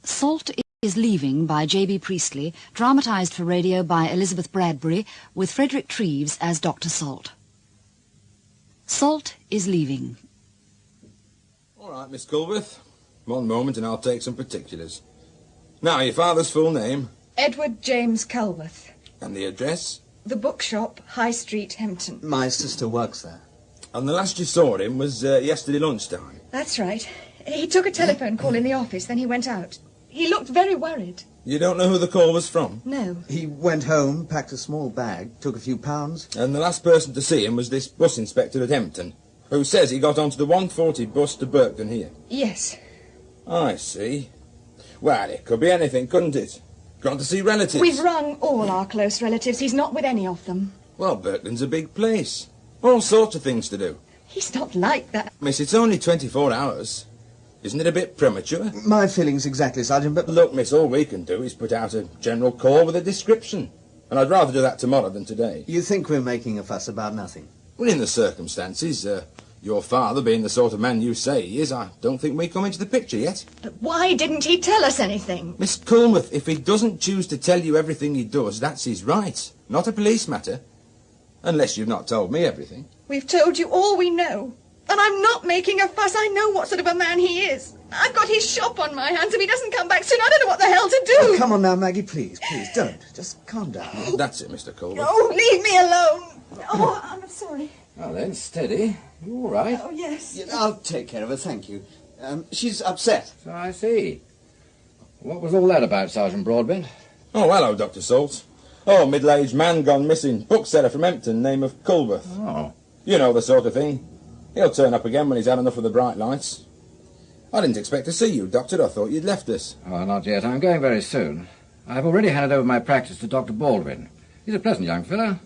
Salt is Leaving by J.B. Priestley, dramatised for radio by Elizabeth Bradbury, with Frederick Treves as Dr. Salt. Salt is Leaving. All right, Miss Culworth. One moment and I'll take some particulars. Now, your father's full name? Edward James Culworth. And the address? The Bookshop, High Street, Hempton. My sister works there. And the last you saw him was yesterday lunchtime? That's right. He took a telephone call in the office, then he went out. He looked very worried. You don't know who the call was from? No. He went home, packed a small bag, took a few pounds. And the last person to see him was this bus inspector at Hempton, who says he got onto the 1:40 bus to Burkton here. Yes. I see. Well, it could be anything, couldn't it? Gone to see relatives. We've rung all our close relatives. He's not with any of them. Well, Burkton's a big place. All sorts of things to do. He's not like that. Miss, it's only 24 hours. Isn't it a bit premature? My feelings exactly, Sergeant, but... Look, miss, all we can do is put out a general call with a description. And I'd rather do that tomorrow than today. You think we're making a fuss about nothing? Well, in the circumstances, your father being the sort of man you say he is, I don't think we come into the picture yet. But why didn't he tell us anything? Miss Culworth, if he doesn't choose to tell you everything he does, that's his right. Not a police matter. Unless you've not told me everything. We've told you all we know. And I'm not making a fuss. I know what sort of a man he is. I've got his shop on my hands. If he doesn't come back soon, I don't know what the hell to do. Oh, come on now, Maggie, please, don't. Just calm down. That's it, Mr. Culworth. Oh, leave me alone. Oh, I'm sorry. Now then, steady. You all right? Oh, yes. Yeah, I'll take care of her, thank you. She's upset. So I see. What was all that about, Sergeant Broadbent? Oh, hello, Dr. Salt. Oh, middle-aged man gone missing. Bookseller from Hempton, name of Culworth. Oh. You know the sort of thing. He'll turn up again when he's had enough of the bright lights. I didn't expect to see you, Doctor. I thought you'd left us. Oh, not yet. I'm going very soon. I've already handed over my practice to Dr. Baldwin. He's a pleasant young fellow.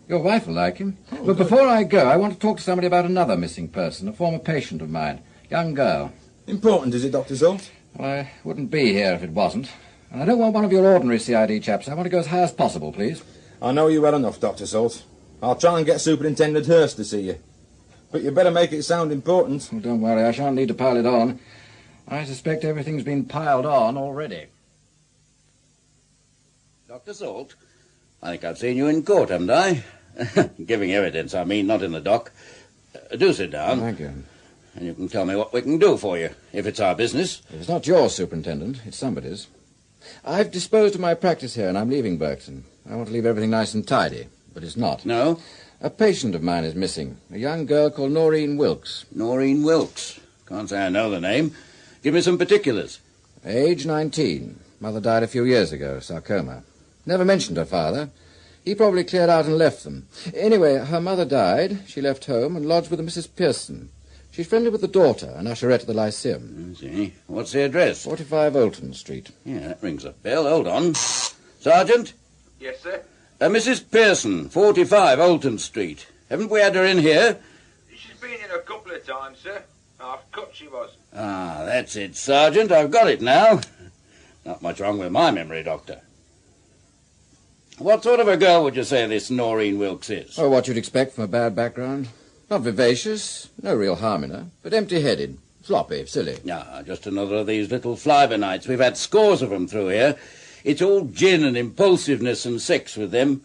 Your wife will like him. Oh, but before I go, I want to talk to somebody about another missing person, a former patient of mine, young girl. Important, is it, Dr. Salt? Well, I wouldn't be here if it wasn't. And I don't want one of your ordinary CID chaps. I want to go as high as possible, please. I know you well enough, Dr. Salt. I'll try and get Superintendent Hurst to see you. But you better make it sound important. Well, don't worry, I shan't need to pile it on. I suspect everything's been piled on already. Dr. Salt, I think I've seen you in court, haven't I? Giving evidence, I mean, not in the dock. Do sit down. Thank you. And you can tell me what we can do for you, if it's our business. It's not yours, Superintendent. It's somebody's. I've disposed of my practice here, and I'm leaving Berkton. I want to leave everything nice and tidy, but it's not. No? A patient of mine is missing. A young girl called Noreen Wilkes. Noreen Wilkes. Can't say I know the name. Give me some particulars. Age 19. Mother died a few years ago, sarcoma. Never mentioned her father. He probably cleared out and left them. Anyway, her mother died. She left home and lodged with a Mrs. Pearson. She's friendly with the daughter, an usherette at the Lyceum. I see. What's the address? 45 Olton Street. Yeah, that rings a bell. Hold on. Sergeant? Yes, sir? Mrs. Pearson, 45 Olton Street. Haven't we had her in here? She's been in a couple of times, sir. Half cut she was. Ah, that's it, Sergeant. I've got it now. Not much wrong with my memory, Doctor. What sort of a girl would you say this Noreen Wilkes is? Oh, what you'd expect from a bad background. Not vivacious, no real harm in her, but empty-headed, floppy, silly. Ah, just another of these little fly-by-nights. We've had scores of them through here. It's all gin and impulsiveness and sex with them.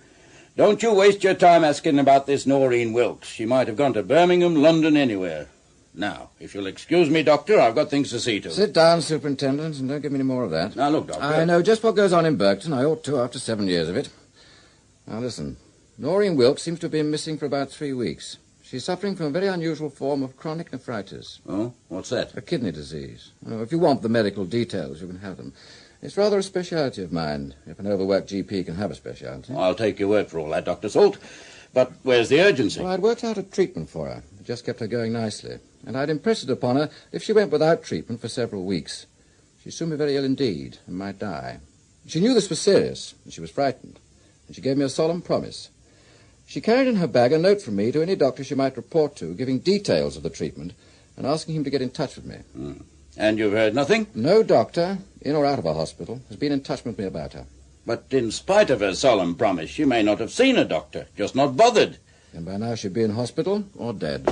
Don't you waste your time asking about this Noreen Wilkes. She might have gone to Birmingham, London, anywhere. Now, if you'll excuse me, Doctor, I've got things to see to. Sit down, Superintendent, and don't give me any more of that. Now, look, Doctor. I know just what goes on in Berkton. I ought to after 7 years of it. Now, listen. Noreen Wilkes seems to have been missing for about 3 weeks. She's suffering from a very unusual form of chronic nephritis. Oh? What's that? A kidney disease. Oh, if you want the medical details, you can have them. It's rather a speciality of mine, if an overworked GP can have a speciality. I'll take your word for all that, Dr. Salt. But where's the urgency? Well, I'd worked out a treatment for her. It just kept her going nicely. And I'd impressed it upon her if she went without treatment for several weeks, she'd soon be very ill indeed and might die. She knew this was serious, and she was frightened. And she gave me a solemn promise. She carried in her bag a note from me to any doctor she might report to, giving details of the treatment and asking him to get in touch with me. And you've heard nothing? No doctor, in or out of a hospital, has been in touch with me about her. But in spite of her solemn promise, she may not have seen a doctor, just not bothered. And by now she'd be in hospital or dead.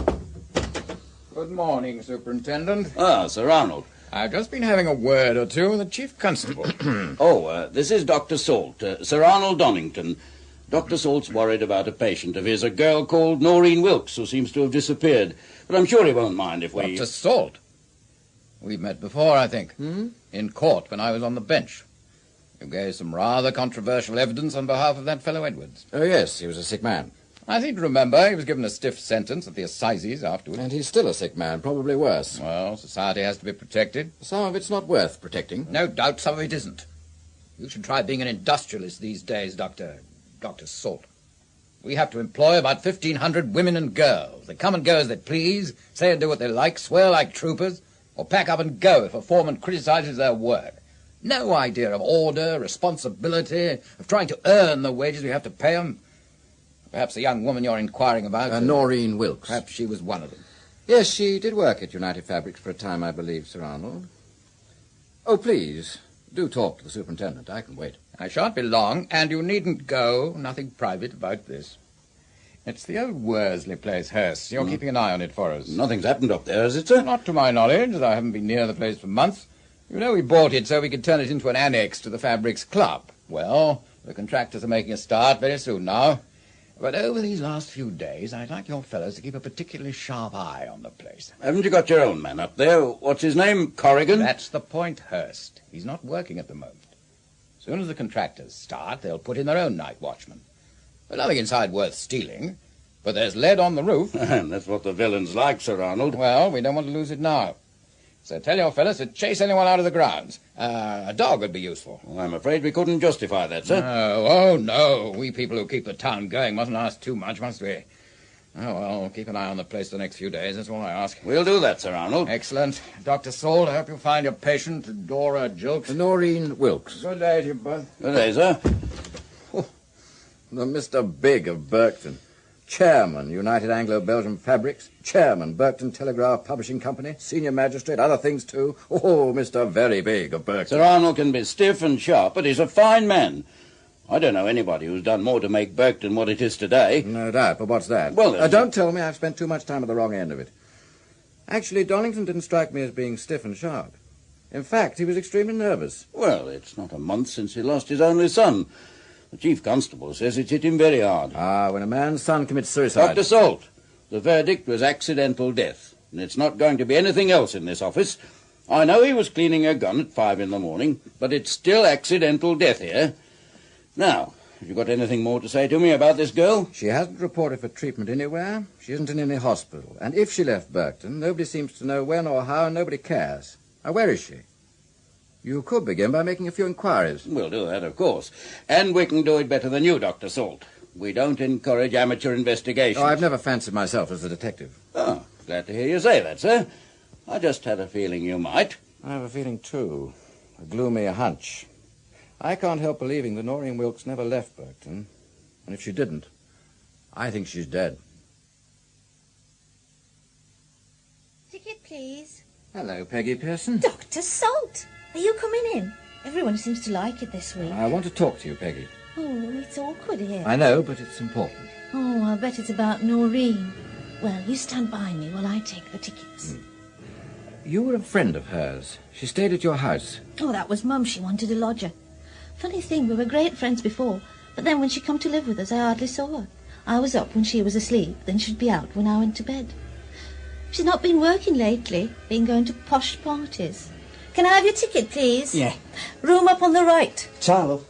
Good morning, Superintendent. Ah, Sir Ronald. I've just been having a word or two with the Chief Constable. This is Dr. Salt, Sir Arnold Donington. Dr. Salt's worried about a patient of his, a girl called Noreen Wilkes, who seems to have disappeared. But I'm sure he won't mind if we... Dr. Salt? We've met before, I think. In court when I was on the bench. You gave some rather controversial evidence on behalf of that fellow Edwards. Oh, yes, he was a sick man. I seem to remember he was given a stiff sentence at the assizes afterwards. And he's still a sick man, probably worse. Well, society has to be protected. Some of it's not worth protecting. No doubt some of it isn't. You should try being an industrialist these days, Dr. Salt. We have to employ about 1,500 women and girls. They come and go as they please, say and do what they like, swear like troopers, or pack up and go if a foreman criticizes their work. No idea of order, responsibility, of trying to earn the wages we have to pay them. Perhaps the young woman you're inquiring about... Noreen Wilkes. Perhaps she was one of them. Yes, she did work at United Fabrics for a time, I believe, Sir Arnold. Oh, please, do talk to the superintendent. I can wait. I shan't be long, and you needn't go. Nothing private about this. It's the old Worsley place, Hurst. You're keeping an eye on it for us. Nothing's happened up there, has it, sir? Not to my knowledge, as I haven't been near the place for months. You know we bought it so we could turn it into an annex to the Fabrics Club. Well, the contractors are making a start very soon now. But over these last few days, I'd like your fellows to keep a particularly sharp eye on the place. Haven't you got your own man up there? What's his name? Corrigan? That's the point, Hurst. He's not working at the moment. As soon as the contractors start, they'll put in their own night watchman. There's nothing inside worth stealing, but there's lead on the roof. And that's what the villains like, Sir Arnold. Well, we don't want to lose it now. So tell your fellows to chase anyone out of the grounds. A dog would be useful. Well, I'm afraid we couldn't justify that, sir. No, oh, no. We people who keep the town going mustn't ask too much, must we? Oh, well, keep an eye on the place the next few days. That's all I ask. We'll do that, Sir Arnold. Excellent. Dr. Salt, I hope you find your patient, Dora Jilks. Noreen Wilkes. Good day to you both. Good day, sir. The Mr. Big of Berkton. Chairman, United Anglo-Belgian Fabrics. Chairman, Berkton Telegraph Publishing Company. Senior magistrate, other things too. Oh, Mr. Very Big of Berkton. Sir Arnold can be stiff and sharp, but he's a fine man. I don't know anybody who's done more to make Berkton what it is today. No doubt, but what's that? Well, don't tell me I've spent too much time at the wrong end of it. Actually, Donington didn't strike me as being stiff and sharp. In fact, he was extremely nervous. Well, it's not a month since he lost his only son. The Chief Constable says it hit him very hard. Ah, when a man's son commits suicide... Dr. Salt, the verdict was accidental death, and it's not going to be anything else in this office. I know he was cleaning a gun at 5 in the morning, but it's still accidental death here. Now, have you got anything more to say to me about this girl? She hasn't reported for treatment anywhere. She isn't in any hospital. And if she left Berkton, nobody seems to know when or how, and nobody cares. Now, where is she? You could begin by making a few inquiries. We'll do that, of course. And we can do it better than you, Dr. Salt. We don't encourage amateur investigations. Oh, I've never fancied myself as a detective. Oh, glad to hear you say that, sir. I just had a feeling you might. I have a feeling, too. A gloomy hunch. I can't help believing that Noreen Wilkes never left Berkton. And if she didn't, I think she's dead. Ticket, please. Hello, Peggy Pearson. Dr. Salt, are you coming in? Everyone seems to like it this week. I want to talk to you, Peggy. Oh, it's awkward here. I know, but it's important. Oh, I'll bet it's about Noreen. Well, you stand by me while I take the tickets. You were a friend of hers. She stayed at your house. Oh, that was Mum. She wanted a lodger. Funny thing, we were great friends before, but then when she come to live with us, I hardly saw her. I was up when she was asleep, then she'd be out when I went to bed. She's not been working lately, been going to posh parties. Can I have your ticket, please? Yeah. Room up on the right. Charlotte.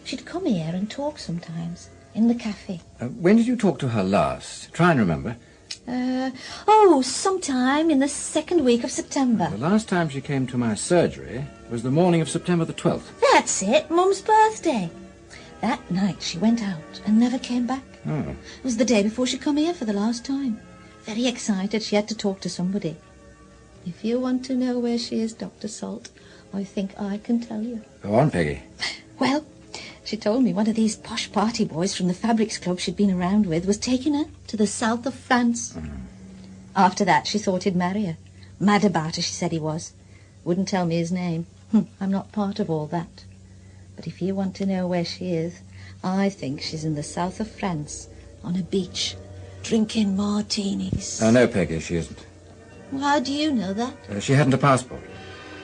She'd come here and talk sometimes, in the cafe. When did you talk to her last? Try and remember. Sometime in the second week of September. The last time she came to my surgery was the morning of September the 12th. That's it, Mum's birthday. That night she went out and never came back. Oh. It was the day before she come here for the last time. Very excited, she had to talk to somebody. If you want to know where she is, Dr. Salt, I think I can tell you. Go on, Peggy. Well, she told me one of these posh party boys from the Fabrics Club she'd been around with was taking her to the south of France. After that, she thought he'd marry her. Mad about her, she said he was. Wouldn't tell me his name. I'm not part of all that. But if you want to know where she is, I think she's in the south of France, on a beach, drinking martinis. No, Peggy, she isn't. How do you know that? She hadn't a passport.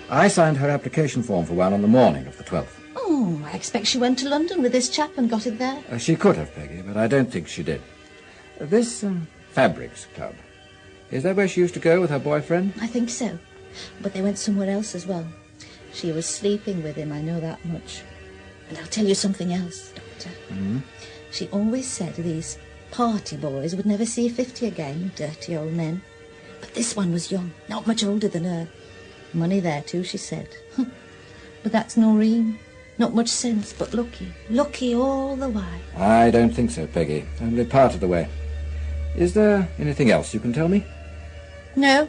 I signed her application form for one on the morning of the 12th. Oh, I expect she went to London with this chap and got it there. She could have, Peggy, but I don't think she did. This Fabrics Club, is that where she used to go with her boyfriend? I think so. But they went somewhere else as well. She was sleeping with him, I know that much. And I'll tell you something else, Doctor. Mm-hmm. She always said these party boys would never see 50 again, dirty old men. But this one was young, not much older than her. Money there too, she said. But that's Noreen. Not much sense, but lucky. Lucky all the way. I don't think so, Peggy. Only part of the way. Is there anything else you can tell me? No.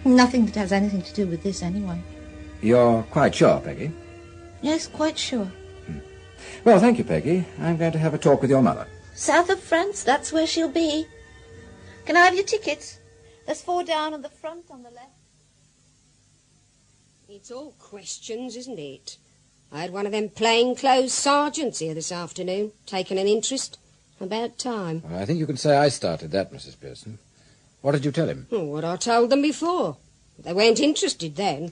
Nothing that has anything to do with this anyway. You're quite sure, Peggy? Yes, quite sure. Well, thank you, Peggy. I'm going to have a talk with your mother. South of France, that's where she'll be. Can I have your tickets? There's 4 down on the front on the left. It's all questions, isn't it? I had one of them plainclothes sergeants here this afternoon, taking an interest. About time. Well, I think you can say I started that, Mrs. Pearson. What did you tell him? Oh, what I told them before. They weren't interested then.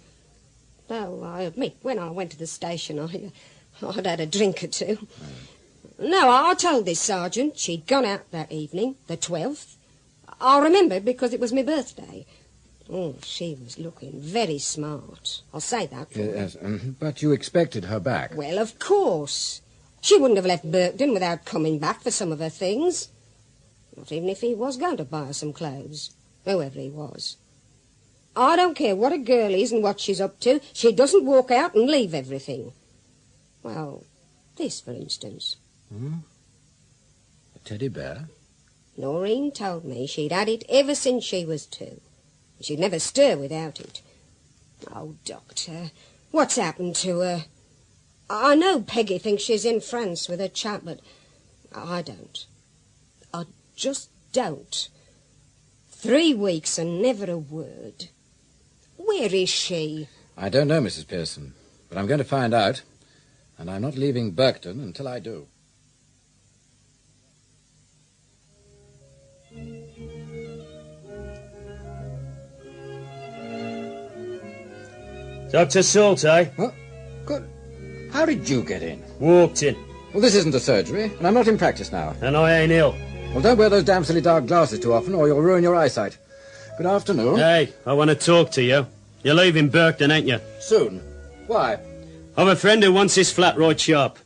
Though, I admit, when I went to the station, I'd had a drink or two. No, I told this sergeant she'd gone out that evening, the 12th. I remember because it was my birthday. Oh, she was looking very smart. I'll say that for her. Yes, but you expected her back. Well, of course. She wouldn't have left Birkton without coming back for some of her things. Not even if he was going to buy her some clothes, whoever he was. I don't care what a girl is and what she's up to. She doesn't walk out and leave everything. Well, this, for instance. A teddy bear? Noreen told me she'd had it ever since she was 2. She'd never stir without it. Oh, Doctor, what's happened to her? I know Peggy thinks she's in France with her chap, but I don't. I just don't. 3 weeks and never a word. Where is she? I don't know, Mrs. Pearson, but I'm going to find out, and I'm not leaving Birkton until I do. Dr. Salt, eh? What? Good. How did you get in? Walked in. Well, this isn't a surgery, and I'm not in practice now. And I ain't ill. Well, don't wear those damn silly dark glasses too often, or you'll ruin your eyesight. Good afternoon. Hey, I want to talk to you. You're leaving Birkton, ain't you? Soon. Why? I've a friend who wants his flat right sharp.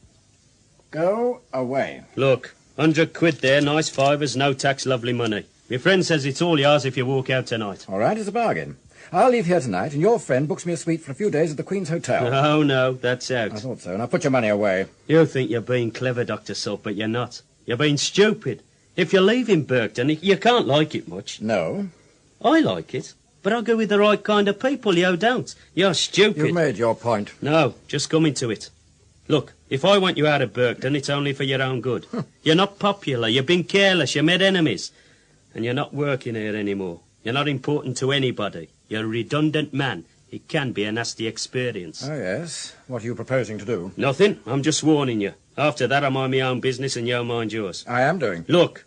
Go away. Look, 100 quid there, nice fivers, no tax, lovely money. Your friend says it's all yours if you walk out tonight. All right, it's a bargain. I'll leave here tonight, and your friend books me a suite for a few days at the Queen's Hotel. Oh, no, that's out. I thought so. Now put your money away. You think you're being clever, Dr. Salt, but you're not. You're being stupid. If you're leaving Birkton, you can't like it much. No. I like it, but I go with the right kind of people. You don't. You're stupid. You've made your point. No, just coming to it. Look, if I want you out of Birkton, it's only for your own good. You're not popular, you've been careless, you made enemies. And you're not working here anymore. You're not important to anybody. You're a redundant man. It can be a nasty experience. Oh, yes. What are you proposing to do? Nothing. I'm just warning you. After that, I mind my own business and you mind yours. I am doing. Look,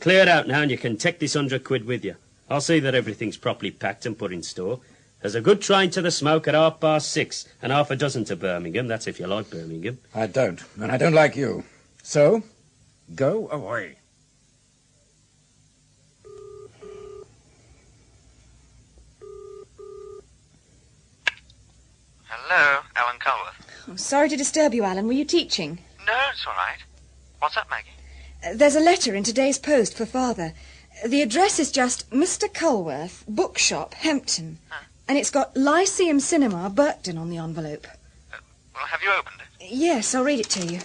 clear out now and you can take this 100 quid with you. I'll see that everything's properly packed and put in store. There's a good train to the Smoke at 6:30 and half a dozen to Birmingham. That's if you like Birmingham. I don't, and I don't like you. So, go away. Hello, Alan Culworth. I'm sorry to disturb you, Alan. Were you teaching? No, it's all right. What's up, Maggie? There's a letter in today's post for Father. The address is just Mr. Culworth, Bookshop, Hempton. Huh? And it's got Lyceum Cinema, Birkton on the envelope. Well, have you opened it? Yes, I'll read it to you.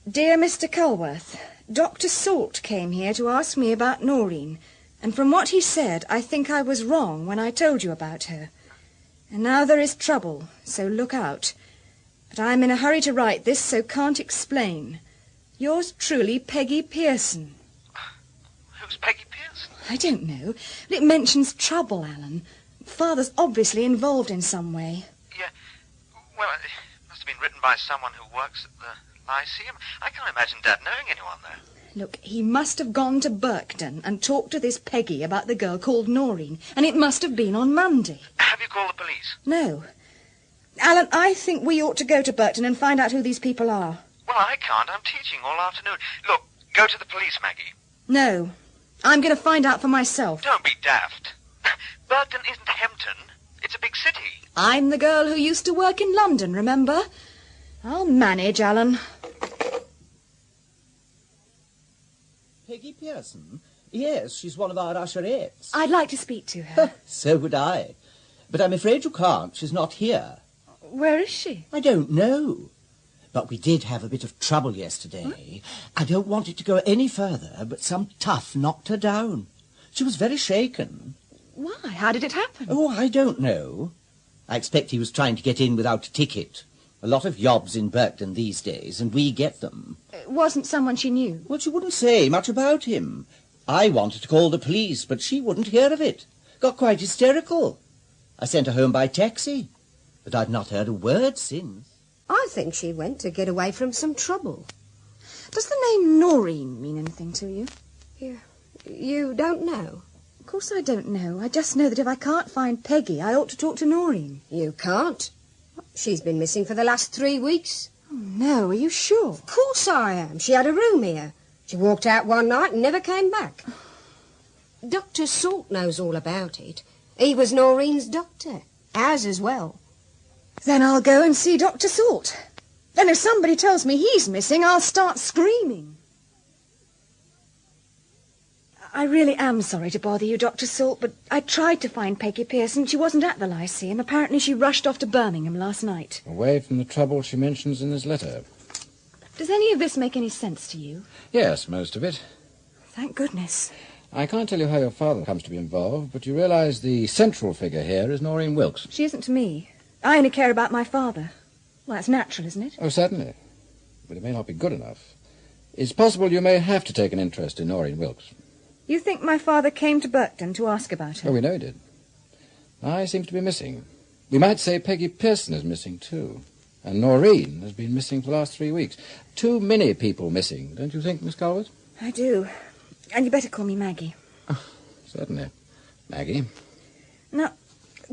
Dear Mr. Culworth, Dr. Salt came here to ask me about Noreen, and from what he said, I think I was wrong when I told you about her. And now there is trouble, so look out. But I'm in a hurry to write this, so can't explain. Yours truly, Peggy Pearson. Who's Peggy Pearson? I don't know. But it mentions trouble, Alan. Father's obviously involved in some way. Yeah. Well, it must have been written by someone who works at the Lyceum. I can't imagine Dad knowing anyone there. Look, he must have gone to Birkton and talked to this Peggy about the girl called Noreen, and it must have been on Monday. Have you called the police? No. Alan, I think we ought to go to Birkton and find out who these people are. Well, I can't. I'm teaching all afternoon. Look, go to the police, Maggie. No. I'm going to find out for myself. Don't be daft. Birkton isn't Hempton. It's a big city. I'm the girl who used to work in London, remember? I'll manage, Alan. Peggy Pearson? Yes, she's one of our usherettes. I'd like to speak to her. So would I. But I'm afraid you can't. She's not here. Where is she? I don't know. But we did have a bit of trouble yesterday. I don't want it to go any further, but some tough knocked her down. She was very shaken. Why? How did it happen? Oh, I don't know. I expect he was trying to get in without a ticket. A lot of yobs in Birkton these days, and we get them. It wasn't someone she knew. Well, she wouldn't say much about him. I wanted to call the police, but she wouldn't hear of it. Got quite hysterical. I sent her home by taxi, but I've not heard a word since. I think she went to get away from some trouble. Does the name Noreen mean anything to you? You don't know? Of course I don't know. I just know that if I can't find Peggy, I ought to talk to Noreen. You can't. She's been missing for the last 3 weeks. Oh, no, are you sure? Of course I am. She had a room here. She walked out one night and never came back. Dr. Salt knows all about it. He was Noreen's doctor. Ours as well. Then I'll go and see Dr. Salt. Then if somebody tells me he's missing, I'll start screaming. I really am sorry to bother you, Dr. Salt, but I tried to find Peggy Pearson. She wasn't at the Lyceum. Apparently she rushed off to Birmingham last night. Away from the trouble she mentions in this letter. Does any of this make any sense to you? Yes, most of it. Thank goodness. I can't tell you how your father comes to be involved, but you realize the central figure here is Noreen Wilkes. She isn't to me. I only care about my father. Well, that's natural, isn't it? Oh, certainly. But it may not be good enough. It's possible you may have to take an interest in Noreen Wilkes. You think my father came to Birkton to ask about her? Oh, we know he did. I seem to be missing. We might say Peggy Pearson is missing, too. And Noreen has been missing for the last 3 weeks. Too many people missing, don't you think, Miss Colbert? I do. And you better call me Maggie. Oh, certainly. Maggie. Now,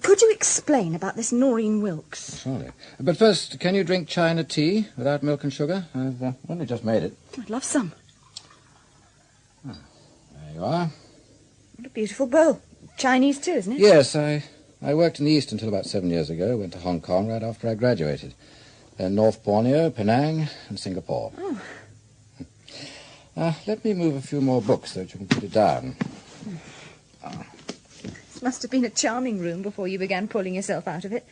could you explain about this Noreen Wilkes? Surely. But first, can you drink China tea without milk and sugar? I've only just made it. I'd love some. Oh, there you are. What a beautiful bowl. Chinese too, isn't it? Yes, I worked in the East until about 7 years ago. Went to Hong Kong right after I graduated. Then North Borneo, Penang, and Singapore. Oh. Let me move a few more books so that you can put it down. This must have been a charming room before you began pulling yourself out of it.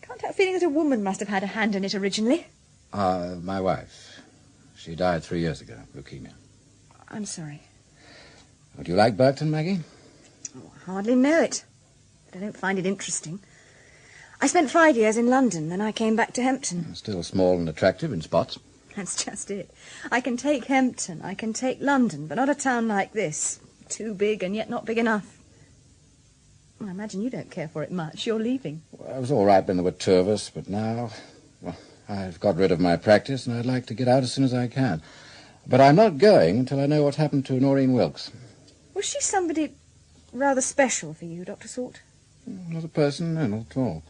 Can't help feeling that a woman must have had a hand in it originally. My wife. She died 3 years ago, leukemia. I'm sorry. Would you like Birkton, Maggie? Oh, I hardly know it. But I don't find it interesting. I spent 5 years in London, then I came back to Hempton. Still small and attractive in spots. That's just it. I can take Hempton, I can take London, but not a town like this. Too big and yet not big enough. Well, I imagine you don't care for it much. You're leaving. Well, I was all right when there were two of us, but now, well, I've got rid of my practice and I'd like to get out as soon as I can. But I'm not going until I know what happened to Noreen Wilkes. Was she somebody rather special for you, Dr. Salt? Not a person, no, not at all.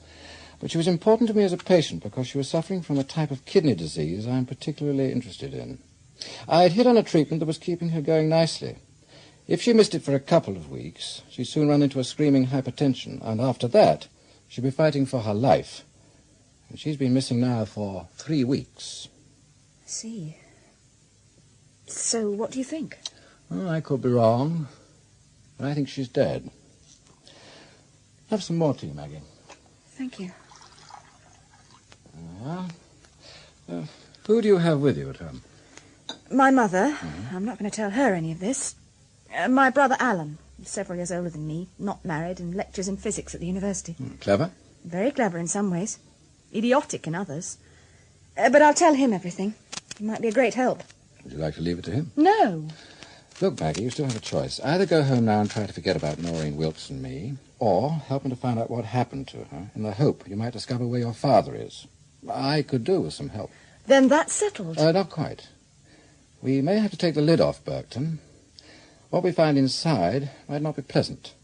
But she was important to me as a patient because she was suffering from a type of kidney disease I'm particularly interested in. I had hit on a treatment that was keeping her going nicely. If she missed it for a couple of weeks, she'd soon run into a screaming hypertension, and after that, she'd be fighting for her life. And she's been missing now for 3 weeks. I see. So what do you think? Well, I could be wrong, but I think she's dead. Have some more tea, Maggie. Thank you. Who do you have with you at home? My mother. I'm not going to tell her any of this. My brother Alan, several years older than me, not married, and lectures in physics at the university. Clever? Very clever in some ways. Idiotic in others. But I'll tell him everything. He might be a great help. Would you like to leave it to him? No. Look, Maggie, you still have a choice. Either go home now and try to forget about Noreen Wilkes and me, or help him to find out what happened to her in the hope you might discover where your father is. I could do with some help. Then that's settled. Not quite. We may have to take the lid off, Berkton. What we find inside might not be pleasant.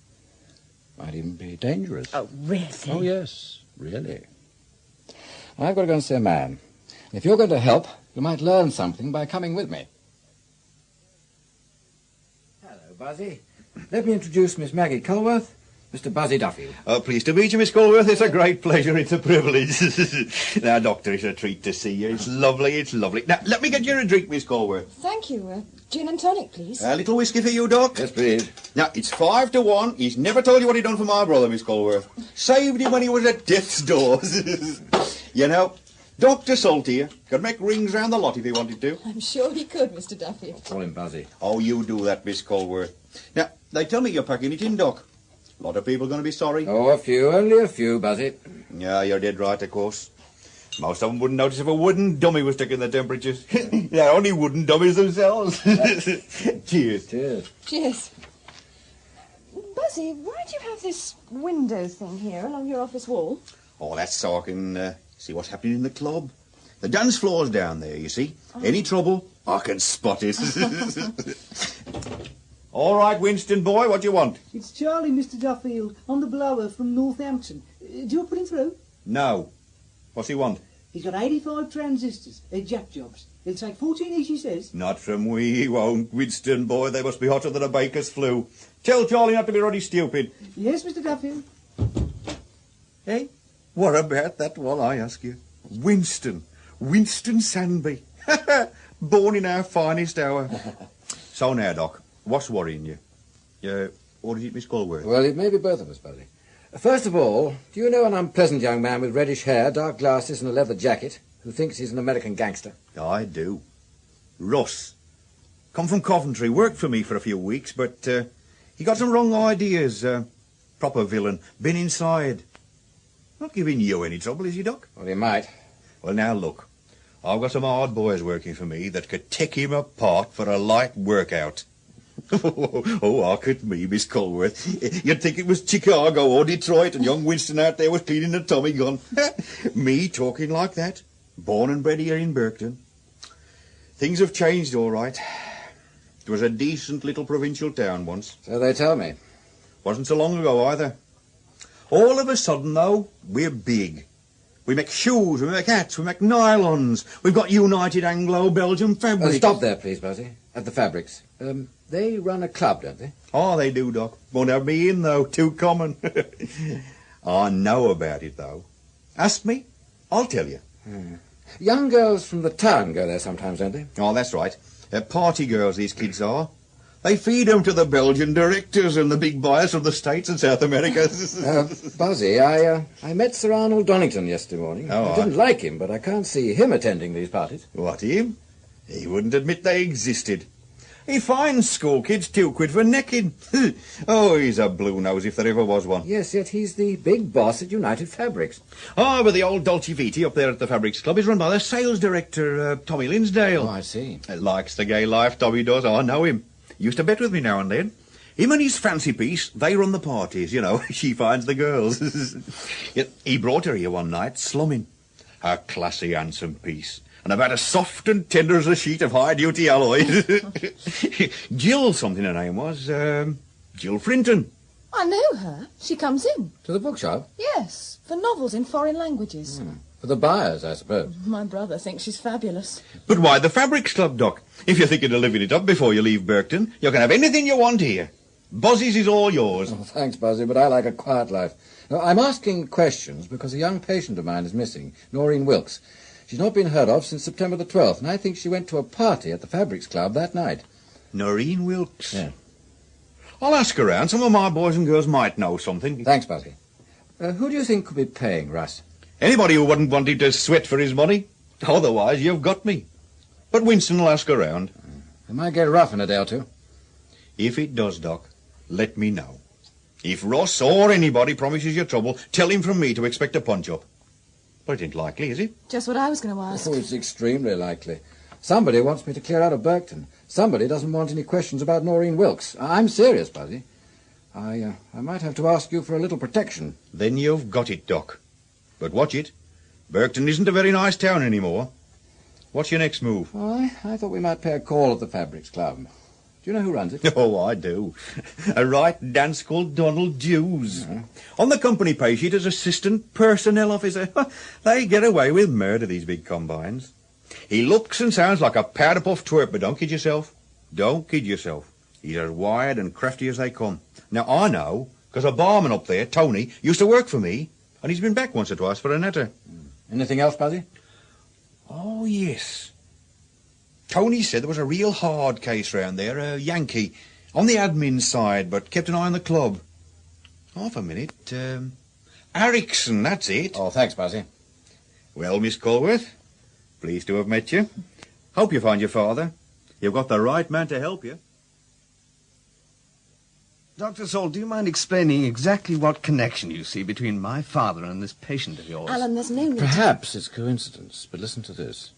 Might even be dangerous. Oh, really? Oh, yes, really. I've got to go and see a man. If you're going to help, you might learn something by coming with me. Hello, Buzzy. Let me introduce Miss Maggie Colworth, Mr. Buzzy Duffield. Oh, pleased to meet you, Miss Colworth. It's a great pleasure. It's a privilege. Now, Doctor, it's a treat to see you. It's lovely, it's lovely. Now, let me get you a drink, Miss Colworth. Thank you. Gin and tonic, please. A little whiskey for you, Doc? Yes, please. Now, it's 5-1. He's never told you what he done for my brother, Miss Colworth. Saved him when he was at death's door. You know, Dr. Salt here could make rings round the lot if he wanted to. I'm sure he could, Mr. Duffield. Call him Buzzy. Oh, you do that, Miss Colworth. Now, they tell me you're packing it in, Doc. A lot of people going to be sorry. Oh, a few. Only a few, Buzzy. Yeah, you're dead right, of course. Most of them wouldn't notice if a wooden dummy was taking the temperatures. They're only wooden dummies themselves. Cheers. Cheers. Cheers. Buzzy, why do you have this window thing here along your office wall? Oh, that's so I can see what's happening in the club. The dance floor's down there, you see. Oh. Any trouble, I can spot it. All right, Winston boy, what do you want? It's Charlie, Mr. Duffield, on the blower from Northampton. Do you want to put him through? No. What's he want? He's got 85 transistors. They're jack jobs. He'll take 14 each, he says. Not from we, he won't. Winston boy, they must be hotter than a baker's flue. Tell Charlie not to be ruddy stupid. Yes, Mr. Duffield. Hey, what about that one, I ask you? Winston Sandby. Born in our finest hour. So now, Doc, what's worrying you? What is it, Miss Colworth? Well, it may be both of us, Buzzy. First of all, do you know an unpleasant young man with reddish hair, dark glasses and a leather jacket who thinks he's an American gangster? I do. Ross. Come from Coventry, worked for me for a few weeks, but he got some wrong ideas. Proper villain. Been inside. Not giving you any trouble, is he, Doc? Well, he might. Well, now, look. I've got some hard boys working for me that could take him apart for a light workout. Oh, hark at me, Miss Colworth. You'd think it was Chicago or Detroit and young Winston out there was cleaning a Tommy gun. Me talking like that. Born and bred here in Berkton. Things have changed, all right. It was a decent little provincial town once. So they tell me. Wasn't so long ago, either. All of a sudden, though, we're big. We make shoes, we make hats, we make nylons. We've got United Anglo-Belgian Fabrics. Stop there, please, Buzzy. At the Fabrics. They run a club, don't they? Oh, they do, Doc. Won't have me in, though. Too common. I know about it, though. Ask me, I'll tell you. Young girls from the town go there sometimes, don't they? Oh, that's right. Party girls, these kids are. They feed them to the Belgian directors and the big buyers from the States and South America. Buzzy, I met Sir Arnold Donington yesterday morning. Oh, I didn't like him, but I can't see him attending these parties. What, him? He wouldn't admit they existed. He fines school kids £2 for necking. Oh, he's a blue nose if there ever was one. Yes, yet he's the big boss at United Fabrics. Oh, but the old Dolce Vita up there at the Fabrics Club is run by the sales director, Tommy Linsdale. Oh, I see. Likes the gay life, Tommy does. I know him. Used to bet with me now and then. Him and his fancy piece, they run the parties, you know. She finds the girls. He brought her here one night, slumming. A classy, handsome piece. And about as soft and tender as a sheet of high-duty alloy. Jill something her name was. Jill Frinton. I know her. She comes in. To the bookshop? Yes, for novels in foreign languages. For the buyers, I suppose. My brother thinks she's fabulous. But why the Fabrics Club, Doc? If you're thinking of living it up before you leave Berkton, you can have anything you want here. Buzzy's is all yours. Oh, thanks, Buzzy, but I like a quiet life. Now, I'm asking questions because a young patient of mine is missing, Noreen Wilkes. She's not been heard of since September the 12th, and I think she went to a party at the Fabrics Club that night. Noreen Wilkes? Yeah. I'll ask around. Some of my boys and girls might know something. Thanks, Buzzy. Who do you think could be paying Russ? Anybody who wouldn't want him to sweat for his money. Otherwise, you've got me. But Winston will ask around. It might get rough in a day or two. If it does, Doc, let me know. If Ross or anybody promises you trouble, tell him from me to expect a punch-up. But it ain't likely, is it? Just what I was going to ask. Oh, it's extremely likely. Somebody wants me to clear out of Berkton. Somebody doesn't want any questions about Noreen Wilkes. I'm serious, Buzzy. I might have to ask you for a little protection. Then you've got it, Doc. But watch it. Berkton isn't a very nice town anymore. What's your next move? Oh, I thought we might pay a call at the Fabrics Club. Do you know who runs it? Oh, I do. A right dance called Donald Dews. On the company pay sheet as assistant personnel officer. They get away with murder, these big combines. He looks and sounds like a powder-puff twerp, but don't kid yourself. Don't kid yourself. He's as wired and crafty as they come. Now, I know, because a barman up there, Tony, used to work for me, and he's been back once or twice for a natter. Anything else, Buzzy? Oh, yes. Tony said there was a real hard case round there, a Yankee, on the admin side, but kept an eye on the club. Half a minute. Atchison, that's it. Oh, thanks, Buzzy. Well, Miss Colworth, pleased to have met you. Hope you find your father. You've got the right man to help you. Dr. Salt, do you mind explaining exactly what connection you see between my father and this patient of yours? Alan, there's no need. Perhaps it's coincidence, but listen to this.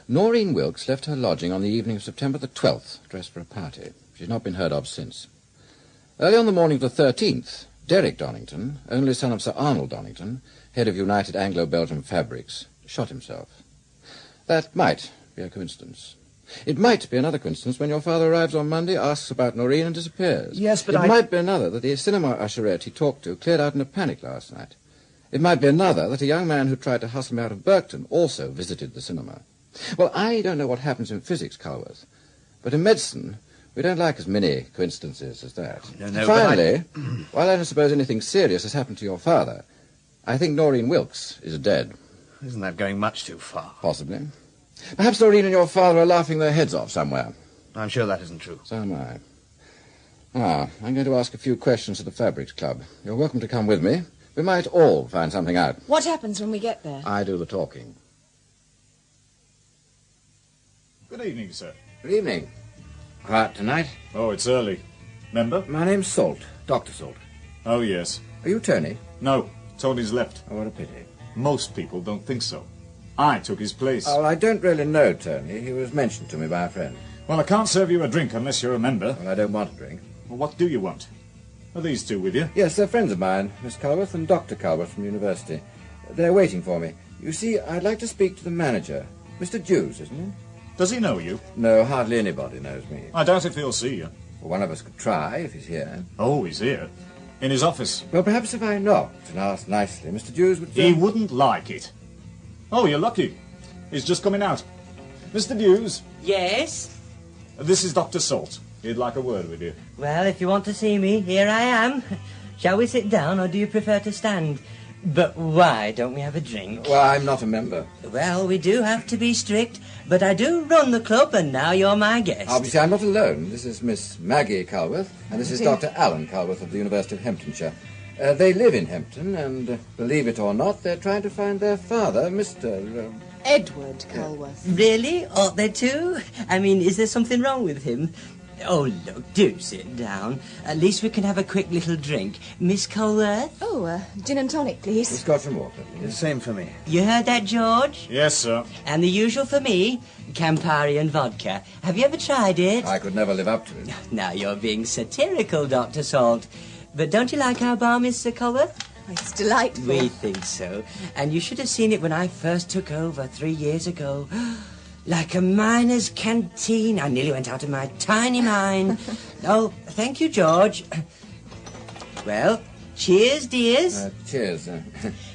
Noreen Wilkes left her lodging on the evening of September the 12th, dressed for a party. She's not been heard of since. Early on the morning of the 13th, Derek Donington, only son of Sir Arnold Donington, head of United Anglo-Belgium Fabrics, shot himself. That might be a coincidence. It might be another coincidence when your father arrives on Monday, asks about Noreen, and disappears. Yes, but It might be another that the cinema usherette he talked to cleared out in a panic last night. It might be another that a young man who tried to hustle him out of Berkton also visited the cinema. Well, I don't know what happens in physics, Colworth, but in medicine, we don't like as many coincidences as that. No, Finally, while I don't suppose anything serious has happened to your father, I think Noreen Wilkes is dead. Isn't that going much too far? Possibly. Perhaps Noreen and your father are laughing their heads off somewhere. I'm sure that isn't true. So am I. I'm going to ask a few questions at the Fabrics Club. You're welcome to come with me. We might all find something out. What happens when we get there? I do the talking. Good evening, sir. Good evening. Quiet tonight? Oh, it's early. Member? My name's Salt, Dr. Salt. Oh, yes. Are you Tony? No, Tony's left. Oh, what a pity. Most people don't think so. I took his place. Oh, I don't really know Tony. He was mentioned to me by a friend. Well, I can't serve you a drink unless you're a member. Well, I don't want a drink. Well, what do you want? Are these two with you? Yes, they're friends of mine, Miss Colworth and Dr. Colworth from university. They're waiting for me. You see, I'd like to speak to the manager. Mr. Dews, isn't he? Does he know you? No, hardly anybody knows me. I doubt if he'll see you. Well, one of us could try if he's here. Oh, he's here. In his office. Well, perhaps if I knocked and asked nicely, Mr. Dews would... He wouldn't like it. Oh, you're lucky. He's just coming out. Mr. Dews? Yes? This is Dr. Salt. He'd like a word with you. Well, if you want to see me, here I am. Shall we sit down, or do you prefer to stand? But why don't we have a drink? Well, I'm not a member. Well, we do have to be strict, but I do run the club, and now you're my guest. Obviously, I'm not alone. This is Miss Maggie Colworth, and this is Dr. Alan Colworth of the University of Hamptonshire. They live in Hampton, and believe it or not, they're trying to find their father, Mr. Edward Colworth. Really? Ought they to? I mean, is there something wrong with him? Oh, look, do sit down. At least we can have a quick little drink. Miss Colworth? Oh, gin and tonic, please. Scotch and water. The same for me. You heard that, George? Yes, sir. And the usual for me, Campari and vodka. Have you ever tried it? I could never live up to it. Now you're being satirical, Dr. Salt. But don't you like our bar, Mr. Colworth? It's delightful. We think so. And you should have seen it when I first took over 3 years ago. Like a miner's canteen. I nearly went out of my tiny mind. Oh, thank you, George. Well, cheers, dears. Cheers.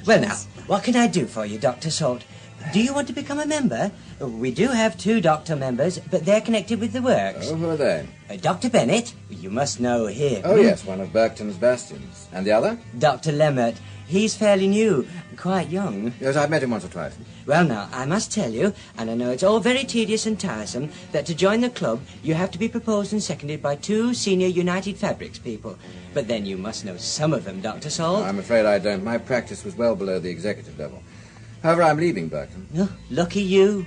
Well, now, what can I do for you, Dr. Salt? Do you want to become a member? We do have 2 doctor members, but they're connected with the works. Oh, who are they? Dr. Bennett, you must know him. Oh, yes, one of Berkton's bastions. And the other? Dr. Lemmert. He's fairly new, quite young. Yes, I've met him once or twice. Well, now, I must tell you, and I know it's all very tedious and tiresome, that to join the club, you have to be proposed and seconded by 2 senior United Fabrics people. But then you must know some of them, Dr. Salt. No, I'm afraid I don't. My practice was well below the executive level. However, I'm leaving Berkton. Oh, lucky you.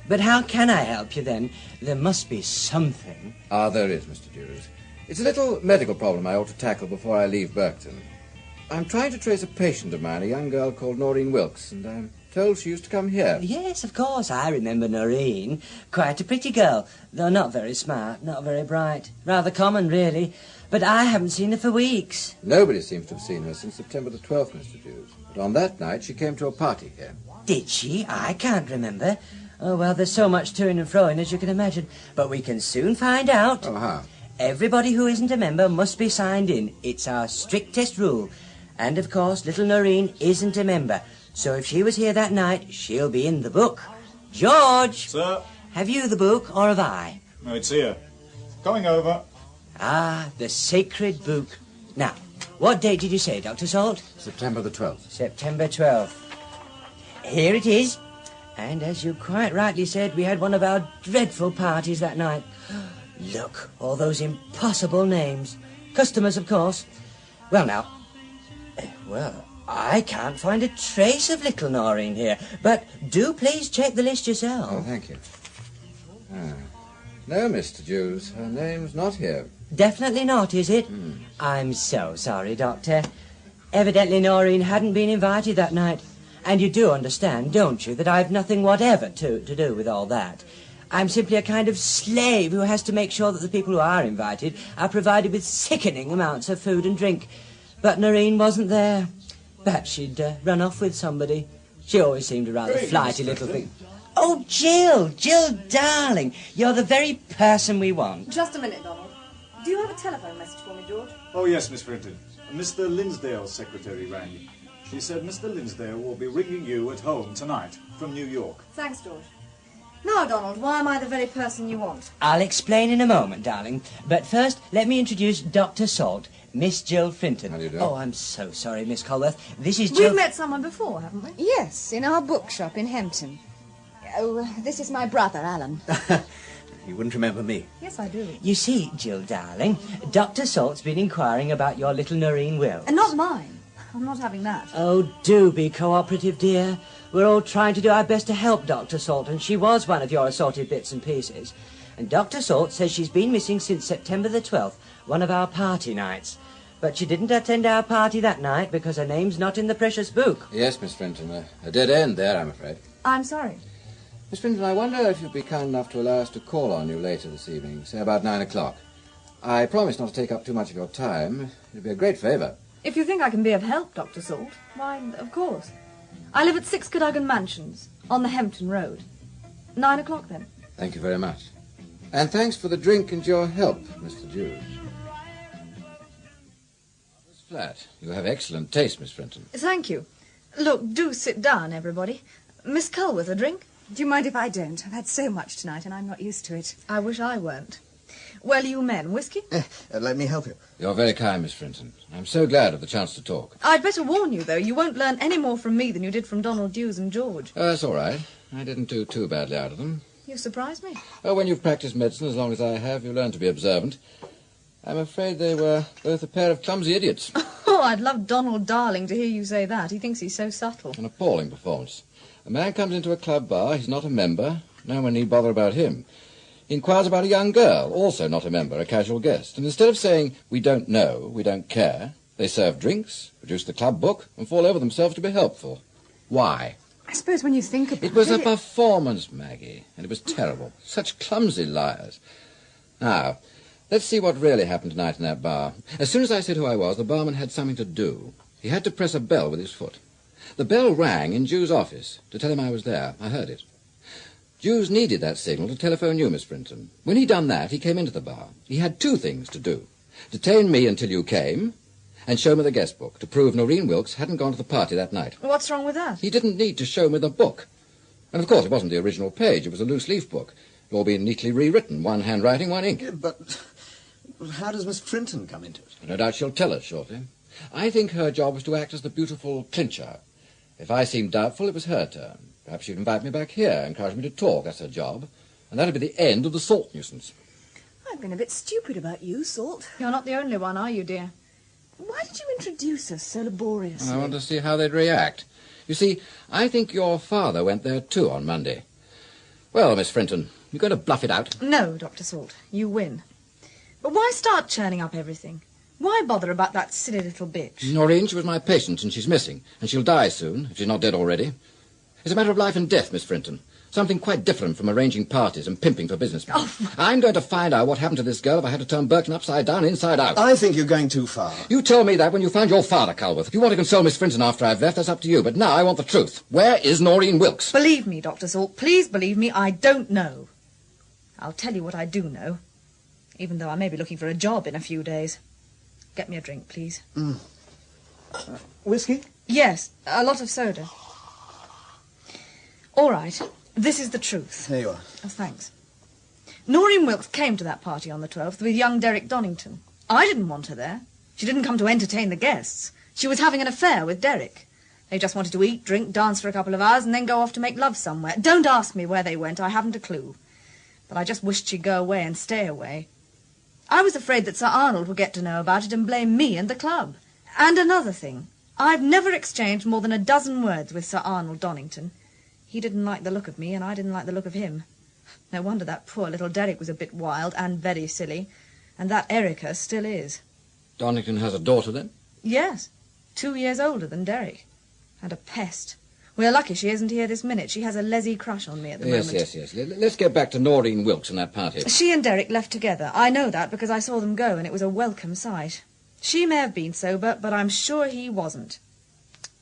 But how can I help you, then? There must be something. Ah, there is, Mr. Dews. It's a little medical problem I ought to tackle before I leave Berkton. I'm trying to trace a patient of mine, a young girl called Noreen Wilkes, and I'm told she used to come here. Yes, of course, I remember Noreen. Quite a pretty girl, though not very smart, not very bright. Rather common, really. But I haven't seen her for weeks. Nobody seems to have seen her since September the 12th, Mr. Dews. But on that night, she came to a party here. Did she? I can't remember. Oh, well, there's so much to-ing and fro-ing, as you can imagine. But we can soon find out. Oh, how? Everybody who isn't a member must be signed in. It's our strictest rule. And, of course, little Noreen isn't a member. So if she was here that night, she'll be in the book. George! Sir? Have you the book, or have I? No, it's here. Going over. Ah, the sacred book. Now, what date did you say, Dr. Salt? September the 12th. September 12th. Here it is. And as you quite rightly said, we had one of our dreadful parties that night. Look, all those impossible names. Customers, of course. Well, now, I can't find a trace of little Noreen here, but do please check the list yourself. Oh, thank you. No, Mr. Jews, her name's not here. Definitely not, is it? I'm so sorry, Doctor. Evidently Noreen hadn't been invited that night. And you do understand, don't you, that I've nothing whatever to do with all that. I'm simply a kind of slave who has to make sure that the people who are invited are provided with sickening amounts of food and drink. But Noreen wasn't there. Perhaps she'd run off with somebody. She always seemed a rather flighty little thing. Oh, Jill, darling, you're the very person we want. Just a minute, Donald. Do you have a telephone message for me, George? Oh, yes, Miss Frinton. Mr. Linsdale's secretary rang. She said Mr. Linsdale will be ringing you at home tonight from New York. Thanks, George. Now, Donald, why am I the very person you want? I'll explain in a moment, darling. But first, let me introduce Dr. Salt, Miss Jill Frinton. How do you do? Oh, I'm so sorry, Miss Colworth. This is Jill... We've met someone before, haven't we? Yes, in our bookshop in Hampton. Oh, this is my brother, Alan. You wouldn't remember me. Yes, I do. You see, Jill, darling, Dr. Salt's been inquiring about your little Noreen Wilkes. And not mine. I'm not having that. Oh, do be cooperative, dear. We're all trying to do our best to help Dr. Salt, and she was one of your assorted bits and pieces. And Dr. Salt says she's been missing since September the 12th, one of our party nights. But she didn't attend our party that night because her name's not in the precious book. Yes, Miss Frinton. A dead end there, I'm afraid. I'm sorry. Miss Frinton, I wonder if you'd be kind enough to allow us to call on you later this evening, say about 9 o'clock. I promise not to take up too much of your time. It'd be a great favour. If you think I can be of help, Dr. Salt, why, of course. I live at 6 Cadogan Mansions, on the Hampton Road. 9 o'clock, then. Thank you very much. And thanks for the drink and your help, Mr. Jews. This flat. You have excellent taste, Miss Frinton. Thank you. Look, do sit down, everybody. Miss Culworth, a drink? Do you mind if I don't? I've had so much tonight and I'm not used to it. I wish I weren't. Well, you men, whiskey? Let me help you. You're very kind, Miss Frinton. I'm so glad of the chance to talk. I'd better warn you, though, you won't learn any more from me than you did from Donald Dews and George. Oh, that's all right. I didn't do too badly out of them. You surprise me. Oh, when you've practiced medicine as long as I have, you learn to be observant. I'm afraid they were both a pair of clumsy idiots. Oh, I'd love Donald Darling to hear you say that. He thinks he's so subtle. An appalling performance. A man comes into a club bar, he's not a member, no one need bother about him. He inquires about a young girl, also not a member, a casual guest. And instead of saying, we don't know, we don't care, they serve drinks, produce the club book, and fall over themselves to be helpful. Why? I suppose when you think about it... It was a performance, Maggie, and it was terrible. Such clumsy liars. Now, let's see what really happened tonight in that bar. As soon as I said who I was, the barman had something to do. He had to press a bell with his foot. The bell rang in Jew's office to tell him I was there. I heard it. Jews needed that signal to telephone you, Miss Frinton. When he'd done that, he came into the bar. He had two things to do. Detain me until you came, and show me the guest book to prove Noreen Wilkes hadn't gone to the party that night. What's wrong with that? He didn't need to show me the book. And, of course, it wasn't the original page. It was a loose-leaf book. It all been neatly rewritten, one handwriting, one ink. Yeah, but how does Miss Frinton come into it? No doubt she'll tell us shortly. I think her job was to act as the beautiful clincher. If I seemed doubtful, it was her turn. Perhaps she'd invite me back here, encourage me to talk. That's her job. And that'd be the end of the Salt nuisance. I've been a bit stupid about you, Salt. You're not the only one, are you, dear? Why did you introduce us so laboriously? I want to see how they'd react. You see, I think your father went there too on Monday. Well, Miss Frinton, you going to bluff it out? No, Dr. Salt. You win. But why start churning up everything? Why bother about that silly little bitch? Noreen, she was my patient, and she's missing. And she'll die soon, if she's not dead already. It's a matter of life and death, Miss Frinton. Something quite different from arranging parties and pimping for businessmen. Oh. I'm going to find out what happened to this girl if I had to turn Burton upside down, inside out. I think you're going too far. You told me that when you found your father, Culworth. If you want to console Miss Frinton after I've left, that's up to you. But now I want the truth. Where is Noreen Wilkes? Believe me, Dr. Salt, please believe me, I don't know. I'll tell you what I do know, even though I may be looking for a job in a few days. Get me a drink, please. Whiskey? Yes, a lot of soda. All right, this is the truth. There you are. Oh, thanks. Noreen Wilkes came to that party on the 12th with young Derek Donington. I didn't want her there. She didn't come to entertain the guests. She was having an affair with Derek. They just wanted to eat, drink, dance for a couple of hours, and then go off to make love somewhere. Don't ask me where they went. I haven't a clue. But I just wished she'd go away and stay away. I was afraid that Sir Arnold would get to know about it and blame me and the club. And another thing. I've never exchanged more than a dozen words with Sir Arnold Donington. He didn't like the look of me, and I didn't like the look of him. No wonder that poor little Derek was a bit wild and very silly. And that Erica still is. Donington has a daughter, then? Yes, 2 years older than Derek. And a pest. We're lucky she isn't here this minute. She has a lesy crush on me at the moment. Yes. Let's get back to Noreen Wilkes and that party. She and Derek left together. I know that because I saw them go, and it was a welcome sight. She may have been sober, but I'm sure he wasn't.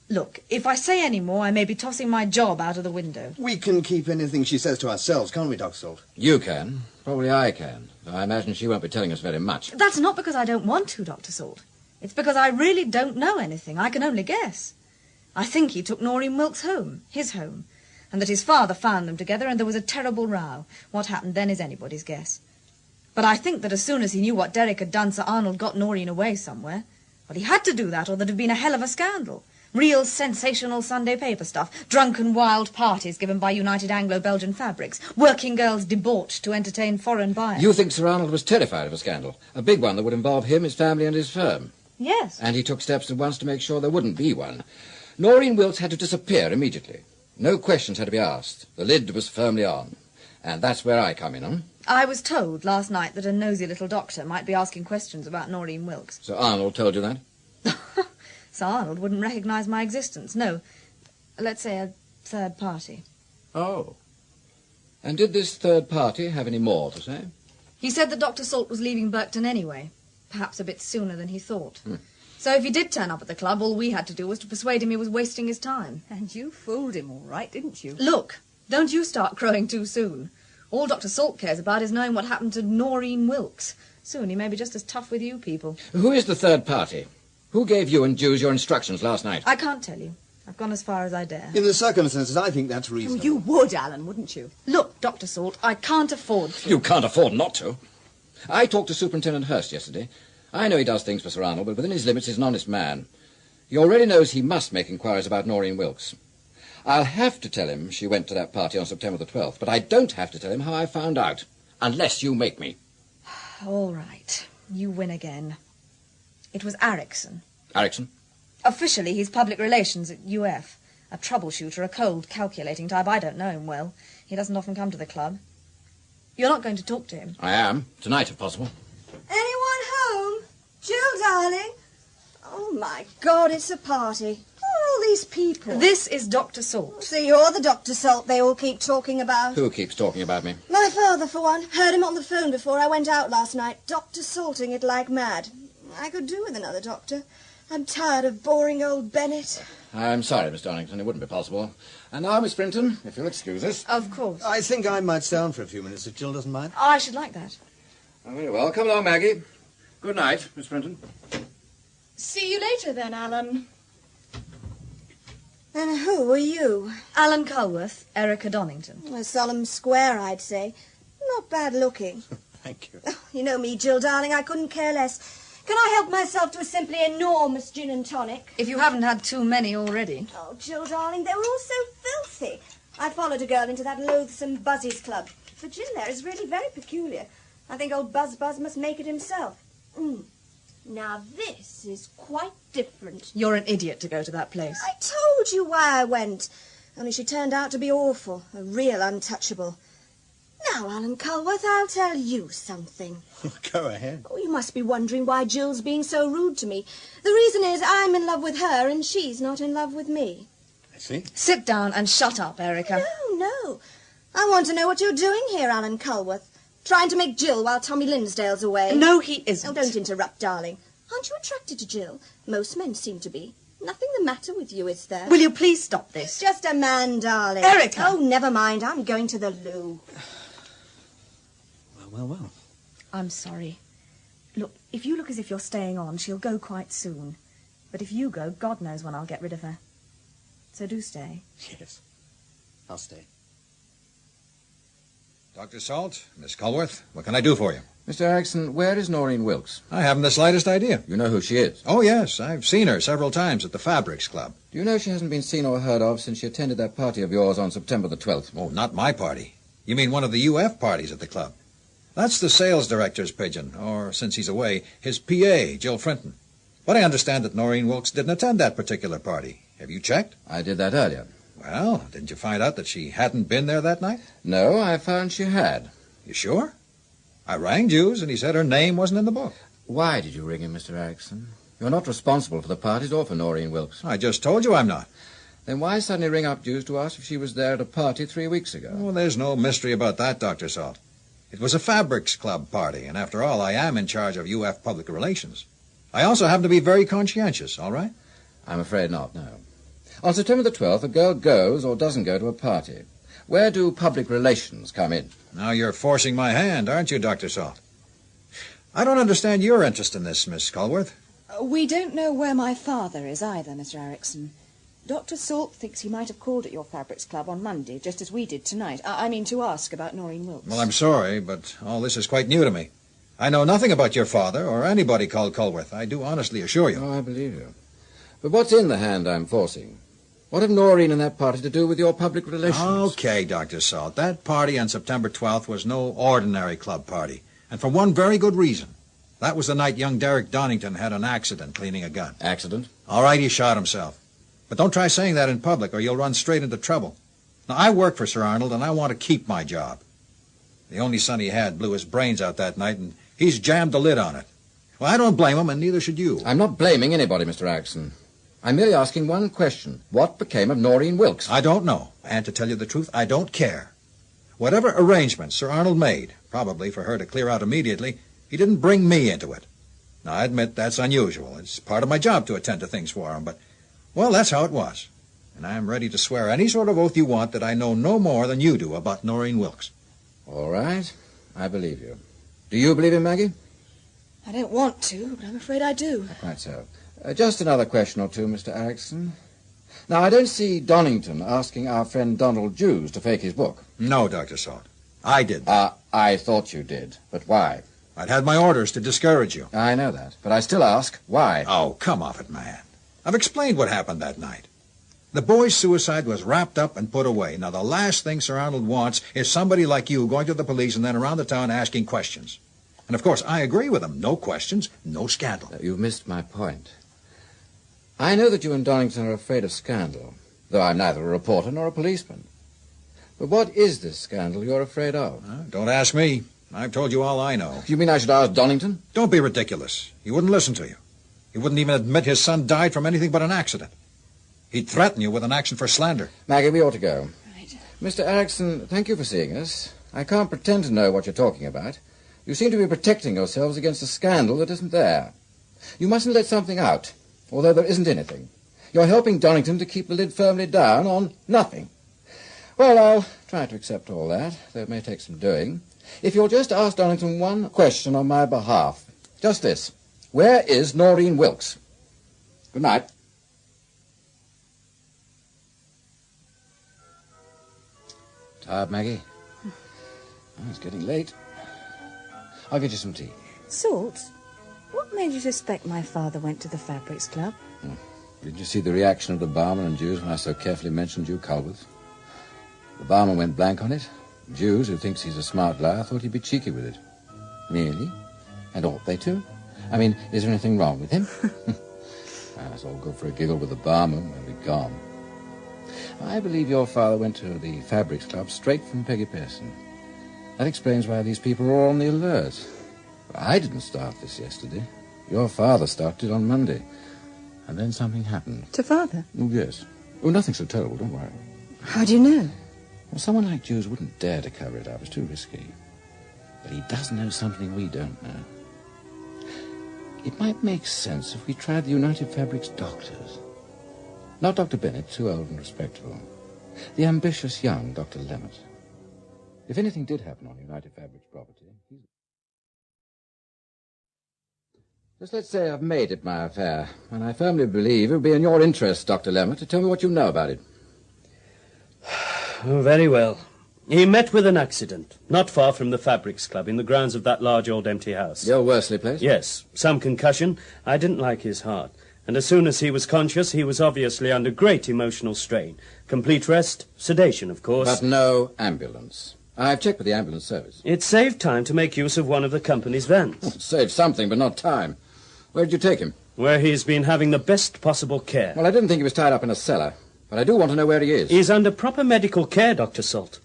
Look, if I say any more, I may be tossing my job out of the window. We can keep anything she says to ourselves, can't we, Dr. Salt? You can. Probably I can. I imagine she won't be telling us very much. That's not because I don't want to, Dr. Salt. It's because I really don't know anything. I can only guess. I think he took Noreen Wilkes home, his home, and that his father found them together and there was a terrible row. What happened then is anybody's guess. But I think that as soon as he knew what Derek had done, Sir Arnold got Noreen away somewhere. Well, he had to do that or there'd have been a hell of a scandal. Real sensational Sunday paper stuff. Drunken wild parties given by United Anglo-Belgian Fabrics. Working girls debauched to entertain foreign buyers. You think Sir Arnold was terrified of a scandal? A big one that would involve him, his family and his firm? Yes. And he took steps at once to make sure there wouldn't be one. Noreen Wilkes had to disappear immediately. No questions had to be asked. The lid was firmly on. And that's where I come in, huh? I was told last night that a nosy little doctor might be asking questions about Noreen Wilkes. Sir Arnold told you that? Sir Arnold wouldn't recognise my existence. No. Let's say a third party. Oh. And did this third party have any more to say? He said that Dr. Salt was leaving Birkton anyway. Perhaps a bit sooner than he thought. So if he did turn up at the club, all we had to do was to persuade him he was wasting his time. And you fooled him all right, didn't you? Look, don't you start crowing too soon. All Dr. Salt cares about is knowing what happened to Noreen Wilkes. Soon he may be just as tough with you people. Who is the third party? Who gave you and Jews your instructions last night? I can't tell you. I've gone as far as I dare. In the circumstances, I think that's reasonable. You would, Alan, wouldn't you? Look, Dr. Salt, I can't afford to. You can't afford not to. I talked to Superintendent Hurst yesterday. I know he does things for Sir Arnold, but within his limits he's an honest man. He already knows he must make inquiries about Noreen Wilkes. I'll have to tell him she went to that party on September the 12th, but I don't have to tell him how I found out. Unless you make me. All right. You win again. It was Atchison. Atchison? Officially, he's public relations at UF. A troubleshooter, a cold, calculating type. I don't know him well. He doesn't often come to the club. You're not going to talk to him? I am. Tonight, if possible. Anyone home? Jill, darling? Oh, my God, it's a party. Who are all these people? This is Dr. Salt. So you're the Dr. Salt they all keep talking about? Who keeps talking about me? My father, for one. Heard him on the phone before I went out last night. Dr. Salting it like mad. I could do with another doctor. I'm tired of boring old Bennett. I'm sorry, Miss Donington. It wouldn't be possible. And now, Miss Brinton, if you'll excuse us. Of course. I think I might stay on for a few minutes if Jill doesn't mind. I should like that. Oh, very well. Come along, Maggie. Good night, Miss Brinton. See you later then, Alan. And who are you? Alan Culworth, Erica Donington. A solemn square, I'd say. Not bad looking. Thank you. Oh, you know me, Jill, darling. I couldn't care less. Can I help myself to a simply enormous gin and tonic? If you haven't had too many already. Oh, Jill, darling, they were all so filthy. I followed a girl into that loathsome Buzzies Club. The gin there is really very peculiar. I think old Buzz must make it himself. Now, this is quite different. You're an idiot to go to that place. I told you why I went. Only she turned out to be awful. A real untouchable. Now, Alan Culworth, I'll tell you something. Go ahead. Oh, you must be wondering why Jill's being so rude to me. The reason is I'm in love with her and she's not in love with me. I see. Sit down and shut up, Erica. No. I want to know what you're doing here, Alan Culworth. Trying to make Jill while Tommy Linsdale's away. No, he isn't. Oh, don't interrupt, darling. Aren't you attracted to Jill? Most men seem to be. Nothing the matter with you, is there? Will you please stop this? Just a man, darling. Erica! Oh, never mind. I'm going to the loo. Well. I'm sorry. Look, if you look as if you're staying on, she'll go quite soon. But if you go, God knows when I'll get rid of her. So do stay. Yes, I'll stay. Dr. Salt, Miss Culworth, what can I do for you? Mr. Atchison, where is Noreen Wilkes? I haven't the slightest idea. You know who she is? Oh, yes. I've seen her several times at the Fabrics Club. Do you know she hasn't been seen or heard of since she attended that party of yours on September the 12th? Oh, not my party. You mean one of the UF parties at the club? That's the sales director's pigeon, or, since he's away, his PA, Jill Frinton. But I understand that Noreen Wilkes didn't attend that particular party. Have you checked? I did that earlier. Well, didn't you find out that she hadn't been there that night? No, I found she had. You sure? I rang Jews, and he said her name wasn't in the book. Why did you ring him, Mr. Atchison? You're not responsible for the parties or for Noreen Wilkes. I just told you I'm not. Then why suddenly ring up Jews to ask if she was there at a party 3 weeks ago? Oh, there's no mystery about that, Dr. Salt. It was a Fabrics Club party, and after all, I am in charge of UF Public Relations. I also happen to be very conscientious, all right? I'm afraid not, no. On September the 12th, a girl goes or doesn't go to a party. Where do public relations come in? Now you're forcing my hand, aren't you, Dr. Salt? I don't understand your interest in this, Miss Culworth. We don't know where my father is either, Mr. Erickson. Dr. Salt thinks he might have called at your Fabrics Club on Monday, just as we did tonight. I mean, to ask about Noreen Wilkes. Well, I'm sorry, but all this is quite new to me. I know nothing about your father or anybody called Culworth. I do honestly assure you. Oh, I believe you. But what's in the hand I'm forcing? What have Noreen and that party to do with your public relations? Okay, Dr. Salt. That party on September 12th was no ordinary club party. And for one very good reason. That was the night young Derek Donington had an accident cleaning a gun. Accident? All right, he shot himself. But don't try saying that in public or you'll run straight into trouble. Now, I work for Sir Arnold and I want to keep my job. The only son he had blew his brains out that night and he's jammed the lid on it. Well, I don't blame him and neither should you. I'm not blaming anybody, Mr. Atchison. I'm merely asking one question. What became of Noreen Wilkes? I don't know. And to tell you the truth, I don't care. Whatever arrangements Sir Arnold made, probably for her to clear out immediately, he didn't bring me into it. Now, I admit that's unusual. It's part of my job to attend to things for him, but, well, that's how it was. And I'm ready to swear any sort of oath you want that I know no more than you do about Noreen Wilkes. All right. I believe you. Do you believe him, Maggie? I don't want to, but I'm afraid I do. Quite so. Just another question or two, Mr. Atchison. Now, I don't see Donington asking our friend Donald Jews to fake his book. No, Dr. Salt. I did. I thought you did. But why? I'd had my orders to discourage you. I know that. But I still ask, why? Oh, come off it, man. I've explained what happened that night. The boy's suicide was wrapped up and put away. Now, the last thing Sir Arnold wants is somebody like you going to the police and then around the town asking questions. And, of course, I agree with him. No questions, no scandal. You've missed my point. I know that you and Donington are afraid of scandal, though I'm neither a reporter nor a policeman. But what is this scandal you're afraid of? Don't ask me. I've told you all I know. You mean I should ask Donington? Don't be ridiculous. He wouldn't listen to you. He wouldn't even admit his son died from anything but an accident. He'd threaten you with an action for slander. Maggie, we ought to go. Right. Mr. Erickson, thank you for seeing us. I can't pretend to know what you're talking about. You seem to be protecting yourselves against a scandal that isn't there. You mustn't let something out, although there isn't anything. You're helping Donington to keep the lid firmly down on nothing. Well, I'll try to accept all that, though it may take some doing. If you'll just ask Donington one question on my behalf. Just this. Where is Noreen Wilkes? Good night. Tired, Maggie? Oh, it's getting late. I'll get you some tea. Salt, what made you suspect my father went to the Fabrics Club? Did you see the reaction of the barman and Jews when I so carefully mentioned you, Culworth? The barman went blank on it. Jews, who thinks he's a smart liar, thought he'd be cheeky with it. Really? And ought they to? I mean, is there anything wrong with him? It's all good for a giggle with the barman when we're gone. I believe your father went to the Fabrics Club straight from Peggy Pearson. That explains why these people are all on the alert. I didn't start this yesterday. Your father started it on Monday. And then something happened. To father? Oh, yes. Oh, nothing so terrible, don't worry. How do you know? Well, someone like Jews wouldn't dare to cover it up. It's too risky. But he does know something we don't know. It might make sense if we tried the United Fabrics doctors. Not Dr. Bennett, too old and respectable. The ambitious young Dr. Lemmett. If anything did happen on United Fabrics property, Just let's say I've made it my affair, and I firmly believe it would be in your interest, Dr. Lemmett, to tell me what you know about it. Oh, very well. He met with an accident, not far from the Fabrics Club, in the grounds of that large old empty house. The old Worsley place? Yes, some concussion. I didn't like his heart. And as soon as he was conscious, he was obviously under great emotional strain. Complete rest, sedation, of course. But no ambulance. I've checked with the ambulance service. It saved time to make use of one of the company's vans. Well, it saved something, but not time. Where did you take him? Where he's been having the best possible care. Well, I didn't think he was tied up in a cellar, but I do want to know where he is. He's under proper medical care, Dr. Salt.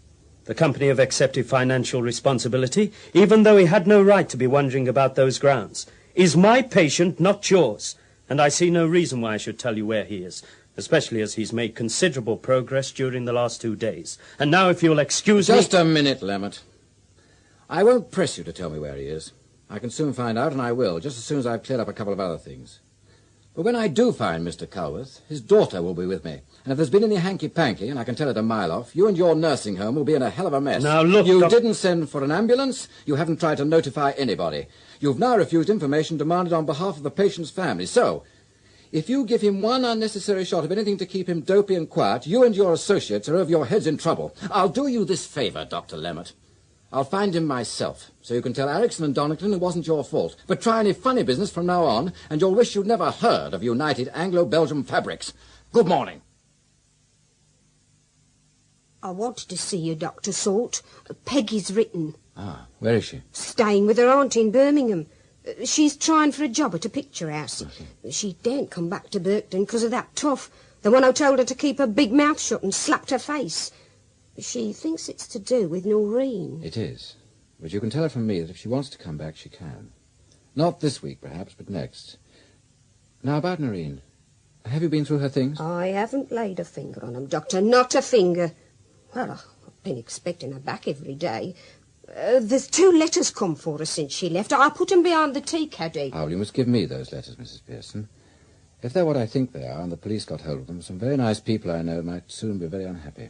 The company have accepted financial responsibility, even though he had no right to be wandering about those grounds. He's my patient, not yours, and I see no reason why I should tell you where he is, especially as he's made considerable progress during the last 2 days. And now, if you'll excuse me... Just a minute, Lemmett. I won't press you to tell me where he is. I can soon find out, and I will, just as soon as I've cleared up a couple of other things. But when I do find Mr. Culworth, his daughter will be with me. And if there's been any hanky-panky, and I can tell it a mile off, you and your nursing home will be in a hell of a mess. Now, look... You didn't send for an ambulance. You haven't tried to notify anybody. You've now refused information demanded on behalf of the patient's family. So, if you give him one unnecessary shot of anything to keep him dopey and quiet, you and your associates are over your heads in trouble. I'll do you this favor, Dr. Lemmett. I'll find him myself, so you can tell Atchison and Donington it wasn't your fault. But try any funny business from now on, and you'll wish you'd never heard of United Anglo-Belgium Fabrics. Good morning. I wanted to see you, Dr. Salt. Peggy's written. Ah, where is she? Staying with her aunt in Birmingham. She's trying for a job at a picture house. She daren't come back to Birkton because of that toff, the one who told her to keep her big mouth shut and slapped her face. She thinks it's to do with Noreen. It is. But you can tell her from me that if she wants to come back, she can. Not this week, perhaps, but next. Now, about Noreen. Have you been through her things? I haven't laid a finger on them, Doctor. Not a finger. Well, I've been expecting her back every day. There's 2 letters come for her since she left. I put them behind the tea caddy. Oh, you must give me those letters, Mrs. Pearson. If they're what I think they are, and the police got hold of them, some very nice people I know might soon be very unhappy.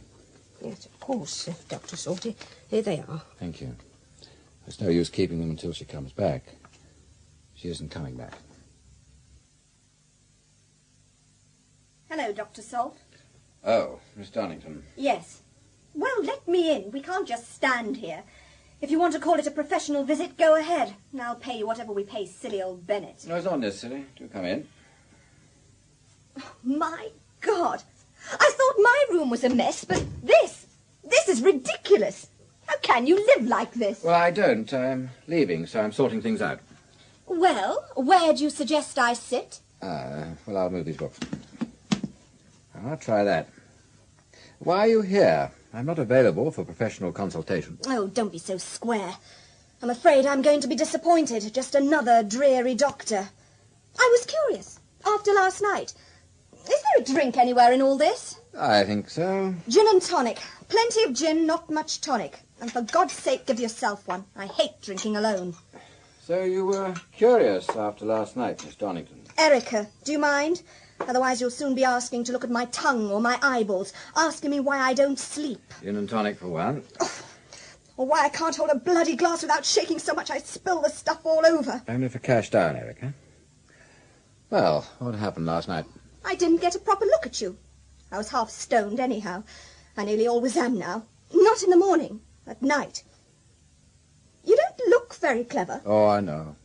Yes, of course, Dr. Salt. Here they are. Thank you. There's no use keeping them until she comes back. She isn't coming back. Hello, Dr. Salt. Oh, Miss Donington. Yes. Well, let me in. We can't just stand here. If you want to call it a professional visit, go ahead. And I'll pay you whatever we pay silly old Bennett. No, it's not necessary. Do come in. Oh, my God. I thought my room was a mess, but this is ridiculous. How can you live like this? Well, I don't. I'm leaving, so I'm sorting things out. Well, where do you suggest I sit? Well, I'll move these books. I'll try that. Why are you here? I'm not available for professional consultation. Oh, don't be so square. I'm afraid I'm going to be disappointed. Just another dreary doctor. I was curious. After last night. Is there a drink anywhere in all this? I think so. Gin and tonic. Plenty of gin, not much tonic. And for God's sake, give yourself one. I hate drinking alone. So you were curious after last night, Miss Donington? Erica, do you mind? Otherwise you'll soon be asking to look at my tongue or my eyeballs, asking me why I don't sleep. Gin and tonic for one. Or why I can't hold a bloody glass without shaking so much I spill the stuff all over. Only for cash down, Erica. Well, what happened last night? I didn't get a proper look at you. I was half stoned anyhow. I nearly always am now. Not in the morning. At night. You don't look very clever. Oh, I know.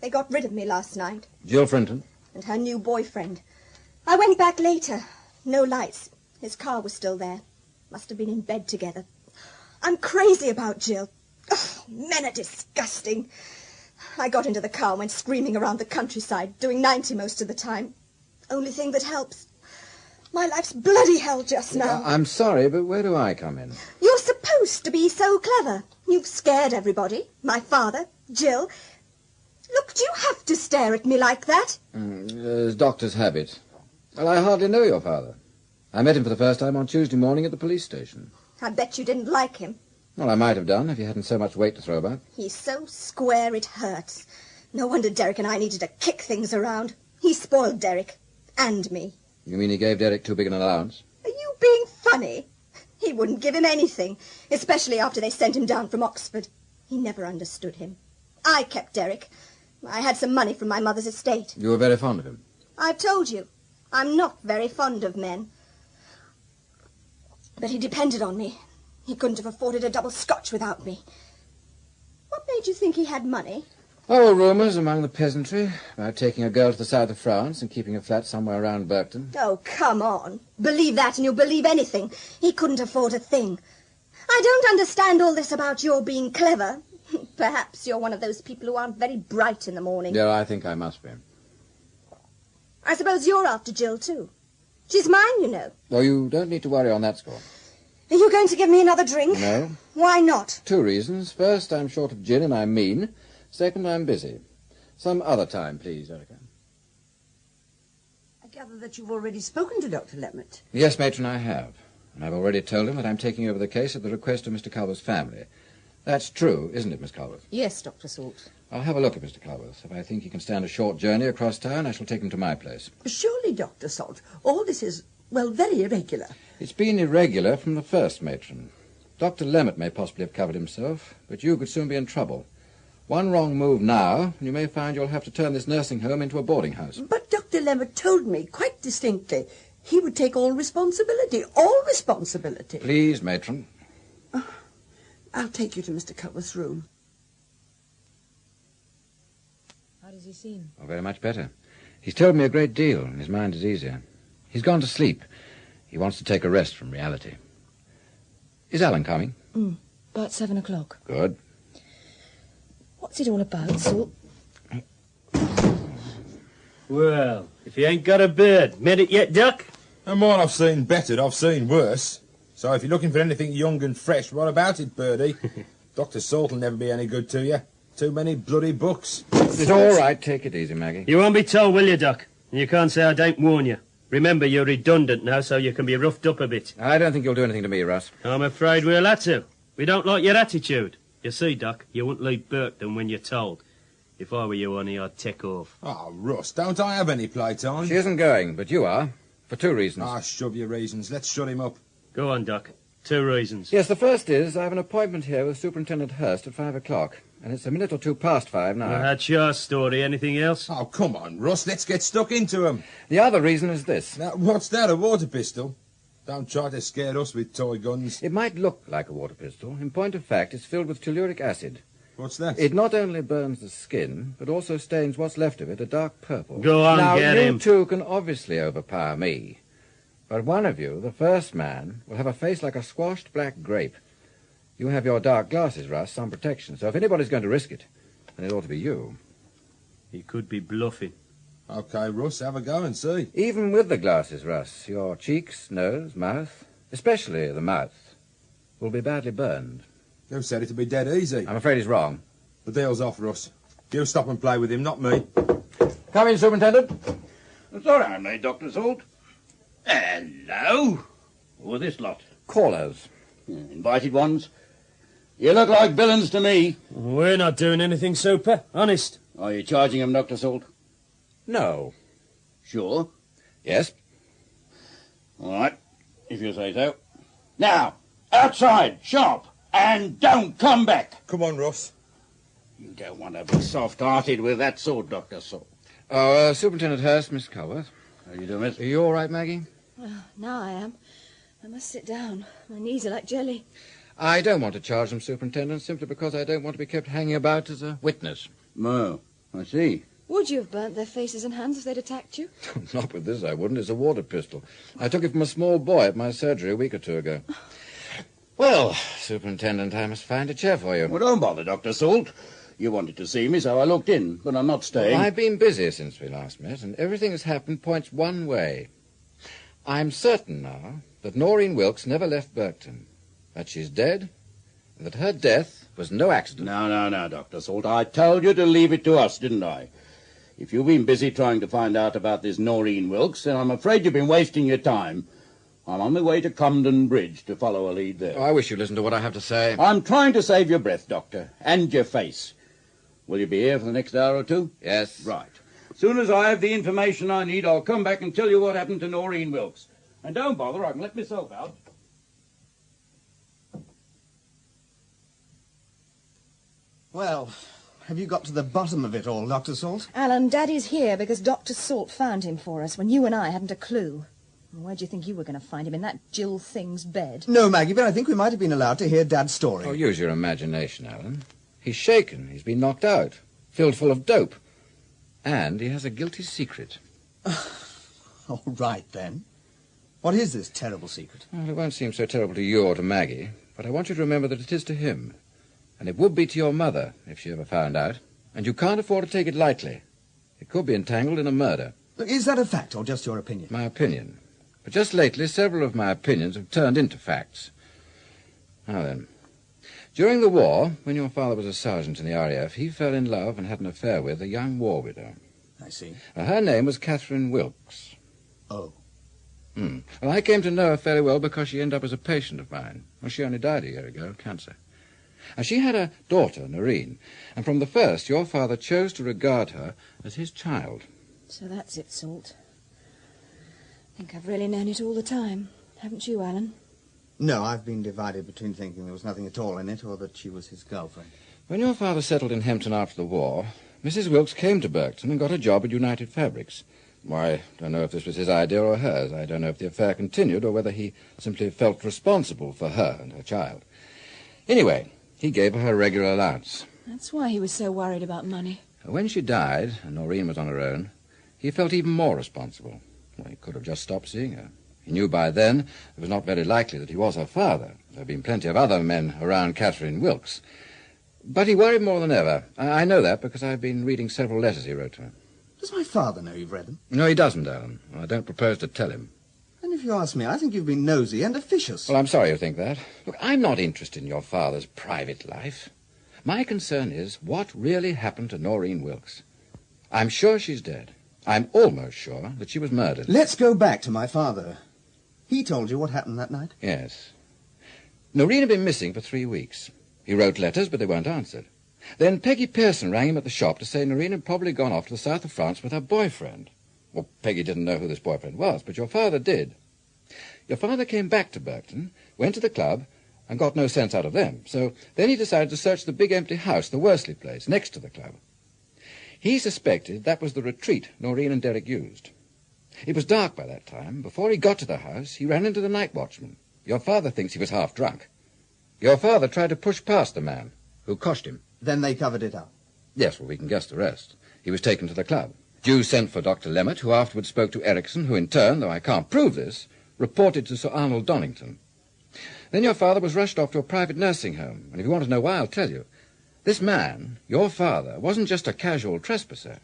They got rid of me last night. Jill Frinton? And her new boyfriend. I went back later. No lights. His car was still there. Must have been in bed together. I'm crazy about Jill. Oh, men are disgusting. I got into the car and went screaming around the countryside, doing 90 most of the time. Only thing that helps. My life's bloody hell just now. I'm sorry, but where do I come in? You're supposed to be so clever. You've scared everybody. My father, Jill. Look, do you have to stare at me like that? As doctor's habit. Well, I hardly know your father. I met him for the first time on Tuesday morning at the police station. I bet you didn't like him. Well, I might have done if he hadn't so much weight to throw about. He's so square it hurts. No wonder Derek and I needed to kick things around. He spoiled Derek. And me. You mean he gave Derek too big an allowance? Are you being funny? He wouldn't give him anything, especially after they sent him down from Oxford. He never understood him. I kept Derek. I had some money from my mother's estate. You were very fond of him. I've told you, I'm not very fond of men. But he depended on me. He couldn't have afforded a double scotch without me. What made you think he had money? Oh, rumours among the peasantry about taking a girl to the south of France and keeping a flat somewhere around Berkton. Oh, come on. Believe that and you'll believe anything. He couldn't afford a thing. I don't understand all this about your being clever. Perhaps you're one of those people who aren't very bright in the morning. Yeah, I think I must be. I suppose you're after Jill, too. She's mine, you know. Oh, you don't need to worry on that score. Are you going to give me another drink? No. Why not? 2 reasons. First, I'm short of gin and I'm mean. Second, I'm busy. Some other time, please, Erica. I gather that you've already spoken to Dr. Lemmet. Yes, matron, I have. And I've already told him that I'm taking over the case at the request of Mr. Culver's family. That's true, isn't it, Miss Culver? Yes, Dr. Salt. I'll have a look at Mr. Culver's. If I think he can stand a short journey across town, I shall take him to my place. Surely, Dr. Salt, all this is, well, very irregular. It's been irregular from the first, matron. Dr. Lemmet may possibly have covered himself, but you could soon be in trouble. One wrong move now, and you may find you'll have to turn this nursing home into a boarding house. But Dr. Lemmet told me quite distinctly he would take all responsibility. All responsibility. Please, matron. I'll take you to Mr. Culver's room. How does he seem? Oh, very much better. He's told me a great deal, and his mind is easier. He's gone to sleep. He wants to take a rest from reality. Is Alan coming? About 7 o'clock. Good. What's it all about, Salt? Well, if you ain't got a bird, met it yet, Duck? And while I've seen better, I've seen worse. So if you're looking for anything young and fresh, what about it, Birdie? Dr. Salt will never be any good to you. Too many bloody books. It's all right. Take it easy, Maggie. You won't be told, will you, Duck? And you can't say I don't warn you. Remember, you're redundant now, so you can be roughed up a bit. I don't think you'll do anything to me, Russ. I'm afraid we'll have to. We don't like your attitude. You see, Duck, you wouldn't leave Berkton when you're told. If I were you, honey, I'd take off. Oh, Russ, don't I have any playtime? She isn't going, but you are. For 2 reasons. Ah, shove your reasons. Let's shut him up. Go on, Duck. 2 reasons. Yes, the first is I have an appointment here with Superintendent Hurst at 5 o'clock. And it's a minute or 2 past 5 now. Well, that's your story. Anything else? Oh, come on, Russ. Let's get stuck into him. The other reason is this. Now, what's that, a water pistol? Don't try to scare us with toy guns. It might look like a water pistol. In point of fact, it's filled with telluric acid. What's that? It not only burns the skin, but also stains what's left of it a dark purple. Go on, now, get him. You two can obviously overpower me. But one of you, the first man, will have a face like a squashed black grape. You have your dark glasses, Russ, some protection. So if anybody's going to risk it, then it ought to be you. He could be bluffing. OK, Russ, have a go and see. Even with the glasses, Russ, your cheeks, nose, mouth, especially the mouth, will be badly burned. You said it'd be dead easy. I'm afraid he's wrong. The deal's off, Russ. You stop and play with him, not me. Come in, Superintendent. It's all right, mate, Dr. Salt. Hello. Who are this lot? Callers. Invited ones? You look like villains to me. We're not doing anything, Super. Honest. Are you charging him, Dr. Salt? No. Sure? Yes. All right, if you say so. Now, outside, sharp, and don't come back. Come on, Russ. You don't want to be soft-hearted with that sort, Dr. Salt. Oh, Superintendent Hurst, Miss Culworth. How you doing, miss? Are you all right, Maggie? Well, now I am. I must sit down. My knees are like jelly. I don't want to charge them, Superintendent, simply because I don't want to be kept hanging about as a witness. Oh, I see. Would you have burnt their faces and hands if they'd attacked you? Not with this, I wouldn't. It's a water pistol. I took it from a small boy at my surgery a week or 2 ago. Well, Superintendent, I must find a chair for you. Well, don't bother, Dr. Salt. You wanted to see me, so I looked in, but I'm not staying. Well, I've been busy since we last met, and everything that's happened points one way. I'm certain now that Noreen Wilkes never left Berkton, that she's dead, and that her death was no accident. No, Dr. Salt. I told you to leave it to us, didn't I? If you've been busy trying to find out about this Noreen Wilkes, then I'm afraid you've been wasting your time. I'm on my way to Comden Bridge to follow a lead there. Oh, I wish you'd listen to what I have to say. I'm trying to save your breath, Doctor, and your face. Will you be here for the next hour or two? Yes. Right. As soon as I have the information I need, I'll come back and tell you what happened to Noreen Wilkes. And don't bother, I can let myself out. Well, have you got to the bottom of it all, Dr. Salt? Alan, Daddy's here because Dr. Salt found him for us when you and I hadn't a clue. Where do you think you were going to find him? In that Jill Thing's bed? No, Maggie, but I think we might have been allowed to hear Dad's story. Oh, use your imagination, Alan. He's shaken. He's been knocked out. Filled full of dope. And he has a guilty secret. All right, then. What is this terrible secret? Well, it won't seem so terrible to you or to Maggie, but I want you to remember that it is to him. And it would be to your mother, if she ever found out. And you can't afford to take it lightly. It could be entangled in a murder. Is that a fact, or just your opinion? My opinion. But just lately, several of my opinions have turned into facts. Now then, during the war, when your father was a sergeant in the RAF, he fell in love and had an affair with a young war widow. I see. Her name was Catherine Wilkes. Oh. Well, I came to know her fairly well because she ended up as a patient of mine. Well, she only died a year ago of cancer. And she had a daughter, Noreen, and from the first your father chose to regard her as his child. So that's it, Salt. I think I've really known it all the time. Haven't you, Alan? No, I've been divided between thinking there was nothing at all in it or that she was his girlfriend. When your father settled in Hempton after the war, Mrs. Wilkes came to Berkton and got a job at United Fabrics. Well, I don't know if this was his idea or hers. I don't know if the affair continued or whether he simply felt responsible for her and her child. Anyway, he gave her a regular allowance. That's why he was so worried about money. When she died, and Noreen was on her own, he felt even more responsible. Well, he could have just stopped seeing her. He knew by then it was not very likely that he was her father. There had been plenty of other men around Catherine Wilkes. But he worried more than ever. I know that because I've been reading several letters he wrote to her. Does my father know you've read them? No, he doesn't, Alan. I don't propose to tell him. And if you ask me, I think you've been nosy and officious. Well, I'm sorry you think that. Look, I'm not interested in your father's private life. My concern is what really happened to Noreen Wilkes. I'm sure she's dead. I'm almost sure that she was murdered. Let's go back to my father. He told you what happened that night? Yes. Noreen had been missing for 3 weeks. He wrote letters, but they weren't answered. Then Peggy Pearson rang him at the shop to say Noreen had probably gone off to the south of France with her boyfriend. Well, Peggy didn't know who this boyfriend was, but your father did. Your father came back to Berkton, went to the club, and got no sense out of them. So then he decided to search the big empty house, the Worsley place, next to the club. He suspected that was the retreat Noreen and Derek used. It was dark by that time. Before he got to the house, he ran into the night watchman. Your father thinks he was half drunk. Your father tried to push past the man, who coshed him. Then they covered it up? Yes, well, we can guess the rest. He was taken to the club. Jew sent for Dr. Lemmett, who afterwards spoke to Ericsson, who in turn, though I can't prove this, reported to Sir Arnold Donington. Then your father was rushed off to a private nursing home, and if you want to know why, I'll tell you. This man, your father, wasn't just a casual trespasser.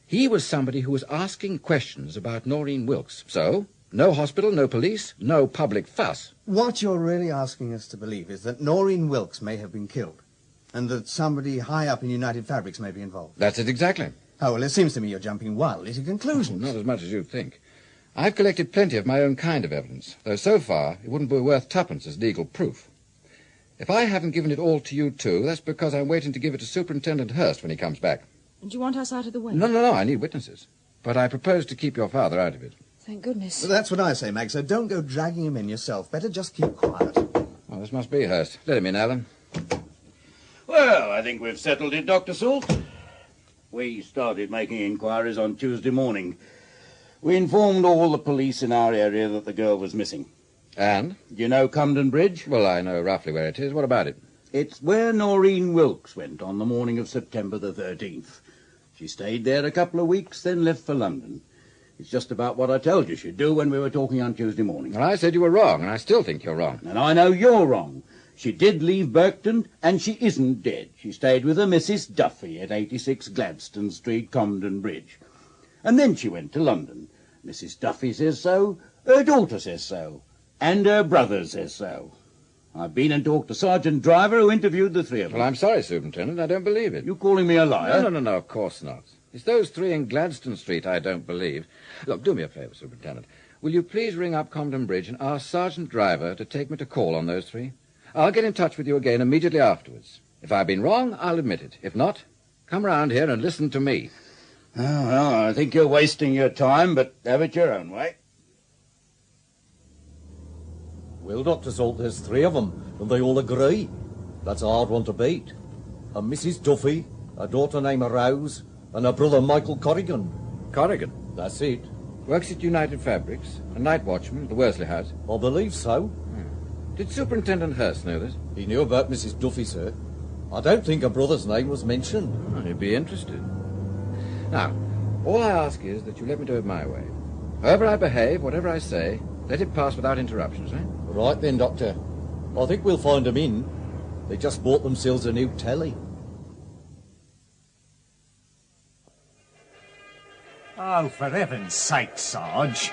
He was somebody who was asking questions about Noreen Wilkes. So, no hospital, no police, no public fuss. What you're really asking us to believe is that Noreen Wilkes may have been killed, and that somebody high up in United Fabrics may be involved. That's it exactly. Oh, well, it seems to me you're jumping wildly to conclusions. Not as much as you think. I've collected plenty of my own kind of evidence, though so far it wouldn't be worth tuppence as legal proof. If I haven't given it all to you, too, that's because I'm waiting to give it to Superintendent Hurst when he comes back. Do you want us out of the way? No, I need witnesses. But I propose to keep your father out of it. Thank goodness. Well, that's what I say, Mag, so don't go dragging him in yourself. Better just keep quiet. Well, this must be Hurst. Let him in, Alan. Well, I think we've settled it, Dr. Salt. We started making inquiries on Tuesday morning. We informed all the police in our area that the girl was missing. And? Do you know Comden Bridge? Well, I know roughly where it is. What about it? It's where Noreen Wilkes went on the morning of September the 13th. She stayed there a couple of weeks, then left for London. It's just about what I told you she'd do when we were talking on Tuesday morning. Well, I said you were wrong, and I still think you're wrong. And I know you're wrong. She did leave Berkton, and she isn't dead. She stayed with a Mrs. Duffy at 86 Gladstone Street, Comden Bridge. And then she went to London. Mrs. Duffy says so, her daughter says so, and her brother says so. I've been and talked to Sergeant Driver, who interviewed the three of them. Well, I'm sorry, Superintendent, I don't believe it. You calling me a liar? No, of course not. It's those three in Gladstone Street I don't believe. Look, do me a favour, Superintendent. will you please ring up Comden Bridge and ask Sergeant Driver to take me to call on those three? I'll get in touch with you again immediately afterwards. If I've been wrong, I'll admit it. If not, come round here and listen to me. Oh, well, I think you're wasting your time, but have it your own way. Well, Dr. Salt, there's three of them, and they all agree. That's a hard one to beat. A Mrs. Duffy, a daughter named Rose, and a brother Michael Corrigan. Corrigan? That's it. Works at United Fabrics, a night watchman at the Worsley House. I believe so. Did Superintendent Hurst know this? He knew about Mrs. Duffy, sir. I don't think her brother's name was mentioned. Oh, he'd be interested. Now, all I ask is that you let me do it my way. However I behave, whatever I say, let it pass without interruptions, eh? Right then, Doctor. I think we'll find them in. They just bought themselves a new telly. Oh, for heaven's sake, Sarge.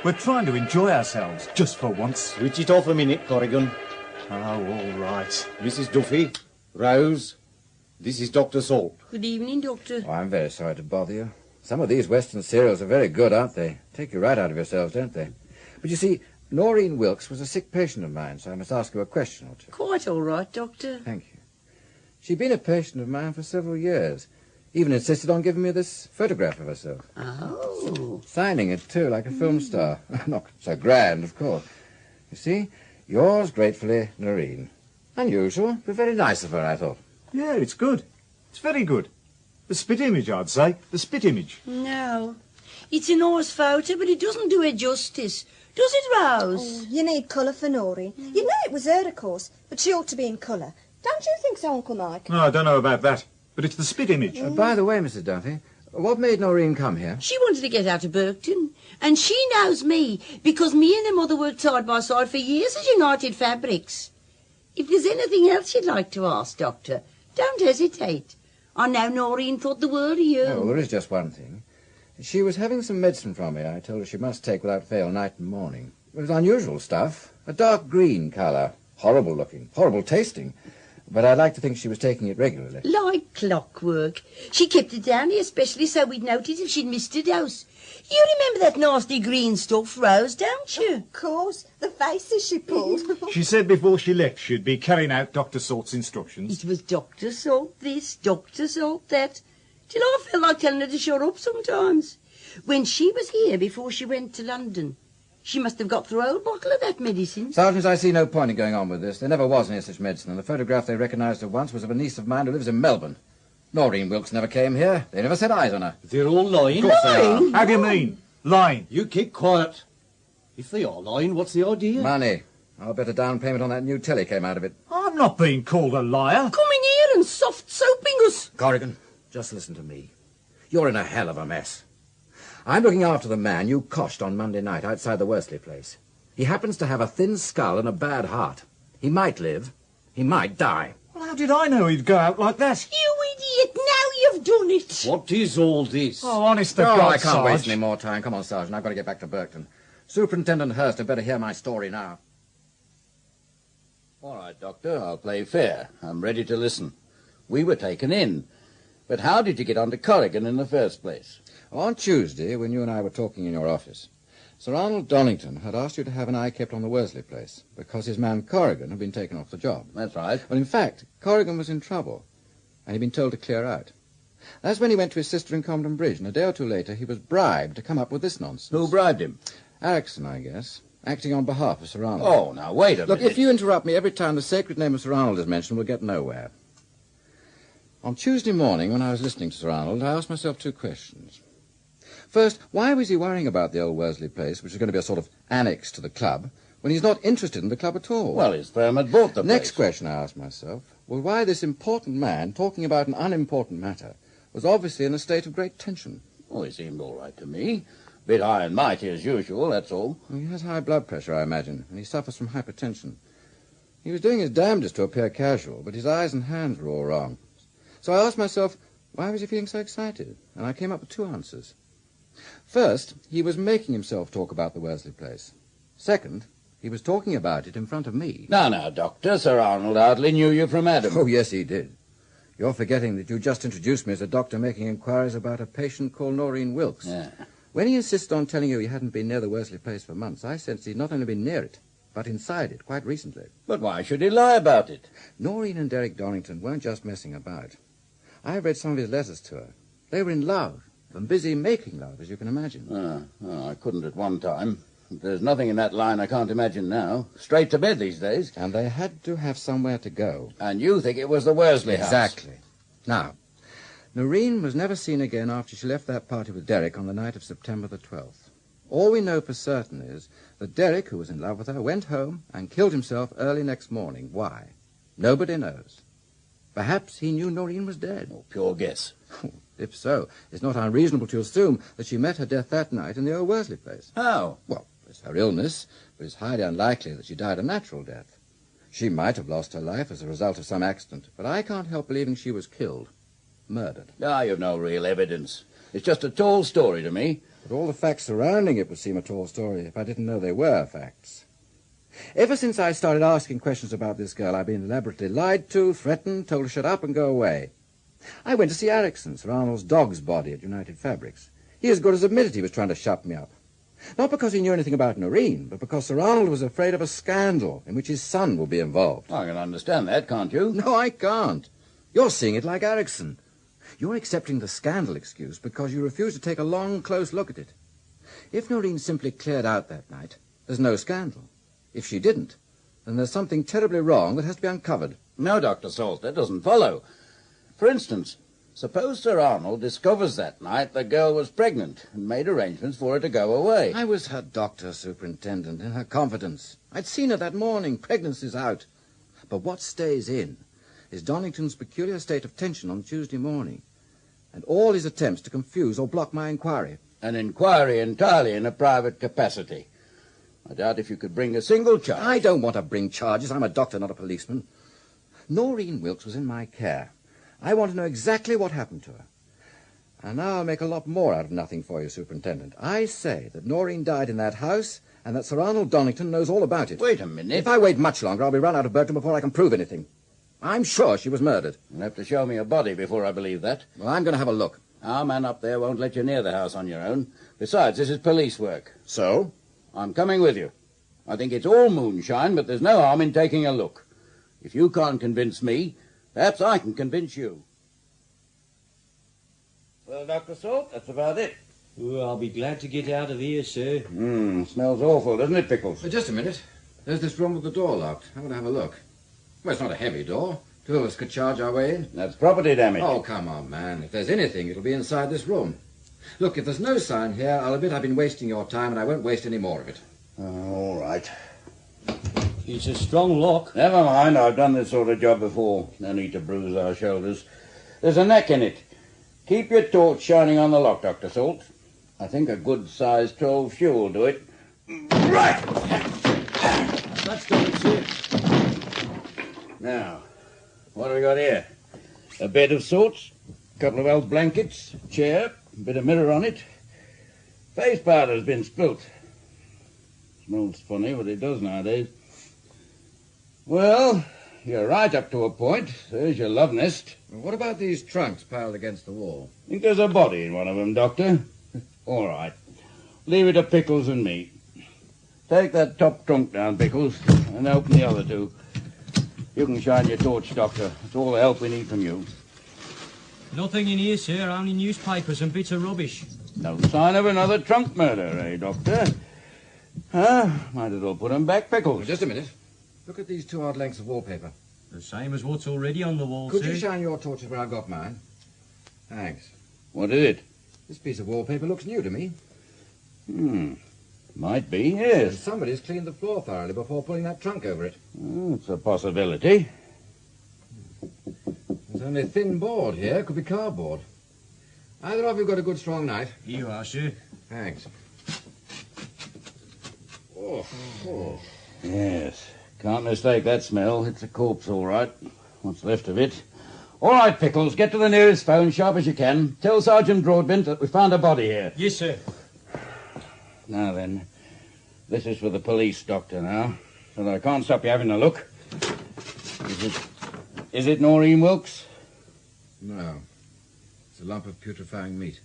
We're trying to enjoy ourselves, just for once. Switch it off a minute, Corrigan. Oh, all right. Mrs. Duffy, Rose, this is Dr. Salt. Good evening, Doctor. Oh, I'm very sorry to bother you. Some of these Western serials are very good, aren't they? Take you right out of yourselves, don't they? But you see, Noreen Wilkes was a sick patient of mine, so I must ask you a question or two. Quite all right, Doctor. Thank you. She'd been a patient of mine for several years. Even insisted on giving me this photograph of herself. Oh. Signing it, too, like a film star. Not so grand, of course. You see, yours gratefully, Noreen. Unusual, but very nice of her, I thought. Yeah, it's good. It's very good. The spit image, I'd say. The spit image. No. It's a nice photo, but it doesn't do her justice. Does it, Rose? Oh, you need colour for Noreen. You know it was her, of course, but she ought to be in colour. Don't you think so, Uncle Mike? No, I don't know about that, but it's the spit image. By the way, Mrs. Duffy, what made Noreen come here? She wanted to get out of Berkton, and she knows me, because me and her mother worked side by side for years at United Fabrics. If there's anything else you'd like to ask, Doctor, don't hesitate. I know Noreen thought the world of you. Oh, there is just one thing. She was having some medicine from me I told her she must take without fail night and morning. It was unusual stuff, a dark green colour, horrible looking, horrible tasting. But I'd like to think she was taking it regularly. Like clockwork. She kept it down here especially so we'd notice if she'd missed a dose. You remember that nasty green stuff, Rose, don't you? Of course. The faces she pulled. She said before she left she'd be carrying out Dr. Salt's instructions. It was Dr. Salt this, Dr. Salt that. Till I felt like telling her to shut up sometimes. When she was here before she went to London, she must have got through a whole bottle of that medicine. Sergeant, I see no point in going on with this. There never was any such medicine, and the photograph they recognised at once was of a niece of mine who lives in Melbourne. Noreen Wilkes never came here. They never set eyes on her. They're all lying. Of course they are. How do you mean? Lying? You keep quiet. If they are lying, what's the idea? Money. I'll bet a down payment on that new telly came out of it. I'm not being called a liar. Coming here and soft-soaping us. Corrigan, just listen to me. You're in a hell of a mess. I'm looking after the man you coshed on Monday night outside the Worsley place. He happens to have a thin skull and a bad heart. He might live. He might die. Well, how did I know he'd go out like that? You idiot, now you've done it. What is all this? Oh, honest to God, I can't Sarge. waste any more time. Come on, Sergeant. I've got to get back to Berkton. Superintendent Hurst had better hear my story now. All right, Doctor, I'll play fair. I'm ready to listen. We were taken in. But how did you get onto Corrigan in the first place? On Tuesday, when you and I were talking in your office, Sir Arnold Donington had asked you to have an eye kept on the Worsley place because his man Corrigan had been taken off the job. That's right. Well, in fact, Corrigan was in trouble, and he'd been told to clear out. That's when he went to his sister in Comden Bridge, and a day or two later he was bribed to come up with this nonsense. Who bribed him? Atchison, I guess, acting on behalf of Sir Arnold. Oh, now, wait a minute. Look, if you interrupt me every time the sacred name of Sir Arnold is mentioned, we'll get nowhere. On Tuesday morning, when I was listening to Sir Arnold, I asked myself two questions. First, why was he worrying about the old Worsley place, which is going to be a sort of annex to the club, when he's not interested in the club at all? Well, his firm had bought the Next place. question I asked myself was why this important man, talking about an unimportant matter, was obviously in a state of great tension. Oh, he seemed all right to me. Bit high and mighty as usual, that's all. Well, he has high blood pressure, I imagine, and he suffers from hypertension. He was doing his damnedest to appear casual, but his eyes and hands were all wrong. So I asked myself, why was he feeling so excited? And I came up with two answers. First, he was making himself talk about the Worsley place. Second, he was talking about it in front of me. Now, Doctor, Sir Arnold hardly knew you from Adam. Oh, yes, he did. You're forgetting that you just introduced me as a doctor making inquiries about a patient called Noreen Wilkes. Yeah. When he insisted on telling you he hadn't been near the Worsley place for months, I sensed he'd not only been near it, but inside it, quite recently. But why should he lie about it? Noreen and Derek Donington weren't just messing about. I've read some of his letters to her. They were in love, and busy making love, as you can imagine. I couldn't at one time. There's nothing in that line I can't imagine now. Straight to bed these days. And they had to have somewhere to go. And you think it was the Worsley house? Exactly. Now, Noreen was never seen again after she left that party with Derek on the night of September the 12th. All we know for certain is that Derek, who was in love with her, went home and killed himself early next morning. Why? Nobody knows. Perhaps he knew Noreen was dead. Oh, pure guess. If so, it's not unreasonable to assume that she met her death that night in the old Worsley place. How? Well, it's her illness, but it's highly unlikely that she died a natural death. She might have lost her life as a result of some accident, but I can't help believing she was killed. Murdered. You've no real evidence. It's just a tall story to me. But all the facts surrounding it would seem a tall story if I didn't know they were facts. Ever since I started asking questions about this girl, I've been elaborately lied to, threatened, told to shut up and go away. I went to see Atchison, Sir Arnold's dog's body at United Fabrics. He as good as admitted he was trying to shut me up. Not because he knew anything about Noreen, but because Sir Arnold was afraid of a scandal in which his son would be involved. I can understand that, can't you? No, I can't. You're seeing it like Atchison. You're accepting the scandal excuse because you refuse to take a long, close look at it. If Noreen simply cleared out that night, there's no scandal. If she didn't, then there's something terribly wrong that has to be uncovered. No, Dr. Salt, that doesn't follow. For instance, suppose Sir Arnold discovers that night the girl was pregnant and made arrangements for her to go away. I was her doctor, Superintendent, in her confidence. I'd seen her that morning. Pregnancy's out. But what stays in is Donington's peculiar state of tension on Tuesday morning, and all his attempts to confuse or block my inquiry. An inquiry entirely in a private capacity. I doubt if you could bring a single charge. I don't want to bring charges. I'm a doctor, not a policeman. Noreen Wilkes was in my care. I want to know exactly what happened to her. And now I'll make a lot more out of nothing for you, Superintendent. I say that Noreen died in that house and that Sir Arnold Donington knows all about it. Wait a minute. If I wait much longer, I'll be run out of Burton before I can prove anything. I'm sure she was murdered. You'll have to show me a body before I believe that. Well, I'm going to have a look. Our man up there won't let you near the house on your own. Besides, this is police work. So? I'm coming with you. I think it's all moonshine, but there's no harm in taking a look. If you can't convince me, perhaps I can convince you. Well, Dr. Salt, that's about it. Oh, I'll be glad to get out of here, sir. Smells awful, doesn't it, Pickles? Just a minute. There's this room with the door locked. I want to have a look. Well, it's not a heavy door. Two of us could charge our way in. That's property damage. Oh, come on, man. If there's anything, it'll be inside this room. Look, if there's no sign here, I'll admit I've been wasting your time, and I won't waste any more of it. All right. It's a strong lock. Never mind, I've done this sort of job before. No need to bruise our shoulders. There's a neck in it. Keep your torch shining on the lock, Dr. Salt. I think a good-sized 12 shoe will do it. Right! That's done it, sir. Now, what have we got here? A bed of sorts, a couple of old blankets, a chair, a bit of mirror on it. Face powder's been spilt. Smells funny, but it does nowadays. Well, you're right up to a point. There's your love nest. What about these trunks piled against the wall? I think there's a body in one of them, Doctor. All right. Leave it to Pickles and me. Take that top trunk down, Pickles, and open the other two. You can shine your torch, Doctor. It's all the help we need from you. Nothing in here, sir. Only newspapers and bits of rubbish. No sign of another trunk murder, eh, Doctor? Might as well put 'em back, Pickles. Just a minute. Look at these two odd lengths of wallpaper. The same as what's already on the wall, Could sir. you shine your torches where I've got mine? Thanks. What is it? This piece of wallpaper looks new to me. Might be, yes. And somebody's cleaned the floor thoroughly before putting that trunk over it. It's a possibility. There's only a thin board here. Could be cardboard. Either of you got a good strong knife? Here you are, sir. Thanks. Yes. Can't mistake that smell. It's a corpse, all right. What's left of it. All right, Pickles, get to the nearest phone sharp as you can. Tell Sergeant Broadbent that we found a body here. Yes, sir. Now then, this is for the police, Doctor, now. So I can't stop you having a look. Is it Noreen Wilkes? No. It's a lump of putrefying meat.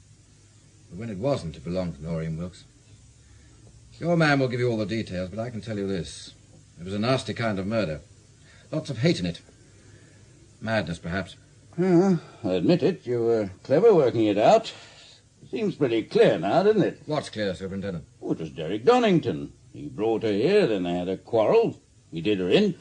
But when it wasn't, it belonged to Noreen Wilkes. Your man will give you all the details, but I can tell you this. It was a nasty kind of murder. Lots of hate in it. Madness, perhaps. I admit it. You were clever working it out. Seems pretty clear now, doesn't it? What's clear, Superintendent? Oh, it was Derek Donington. He brought her here, then they had a quarrel. He did her in,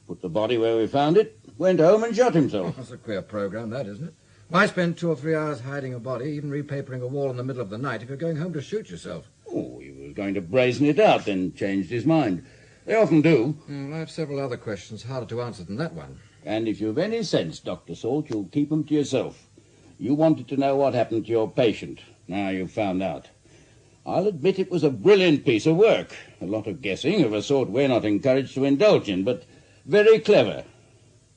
put the body where we found it, went home and shot himself. That's a queer program, that, isn't it? Why spend 2 or 3 hours hiding a body, even repapering a wall in the middle of the night, if you're going home to shoot yourself? Oh, he was going to brazen it out, then changed his mind. They often do. Well, I have several other questions harder to answer than that one. And if you've any sense, Dr. Salt, you'll keep them to yourself. You wanted to know what happened to your patient. Now you've found out. I'll admit it was a brilliant piece of work. A lot of guessing of a sort we're not encouraged to indulge in, but very clever.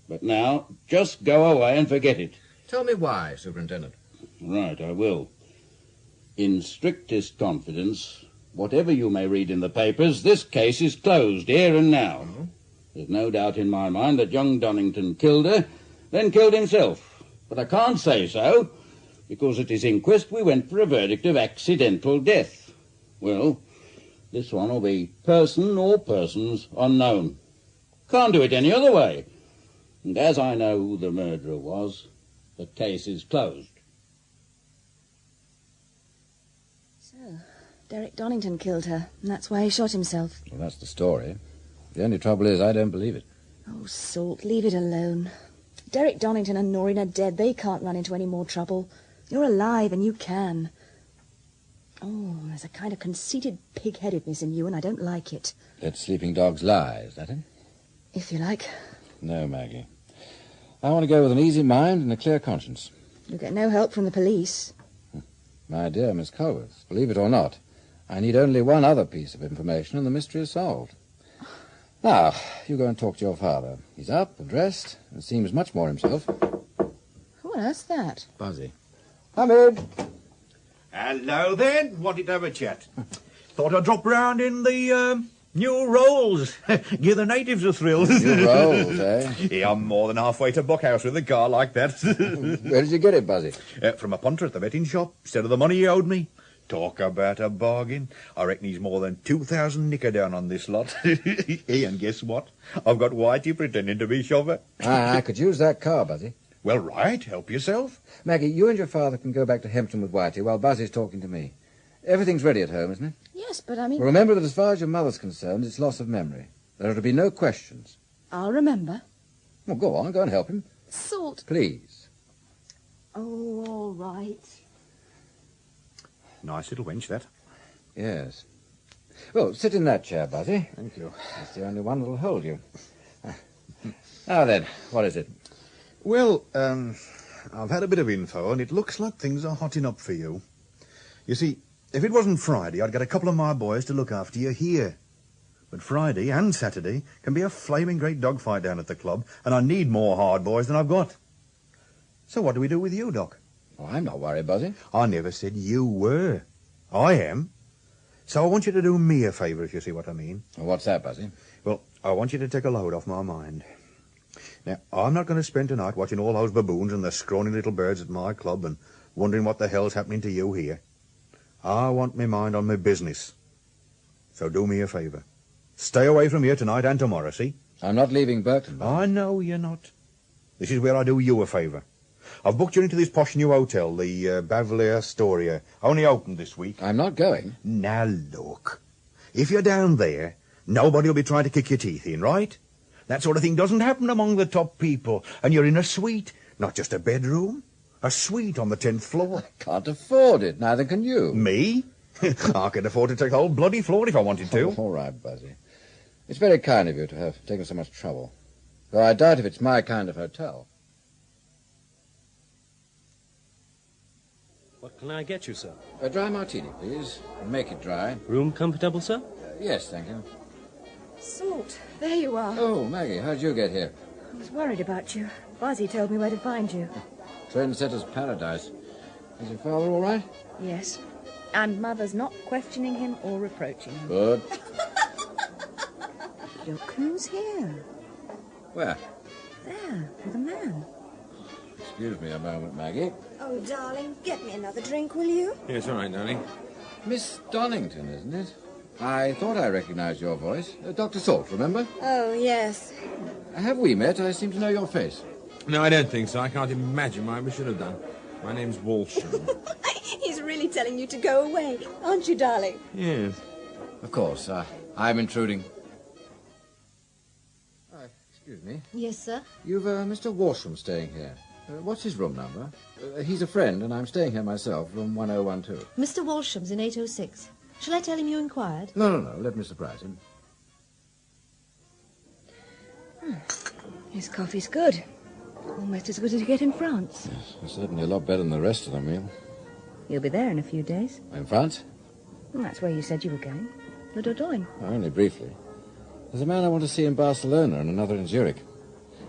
But now, just go away and forget it. Tell me why, Superintendent. Right, I will. In strictest confidence, whatever you may read in the papers, this case is closed here and now. There's no doubt in my mind that young Donington killed her, then killed himself. But I can't say so, because at his inquest we went for a verdict of accidental death. Well, this one will be person or persons unknown. Can't do it any other way. And as I know who the murderer was, the case is closed. So, Derek Donington killed her, and that's why he shot himself. Well, that's the story. The only trouble is I don't believe it. Oh, Salt, leave it alone. Derek Donington and Noreen are dead. They can't run into any more trouble. You're alive, and you can. Oh, there's a kind of conceited pig-headedness in you, and I don't like it. Let sleeping dogs lie, is that it? If you like. No, Maggie. I want to go with an easy mind and a clear conscience. You'll get no help from the police. My dear Miss Colworth, believe it or not, I need only one other piece of information and the mystery is solved. Now, you go and talk to your father. He's up and dressed and seems much more himself. Who on earth's that? Buzzy. Come in. Hello, then. Wanted to have a chat. Thought I'd drop round in the new rolls. Give the natives a thrill. New rolls, eh? Yeah, I'm more than halfway to Buckhouse with a car like that. Where did you get it, Buzzy? From a punter at the betting shop, instead of the money he owed me. Talk about a bargain. I reckon he's more than 2,000 nicker down on this lot. Hey, and guess what? I've got Whitey pretending to be chauffeur. I could use that car, Buzzy. Well, right. Help yourself. Maggie, you and your father can go back to Hempton with Whitey while Buzzy's talking to me. Everything's ready at home, isn't it? Yes, but I mean... Well, remember that as far as your mother's concerned, it's loss of memory. There are to be no questions. I'll remember. Well, go on, go and help him. Salt. Please. Oh, all right. Nice little wench, that. Yes. Well, sit in that chair, Buzzy. Thank you. It's the only one that'll hold you. Now then, what is it? Well, I've had a bit of info, and it looks like things are hotting up for you. You see, if it wasn't Friday, I'd get a couple of my boys to look after you here. But Friday and Saturday can be a flaming great dogfight down at the club, and I need more hard boys than I've got. So what do we do with you, Doc? Oh, I'm not worried, Buzzy. I never said you were. I am. So I want you to do me a favour, if you see what I mean. Well, what's that, Buzzy? Well, I want you to take a load off my mind. Now, I'm not going to spend tonight watching all those baboons and the scrawny little birds at my club and wondering what the hell's happening to you here. I want my mind on my business. So do me a favour. Stay away from here tonight and tomorrow, see? I'm not leaving Burton. I know you're not. This is where I do you a favour. I've booked you into this posh new hotel, the Bavelier Astoria. Only opened this week. I'm not going. Now, look. If you're down there, nobody will be trying to kick your teeth in, right? That sort of thing doesn't happen among the top people. And you're in a suite, not just a bedroom. A suite on the 10th floor. I can't afford it. Neither can you. Me? I could afford to take the whole bloody floor if I wanted to. Oh, all right, Buzzy. It's very kind of you to have taken so much trouble. Though I doubt if it's my kind of hotel. What can I get you, sir? A dry martini, please. And make it dry. Room comfortable, sir? Yes, thank you. Salt, there you are. Oh, Maggie, how'd you get here? I was worried about you. Buzzy told me where to find you. Trendsetter's paradise. Is your father all right? Yes. And Mother's not questioning him or reproaching him. Good. Look who's here. Where? There, with a man. It's Excuse me a moment, Maggie. Oh, darling, get me another drink, will you? Yes, all right, darling. Miss Donington, isn't it? I thought I recognized your voice. Dr. Salt, remember? Oh, yes. Have we met? I seem to know your face. No, I don't think so. I can't imagine why we should have done. My name's Walsham. He's really telling you to go away, aren't you, darling? Yes. Of course. I'm intruding. Excuse me. Yes, sir? You've Mr. Walsham staying here. What's his room number? He's a friend, and I'm staying here myself, room 1012. Mr. Walsham's in 806. Shall I tell him you inquired? No. Let me surprise him. His coffee's good. Almost as good as you get in France. Yes, it's certainly a lot better than the rest of the meal. You'll be there in a few days. In France? Well, that's where you said you were going. The Dordogne. Only briefly. There's a man I want to see in Barcelona and another in Zurich.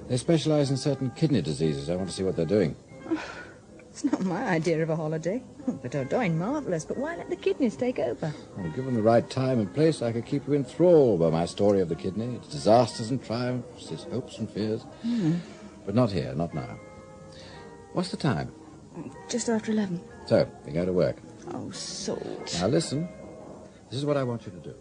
They specialize in certain kidney diseases. I want to see what they're doing. It's not my idea of a holiday. The Dordogne, marvellous, but why let the kidneys take over? Well, given the right time and place, I could keep you enthralled by my story of the kidney, its disasters and triumphs, its hopes and fears. But not here, not now. What's the time? Just after 11. So, we go to work. Oh, Salt. Now listen. This is what I want you to do.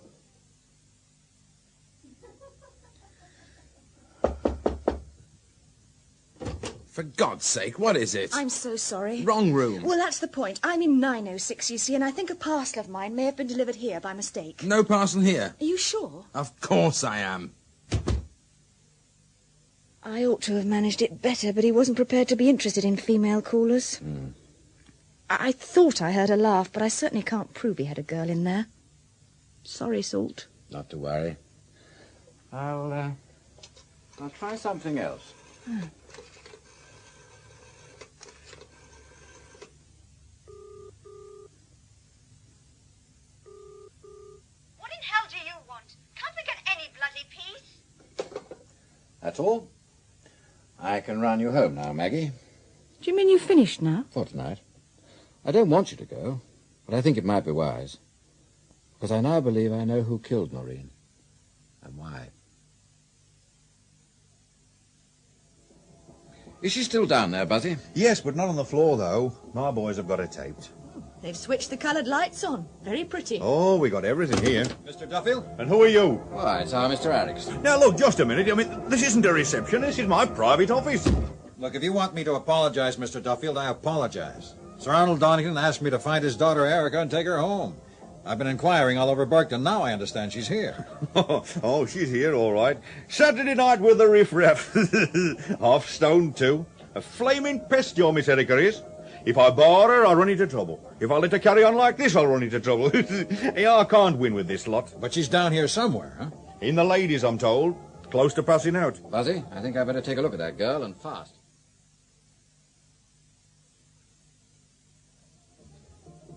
For God's sake, what is it? I'm so sorry. Wrong room. Well, that's the point. I'm in 906, you see, and I think a parcel of mine may have been delivered here by mistake. No parcel here. Are you sure? Of course I am. I ought to have managed it better, but he wasn't prepared to be interested in female callers. I thought I heard a laugh, but I certainly can't prove he had a girl in there. Sorry, Salt. Not to worry. I'll try something else. What in hell do you want? Can't we get any bloody peace? That's all. I can run you home now, Maggie. Do you mean you've finished now? For tonight. I don't want you to go, but I think it might be wise. Because I now believe I know who killed Noreen. And why. Is she still down there, Buzzy? Yes, but not on the floor, though. My boys have got her taped. They've switched the coloured lights on. Very pretty. Oh, we got everything here. Mr. Duffield? And who are you? Why, it's our Mr. Erickson. Now, look, just a minute. I mean, this isn't a reception. This is my private office. Look, if you want me to apologize, Mr. Duffield, I apologize. Sir Arnold Donington asked me to find his daughter Erica and take her home. I've been inquiring all over Berkton. Now I understand she's here. Oh, she's here, all right. Saturday night with the riff-raff. Half stoned, too. A flaming pest, your Miss Erica is. If I bar her, I'll run into trouble. If I let her carry on like this, I'll run into trouble. Yeah, I can't win with this lot. But she's down here somewhere, huh? In the ladies, I'm told. Close to passing out. Buzzy, I think I better take a look at that girl, and fast.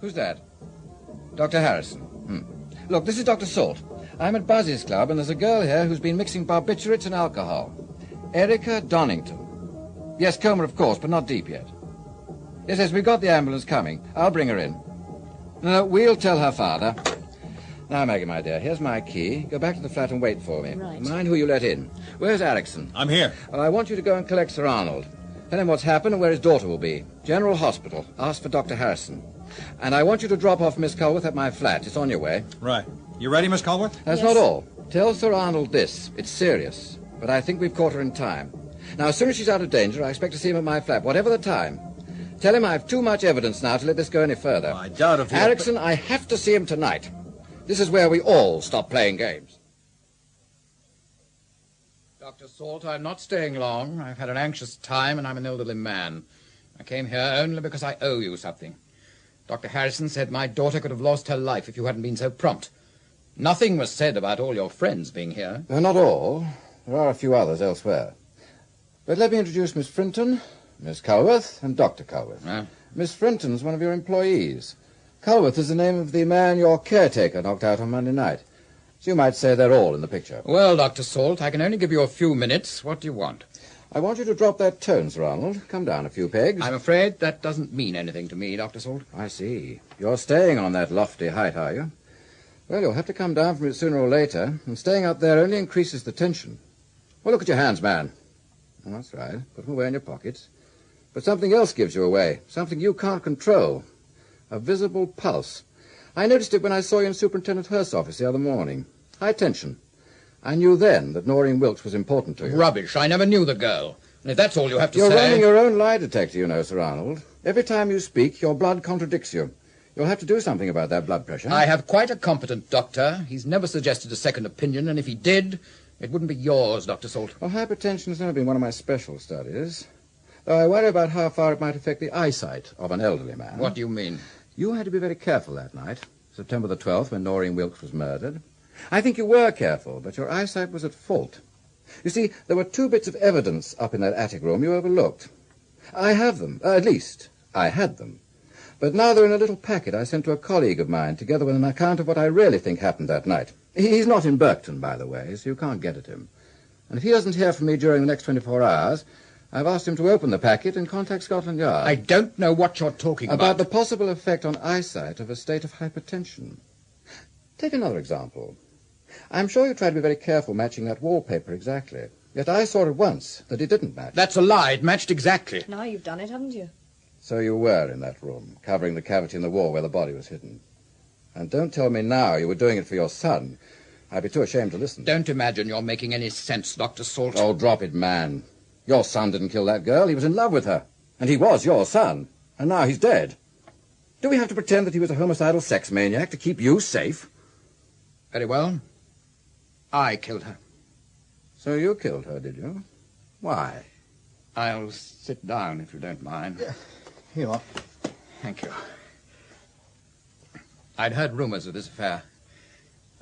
Who's that? Dr. Harrison. Look, this is Dr. Salt. I'm at Buzzy's club, and there's a girl here who's been mixing barbiturates and alcohol. Erica Donington. Yes, coma, of course, but not deep yet. Yes, we've got the ambulance coming. I'll bring her in. No, we'll tell her father. Now, Maggie, my dear, here's my key. Go back to the flat and wait for me. Right. Mind who you let in. Where's Atchison? I'm here. Well, I want you to go and collect Sir Arnold. Tell him what's happened and where his daughter will be. General Hospital. Ask for Dr. Harrison. And I want you to drop off Miss Culworth at my flat. It's on your way. Right. You ready, Miss Culworth? That's not all. Tell Sir Arnold this. It's serious. But I think we've caught her in time. Now, as soon as she's out of danger, I expect to see him at my flat, whatever the time. Tell him I've too much evidence now to let this go any further. I doubt if you... Erickson, I have to see him tonight. This is where we all stop playing games. Dr. Salt, I'm not staying long. I've had an anxious time, and I'm an elderly man. I came here only because I owe you something. Dr. Harrison said my daughter could have lost her life if you hadn't been so prompt. Nothing was said about all your friends being here. Not all. There are a few others elsewhere. But let me introduce Miss Frinton, Miss Culworth, and Dr. Culworth. Miss Frinton's one of your employees. Culworth is the name of the man your caretaker knocked out on Monday night. So you might say they're all in the picture. Well, Dr. Salt, I can only give you a few minutes. What do you want? I want you to drop that tone, Sir Arnold. Come down a few pegs. I'm afraid that doesn't mean anything to me, Dr. Salt. I see. You're staying on that lofty height, are you? Well, you'll have to come down from it sooner or later, and staying up there only increases the tension. Well, look at your hands, man. Oh, that's right. Put them away in your pockets. But something else gives you away, something you can't control. A visible pulse. I noticed it when I saw you in Superintendent Hurst's office the other morning. High tension. I knew then that Noreen Wilkes was important to you. Rubbish. I never knew the girl. And if that's all you have to You're say... running your own lie detector, you know, Sir Arnold. Every time you speak, your blood contradicts you. You'll have to do something about that blood pressure. I have quite a competent doctor. He's never suggested a second opinion, and if he did, it wouldn't be yours, Dr. Salt. Well, hypertension has never been one of my special studies. Though I worry about how far it might affect the eyesight of an elderly man. What do you mean? You had to be very careful that night, September the 12th, when Noreen Wilkes was murdered. I think you were careful, but your eyesight was at fault. You see, there were 2 bits of evidence up in that attic room you overlooked. I have them. At least, I had them. But now they're in a little packet I sent to a colleague of mine, together with an account of what I really think happened that night. He's not in Berkton, by the way, so you can't get at him. And if he doesn't hear from me during the next 24 hours, I've asked him to open the packet and contact Scotland Yard. I don't know what you're talking about. About the possible effect on eyesight of a state of hypertension. Take another example. I'm sure you tried to be very careful matching that wallpaper exactly. Yet I saw at once that it didn't match. That's a lie. It matched exactly. Now you've done it, haven't you? So you were in that room, covering the cavity in the wall where the body was hidden. And don't tell me now you were doing it for your son. I'd be too ashamed to listen. Don't imagine you're making any sense, Dr. Salt. Oh, drop it, man. Your son didn't kill that girl. He was in love with her. And he was your son. And now he's dead. Do we have to pretend that he was a homicidal sex maniac to keep you safe? Very well. I killed her. So you killed her, did you? Why? I'll sit down, if you don't mind. Yeah. Here you are. Thank you. I'd heard rumours of this affair.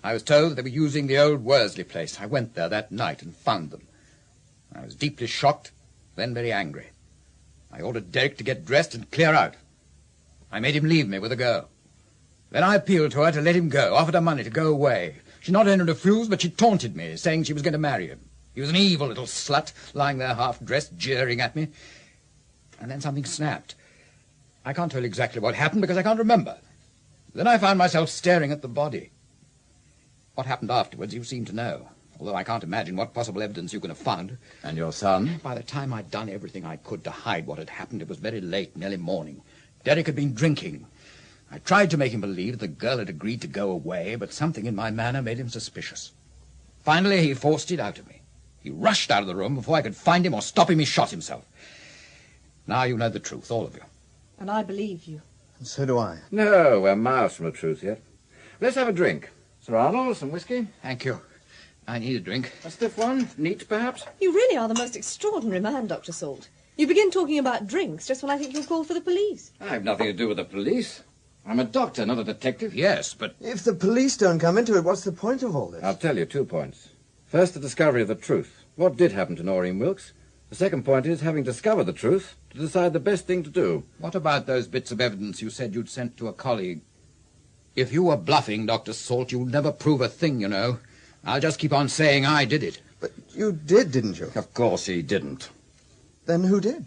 I was told that they were using the old Worsley place. I went there that night and found them. I was deeply shocked, then very angry. I ordered Derek to get dressed and clear out. I made him leave me with a girl. Then I appealed to her to let him go, offered her money to go away. She not only refused, but she taunted me, saying she was going to marry him. He was an evil little slut, lying there half-dressed, jeering at me. And then something snapped. I can't tell exactly what happened because I can't remember. Then I found myself staring at the body. What happened afterwards you seem to know, although I can't imagine what possible evidence you could have found. And your son? By the time I'd done everything I could to hide what had happened, it was very late, nearly morning. Derek had been drinking. I tried to make him believe the girl had agreed to go away, but something in my manner made him suspicious. Finally, he forced it out of me. He rushed out of the room before I could find him or stop him. He shot himself. Now you know the truth, all of you. And I believe you. And so do I. No, we're miles from the truth yet. Let's have a drink. Sir Arnold, some whiskey? Thank you. I need a drink. A stiff one? Neat, perhaps? You really are the most extraordinary man, Dr. Salt. You begin talking about drinks just when I think you'll call for the police. I have nothing to do with the police. I'm a doctor, not a detective. Yes, but... If the police don't come into it, what's the point of all this? I'll tell you 2 points. First, the discovery of the truth. What did happen to Noreen Wilkes? The second point is, having discovered the truth, to decide the best thing to do. What about those bits of evidence you said you'd sent to a colleague? If you were bluffing, Dr. Salt, you'd never prove a thing, you know. I'll just keep on saying I did it. But you did, didn't you? Of course he didn't. Then who did?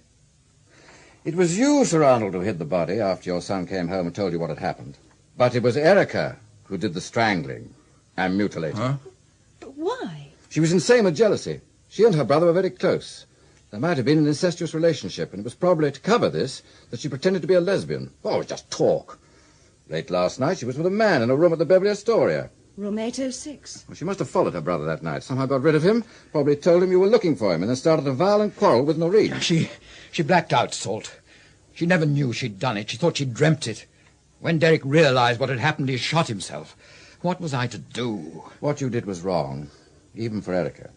It was you, Sir Arnold, who hid the body after your son came home and told you what had happened. But it was Erica who did the strangling and mutilating. Huh? But why? She was insane with jealousy. She and her brother were very close. There might have been an incestuous relationship, and it was probably to cover this that she pretended to be a lesbian. Oh, it was just talk. Late last night, she was with a man in a room at the Beverly Astoria. Room 806. Well, she must have followed her brother that night. Somehow got rid of him, probably told him you were looking for him, and then started a violent quarrel with Noreen. She blacked out, Salt. She never knew she'd done it. She thought she'd dreamt it. When Derek realized what had happened, he shot himself. What was I to do? What you did was wrong, even for Erica.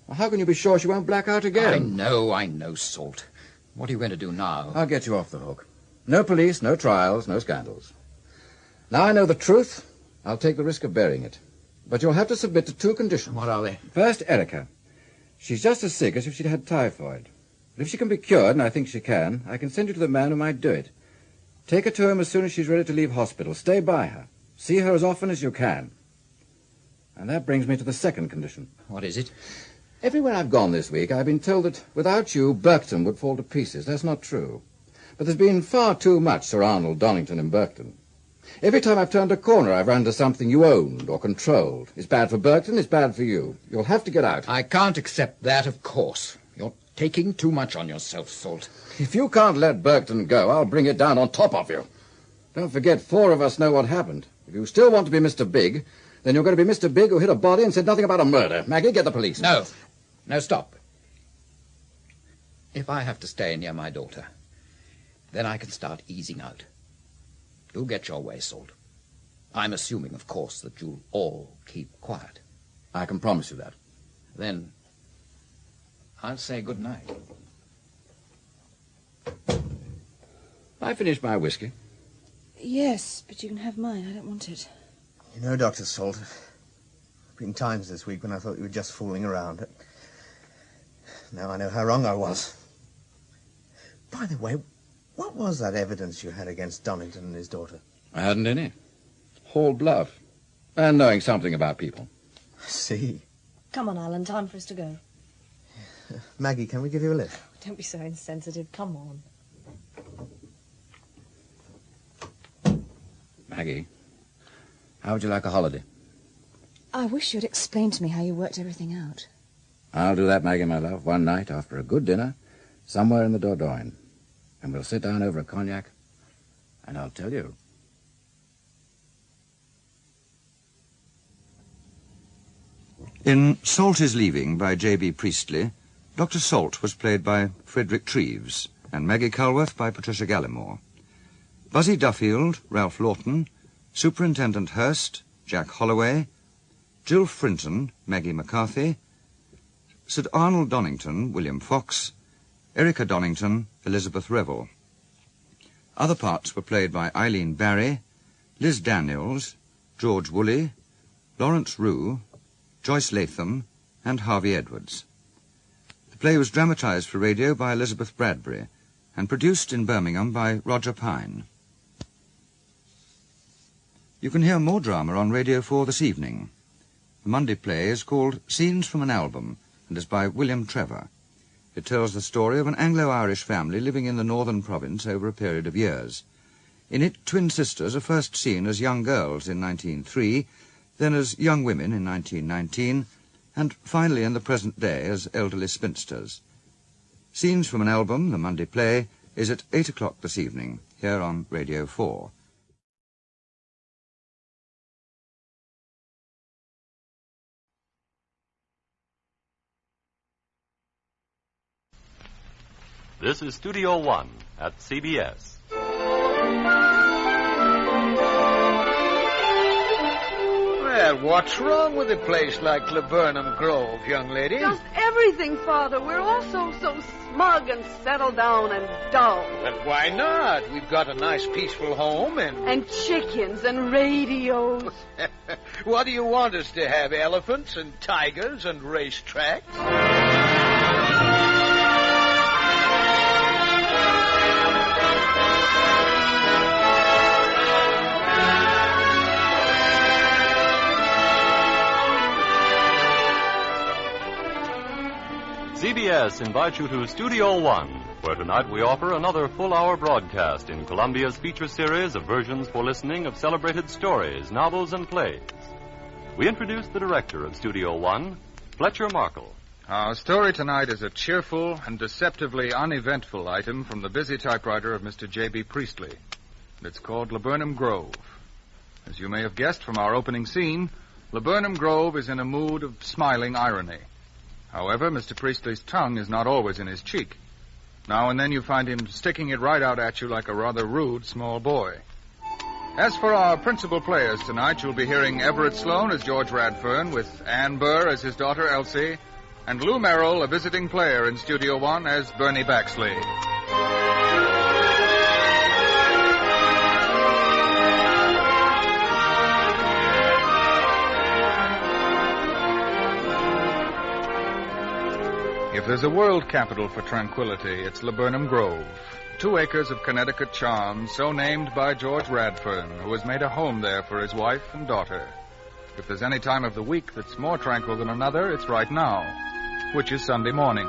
Well, how can you be sure she won't black out again? I know, Salt. What are you going to do now? I'll get you off the hook. No police, no trials, no scandals. Now I know the truth, I'll take the risk of burying it. But you'll have to submit to 2 conditions. What are they? First, Erica. She's just as sick as if she'd had typhoid. But if she can be cured, and I think she can, I can send you to the man who might do it. Take her to him as soon as she's ready to leave hospital. Stay by her. See her as often as you can. And that brings me to the second condition. What is it? Everywhere I've gone this week, I've been told that without you, Berkton would fall to pieces. That's not true. But there's been far too much Sir Arnold Donington in Berkton. Every time I've turned a corner, I've run into something you owned or controlled. It's bad for Berkton, it's bad for you. You'll have to get out. I can't accept that, of course. You're taking too much on yourself, Salt. If you can't let Berkton go, I'll bring it down on top of you. Don't forget, 4 of us know what happened. If you still want to be Mr. Big, then you're going to be Mr. Big who hit a body and said nothing about a murder. Maggie, get the police. No. No, stop. If I have to stay near my daughter, then I can start easing out. You'll get your way, Salt. I'm assuming, of course, that you'll all keep quiet. I can promise you that. Then I'll say good night. I finished my whiskey. Yes, but you can have mine. I don't want it. You know, Dr. Salt, there have been times this week when I thought you were just fooling around. Now I know how wrong I was. By the way, what was that evidence you had against Donington and his daughter? I hadn't any. Whole bluff. And knowing something about people. I see. Come on, Alan, time for us to go. Maggie, can we give you a lift? Don't be so insensitive. Come on. Maggie, how would you like a holiday? I wish you'd explain to me how you worked everything out. I'll do that, Maggie, my love, one night after a good dinner, somewhere in the Dordogne. And we'll sit down over a cognac, and I'll tell you. In Salt is Leaving by J.B. Priestley, Dr. Salt was played by Frederick Treves and Maggie Culworth by Patricia Gallimore. Buzzy Duffield, Ralph Lawton, Superintendent Hurst, Jack Holloway, Jill Frinton, Maggie McCarthy, Sir Arnold Donington, William Fox, Erica Donington, Elizabeth Revel. Other parts were played by Eileen Barry, Liz Daniels, George Woolley, Lawrence Rue, Joyce Latham, and Harvey Edwards. The play was dramatised for radio by Elizabeth Bradbury and produced in Birmingham by Roger Pine. You can hear more drama on Radio 4 this evening. The Monday play is called Scenes from an Album and is by William Trevor. It tells the story of an Anglo-Irish family living in the northern province over a period of years. In it, twin sisters are first seen as young girls in 1903, then as young women in 1919, and finally in the present day as elderly spinsters. Scenes from an Album, the Monday play, is at 8 o'clock this evening, here on Radio 4. This is Studio One at CBS. Well, what's wrong with a place like Laburnum Grove, young lady? Just everything, Father. We're all so smug and settled down and dull. But why not? We've got a nice, peaceful home And chickens and radios. What do you want us to have, elephants and tigers and racetracks? CBS invites you to Studio One, where tonight we offer another full-hour broadcast in Columbia's feature series of versions for listening of celebrated stories, novels, and plays. We introduce the director of Studio One, Fletcher Markle. Our story tonight is a cheerful and deceptively uneventful item from the busy typewriter of Mr. J.B. Priestley. It's called Laburnum Grove. As you may have guessed from our opening scene, Laburnum Grove is in a mood of smiling irony. However, Mr. Priestley's tongue is not always in his cheek. Now and then you find him sticking it right out at you like a rather rude small boy. As for our principal players tonight, you'll be hearing Everett Sloane as George Radfern, with Ann Burr as his daughter Elsie, and Lou Merrill, a visiting player in Studio One, as Bernie Baxley. If there's a world capital for tranquility, it's Laburnum Grove. 2 acres of Connecticut charm, so named by George Radfern, who has made a home there for his wife and daughter. If there's any time of the week that's more tranquil than another, it's right now, which is Sunday morning.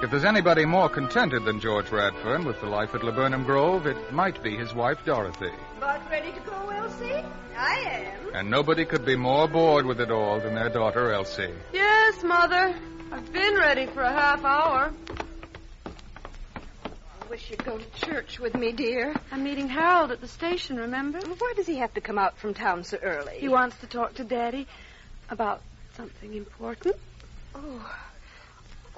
If there's anybody more contented than George Radfern with the life at Laburnum Grove, it might be his wife, Dorothy. About ready to go, Elsie? I am. And nobody could be more bored with it all than their daughter, Elsie. Yes, Mother. I've been ready for a half hour. wish you'd go to church with me, dear. I'm meeting Harold at the station, remember? Why does he have to come out from town so early? He wants to talk to Daddy about something important. Oh,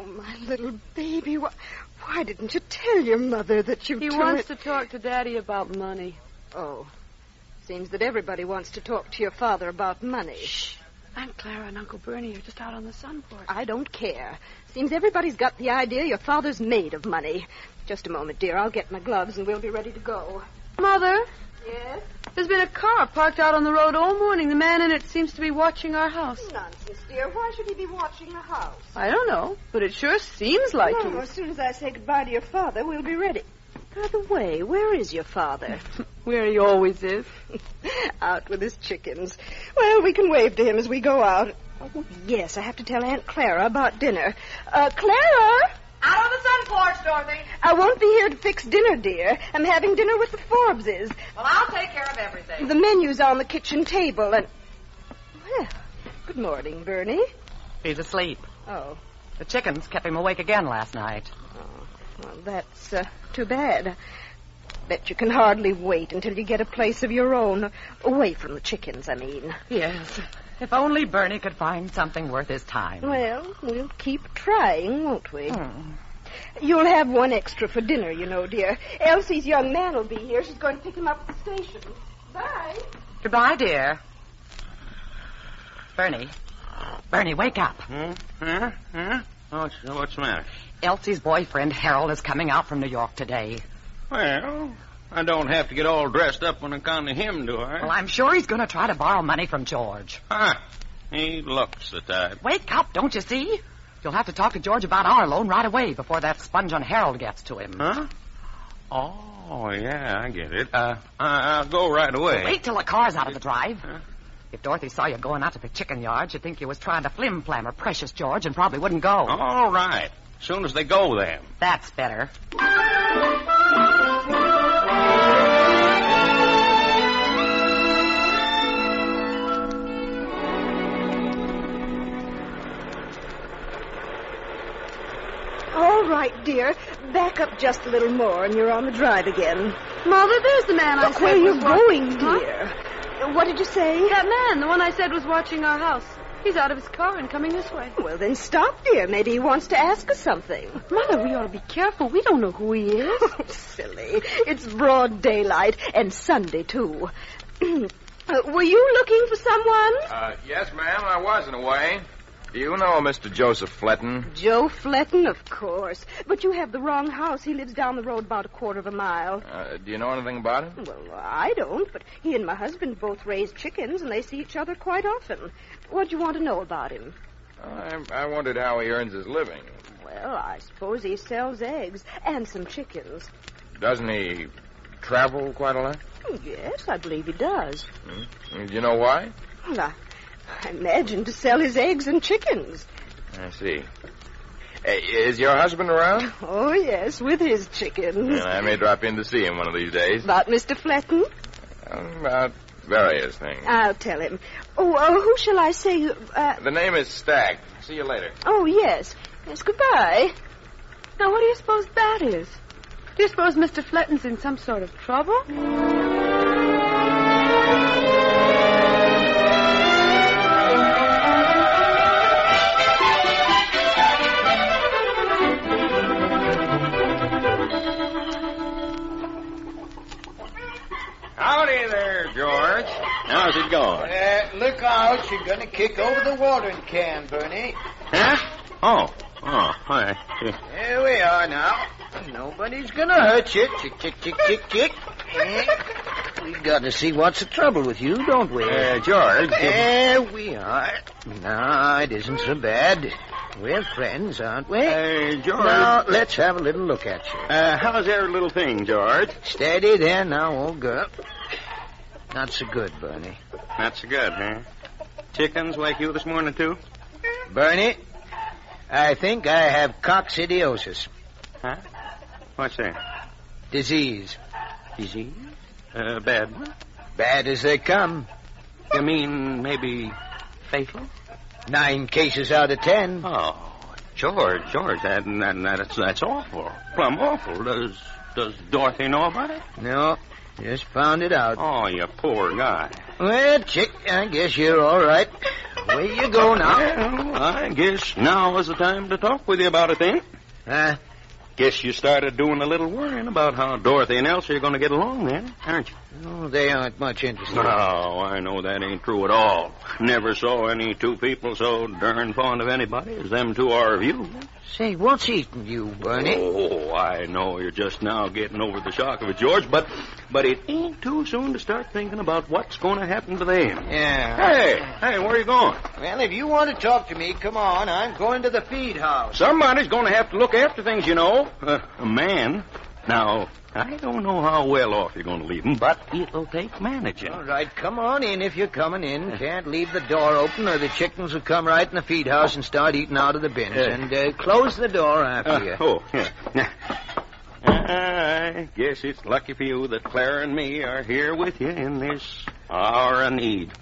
my little baby. Why didn't you tell your mother that you He wants to talk to Daddy about money. Oh. Seems that everybody wants to talk to your father about money. Shh. Aunt Clara and Uncle Bernie are just out on the sun porch. I don't care. Seems everybody's got the idea your father's made of money. Just a moment, dear. I'll get my gloves and we'll be ready to go. Mother? Yes? There's been a car parked out on the road all morning. The man in it seems to be watching our house. Nonsense, dear. Why should he be watching the house? I don't know, but it sure seems like Well, he... as soon as I say goodbye to your father, we'll be ready. By the way, where is your father? Where he always is. Out with his chickens. Well, we can wave to him as we go out. Oh, yes, I have to tell Aunt Clara about dinner. Clara! Out on the sun porch, Dorothy. I won't be here to fix dinner, dear. I'm having dinner with the Forbeses. Well, I'll take care of everything. The menu's on the kitchen table, and... Well, good morning, Bernie. He's asleep. Oh. The chickens kept him awake again last night. Oh, well, that's too bad. Bet you can hardly wait until you get a place of your own. Away from the chickens, I mean. Yes. If only Bernie could find something worth his time. Well, we'll keep trying, won't we? You'll have one extra for dinner, you know, dear. Elsie's young man will be here. She's going to pick him up at the station. Bye. Goodbye, dear. Bernie, wake up. What's the matter? Elsie's boyfriend, Harold, is coming out from New York today. Well, I don't have to get all dressed up when I come to him, do I? Well, I'm sure he's going to try to borrow money from George. He looks the type. Wake up, don't you see? You'll have to talk to George about our loan right away before that sponge on Harold gets to him. Huh? Oh, yeah, I get it. I'll go right away. Well, wait till the car's out of the drive. If Dorothy saw you going out to the chicken yard, she'd think you was trying to flim-flam her precious George and probably wouldn't go. All right. As soon as they go, then. That's better. All right, dear. Back up just a little more and you're on the drive again. Mother, there's the man I Look said where you're was going, Huh? dear. What did you say? That man, the one I said was watching our house. He's out of his car and coming this way. Well, then stop, dear. Maybe he wants to ask us something. Mother, we ought to be careful. We don't know who he is. Oh, silly. It's broad daylight, and Sunday, too. Were you looking for someone? Yes, ma'am, I was in a way. Do you know Mr. Joseph Fletton? Joe Fletton, of course. But you have the wrong house. He lives down the road about a quarter of a mile. Do you know anything about him? Well, I don't, but he and my husband both raise chickens, and they see each other quite often. What do you want to know about him? I wondered how he earns his living. Well, I suppose he sells eggs and some chickens. Doesn't he travel quite a lot? Yes, I believe he does. Do you know why? Well, I imagine to sell his eggs and chickens. I see. Is your husband around? Oh, yes, with his chickens. I may drop in to see him one of these days. About Mr. Fletton? About various things. I'll tell him. Oh, who shall I say? The name is Stagg. See you later. Oh, yes. Yes, goodbye. Now, what do you suppose that is? Do you suppose Mr. Fletton's in some sort of trouble? Howdy there, George. How's it going? Look out. You're going to kick over the watering can, Bernie. Huh? Oh, hi. Here we are now. Nobody's going to hurt you. Chick, chick, chick, chick, chick. We've got to see what's the trouble with you, don't we? George. There we are. No, it isn't so bad. We're friends, aren't we? George. Now, let's have a little look at you. How's every little thing, George? Steady there now, old girl. Not so good, Bernie. Not so good, huh? Chickens wake you this morning, too? Bernie, I think I have coccidiosis. Huh? What's that? Disease. Disease? Bad. Bad as they come. You mean maybe fatal? 9 cases out of 10. Oh, George, that's awful. Plumb awful. Does Dorothy know about it? No, just found it out. Oh, you poor guy. Well, Chick, I guess you're all right. Where you go now? Well, I guess now is the time to talk with you about it, then. Guess you started doing a little worrying about how Dorothy and Elsie are going to get along then, aren't you? Oh, they aren't much interested. No, I know that ain't true at all. Never saw any two people so darn fond of anybody as them two are of you. Say, what's eating you, Bernie? Oh, I know you're just now getting over the shock of it, George, but it ain't too soon to start thinking about what's going to happen to them. Yeah. Hey, where are you going? Well, if you want to talk to me, come on. I'm going to the feed house. Somebody's going to have to look after things, you know. A man. Now, I don't know how well off you're going to leave them, but it'll take managing. All right, come on in if you're coming in. Can't leave the door open or the chickens will come right in the feed house and start eating out of the bins. And close the door after you. I guess it's lucky for you that Clara and me are here with you in this hour of need.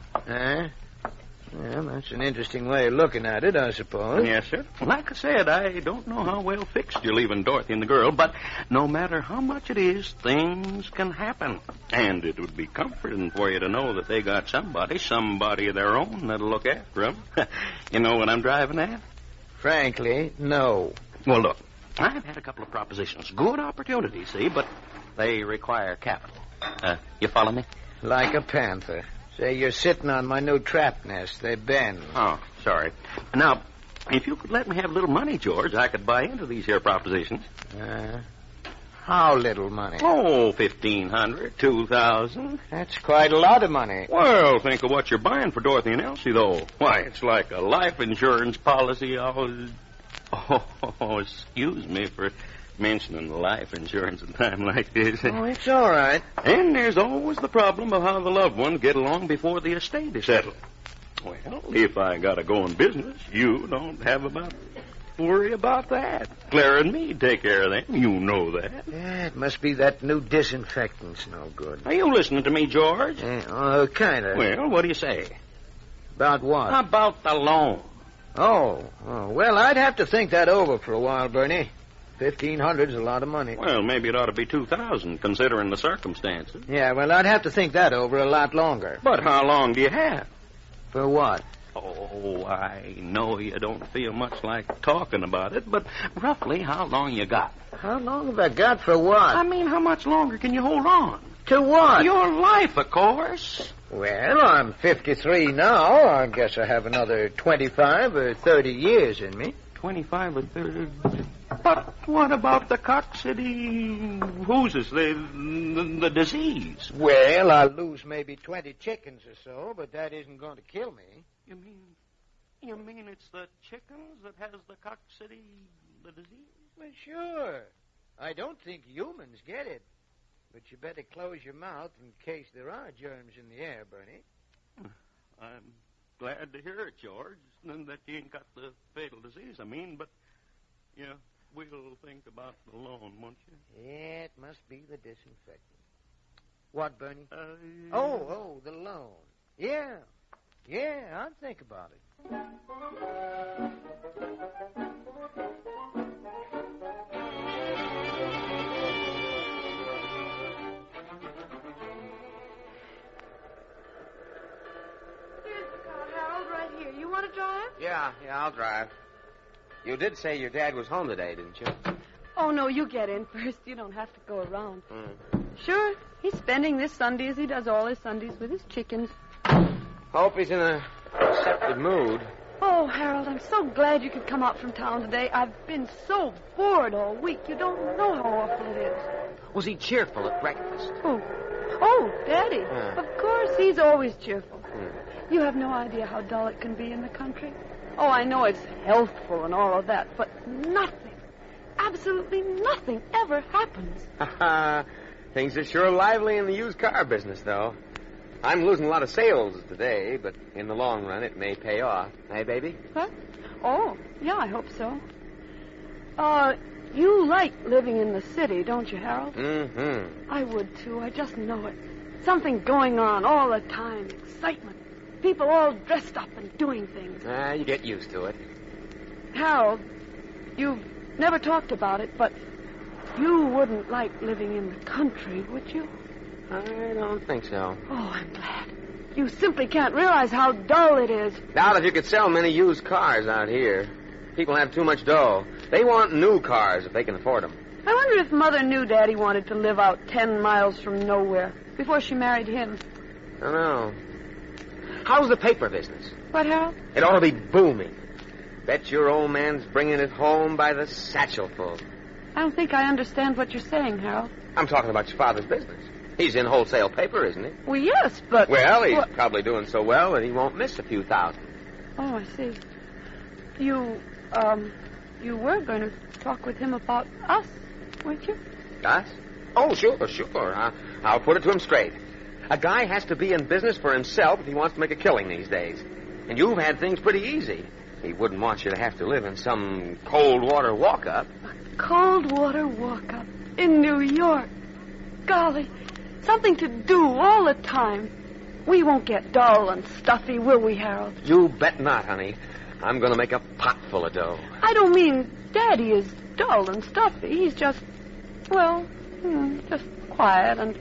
Well, that's an interesting way of looking at it, I suppose. Yes, sir. Like I said, I don't know how well fixed you're leaving Dorothy and the girl, but no matter how much it is, things can happen. And it would be comforting for you to know that they got somebody of their own that'll look after them. You know what I'm driving at? Frankly, no. Well, look, I've had a couple of propositions. Good opportunities, see, but they require capital. You follow me? Like a panther. Say, you're sitting on my new trap nest. They bend. Oh, sorry. Now, if you could let me have a little money, George, I could buy into these here propositions. How little money? Oh, $1,500, $2,000. That's quite a lot of money. Well, think of what you're buying for Dorothy and Elsie, though. Why, it's like a life insurance policy. Excuse me for mentioning life insurance at a time like this. Oh, it's all right. And there's always the problem of how the loved ones get along before the estate is settled. Well, if I got a going business, you don't have to worry about that. Clara and me take care of them. You know that. Yeah, it must be that new disinfectant's no good. Are you listening to me, George? Kind of. Well, what do you say? About what? About the loan. Oh, well, I'd have to think that over for a while, Bernie. $1,500's a lot of money. Well, maybe it ought to be $2,000, considering the circumstances. Yeah, well, I'd have to think that over a lot longer. But how long do you have? For what? Oh, I know you don't feel much like talking about it, but roughly how long you got? How long have I got for what? I mean, how much longer can you hold on? To what? Your life, of course. Well, I'm 53 now. I guess I have another 25 or 30 years in me. 25 or 30... But what about the coccidiosis, the disease? Well, I'll lose maybe 20 chickens or so, but that isn't going to kill me. You mean it's the chickens that has the the disease? Well, sure. I don't think humans get it. But you better close your mouth in case there are germs in the air, Bernie. I'm glad to hear it, George, that you ain't got the fatal disease, but... Yeah, we'll think about the loan, won't you? Yeah, it must be the disinfectant. What, Bernie? The loan. Yeah, I'll think about it. Here's the car, Harold, right here. You want to drive? Yeah, I'll drive. You did say your dad was home today, didn't you? Oh, no, you get in first. You don't have to go around. Sure, he's spending this Sunday as he does all his Sundays with his chickens. Hope he's in a receptive mood. Oh, Harold, I'm so glad you could come out from town today. I've been so bored all week. You don't know how awful it is. Was he cheerful at breakfast? Who? Oh, Daddy. Of course, he's always cheerful. You have no idea how dull it can be in the country. Oh, I know it's healthful and all of that, but nothing, absolutely nothing ever happens. Things are sure lively in the used car business, though. I'm losing a lot of sales today, but in the long run, it may pay off. Hey, baby? What? Oh, yeah, I hope so. You like living in the city, don't you, Harold? Mm-hmm. I would, too. I just know it. Something going on all the time. Excitement. People all dressed up and doing things. You get used to it. Harold, you've never talked about it, but You wouldn't like living in the country, would you? I don't think so. Oh, I'm glad. You simply can't realize how dull it is. Doubt if you could sell many used cars out here. People have too much dough. They want new cars if they can afford them. I wonder if Mother knew Daddy wanted to live out 10 miles from nowhere before she married him. I don't know. How's the paper business? What, Harold? It ought to be booming. Bet your old man's bringing it home by the satchelful. I don't think I understand what you're saying, Harold. I'm talking about your father's business. He's in wholesale paper, isn't he? Well, yes, but... Well, he's probably doing so well that he won't miss a few thousand. Oh, I see. You were going to talk with him about us, weren't you? Us? Oh, sure. I'll put it to him straight. A guy has to be in business for himself if he wants to make a killing these days. And you've had things pretty easy. He wouldn't want you to have to live in some cold water walk-up. Cold water walk-up in New York. Golly, something to do all the time. We won't get dull and stuffy, will we, Harold? You bet not, honey. I'm going to make a pot full of dough. I don't mean Daddy is dull and stuffy. He's just, well, just quiet and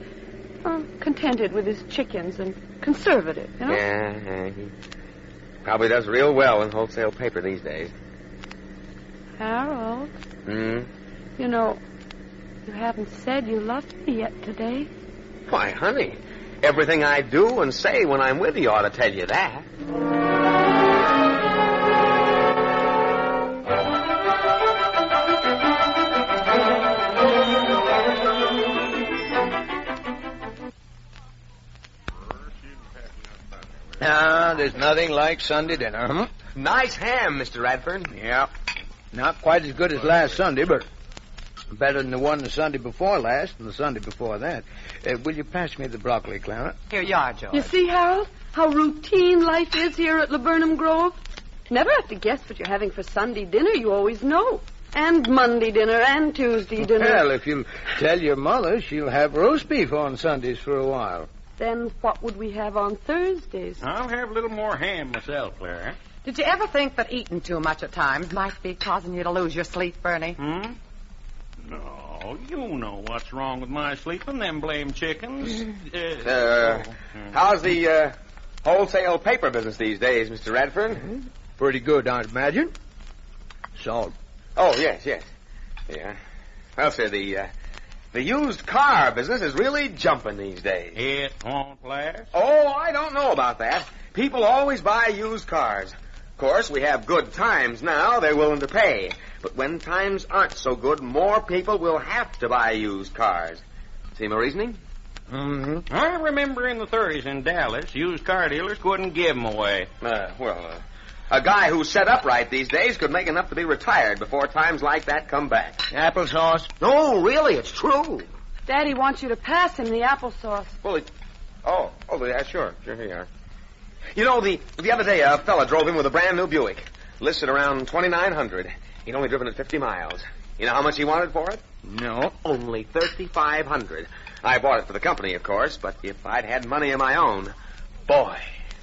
contented with his chickens and conservative, you know? Yeah, he probably does real well in wholesale paper these days. Harold? Hmm? You know, you haven't said you love me yet today. Why, honey, everything I do and say when I'm with you ought to tell you that. There's nothing like Sunday dinner, huh? Nice ham, Mr. Radford. Yeah. Not quite as good as last Sunday, but better than the one the Sunday before last and the Sunday before that. Will you pass me the broccoli, Clara? Here you are, George. You see, Harold, how routine life is here at Laburnum Grove? Never have to guess what you're having for Sunday dinner. You always know. And Monday dinner and Tuesday dinner. Well, if you'll tell your mother, she'll have roast beef on Sundays for a while. Then what would we have on Thursdays? I'll have a little more ham myself, Clara. Did you ever think that eating too much at times might be causing you to lose your sleep, Bernie? No, you know what's wrong with my sleeping, them blame chickens. How's the wholesale paper business these days, Mr. Radford? Pretty good, I'd imagine. Salt. Oh, yes. Yeah. Well, sir, the used car business is really jumping these days. It won't last? Oh, I don't know about that. People always buy used cars. Of course, we have good times now. They're willing to pay. But when times aren't so good, more people will have to buy used cars. See my reasoning? Mm-hmm. I remember in the 30s in Dallas, used car dealers couldn't give them away. A guy who's set up right these days could make enough to be retired before times like that come back. Applesauce? No, really, it's true. Daddy wants you to pass him the applesauce. Well, yeah, sure, here you are. You know, the other day, a fella drove in with a brand new Buick, listed around $2,900. He'd only driven it 50 miles. You know how much he wanted for it? No. Only $3,500. I bought it for the company, of course, but if I'd had money of my own, boy.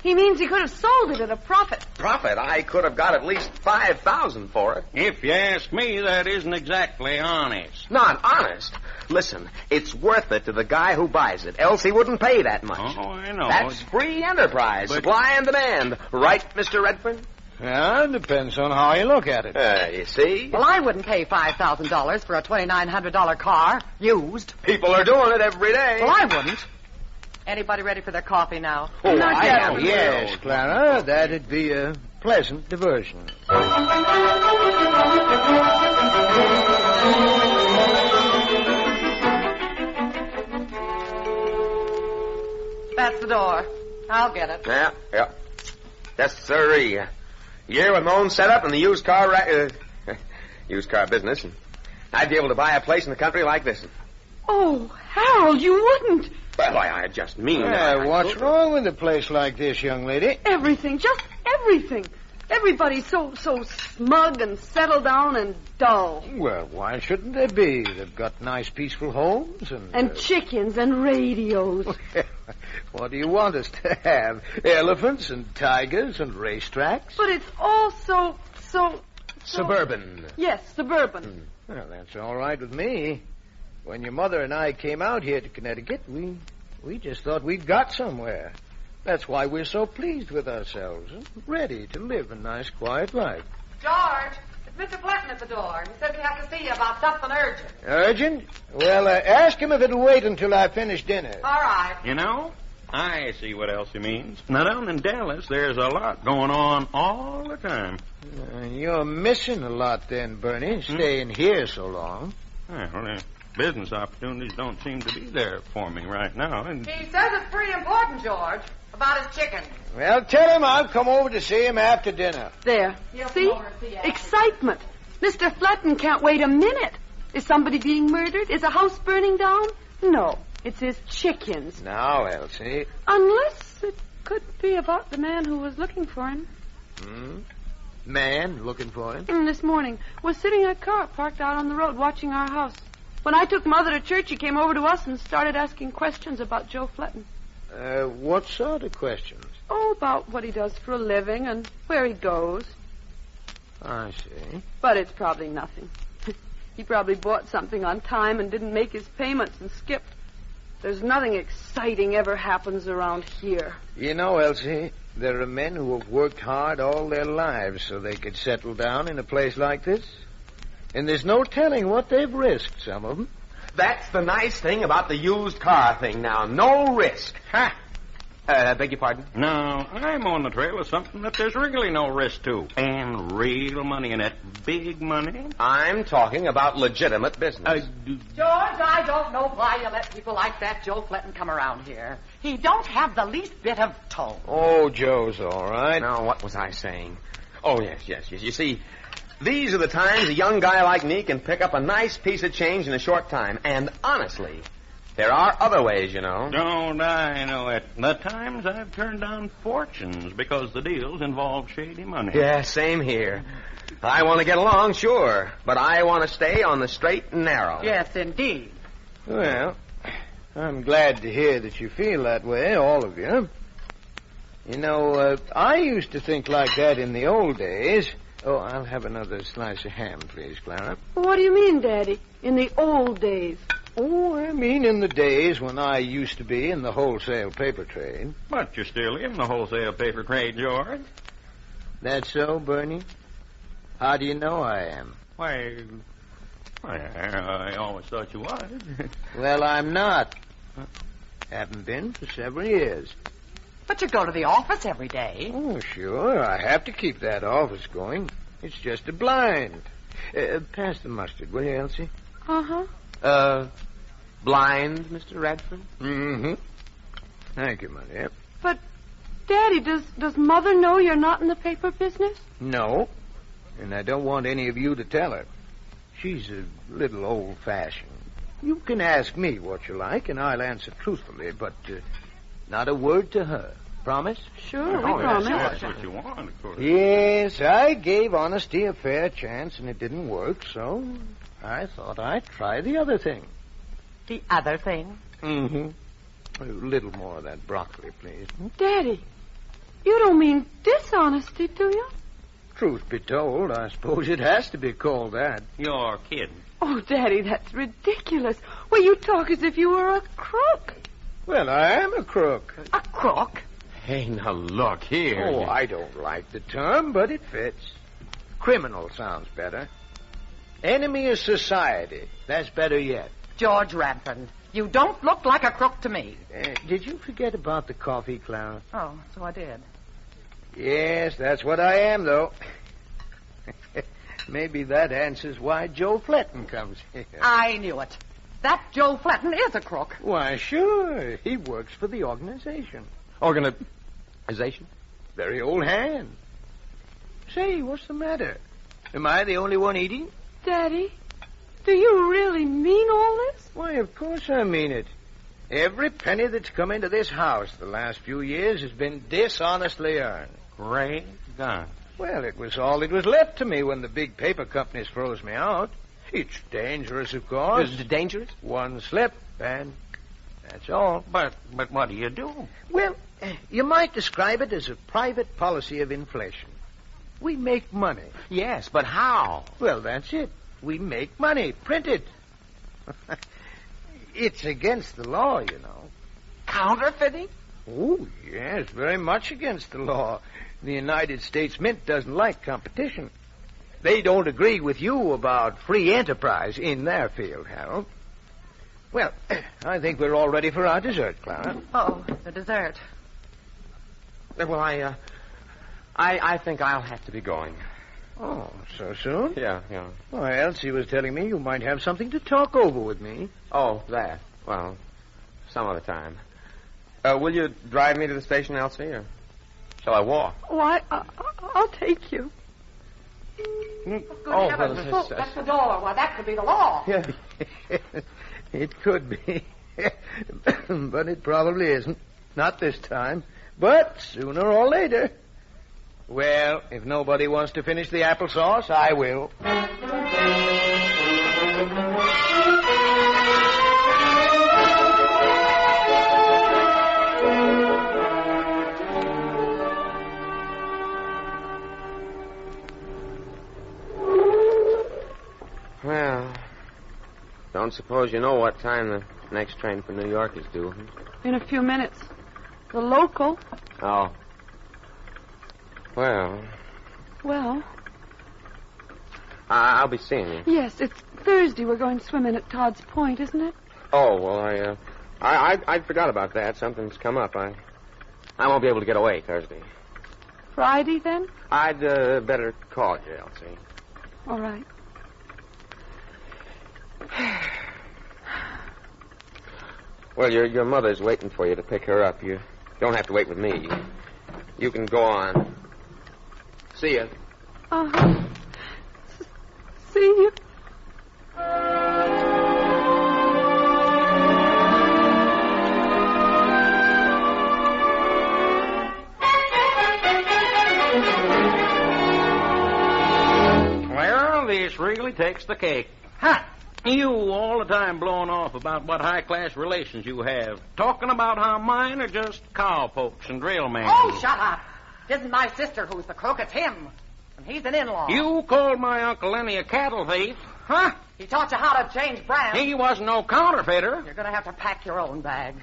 He means he could have sold it at a profit. Profit? I could have got at least $5,000 for it. If you ask me, that isn't exactly honest. Not honest? Listen, it's worth it to the guy who buys it, else he wouldn't pay that much. Oh, I know. That's free enterprise, supply and demand. Right, Mr. Redfern? Yeah, it depends on how you look at it. You see? Well, I wouldn't pay $5,000 for a $2,900 car, used. People are doing it every day. Well, I wouldn't. Anybody ready for their coffee now? Oh, Not yet. Yes, Clara, that'd be a pleasant diversion. That's the door. I'll get it. Yeah. Yes, sirree. Year with my own setup in the used car business. And I'd be able to buy a place in the country like this. Oh, Harold, you wouldn't. Well, I just mean... what's wrong with a place like this, young lady? Everything, just everything. Everybody's so smug and settled down and dull. Well, why shouldn't they be? They've got nice, peaceful homes and... And chickens and radios. What do you want us to have? Elephants and tigers and racetracks? But it's all so... Suburban. Yes, suburban. Well, that's all right with me. When your mother and I came out here to Connecticut, we just thought we'd got somewhere. That's why we're so pleased with ourselves and ready to live a nice, quiet life. George, it's Mr. Fletton at the door. He says we have to see you about something urgent. Urgent? Well, ask him if it'll wait until I finish dinner. All right. You know, I see what Elsie means. Now, down in Dallas, there's a lot going on all the time. You're missing a lot then, Bernie, staying here so long. Well, business opportunities don't seem to be there for me right now. And He says it's pretty important, George, about his chicken. Well, tell him I'll come over to see him after dinner. There. See? Excitement. Mr. Fletton can't wait a minute. Is somebody being murdered? Is a house burning down? No. It's his chickens. Now, Elsie. Unless it could be about the man who was looking for him. Man looking for him? This morning. Was sitting in a car parked out on the road watching our house. When I took Mother to church, he came over to us and started asking questions about Joe Fletton. What sort of questions? Oh, about what he does for a living and where he goes. I see. But it's probably nothing. He probably bought something on time and didn't make his payments and skipped. There's nothing exciting ever happens around here. You know, Elsie, there are men who have worked hard all their lives so they could settle down in a place like this. And there's no telling what they've risked, some of them. That's the nice thing about the used car thing now. No risk. Ha! Beg your pardon? No, I'm on the trail of something that there's really no risk to. And real money in it. Big money. I'm talking about legitimate business. George, I don't know why you let people like that Joe Fletton come around here. He don't have the least bit of tone. Oh, Joe's all right. Now, what was I saying? Oh, yes. You see, these are the times a young guy like me can pick up a nice piece of change in a short time. And honestly, there are other ways, you know. Don't I know it? The times I've turned down fortunes because the deals involve shady money. Yeah, same here. I want to get along, sure, but I want to stay on the straight and narrow. Yes, indeed. Well, I'm glad to hear that you feel that way, all of you. You know, I used to think like that in the old days. Oh, I'll have another slice of ham, please, Clara. What do you mean, Daddy? In the old days? Oh, I mean in the days when I used to be in the wholesale paper trade. But you're still in the wholesale paper trade, George. That's so, Bernie? How do you know I am? Why, I always thought you was. Well, I'm not. Haven't been for several years. But you go to the office every day. Oh, sure. I have to keep that office going. It's just a blind. Pass the mustard, will you, Elsie? Uh-huh. Blind, Mr. Radford? Mm-hmm. Thank you, my dear. But, Daddy, does Mother know you're not in the paper business? No. And I don't want any of you to tell her. She's a little old-fashioned. You can ask me what you like, and I'll answer truthfully, but not a word to her. Promise? Sure, we promise. That's what you want, of course. Yes, I gave honesty a fair chance, and it didn't work, so I thought I'd try the other thing. The other thing? Mm-hmm. A little more of that broccoli, please. Daddy, you don't mean dishonesty, do you? Truth be told, I suppose it has to be called that. You're kidding. Oh, Daddy, that's ridiculous. Well, you talk as if you were a crook. Well, I am a crook. A crook? Hey, now look here. Oh, I don't like the term, but it fits. Criminal sounds better. Enemy of society. That's better yet. George Radford, you don't look like a crook to me. Did you forget about the coffee, Clara? Oh, so I did. Yes, that's what I am, though. Maybe that answers why Joe Fletton comes here. I knew it. That Joe Fletton is a crook. Why, sure. He works for the organization. Organization? Very old hand. Say, what's the matter? Am I the only one eating? Daddy, do you really mean all this? Why, of course I mean it. Every penny that's come into this house the last few years has been dishonestly earned. Great God. Well, it was all that was left to me when the big paper companies froze me out. It's dangerous, of course. Is it dangerous? One slip, and that's all. But what do you do? Well, you might describe it as a private policy of inflation. We make money. Yes, but how? Well, that's it. We make money. Print it. It's against the law, you know. Counterfeiting? Oh, yes, very much against the law. The United States Mint doesn't like competition. They don't agree with you about free enterprise in their field, Harold. Well, I think we're all ready for our dessert, Clara. Oh, the dessert. Well, I think I'll have to be going. Oh, so soon? Yeah. Oh, Elsie was telling me you might have something to talk over with me. Oh, that. Well, some other time. Will you drive me to the station, Elsie, or shall I walk? Oh, I'll take you. Good heavens. That's the door. Why, that could be the law. Yeah. It could be. But it probably isn't. Not this time. But sooner or later. Well, if nobody wants to finish the applesauce, I will. Well, don't suppose you know what time the next train for New York is due, huh? In a few minutes. The local. Oh. Well, I'll be seeing you. yes, it's Thursday. We're going swimming at Todd's Point, isn't it? Oh, well, I forgot about that. Something's come up. I won't be able to get away Thursday. Friday, then? I'd better call you, Elsie. All right. Well, your mother's waiting for you to pick her up. You don't have to wait with me. You can go on. See ya. Uh-huh. See you. Well, this really takes the cake. Ha! You all the time blowing off about what high-class relations you have. Talking about how mine are just cowpokes and drill men. Oh, shut up. It isn't my sister who's the crook, it's him. And he's an in-law. You called my Uncle Lenny a cattle thief, huh? He taught you how to change brands. He wasn't no counterfeiter. You're going to have to pack your own bag.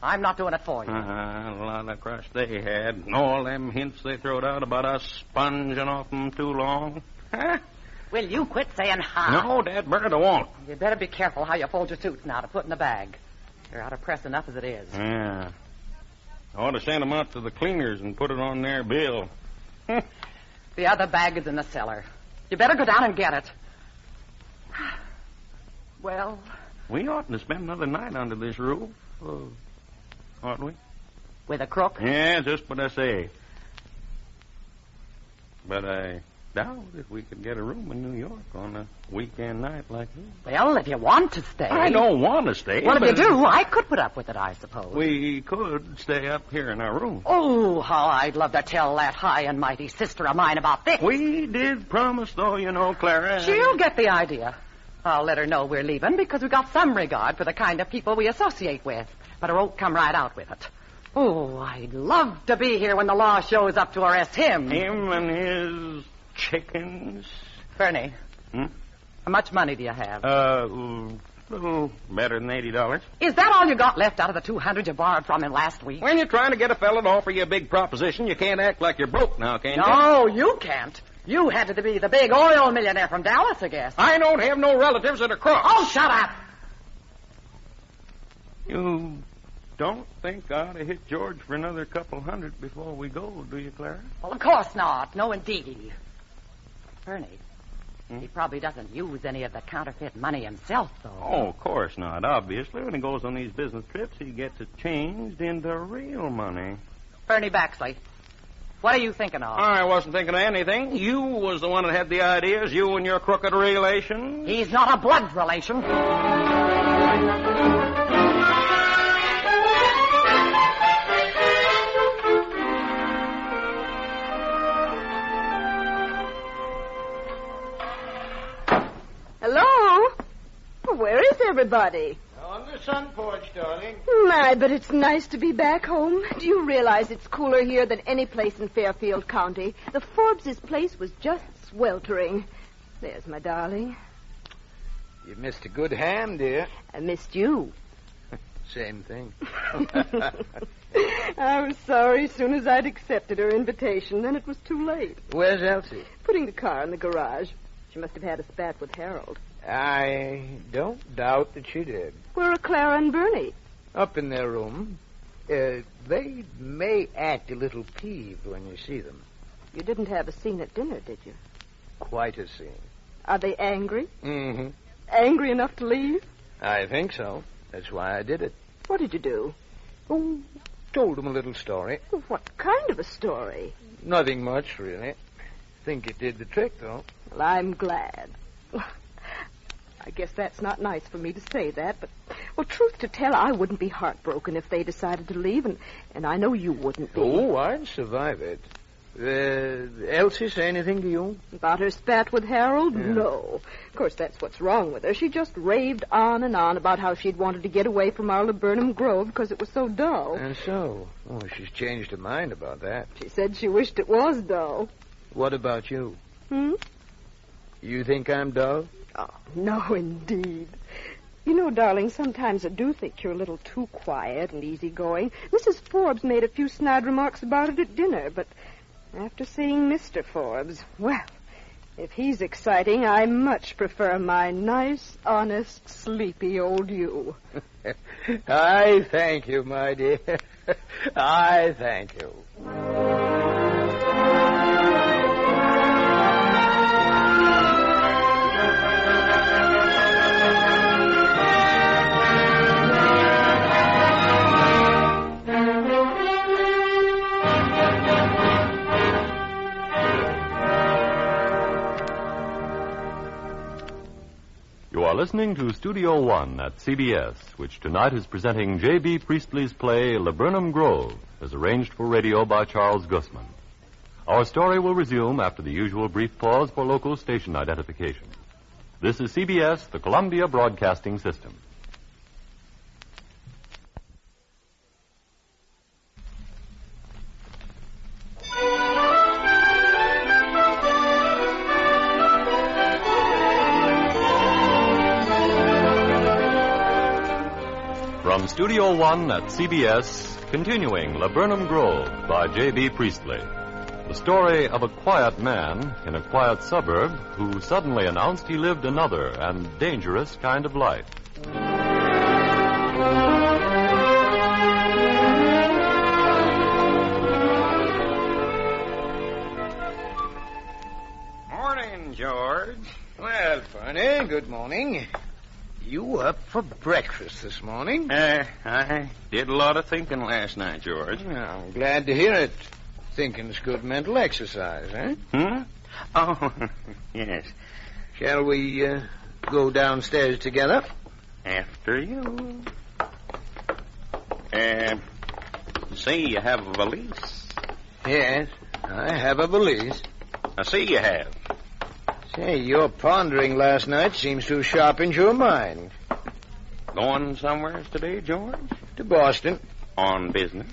I'm not doing it for you. A lot of crush they had. And all them hints they throwed out about us sponging off them too long. Huh? Will you quit saying hi? No, Dad Bird, I won't. You better be careful how you fold your suits now to put in the bag. You're out of press enough as it is. Yeah. I ought to send them out to the cleaners and put it on their bill. The other bag is in the cellar. You better go down and get it. Well? We oughtn't to spend another night under this roof, ought we? With a crook? Yeah, just what I say. But I doubt if we could get a room in New York on a weekend night like this. Well, if you want to stay. I don't want to stay. Well, if you do, I could put up with it, I suppose. We could stay up here in our room. Oh, how I'd love to tell that high and mighty sister of mine about this. We did promise, though, you know, Clara. She'll get the idea. I'll let her know we're leaving because we've got some regard for the kind of people we associate with. But I won't come right out with it. Oh, I'd love to be here when the law shows up to arrest him. Him and his chickens. Bernie. How much money do you have? A little better than $80. Is that all you got left out of the $200 you borrowed from him last week? When you're trying to get a fella to offer you a big proposition, you can't act like you're broke now, can you? No, you can't. You had to be the big oil millionaire from Dallas, I guess. I don't have no relatives that are crooks. Oh, shut up! You don't think I ought to hit George for another couple hundred before we go, do you, Clara? Well, of course not. No, indeed. Bernie, he probably doesn't use any of the counterfeit money himself, though. Oh, of course not. Obviously, when he goes on these business trips, he gets it changed into real money. Bernie Baxley, what are you thinking of? I wasn't thinking of anything. You was the one that had the ideas, you and your crooked relation. He's not a blood relation. Hello? Where is everybody? On the sun porch, darling. My, but it's nice to be back home. Do you realize it's cooler here than any place in Fairfield County? The Forbes' place was just sweltering. There's my darling. You missed a good ham, dear. I missed you. Same thing. I was sorry as soon as I'd accepted her invitation. Then it was too late. Where's Elsie? Putting the car in the garage. She must have had a spat with Harold. I don't doubt that she did. Where are Clara and Bernie? Up in their room. They may act a little peeved when you see them. You didn't have a scene at dinner, did you? Quite a scene. Are they angry? Mm-hmm. Angry enough to leave? I think so. That's why I did it. What did you do? Oh, told them a little story. What kind of a story? Nothing much, really. Think it did the trick, though. Well, I'm glad. I guess that's not nice for me to say that, but, well, truth to tell, I wouldn't be heartbroken if they decided to leave, and I know you wouldn't be. Oh, I'd survive it. Elsie say anything to you? About her spat with Harold? Yeah. No. Of course, that's what's wrong with her. She just raved on and on about how she'd wanted to get away from our Laburnum Grove because it was so dull. And so? Oh, she's changed her mind about that. She said she wished it was dull. What about you? Hmm? You think I'm dull? Oh, no, indeed. You know, darling, sometimes I do think you're a little too quiet and easygoing. Mrs. Forbes made a few snide remarks about it at dinner, but after seeing Mr. Forbes, well, if he's exciting, I much prefer my nice, honest, sleepy old you. I thank you, my dear. I thank you. Listening to Studio One at CBS, which tonight is presenting J.B. Priestley's play Laburnum Grove, as arranged for radio by Charles Gussman. Our story will resume after the usual brief pause for local station identification. This is CBS, the Columbia Broadcasting System. From Studio One at CBS, continuing Laburnum Grove by J.B. Priestley. The story of a quiet man in a quiet suburb who suddenly announced he lived another and dangerous kind of life. Morning, George. Well, Fernie, good morning. You up for breakfast this morning? I did a lot of thinking last night, George. Well, I'm glad to hear it. Thinking's good mental exercise, eh? Hmm? Oh, yes. Shall we go downstairs together? After you. See, you have a valise. Yes, I have a valise. I see you have. Say, your pondering last night seems to have sharpened your mind. Going somewhere today, George? To Boston. On business?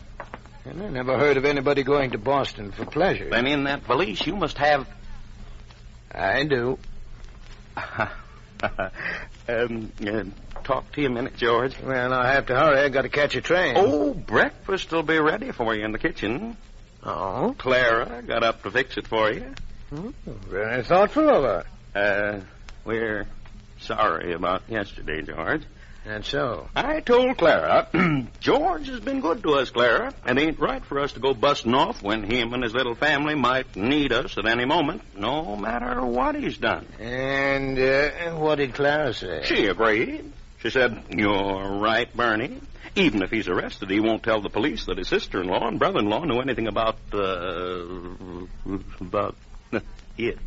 And I never heard of anybody going to Boston for pleasure. Then in that valise you must have... I do. Talk to you a minute, George. Well, I have to hurry. I got to catch a train. Oh, breakfast will be ready for you in the kitchen. Oh? Clara got up to fix it for you. Very thoughtful of her. We're sorry about yesterday, George. And so? I told Clara, George has been good to us, Clara. It ain't right for us to go busting off when him and his little family might need us at any moment, no matter what he's done. And what did Clara say? She agreed. She said, you're right, Bernie. Even if he's arrested, he won't tell the police that his sister-in-law and brother-in-law knew anything about it.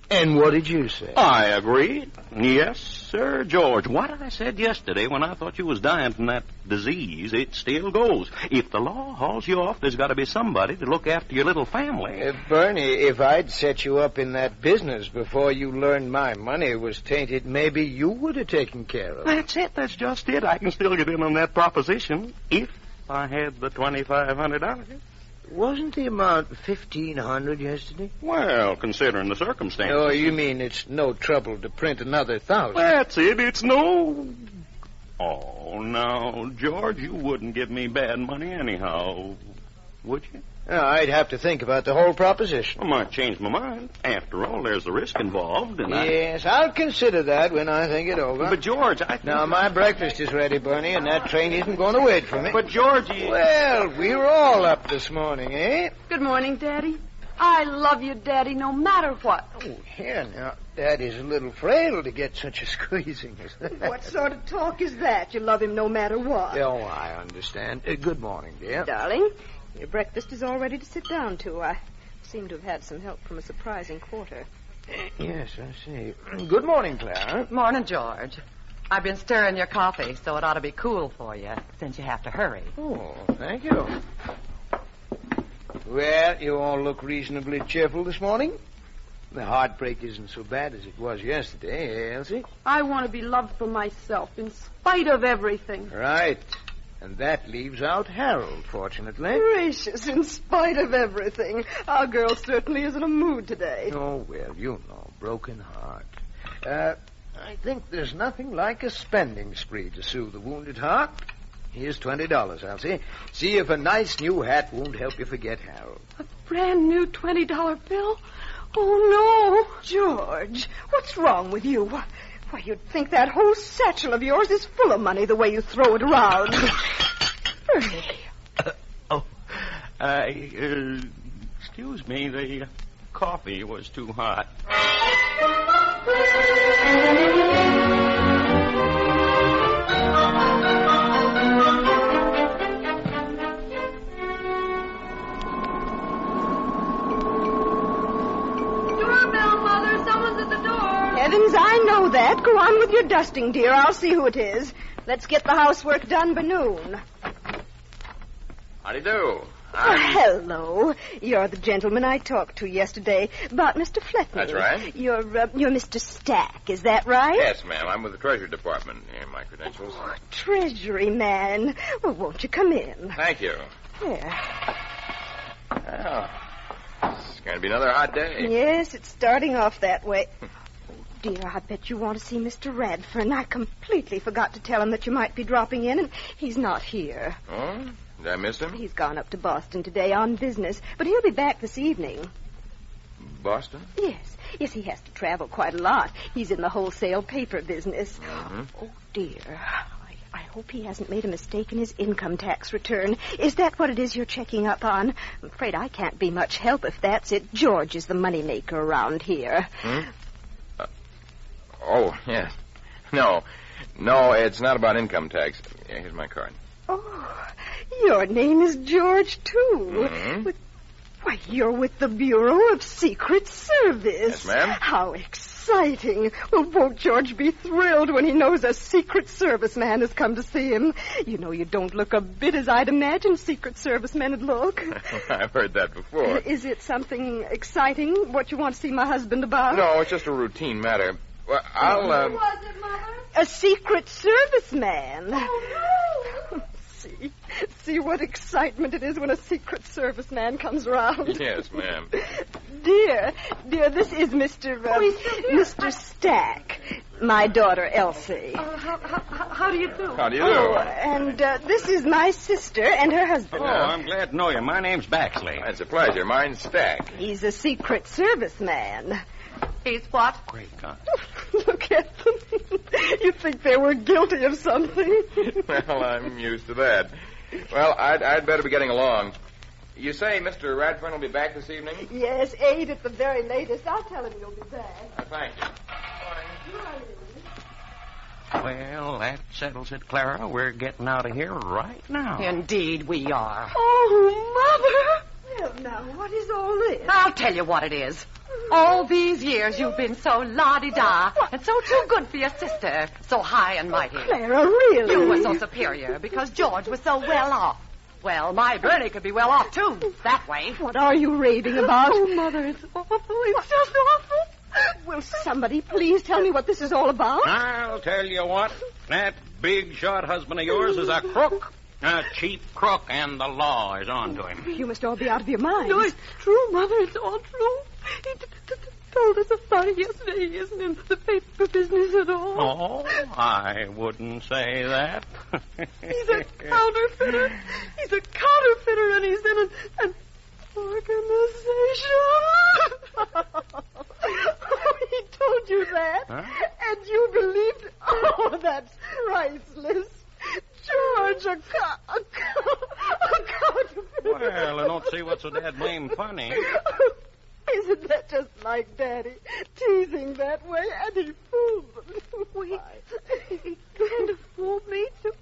And what did you say? I agreed. Yes, sir, George. What I said yesterday when I thought you was dying from that disease, it still goes. If the law hauls you off, there's got to be somebody to look after your little family. Bernie, if I'd set you up in that business before you learned my money was tainted, maybe you would have taken care of it. That's it. That's just it. I can still get in on that proposition if I had the $2,500. Wasn't the amount $1,500 yesterday? Well, considering the circumstances. Oh, you mean it's no trouble to print another 1,000? That's it. It's no... Oh, no, George, you wouldn't give me bad money anyhow, would you? I'd have to think about the whole proposition. I might change my mind. After all, there's the risk involved, and Yes, I'll consider that when I think it over. But, George, Now, my breakfast is ready, Bernie, and that train isn't going to wait for me. But, George, Well, we were all up this morning, eh? Good morning, Daddy. I love you, Daddy, no matter what. Oh, here now. Daddy's a little frail to get such a squeezing as that. What sort of talk is that? You love him no matter what. Oh, I understand. Good morning, dear. Darling, your breakfast is all ready to sit down to. I seem to have had some help from a surprising quarter. Yes, I see. Good morning, Clara. Morning, George. I've been stirring your coffee, so it ought to be cool for you, since you have to hurry. Oh, thank you. Well, you all look reasonably cheerful this morning. The heartbreak isn't so bad as it was yesterday, eh, Elsie? I want to be loved for myself, in spite of everything. Right. And that leaves out Harold, fortunately. Gracious, in spite of everything. Our girl certainly is in a mood today. Oh, well, you know, broken heart. I think there's nothing like a spending spree to soothe a wounded heart. Here's $20, Elsie. See if a nice new hat won't help you forget Harold. A brand new $20 bill? Oh, no. George, what's wrong with you? Why, you'd think that whole satchel of yours is full of money the way you throw it around. Bernie. Excuse me, the coffee was too hot. Heavens, I know that. Go on with your dusting, dear. I'll see who it is. Let's get the housework done by noon. Howdy do. Hello. You're the gentleman I talked to yesterday about Mr. Fletcher. That's right. You're Mr. Stack, is that right? Yes, ma'am. I'm with the Treasury Department. Here are my credentials. Oh, Treasury man. Well, won't you come in? Thank you. Here. Well, it's going to be another hot day. Yes, it's starting off that way. Dear, I bet you want to see Mr. Radford. I completely forgot to tell him that you might be dropping in, and he's not here. Oh? Did I miss him? He's gone up to Boston today on business, but he'll be back this evening. Boston? Yes, he has to travel quite a lot. He's in the wholesale paper business. Mm-hmm. Oh, dear. I hope he hasn't made a mistake in his income tax return. Is that what it is you're checking up on? I'm afraid I can't be much help if that's it. George is the moneymaker around here. Hmm? Oh, yes. No, it's not about income tax. Yeah, here's my card. Oh, your name is George, too. Mm-hmm. Why, you're with the Bureau of Secret Service. Yes, ma'am. How exciting. Well, won't George be thrilled when he knows a Secret Service man has come to see him? You know, you don't look a bit as I'd imagine Secret Service men would look. I've heard that before. Is it something exciting, what you want to see my husband about? No, it's just a routine matter. Well, I'll, Who was it, Mother? A Secret Service man. Oh, no. See what excitement it is when a Secret Service man comes around. Yes, ma'am. Dear, this is Mr. Stack. My daughter, Elsie. How do you do? How do you do? Oh, and this is my sister and her husband. Oh, I'm glad to know you. My name's Baxley. It's a pleasure. Mine's Stack. He's a Secret Service man. He's what? Great God. Look at them. You'd think they were guilty of something. Well, I'm used to that. Well, I'd better be getting along. You say Mr. Radford will be back this evening? Yes, 8 at the very latest. I'll tell him you'll be back. Thank you. Well, that settles it, Clara. We're getting out of here right now. Indeed we are. Oh, Mother! Well, now, what is all this? I'll tell you what it is. All these years you've been so la-di-da and so too good for your sister, so high and mighty. Clara, really? You were so superior because George was so well off. Well, my Bernie could be well off, too, that way. What are you raving about? Oh, Mother, it's awful. It's just awful. Will somebody please tell me what this is all about? I'll tell you what. That big shot husband of yours is a crook. A cheap crook, and the law is on to him. You must all be out of your minds. No, it's true, Mother. It's all true. told us about it yesterday. He isn't in the paper business at all. Oh, I wouldn't say that. He's a counterfeiter. He's a counterfeiter, and he's in an organization. He told you that, and you believed. Oh, that's priceless. George, a counterfeiter. Well, I don't see what's so dead blame funny. Isn't that just like Daddy? Teasing that way, and he fooled them. He kind of fooled me, too.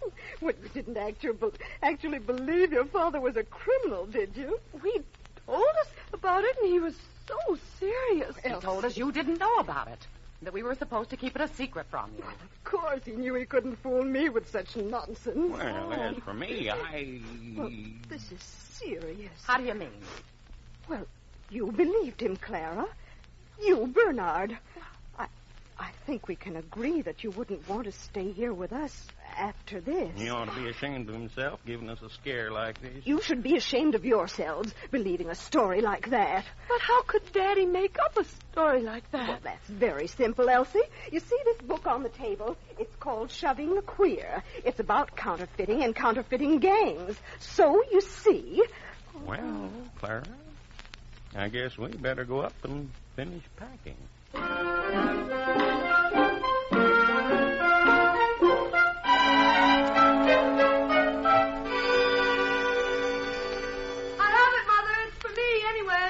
Well, you didn't actually believe your father was a criminal, did you? He told us about it, and he was so serious. He told us you didn't know about it, that we were supposed to keep it a secret from you. Of course, he knew he couldn't fool me with such nonsense. Well, as for me, Well, this is serious. How do you mean? Well, you believed him, Clara. You, Bernard. I think we can agree that you wouldn't want to stay here with us after this. he ought to be ashamed of himself giving us a scare like this. You should be ashamed of yourselves, believing a story like that. But how could Daddy make up a story like that? Well, that's very simple, Elsie. You see this book on the table? It's called Shoving the Queer. It's about counterfeiting and counterfeiting gangs. So, you see... Well, Clara, I guess we better go up and finish packing.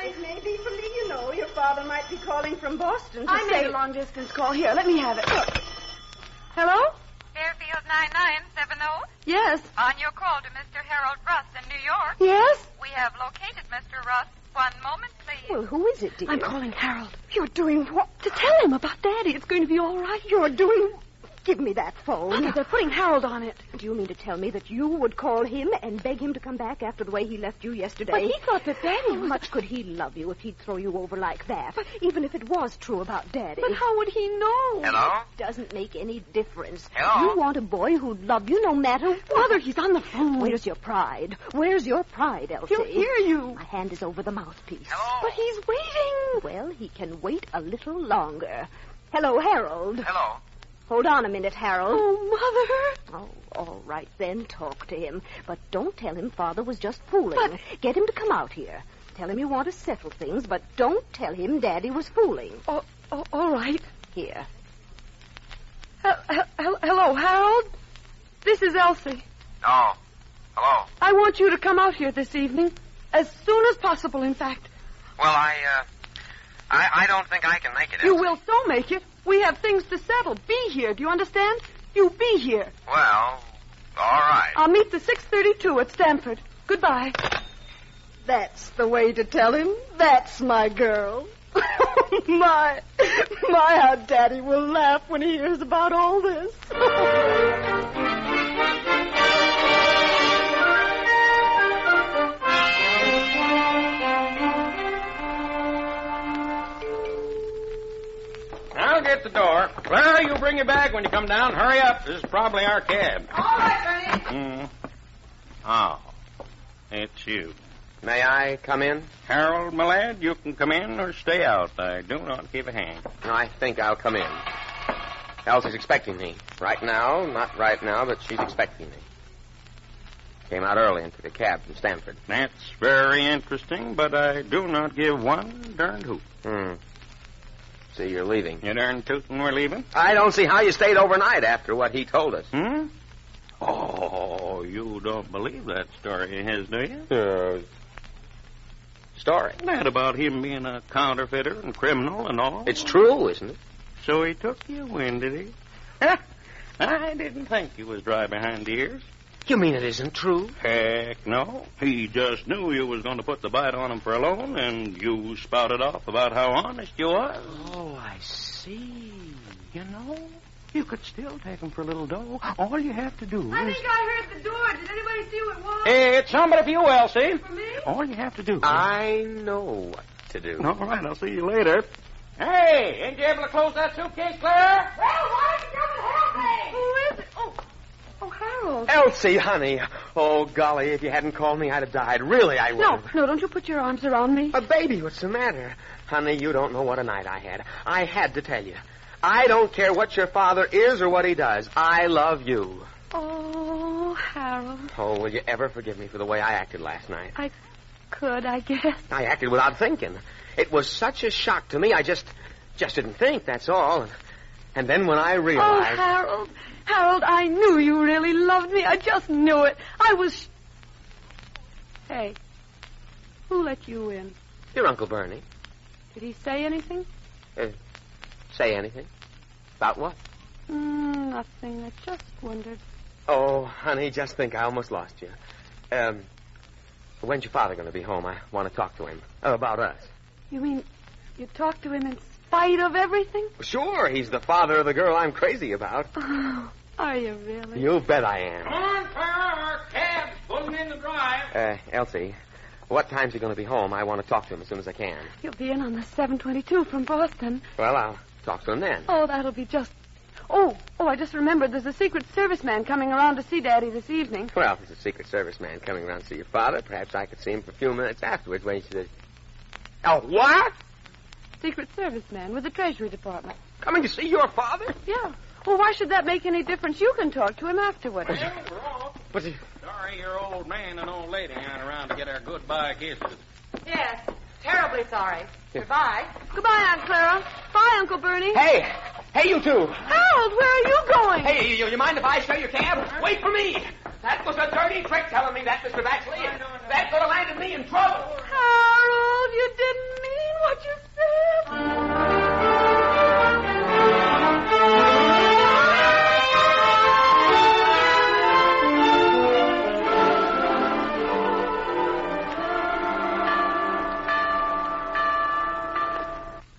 It may be for me, you know. Your father might be calling from Boston to I made a long-distance call. Here, let me have it. Look. Hello? Fairfield 9970? Yes. On your call to Mr. Harold Russ in New York. Yes? We have located Mr. Russ. One moment, please. Well, who is it, dear? I'm calling Harold. You're doing what? To tell him about Daddy. It's going to be all right. You're doing... Give me that phone. Honey, they're putting Harold on it. Do you mean to tell me that you would call him and beg him to come back after the way he left you yesterday? But he thought that Daddy... How much could he love you if he'd throw you over like that? But even if it was true about Daddy. But how would he know? Hello? Doesn't make any difference. Hello? You want a boy who'd love you no matter what. Mother, he's on the phone. Where's your pride? Where's your pride, Elsie? He'll hear you. My hand is over the mouthpiece. Hello? But he's waiting. Well, he can wait a little longer. Hello, Harold. Hello? Hold on a minute, Harold. Oh, Mother. Oh, all right, then. Talk to him. But don't tell him Father was just fooling. But... Get him to come out here. Tell him you want to settle things, but don't tell him Daddy was fooling. Oh, all right. Here. Hello, Harold. This is Elsie. Oh. Hello? I want you to come out here this evening. As soon as possible, in fact. Well, I don't think I can make it. You will so make it. We have things to settle. Be here. Do you understand? You be here. Well, all right. I'll meet the 6:32 at Stanford. Goodbye. That's the way to tell him. That's my girl. my, how Daddy will laugh when he hears about all this. I'll get the door. Clara, you bring your bag when you come down. Hurry up. This is probably our cab. All right, Bernie. Oh, it's you. May I come in? Harold, my lad, you can come in or stay out. I do not give a hang. No, I think I'll come in. Elsie's expecting me. Right now, not right now, but she's expecting me. Came out early and took a cab from Stanford. That's very interesting, but I do not give one darned hoot. See, you're leaving. You darn tootin' we're leaving? I don't see how you stayed overnight after what he told us. Oh, you don't believe that story of his, do you? Story? That about him being a counterfeiter and criminal and all. It's true, isn't it? So he took you in, did he? I didn't think he was dry behind the ears. You mean it isn't true? Heck no. He just knew you was going to put the bite on him for a loan, and you spouted off about how honest you was. Oh, I see. You know, you could still take him for a little dough. All you have to do I is... think I heard the door. Did anybody see what it was? It's somebody for you, Elsie. For me? All you have to do is... I know what to do. All right, I'll see you later. Hey, ain't you able to close that suitcase, Claire? Well, why don't you help me? Who is it? Oh, Harold. Elsie, honey. Oh, golly, if you hadn't called me, I'd have died. Really, I would. No, don't you put your arms around me. Baby, what's the matter? Honey, you don't know what a night I had. I had to tell you. I don't care what your father is or what he does. I love you. Oh, Harold. Oh, will you ever forgive me for the way I acted last night? I could, I guess. I acted without thinking. It was such a shock to me, I just didn't think, that's all. And then when I realized... Oh, Harold, I knew you really loved me. I just knew it. I was... Hey, who let you in? Your Uncle Bernie. Did he say anything? Say anything? About what? Nothing. I just wondered. Oh, honey, just think, I almost lost you. When's your father going to be home? I want to talk to him. About us. You mean you talked to him in spite of everything? Sure, he's the father of the girl I'm crazy about. Oh, are you really? You bet I am. Come on, car, cab, pulling in the drive. Elsie, what time's he going to be home? I want to talk to him as soon as I can. He'll be in on the 7:22 from Boston. Well, I'll talk to him then. Oh, that'll be just... Oh, I just remembered there's a Secret Service man coming around to see Daddy this evening. Well, if there's a Secret Service man coming around to see your father, perhaps I could see him for a few minutes afterwards when he says... Oh, what? Secret Service man with the Treasury Department. Coming to see your father? Yeah. Well, why should that make any difference? You can talk to him afterwards. What's he... Sorry your old man and old lady aren't around to get our goodbye kisses. Yes, terribly sorry. Goodbye. Goodbye, Aunt Clara. Bye, Uncle Bernie. Hey, you two. Harold, where are you going? Hey, you mind if I show your cab? Wait for me. That was a dirty trick telling me that, Mr. Baxley. That could have landed me in trouble. Harold, you didn't mean what you said.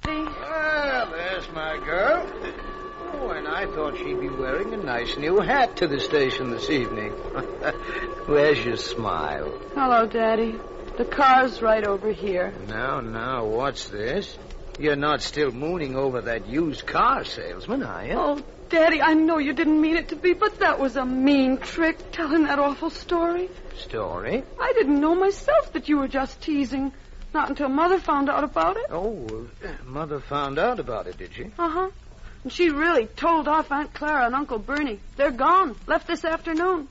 Well, there's my girl. Oh, and I thought she'd be wearing a nice new hat to the station this evening. Where's your smile? Hello, Daddy. The car's right over here. Now, what's this? You're not still mooning over that used car salesman, are you? Oh, Daddy, I know you didn't mean it to be, but that was a mean trick, telling that awful story. Story? I didn't know myself that you were just teasing. Not until Mother found out about it. Oh, Mother found out about it, did she? Uh-huh. And she really told off Aunt Clara and Uncle Bernie. They're gone. Left this afternoon.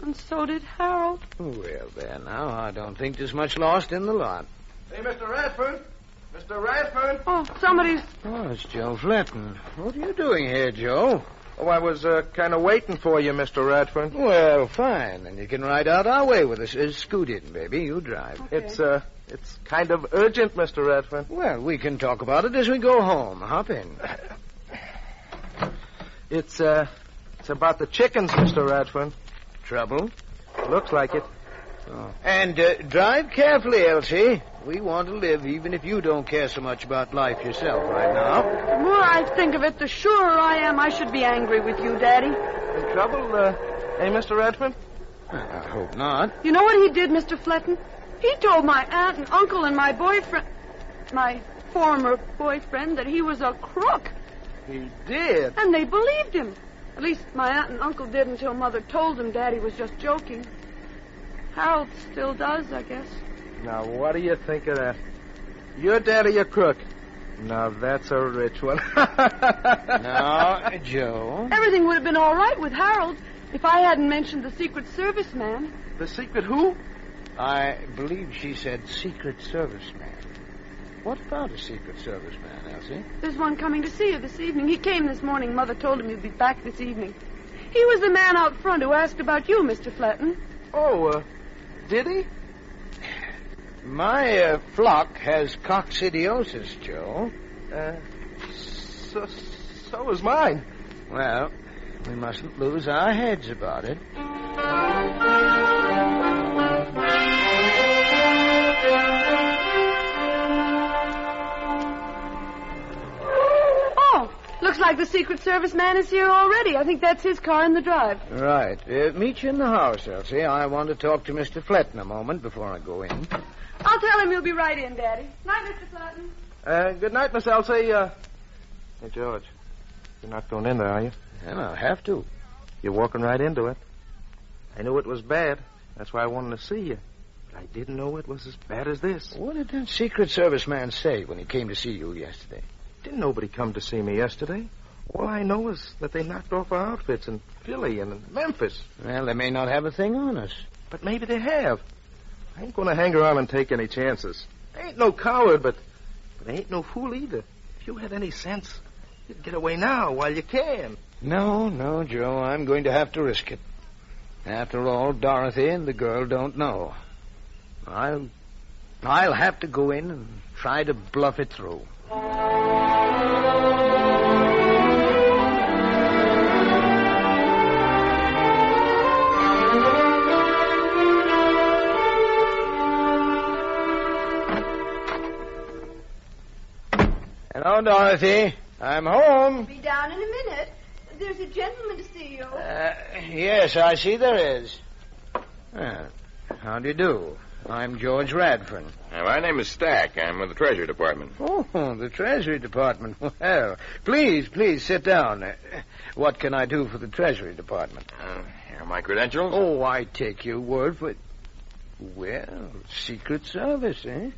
And so did Harold. Well, there now, I don't think there's much lost in the lot. Hey, Mr. Radford. Mr. Radford. Oh, somebody's... Oh, it's Joe Fletton. What are you doing here, Joe? Oh, I was kind of waiting for you, Mr. Radford. Well, fine. Then you can ride out our way with us. Scoot in, baby. You drive. Okay. It's kind of urgent, Mr. Radford. Well, we can talk about it as we go home. Hop in. It's about the chickens, Mr. Radford. Trouble? Looks like it. Oh. And drive carefully, Elsie. We want to live, even if you don't care so much about life yourself right now. The more I think of it, the surer I am I should be angry with you, Daddy. In trouble, Mr. Radford? I hope not. You know what he did, Mr. Fletton? He told my aunt and uncle and my boyfriend, my former boyfriend, that he was a crook. He did? And they believed him. At least my aunt and uncle did until Mother told them Daddy was just joking. Harold still does, I guess. Now, what do you think of that? Your daddy a crook. Now, that's a rich one. Now, Joe. Everything would have been all right with Harold if I hadn't mentioned the Secret Service man. The secret who? I believe she said Secret Service man. What about a Secret Service man, Elsie? There's one coming to see you this evening. He came this morning. Mother told him he'd be back this evening. He was the man out front who asked about you, Mr. Fletton. Oh, did he? My flock has coccidiosis, Joe. So is mine. Well, we mustn't lose our heads about it. Oh, looks like the Secret Service man is here already. I think that's his car in the drive. Right. Meet you in the house, Elsie. I want to talk to Mr. Fletton a moment before I go in. I'll tell him you'll be right in, Daddy. Night, Mr. Fletton. Good night, Miss Elsie. Hey, George, you're not going in there, are you? Well, I'll have to. You're walking right into it. I knew it was bad. That's why I wanted to see you. But I didn't know it was as bad as this. What did that Secret Service man say when he came to see you yesterday? Didn't nobody come to see me yesterday? All I know is that they knocked off our outfits in Philly and in Memphis. Well, they may not have a thing on us. But maybe they have. I ain't going to hang around and take any chances. I ain't no coward, but I ain't no fool either. If you had any sense, you'd get away now while you can. No, Joe. I'm going to have to risk it. After all, Dorothy and the girl don't know. I'll have to go in and try to bluff it through. Hello, Dorothy. I'm home. Be down in a minute. There's a gentleman to see you. Yes, I see there is. How do you do? I'm George Radford. My name is Stack. I'm with the Treasury Department. Oh, the Treasury Department. Well, please sit down. What can I do for the Treasury Department? Here are my credentials. Oh, I take your word for it. Well, Secret Service, eh?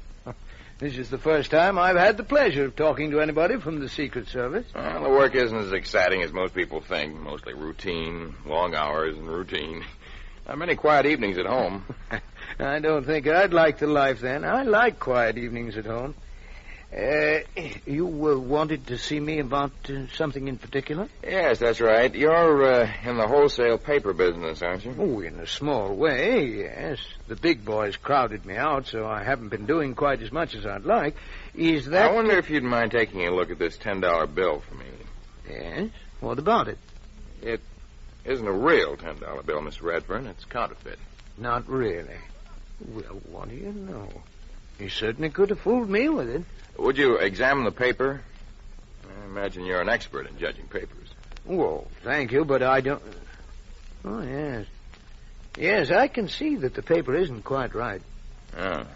This is the first time I've had the pleasure of talking to anybody from the Secret Service. Well, the work isn't as exciting as most people think. Mostly routine, long hours and routine. Not many quiet evenings at home. I don't think I'd like the life then. I like quiet evenings at home. You wanted to see me about something in particular? Yes, that's right. You're in the wholesale paper business, aren't you? Oh, in a small way, yes. The big boys crowded me out, so I haven't been doing quite as much as I'd like. Is that... I wonder if you'd mind taking a look at this $10 bill for me. Yes? What about it? It isn't a real $10 bill, Mr. Redfern. It's counterfeit. Not really. Well, what do you know? You certainly could have fooled me with it. Would you examine the paper? I imagine you're an expert in judging papers. Well, thank you, but I don't... Oh, yes. Yes, I can see that the paper isn't quite right. Oh.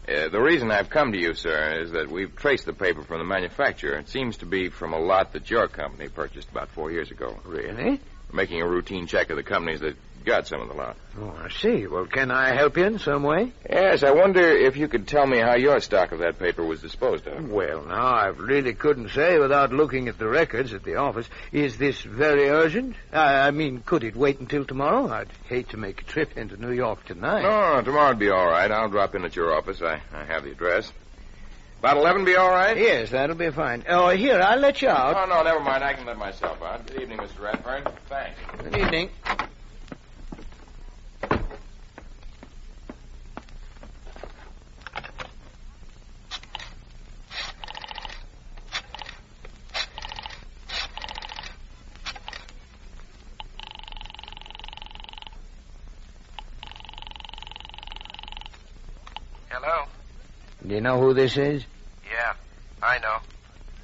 The reason I've come to you, sir, is that we've traced the paper from the manufacturer. It seems to be from a lot that your company purchased about 4 years ago. Really? We're making a routine check of the companies that got some of the lot. Oh, I see. Well, can I help you in some way? Yes, I wonder if you could tell me how your stock of that paper was disposed of. Well, now, I really couldn't say without looking at the records at the office. Is this very urgent? I mean, could it wait until tomorrow? I'd hate to make a trip into New York tonight. No, tomorrow'd be all right. I'll drop in at your office. I have the address. About 11 be all right? Yes, that'll be fine. Oh, here, I'll let you out. Oh, no, never mind. I can let myself out. Good evening, Mr. Radfern. Thanks. Good evening. Hello? Do you know who this is? Yeah, I know.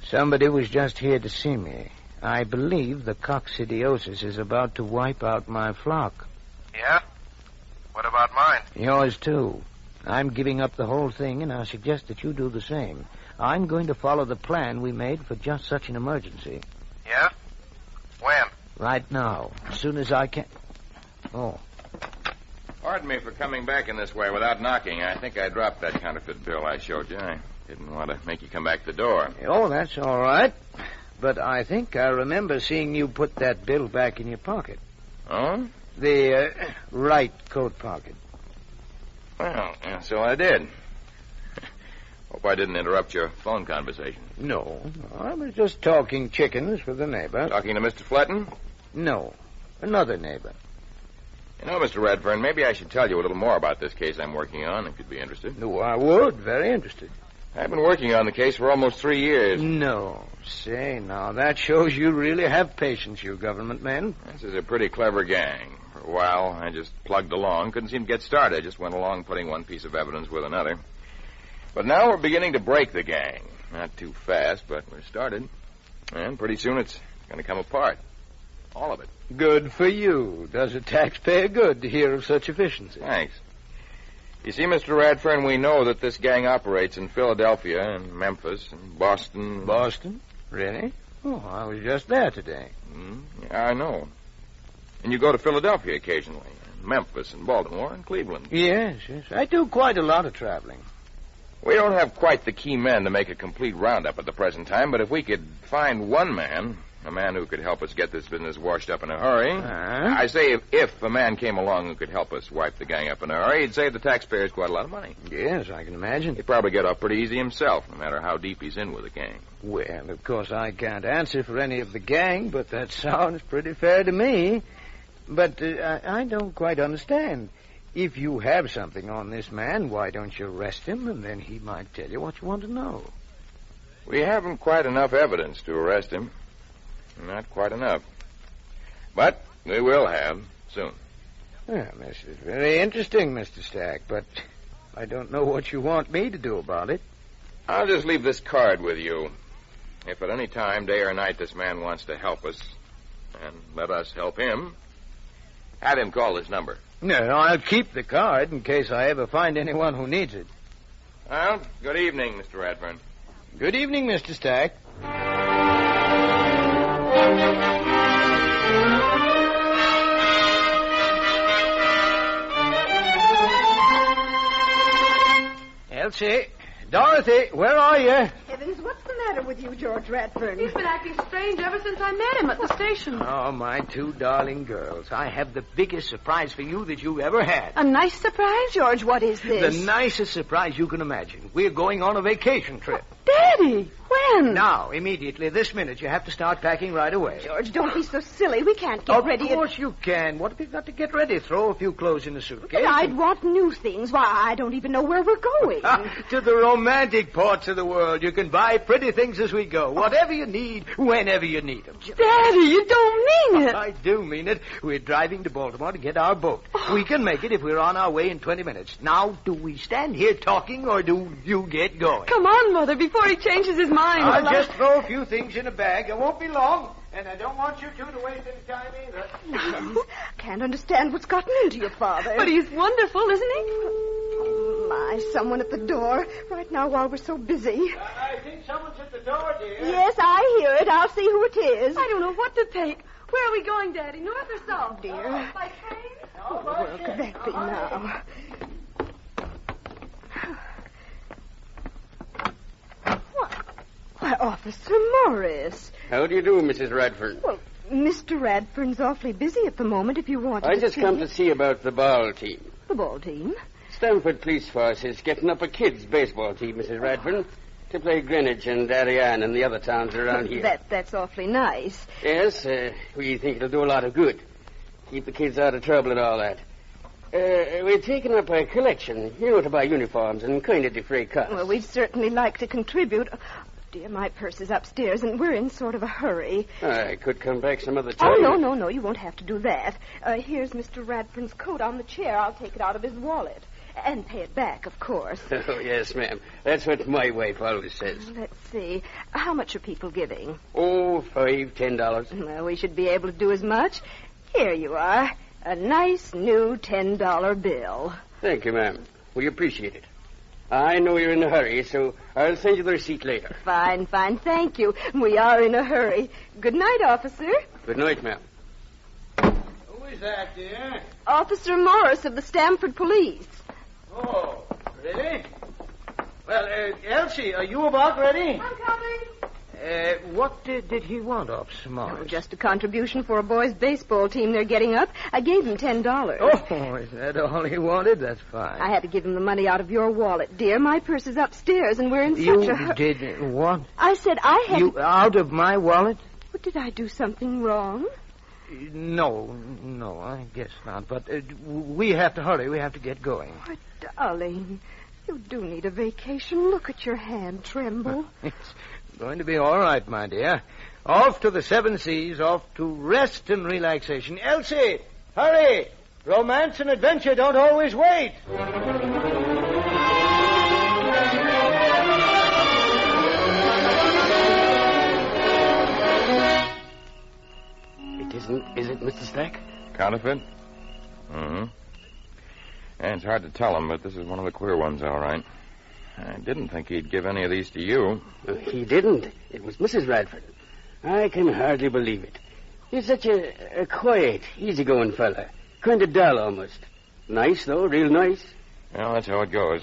Somebody was just here to see me. I believe the coccidiosis is about to wipe out my flock. Yeah? What about mine? Yours, too. I'm giving up the whole thing, and I suggest that you do the same. I'm going to follow the plan we made for just such an emergency. Yeah? When? Right now, as soon as I can... Oh. Pardon me for coming back in this way without knocking. I think I dropped that counterfeit bill I showed you. I didn't want to make you come back to the door. Oh, that's all right. But I think I remember seeing you put that bill back in your pocket. Oh? The right coat pocket. Well, yeah, so I did. Hope I didn't interrupt your phone conversation. No, I was just talking chickens with the neighbor. Talking to Mr. Fletton? No, another neighbor. You know, Mr. Redfern, maybe I should tell you a little more about this case I'm working on, if you'd be interested. No, I would. Very interested. I've been working on the case for almost 3 years. No. Say, now, that shows you really have patience, you government men. This is a pretty clever gang. For a while, I just plugged along. Couldn't seem to get started. I just went along putting one piece of evidence with another. But now we're beginning to break the gang. Not too fast, but we're started. And pretty soon it's going to come apart. All of it. Good for you. Does a taxpayer good to hear of such efficiency? Thanks. You see, Mr. Radfern, we know that this gang operates in Philadelphia and Memphis and Boston. Boston? Really? Oh, I was just there today. Yeah, I know. And you go to Philadelphia occasionally, and Memphis and Baltimore and Cleveland. Yes. I do quite a lot of traveling. We don't have quite the key men to make a complete roundup at the present time, but if we could find one man, a man who could help us get this business washed up in a hurry. I say if a man came along who could help us wipe the gang up in a hurry, he'd save the taxpayers quite a lot of money. Yes, I can imagine. He'd probably get off pretty easy himself, no matter how deep he's in with the gang. Well, of course, I can't answer for any of the gang, but that sounds pretty fair to me. But I don't quite understand. If you have something on this man, why don't you arrest him, and then he might tell you what you want to know. We haven't quite enough evidence to arrest him. Not quite enough. But we will have soon. Well, this is very interesting, Mr. Stack, but I don't know what you want me to do about it. I'll just leave this card with you. If at any time, day or night, this man wants to help us, and let us help him, have him call this number. No, I'll keep the card in case I ever find anyone who needs it. Well, good evening, Mr. Radford. Good evening, Mr. Stack. Elsie, Dorothy, where are you? Heavens, what's the matter with you, George Radford? He's been acting strange ever since I met him at the station. Oh, my two darling girls. I have the biggest surprise for you that you ever had. A nice surprise? George, what is this? The nicest surprise you can imagine. We're going on a vacation trip. Daddy, when? Now, immediately, this minute. You have to start packing right away. George, don't be so silly. We can't get ready. Of course you can. What have you got to get ready? Throw a few clothes in the suitcase. But I'd want new things. Why, I don't even know where we're going. To the romantic parts of the world. You can buy pretty things as we go. Whatever you need, whenever you need them. Daddy, you don't mean it. I do mean it. We're driving to Baltimore to get our boat. We can make it if we're on our way in 20 minutes. Now, do we stand here talking, or do you get going? Come on, Mother, before he changes his mind. I'll just throw a few things in a bag. It won't be long. And I don't want you two to waste any time either. No, can't understand what's gotten into your father. But he's wonderful, isn't he? Oh, my, someone at the door right now while we're so busy. I think someone's at the door, dear. Yes, I hear it. I'll see who it is. I don't know what to take. Where are we going, Daddy? North or south? Oh, dear. By train? Oh, where could that be now? Why, Officer Morris. How do you do, Mrs. Radford? Well, Mr. Radford's awfully busy at the moment, if you want I just come to see about the ball team. The ball team? Stamford Police Force is getting up a kids' baseball team, Mrs. Radford, to play Greenwich and Darien and the other towns around here. That's awfully nice. Yes, we think it'll do a lot of good. Keep the kids out of trouble and all that. We're taking up a collection, to buy uniforms and kind of defray costs. Well, we'd certainly like to contribute. Dear, my purse is upstairs, and we're in sort of a hurry. I could come back some other time. Oh, no, you won't have to do that. Here's Mr. Radford's coat on the chair. I'll take it out of his wallet. And pay it back, of course. Oh, yes, ma'am. That's what my wife always says. Let's see. How much are people giving? Oh, $5, $10. Well, we should be able to do as much. Here you are. A nice new $10 bill. Thank you, ma'am. We appreciate it. I know you're in a hurry, so I'll send you the receipt later. Fine. Thank you. We are in a hurry. Good night, officer. Good night, ma'am. Who is that, dear? Officer Morris of the Stamford Police. Oh, really? Well, Elsie, are you about ready? I'm coming. What did he want, Officer Morris? Oh, just a contribution for a boys' baseball team they're getting up. I gave him $10. Oh, is that all he wanted? That's fine. I had to give him the money out of your wallet, dear. My purse is upstairs, and we're in such a hurry. You did what? I said I had You out of my wallet? What, did I do something wrong? No, I guess not. But we have to hurry. We have to get going. Oh, darling, you do need a vacation. Look at your hand tremble. It's going to be all right, my dear. Off to the 7 Seas, off to rest and relaxation. Elsie, hurry! Romance and adventure don't always wait. Is it, Mr. Stack? Counterfeit? Mm-hmm. And it's hard to tell him, but this is one of the queer ones, all right. I didn't think he'd give any of these to you. He didn't. It was Mrs. Radford. I can hardly believe it. You're such a quiet, easygoing fella. Kind of dull, almost. Nice, though, real nice. Well, that's how it goes.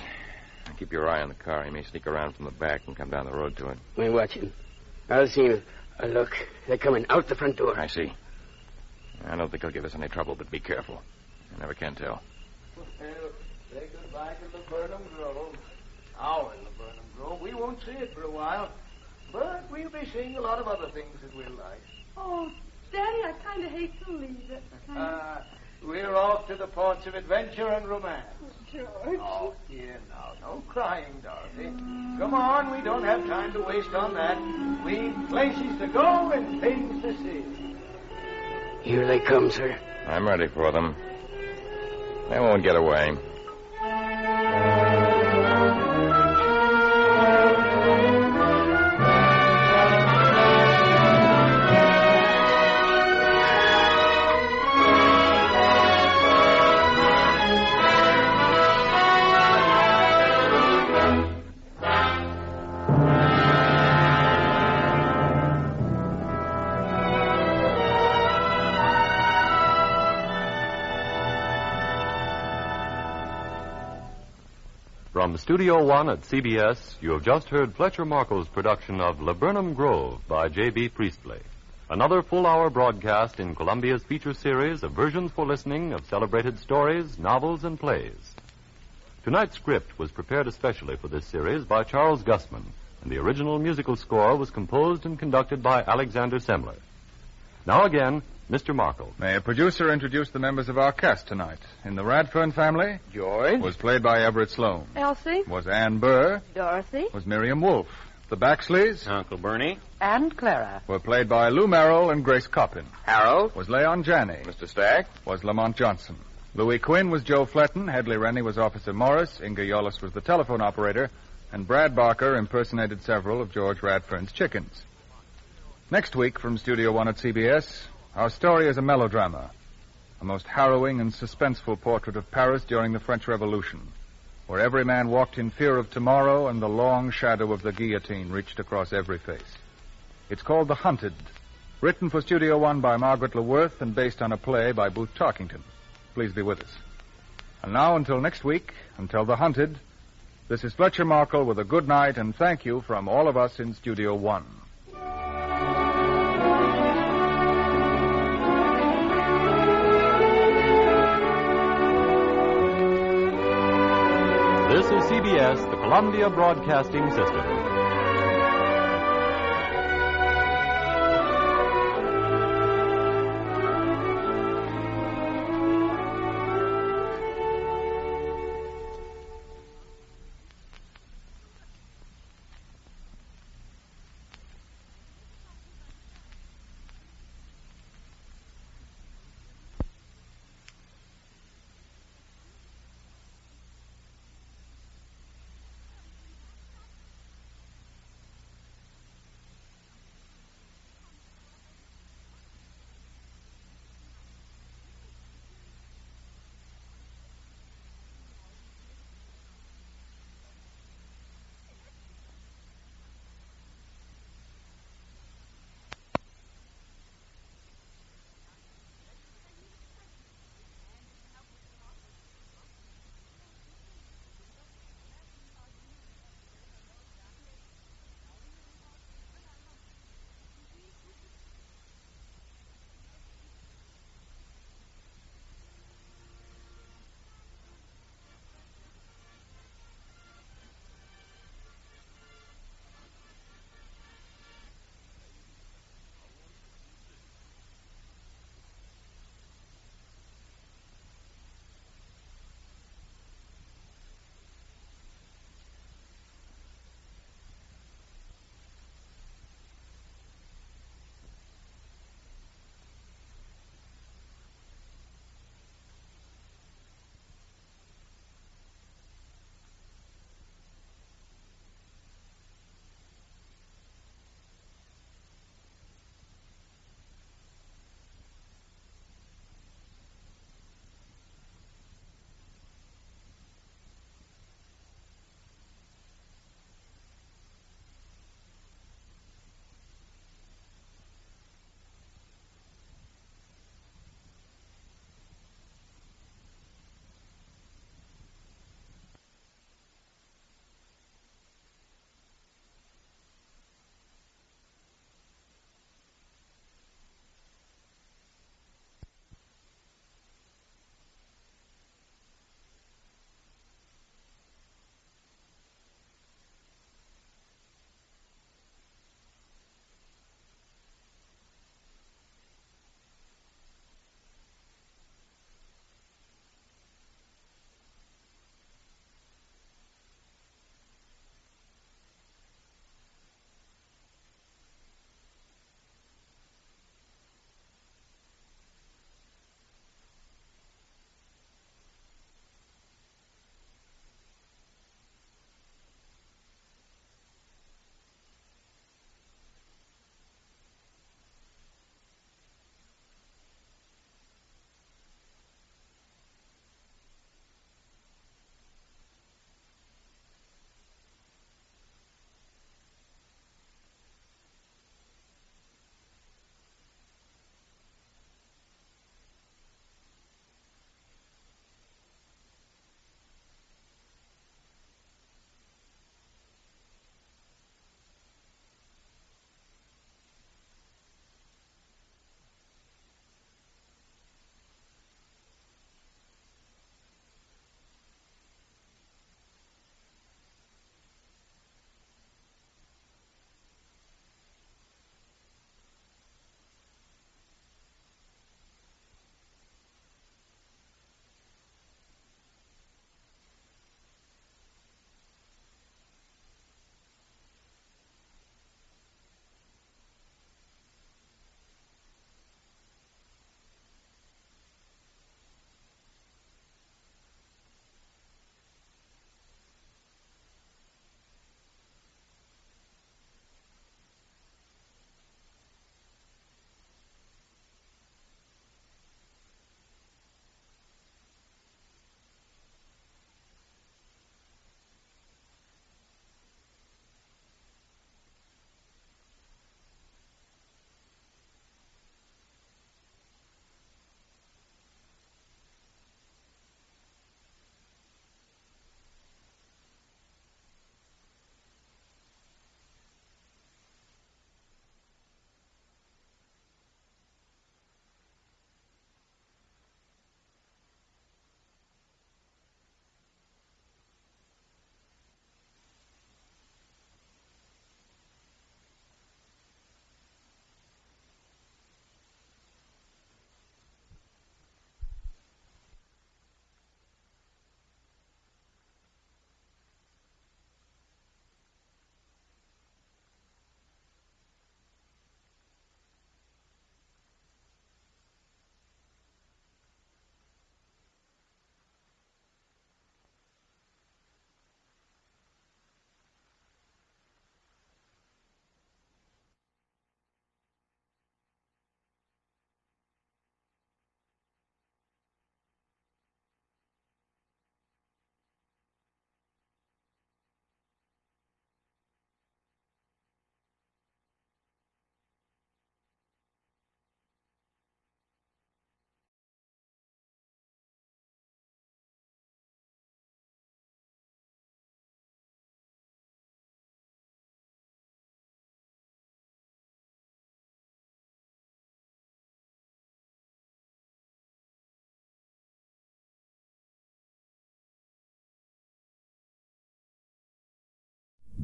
Keep your eye on the car. He may sneak around from the back and come down the road to it. We're watching. I'll see him. Look, they're coming out the front door. I see. I don't think he'll give us any trouble, but be careful. You never can tell. Well, say goodbye to Laburnum Grove. Our Laburnum Grove. We won't see it for a while, but we'll be seeing a lot of other things that we'll like. Oh, Daddy, I kind of hate to leave it. We're off to the ports of adventure and romance. George. Oh, dear, now, no crying, Dorothy. Come on, we don't have time to waste on that. We've places to go and things to see. Here they come, sir. I'm ready for them. They won't get away. From Studio One at CBS, you have just heard Fletcher Marco's production of Laburnum Grove by J.B. Priestley. Another full-hour broadcast in Columbia's feature series of versions for listening of celebrated stories, novels, and plays. Tonight's script was prepared especially for this series by Charles Gussman, and the original musical score was composed and conducted by Alexander Semler. Now again, Mr. Marco. May a producer introduce the members of our cast tonight? In the Radfern family, George was played by Everett Sloane. Elsie. Was Ann Burr. Dorothy. Was Miriam Wolfe. The Baxleys, Uncle Bernie. And Clara. were played by Lou Merrill and Grace Coppin. Harold. Was Leon Janney. Mr. Stack. Was Lamont Johnson. Louis Quinn was Joe Fletton. Hedley Rennie was Officer Morris. Inga Yolis was the telephone operator. And Brad Barker impersonated several of George Radfern's chickens. Next week from Studio One at CBS, our story is a melodrama, a most harrowing and suspenseful portrait of Paris during the French Revolution, where every man walked in fear of tomorrow and the long shadow of the guillotine reached across every face. It's called The Hunted, written for Studio One by Margaret LeWorth and based on a play by Booth Tarkington. Please be with us. And now, until next week, until The Hunted, this is Fletcher Markle with a good night and thank you from all of us in Studio One. This is CBS, the Columbia Broadcasting System.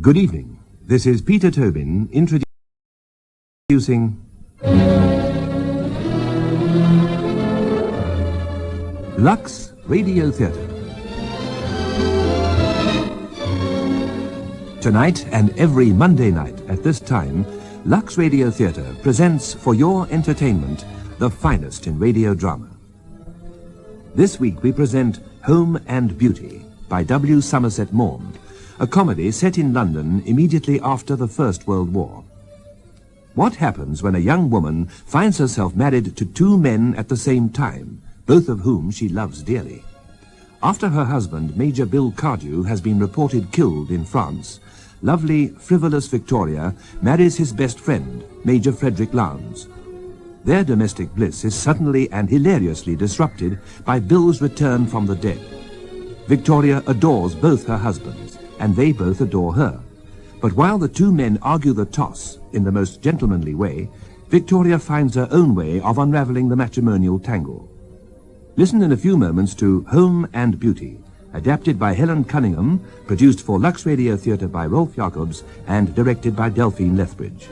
Good evening. This is Peter Tobin introducing Lux Radio Theatre. Tonight and every Monday night at this time, Lux Radio Theatre presents for your entertainment the finest in radio drama. This week we present Home and Beauty by W. Somerset Maugham, a comedy set in London immediately after the First World War. What happens when a young woman finds herself married to two men at the same time, both of whom she loves dearly? After her husband, Major Bill Cardew, has been reported killed in France, lovely, frivolous Victoria marries his best friend, Major Frederick Lowndes. Their domestic bliss is suddenly and hilariously disrupted by Bill's return from the dead. Victoria adores both her husbands, and they both adore her. But while the two men argue the toss in the most gentlemanly way, Victoria finds her own way of unraveling the matrimonial tangle. Listen in a few moments to Home and Beauty, adapted by Helen Cunningham, produced for Lux Radio Theatre by Rolf Jacobs, and directed by Delphine Lethbridge.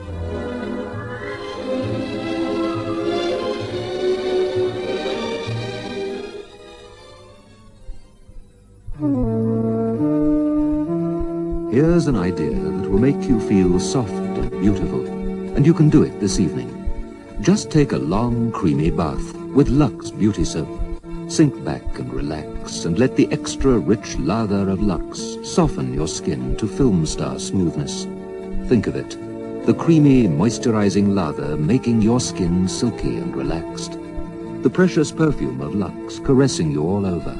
Here's an idea that will make you feel soft and beautiful, and you can do it this evening. Just take a long, creamy bath with Lux Beauty Soap. Sink back and relax, and let the extra rich lather of Lux soften your skin to film star smoothness. Think of it, the creamy, moisturizing lather making your skin silky and relaxed. The precious perfume of Lux caressing you all over.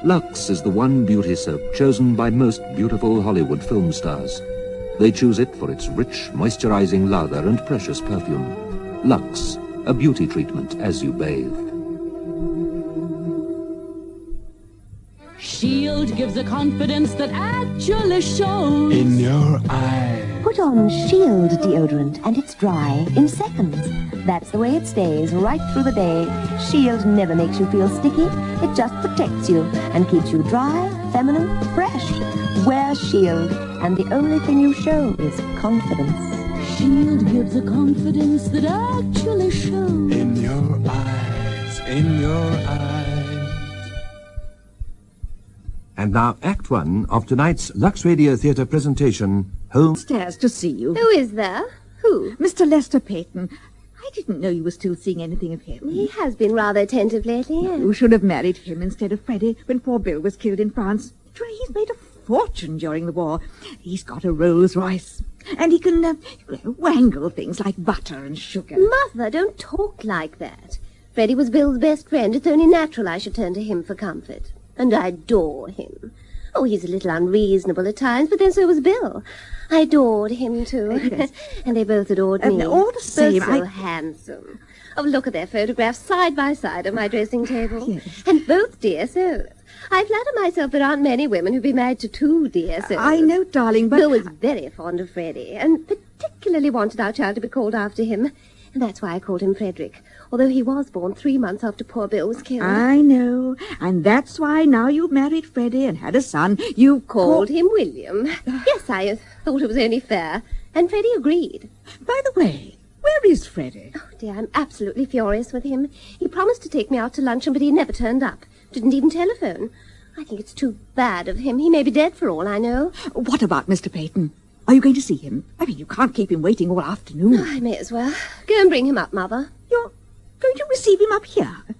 Lux is the one beauty soap chosen by most beautiful Hollywood film stars. They choose it for its rich, moisturizing lather and precious perfume. Lux, a beauty treatment as you bathe. Shield gives a confidence that actually shows in your eye. Put on Shield deodorant and it's dry in seconds. That's the way it stays right through the day. Shield never makes you feel sticky. It just protects you and keeps you dry, feminine, fresh. Wear Shield, and the only thing you show is confidence. Shield gives a confidence that actually shows in your eyes, in your eyes. And now Act One of tonight's Lux Radio Theatre presentation, Home... Stairs to see you. Who is there? Who? Mr. Lester Peyton. I didn't know you were still seeing anything of him. He has been rather attentive lately, yes. You should have married him instead of Freddie when poor Bill was killed in France. He's made a fortune during the war. He's got a Rolls Royce. And he can, wangle things like butter and sugar. Mother, don't talk like that. Freddie was Bill's best friend. It's only natural I should turn to him for comfort. And I adore him. Oh, he's a little unreasonable at times, but then so was Bill. I adored him, too. Yes. And they both adored me. All the same, both so handsome. Oh, look at their photographs side by side on my dressing table. Yes. And both dear souls. I flatter myself there aren't many women who'd be married to two dear souls. I know, darling, but... Bill was very fond of Freddie, and particularly wanted our child to be called after him. And that's why I called him Frederick, although he was born 3 months after poor Bill was killed. I know, and that's why now you've married Freddie and had a son, you called him William. Yes, I thought it was only fair, and Freddie agreed. By the way, where is Freddie? Oh, dear, I'm absolutely furious with him. He promised to take me out to luncheon, but he never turned up. Didn't even telephone. I think it's too bad of him. He may be dead for all I know. What about Mr. Peyton? Are you going to see him? I mean, you can't keep him waiting all afternoon. Oh, I may as well. Go and bring him up, Mother. You're going to receive him up here? In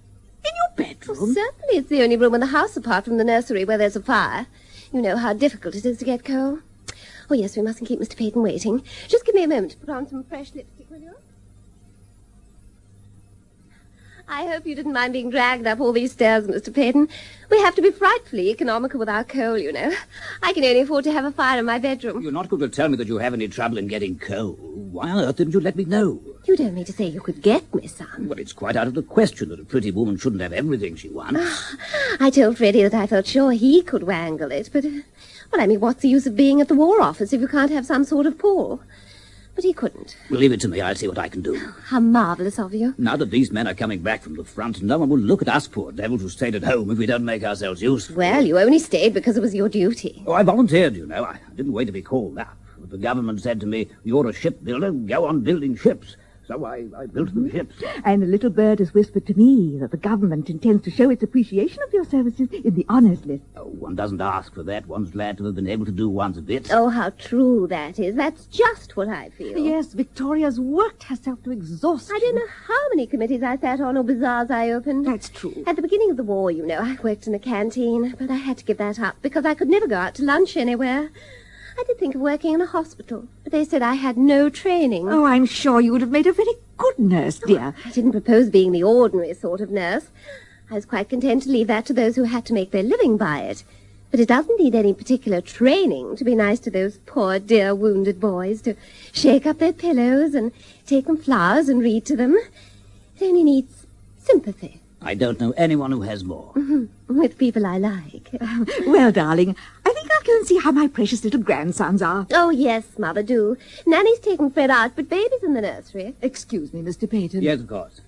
your bedroom? Well, certainly it's the only room in the house apart from the nursery where there's a fire. You know how difficult it is to get coal. Oh, yes, we mustn't keep Mr. Peyton waiting. Just give me a moment to put on some fresh lipstick, will you? I hope you didn't mind being dragged up all these stairs, Mr. Peyton. We have to be frightfully economical with our coal, you know. I can only afford to have a fire in my bedroom. You're not going to tell me that you have any trouble in getting coal. Why on earth didn't you let me know? You don't mean to say you could get me some? Well, it's quite out of the question that a pretty woman shouldn't have everything she wants. I told Freddie that I felt sure he could wangle it, but... well, I mean, what's the use of being at the War Office if you can't have some sort of pull? But he couldn't. Well, leave it to me. I'll see what I can do. How marvelous of you. Now that these men are coming back from the front, no one will look at us poor devils who stayed at home if we don't make ourselves useful. Well, you only stayed because it was your duty. Oh, I volunteered, you know. I didn't wait to be called up. The government said to me, "You're a shipbuilder, go on building ships." So I built them ships. And a little bird has whispered to me that the government intends to show its appreciation of your services in the honours list. Oh, one doesn't ask for that. One's glad to have been able to do one's bit. Oh, how true that is. That's just what I feel. Yes, Victoria's worked herself to exhaustion. I don't know how many committees I sat on or bazaars I opened. That's true. At the beginning of the war, you know, I worked in a canteen, but I had to give that up because I could never go out to lunch anywhere. I did think of working in a hospital, but they said I had no training. Oh, I'm sure you would have made a very good nurse, dear. I didn't propose being the ordinary sort of nurse. I was quite content to leave that to those who had to make their living by it. But it doesn't need any particular training to be nice to those poor, dear, wounded boys, to shake up their pillows and take them flowers and read to them. It only needs sympathy. I don't know anyone who has more. Mm-hmm. With people I like. Well, darling, I think I'll go and see how my precious little grandsons are. Oh, yes, Mother, do. Nanny's taken Fred out, but Baby's in the nursery. Excuse me, Mr. Peyton. Yes, of course.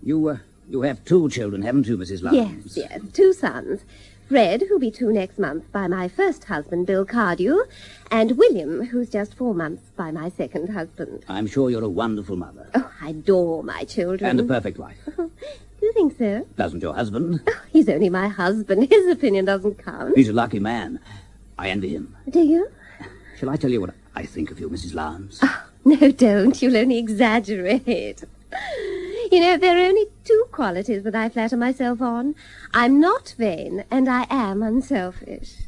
You have 2 children, haven't you, Mrs. Lance? Yes, 2 sons. Fred, who'll be 2 next month by my first husband, Bill Cardew, and William, who's just 4 months by my second husband. I'm sure you're a wonderful mother. Oh, I adore my children. And a perfect wife. Do you think so? Doesn't your husband? Oh, he's only my husband. His opinion doesn't count. He's a lucky man. I envy him. Do you? Shall I tell you what I think of you, Mrs. Lance? Oh, no, don't. You'll only exaggerate. You know, there are only 2 qualities that I flatter myself on. I'm not vain, and I am unselfish.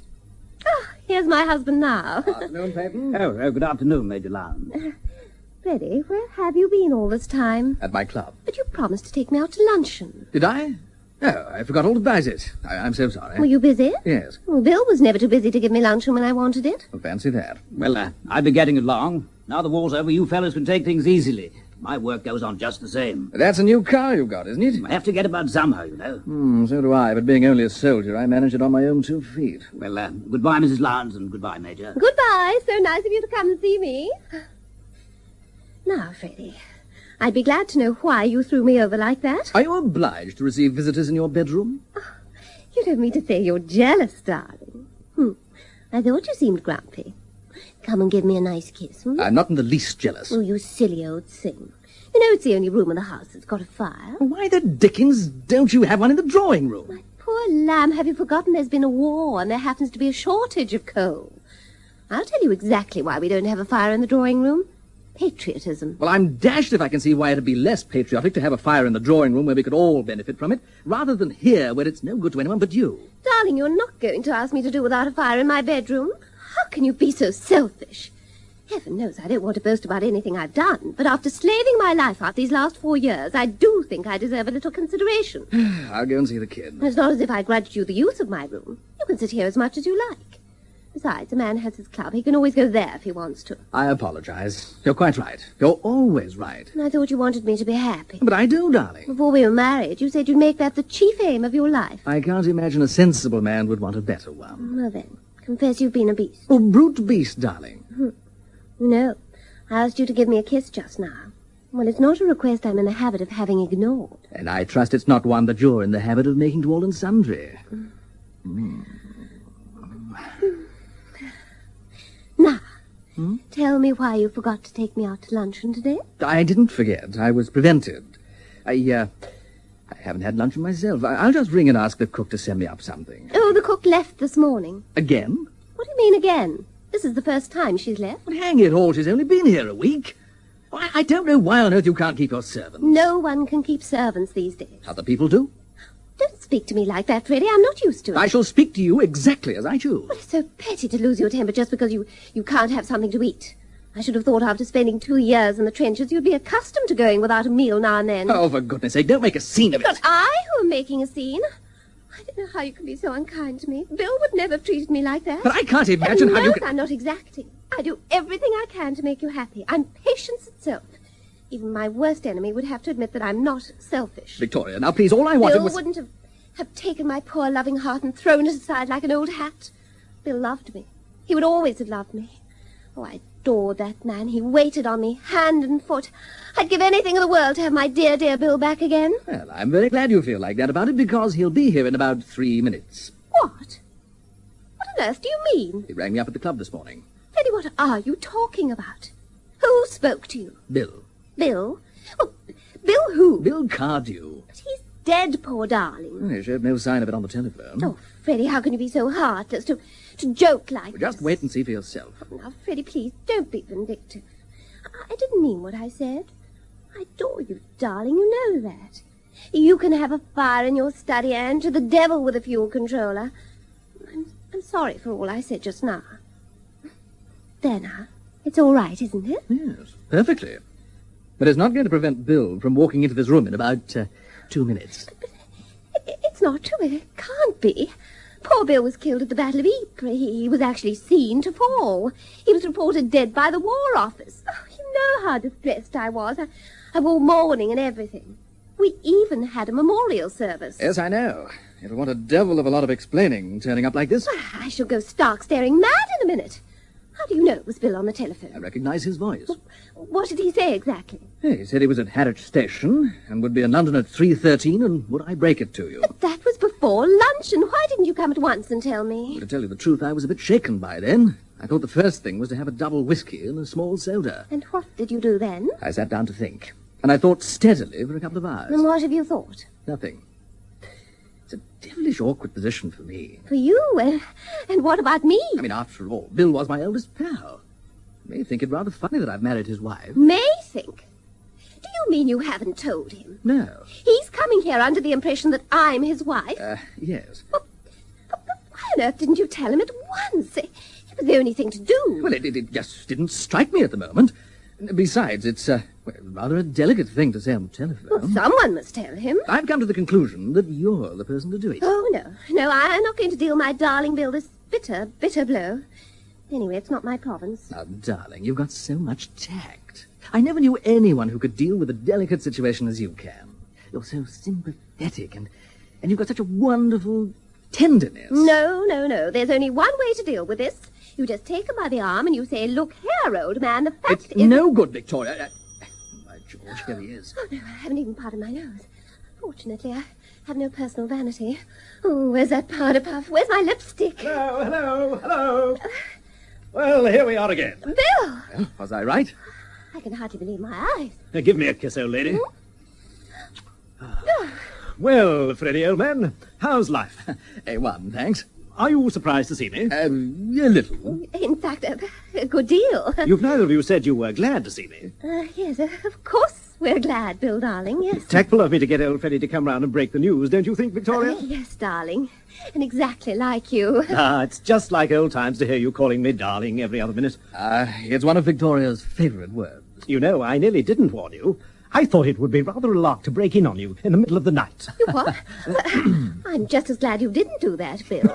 Oh, here's my husband now. Afternoon, Peyton. Oh, good afternoon, Major Lance. Freddie, where have you been all this time? At my club. But you promised to take me out to luncheon. Did I? Oh, I forgot all about it. I'm so sorry. Were you busy? Yes. Well, Bill was never too busy to give me luncheon when I wanted it. Well, fancy that. Well, I've been getting along. Now the war's over, you fellas can take things easily. My work goes on just the same. That's a new car you've got, isn't it? I have to get about somehow, you know. So do I, but being only a soldier, I manage it on my own 2 feet. Well, goodbye, Mrs. Lance, and goodbye, Major. Goodbye. So nice of you to come and see me. Now, Freddie, I'd be glad to know why you threw me over like that. Are you obliged to receive visitors in your bedroom? Oh, you don't mean to say you're jealous, darling. I thought you seemed grumpy. Come and give me a nice kiss, I'm not in the least jealous. Oh, you silly old thing. You know it's the only room in the house that's got a fire. Why the dickens don't you have one in the drawing room? My poor lamb, have you forgotten there's been a war and there happens to be a shortage of coal? I'll tell you exactly why we don't have a fire in the drawing room. Patriotism. Well, I'm dashed if I can see why it'd be less patriotic to have a fire in the drawing room where we could all benefit from it, rather than here where it's no good to anyone but you. Darling, you're not going to ask me to do without a fire in my bedroom. How can you be so selfish? Heaven knows I don't want to boast about anything I've done, but after slaving my life out these last 4 years, I do think I deserve a little consideration. I'll go and see the kid. It's not as if I grudged you the use of my room. You can sit here as much as you like. Besides, a man has his club. He can always go there if he wants to. I apologize. You're quite right. You're always right. I thought you wanted me to be happy. But I do, darling. Before we were married, you said you'd make that the chief aim of your life. I can't imagine a sensible man would want a better one. Well, then, confess you've been a beast. Oh, brute beast, darling. No, I asked you to give me a kiss just now. Well, it's not a request I'm in the habit of having ignored. And I trust it's not one that you're in the habit of making to all and sundry. Now, tell me why you forgot to take me out to luncheon today. I didn't forget. I was prevented. I haven't had luncheon myself. I'll just ring and ask the cook to send me up something. Oh, the cook left this morning. Again? What do you mean again? This is the first time she's left. Well, hang it all, she's only been here a week. I don't know why on earth you can't keep your servants. No one can keep servants these days. Other people do. Don't speak to me like that, Freddie. I'm not used to it. I shall speak to you exactly as I choose. Well, it's so petty to lose your temper just because you can't have something to eat. I should have thought after spending 2 years in the trenches you'd be accustomed to going without a meal now and then. Oh, for goodness sake, don't make a scene of it. It's not I who am making a scene. I don't know how you can be so unkind to me. Bill would never have treated me like that. But I can't imagine how you can... I'm not exacting. I do everything I can to make you happy. I'm patience itself. Even my worst enemy would have to admit that I'm not selfish. Victoria, now please, all I wanted Bill was... wouldn't have taken my poor loving heart and thrown it aside like an old hat. Bill loved me. He would always have loved me. Oh, I adored that man. He waited on me, hand and foot. I'd give anything in the world to have my dear, dear Bill back again. Well, I'm very glad you feel like that about it, because he'll be here in about 3 minutes. What? What on earth do you mean? He rang me up at the club this morning. Freddie, what are you talking about? Who spoke to you? Bill. Bill? Well, Bill who? Bill Cardew. But he's dead, poor darling. He showed no sign of it on the telephone. Oh, Freddie, how can you be so heartless to joke like Well, just wait and see for yourself. Now, Freddie, please, don't be vindictive. I didn't mean what I said. I adore you, darling. You know that. You can have a fire in your study and to the devil with a fuel controller. I'm sorry for all I said just now. There now. It's all right, isn't it? Yes, perfectly. But it's not going to prevent Bill from walking into this room in about 2 minutes. But it's not true. It can't be. Poor Bill was killed at the Battle of Ypres. He was actually seen to fall. He was reported dead by the War Office. Oh, you know how distressed I was. I wore mourning and everything. We even had a memorial service. Yes, I know. It'll want a devil of a lot of explaining turning up like this. I shall go stark staring mad in a minute. How do you know it was Bill on the telephone? I recognize his voice. What did he say exactly? He said he was at Harwich Station and would be in London at 3:13, and would I break it to you? But that was before luncheon. Why didn't you come at once and tell me? To tell you the truth, I was a bit shaken by then. I thought the first thing was to have a double whiskey and a small soda. And what did you do then? I sat down to think, and I thought steadily for a couple of hours. And what have you thought? Nothing. It's a devilish awkward position for me. For you? And what about me? I mean, after all, Bill was my eldest pal. You may think it rather funny that I've married his wife. May think? Do you mean you haven't told him? No. He's coming here under the impression that I'm his wife? Yes. But why on earth didn't you tell him at once? It was the only thing to do. Well, it just didn't strike me at the moment. Besides, it's rather a delicate thing to say on the telephone. Well, someone must tell him. I've come to the conclusion that you're the person to do it. Oh, no, I'm not going to deal my darling Bill this bitter, bitter blow. Anyway, it's not my province. Now, darling, you've got so much tact. I never knew anyone who could deal with a delicate situation as you can. You're so sympathetic, and you've got such a wonderful tenderness. No. There's only one way to deal with this. You just take him by the arm and you say, "Look here, old man, the fact is..." No good, Victoria. By George, here he is. Oh, no, I haven't even parted my nose. Fortunately, I have no personal vanity. Oh, where's that powder puff? Where's my lipstick? Hello. Well, here we are again. Bill! Well, was I right? I can hardly believe my eyes. Give me a kiss, old lady. Well, Freddie, old man, how's life? A1, thanks. Are you surprised to see me? A little. In fact, a good deal. You've neither of you said you were glad to see me. Yes, of course we're glad, Bill, darling, yes. Tactful of me to get old Freddie to come round and break the news, don't you think, Victoria? Yes, darling. And exactly like you. It's just like old times to hear you calling me darling every other minute. It's one of Victoria's favourite words. You know, I nearly didn't warn you. I thought it would be rather a lark to break in on you in the middle of the night. What? I'm just as glad you didn't do that, Bill.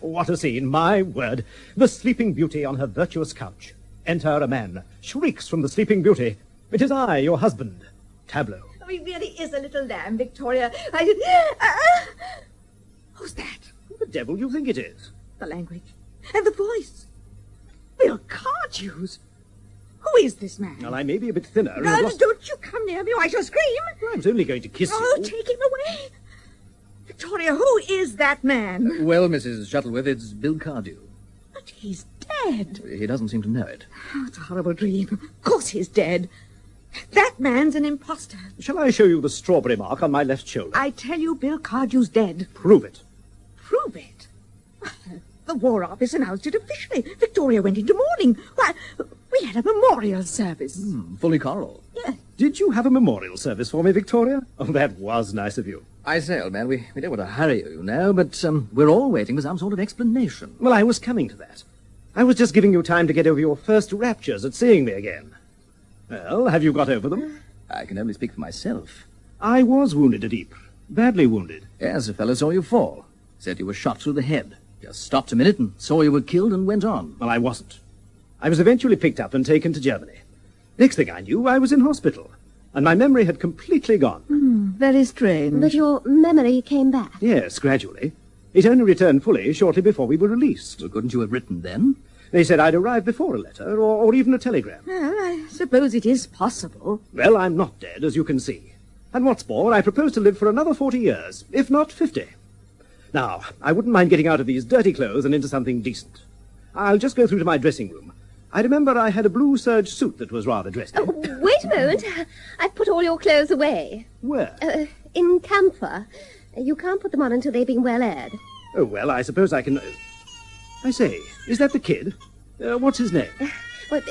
What a scene, my word. The Sleeping Beauty on her virtuous couch. Enter a man. Shrieks from the Sleeping Beauty. It is I, your husband. Tableau. Oh, he really is a little lamb, Victoria. Who's that? Who the devil do you think it is? The language. And the voice. Bill Cardew's. Who is this man? Well, I may be a bit thinner. No, don't you come near me or I shall scream. Well, I was only going to kiss you. Oh, take him away. Victoria, who is that man? Well, Mrs. Shuttleworth, it's Bill Cardew. But he's dead. He doesn't seem to know it. Oh, it's a horrible dream. Of course he's dead. That man's an imposter. Shall I show you the strawberry mark on my left shoulder? I tell you, Bill Cardew's dead. Prove it. Prove it? The War Office announced it officially. Victoria went into mourning. Why, we had a memorial service. Fully choral. Yes. Did you have a memorial service for me, Victoria? Oh, that was nice of you. I say, old man, we don't want to hurry you now, but we're all waiting for some sort of explanation. Well, I was coming to that. I was just giving you time to get over your first raptures at seeing me again. Well, have you got over them? I can only speak for myself. I was wounded at Ypres. Badly wounded. Yes, a fellow saw you fall. Said you were shot through the head. Just stopped a minute and saw you were killed and went on. Well, I wasn't. I was eventually picked up and taken to Germany. Next thing I knew, I was in hospital. And my memory had completely gone. Very strange. But your memory came back. Yes, gradually. It only returned fully shortly before we were released. Well, couldn't you have written then? They said I'd arrive before a letter or even a telegram. Well, I suppose it is possible. Well, I'm not dead, as you can see. And what's more, I propose to live for another 40 years, if not 50. Now, I wouldn't mind getting out of these dirty clothes and into something decent. I'll just go through to my dressing room. I remember I had a blue serge suit that was rather dressy. Oh, wait a moment. I've put all your clothes away. Where? In camphor. You can't put them on until they've been well aired. Oh, well, I suppose I can... I say, is that the kid? What's his name? Well,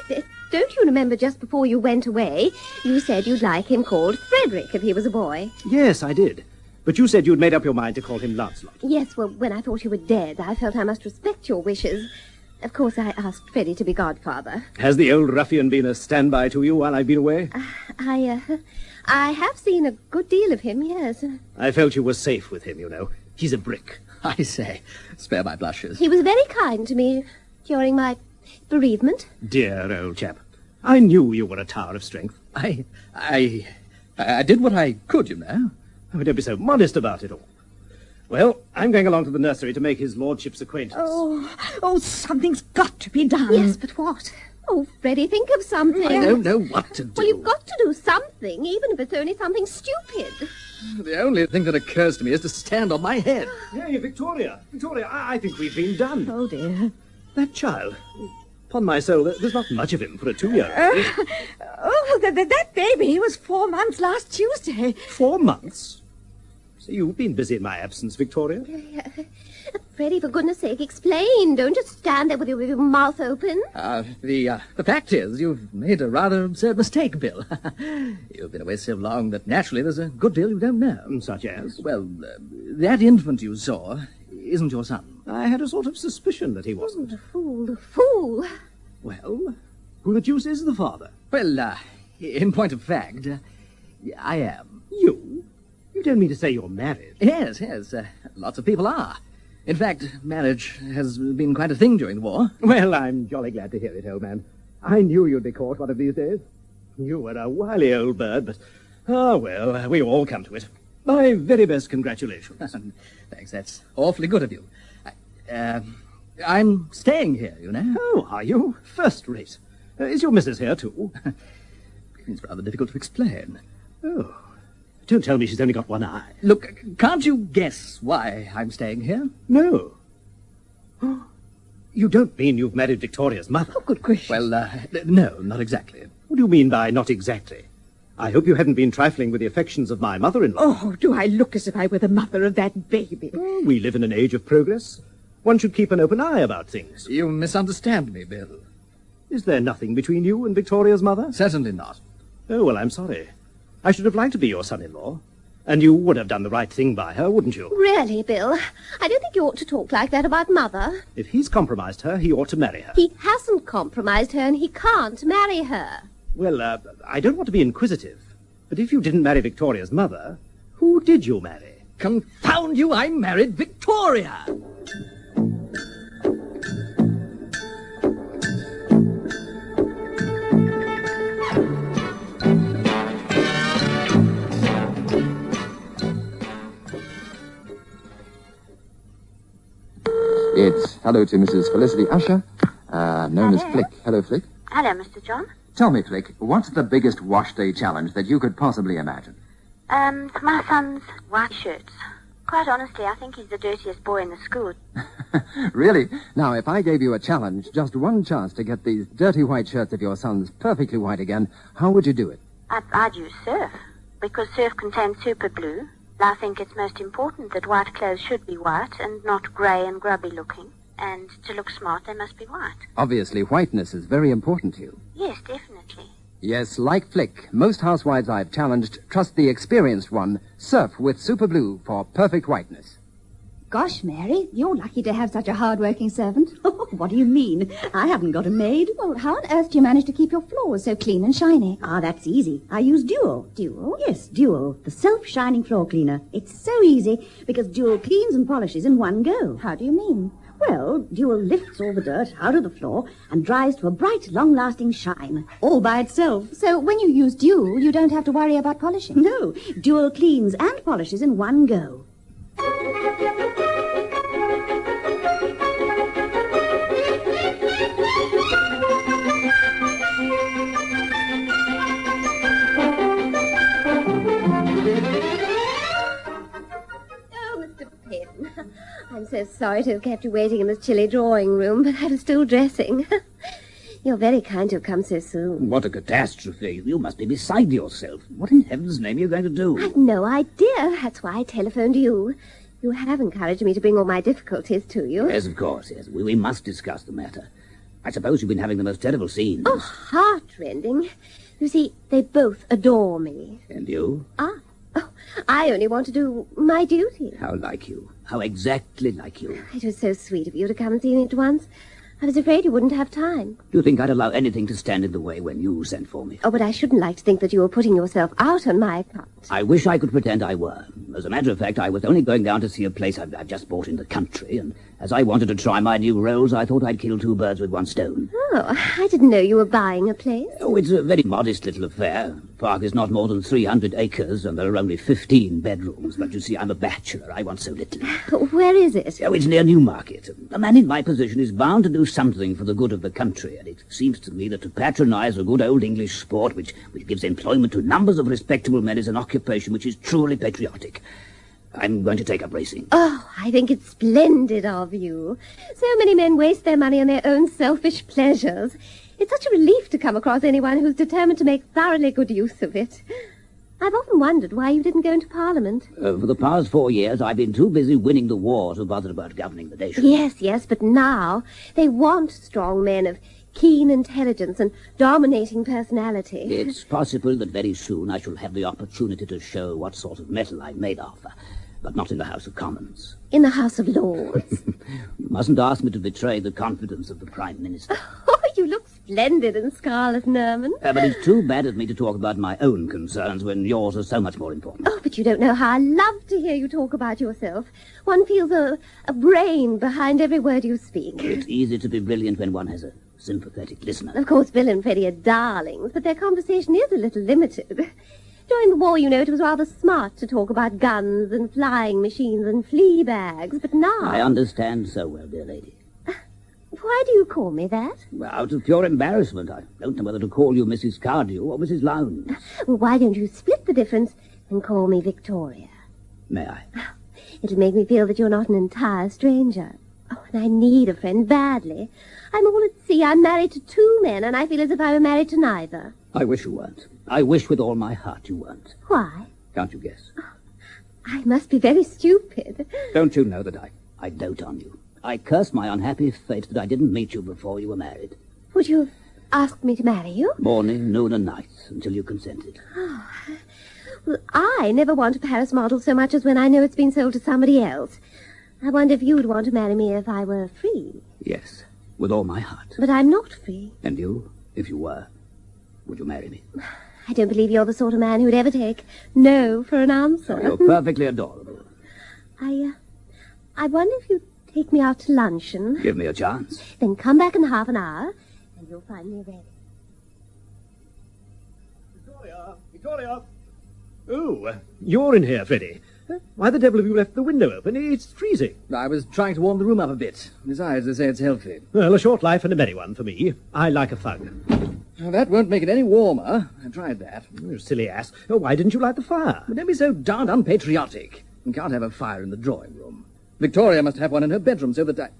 don't you remember just before you went away, you said you'd like him called Frederick if he was a boy? Yes, I did. But you said you'd made up your mind to call him Lancelot. Yes, well, when I thought you were dead, I felt I must respect your wishes. Of course, I asked Freddie to be godfather. Has the old ruffian been a standby to you while I've been away? I have seen a good deal of him, yes. I felt you were safe with him, you know. He's a brick. I say, spare my blushes. He was very kind to me during my bereavement. Dear old chap. I knew you were a tower of strength. I did what I could, you know. Oh, don't be so modest about it all. Well, I'm going along to the nursery to make his lordship's acquaintance. Oh, something's got to be done. Yes, but what? Oh, Freddie, think of something. I don't know what to do. Well, you've got to do something, even if it's only something stupid. The only thing that occurs to me is to stand on my head. Hey, Victoria. Victoria, I think we've been done. Oh, dear. That child. Upon my soul, there's not much of him for a 2-year-old. That baby was 4 months last Tuesday. 4 months? So you've been busy in my absence, Victoria? Freddie, for goodness sake, explain. Don't just stand there with your mouth open. The fact is, you've made a rather absurd mistake, Bill. You've been away so long that naturally there's a good deal you don't know. Such as? Well, that infant you saw isn't your son. I had a sort of suspicion that he wasn't. The fool. Well, who the deuce is the father? Well, in point of fact, I am. You? You don't mean to say you're married? Yes. Lots of people are. In fact, marriage has been quite a thing during the war. Well, I'm jolly glad to hear it, old man. I knew you'd be caught one of these days. You were a wily old bird, but... well, we all come to it. My very best congratulations. Thanks, that's awfully good of you. I'm staying here, you know. Oh, are you? First rate. Is your missus here, too? It's rather difficult to explain. Oh, don't tell me she's only got one eye. Look, can't you guess why I'm staying here? No. You don't mean you've married Victoria's mother? Oh, good gracious. Well, no, not exactly. What do you mean by not exactly? I hope you hadn't been trifling with the affections of my mother-in-law. Oh, do I look as if I were the mother of that baby? Oh, we live in an age of progress. One should keep an open eye about things. You misunderstand me, Bill. Is there nothing between you and Victoria's mother? Certainly not. Oh, well, I'm sorry. I should have liked to be your son-in-law. And you would have done the right thing by her, wouldn't you? Really, Bill? I don't think you ought to talk like that about Mother. If he's compromised her, he ought to marry her. He hasn't compromised her, and he can't marry her. Well, I don't want to be inquisitive, but if you didn't marry Victoria's mother, who did you marry? Confound you, I married Victoria! It's hello to Mrs. Felicity Usher, known as Flick. Hello, Flick. Hello, Mr. John. Tell me, Flick, what's the biggest wash day challenge that you could possibly imagine? My son's white shirts. Quite honestly, I think he's the dirtiest boy in the school. Really? Now, if I gave you a challenge, just one chance to get these dirty white shirts of your son's perfectly white again, how would you do it? I'd use surf, because surf contains super glue. I think it's most important that white clothes should be white and not grey and grubby looking. And to look smart, they must be white. Obviously, whiteness is very important to you. Yes, definitely. Yes, like Flick, most housewives I've challenged trust the experienced one, Surf with Super Blue for perfect whiteness. Gosh, Mary, you're lucky to have such a hard-working servant. What do you mean? I haven't got a maid. Well, how on earth do you manage to keep your floors so clean and shiny? Ah, that's easy. I use Dual. Dual? Yes, Dual, the self-shining floor cleaner. It's so easy because Dual cleans and polishes in one go. How do you mean? Well, Dual lifts all the dirt out of the floor and dries to a bright, long-lasting shine, all by itself. So when you use Dual, you don't have to worry about polishing? No, Dual cleans and polishes in one go. I'm so sorry to have kept you waiting in this chilly drawing room, but I was still dressing. You're very kind to have come so soon. What a catastrophe. You must be beside yourself. What in heaven's name are you going to do? I've no idea. That's why I telephoned you. You have encouraged me to bring all my difficulties to you. Yes, of course, yes. We must discuss the matter. I suppose you've been having the most terrible scenes. Oh, heartrending. You see, they both adore me. And you? I only want to do my duty. How like you. How exactly like you. It was so sweet of you to come and see me at once. I was afraid you wouldn't have time. Do you think I'd allow anything to stand in the way when you sent for me? Oh, but I shouldn't like to think that you were putting yourself out on my account. I wish I could pretend I were. As a matter of fact, I was only going down to see a place I've just bought in the country, and as I wanted to try my new rolls, I thought I'd kill two birds with one stone. Oh, I didn't know you were buying a place. Oh, it's a very modest little affair. The park is not more than 300 acres, and there are only 15 bedrooms. But you see, I'm a bachelor. I want so little. Where is it? Oh, it's near Newmarket. A man in my position is bound to do something for the good of the country, and it seems to me that to patronize a good old English sport which gives employment to numbers of respectable men is an occupation which is truly patriotic. I'm going to take up racing. Oh, I think it's splendid of you. So many men waste their money on their own selfish pleasures. It's such a relief to come across anyone who's determined to make thoroughly good use of it. I've often wondered why you didn't go into Parliament. For the past 4 years, I've been too busy winning the war to bother about governing the nation. Yes, but now they want strong men of keen intelligence and dominating personality. It's possible that very soon I shall have the opportunity to show what sort of metal I'm made of, but not in the House of Commons. In the House of Lords? You mustn't ask me to betray the confidence of the Prime Minister. Oh, you look splendid in scarlet and ermine. But it's too bad of me to talk about my own concerns when yours are so much more important. Oh, but you don't know how I love to hear you talk about yourself. One feels a brain behind every word you speak. It's easy to be brilliant when one has a sympathetic listener. Of course, Bill and Freddie are darlings, but their conversation is a little limited. During the war, you know, it was rather smart to talk about guns and flying machines and flea bags, but now... I understand so well, dear lady. Why do you call me that? Well, out of pure embarrassment. I don't know whether to call you Mrs. Cardew or Mrs. Lowndes. Well, why don't you split the difference and call me Victoria? May I? It'll make me feel that you're not an entire stranger. Oh, and I need a friend badly. I'm all at sea. I'm married to 2 men, and I feel as if I were married to neither. I wish you weren't. I wish with all my heart you weren't. Why? Can't you guess? Oh, I must be very stupid. Don't you know that I dote on you? I curse my unhappy fate that I didn't meet you before you were married. Would you have asked me to marry you? Morning, noon, and night, until you consented. Oh, well, I never want a Paris model so much as when I know it's been sold to somebody else. I wonder if you'd want to marry me if I were free. Yes, with all my heart. But I'm not free. And you, if you were, would you marry me? I don't believe you're the sort of man who'd ever take no for an answer. Oh, you're perfectly adorable. I wonder if you'd take me out to luncheon. Give me a chance. Then come back in half an hour, and you'll find me ready. Victoria! Oh, you're in here, Freddie. Why the devil have you left the window open? It's freezing. I was trying to warm the room up a bit. Besides, they say it's healthy. Well, a short life and a merry one for me. I like a fug. Now, that won't make it any warmer. I tried that. You silly ass. Oh, why didn't you light the fire? But don't be so darned unpatriotic. You can't have a fire in the drawing room. Victoria must have one in her bedroom so that I...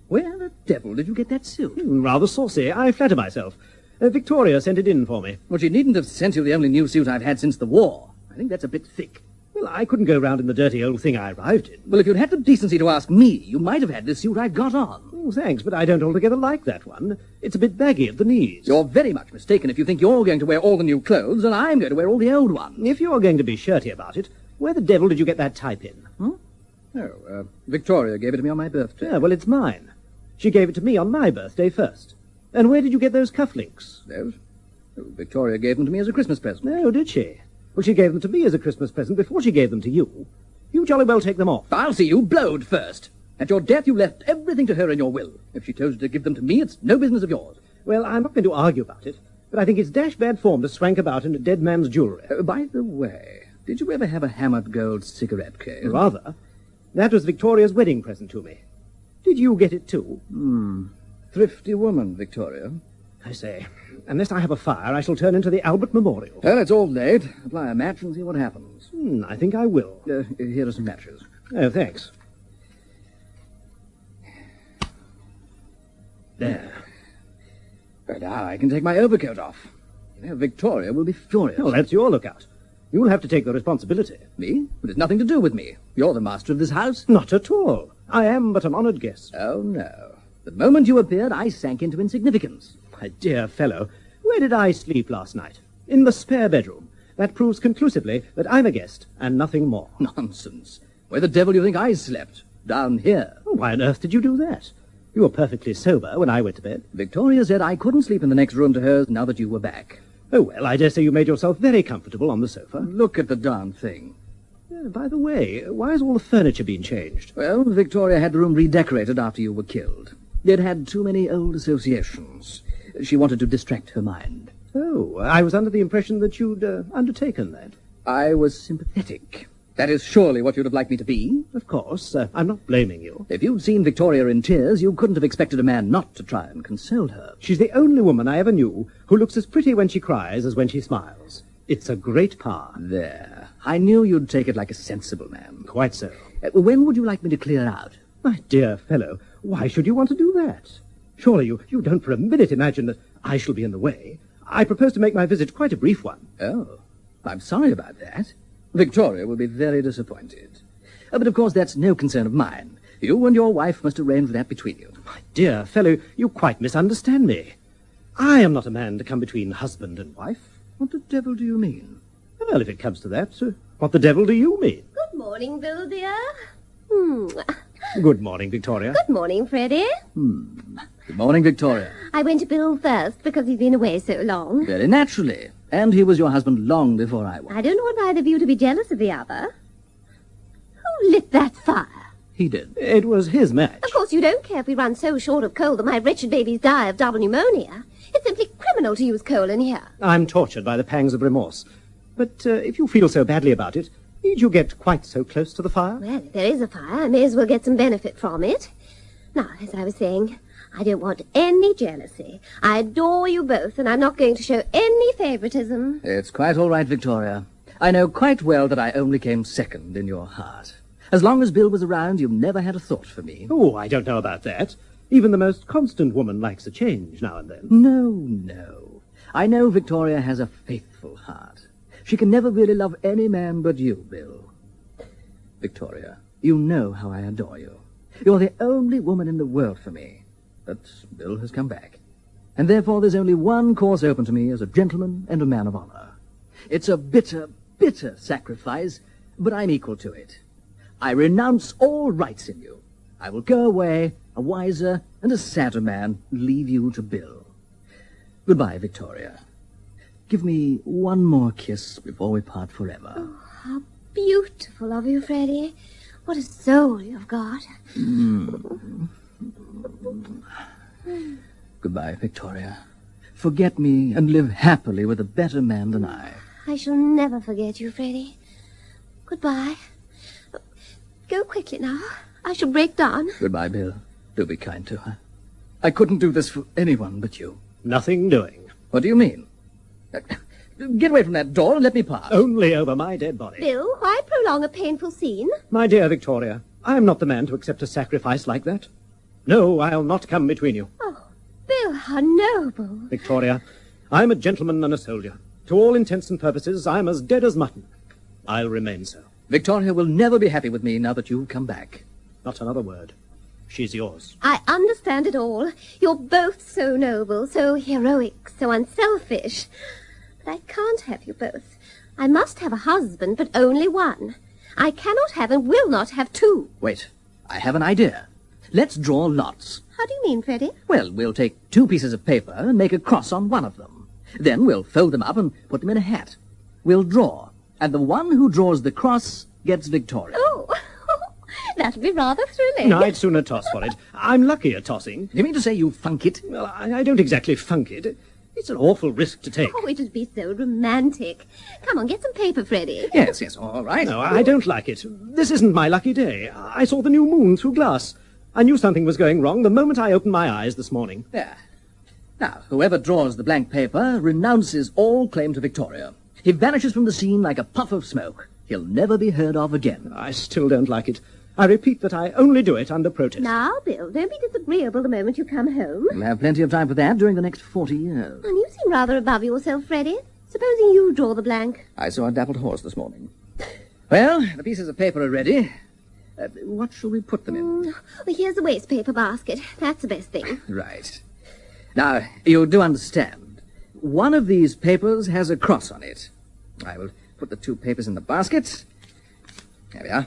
Where the devil did you get that suit? Rather saucy, I flatter myself. Victoria sent it in for me. Well, she needn't have sent you the only new suit I've had since the war. I think that's a bit thick. Well, I couldn't go round in the dirty old thing I arrived in. Well, if you'd had the decency to ask me, you might have had the suit I've got on. Oh, thanks, but I don't altogether like that one. It's a bit baggy at the knees. You're very much mistaken if you think you're going to wear all the new clothes and I'm going to wear all the old ones. If you're going to be shirty about it, where the devil did you get that tie pin? Victoria gave it to me on my birthday. Yeah, well, it's mine. She gave it to me on my birthday first. And where did you get those cufflinks? Those? Oh, Victoria gave them to me as a Christmas present. Oh, did she? Well, she gave them to me as a Christmas present before she gave them to you. You jolly well take them off. I'll see you blowed first. At your death, you left everything to her in your will. If she chose to give them to me, it's no business of yours. Well, I'm not going to argue about it, but I think it's dash bad form to swank about in a dead man's jewellery. By the way, did you ever have a hammered gold cigarette case? Rather. That was Victoria's wedding present to me. Did you get it too? Thrifty woman, Victoria. I say, unless I have a fire, I shall turn into the Albert Memorial. Well, it's all late. Apply a match and see what happens. I think I will. Here are some matches. Oh, thanks. There. But now I can take my overcoat off. You know, Victoria will be furious. Well, that's your lookout. You'll have to take the responsibility. Me? But it's nothing to do with me. You're the master of this house. Not at all. I am but an honoured guest. Oh, no. The moment you appeared, I sank into insignificance. My dear fellow, where did I sleep last night? In the spare bedroom. That proves conclusively that I'm a guest, and nothing more. Nonsense. Where the devil do you think I slept? Down here. Oh, why on earth did you do that? You were perfectly sober when I went to bed. Victoria said I couldn't sleep in the next room to hers now that you were back. Oh, well, I dare say you made yourself very comfortable on the sofa. Look at the darn thing. By the way, why has all the furniture been changed? Well, Victoria had the room redecorated after you were killed. It had too many old associations. She wanted to distract her mind. Oh, I was under the impression that you'd undertaken that. I was sympathetic. That is surely what you'd have liked me to be. Of course. I'm not blaming you. If you'd seen Victoria in tears, you couldn't have expected a man not to try and console her. She's the only woman I ever knew who looks as pretty when she cries as when she smiles. It's a great power. There. I knew you'd take it like a sensible man. Quite so. When would you like me to clear out? My dear fellow, why should you want to do that? Surely you don't for a minute imagine that I shall be in the way. I propose to make my visit quite a brief one. Oh, I'm sorry about that. Victoria will be very disappointed. But of course that's no concern of mine. You and your wife must arrange that between you. My dear fellow, you quite misunderstand me. I am not a man to come between husband and wife. What the devil do you mean? Well, if it comes to that, what the devil do you mean? Good morning, Bill, dear. Good morning, Victoria. Good morning, Freddie. Good morning, Victoria. I went to Bill first because he's been away so long. Very naturally. And he was your husband long before I was. I don't want either of you to be jealous of the other. Who lit that fire? He did. It was his match. Of course, you don't care if we run so short of coal that my wretched babies die of double pneumonia. It's simply criminal to use coal in here. I'm tortured by the pangs of remorse. But if you feel so badly about it, need you get quite so close to the fire? Well, if there is a fire, I may as well get some benefit from it. Now, as I was saying, I don't want any jealousy. I adore you both, and I'm not going to show any favoritism. It's quite all right, Victoria. I know quite well that I only came second in your heart. As long as Bill was around, you never had a thought for me. Oh, I don't know about that. Even the most constant woman likes a change now and then. No. I know Victoria has a faithful heart. She can never really love any man but you, Bill. Victoria, you know how I adore you. You're the only woman in the world for me. But Bill has come back. And therefore there's only one course open to me as a gentleman and a man of honor. It's a bitter, bitter sacrifice, but I'm equal to it. I renounce all rights in you. I will go away, a wiser and a sadder man, and leave you to Bill. Goodbye, Victoria. Give me one more kiss before we part forever. Oh, how beautiful of you, Freddie. What a soul you've got. Goodbye, Victoria. Forget me and live happily with a better man than I. I shall never forget you, Freddie. Goodbye. Go quickly now. I shall break down. Goodbye, Bill. Do be kind to her. I couldn't do this for anyone but you. Nothing doing. What do you mean? Get away from that door and let me pass. Only over my dead body. Bill, why prolong a painful scene? My dear Victoria, I'm not the man to accept a sacrifice like that. No, I'll not come between you. Oh, Bill, how noble. Victoria, I'm a gentleman and a soldier. To all intents and purposes, I'm as dead as mutton. I'll remain so. Victoria will never be happy with me now that you've come back. Not another word. She's yours. I understand it all. You're both so noble, so heroic, so unselfish. But I can't have you both. I must have a husband, but only one. I cannot have and will not have two. Wait, I have an idea. Let's draw lots. How do you mean, Freddie? Well, we'll take 2 pieces of paper and make a cross on one of them. Then we'll fold them up and put them in a hat. We'll draw, and the one who draws the cross gets Victoria. Oh, that'll be rather thrilling. No, I'd sooner toss for it. I'm lucky at tossing. You mean to say you funk it? Well, I don't exactly funk it. It's an awful risk to take. Oh, it'd be so romantic. Come on, get some paper, Freddie. Yes, all right. No, I don't like it. This isn't my lucky day. I saw the new moon through glass. I knew something was going wrong the moment I opened my eyes this morning. There. Now, whoever draws the blank paper renounces all claim to Victoria. He vanishes from the scene like a puff of smoke. He'll never be heard of again. I still don't like it. I repeat that I only do it under protest. Now, Bill, don't be disagreeable the moment you come home. We'll have plenty of time for that during the next 40 years. And you seem rather above yourself, Freddie. Supposing you draw the blank. I saw a dappled horse this morning. Well, the pieces of paper are ready. What shall we put them in? Well, here's the waste paper basket. That's the best thing. Right. Now, you do understand. One of these papers has a cross on it. I will put the 2 papers in the basket. There we are.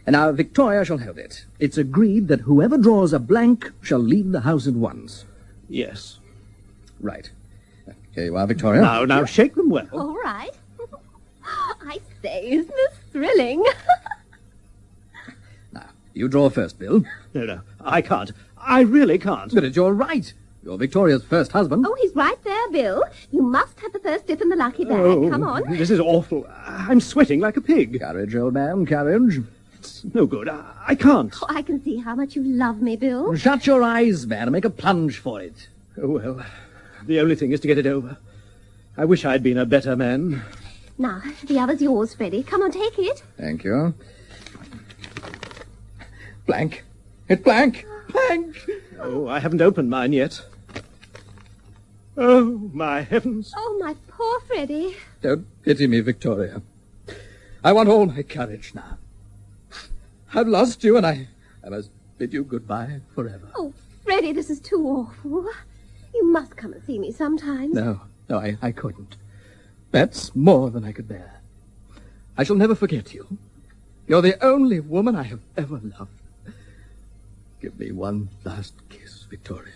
And now Victoria shall hold it. It's agreed that whoever draws a blank shall leave the house at once. Yes. Right. Here you are, Victoria. Now, shake them well. All right. I say, isn't this thrilling? Now, you draw first, Bill. No, I can't. I really can't. But it's your right. You're Victoria's first husband. Oh, he's right there, Bill. You must have the first dip in the lucky bag. Oh, Come on. This is awful. I'm sweating like a pig. Courage, old man, courage. It's no good. I can't. Oh, I can see how much you love me, Bill. Shut your eyes, man, and make a plunge for it. Oh, well, the only thing is to get it over. I wish I'd been a better man. Now, the other's yours, Freddie. Come on, take it. Thank you. Blank. It's blank. Blank. Oh, I haven't opened mine yet. Oh, my heavens. Oh, my poor Freddie. Don't pity me, Victoria. I want all my courage now. I've lost you, and I must bid you goodbye forever. Oh, Freddie, this is too awful. You must come and see me sometime. No, I couldn't. That's more than I could bear. I shall never forget you. You're the only woman I have ever loved. Give me one last kiss, Victoria.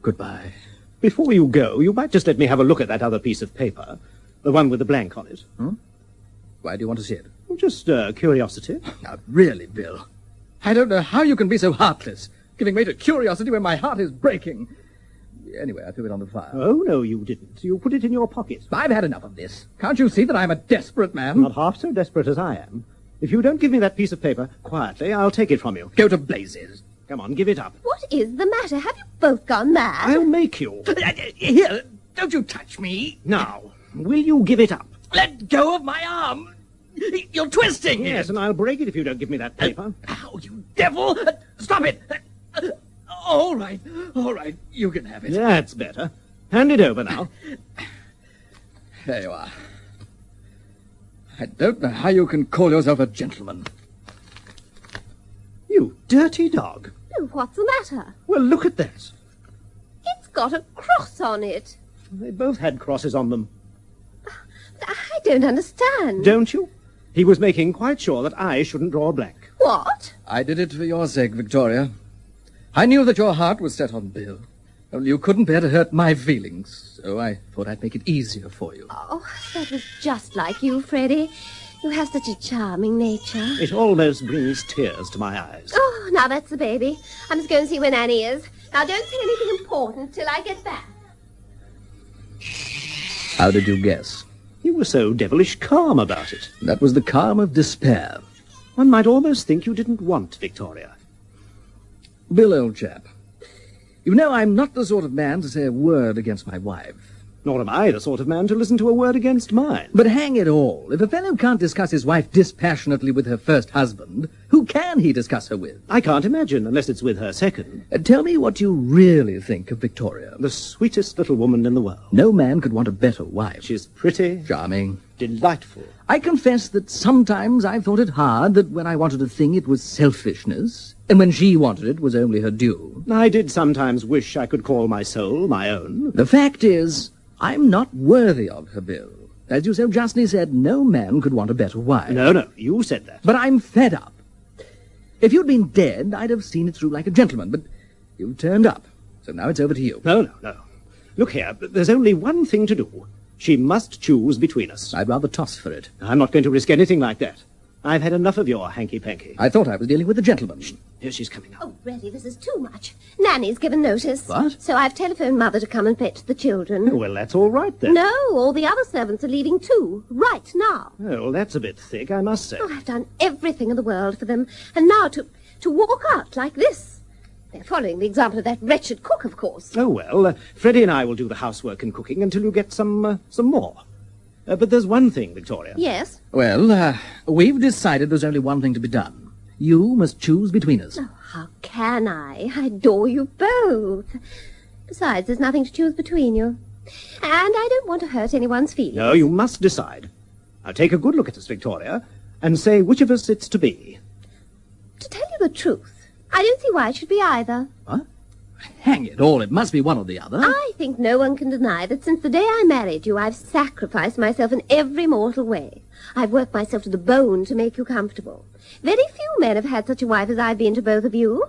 Goodbye. Before you go, you might just let me have a look at that other piece of paper. The one with the blank on it. Why do you want to see it? Just curiosity. Now, really, Bill. I don't know how you can be so heartless, giving way to curiosity when my heart is breaking. Anyway, I threw it on the fire. Oh, no, you didn't. You put it in your pocket. I've had enough of this. Can't you see that I'm a desperate man? Not half so desperate as I am. If you don't give me that piece of paper quietly, I'll take it from you. Go to blazes. Come on, give it up. What is the matter? Have you both gone mad? I'll make you. Here, don't you touch me. Now, will you give it up? Let go of my arm. You're twisting. Yes, and I'll break it if you don't give me that paper. Ow, you devil. Stop it. All right. You can have it. That's better. Hand it over now. There you are. I don't know how you can call yourself a gentleman. You dirty dog. Oh, what's the matter? Well, look at that. It's got a cross on it. They both had crosses on them. I don't understand. Don't you? He was making quite sure that I shouldn't draw a blank. What? I did it for your sake, Victoria. I knew that your heart was set on Bill. Only you couldn't bear to hurt my feelings, so I thought I'd make it easier for you. Oh, that was just like you, Freddie. You have such a charming nature. It almost brings tears to my eyes. Oh, now that's the baby. I must go and see where Nanny is. Now, don't say anything important till I get back. How did you guess? You were so devilish calm about it. That was the calm of despair. One might almost think you didn't want Victoria. Bill, old chap, you know I'm not the sort of man to say a word against my wife. Nor am I the sort of man to listen to a word against mine. But hang it all, if a fellow can't discuss his wife dispassionately with her first husband, who can he discuss her with? I can't imagine, unless it's with her second. Tell me what you really think of Victoria. The sweetest little woman in the world. No man could want a better wife. She's pretty. Charming. Delightful. I confess that sometimes I've thought it hard that when I wanted a thing it was selfishness, and when she wanted it was only her due. I did sometimes wish I could call my soul my own. The fact is, I'm not worthy of her, Bill. As you so justly said, no man could want a better wife. No, you said that. But I'm fed up. If you'd been dead, I'd have seen it through like a gentleman, but you've turned up, so now it's over to you. No. Look here, there's only one thing to do. She must choose between us. I'd rather toss for it. I'm not going to risk anything like that. I've had enough of your hanky-panky. I thought I was dealing with a gentleman. Here she's coming up. Oh, really, this is too much. Nanny's given notice. What? So I've telephoned Mother to come and fetch the children. Well, that's all right, then. No, all the other servants are leaving too, right now. Oh, well, that's a bit thick, I must say. Oh, I've done everything in the world for them. And now to walk out like this. They're following the example of that wretched cook, of course. Oh, well, Freddie and I will do the housework and cooking until you get some more. But there's one thing, Victoria. Yes? Well, we've decided there's only one thing to be done. You must choose between us. Oh, how can I? I adore you both. Besides, there's nothing to choose between you. And I don't want to hurt anyone's feelings. No, you must decide. Now take a good look at us, Victoria, and say which of us it's to be. To tell you the truth, I don't see why it should be either. What? Hang it all, it must be one or the other. I think no one can deny that since the day I married you, I've sacrificed myself in every mortal way. I've worked myself to the bone to make you comfortable. Very few men have had such a wife as I've been to both of you.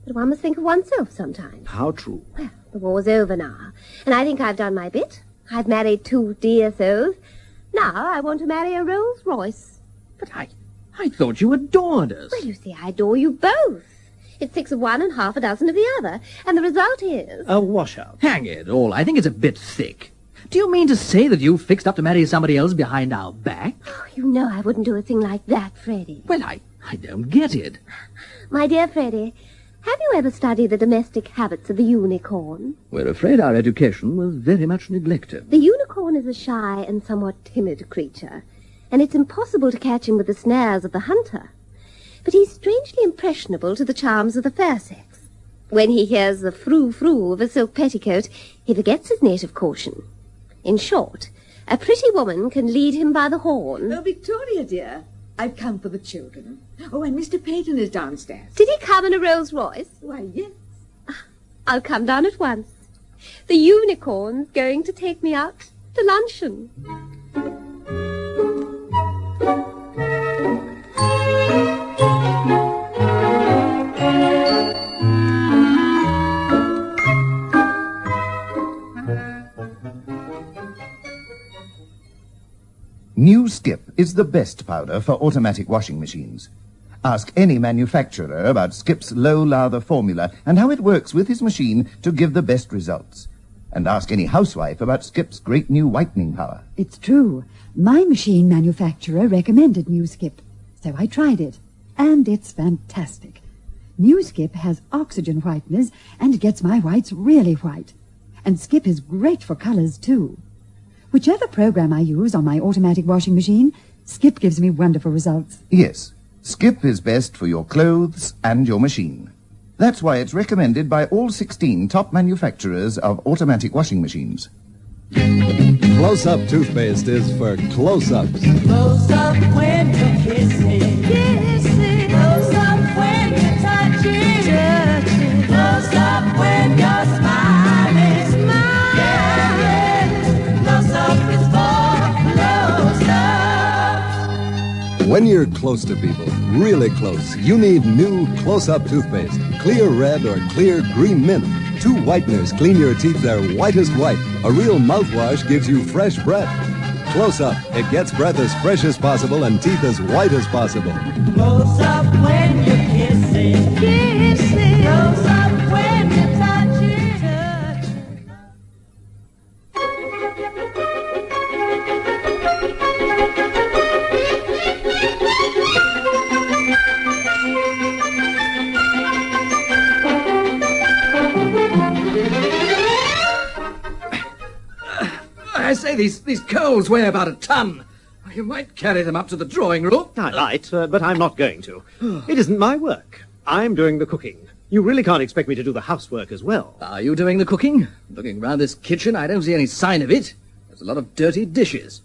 But one must think of oneself sometimes. How true. Well, the war's over now, and I think I've done my bit. I've married 2 dear souls. Now I want to marry a Rolls Royce. But I thought you adored us. Well, you see, I adore you both. It's 6 of one and half a dozen of the other, and the result is... a washout. Hang it all, I think it's a bit thick. Do you mean to say that you fixed up to marry somebody else behind our back? Oh, you know I wouldn't do a thing like that, Freddie. Well, I don't get it. My dear Freddie, have you ever studied the domestic habits of the unicorn? We're afraid our education was very much neglected. The unicorn is a shy and somewhat timid creature, and it's impossible to catch him with the snares of the hunter. But he's strangely impressionable to the charms of the fair sex. When he hears the frou-frou of a silk petticoat, he forgets his native caution. In short, a pretty woman can lead him by the horn. Oh, Victoria, dear, I've come for the children. Oh, and Mr. Peyton is downstairs. Did he come in a Rolls Royce? Why, yes. I'll come down at once. The unicorn's going to take me out to luncheon. New Skip is the best powder for automatic washing machines. Ask any manufacturer about Skip's low lather formula and how it works with his machine to give the best results. And ask any housewife about Skip's great new whitening power. It's true. My machine manufacturer recommended New Skip, so I tried it. And it's fantastic. New Skip has oxygen whiteners and gets my whites really white. And Skip is great for colors, too. Whichever program I use on my automatic washing machine, Skip gives me wonderful results. Yes, Skip is best for your clothes and your machine. That's why it's recommended by all 16 top manufacturers of automatic washing machines. Close-up toothpaste is for close-ups. Close up when you're kissing. Kissing. Close up when you're touching. Touching. Close up when you're smiling. Smiling. Yeah. Close up is for close up. When you're close to people, really close, you need new Close-Up toothpaste. Clear red or clear green mint. 2 whiteners clean your teeth their whitest white. A real mouthwash gives you fresh breath. Close-Up, it gets breath as fresh as possible and teeth as white as possible. Close up when you're kissing. Kissing. Close up when you're touching. Touching. I say, these coals weigh about a ton. You might carry them up to the drawing room. I might, but I'm not going to. It isn't my work. I'm doing the cooking. You really can't expect me to do the housework as well. Are you doing the cooking? Looking round this kitchen, I don't see any sign of it. There's a lot of dirty dishes.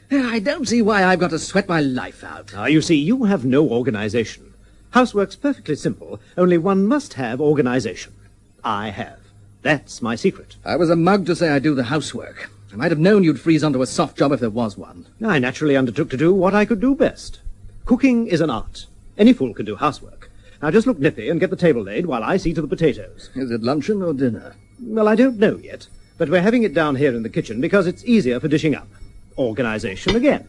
I don't see why I've got to sweat my life out. You see, you have no organization. Housework's perfectly simple, only one must have organization. I have. That's my secret. I was a mug to say I do the housework. I might have known you'd freeze onto a soft job if there was one. I naturally undertook to do what I could do best. Cooking is an art. Any fool can do housework. Now just look nippy and get the table laid while I see to the potatoes. Is it luncheon or dinner? Well, I don't know yet, but we're having it down here in the kitchen because it's easier for dishing up. Organization again.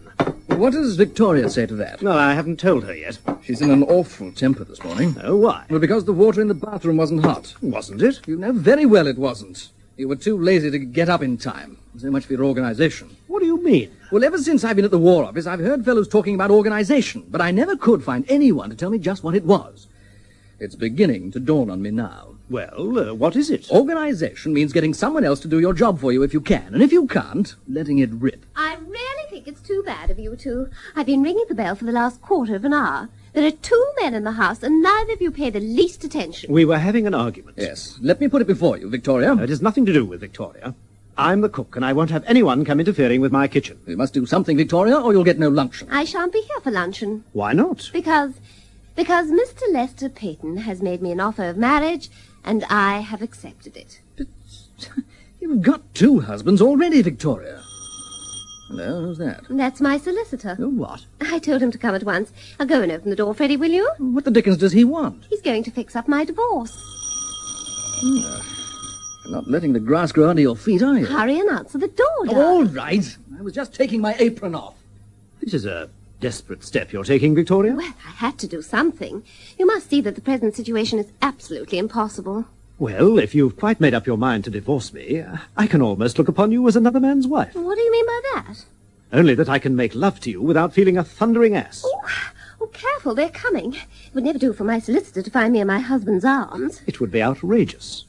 What does Victoria say to that? No, I haven't told her yet. She's in an awful temper this morning. Oh, why? Well, because the water in the bathroom wasn't hot. Wasn't it? You know very well it wasn't. You were too lazy to get up in time. So much for your organization. What do you mean? Well, ever since I've been at the War Office, I've heard fellows talking about organization, but I never could find anyone to tell me just what it was. It's beginning to dawn on me now. Well, what is it? Organization means getting someone else to do your job for you if you can, and if you can't, letting it rip. I really think it's too bad of you two. I've been ringing the bell for the last quarter of an hour. There are 2 men in the house, and neither of you pay the least attention. We were having an argument. Yes. Let me put it before you, Victoria. It has nothing to do with Victoria. I'm the cook, and I won't have anyone come interfering with my kitchen. You must do something, Victoria, or you'll get no luncheon. I shan't be here for luncheon. Why not? Because Mr. Lester Peyton has made me an offer of marriage, and I have accepted it. But you've got 2 husbands already, Victoria. Hello, who's that? That's my solicitor. Oh, what? I told him to come at once. I'll go and open the door, Freddie, will you? What the dickens does he want? He's going to fix up my divorce. You're not letting the grass grow under your feet, are you? Hurry and answer the door, darling. All right. I was just taking my apron off. This is a desperate step you're taking, Victoria. Well, I had to do something. You must see that the present situation is absolutely impossible. Well, if you've quite made up your mind to divorce me, I can almost look upon you as another man's wife. What do you mean by that? Only that I can make love to you without feeling a thundering ass. Oh, careful, they're coming. It would never do for my solicitor to find me in my husband's arms. It would be outrageous.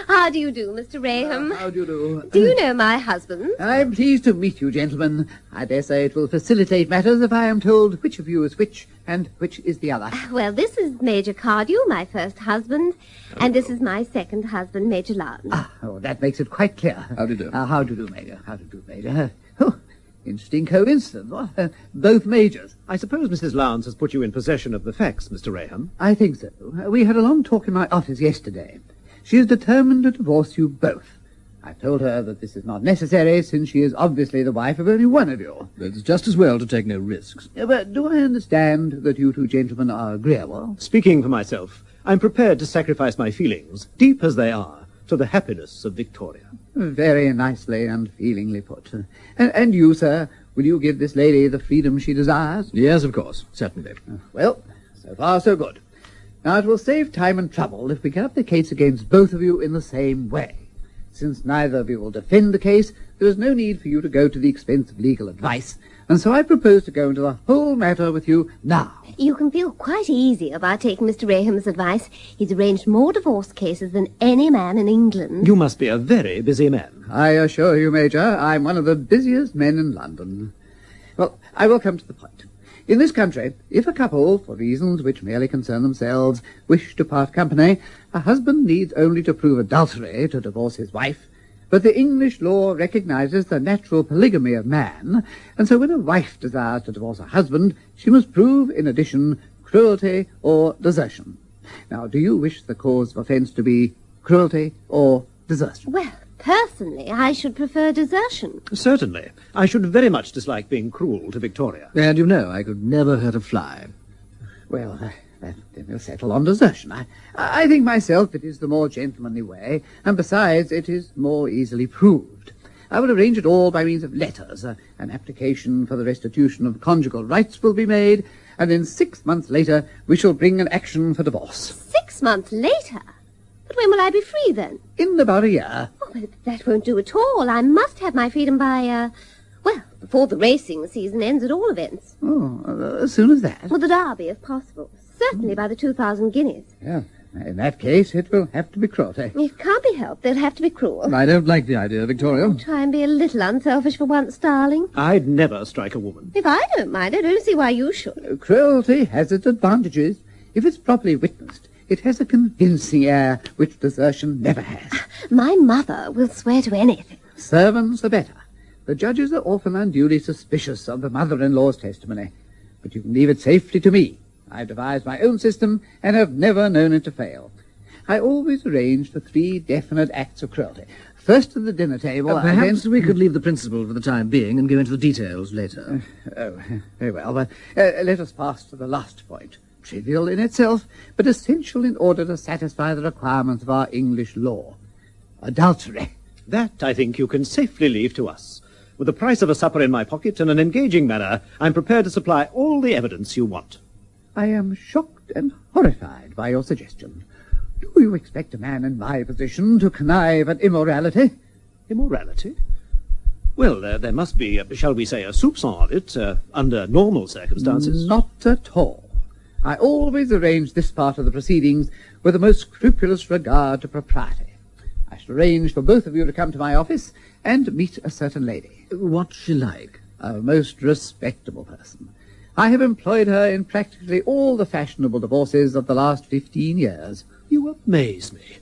How do you do, Mr. Raham? How do you do? Do you know my husband? I'm pleased to meet you, gentlemen. I dare say it will facilitate matters if I am told which of you is which and which is the other. Well, this is Major Cardew, my first husband, and this is my second husband, Major Lance. Oh, that makes it quite clear. How do you do? How do you do, Major? How do you do, Major? Oh, interesting coincidence. Both majors. I suppose Mrs. Lance has put you in possession of the facts, Mr. Raham. I think so. We had a long talk in my office yesterday. She is determined to divorce you both. I've told her that this is not necessary, since she is obviously the wife of only one of you. It's just as well to take no risks. But do I understand that you 2 gentlemen are agreeable? Speaking for myself, I'm prepared to sacrifice my feelings, deep as they are, to the happiness of Victoria. Very nicely and feelingly put. And you, sir, will you give this lady the freedom she desires? Yes, of course. Certainly. Well, so far so good. Now, it will save time and trouble if we get up the case against both of you in the same way. Since neither of you will defend the case, there is no need for you to go to the expense of legal advice, and so I propose to go into the whole matter with you now. You can feel quite easy about taking Mr. Raham's advice. He's arranged more divorce cases than any man in England. You must be a very busy man. I assure you, Major, I'm one of the busiest men in London. Well, I will come to the point. In this country, if a couple, for reasons which merely concern themselves, wish to part company, a husband needs only to prove adultery to divorce his wife. But the English law recognizes the natural polygamy of man, and so when a wife desires to divorce a husband, she must prove, in addition, cruelty or desertion. Now, do you wish the cause of offence to be cruelty or desertion? Well, personally, I should prefer desertion. Certainly. I should very much dislike being cruel to Victoria. And you know, I could never hurt a fly. Well, then we'll settle on desertion. I think myself it is the more gentlemanly way, and besides, it is more easily proved. I will arrange it all by means of letters. An application for the restitution of conjugal rights will be made, and then 6 months later we shall bring an action for divorce. 6 months later? But when will I be free, then? In about a year. Oh, but that won't do at all. I must have my freedom by, before the racing season ends at all events. Oh, as soon as that? Well, the Derby, if possible. Certainly by the 2,000 guineas. Yeah, in that case, it will have to be cruelty. It can't be helped. They'll have to be cruel. I don't like the idea, Victoria. Try and be a little unselfish for once, darling. I'd never strike a woman. If I don't mind, I don't see why you should. Cruelty has its advantages. If it's properly witnessed, it has a convincing air which desertion never has. My mother will swear to anything. Servants are better. The judges are often unduly suspicious of the mother-in-law's testimony. But you can leave it safely to me. I've devised my own system and have never known it to fail. I always arrange for 3 definite acts of cruelty. First at the dinner table... perhaps we could leave the principle for the time being and go into the details later. Very well. But let us pass to the last point. Trivial in itself, but essential in order to satisfy the requirements of our English law. Adultery. That, I think, you can safely leave to us. With the price of a supper in my pocket and an engaging manner, I'm prepared to supply all the evidence you want. I am shocked and horrified by your suggestion. Do you expect a man in my position to connive at immorality? Immorality? Well, there must be, shall we say, a soupçon of it, under normal circumstances. Not at all. I always arrange this part of the proceedings with the most scrupulous regard to propriety. I shall arrange for both of you to come to my office and meet a certain lady. What's she like? A most respectable person. I have employed her in practically all the fashionable divorces of the last 15 years. You amaze me.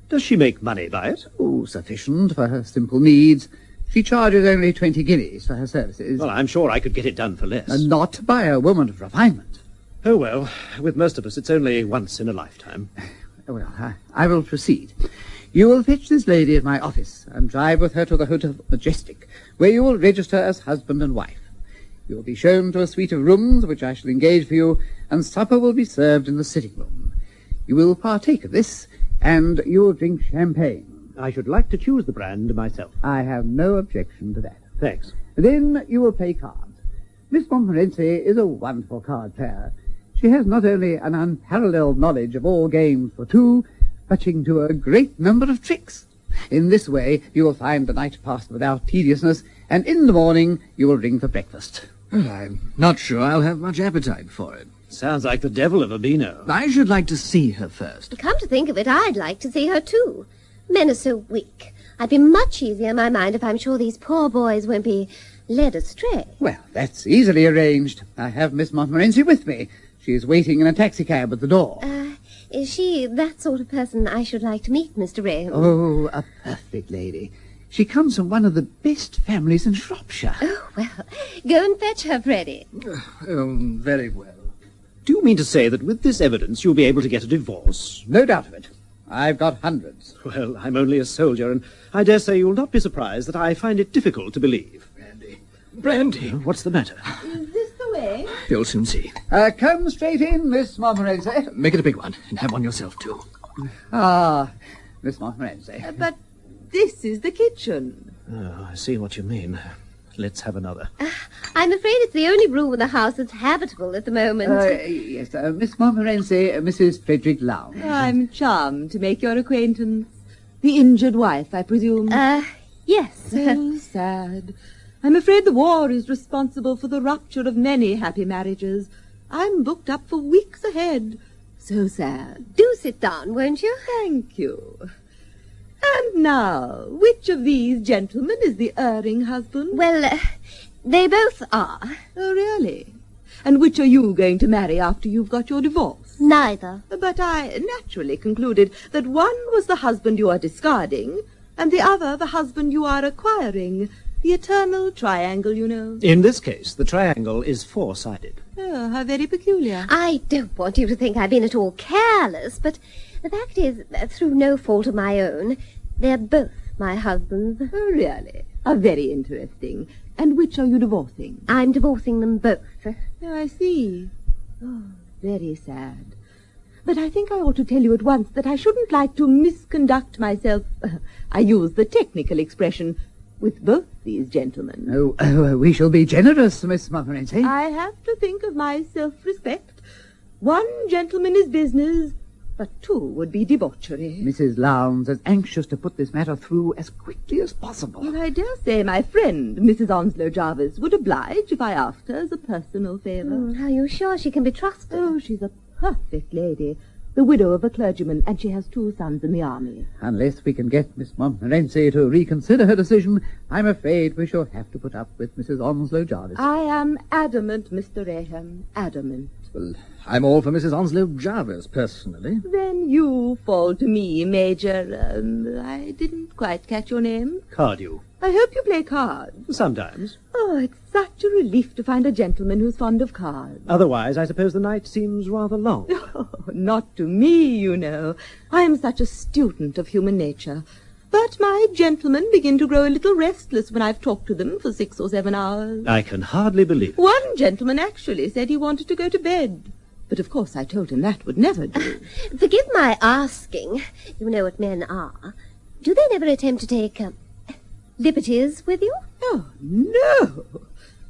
Does she make money by it? Oh, sufficient for her simple needs. She charges only 20 guineas for her services. Well, I'm sure I could get it done for less. And not by a woman of refinement. Oh, well, with most of us, it's only once in a lifetime. Well, I will proceed. You will fetch this lady at my office and drive with her to the Hotel Majestic, where you will register as husband and wife. You will be shown to a suite of rooms which I shall engage for you, and supper will be served in the sitting room. You will partake of this, and you will drink champagne. I should like to choose the brand myself. I have no objection to that. Thanks. Then you will play cards. Miss Montmorency is a wonderful card player. She has not only an unparalleled knowledge of all games for two, but she can do a great number of tricks. In this way, you will find the night pass without tediousness, and in the morning you will ring for breakfast. Well, I'm not sure I'll have much appetite for it. Sounds like the devil of a Beano. I should like to see her first. Come to think of it, I'd like to see her too. Men are so weak. I'd be much easier in my mind if I'm sure these poor boys won't be led astray. Well, that's easily arranged. I have Miss Montmorency with me. She is waiting in a taxicab at the door. Is she that sort of person I should like to meet, Mr. Raham? Oh, a perfect lady. She comes from one of the best families in Shropshire. Oh, well, go and fetch her, Freddie. Very well. Do you mean to say that with this evidence you'll be able to get a divorce? No doubt of it. I've got hundreds. Well, I'm only a soldier, and I dare say you'll not be surprised that I find it difficult to believe. Brandy. What's the matter? Is this the way? You'll soon see. Come straight in, Miss Montmorency. Make it a big one, and have one yourself, too. Miss Montmorency. But this is the kitchen. Oh, I see what you mean. Let's have another. I'm afraid it's the only room in the house that's habitable at the moment. Yes, Miss Montmorency, Mrs. Frederick Lowndes. I'm charmed to make your acquaintance. The injured wife, I presume? Yes. So sad. I'm afraid the war is responsible for the rupture of many happy marriages. I'm booked up for weeks ahead. So sad. Do sit down, won't you? Thank you. And now, which of these gentlemen is the erring husband? Well, they both are. Oh, really? And which are you going to marry after you've got your divorce? Neither. But I naturally concluded that one was the husband you are discarding, and the other the husband you are acquiring. The eternal triangle, you know. In this case, the triangle is four-sided. Oh, how very peculiar. I don't want you to think I've been at all careless, but the fact is, through no fault of my own, they're both my husbands. Oh, really? How very interesting. And which are you divorcing? I'm divorcing them both. Oh, I see. Oh, very sad. But I think I ought to tell you at once that I shouldn't like to misconduct myself. I use the technical expression with both these gentlemen. Oh, we shall be generous, Miss Montmorency. I have to think of my self-respect. One gentleman is business, but two would be debauchery. Mrs. Lowndes is anxious to put this matter through as quickly as possible. Well, I dare say my friend, Mrs. Onslow Jarvis, would oblige if I asked her as a personal favour. Are you sure she can be trusted? Oh, she's a perfect lady. The widow of a clergyman, and she has 2 sons in the army. Unless we can get Miss Montmorency to reconsider her decision, I'm afraid we shall have to put up with Mrs. Onslow Jarvis. I am adamant, Mr. Raham, adamant. Well, I'm all for Mrs. Onslow Jarvis, personally. Then you fall to me, Major. I didn't quite catch your name. Cardew. I hope you play cards. Sometimes. Oh, it's such a relief to find a gentleman who's fond of cards. Otherwise, I suppose the night seems rather long. Oh, not to me, you know. I am such a student of human nature. But my gentlemen begin to grow a little restless when I've talked to them for 6 or 7 hours. I can hardly believe it. One gentleman actually said he wanted to go to bed. But of course I told him that would never do. Forgive my asking. You know what men are. Do they never attempt to take liberties with you? Oh, no.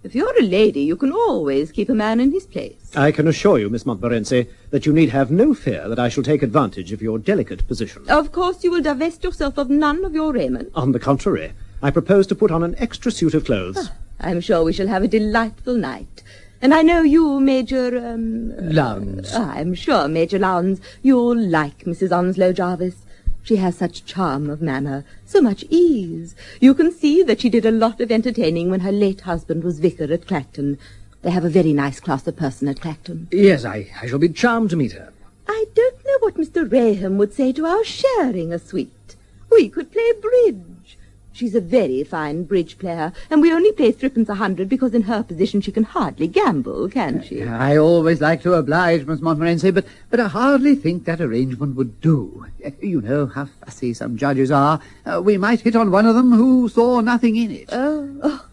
If you're a lady, you can always keep a man in his place. I can assure you, Miss Montmorency, that you need have no fear that I shall take advantage of your delicate position. Of course you will divest yourself of none of your raiment. On the contrary, I propose to put on an extra suit of clothes. I'm sure we shall have a delightful night. And I know you, Major... Lowndes. I'm sure, Major Lowndes, you'll like Mrs. Onslow Jarvis. She has such charm of manner, so much ease. You can see that she did a lot of entertaining when her late husband was vicar at Clacton. They have a very nice class of person at Clacton. Yes, I shall be charmed to meet her. I don't know what Mr. Raham would say to our sharing a suite. We could play bridge. She's a very fine bridge player, and we only play threepence a hundred because in her position she can hardly gamble, can she? I always like to oblige Miss Montmorency, but I hardly think that arrangement would do. You know how fussy some judges are. We might hit on one of them who saw nothing in it.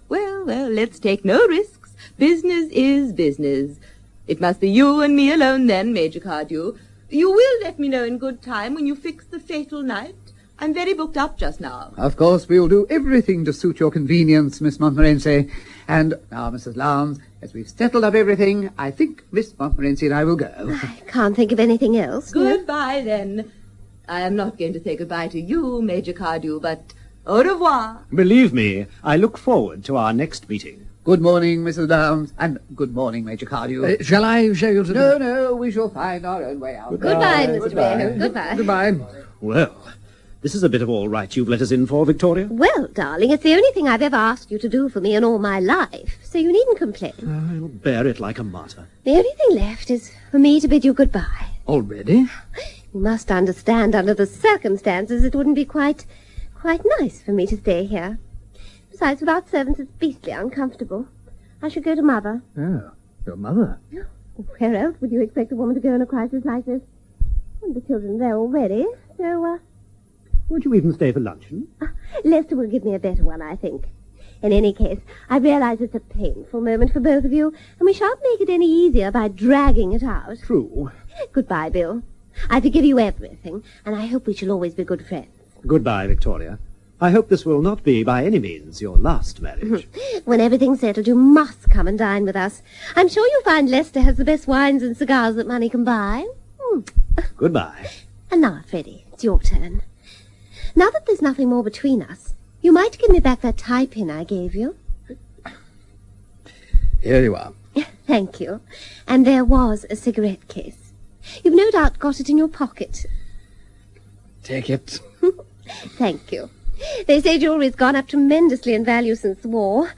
Well, let's take no risks. Business is business. It must be you and me alone then, Major Cardew. You will let me know in good time when you fix the fatal night. I'm very booked up just now. Of course, we'll do everything to suit your convenience, Miss Montmorency. And now, Mrs. Lowndes, as we've settled up everything, I think Miss Montmorency and I will go. I can't think of anything else. Goodbye, then. I am not going to say goodbye to you, Major Cardew, but au revoir. Believe me, I look forward to our next meeting. Good morning, Mrs. Lowndes, and good morning, Major Cardew. Shall I show you to No, we shall find our own way out. Goodbye, Mr. Raham. Goodbye. Goodbye. Well, this is a bit of all right you've let us in for, Victoria. Well, darling, it's the only thing I've ever asked you to do for me in all my life, so you needn't complain. I'll bear it like a martyr. The only thing left is for me to bid you goodbye. Already? You must understand, under the circumstances, it wouldn't be quite nice for me to stay here. Besides, without servants, it's beastly uncomfortable. I should go to Mother. Oh, your mother? Where else would you expect a woman to go in a crisis like this? And the children are there already, so, Won't you even stay for luncheon? Lester will give me a better one, I think. In any case, I realize it's a painful moment for both of you, and we shan't make it any easier by dragging it out. True. Goodbye, Bill. I forgive you everything, and I hope we shall always be good friends. Goodbye, Victoria. I hope this will not be, by any means, your last marriage. When everything's settled, you must come and dine with us. I'm sure you'll find Lester has the best wines and cigars that money can buy. Goodbye. And now, Freddie, it's your turn. Now that there's nothing more between us, you might give me back that tie pin I gave you. Here you are. Thank you. And there was a cigarette case. You've no doubt got it in your pocket. Take it. Thank you. They say jewelry's gone up tremendously in value since the war.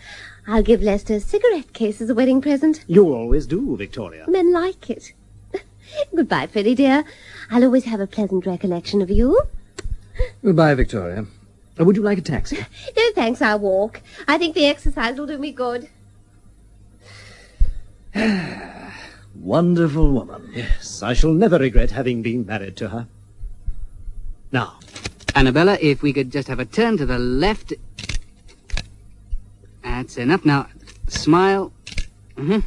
I'll give Lester a cigarette case as a wedding present. You always do, Victoria. Men like it. Goodbye, Freddie, dear. I'll always have a pleasant recollection of you. Goodbye, Victoria. Would you like a taxi? No, thanks, I'll walk. I think the exercise will do me good. Wonderful woman. Yes, I shall never regret having been married to her. Now, Annabella, if we could just have a turn to the left. That's enough. Now, smile. Yeah,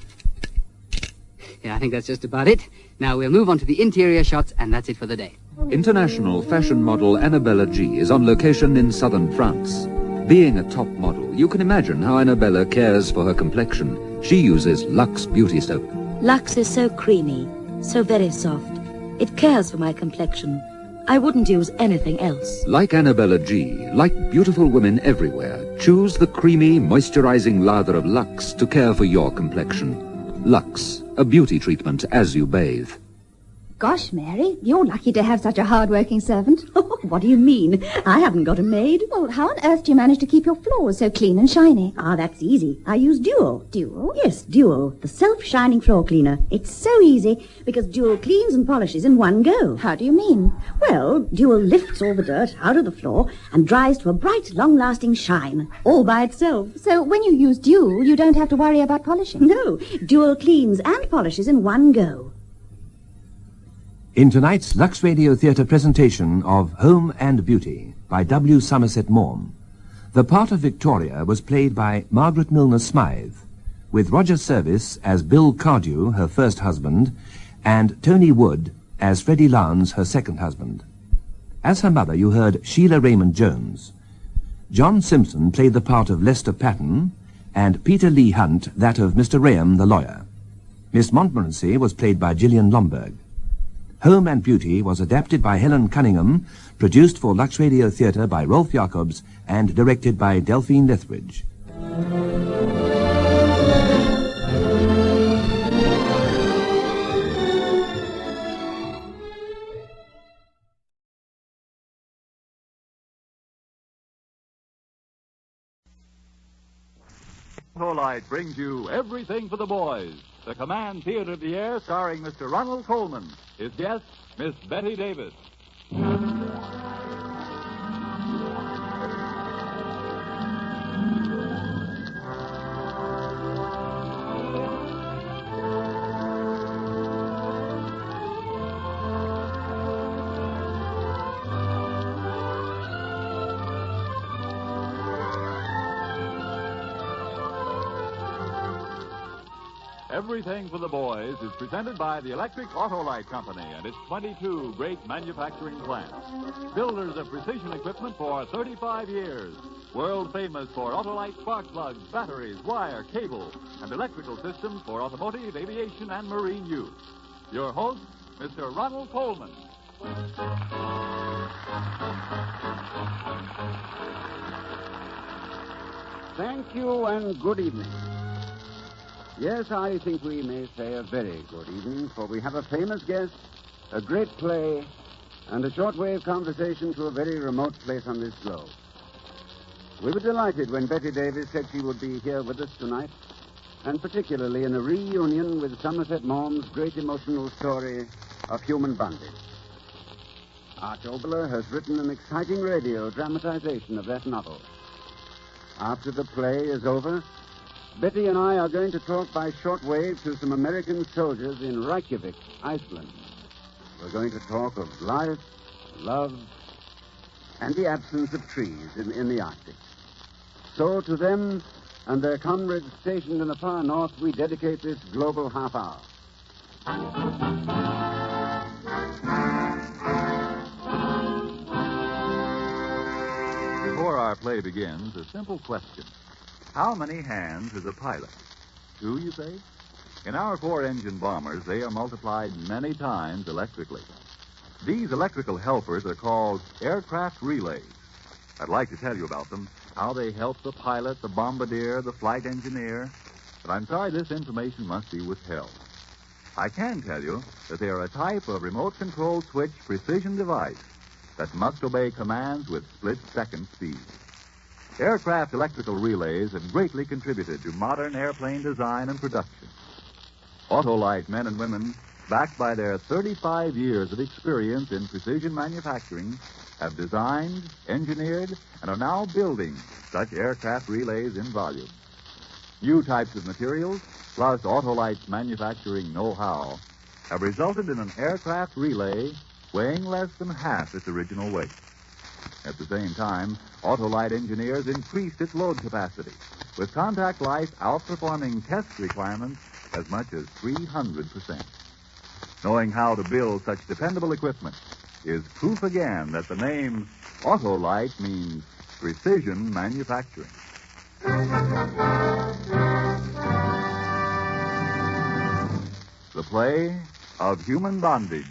I think that's just about it. Now we'll move on to the interior shots, and that's it for the day. International fashion model Annabella G is on location in southern France. Being a top model, you can imagine how Annabella cares for her complexion. She uses Lux Beauty Soap. Lux is so creamy, so very soft. It cares for my complexion. I wouldn't use anything else. Like Annabella G, like beautiful women everywhere, choose the creamy, moisturizing lather of Lux to care for your complexion. Lux, a beauty treatment as you bathe. Gosh, Mary, you're lucky to have such a hard-working servant. What do you mean? I haven't got a maid. Well, how on earth do you manage to keep your floors so clean and shiny? Ah, that's easy. I use Dual. Dual? Yes, Dual, the self-shining floor cleaner. It's so easy because Dual cleans and polishes in one go. How do you mean? Well, Dual lifts all the dirt out of the floor and dries to a bright, long-lasting shine, all by itself. So when you use Dual, you don't have to worry about polishing? No, Dual cleans and polishes in one go. In tonight's Lux Radio Theatre presentation of Home and Beauty by W. Somerset Maugham, the part of Victoria was played by Margaret Milner Smythe, with Roger Service as Bill Cardew, her first husband, and Tony Wood as Freddie Lowndes, her second husband. As her mother, you heard Sheila Raymond Jones. John Simpson played the part of Lester Patton, and Peter Lee Hunt that of Mr. Raham, the lawyer. Miss Montmorency was played by Gillian Lomberg. Home and Beauty was adapted by Helen Cunningham, produced for Lux Radio Theatre by Rolf Jacobs, and directed by Delphine Lethbridge. Autolite brings you Everything for the Boys, the Command Theater of the Air starring Mr. Ronald Coleman, his guest, Miss Betty Davis. Everything for the Boys is presented by the Electric Autolite Company and its 22 great manufacturing plants. Builders of precision equipment for 35 years. World famous for Autolite spark plugs, batteries, wire, cable, and electrical systems for automotive, aviation, and marine use. Your host, Mr. Ronald Coleman. Thank you and good evening. Yes, I think we may say a very good evening, for we have a famous guest, a great play, and a shortwave conversation to a very remote place on this globe. We were delighted when Betty Davis said she would be here with us tonight, and particularly in a reunion with Somerset Maugham's great emotional story of human bondage. Arch Oboler has written an exciting radio dramatization of that novel. After the play is over, Betty and I are going to talk by shortwave to some American soldiers in Reykjavik, Iceland. We're going to talk of life, love, and the absence of trees in the Arctic. So to them and their comrades stationed in the far north, we dedicate this global half hour. Before our play begins, a simple question. How many hands is a pilot? 2, you say? In our 4-engine bombers, they are multiplied many times electrically. These electrical helpers are called aircraft relays. I'd like to tell you about them, how they help the pilot, the bombardier, the flight engineer, but I'm sorry this information must be withheld. I can tell you that they are a type of remote-controlled switch precision device that must obey commands with split-second speed. Aircraft electrical relays have greatly contributed to modern airplane design and production. Autolite men and women, backed by their 35 years of experience in precision manufacturing, have designed, engineered, and are now building such aircraft relays in volume. New types of materials, plus Autolite's manufacturing know-how, have resulted in an aircraft relay weighing less than half its original weight. At the same time, Autolite engineers increased its load capacity, with contact life outperforming test requirements as much as 300%. Knowing how to build such dependable equipment is proof again that the name Autolite means precision manufacturing. The play of human bondage.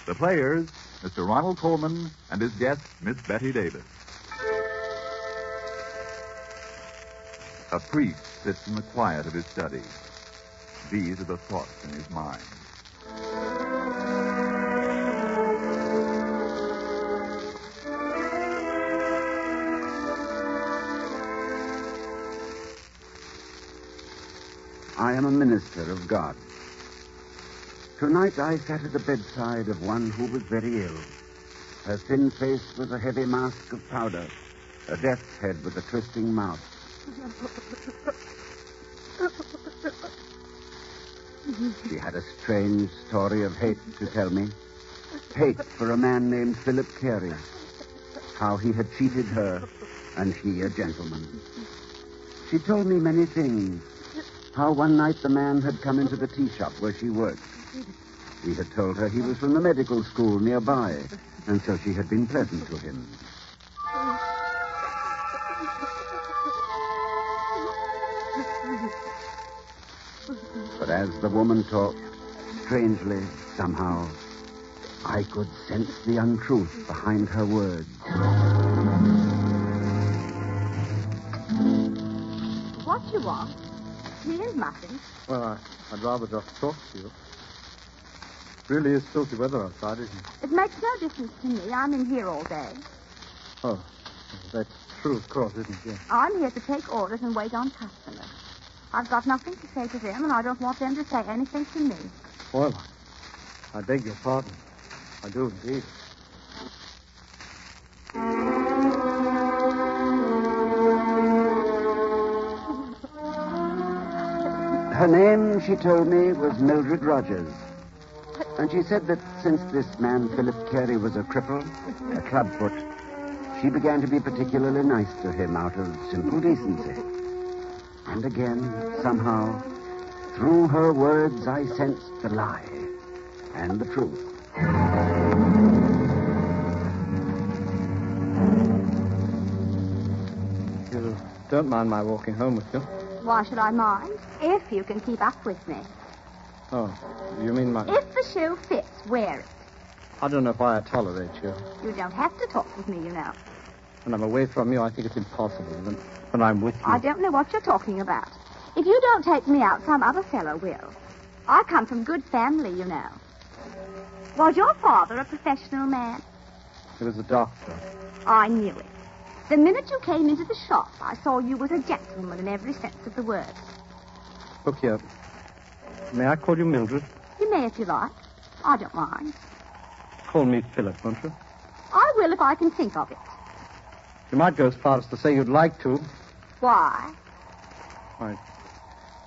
The players, Mr. Ronald Coleman and his guest, Miss Betty Davis. A priest sits in the quiet of his study. These are the thoughts in his mind. I am a minister of God. Tonight I sat at the bedside of one who was very ill. Her thin face was a heavy mask of powder, a death's head with a twisting mouth. She had a strange story of hate to tell me. Hate for a man named Philip Carey. How he had cheated her, and he a gentleman. She told me many things. How one night the man had come into the tea shop where she worked. He had told her he was from the medical school nearby, and so she had been pleasant to him. But as the woman talked, strangely, somehow, I could sense the untruth behind her words. What you want? Here's nothing. Well, I'd rather just talk to you. It really is filthy weather outside, isn't it? It makes no difference to me. I'm in here all day. Oh, that's true, of course, isn't it? Yeah. I'm here to take orders and wait on customers. I've got nothing to say to them, and I don't want them to say anything to me. Well, I beg your pardon. I do indeed. Her name, she told me, was Mildred Rogers. And she said that since this man, Philip Carey, was a cripple, a clubfoot, she began to be particularly nice to him out of simple decency. And again, somehow, through her words, I sensed the lie and the truth. You don't mind my walking home with you? Why should I mind? If you can keep up with me. Oh, you mean my... If the shoe fits, wear it. I don't know if I tolerate you. You don't have to talk with me, you know. When I'm away from you, I think it's impossible. When I'm with you... I don't know what you're talking about. If you don't take me out, some other fellow will. I come from good family, you know. Was your father a professional man? He was a doctor. I knew it. The minute you came into the shop, I saw you was a gentleman in every sense of the word. Look here. May I call you Mildred? You may if you like. I don't mind. Call me Philip, won't you? I will if I can think of it. You might go as far as to say you'd like to. Why? Why, it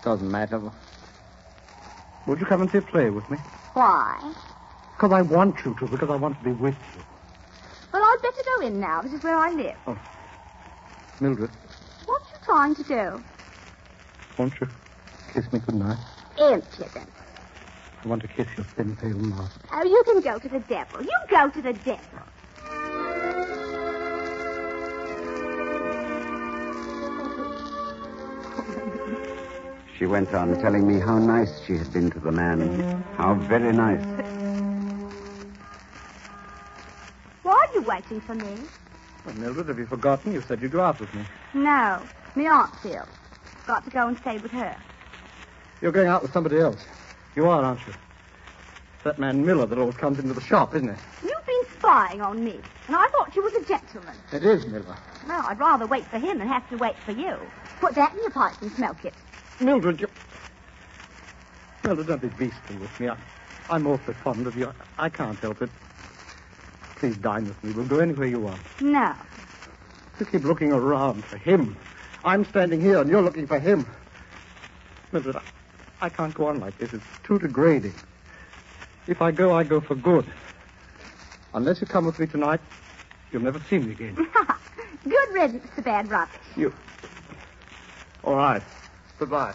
doesn't matter. Would you come and see a play with me? Why? Because I want you to, because I want to be with you. Well, I'd better go in now. This is where I live. Oh. Mildred, What are you trying to do? won't you kiss me goodnight? Impudent. I want to kiss your thin, pale mouth. Oh, you can go to the devil. You go to the devil. She went on telling me how nice she had been to the man. How very nice. Why are you waiting for me? Well, Mildred, have you forgotten? You said you'd go out with me. No. Me aunt's ill. Got to go and stay with her. You're going out with somebody else. You are, aren't you? That man Miller that always comes into the shop, isn't it? You've been spying on me, and I thought you was a gentleman. It is Miller. Well, I'd rather wait for him than have to wait for you. Put that in your pipe and smoke it. Mildred, Mildred, don't be beastly with me. I'm awfully fond of you. I can't help it. Please dine with me. We'll go anywhere you want. No. You keep looking around for him. I'm standing here and you're looking for him. Mildred, I can't go on like this. It's too degrading. If I go for good. Unless you come with me tonight, you'll never see me again. Good riddance to bad rubbish. You... All right. Goodbye.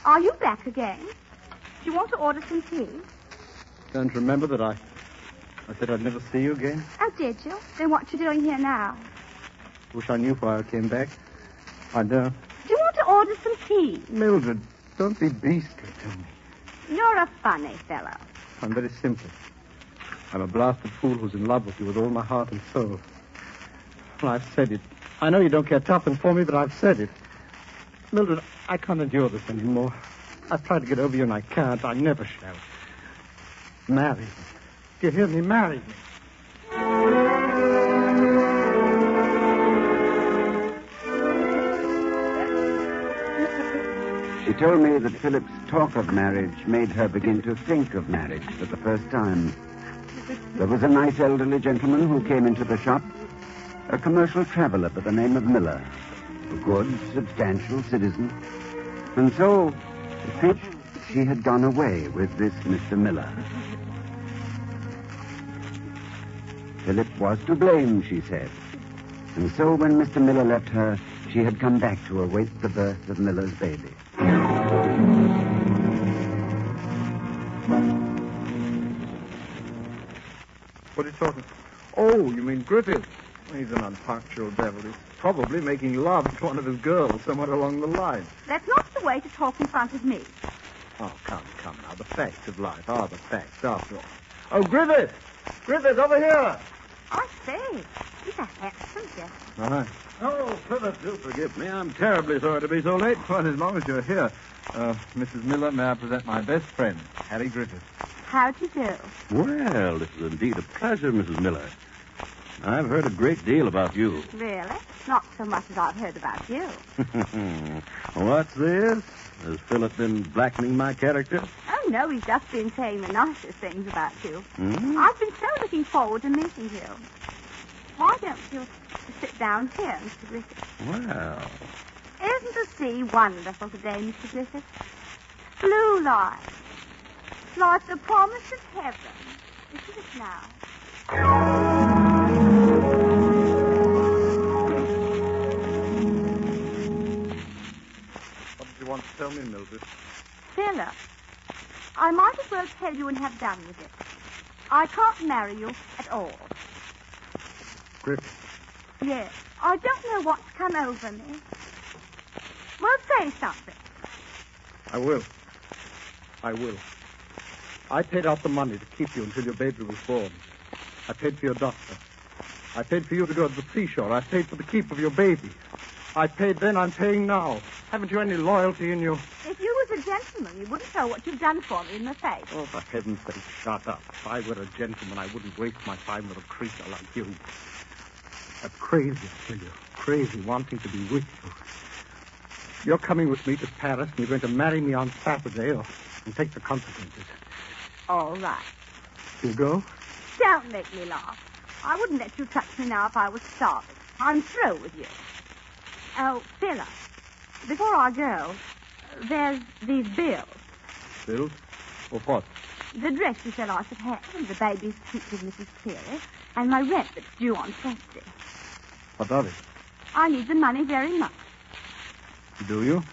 Are you back again? Do you want to order some tea? Don't remember that I said I'd never see you again? Oh, did you? Then what you doing here now? Wish I knew why I came back. I don't. Do you want to order some tea? Mildred, don't be beastly to me. You're a funny fellow. I'm very simple. I'm a blasted fool who's in love with you with all my heart and soul. Well, I've said it. I know you don't care tuppence for me, but I've said it. Mildred, I can't endure this anymore. I've tried to get over you and I can't. I never shall. Marry me. Do you hear me? Marry me. She told me that Philip's talk of marriage made her begin to think of marriage for the first time. There was a nice elderly gentleman who came into the shop, a commercial traveler by the name of Miller, a good, substantial citizen. And so, she had gone away with this Mr. Miller. Philip was to blame, she said. And so when Mr. Miller left her, she had come back to await the birth of Miller's baby. What are you talking? Oh, you mean Griffith? He's an unpunctual devil. He's probably making love to one of his girls somewhere along the line. That's not the way to talk in front of me. Oh, come now. The facts of life are the facts, after all. Oh, Griffith! Griffith, over here! I say, he's a handsome gentleman. Right. Oh, Philip, do forgive me. I'm terribly sorry to be so late. But as long as you're here, Mrs. Miller, may I present my best friend, Harry Griffith. How do you do? Well, this is indeed a pleasure, Mrs. Miller. I've heard a great deal about you. Really? Not so much as I've heard about you. What's this? Has Philip been blackening my character? Oh, no, he's just been saying the nicest things about you. Hmm? I've been so looking forward to meeting you. Why don't you sit down here, Mr. Griffith? Well, Isn't the sea wonderful today, Mr. Griffith? Blue light. Like the promise of heaven. Isn't it now? What did you want to tell me, Mildred? Philip, I might as well tell you and have done with it. I can't marry you at all. Griffith. Yes, I don't know what's come over me. Well, say something. I will. I paid out the money to keep you until your baby was born. I paid for your doctor. I paid for you to go to the seashore. I paid for the keep of your baby. I paid then, I'm paying now. Haven't you any loyalty in you? If you was a gentleman, you wouldn't know what you've done for me in the face. Oh, for heaven's sake, shut up. If I were a gentleman, I wouldn't waste my time with a creature like you. I'm crazy, I tell you. Crazy, wanting to be with you. You're coming with me to Paris, and you're going to marry me on Saturday, and take the consequences. All right. You go? Don't make me laugh. I wouldn't let you touch me now if I was starving. I'm through with you. Oh, Philip, before I go, there's these bills. Bills? For what? The dress you said I should have, and the baby's treat with Mrs. Cleary, and my rent that's due on Saturday. What of it? I need the money very much. Do you?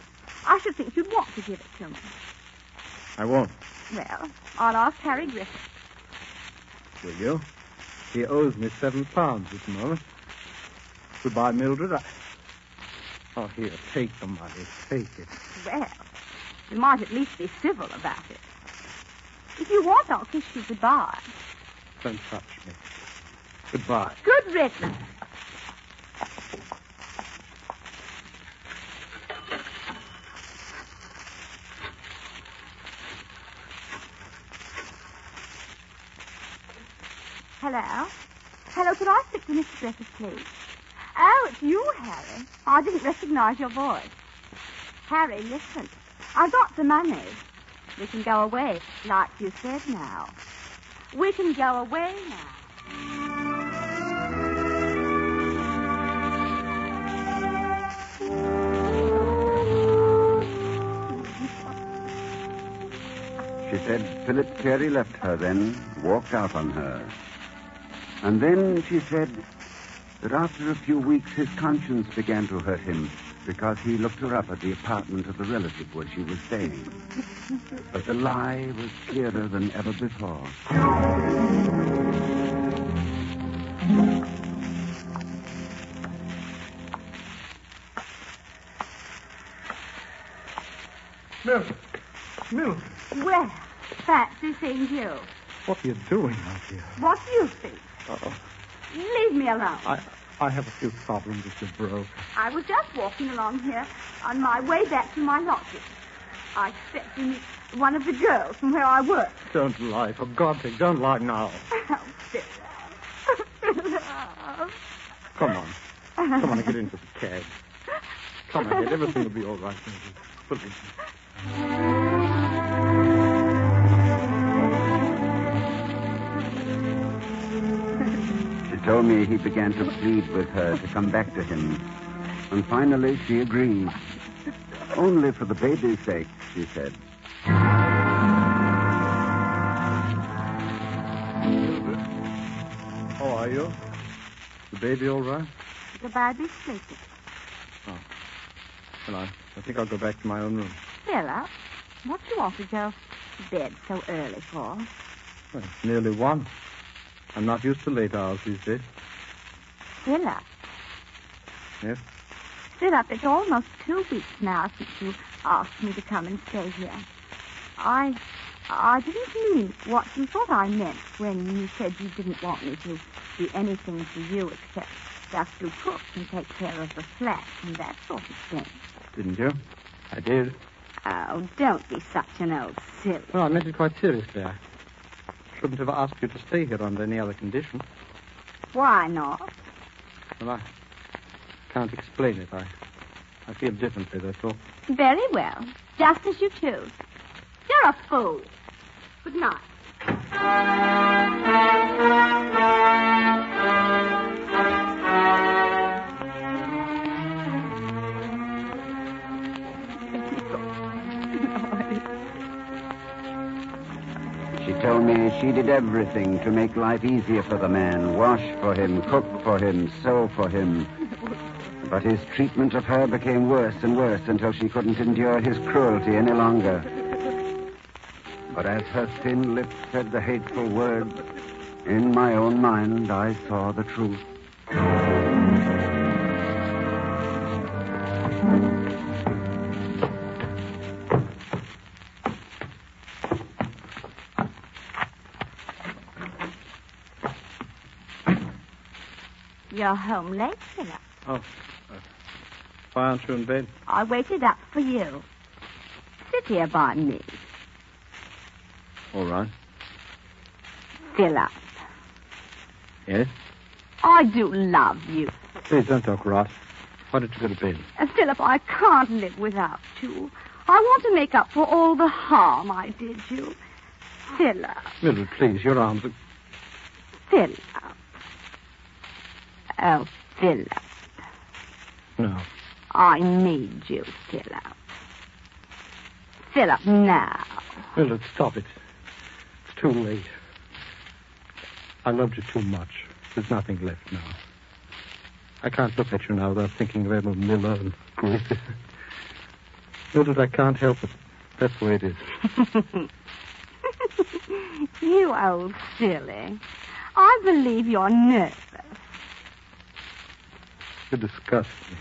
I should think you'd want to give it to me. I won't. Well, I'll ask Harry Griffith. Will you? He owes me £7 at the moment. Goodbye, Mildred. Oh, here, take the money. Take it. Well, you might at least be civil about it. If you want, I'll kiss you goodbye. Don't touch me. Goodbye. Good riddance. Hello? Hello, could I speak to Mr. Griffith, please? Oh, it's you, Harry. I didn't recognize your voice. Harry, listen. I got the money. We can go away, like you said now. We can go away now. She said Philip Carey left her then, walked out on her. And then she said that after a few weeks his conscience began to hurt him because he looked her up at the apartment of the relative where she was staying. But the lie was clearer than ever before. Mildred. Well, fancy seeing you. What are you doing out here? What do you think? Uh-oh. Leave me alone. I have a few problems with your broke. I was just walking along here on my way back to my lodging. I expect to meet one of the girls from where I work. Don't lie. For God's sake, don't lie now. Oh, Philip. Come on. Come on and get into the cab. Come ahead. Everything will be all right. Believe me. She told me he began to plead with her to come back to him. And finally she agreed. Only for the baby's sake, she said. How are you? The baby all right? The baby's sleeping. Oh. Well, I think I'll go back to my own room. Philip, what do you want to go to bed so early for? Well, it's nearly 1. I'm not used to late hours these days. Philip. Yes? Philip, it's almost 2 weeks now since you asked me to come and stay here. I didn't mean what you thought I meant when you said you didn't want me to do anything for you except just to cook and take care of the flat and that sort of thing. Didn't you? I did. Oh, don't be such an old silly. Well, I meant it quite seriously. shouldn't have asked you to stay here under any other condition. Why not? Well, I can't explain it. I feel differently, that's all. Very well. Just as you choose. You're a fool. Good night. She told me she did everything to make life easier for the man. Wash for him, cook for him, sew for him. But his treatment of her became worse and worse until she couldn't endure his cruelty any longer. But as her thin lips said the hateful words, in my own mind I saw the truth. You're home late, Philip. Oh, why aren't you in bed? I waited up for you. Sit here by me. All right. Philip, Yes? I do love you. Please don't talk rot. Why don't you go to bed? Philip, I can't live without you. I want to make up for all the harm I did you. Philip. Mildred, please, your arms are... Philip. Oh, Philip. No. I need you, Philip. Philip, now. Mildred, stop it. It's too late. I loved you too much. There's nothing left now. I can't look at you now without thinking of Edmund Miller and Griffith. Mildred, I can't help it. That's the way it is. You old silly. I believe you're nervous. You disgust me.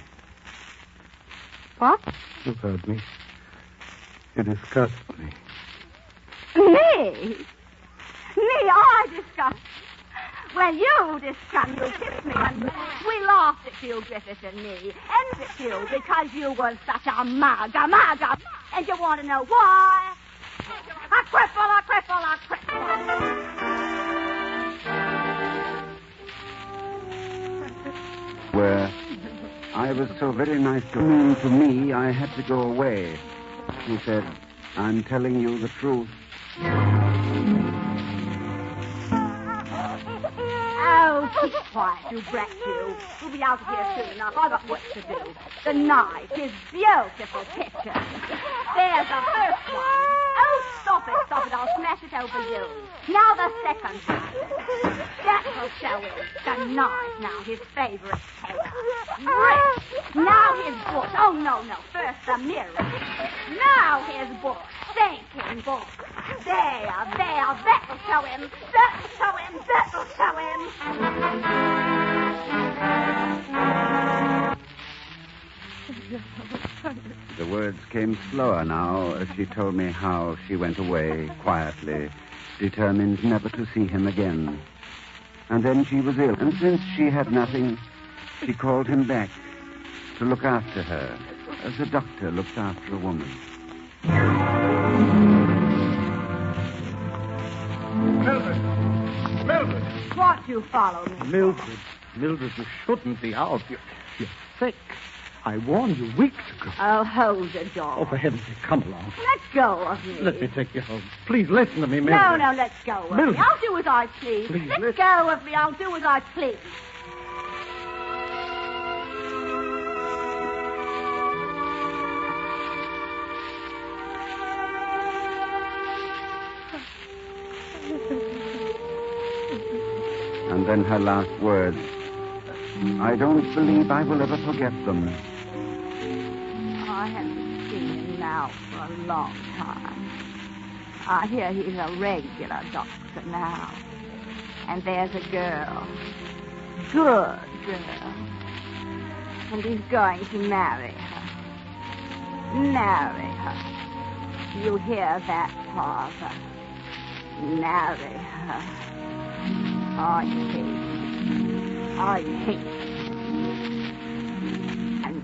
What? You've heard me. You disgust me. Me? Me, I disgust. Well, you disgust. You kissed me and we laughed at you, Griffith and me. And at you because you were such a mug. And you want to know why? A cripple. Where I was so very nice to me, I had to go away. He said, I'm telling you the truth. Oh, keep quiet, you brat, you. We'll be out of here soon enough. I've got work to do. The night is beautiful picture. There's the first one. Oh, stop it. I'll smash it over you. Now the second one. That will show him the knife now, his favorite color. Red. Now his book. Oh, no. First the mirror. Now his book. Thinking book. There. That'll show him. That'll show him. The words came slower now as she told me how she went away quietly, determined never to see him again. And then she was ill, and since she had nothing, she called him back to look after her, as a doctor looks after a woman. Mildred! What, you follow me? Mildred, you shouldn't be out. You're sick. I warned you weeks ago. Oh, hold the door. Oh, for heaven's sake, come along. Let go of me. Let me take you home. Please listen to me, Mildred. No, let go of me. Mildred. I'll do as I please. Please, Let listen. go of me. I'll do as I please. And then her last words. I don't believe I will ever forget them. I haven't seen him now for a long time. I hear he's a regular doctor now. And there's a girl. Good girl. And he's going to marry her. Marry her. You hear that, Father? Marry her. I hate it. And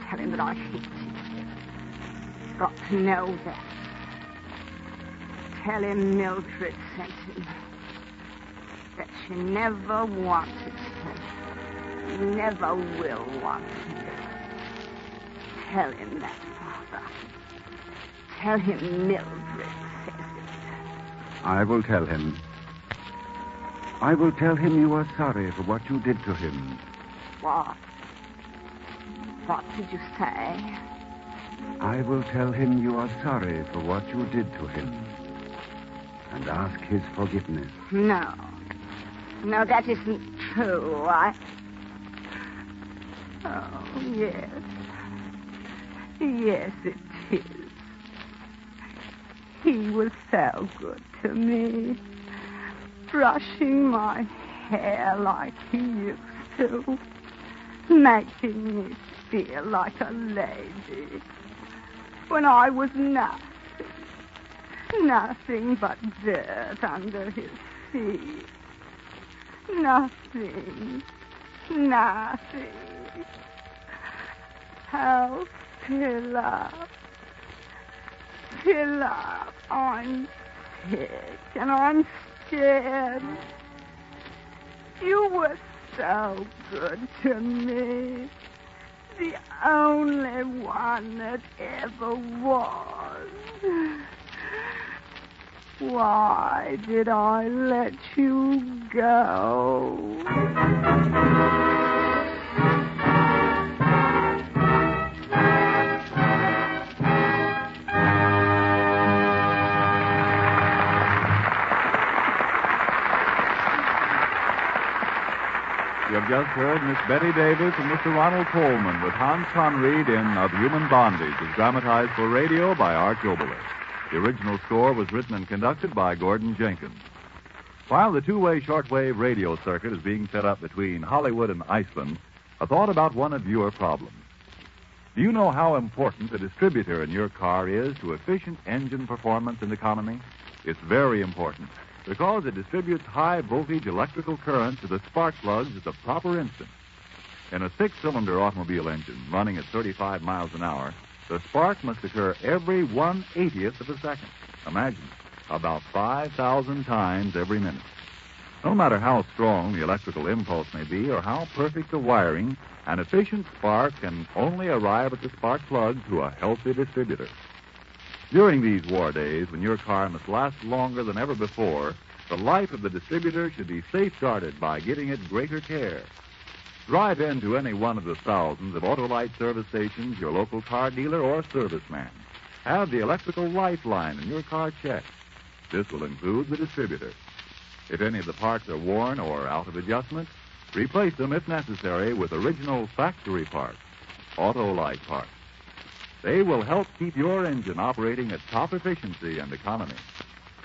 tell him that I hate it. He's got to know that. Tell him Mildred sent him. That she never wanted him. Never will want him. Tell him that, Father. Tell him Mildred says it. I will tell him. I will tell him you are sorry for what you did to him. What? What did you say? I will tell him you are sorry for what you did to him. And ask his forgiveness. No. No, that isn't true. Oh, yes. Yes, it is. He was so good to me. Brushing my hair like he used to. Making me feel like a lady. When I was nothing. Nothing but dirt under his feet. Nothing. Nothing. Oh, Pillar. Pillar, I'm sick and I'm scared. You were so good to me. The only one that ever was. Why did I let you go? You have just heard Miss Betty Davis and Mr. Ronald Coleman with Hans Conried in Of Human Bondage, as dramatized for radio by Art Gobler. The original score was written and conducted by Gordon Jenkins. While the two-way shortwave radio circuit is being set up between Hollywood and Iceland, a thought about one of your problems. Do you know how important the distributor in your car is to efficient engine performance and economy? It's very important, because it distributes high-voltage electrical current to the spark plugs at the proper instant. In a 6-cylinder automobile engine running at 35 miles an hour, the spark must occur every 1/80th of a second. Imagine, about 5,000 times every minute. No matter how strong the electrical impulse may be or how perfect the wiring, an efficient spark can only arrive at the spark plug through a healthy distributor. During these war days, when your car must last longer than ever before, the life of the distributor should be safeguarded by giving it greater care. Drive into any one of the thousands of Autolite service stations, your local car dealer or serviceman. Have the electrical lifeline in your car checked. This will include the distributor. If any of the parts are worn or out of adjustment, replace them if necessary with original factory parts, Autolite parts. They will help keep your engine operating at top efficiency and economy.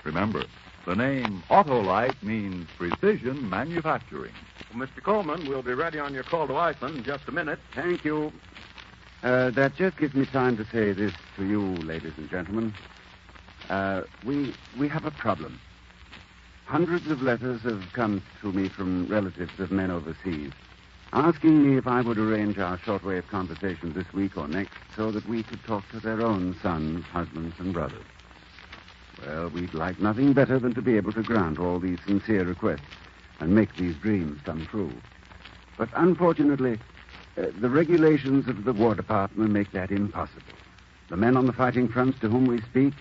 Remember, the name Autolite means precision manufacturing. Well, Mr. Coleman, we'll be ready on your call to Iceland in just a minute. Thank you. That just gives me time to say this to you, ladies and gentlemen. We have a problem. Hundreds of letters have come to me from relatives of men overseas, asking me if I would arrange our shortwave conversation this week or next so that we could talk to their own sons, husbands, and brothers. Well, we'd like nothing better than to be able to grant all these sincere requests and make these dreams come true. But unfortunately, the regulations of the War Department make that impossible. The men on the fighting fronts to whom we speak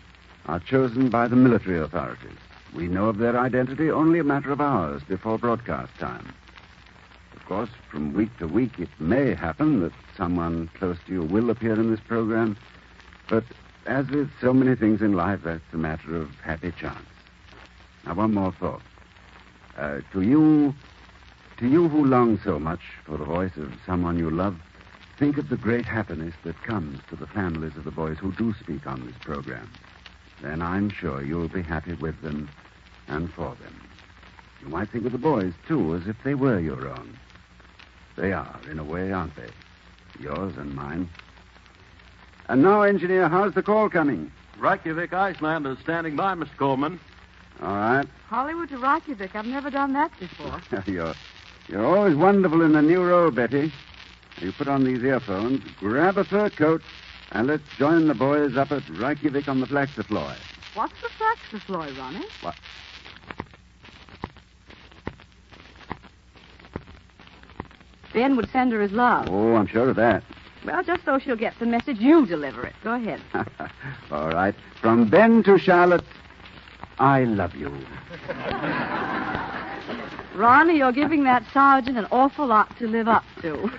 are chosen by the military authorities. We know of their identity only a matter of hours before broadcast time. Of course, from week to week, it may happen that someone close to you will appear in this program, but as with so many things in life, that's a matter of happy chance. Now, one more thought. To you who long so much for the voice of someone you love, think of the great happiness that comes to the families of the boys who do speak on this program. Then I'm sure you'll be happy with them and for them. You might think of the boys, too, as if they were your own. They are, in a way, aren't they? Yours and mine. And now, engineer, how's the call coming? Reykjavik, Iceland is standing by, Mr. Coleman. All right. Hollywood to Reykjavik. I've never done that before. You're always wonderful in the new role, Betty. You put on these earphones, grab a fur coat, and let's join the boys up at Reykjavik on the Flaxafloy. What's the Flaxafloy, Ronnie? What? Ben would send her his love. Oh, I'm sure of that. Well, just so she'll get the message, you deliver it. Go ahead. All right. From Ben to Charlotte, I love you. Ronnie, you're giving that sergeant an awful lot to live up to.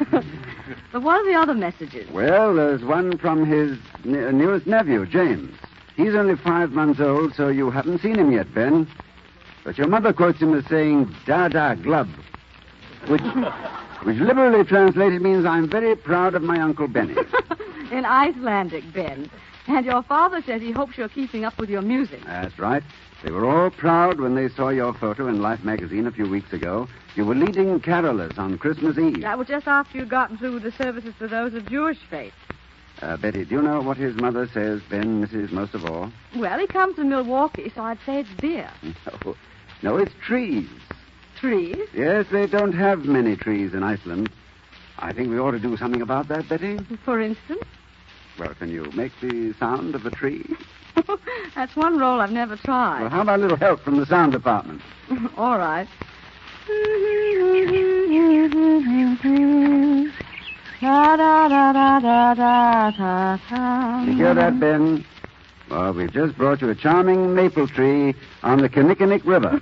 But what are the other messages? Well, there's one from his newest nephew, James. He's only 5 months old, so you haven't seen him yet, Ben. But your mother quotes him as saying, "Dada glub," which literally translated means, "I'm very proud of my Uncle Benny." In Icelandic, Ben. And your father says he hopes you're keeping up with your music. That's right. They were all proud when they saw your photo in Life magazine a few weeks ago. You were leading carolers on Christmas Eve. That was just after you'd gotten through with the services for those of Jewish faith. Betty, do you know what his mother says Ben misses most of all? Well, he comes to Milwaukee, so I'd say it's beer. No, it's trees. Trees? Yes, they don't have many trees in Iceland. I think we ought to do something about that, Betty. For instance? Well, can you make the sound of a tree? That's one role I've never tried. Well, how about a little help from the sound department? All right. You hear that, Ben? Well, we've just brought you a charming maple tree on the Kinnickinnick River.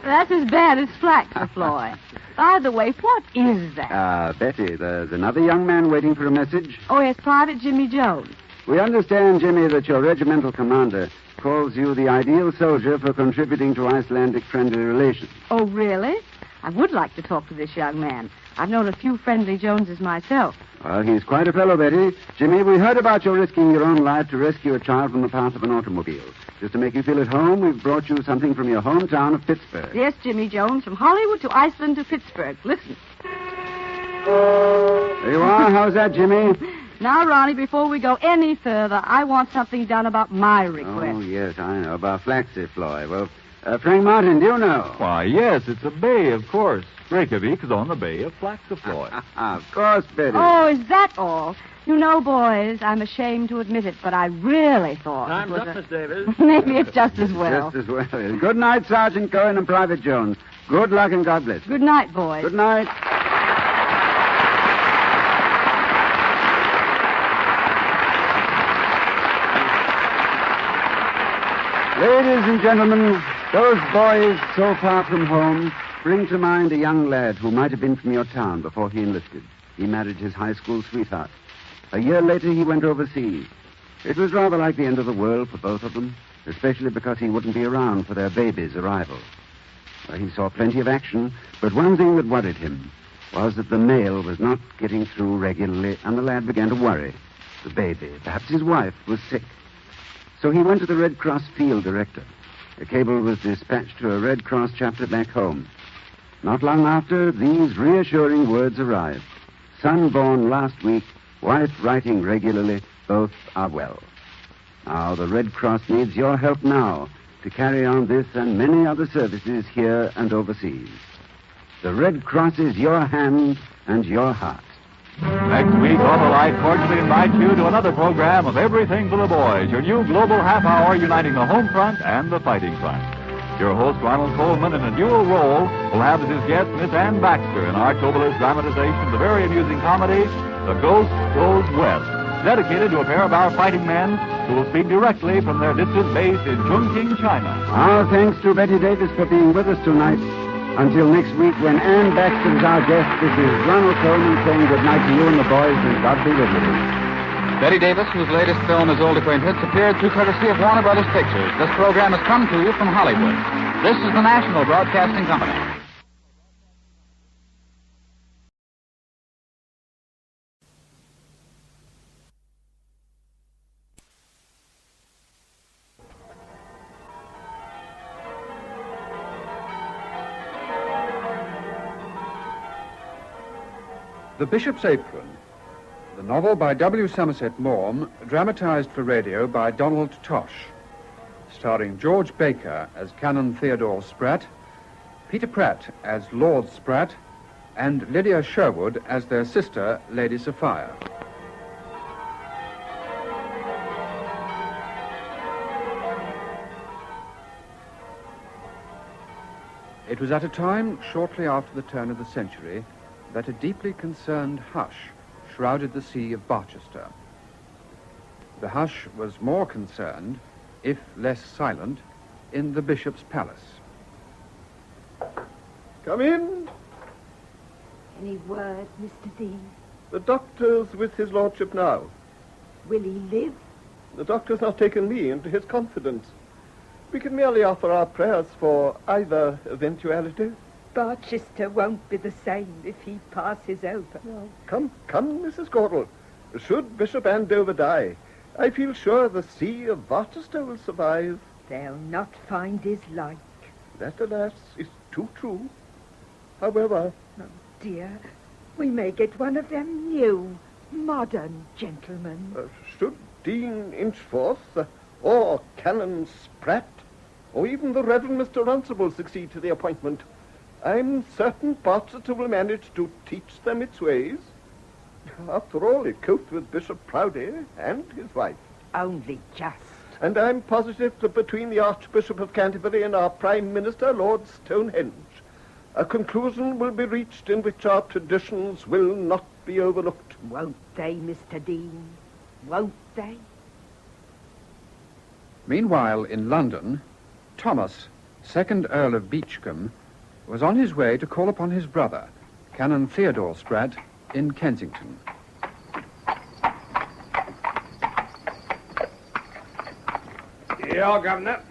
That's as bad as Flaxafloy. By the way, what is that? Betty, there's another young man waiting for a message. Oh, yes, Private Jimmy Jones. We understand, Jimmy, that your regimental commander calls you the ideal soldier for contributing to Icelandic friendly relations. Oh, really? I would like to talk to this young man. I've known a few friendly Joneses myself. Well, he's quite a fellow, Betty. Jimmy, we heard about your risking your own life to rescue a child from the path of an automobile. Just to make you feel at home, we've brought you something from your hometown of Pittsburgh. Yes, Jimmy Jones, from Hollywood to Iceland to Pittsburgh. Listen. There you are. How's that, Jimmy? Now, Ronnie, before we go any further, I want something done about my request. Oh, yes, I know. About Flaxafloy. Well, Frank Martin, do you know? Why, yes, it's a bay, of course. Reykjavik is on the Bay of Flaxafloy. Of course, Betty. Oh, is that all? You know, boys, I'm ashamed to admit it, but I really thought... Time's up, Miss Davis. Maybe it's just as well. Just as well. Good night, Sergeant Cohen and Private Jones. Good luck and God bless you. Good night, boys. Good night. Ladies and gentlemen, those boys so far from home bring to mind a young lad who might have been from your town before he enlisted. He married his high school sweetheart. A year later, he went overseas. It was rather like the end of the world for both of them, especially because he wouldn't be around for their baby's arrival. He saw plenty of action, but one thing that worried him was that the mail was not getting through regularly, and the lad began to worry. The baby, perhaps his wife, was sick. So he went to the Red Cross field director. A cable was dispatched to a Red Cross chapter back home. Not long after, these reassuring words arrived. Son born last week, wife writing regularly, both are well. Now, the Red Cross needs your help now to carry on this and many other services here and overseas. The Red Cross is your hand and your heart. Next week, Autolite cordially invites you to another program of Everything for the Boys, your new global half hour uniting the home front and the fighting front. Your host, Ronald Coleman, in a dual role, will have as his guest Miss Ann Baxter in our Tobalist dramatization of the very amusing comedy, The Ghost Goes West, dedicated to a pair of our fighting men who will speak directly from their distant base in Chongqing, China. Our thanks to Betty Davis for being with us tonight. Until next week, when Ann Baxter is our guest, this is Ronald Coleman saying good night to you and the boys, and God be with you. Betty Davis, whose latest film is Old Acquaintance, appeared through courtesy of Warner Brothers Pictures. This program has come to you from Hollywood. This is the National Broadcasting Company. The Bishop's Apron, the novel by W. Somerset Maugham, dramatized for radio by Donald Tosh, starring George Baker as Canon Theodore Spratt, Peter Pratt as Lord Spratt, and Lydia Sherwood as their sister, Lady Sophia. It was at a time shortly after the turn of the century that a deeply concerned hush shrouded the see of Barchester. The hush was more concerned, if less silent, in the bishop's palace. Come in. Any word, Mr. Dean? The doctor's with his lordship now. Will he live? The doctor's not taken me into his confidence. We can merely offer our prayers for either eventuality. Barchester won't be the same if he passes over. Come, Mrs. Caudle. Should Bishop Andover die, I feel sure the see of Barchester will survive. They'll not find his like. That, alas, is too true. However... Oh, dear, we may get one of them new, modern gentlemen. Should Dean Inchforth, or Canon Spratt, or even the Reverend Mr. Runcible succeed to the appointment, I'm certain Barchester will manage to teach them its ways. After all, it coped with Bishop Proudie and his wife. Only just. And I'm positive that between the Archbishop of Canterbury and our Prime Minister, Lord Stonehenge, a conclusion will be reached in which our traditions will not be overlooked. Won't they, Mr. Dean? Won't they? Meanwhile, in London, Thomas, 2nd Earl of Beachcombe, was on his way to call upon his brother, Canon Theodore Spratt, in Kensington. Here you are, Governor.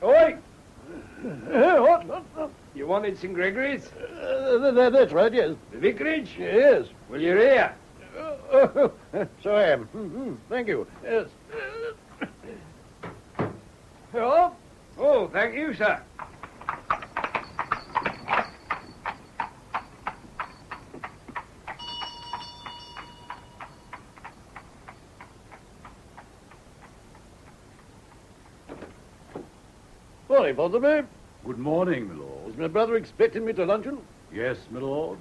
Oi! What? You wanted St. Gregory's? That's right, yes. The vicarage? Yes. Well, you're here. So I am. Thank you. Yes. Oh? Oh, thank you, sir. Morning, Botherby. Good morning, my lord. Is my brother expecting me to luncheon? Yes, my lord.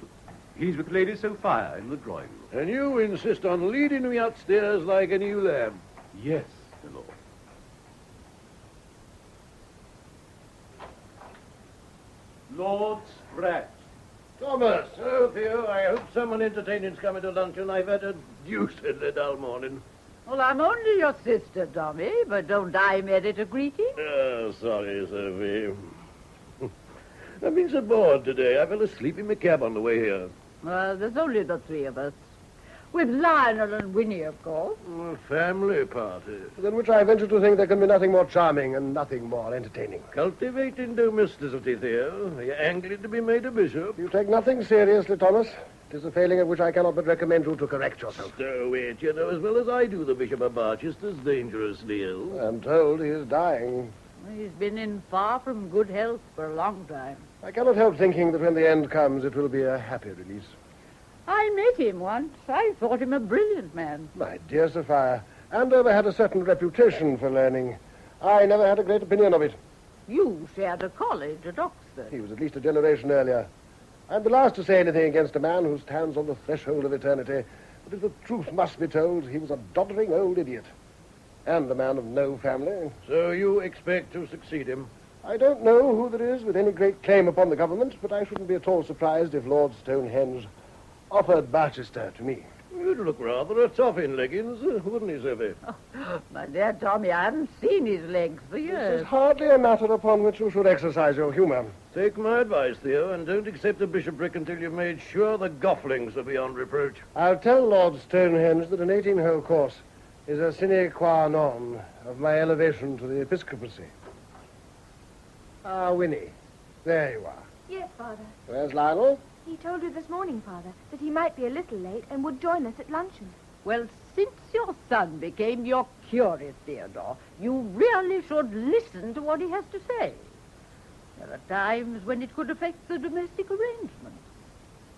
He's with Lady Sophia in the drawing room. And you insist on leading me upstairs like a new lamb? Yes, my lord. Lord Spratt. Thomas! Oh, Theo, I hope someone entertaining's coming to luncheon. I've had a deucedly dull morning. Well, I'm only your sister, Tommy, but don't I merit a greeting? Oh, sorry, Sophie. I've been so bored today. I fell asleep in my cab on the way here. Well, there's only the three of us. With Lionel and Winnie, of course. A family party. Than which I venture to think there can be nothing more charming and nothing more entertaining. Cultivating domesticity, Theo. Are you angry to be made a bishop? You take nothing seriously, Thomas. It is a failing of which I cannot but recommend you to correct yourself. Stow it. You know as well as I do the Bishop of Barchester's dangerously ill. I'm told he is dying. He's been in far from good health for a long time. I cannot help thinking that when the end comes, it will be a happy release. I met him once. I thought him a brilliant man. My dear Sophia, Andover had a certain reputation for learning. I never had a great opinion of it. You shared a college at Oxford. He was at least a generation earlier. I'm the last to say anything against a man who stands on the threshold of eternity, but if the truth must be told, he was a doddering old idiot. And a man of no family. So you expect to succeed him? I don't know who there is with any great claim upon the government, but I shouldn't be at all surprised if Lord Stonehenge offered Barchester to me. You'd look rather a tough in leggings, wouldn't he, Sophie? Oh, my dear Tommy, I haven't seen his legs for years. This is hardly a matter upon which you should exercise your humour. Take my advice, Theo, and don't accept a bishopric until you've made sure the Gofflings are beyond reproach. I'll tell Lord Stonehenge that an 18-hole course is a sine qua non of my elevation to the episcopacy. Ah, Winnie, there you are. Yes, Father. Where's Lionel? He told you this morning, Father, that he might be a little late and would join us at luncheon. Well, since your son became your curate, Theodore, you really should listen to what he has to say. There are times when it could affect the domestic arrangements.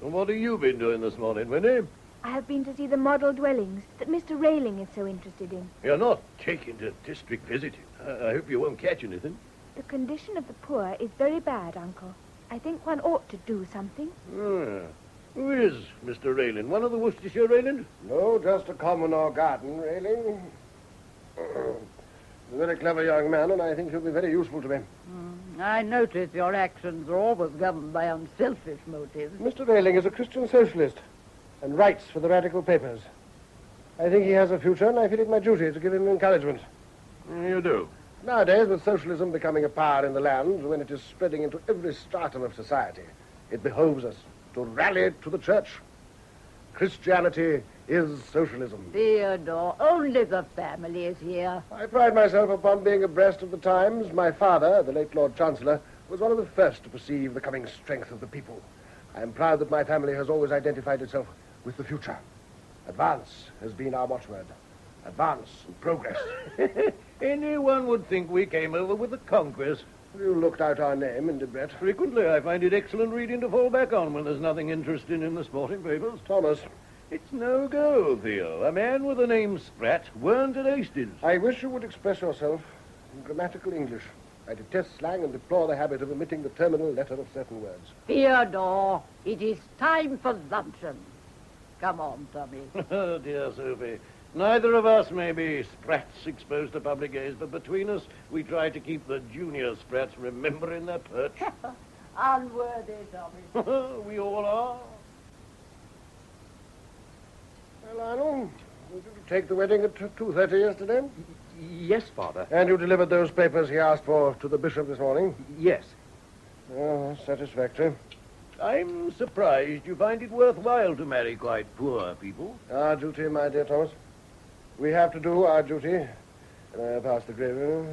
And what have you been doing this morning, Winnie? I have been to see the model dwellings that Mr. Railing is so interested in. You're not taking to district visiting. I hope you won't catch anything. The condition of the poor is very bad, Uncle. I think one ought to do something. Ah. Who is Mr. Railing? One of the Worcestershire Railing? No, just a common or garden Railing. A very clever young man, and I think he'll be very useful to me. I notice your actions are always governed by unselfish motives. Mr. Railing is a Christian socialist and writes for the radical papers. I think he has a future, and I feel it my duty to give him encouragement. You do? Nowadays, with socialism becoming a power in the land, when it is spreading into every stratum of society, it behoves us to rally to the church. Christianity is socialism. Theodore, only the family is here. I pride myself upon being abreast of the times. My father, the late Lord Chancellor, was one of the first to perceive the coming strength of the people. I am proud that my family has always identified itself with the future. Advance has been our watchword. Advance and progress. Anyone would think we came over with the conquest. You looked out our name in Debrett. Frequently, I find it excellent reading to fall back on when there's nothing interesting in the sporting papers. Thomas. It's no go, Theo. A man with the name Spratt weren't at Hastings. I wish you would express yourself in grammatical English. I detest slang and deplore the habit of omitting the terminal letter of certain words. Theodore, it is time for luncheon. Come on, Tommy. Oh, dear Sophie. Neither of us may be Sprats exposed to public gaze, but between us, we try to keep the junior Sprats remembering their perch. Unworthy, Tommy. We all are. Well, Lionel, did you take the wedding at 2:30 yesterday? Yes, Father. And you delivered those papers he asked for to the bishop this morning? Yes. Oh, satisfactory. I'm surprised you find it worthwhile to marry quite poor people. Our duty, my dear Thomas. We have to do our duty. Can I pass the gravy?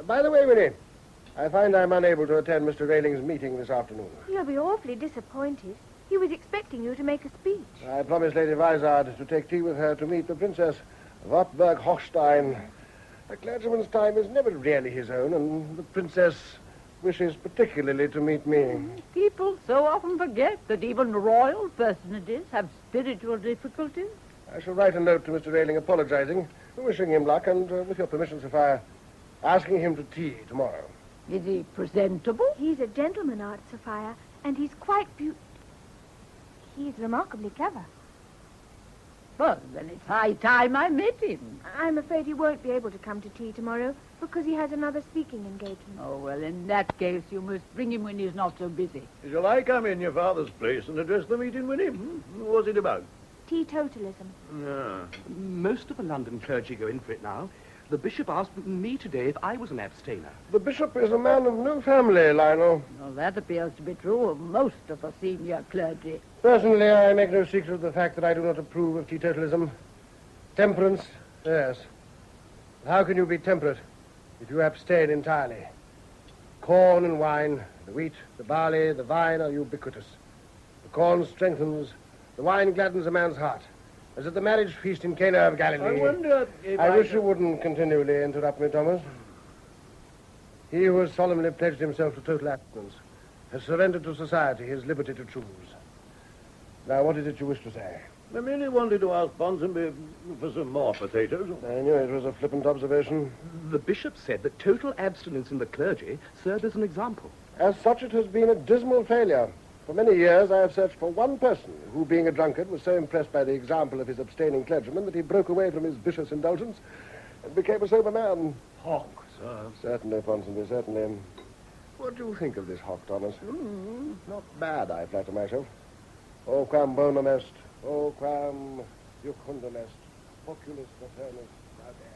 By the way, Winnie, I find I'm unable to attend Mr. Railing's meeting this afternoon. You'll be awfully disappointed. He was expecting you to make a speech. I promised Lady Vizard to take tea with her to meet the Princess Wartburg-Hochstein. A clergyman's time is never really his own, and the Princess wishes particularly to meet me. People so often forget that even royal personages have spiritual difficulties. I shall write a note to Mr. Railing apologizing, wishing him luck, and, with your permission, Sophia, asking him to tea tomorrow. Is he presentable? He's a gentleman, Aunt Sophia, and he's quite He's remarkably clever. Well, then it's high time I met him. I'm afraid he won't be able to come to tea tomorrow because he has another speaking engagement. Oh, well, in that case, you must bring him when he's not so busy. Shall I come in your father's place and address the meeting with him? What's it about? Teetotalism. Yeah. Most of the London clergy go in for it now. The bishop asked me today if I was an abstainer. The bishop is a man of no family, Lionel. Well, that appears to be true of most of the senior clergy. Personally, I make no secret of the fact that I do not approve of teetotalism. Temperance, yes. How can you be temperate if you abstain entirely? Corn and wine, the wheat, the barley, the vine are ubiquitous. The corn strengthens, the wine gladdens a man's heart. As at the marriage feast in Cana of Galilee. I wonder if I wish you wouldn't continually interrupt me, Thomas. He who has solemnly pledged himself to total abstinence has surrendered to society his liberty to choose. Now, what is it you wish to say? I merely wanted to ask Ponsonby for some more potatoes. I knew it was a flippant observation. The bishop said that total abstinence in the clergy served as an example. As such, it has been a dismal failure. For many years, I have searched for one person who, being a drunkard, was so impressed by the example of his abstaining clergyman that he broke away from his vicious indulgence and became a sober man. Hock, sir. Certainly, Ponsonby, certainly. What do you think of this hock, Thomas? Not bad, I flatter myself. O quam bonum est, o quam jucundum est, oculis maternus laudare.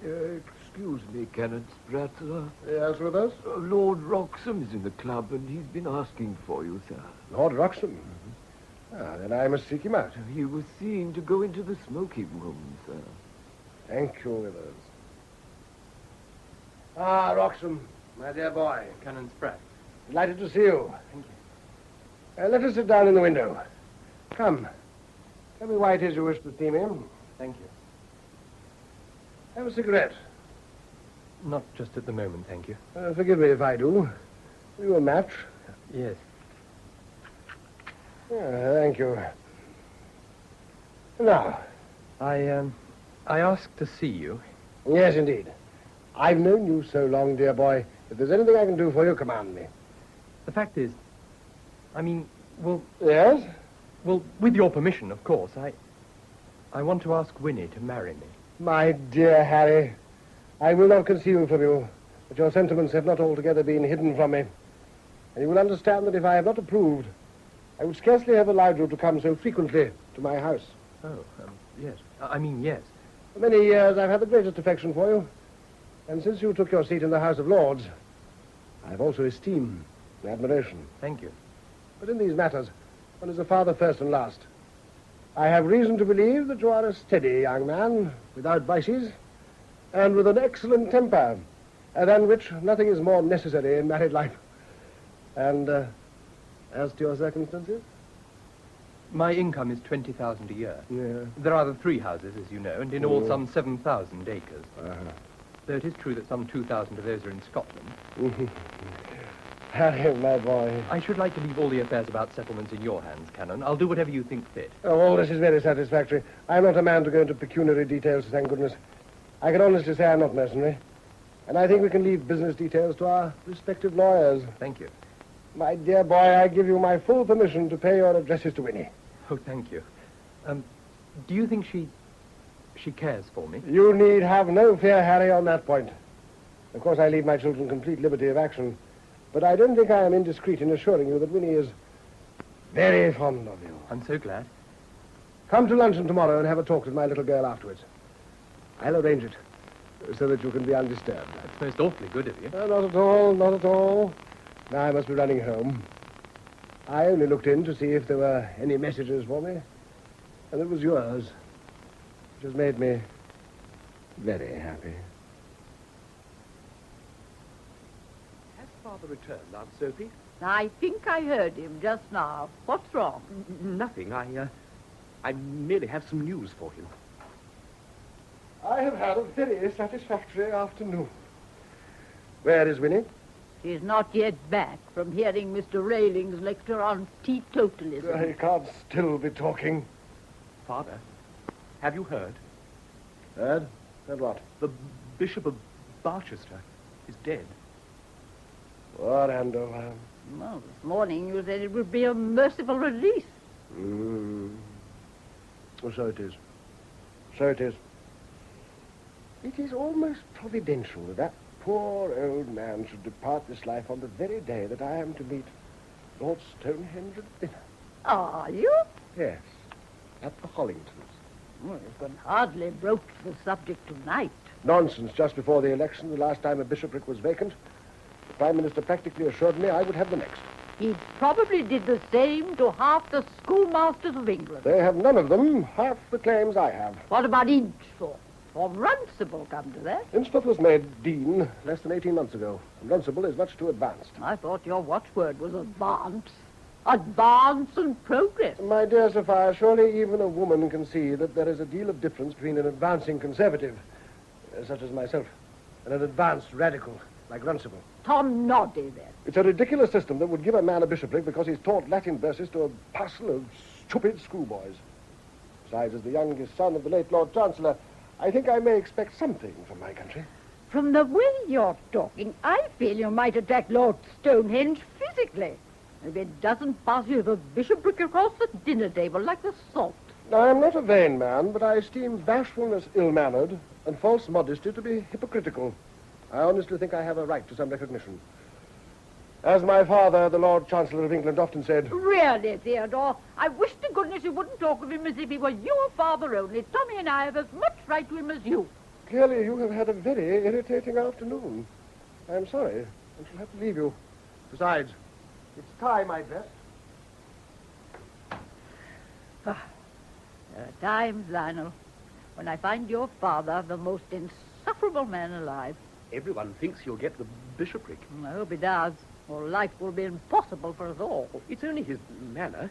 Excuse me, Canon Spratt, sir. Yes, with us? Lord Wroxham is in the club, and he's been asking for you, sir. Lord Wroxham? Ah, then I must seek him out. He was seen to go into the smoking room, sir. Thank you, Withers. Ah, Wroxham, my dear boy. Canon Spratt. Delighted to see you. Thank you. Let us sit down in the window. Come. Tell me why it is you wish to see me. Thank you. Have a cigarette. Not just at the moment, thank you. Forgive me if I do. Will you a match? Yes. Thank you. Now. I asked to see you. Yes, indeed. I've known you so long, dear boy. If there's anything I can do for you, command me. The fact is, well... Yes? Well, with your permission, of course, I want to ask Winnie to marry me. My dear Harry, I will not conceal from you But your sentiments have not altogether been hidden from me. And you will understand that if I have not approved, I would scarcely have allowed you to come so frequently to my house. Oh, yes. I mean, yes. For many years I've had the greatest affection for you. And since you took your seat in the House of Lords, I've also esteem and admiration. Thank you. But in these matters, one is a father first and last. I have reason to believe that you are a steady young man, without vices, and with an excellent temper, than which nothing is more necessary in married life. And as to your circumstances? My income is 20,000 a year. Yeah. There are the 3 houses, as you know, and in all some 7,000 acres. Though it is true that some 2,000 of those are in Scotland. Harry, my boy. I should like to leave all the affairs about settlements in your hands, Canon. I'll do whatever you think fit. Oh, all this is very satisfactory. I'm not a man to go into pecuniary details, thank goodness. I can honestly say I'm not mercenary. And I think we can leave business details to our respective lawyers. Thank you. My dear boy, I give you my full permission to pay your addresses to Winnie. Oh, thank you. Do you think she cares for me? You need have no fear, Harry, on that point. Of course, I leave my children complete liberty of action. But I don't think I am indiscreet in assuring you that Winnie is very fond of you. I'm so glad. Come to luncheon tomorrow and have a talk with my little girl afterwards. I'll arrange it so that you can be undisturbed. That's most awfully good of you. Not at all, not at all. Now I must be running home. I only looked in to see if there were any messages for me, and it was yours, which has made me very happy. Has Father returned, Aunt Sophie? I think I heard him just now. What's wrong? Nothing. I merely have some news for him. I have had a very satisfactory afternoon. Where is Winnie? She's not yet back from hearing Mr. Railing's lecture on teetotalism. I can't still be talking. Father, have you heard? Heard? Heard what? The Bishop of Barchester is dead. What, Andover? Well, this morning you said it would be a merciful release. Well, so it is. So it is. It is almost providential that poor old man should depart this life on the very day that I am to meet Lord Stonehenge at dinner. Are you? Yes, at the Hollingtons. Well, you can hardly broach the subject tonight. Nonsense. Just before the election, the last time a bishopric was vacant, the Prime Minister practically assured me I would have the next. He probably did the same to half the schoolmasters of England. They have none of them half the claims I have. What about Inchthorpe? Or Runcible, come to that? Inchthorpe was made dean less than 18 months ago, and Runcible is much too advanced. I thought your watchword was advance. Advance and progress. My dear Sophia, surely even a woman can see that there is a deal of difference between an advancing conservative, such as myself, and an advanced radical, like Runcible. Tom Noddy, then. It's a ridiculous system that would give a man a bishopric because he's taught Latin verses to a parcel of stupid schoolboys. Besides, as the youngest son of the late Lord Chancellor, I think I may expect something from my country. From the way you're talking, I feel you might attack Lord Stonehenge physically. If it doesn't pass you the bishopric across the dinner table like the salt. I am not a vain man, but I esteem bashfulness ill-mannered and false modesty to be hypocritical. I honestly think I have a right to some recognition. As my father, the Lord Chancellor of England, often said... Really, Theodore, I wish to goodness you wouldn't talk of him as if he were your father only. Tommy and I have as much right to him as you. Clearly, you have had a very irritating afternoon. I am sorry. I shall have to leave you. Besides, it's time I dressed. There are times, Lionel, when I find your father the most insufferable man alive. Everyone thinks you'll get the bishopric. I hope he does, or life will be impossible for us all. It's only his manner.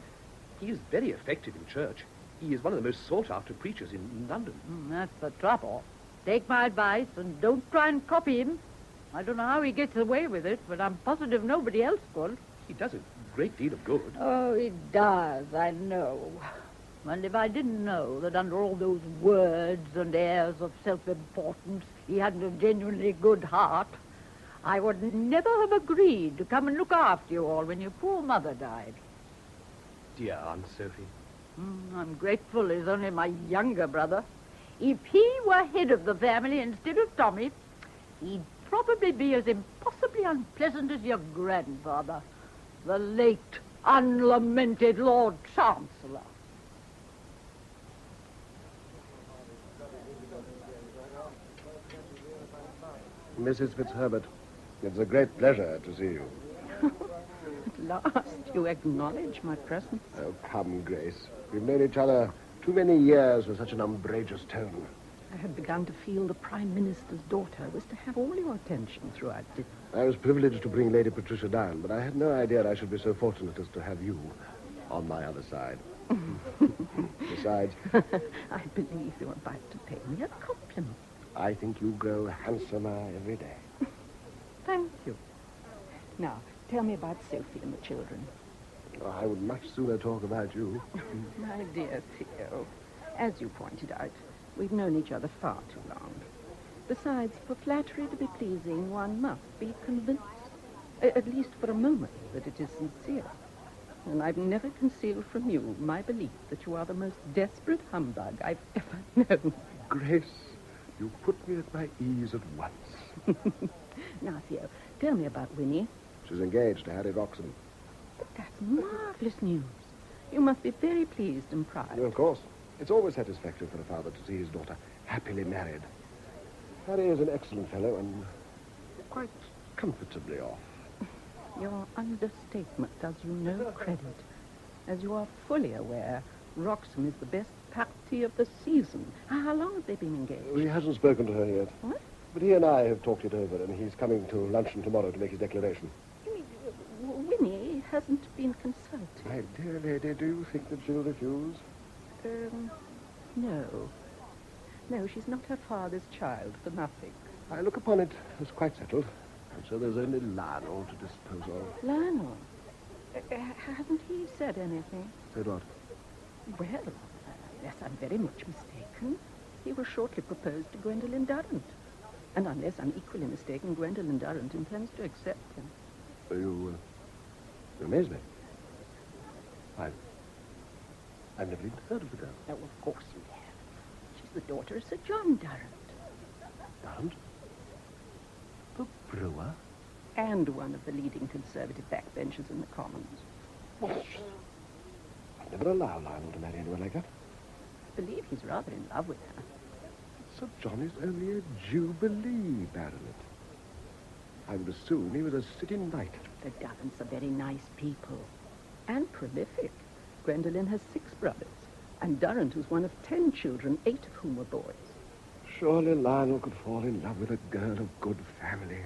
He is very effective in church. He is one of the most sought-after preachers in London. That's the trouble. Take my advice and don't try and copy him. I don't know how he gets away with it, but I'm positive nobody else could. He does a great deal of good. Oh, he does, I know. And if I didn't know that under all those words and airs of self-importance he hadn't a genuinely good heart, I would never have agreed to come and look after you all when your poor mother died. Dear Aunt Sophie. I'm grateful he's only my younger brother. If he were head of the family instead of Tommy, he'd probably be as impossibly unpleasant as your grandfather, the late, unlamented Lord Chancellor. Mrs. Fitzherbert, it's a great pleasure to see you. At last, you acknowledge my presence. Oh, come, Grace. We've known each other too many years with such an umbrageous tone. I had begun to feel the Prime Minister's daughter was to have all your attention throughout dinner. I was privileged to bring Lady Patricia down, but I had no idea I should be so fortunate as to have you on my other side. Besides, I believe you're about to pay me a compliment. I think you grow handsomer every day. Thank you. Now, tell me about Sophie and the children. Oh, I would much sooner talk about you. My dear Theo, as you pointed out, we've known each other far too long. Besides, for flattery to be pleasing, one must be convinced, at least for a moment, that it is sincere. And I've never concealed from you my belief that you are the most desperate humbug I've ever known. Grace, you put me at my ease at once. Now, Theo, tell me about Winnie. She's engaged to Harry Roxham. But that's marvelous news. You must be very pleased and proud. Of course. It's always satisfactory for a father to see his daughter happily married. Harry is an excellent fellow and quite comfortably off. Your understatement does you no credit. As you are fully aware, Roxham is the best parti of the season. How long have they been engaged? He hasn't spoken to her yet. What? But he and I have talked it over, and he's coming to luncheon tomorrow to make his declaration. You mean, Winnie hasn't been consulted? My dear lady, do you think that she'll refuse? No. No, she's not her father's child for nothing. I look upon it as quite settled, and so there's only Lionel to dispose of. Lionel? Hasn't he said anything? Said what? Well, unless I'm very much mistaken, he will shortly propose to Gwendolen Durrant. And unless I'm equally mistaken, Gwendolen Durrant intends to accept him. You amaze me. I've never even heard of the girl. Oh, of course you have. She's the daughter of Sir John Durrant. Durrant? The brewer? And one of the leading Conservative backbenchers in the Commons. What? I'd never allow Lionel to marry anyone like that. I believe he's rather in love with her. Sir John is only a Jubilee baronet. I would assume he was a sitting knight. The Durrants are very nice people. And prolific. Gwendolen has 6 brothers. And Durrant was one of 10 children, 8 of whom were boys. Surely Lionel could fall in love with a girl of good family.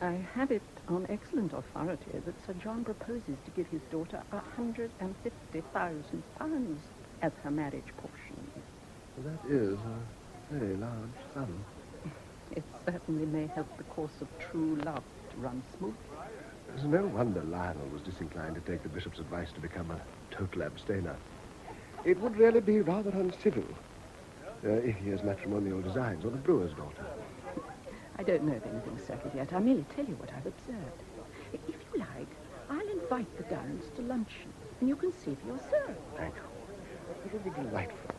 I have it on excellent authority that Sir John proposes to give his daughter £150,000 as her marriage portion. That is a very large sum. It certainly may help the course of true love to run smoothly. It's no wonder Lionel was disinclined to take the bishop's advice to become a total abstainer. It would really be rather uncivil if he has matrimonial designs on the brewer's daughter. I don't know of anything settled yet. I merely tell you what I've observed. If you like, I'll invite the Durrants to luncheon, and you can see for yourself. Thank you. It would be delightful.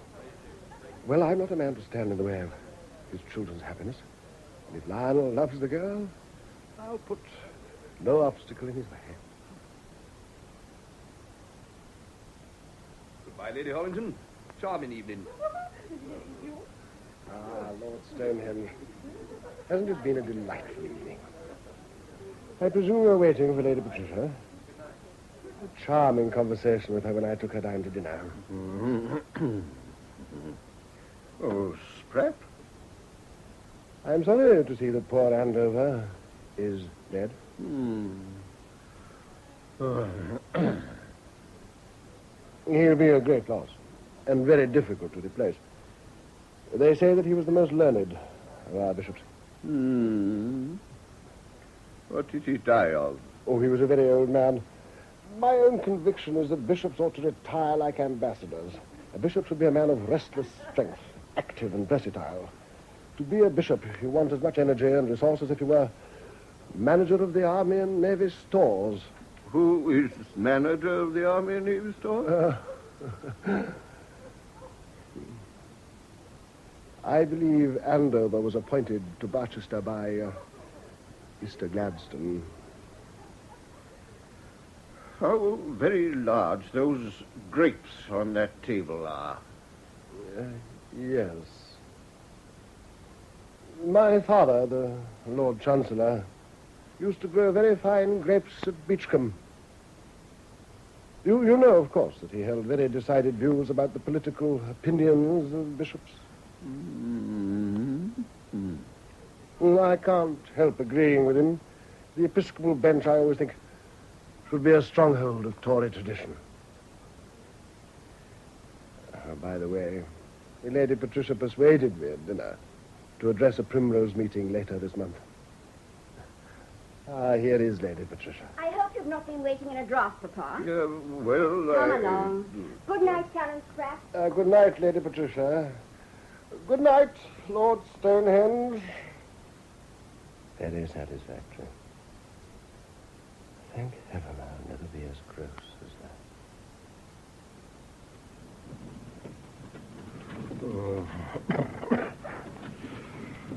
Well, I'm not a man to stand in the way of his children's happiness. And if Lionel loves the girl, I'll put no obstacle in his way. Goodbye, Lady Hollington. Charming evening. Lord Stonehenge. Hasn't it been a delightful evening? I presume you're waiting for Lady Patricia. A charming conversation with her when I took her down to dinner. Oh, Spratt. I'm sorry to see that poor Andover is dead. He'll be a great loss, and very difficult to replace. They say that he was the most learned of our bishops. What did he die of? Oh, he was a very old man. My own conviction is that bishops ought to retire like ambassadors. A bishop should be a man of restless strength, active and versatile. To be a bishop, you want as much energy and resource as if you were manager of the Army and Navy stores. Who is manager of the Army and Navy stores? I believe Andover was appointed to Barchester by Mr. Gladstone. How very large those grapes on that table are. Yes. My father, the Lord Chancellor, used to grow very fine grapes at Beachcombe. You know, of course, that he held very decided views about the political opinions of bishops. I can't help agreeing with him. The Episcopal bench, I always think, should be a stronghold of Tory tradition. By the way, Lady Patricia persuaded me at dinner to address a Primrose meeting later this month. Here is Lady Patricia. I hope you've not been waiting in a draft, Papa. Well, Come along. Good night, Canon Spratt. Good night, Lady Patricia. Good night, Lord Stonehenge. Very satisfactory. Thank heaven I'll never be as gross as that.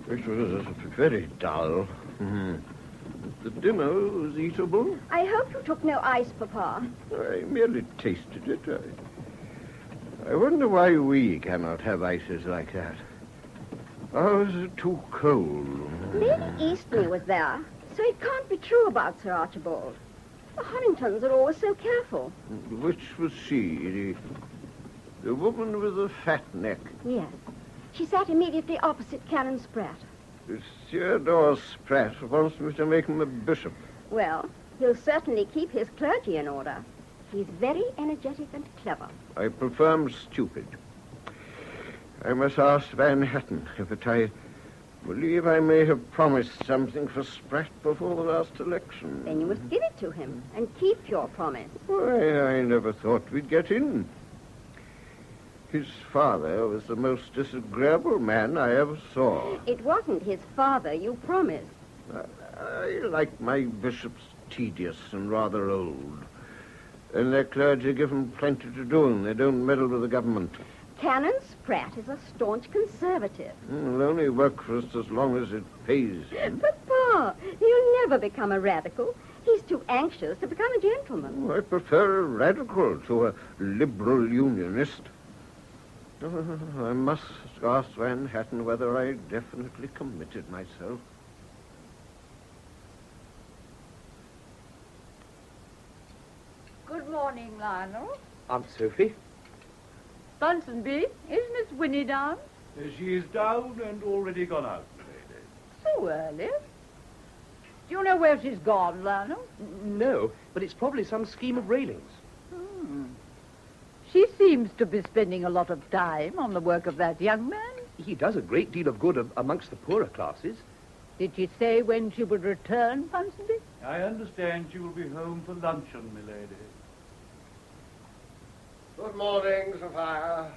It was very dull. The dinner was eatable. I hope you took no ice, Papa. I merely tasted it. I wonder why we cannot have ices like that. Ours are too cold. Lady Eastney was there, so it can't be true about Sir Archibald. The Hollingtons are always so careful. Which was she? The woman with the fat neck? Yes. She sat immediately opposite Canon Spratt. Theodore Spratt wants me to make him a bishop. Well, he'll certainly keep his clergy in order. He's very energetic and clever. I prefer him stupid. I must ask Van Hatton, but I believe I may have promised something for Spratt before the last election. Then you must give it to him and keep your promise. Why, I never thought we'd get in. His father was the most disagreeable man I ever saw. It wasn't his father you promised. I like my bishops tedious and rather old. And their clergy give them plenty to do, and they don't meddle with the government. Canon Spratt is a staunch conservative. He'll only work for us as long as it pays him. Papa, he'll never become a radical. He's too anxious to become a gentleman. I prefer a radical to a liberal unionist. I must ask Van Hatton whether I definitely committed myself. Good morning, Lionel. Aunt Sophie? Ponsonby, is Miss Winnie down? She is down and already gone out, lady. So early. Do you know where she's gone, Lionel? No, but it's probably some scheme of railings. She seems to be spending a lot of time on the work of that young man. He does a great deal of good amongst the poorer classes. Did she say when she would return, Ponsonby? I understand she will be home for luncheon, milady. Good morning, Sophia.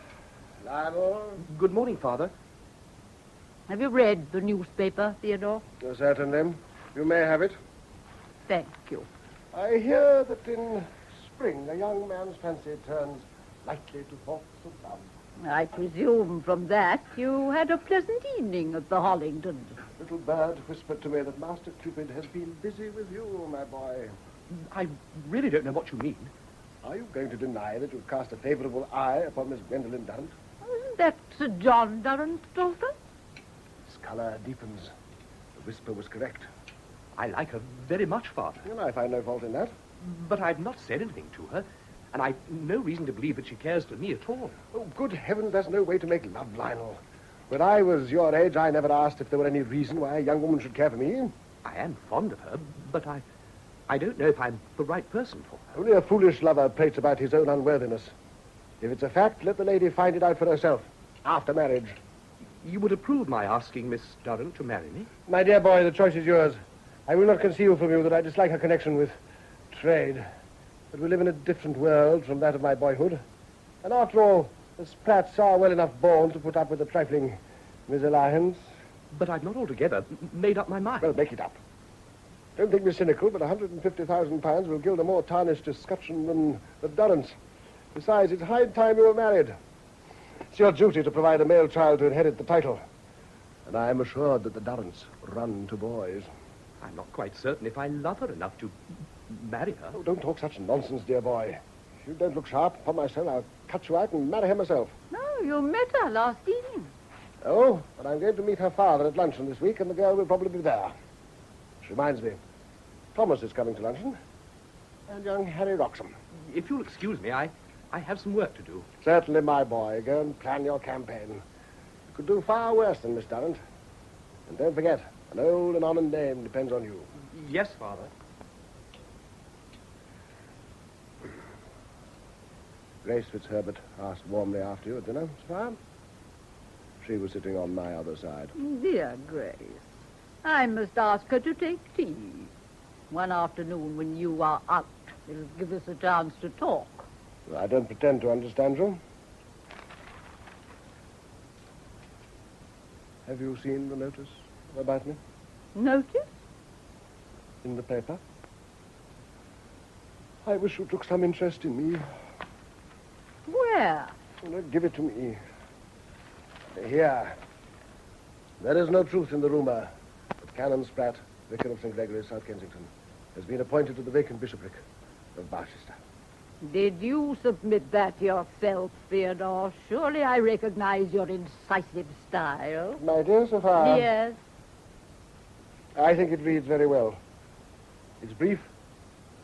Lionel. Good morning, Father. Have you read the newspaper, Theodore? Certainly. You may have it. Thank you. I hear that in spring a young man's fancy turns lightly to thoughts of love. I presume from that you had a pleasant evening at the Hollingtons. Little bird whispered to me that Master Cupid has been busy with you, my boy. I really don't know what you mean. Are you going to deny that you've cast a favourable eye upon Miss Gwendolen Durrant? Isn't that Sir John Durrant's daughter? His colour deepens. The whisper was correct. I like her very much, Father. And I find no fault in that. But I've not said anything to her, and I've no reason to believe that she cares for me at all. Oh, good heavens, that's no way to make love, Lionel. When I was your age, I never asked if there were any reason why a young woman should care for me. I am fond of her, but I don't know if I'm the right person for her. Only a foolish lover prates about his own unworthiness. If it's a fact, let the lady find it out for herself, after marriage. You would approve my asking Miss Durrant to marry me? My dear boy, the choice is yours. I will not conceal from you that I dislike her connection with trade. But we live in a different world from that of my boyhood. And after all, the Spratts are well enough born to put up with a trifling misalliance. But I've not altogether made up my mind. Well, make it up. Don't think me cynical, but £150,000 will gild a more tarnished escutcheon than the Durrants. Besides, it's high time you were married. It's your duty to provide a male child to inherit the title. And I am assured that the Durrants run to boys. I'm not quite certain if I love her enough to marry her. Oh, don't talk such nonsense, dear boy. If you don't look sharp, upon my soul, I'll cut you out and marry her myself. No, you met her last evening. Oh, but I'm going to meet her father at luncheon this week, and the girl will probably be there. Which reminds me, Thomas is coming to luncheon, and young Harry Roxham. If you'll excuse me, I have some work to do. Certainly, my boy. Go and plan your campaign. You could do far worse than Miss Durrant. And don't forget, an old and honoured name depends on you. Yes, Father. Grace Fitzherbert asked warmly after you at dinner, Sophia. She was sitting on my other side. Dear Grace, I must ask her to take tea. One afternoon when you are out, it'll give us a chance to talk. Well, I don't pretend to understand you. Have you seen the notice about me? Notice? In the paper? I wish you took some interest in me. Where? Well, give it to me. Here. There is no truth in the rumor that Canon Spratt, Vicar of St. Gregory's, South Kensington, has been appointed to the vacant bishopric of Barchester. Did you submit that yourself, Theodore? Surely I recognize your incisive style. My dear Sophia. Yes. I think it reads very well. It's brief,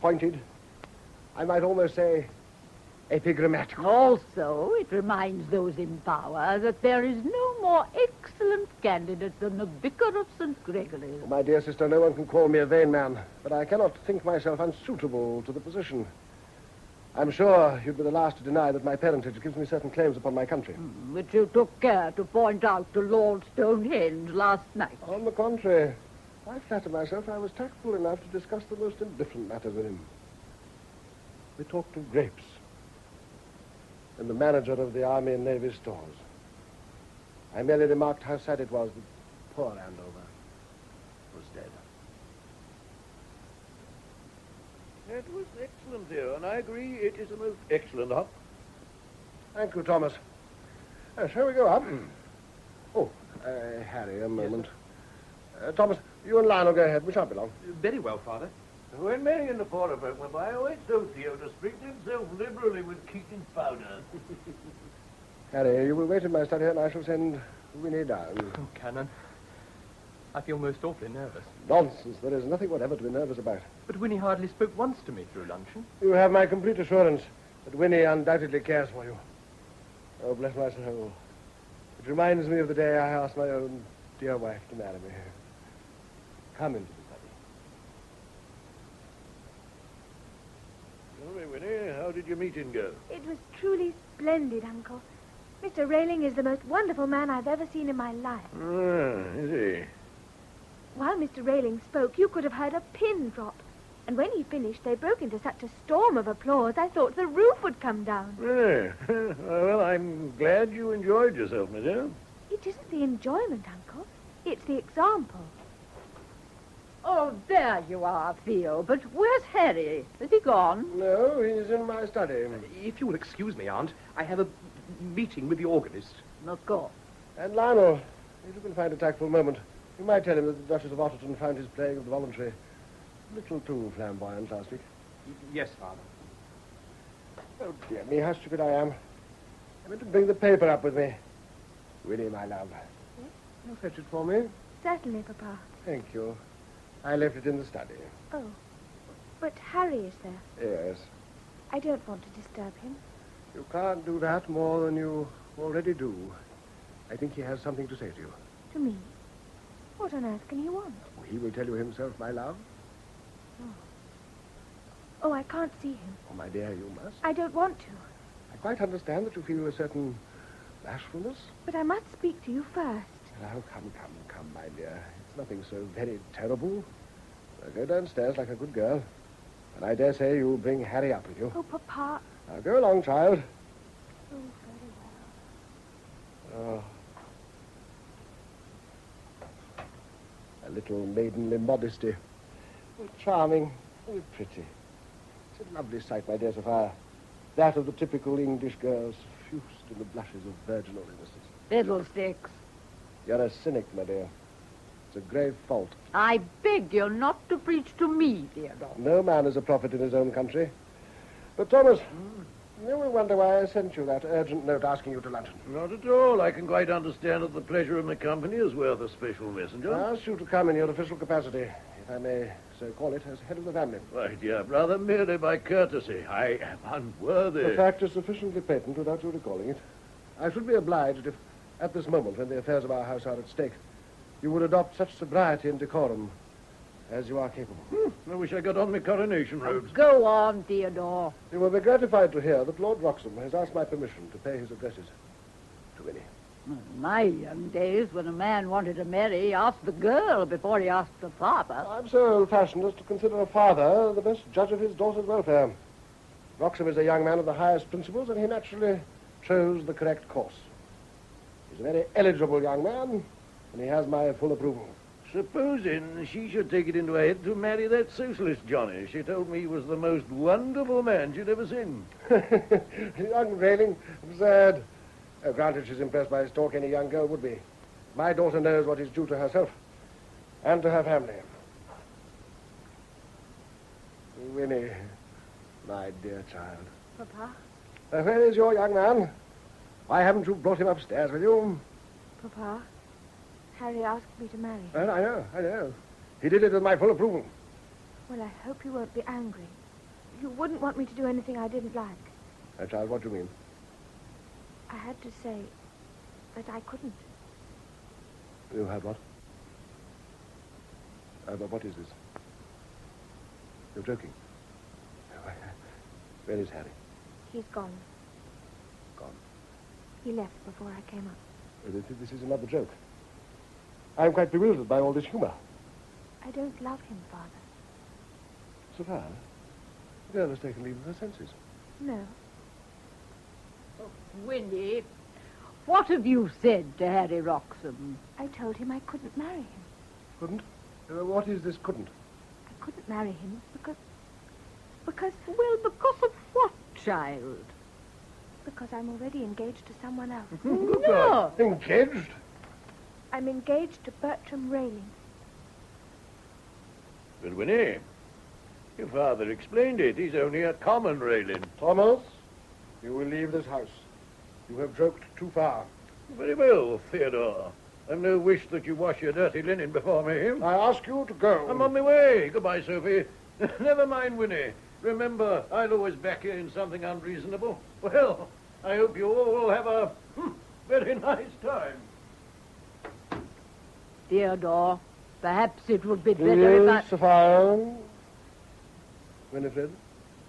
pointed, I might almost say epigrammatical. Also, it reminds those in power that there is no more excellent candidate than the Vicar of St. Gregory's. Oh, my dear sister, no one can call me a vain man, but I cannot think myself unsuitable to the position. I'm sure you'd be the last to deny that my parentage gives me certain claims upon my country. Which you took care to point out to Lord Stonehenge last night. On the contrary, I flatter myself I was tactful enough to discuss the most indifferent matters with him. We talked of grapes and the manager of the Army and Navy stores. I merely remarked how sad it was that poor Andover was dead. It was excellent, dear, and I agree it is a most excellent hop. Thank you, Thomas. Shall we go up? Harry, a moment. Thomas, you and Lionel go ahead. We shan't be long. Very well, Father. When Mary and the porter folk went by, I always told Theo to sprinkle himself liberally with Keating's powder. Harry, you will wait in my study and I shall send Winnie down. Oh, Canon. I feel most awfully nervous. Nonsense. There is nothing whatever to be nervous about. But Winnie hardly spoke once to me through luncheon. You have my complete assurance that Winnie undoubtedly cares for you. Oh, bless my soul. It reminds me of the day I asked my own dear wife to marry me. Come into the study. Tell me, Winnie, how did your meeting go? It was truly splendid, Uncle. Mr. Railing is the most wonderful man I've ever seen in my life. Ah, is he? While Mr. Railing spoke, you could have heard a pin drop. And when he finished, they broke into such a storm of applause, I thought the roof would come down. Yeah. Well, I'm glad you enjoyed yourself, my dear. It isn't the enjoyment, Uncle. It's the example. Oh, there you are, Theo. But where's Harry? Is he gone? No, he's in my study. If you will excuse me, Aunt, I have a meeting with the organist. Of course. And Lionel, if you can find a tactful moment, you might tell him that the Duchess of Otterton found his playing of the voluntary a little too flamboyant last week. Yes, Father. Oh, dear me, how stupid I am. I meant to bring the paper up with me. Winnie, my love. Yes? You'll fetch it for me? Certainly, Papa. Thank you. I left it in the study. Oh. But Harry is there. Yes. I don't want to disturb him. You can't do that more than you already do. I think he has something to say to you. To me? What on earth can he want? He will tell you himself, my love. Oh, I can't see him. Oh, my dear, you must. I don't want to. I quite understand that you feel a certain bashfulness. But I must speak to you first. Oh, come, my dear. It's nothing so very terrible. Go downstairs like a good girl. And I dare say you'll bring Harry up with you. Oh, Papa. Now, go along, child. Oh, very well. Oh. A little maidenly modesty. Oh, charming. Very pretty. It's a lovely sight, my dear Sophia. That of the typical English girl, suffused in the blushes of virginal innocence. Fiddlesticks. You're a cynic, my dear. It's a grave fault. I beg you not to preach to me, Theodore. No man is a prophet in his own country. But, Thomas, you will wonder why I sent you that urgent note asking you to luncheon. Not at all. I can quite understand that the pleasure of my company is worth a special messenger. I asked you to come in your official capacity, if I may so call it, as head of the family. My dear brother, merely by courtesy. I am unworthy. The fact is sufficiently patent without you recalling it. I should be obliged if, at this moment, when the affairs of our house are at stake, you would adopt such sobriety and decorum as you are capable. I wish I got on my coronation robes. Go on, Theodore. You will be gratified to hear that Lord Wroxham has asked my permission to pay his addresses to Winnie. In my young days, when a man wanted to marry, he asked the girl before he asked the father. I'm so old-fashioned as to consider a father the best judge of his daughter's welfare. Wroxham is a young man of the highest principles, and he naturally chose the correct course. He's a very eligible young man, and he has my full approval. Supposing she should take it into her head to marry that socialist Johnny. She told me he was the most wonderful man she'd ever seen. Young Railing, absurd. Oh, granted she's impressed by his talk, any young girl would be. My daughter knows what is due to herself and to her family. Winnie, my dear child. Papa? Where is your young man? Why haven't you brought him upstairs with you? Papa, Harry asked me to marry him. Well, I know. He did it with my full approval. Well, I hope you won't be angry. You wouldn't want me to do anything I didn't like. Child, what do you mean? I had to say that I couldn't. You had what? But what is this? You're joking. Where is Harry? He's gone. Gone? He left before I came up. This is another joke. I'm quite bewildered by all this humor. I don't love him, Father. Sophia, the girl has taken leave of her senses. No. Oh, Winnie, what have you said to Harry Wroxham? I told him I couldn't marry him. Couldn't? What is this couldn't? I couldn't marry him because... Well, because of what, child? Because I'm already engaged to someone else. No! Engaged? I'm engaged to Bertram Railing. But Winnie, your father explained it. He's only a common Railing. Thomas, you will leave this house. You have joked too far. Very well, Theodore. I've no wish that you wash your dirty linen before me. I ask you to go. I'm on my way. Goodbye, Sophie. Never mind, Winnie. Remember, I'll always back you in something unreasonable. Well, I hope you all will have a very nice time. Theodore, perhaps it would be better if I... Sophia. Winifred,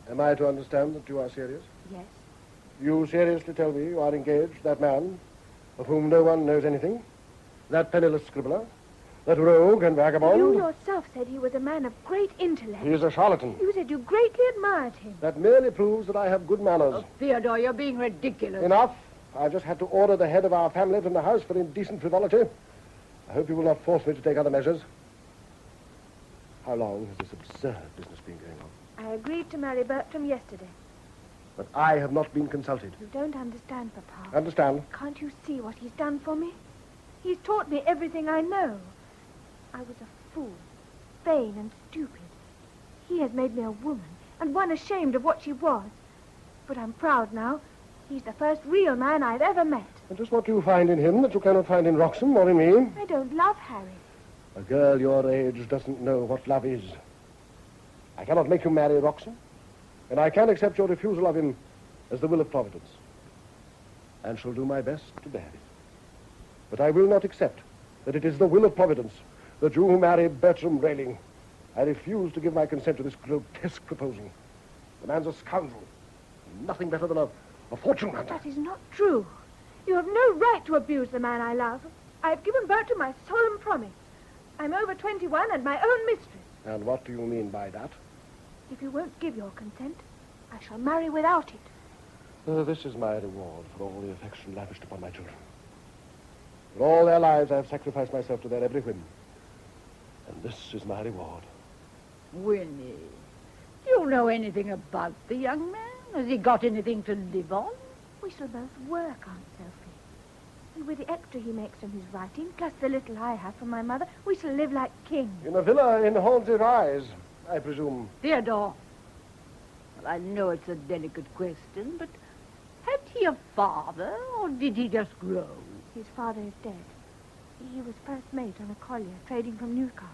am I to understand that you are serious? Yes. You seriously tell me you are engaged to that man, of whom no one knows anything, that penniless scribbler, that rogue and vagabond? You yourself said he was a man of great intellect. He is a charlatan. You said you greatly admired him. That merely proves that I have good manners. Oh, Theodore, you're being ridiculous. Enough. I just had to order the head of our family from the house for indecent frivolity. I hope you will not force me to take other measures. How long has this absurd business been going on? I agreed to marry Bertram yesterday. But I have not been consulted. You don't understand, Papa. Understand? Can't you see what he's done for me? He's taught me everything I know. I was a fool, vain and stupid. He has made me a woman, and one ashamed of what she was. But I'm proud now. He's the first real man I've ever met. And just what do you find in him that you cannot find in Wroxham or in me? I don't love Harry. A girl your age doesn't know what love is. I cannot make you marry Wroxham, and I can't accept your refusal of him as the will of Providence. And shall do my best to bear it. But I will not accept that it is the will of Providence that you marry Bertram Railing. I refuse to give my consent to this grotesque proposal. The man's a scoundrel. Nothing better than a fortune hunter. That is not true. You have no right to abuse the man I love. I have given Bertram my solemn promise. I'm over 21 and my own mistress. And what do you mean by that? If you won't give your consent, I shall marry without it. This is my reward for all the affection lavished upon my children. For all their lives I have sacrificed myself to their every whim. And this is my reward. Winnie, do you know anything about the young man? Has he got anything to live on? We shall both work, Aunt Sophie. And with the extra he makes from his writing, plus the little I have from my mother, we shall live like kings. In a villa in Haunted Rise, I presume. Theodore. Well, I know it's a delicate question, but had he a father, or did he just grow? His father is dead. He was first mate on a collier trading from Newcastle.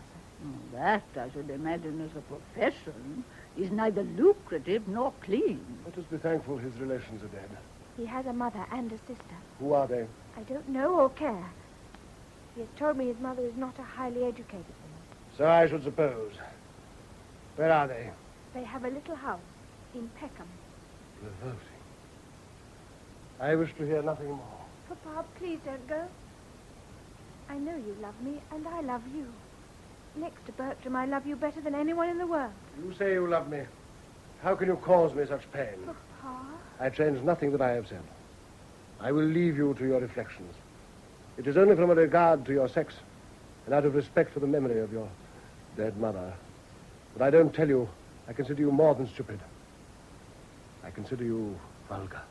That, I should imagine, as a profession, is neither lucrative nor clean. Let us be thankful his relations are dead. He has a mother and a sister. Who are they? I don't know or care. He has told me his mother is not a highly educated woman. So I should suppose. Where are they? They have a little house in Peckham. Revolting. I wish to hear nothing more. Papa, please don't go. I know you love me, and I love you. Next to Bertram, I love you better than anyone in the world. You say you love me. How can you cause me such pain? Papa? I change nothing that I have said. I will leave you to your reflections. It is only from a regard to your sex and out of respect for the memory of your dead mother that I don't tell you I consider you more than stupid. I consider you vulgar.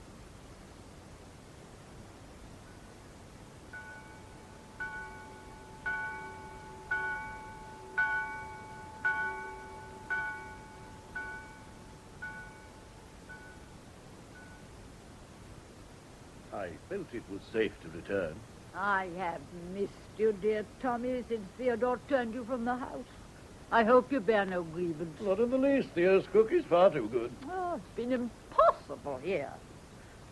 I felt it was safe to return. I have missed you, dear Tommy, since Theodore turned you from the house. I hope you bear no grievance. Not in the least. Theo's cook is far too good. Oh, it's been impossible here.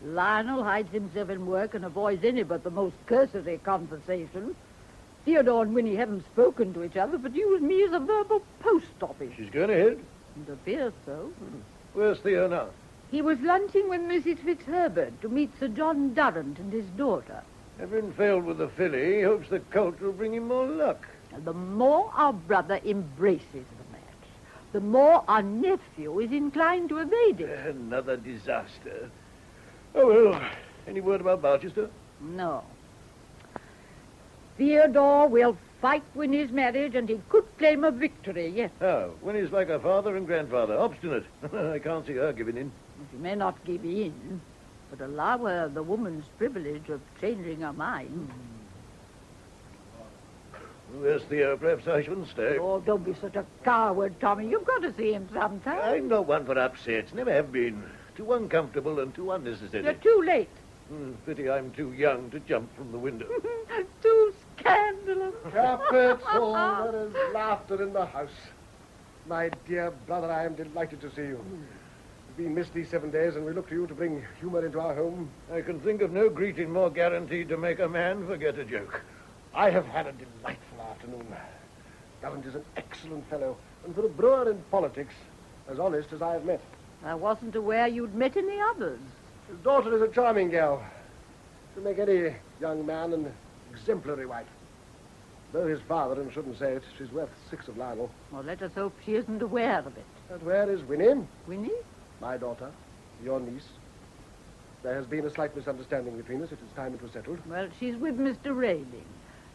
Lionel hides himself in work and avoids any but the most cursory conversation. Theodore and Winnie haven't spoken to each other, but use me as a verbal post office. She's going ahead. It appears so. Where's Theo now? He was lunching with Mrs. Fitzherbert to meet Sir John Durrant and his daughter. Having failed with the filly, he hopes the colt will bring him more luck. And the more our brother embraces the match, the more our nephew is inclined to evade it. Another disaster. Oh, well, any word about Barchester? No. Theodore will fight Winnie's marriage, and he could claim a victory, yes. Oh, Winnie's like her father and grandfather, obstinate. I can't see her giving in. She may not give in, but allow her the woman's privilege of changing her mind. Where's Theo? Perhaps I shouldn't stay. Oh, don't be such a coward, Tommy. You've got to see him sometime. I'm not one for upsets. Never have been. Too uncomfortable and too unnecessary. You're too late. Pity I'm too young to jump from the window. Too scandalous. Capital. There is laughter in the house. My dear brother, I am delighted to see you. We've been missed these 7 days, and we look to you to bring humor into our home. I can think of no greeting more guaranteed to make a man forget a joke. I have had a delightful afternoon. Durrant is an excellent fellow, and for a brewer in politics, as honest as I have met. I wasn't aware you'd met any others. His daughter is a charming girl. She'll make any young man an exemplary wife. Though his father, and shouldn't say it, she's worth 6 of Lionel. Well, let us hope she isn't aware of it. And where is Winnie? Winnie? My daughter, your niece. There has been a slight misunderstanding between us. It is time it was settled. Well, she's with Mr. Railing.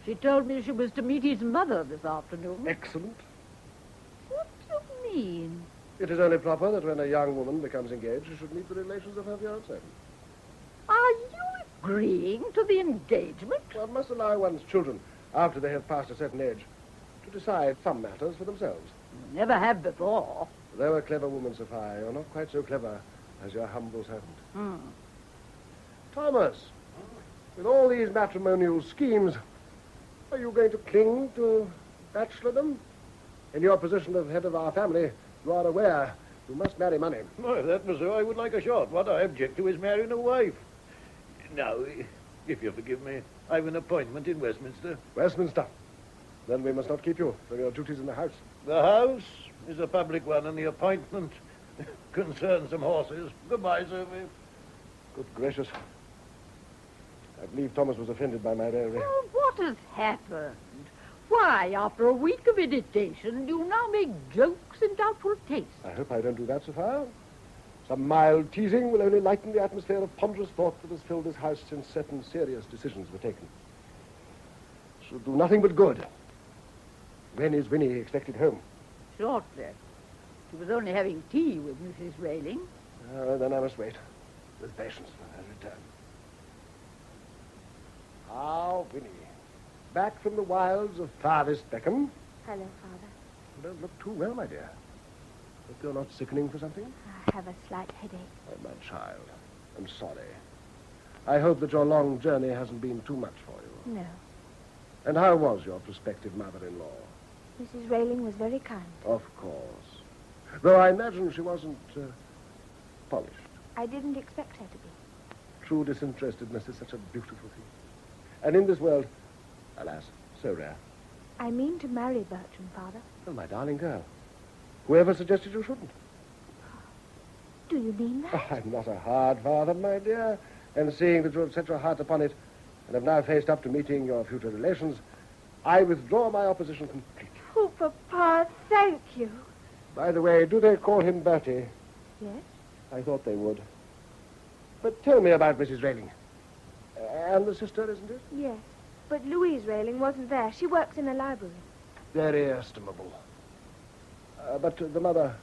She told me she was to meet his mother this afternoon. Excellent. What do you mean? It is only proper that when a young woman becomes engaged, she should meet the relations of her fiancé. Are you agreeing to the engagement? One must allow one's children, after they have passed a certain age, to decide some matters for themselves. Never have before. Though a clever woman, Sophia, you're not quite so clever as your humble servant. Thomas, with all these matrimonial schemes, are you going to cling to bachelordom? In your position of head of our family, you are aware you must marry money. Oh, if that was so, I would like a shot. What I object to is marrying a wife. Now, if you forgive me, I've an appointment in Westminster. Westminster? Then we must not keep you from your duties in the house. The house is a public one, and the appointment concerns some horses. Goodbye, Sophie. Good gracious. I believe Thomas was offended by my raillery. Oh, what has happened? Why, after a week of meditation, do you now make jokes in doubtful taste? I hope I don't do that, Sophia. Some mild teasing will only lighten the atmosphere of ponderous thought that has filled this house since certain serious decisions were taken. It shall do nothing but good. When is Winnie expected home? Shortly. She was only having tea with Mrs. Railing. Then I must wait with patience for her return. Ah, Winnie. Back from the wilds of farthest Beckham. Hello, Father. You don't look too well, my dear. Hope you're not sickening for something? I have a slight headache. Oh, my child, I'm sorry. I hope that your long journey hasn't been too much for you. No. And how was your prospective mother-in-law? Mrs. Railing was very kind. Of course. Though I imagine she wasn't polished. I didn't expect her to be. True disinterestedness is such a beautiful thing. And in this world, alas, so rare. I mean to marry Bertram, Father. Oh, my darling girl. Whoever suggested you shouldn't? Do you mean that? I'm not a hard father, my dear. And seeing that you have set your heart upon it and have now faced up to meeting your future relations, I withdraw my opposition completely. Oh, Papa, thank you. By the way, do they call him Bertie? Yes? I thought they would. But tell me about Mrs. Railing. And the sister, isn't it? Yes. But Louise Railing wasn't there. She works in a library. Very estimable. But the mother,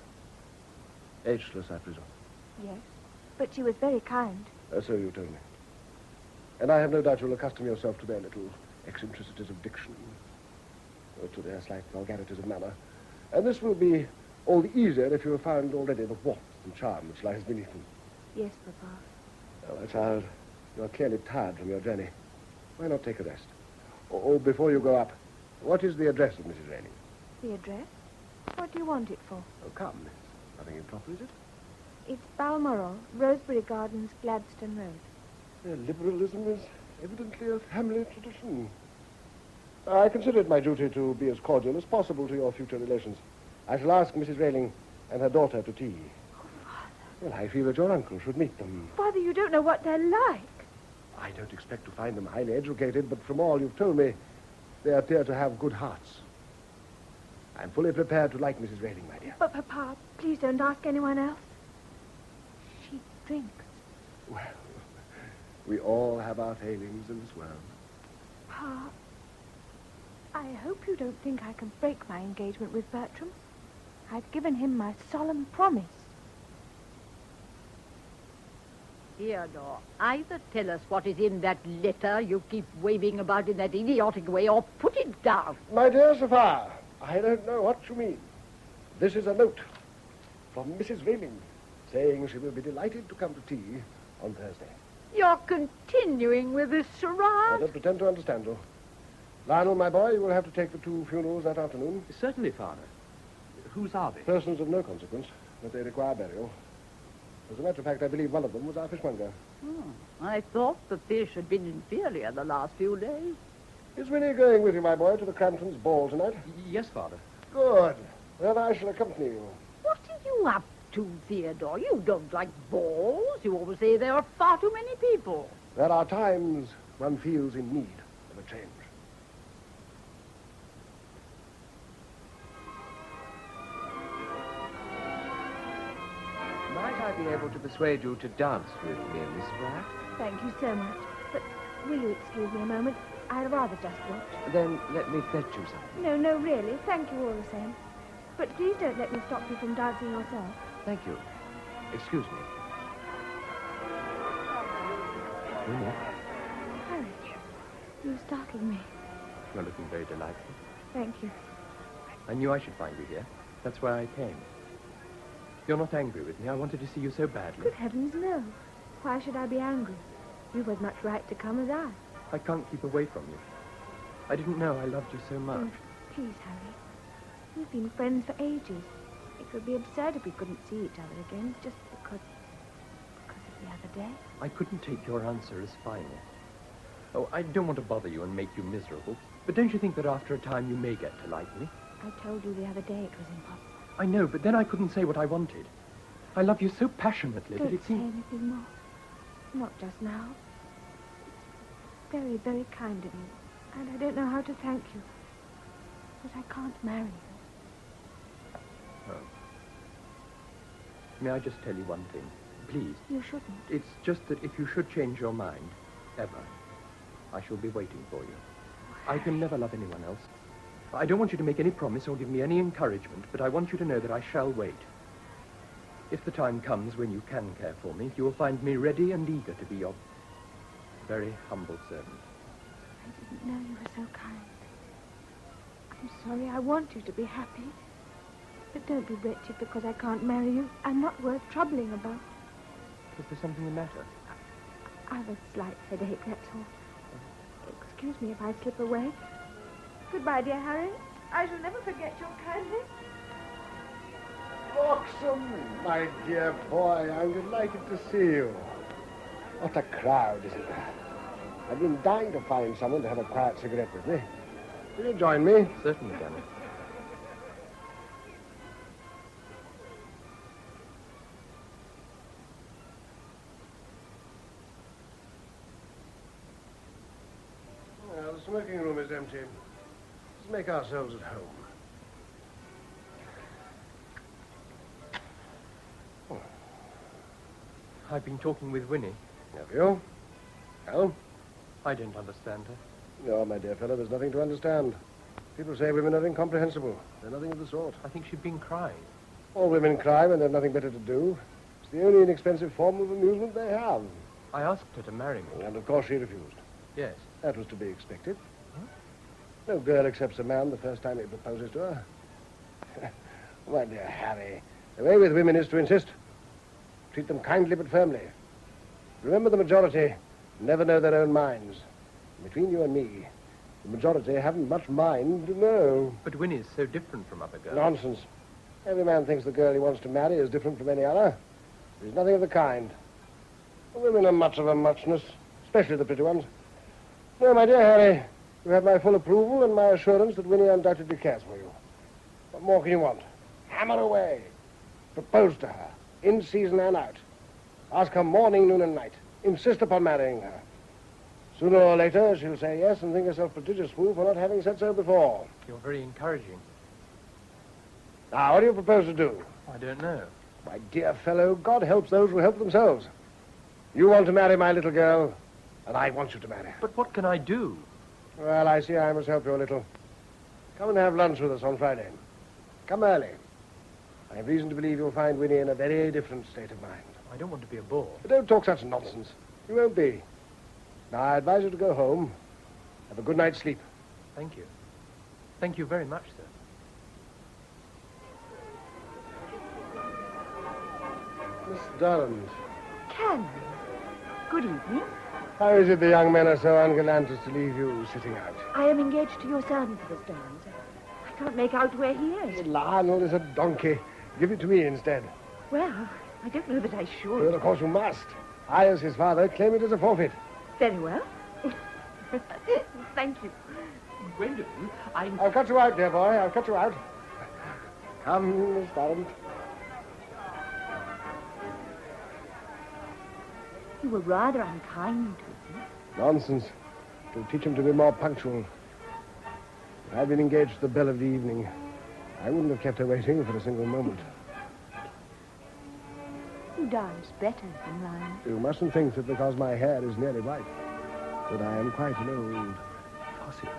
ageless, I presume. Yes. But she was very kind. So you told me. And I have no doubt you'll accustom yourself to their little eccentricities of diction, or to their slight vulgarities of manner. And this will be all the easier if you have found already the warmth and charm which lies beneath them. Yes, Papa. Oh, my child, you are clearly tired from your journey. Why not take a rest? Oh, before you go up, what is the address of Mrs. Railing? The address? What do you want it for? Oh, come. It's nothing improper, is it? It's Balmoral, Rosebery Gardens, Gladstone Road. Their liberalism is evidently a family tradition. I consider it my duty to be as cordial as possible to your future relations. I shall ask Mrs. Railing and her daughter to tea. Oh, Father. Well, I feel that your uncle should meet them. Father, you don't know what they're like. I don't expect to find them highly educated, but from all you've told me, they appear to have good hearts. I'm fully prepared to like Mrs. Railing, my dear. But, Papa, please don't ask anyone else. She drinks. Well, we all have our failings in this world. Pa, I hope you don't think I can break my engagement with Bertram. I've given him my solemn promise. Theodore, either tell us what is in that letter you keep waving about in that idiotic way, or put it down. My dear Sophia, I don't know what you mean. This is a note from Mrs. Railing saying she will be delighted to come to tea on Thursday. You're continuing with this I charade? don't pretend to understand you. Lionel, my boy, you will have to take the 2 funerals that afternoon. Certainly, Father. Whose are they? Persons of no consequence, but they require burial. As a matter of fact, I believe one of them was our fishmonger. I thought the fish had been inferior the last few days. Is Winnie going with you, my boy, to the Cramptons' ball tonight? Yes, Father. Good. Then I shall accompany you. What are you up to, Theodore? You don't like balls. You always say there are far too many people. There are times one feels in need of a change. Might I be able to persuade you to dance with me, Miss Wright? Thank you so much. But will you excuse me a moment? I'd rather just watch. Then let me fetch you something. No, really. Thank you all the same. But please don't let me stop you from dancing yourself. Thank you. Excuse me. Winnie, Harry, you startled me. You're looking very delightful. Thank you. I knew I should find you here. That's why I came. You're not angry with me. I wanted to see you so badly. Good heavens, no. Why should I be angry? You've as much right to come as I. I can't keep away from you. I didn't know I loved you so much. Please, Harry. We've been friends for ages. It would be absurd if we couldn't see each other again just because of the other day. I couldn't take your answer as final. Oh, I don't want to bother you and make you miserable, but don't you think that after a time you may get to like me? I told you the other day it was impossible. I know, but then I couldn't say what I wanted. I love you so passionately that Don't it say seems... anything more. Not just now. It's very, very kind of you. And I don't know how to thank you. But I can't marry you. Oh. May I just tell you one thing? Please. You shouldn't. It's just that if you should change your mind, ever, I shall be waiting for you. I can never love anyone else. I don't want you to make any promise or give me any encouragement, but I want you to know that I shall wait. If the time comes when you can care for me, you will find me ready and eager to be your very humble servant. I didn't know you were so kind. I'm sorry. I want you to be happy. But don't be wretched because I can't marry you. I'm not worth troubling about. Is there something the matter? I've a slight headache, that's all. Excuse me if I slip away. Goodbye, dear Harry. I shall never forget your kindness. Roxham, my dear boy, I'm delighted to see you. What a crowd, isn't there? I've been dying to find someone to have a quiet cigarette with me. Will you join me? Certainly, Danny. Well, the smoking room is empty. Let's make ourselves at home. I've been talking with Winnie. Have you? Well? I don't understand her. No, my dear fellow, there's nothing to understand. People say women are incomprehensible. They're nothing of the sort. I think she'd been crying. All women cry when they've nothing better to do. It's the only inexpensive form of amusement they have. I asked her to marry me. And of course she refused. Yes. That was to be expected. No girl accepts a man the first time he proposes to her. My dear Harry, the way with women is to insist. Treat them kindly but firmly. Remember, the majority never know their own minds. Between you and me, the majority haven't much mind to know. But Winnie's so different from other girls. Nonsense. Every man thinks the girl he wants to marry is different from any other. There's nothing of the kind. The women are much of a muchness, especially the pretty ones. No, my dear Harry, you have my full approval and my assurance that Winnie undoubtedly cares for you. What more can you want? Hammer away. Propose to her, in season and out. Ask her morning, noon, and night. Insist upon marrying her. Sooner or later, she'll say yes and think herself a prodigious fool for not having said so before. You're very encouraging. Now, what do you propose to do? I don't know. My dear fellow, God helps those who help themselves. You want to marry my little girl, and I want you to marry her. But what can I do? Well, I see I must help you a little. Come and have lunch with us on Friday. Come early. I have reason to believe you'll find Winnie in a very different state of mind. I don't want to be a bore. But don't talk such nonsense. You won't be. Now, I advise you to go home. Have a good night's sleep. Thank you. Thank you very much, sir. Miss Durham. Canon. Good evening. How is it the young men are so ungallant as to leave you sitting out? I am engaged to your servant, Miss Durham. I can't make out where he is. Lionel is a donkey. Give it to me instead. Well, I don't know that I should. Well, of course you must. I, as his father, claim it as a forfeit. Very well. Thank you. Gwendolen, I'll cut you out, dear boy. I'll cut you out. Come, Miss Durham. You were rather unkind to him. Nonsense. To teach him to be more punctual. If I'd been engaged to the belle of the evening, I wouldn't have kept her waiting for a single moment. You dance better than Lionel. You mustn't think that because my hair is nearly white, that I am quite an old fossil.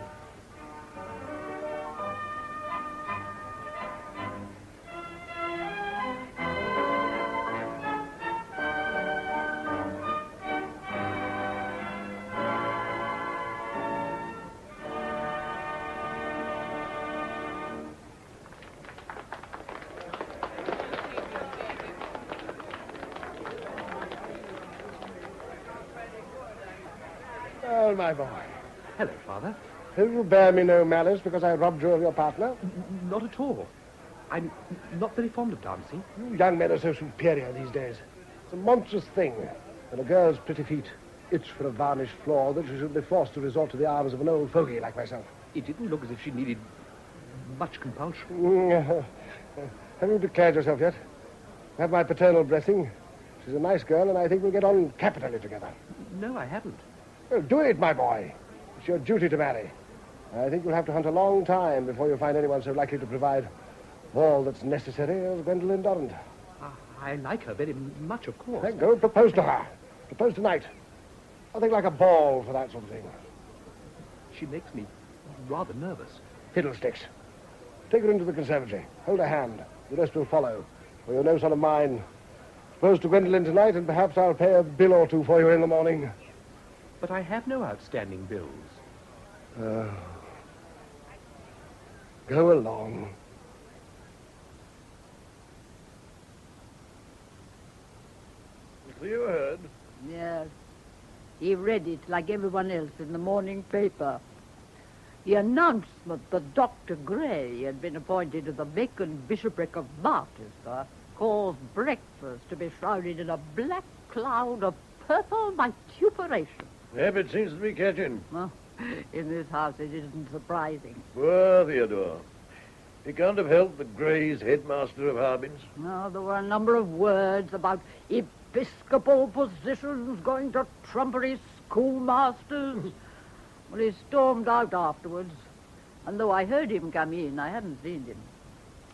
Well, my boy. Hello, Father. Will you bear me no malice because I robbed you of your partner? Not at all. I'm not very fond of dancing. You young men are so superior these days. It's a monstrous thing when a girl's pretty feet itch for a varnished floor that she should be forced to resort to the arms of an old fogey like myself. It didn't look as if she needed much compulsion. Have you declared yourself yet? Have my paternal blessing. She's a nice girl, and I think we'll get on capitally together. No, I haven't. Well, do it, my boy. It's your duty to marry. I think you'll have to hunt a long time before you find anyone so likely to provide all that's necessary as Gwendolen Durrant. I like her very much, of course. Then go propose to her. Propose tonight. I think like a ball for that sort of thing. She makes me rather nervous. Fiddlesticks. Take her into the conservatory. Hold her hand. The rest will follow. For you're no son of mine. Propose to Gwendolen tonight, and perhaps I'll pay a bill or two for you in the morning. But I have no outstanding bills. Go along. You heard? Yes. He read it like everyone else in the morning paper. The announcement that Dr. Gray had been appointed to the vacant bishopric of Barchester caused breakfast to be shrouded in a black cloud of purple vituperation. The habit seems to be catching. Well, in this house it isn't surprising. Poor Theodore. He can't have helped but Gray's headmaster of Harbins. No, there were a number of words about episcopal positions going to trumpery schoolmasters. Well, he stormed out afterwards, and though I heard him come in, I hadn't seen him.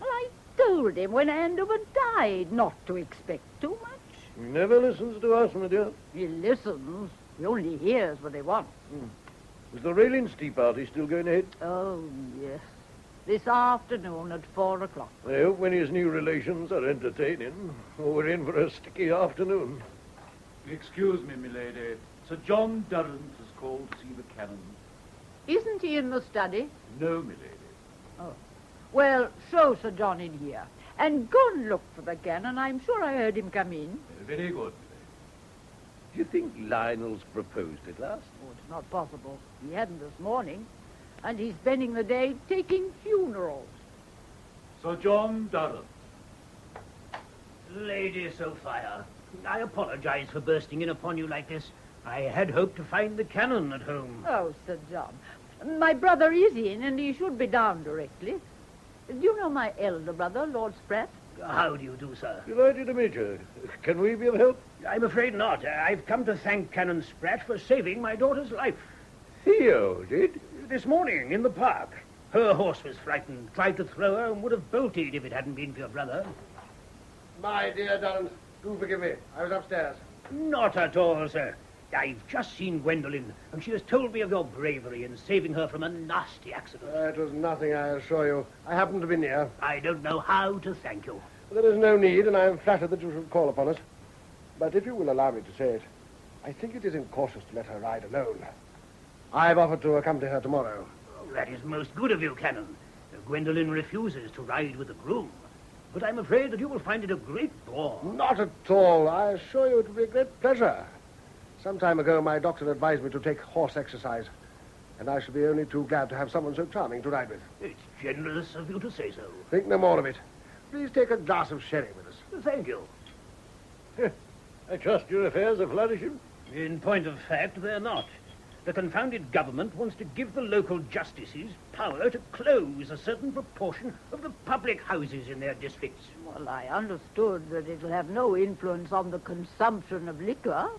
Well, I told him when Andover died not to expect too much. He never listens to us, my dear. He listens. He only hears what he wants. Is the Railing Tea party still going ahead? Oh, yes. This afternoon at 4 o'clock. I hope when his new relations are entertaining, or we're in for a sticky afternoon. Excuse me, milady. Sir John Durrant has called to see the canon. Isn't he in the study? No, milady. Oh. Well, show Sir John in here. And go and look for the canon. I'm sure I heard him come in. Very good. Do you think Lionel's proposed at last? Oh, it's not possible. He hadn't this morning. And he's spending the day taking funerals. Sir John Durrant. Lady Sophia, I apologize for bursting in upon you like this. I had hoped to find the canon at home. Oh, Sir John. My brother is in, and he should be down directly. Do you know my elder brother, Lord Spratt? How do you do, sir? Delighted to meet you. Can we be of help? I'm afraid not. I've come to thank Canon Spratt for saving my daughter's life. Theo did? This morning, in the park. Her horse was frightened, tried to throw her, and would have bolted if it hadn't been for your brother. My dear Durrant, do forgive me. I was upstairs. Not at all, sir. I've just seen Gwendolen, and she has told me of your bravery in saving her from a nasty accident. It was nothing, I assure you. I happened to be near. I don't know how to thank you. There is no need, and I am flattered that you should call upon us. But if you will allow me to say it, I think it is incautious to let her ride alone. I've offered to accompany her tomorrow. Oh, that is most good of you, Canon. Gwendolen refuses to ride with the groom. But I'm afraid that you will find it a great bore. Not at all. I assure you it will be a great pleasure. Some time ago, my doctor advised me to take horse exercise, and I shall be only too glad to have someone so charming to ride with. It's generous of you to say so. Think no more of it. Please take a glass of sherry with us. Thank you. I trust your affairs are flourishing. In point of fact, they're not. The confounded government wants to give the local justices power to close a certain proportion of the public houses in their districts. Well, I understood that it'll have no influence on the consumption of liquor.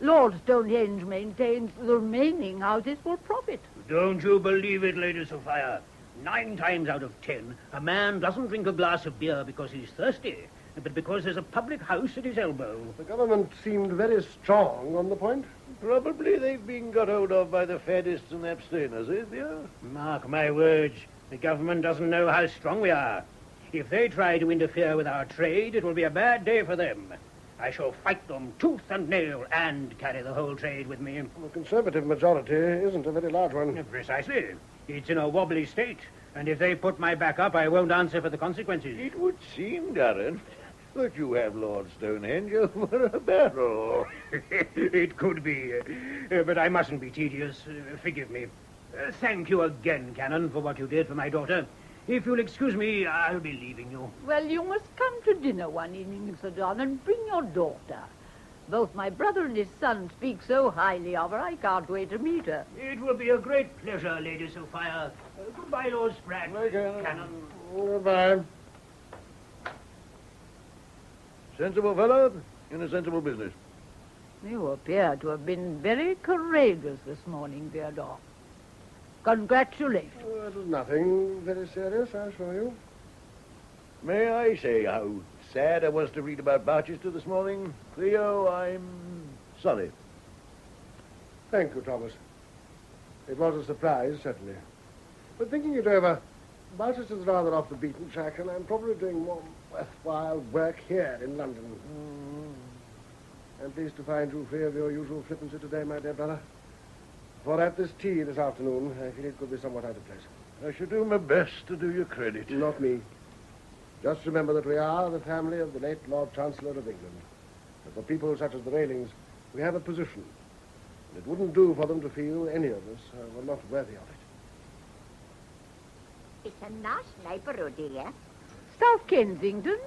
Lord Stonehenge maintains the remaining houses will profit. Don't you believe it, Lady Sophia? 9 times out of 10, a man doesn't drink a glass of beer because he's thirsty, but because there's a public house at his elbow. The government seemed very strong on the point. Probably they've been got hold of by the faddists and abstainers, eh, Theo? Mark my words, the government doesn't know how strong we are. If they try to interfere with our trade, it will be a bad day for them. I shall fight them tooth and nail and carry the whole trade with me. The Conservative majority isn't a very large one. Precisely. It's in a wobbly state, and if they put my back up, I won't answer for the consequences. It would seem, Darren, that you have Lord Stonehenge over a barrel. It could be, but I mustn't be tedious. Forgive me. Thank you again, Canon, for what you did for my daughter. If you'll excuse me, I'll be leaving you. Well, you must come to dinner one evening, Sir John, and bring your daughter. Both my brother and his son speak so highly of her, I can't wait to meet her. It will be a great pleasure, Lady Sophia. Goodbye, Lord Spratt. Canon. Goodbye. Sensible fellow in a sensible business. You appear to have been very courageous this morning, Theodore. Congratulations. Oh, it was nothing very serious, I assure you. May I say how sad I was to read about Barchester this morning? Theo, I'm sorry. Thank you, Thomas. It was a surprise, certainly. But thinking it over, Barchester's rather off the beaten track, and I'm probably doing more worthwhile work here in London. I'm pleased to find you free of your usual flippancy today, my dear brother. For at this tea this afternoon, I feel it could be somewhat out of place. I should do my best to do you credit. Not me. Just remember that we are the family of the late Lord Chancellor of England. And for people such as the Railings, we have a position. And it wouldn't do for them to feel any of us were not worthy of it. It's a nice neighborhood here. South Kensington?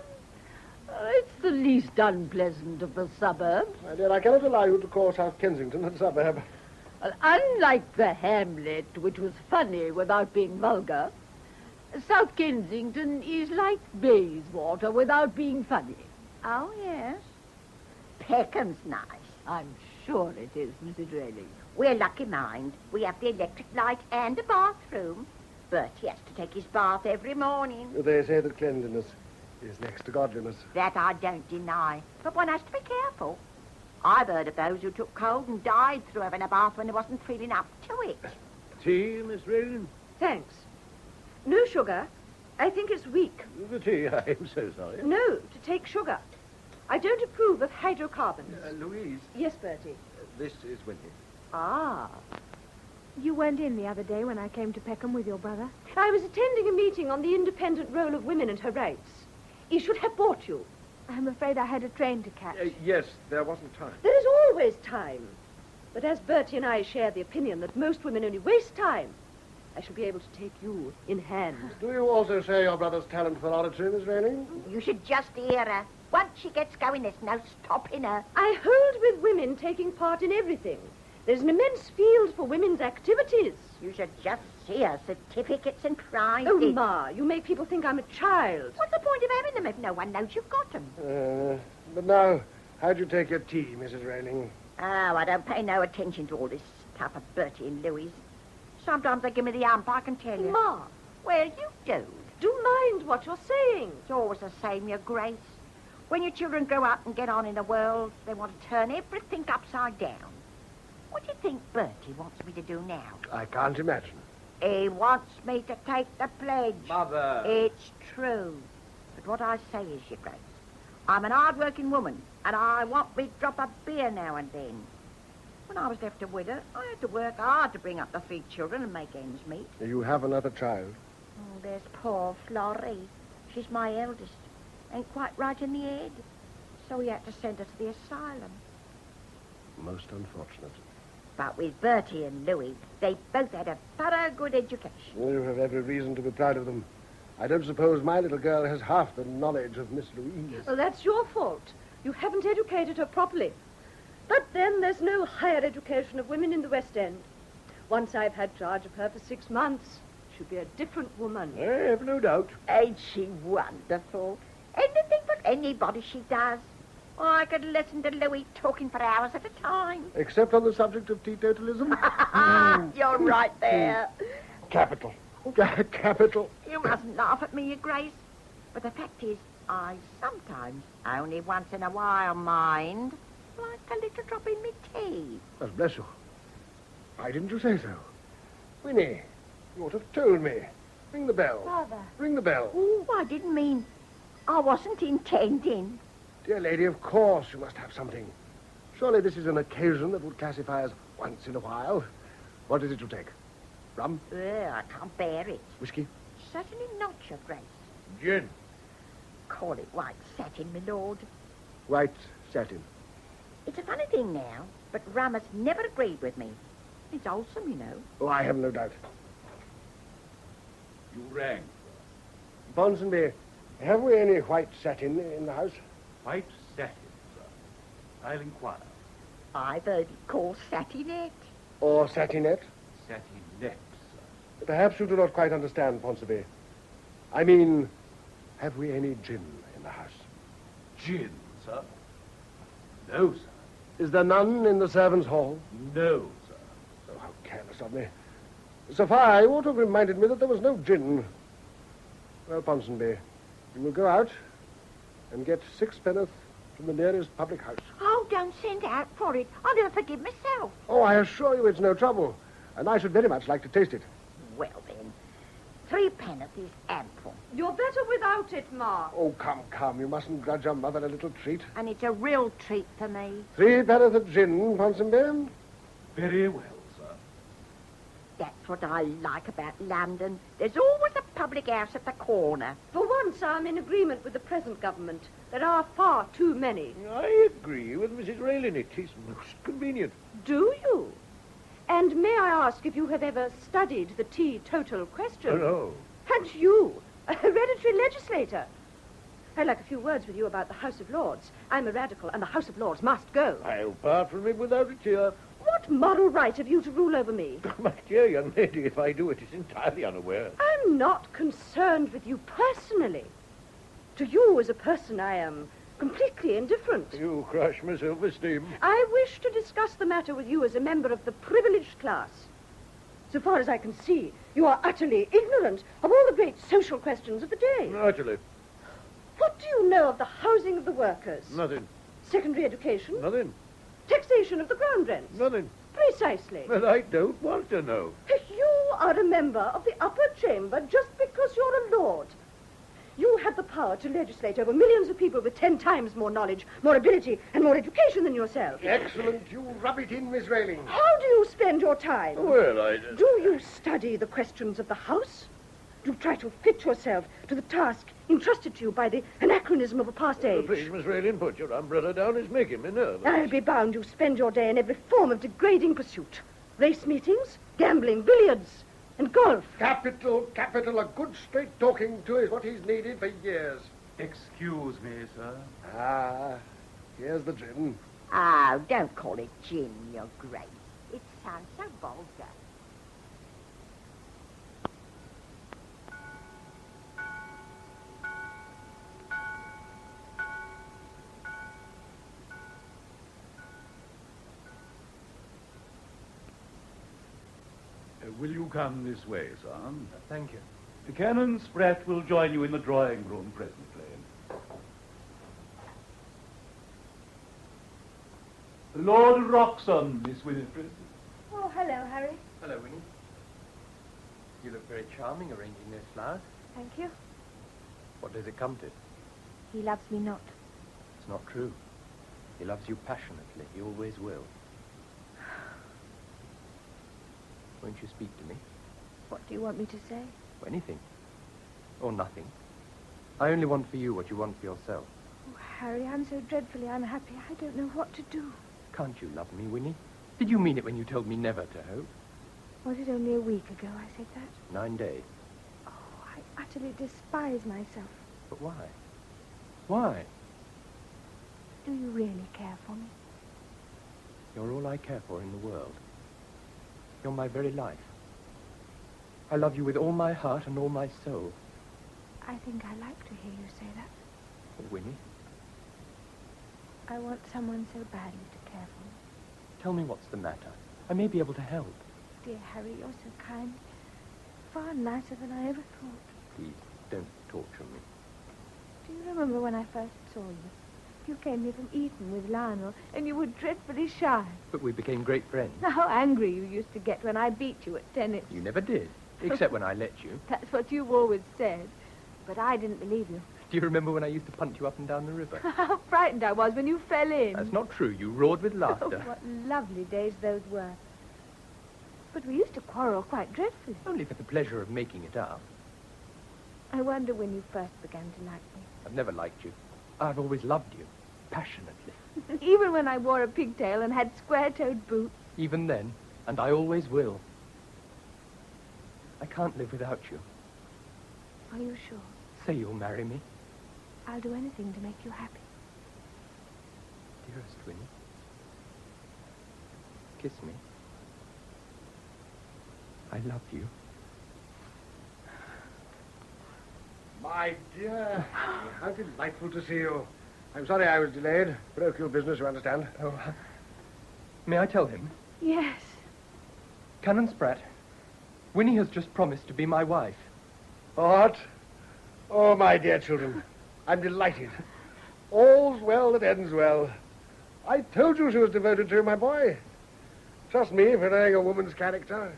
It's the least unpleasant of the suburbs. My dear, I cannot allow you to call South Kensington a suburb. Well, unlike the hamlet, which was funny without being vulgar, South Kensington is like Bayswater without being funny. Oh, yes. Peckham's nice. I'm sure it is, Mrs. Rayleigh. We're lucky, mind. We have the electric light and a bathroom. Bertie has to take his bath every morning. They say that cleanliness is next to godliness. That I don't deny. But one has to be careful. I've heard of those who took cold and died through having a bath when they wasn't feeling up to it. Tea, Miss Raylan? Thanks. No sugar. I think it's weak. The tea, I'm so sorry. No, to take sugar. I don't approve of hydrocarbons. Louise. Yes, Bertie. This is Winnie. Ah. You weren't in the other day when I came to Peckham with your brother? I was attending a meeting on the independent role of women and her rights. He should have brought you. I'm afraid I had a train to catch. Yes, there wasn't time. There is always time. But as Bertie and I share the opinion that most women only waste time, I shall be able to take you in hand. Do you also share your brother's talent for oratory, Miss Rayling? You should just hear her. Once she gets going, there's no stopping her. I hold with women taking part in everything. There's an immense field for women's activities. You should just see her certificates and prizes. Oh, Ma, you make people think I'm a child. What's the point of having them if no one knows you've got them? But now, how'd you take your tea, Mrs. Rayling? Oh, I don't pay no attention to all this stuff of Bertie and Louise. Sometimes they give me the hump, I can tell you. Ma. Well, you do. Do mind what you're saying. It's always the same, Your Grace. When your children grow up and get on in the world, they want to turn everything upside down. What do you think Bertie wants me to do now? I can't imagine. He wants me to take the pledge. Mother. It's true. But what I say is, Your Grace, I'm an hard-working woman, and I want me drop of beer now and then. When I was left a widow, I had to work hard to bring up the 3 children and make ends meet. You have another child? Oh, there's poor Florrie. She's my eldest. Ain't quite right in the head. So we had to send her to the asylum. Most unfortunate. But with Bertie and Louis, they both had a thorough good education. Well, you have every reason to be proud of them. I don't suppose my little girl has half the knowledge of Miss Louise. Well, that's your fault. You haven't educated her properly. But then there's no higher education of women in the West End. Once I've had charge of her for 6 months, she'll be a different woman. I have no doubt. Ain't she wonderful? Anything but anybody she does. Oh, I could listen to Louis talking for hours at a time. Except on the subject of teetotalism? You're right there. Capital. Capital. You mustn't laugh at me, Your Grace. But the fact is, I sometimes, only once in a while, mind, like a little drop in me tea. Oh, bless you. Why didn't you say so? Winnie, you ought to have told me. Ring the bell. Father. Ring the bell. Oh, I didn't mean... I wasn't intending. Dear lady, of course you must have something. Surely this is an occasion that would classify as once in a while. What is it you take? Rum? Ugh, I can't bear it. Whiskey? Certainly not, Your Grace. Gin. Call it white satin, my lord. White satin. It's a funny thing now, but rum has never agreed with me. It's wholesome, you know. Oh, I have no doubt. You rang. Ponsonby, have we any white satin in the house? White satin, sir. I'll inquire. I've heard it called satinette. Or satinette? Satinette, sir. Perhaps you do not quite understand, Ponsonby. I mean, have we any gin in the house? Gin, sir? No, sir. Is there none in the servants' hall? No, sir. Oh, how careless of me. Sophia, you ought to have reminded me that there was no gin. Well, Ponsonby, you will go out and get 6 pence from the nearest public house. Oh, don't send out for it. I'll never forgive myself. Oh, I assure you it's no trouble. And I should very much like to taste it. Well, then, 3 pence is ample. You're better without it, Ma. Oh, come. You mustn't grudge your mother a little treat. And it's a real treat for me. 3 pence of gin, Ponsonby? Very well, sir. That's what I like about London. There's always a public house at the corner. For once, I'm in agreement with the present government. There are far too many. I agree with Mrs. Raylan. It is most convenient. Do you? And may I ask if you have ever studied the teetotal question? Oh, no. And you, a hereditary legislator? I'd like a few words with you about the House of Lords. I'm a radical, and the House of Lords must go. I'll part from it without a tear. What moral right have you to rule over me? My dear young lady, if I do it, it's entirely unaware. I'm not concerned with you personally. To you as a person, I am completely indifferent. You crush my self-esteem. I wish to discuss the matter with you as a member of the privileged class. So far as I can see, you are utterly ignorant of all the great social questions of the day. Utterly. What do you know of the housing of the workers? Nothing. Secondary education? Nothing. Taxation of the ground rents? Nothing. Precisely. Well, I don't want to know. You are a member of the upper chamber just because you're a lord. You have the power to legislate over millions of people with 10 times more knowledge, more ability, and more education than yourself. Excellent. You rub it in, Miss Rayling. How do you spend your time? Well, Do you study the questions of the House? Do you try to fit yourself to the task entrusted to you by the anachronism of a past age? Please, Miss Raylan, put your umbrella down. It's making me nervous. I'll be bound you spend your day in every form of degrading pursuit. Race meetings, gambling, billiards, and golf. Capital, capital. A good straight talking to is what he's needed for years. Excuse me, sir. Ah, here's the gin. Oh, don't call it gin, Your Grace. It sounds so vulgar. Will you come this way, sir? Thank you. Canon Spratt will join you in the drawing room presently. Lord Wroxham, Miss Winifred. Oh, hello, Harry. Hello, Winnie. You look very charming arranging those flowers. Thank you. What does it come to? He loves me not. It's not true. He loves you passionately. He always will. Won't you speak to me? What do you want me to say? Anything. Or nothing. I only want for you what you want for yourself. Oh, Harry, I'm so dreadfully unhappy. I don't know what to do. Can't you love me, Winnie? Did you mean it when you told me never to hope? Was it only a week ago I said that? 9 days. Oh, I utterly despise myself. But why? Why? Do you really care for me? You're all I care for in the world. You're my very life. I love you with all my heart and all my soul. I think I like to hear you say that. Oh, Winnie, I want someone so badly to care for me. tell me what's the matter. I may be able to help. Dear Harry, you're so kind. Far nicer than I ever thought. Please, don't torture me. Do you remember when I first saw you? You came here from Eton with Lionel, and you were dreadfully shy. But we became great friends. How angry you used to get when I beat you at tennis. You never did, except when I let you. That's what you've always said. But I didn't believe you. Do you remember when I used to punt you up and down the river? How frightened I was when you fell in. That's not true. You roared with Oh, laughter. what lovely days those were. But we used to quarrel quite dreadfully. Only for the pleasure of making it up. I wonder when you first began to like me. I've never liked you. I've always loved you. Passionately. Even when I wore a pigtail and had square-toed boots. Even then, and I always will. I can't live without you. Are you sure? Say you'll marry me. I'll do anything to make you happy. Dearest Winnie. Kiss me. I love you. My dear, how delightful to see you. I'm sorry I was delayed. Parochial business, you understand. Oh, may I tell him? Yes. Canon Spratt, Winnie has just promised to be my wife. What? Oh, my dear children, I'm delighted. All's well that ends well. I told you she was devoted to you, my boy. Trust me for knowing a woman's character.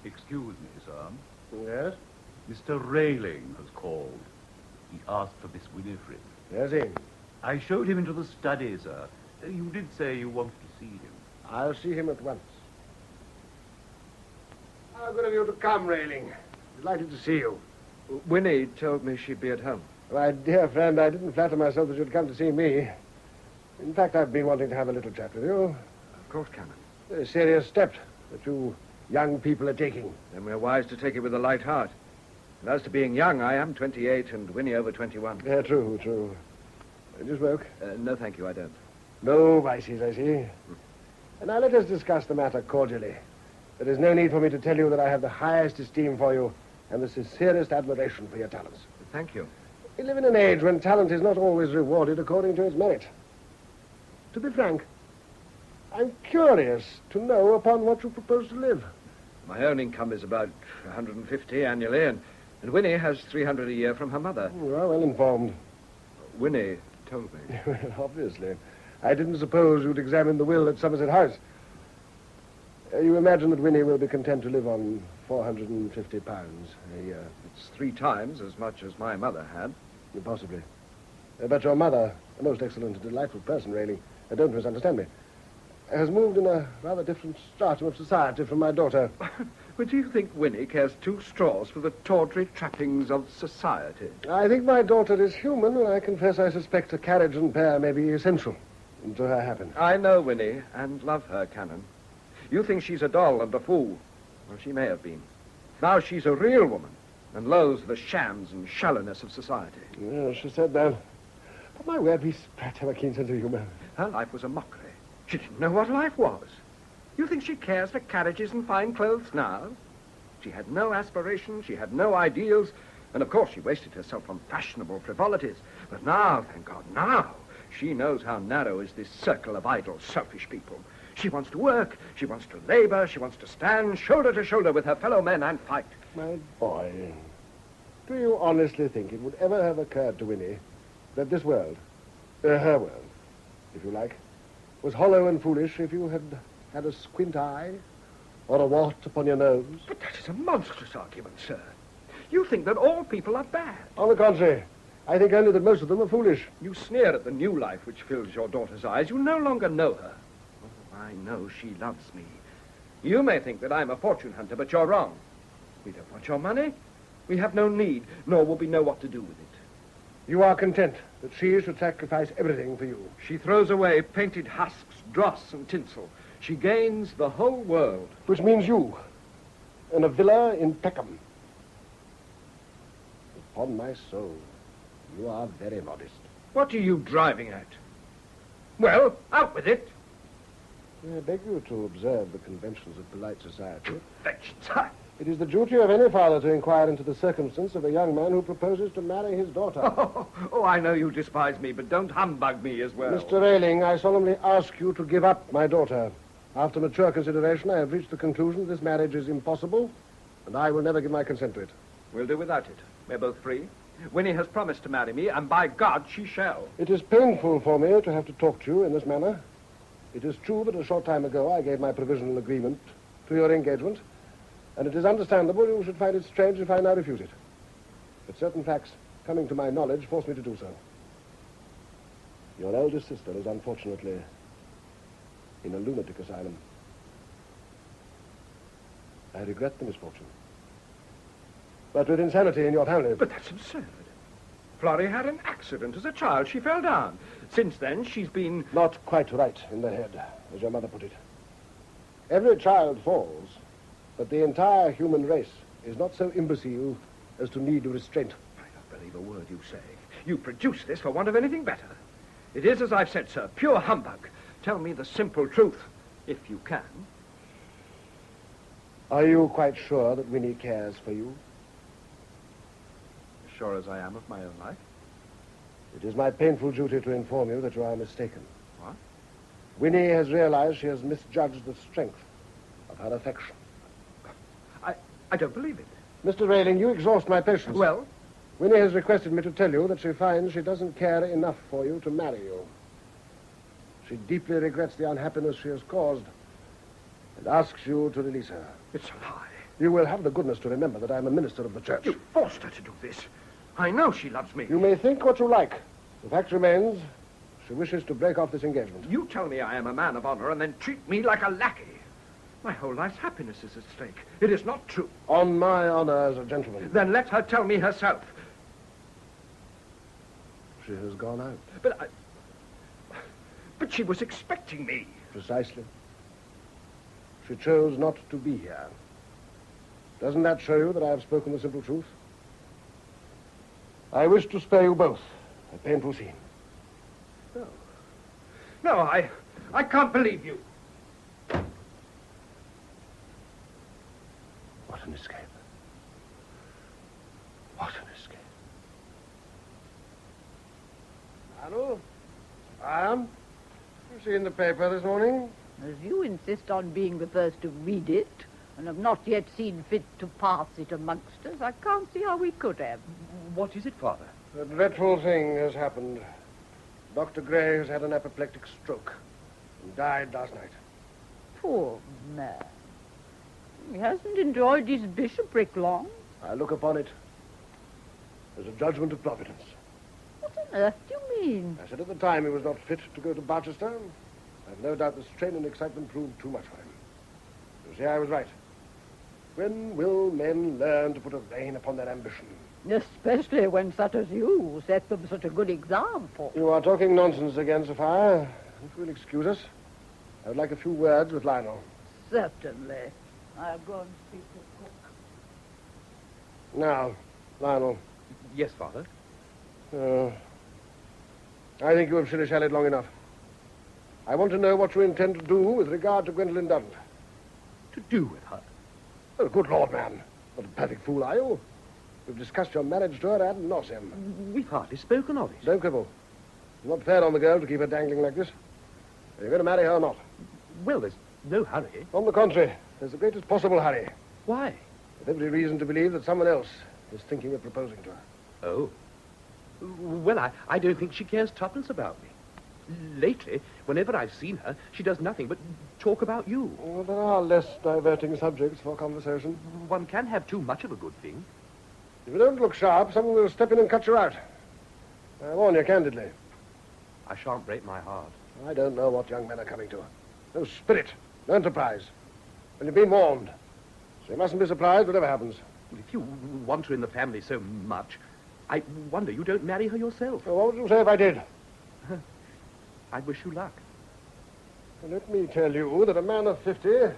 Excuse me, sir. Yes? Mr. Rayling has called. He asked for Miss Winifred. Yes, he. I showed him into the study, sir. You did say you wanted to see him. I'll see him at once. How good of you to come, Railing. Delighted to see you. Winnie told me she'd be at home. My dear friend, I didn't flatter myself that you'd come to see me. In fact, I've been wanting to have a little chat with you. Of course, Canon. A serious step that you young people are taking. Then we're wise to take it with a light heart. And as to being young, I am 28 and Winnie over 21. True. Do you smoke? No, thank you, I don't. No vices, I see. And now let us discuss the matter cordially. There is no need for me to tell you that I have the highest esteem for you and the sincerest admiration for your talents. Thank you. We live in an age when talent is not always rewarded according to its merit. To be frank, I'm curious to know upon what you propose to live. My own income is about 150 annually, and Winnie has 300 a year from her mother. You are well informed. Winnie told me. Well, obviously. I didn't suppose you'd examine the will at Somerset House. You imagine that Winnie will be content to live on £450 a year. It's 3 times as much as my mother had. Possibly. But your mother, a most excellent and delightful person, Railing, don't misunderstand me, has moved in a rather different stratum of society from my daughter. But do you think Winnie cares 2 straws for the tawdry trappings of society? I think my daughter is human, and I confess I suspect a carriage and pair may be essential to her happiness. I know Winnie, and love her, Canon. You think she's a doll and a fool. Well, she may have been. Now she's a real woman, and loathes the shams and shallowness of society. Yes, she said that. But my word, Miss Pratt have a keen sense of humor. Her life was a mockery. She didn't know what life was. You think she cares for carriages and fine clothes now? She had no aspirations, she had no ideals, and of course she wasted herself on fashionable frivolities. But now, thank God, now, she knows how narrow is this circle of idle, selfish people. She wants to work, she wants to labor, she wants to stand shoulder to shoulder with her fellow men and fight. My boy, do you honestly think it would ever have occurred to Winnie that this world, her world, if you like, was hollow and foolish if you had had a squint eye or a wart upon your nose? But that is a monstrous argument, sir. You think that all people are bad. On the contrary, I think only that most of them are foolish. You sneer at the new life which fills your daughter's eyes. You no longer know her. Oh, I know she loves me. You may think that I'm a fortune hunter, but you're wrong. We don't want your money. We have no need, nor will we know what to do with it. You are content that she should sacrifice everything for you. She throws away painted husks, dross, and tinsel. She gains the whole world. Which means you, in a villa in Peckham. Upon my soul, you are very modest. What are you driving at? Well, out with it. I beg you to observe the conventions of polite society. Conventions? It is the duty of any father to inquire into the circumstance of a young man who proposes to marry his daughter. Oh, I know you despise me, but don't humbug me as well. Mr. Railing, I solemnly ask you to give up my daughter. After mature consideration, I have reached the conclusion this marriage is impossible, and I will never give my consent to it. We'll do without it. We're both free. Winnie has promised to marry me, and by God, she shall. It is painful for me to have to talk to you in this manner. It is true that a short time ago I gave my provisional agreement to your engagement, and it is understandable you should find it strange if I now refuse it. But certain facts coming to my knowledge force me to do so. Your eldest sister is unfortunately in a lunatic asylum. I regret the misfortune. But with insanity in your family... But that's absurd. Florrie had an accident as a child. She fell down. Since then, she's been... Not quite right in the head, as your mother put it. Every child falls, but the entire human race is not so imbecile as to need restraint. I don't believe a word you say. You produce this for want of anything better. It is, as I've said, sir, pure humbug. Tell me the simple truth, if you can. Are you quite sure that Winnie cares for you? As sure as I am of my own life. It is my painful duty to inform you that you are mistaken. What? Winnie has realized she has misjudged the strength of her affection. I don't believe it. Mr. Railing, you exhaust my patience. Well? Winnie has requested me to tell you that she finds she doesn't care enough for you to marry you. She deeply regrets the unhappiness she has caused and asks you to release her. It's a lie. You will have the goodness to remember that I am a minister of the church. You forced her to do this. I know she loves me. You may think what you like. The fact remains, she wishes to break off this engagement. You tell me I am a man of honor and then treat me like a lackey. My whole life's happiness is at stake. It is not true. On my honor as a gentleman. Then let her tell me herself. She has gone out. But she was expecting me. Precisely. She chose not to be here. Doesn't that show you that I have spoken the simple truth? I wish to spare you both a painful scene. No, I can't believe you. What an escape. What an escape. Hello? I am. You seen the paper this morning? As you insist on being the first to read it, and have not yet seen fit to pass it amongst us, I can't see how we could have. What is it, Father? A dreadful thing has happened. Dr. Gray has had an apoplectic stroke and died last night. Poor man. He hasn't enjoyed his bishopric long. I look upon it as a judgment of Providence. What on earth do you mean? I said at the time he was not fit to go to Barchester. I've no doubt the strain and excitement proved too much for him. You see, I was right. When will men learn to put a rein upon their ambition? Especially when such as you set them such a good example. You are talking nonsense again, Sophia. If you'll excuse us, I would like a few words with Lionel. Certainly. I'll go and speak to cook. Now, Lionel. Yes, Father? I think you have shilly-shallied long enough. I want to know what you intend to do with regard to Gwendolen Dunn. To do with her? Oh, good Lord, man. Not a perfect fool, are you? We've discussed your marriage to her ad nauseam. We've hardly spoken of it. Don't quibble. It's not fair on the girl to keep her dangling like this. Are you going to marry her or not? Well, there's no hurry. On the contrary, there's the greatest possible hurry. Why? With every reason to believe that someone else is thinking of proposing to her. Oh. Well, I don't think she cares twopence about me. Lately, whenever I've seen her, she does nothing but talk about you. Well, there are less diverting subjects for conversation. One can have too much of a good thing. If you don't look sharp, someone will step in and cut you out. I warn you candidly. I shan't break my heart. I don't know what young men are coming to. No spirit, no enterprise. Well, you've been warned. So you mustn't be surprised whatever happens. Well, if you want her in the family so much, I wonder you don't marry her yourself. Well, what would you say if I did? I wish you luck. Well, let me tell you that a man of 50 is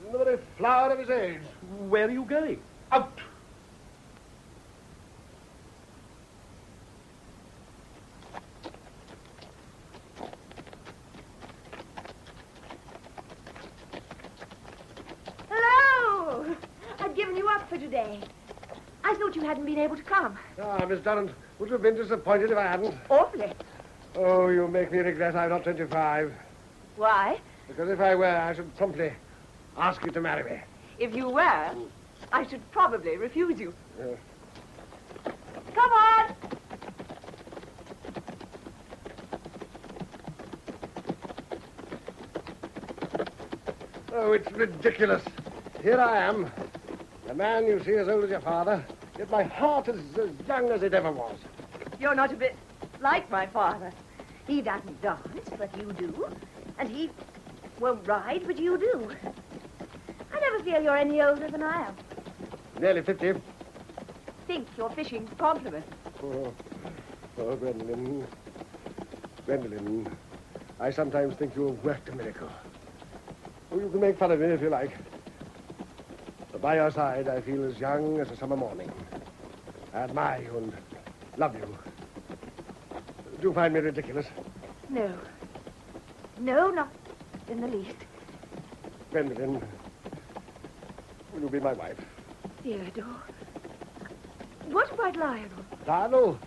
in the very flower of his age. Where are you going? Out! Hello! I'd given you up for today. I thought you hadn't been able to come. Ah, Miss Durrant, would you have been disappointed if I hadn't? Awfully. Oh, you make me regret I'm not 25. Why? Because if I were, I should promptly ask you to marry me. If you were, I should probably refuse you. Yes. Come on! Oh, it's ridiculous. Here I am, a man you see as old as your father, yet my heart is as young as it ever was. You're not a bit like my father. He doesn't dance, but you do. And he won't ride, but you do. I never feel you're any older than I am. Nearly 50. Think you're fishing for compliments. Oh, Gwendolen. Gwendolen, I sometimes think you have worked a miracle. Oh, you can make fun of me if you like. But by your side, I feel as young as a summer morning. I admire you and love you. Do you find me ridiculous? No. No, not in the least. Benedictine, will you be my wife? Theodore. What about Lionel? Lionel?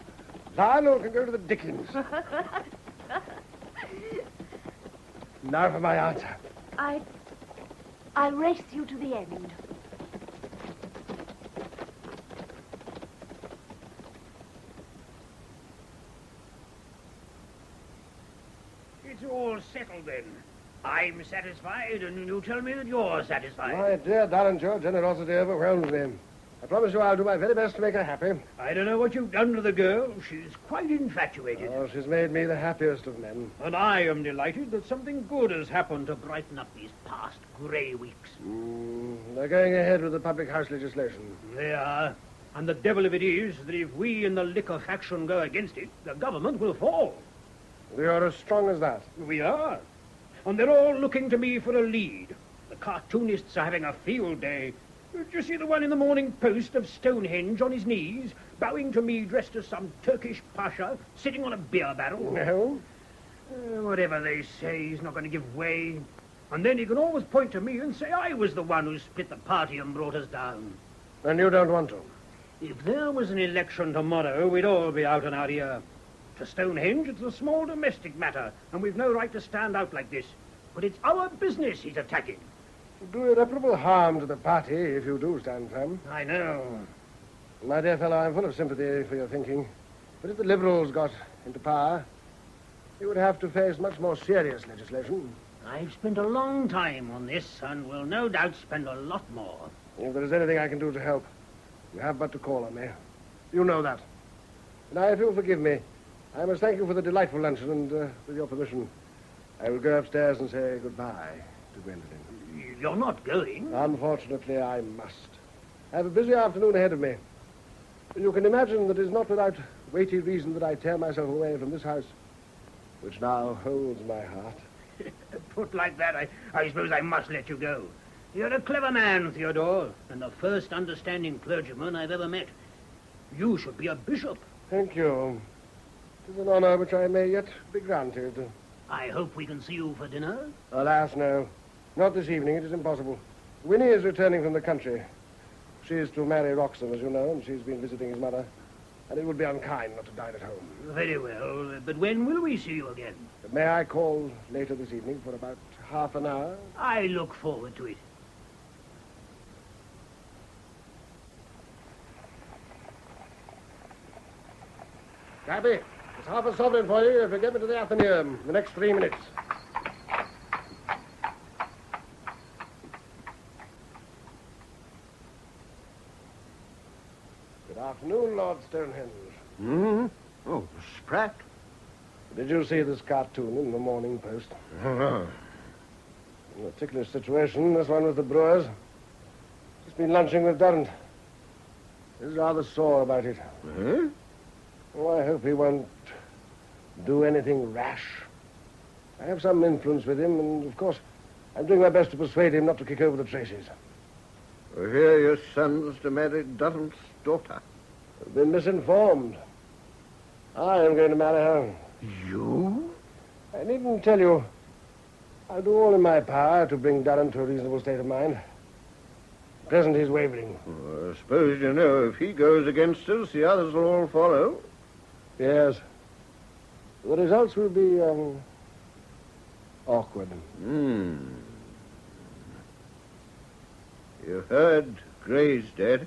Lionel can go to the dickens. Now for my answer. I'll race you to the end. It's all settled then. I'm satisfied, and you tell me that you're satisfied. My dear Darren, your generosity overwhelms me. I promise you I'll do my very best to make her happy. I don't know what you've done to the girl. She's quite infatuated. Oh, she's made me the happiest of men. And I am delighted that something good has happened to brighten up these past grey weeks. They're going ahead with the public house legislation. They are. And the devil of it is that if we in the liquor faction go against it, the government will fall. We are as strong as that. We are. And they're all looking to me for a lead. The cartoonists are having a field day. Did you see the one in the Morning Post of Stonehenge on his knees, bowing to me dressed as some Turkish pasha, sitting on a beer barrel? No. Whatever they say, he's not going to give way. And then he can always point to me and say I was the one who split the party and brought us down. And you don't want to? If there was an election tomorrow, we'd all be out on our ear. To Stonehenge, it's a small domestic matter, and we've no right to stand out like this. But it's our business he's attacking. Do irreparable harm to the party if you do stand firm. I know. My dear fellow, I'm full of sympathy for your thinking. But if the Liberals got into power, you would have to face much more serious legislation. I've spent a long time on this, and will no doubt spend a lot more. If there is anything I can do to help, you have but to call on me. You know that. Now, if you'll forgive me, I must thank you for the delightful luncheon, and with your permission, I will go upstairs and say goodbye to Gwendolen. You're not going? Unfortunately, I must. I have a busy afternoon ahead of me. You can imagine that it is not without weighty reason that I tear myself away from this house, which now holds my heart. Put like that, I suppose I must let you go. You're a clever man, Theodore, and the first understanding clergyman I've ever met. You should be a bishop. Thank you. It is an honor which I may yet be granted. I hope we can see you for dinner. Alas, no. Not this evening. It is impossible. Winnie is returning from the country. She is to marry Roxham, as you know, and she's been visiting his mother. And it would be unkind not to dine at home. Very well. But when will we see you again? May I call later this evening for about half an hour? I look forward to it. Cabby, it's half a sovereign for you if you get me to the Athenaeum in the next 3 minutes. Good afternoon, Lord Stonehenge. Hmm? Oh, Spratt. Did you see this cartoon in the Morning Post? A ticklish situation, this one with the brewers. Just been lunching with Durrant. He's rather sore about it. Huh? Oh, I hope he won't do anything rash. I have some influence with him, and, of course, I'm doing my best to persuade him not to kick over the traces. I hear your son's to marry Durrant's daughter. I've been misinformed. I am going to marry her. You? I needn't tell you. I'll do all in my power to bring Durrant to a reasonable state of mind. At present, he's wavering. Well, I suppose you know if he goes against us, the others will all follow. Yes. The results will be, awkward. You heard Gray's dead?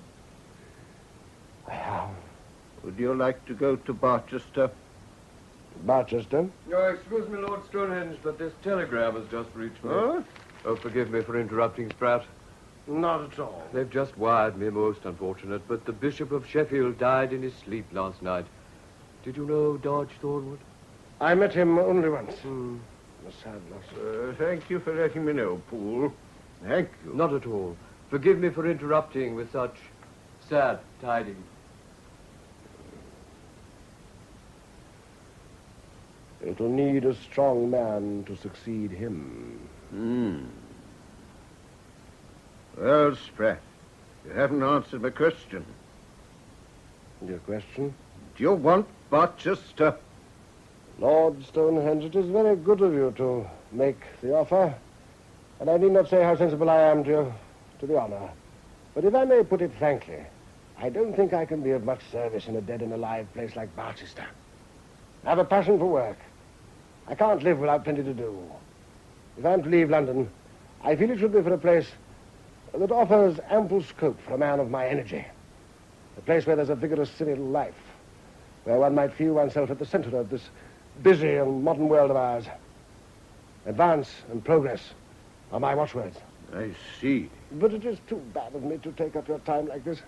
I have. Would you like to go to Barchester? Barchester? Oh, excuse me, Lord Stonehenge, but this telegram has just reached me. Huh? Oh, forgive me for interrupting, Spratt. Not at all. They've just wired me, most unfortunate, but the Bishop of Sheffield died in his sleep last night. Did you know Dodge Thornwood? I met him only once. A sad loss. Thank you for letting me know, Poole. Thank you. Not at all. Forgive me for interrupting with such sad tidings. It will need a strong man to succeed him. Well, Spratt, you haven't answered my question. Your question? Do you want Barchester? Lord Stonehenge, it is very good of you to make the offer, and I need not say how sensible I am to the honor. But if I may put it frankly, I don't think I can be of much service in a dead and alive place like Barchester. I have a passion for work. I can't live without plenty to do. If I'm to leave London, I feel it should be for a place that offers ample scope for a man of my energy. A place where there's a vigorous civil life, where one might feel oneself at the center of this busy and modern world of ours. Advance and progress are my watchwords. I see. But it is too bad of me to take up your time like this.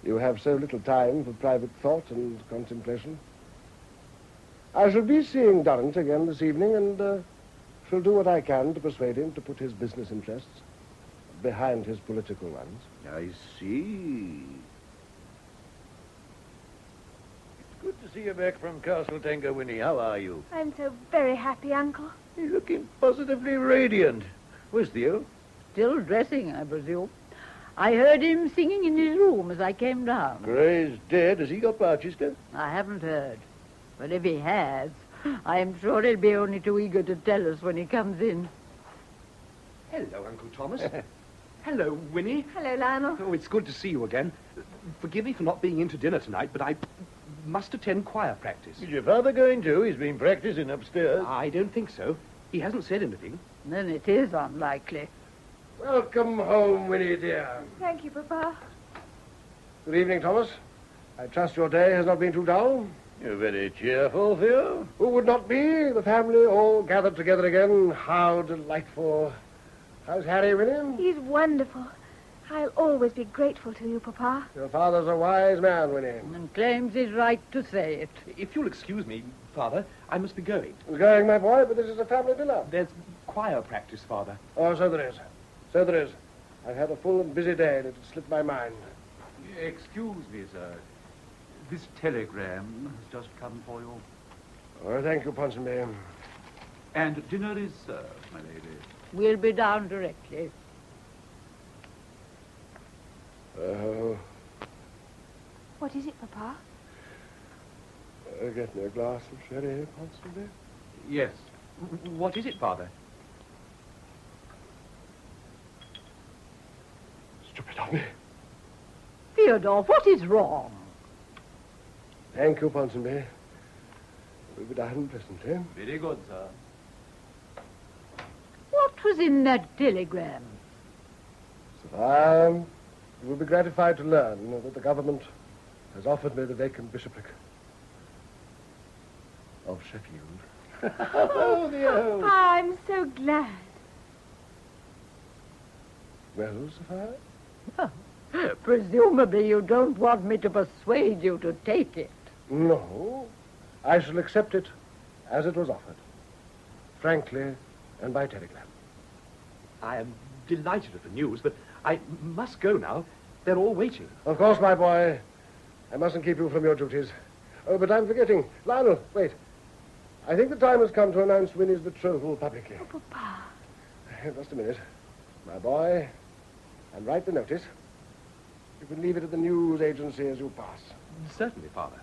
You have so little time for private thought and contemplation. I shall be seeing Durrant again this evening, and shall do what I can to persuade him to put his business interests behind his political ones. I see. It's good to see you back from Castle Tenker, Winnie. How are you? I'm so very happy, Uncle. You're looking positively radiant. Where's Theo? Still dressing, I presume. I heard him singing in his room as I came down. Gray's dead. Has he got Barchester? I haven't heard. But if he has, I am sure he'll be only too eager to tell us when he comes in. Hello, Uncle Thomas. Hello, Winnie. Hello, Lionel. Oh, it's good to see you again. Forgive me for not being in to dinner tonight, but I must attend choir practice. Is your father going to? He's been practicing upstairs. I don't think so. He hasn't said anything. Then it is unlikely. Welcome home, Winnie, dear. Thank you, Papa. Good evening, Thomas. I trust your day has not been too dull. You're very cheerful, Theo. Who would not be? The family all gathered together again. How delightful. How's Harry, Winnie? He's wonderful. I'll always be grateful to you, Papa. Your father's a wise man, Winnie. And claims his right to say it. If you'll excuse me, Father, I must be going. You're going, my boy, but this is a family dinner. There's choir practice, Father. Oh, so there is. So there is. I've had a full and busy day, and it slipped my mind. Excuse me, sir. This telegram has just come for you. Oh, thank you, Ponsonby. And dinner is served, my lady. We'll be down directly. Oh, What is it, Papa? get me a glass of sherry, Ponsonby. Yes. What is it, Father? Stupid of me. Theodore, what is wrong? Thank you, Ponsonby. We'll be down presently. Very good, sir. What was in that telegram? Sophia, you will be gratified to learn that the government has offered me the vacant bishopric of Sheffield. Oh, Theo. Papa, I'm so glad. Well, Sophia? Presumably you don't want me to persuade you to take it. No. I shall accept it as it was offered. Frankly, and by telegram. I am delighted at the news, but I must go now. They're all waiting. Of course, my boy. I mustn't keep you from your duties. Oh, but I'm forgetting. Lionel, wait. I think the time has come to announce Winnie's betrothal publicly. Oh, Papa. Just a minute. My boy, and write the notice. You can leave it at the news agency as you pass. Certainly, Father.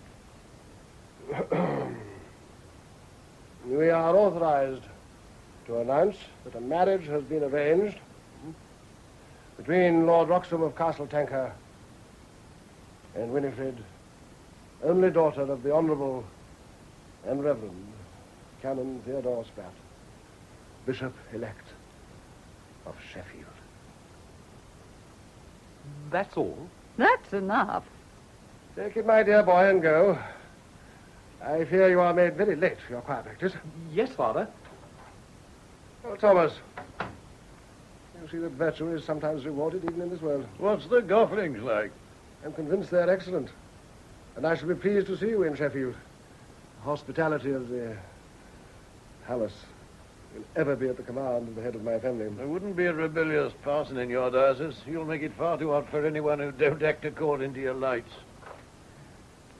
We are authorized to announce that a marriage has been arranged between Lord Wroxham of Castle Tenker and Winifred, only daughter of the Honourable and Reverend Canon Theodore Spratt, Bishop-elect of Sheffield. That's all? That's enough. Take it, my dear boy, and go. I fear you are made very late for your choir practice. Yes, Father. Oh, Thomas. You see that virtue is sometimes rewarded even in this world. What's the Gofflings like? I'm convinced they're excellent. And I shall be pleased to see you in Sheffield. The hospitality of the palace will ever be at the command of the head of my family. There wouldn't be a rebellious parson in your diocese. You'll make it far too hot for anyone who don't act according to your lights.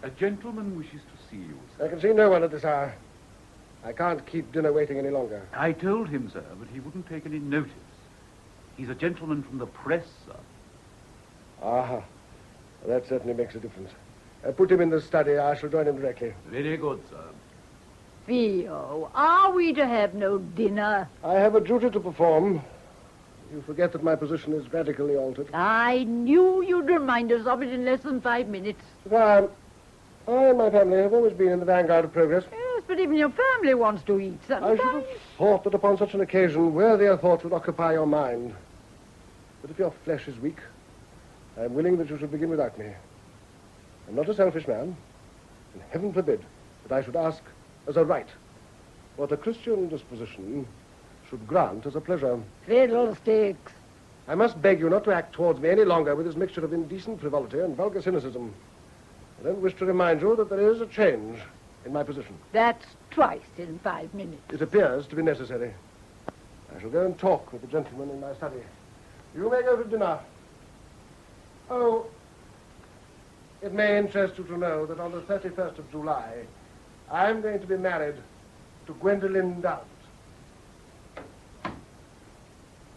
A gentleman wishes to see you, sir. I can see no one at this hour. I can't keep dinner waiting any longer. I told him, sir, but he wouldn't take any notice. He's a gentleman from the press, sir. Ah, that certainly makes a difference. Put him in the study. I shall join him directly. Very good, sir. Theo, are we to have no dinner? I have a duty to perform. You forget that my position is radically altered. I knew you'd remind us of it in less than 5 minutes. I and my family have always been in the vanguard of progress. Yes, but even your family wants to eat I sometimes. should have thought that upon such an occasion, worthier thoughts would occupy your mind. But if your flesh is weak, I am willing that you should begin without me. I'm not a selfish man, and heaven forbid that I should ask as a right what a Christian disposition should grant as a pleasure. Fiddlesticks. I must beg you not to act towards me any longer with this mixture of indecent frivolity and vulgar cynicism. I don't wish to remind you that there is a change in my position. That's twice in 5 minutes. It appears to be necessary. I shall go and talk with the gentleman in my study. You may go to dinner. Oh, it may interest you to know that on the 31st of July, I'm going to be married to Gwendolen Downs.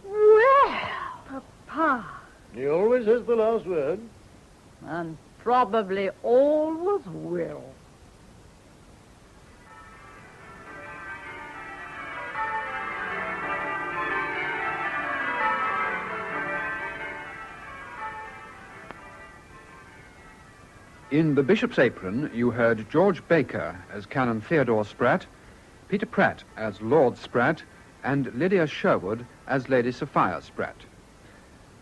Well, Papa. He always has the last word. And probably always will. In The Bishop's Apron, you heard George Baker as Canon Theodore Spratt, Peter Pratt as Lord Spratt, and Lydia Sherwood as Lady Sophia Spratt.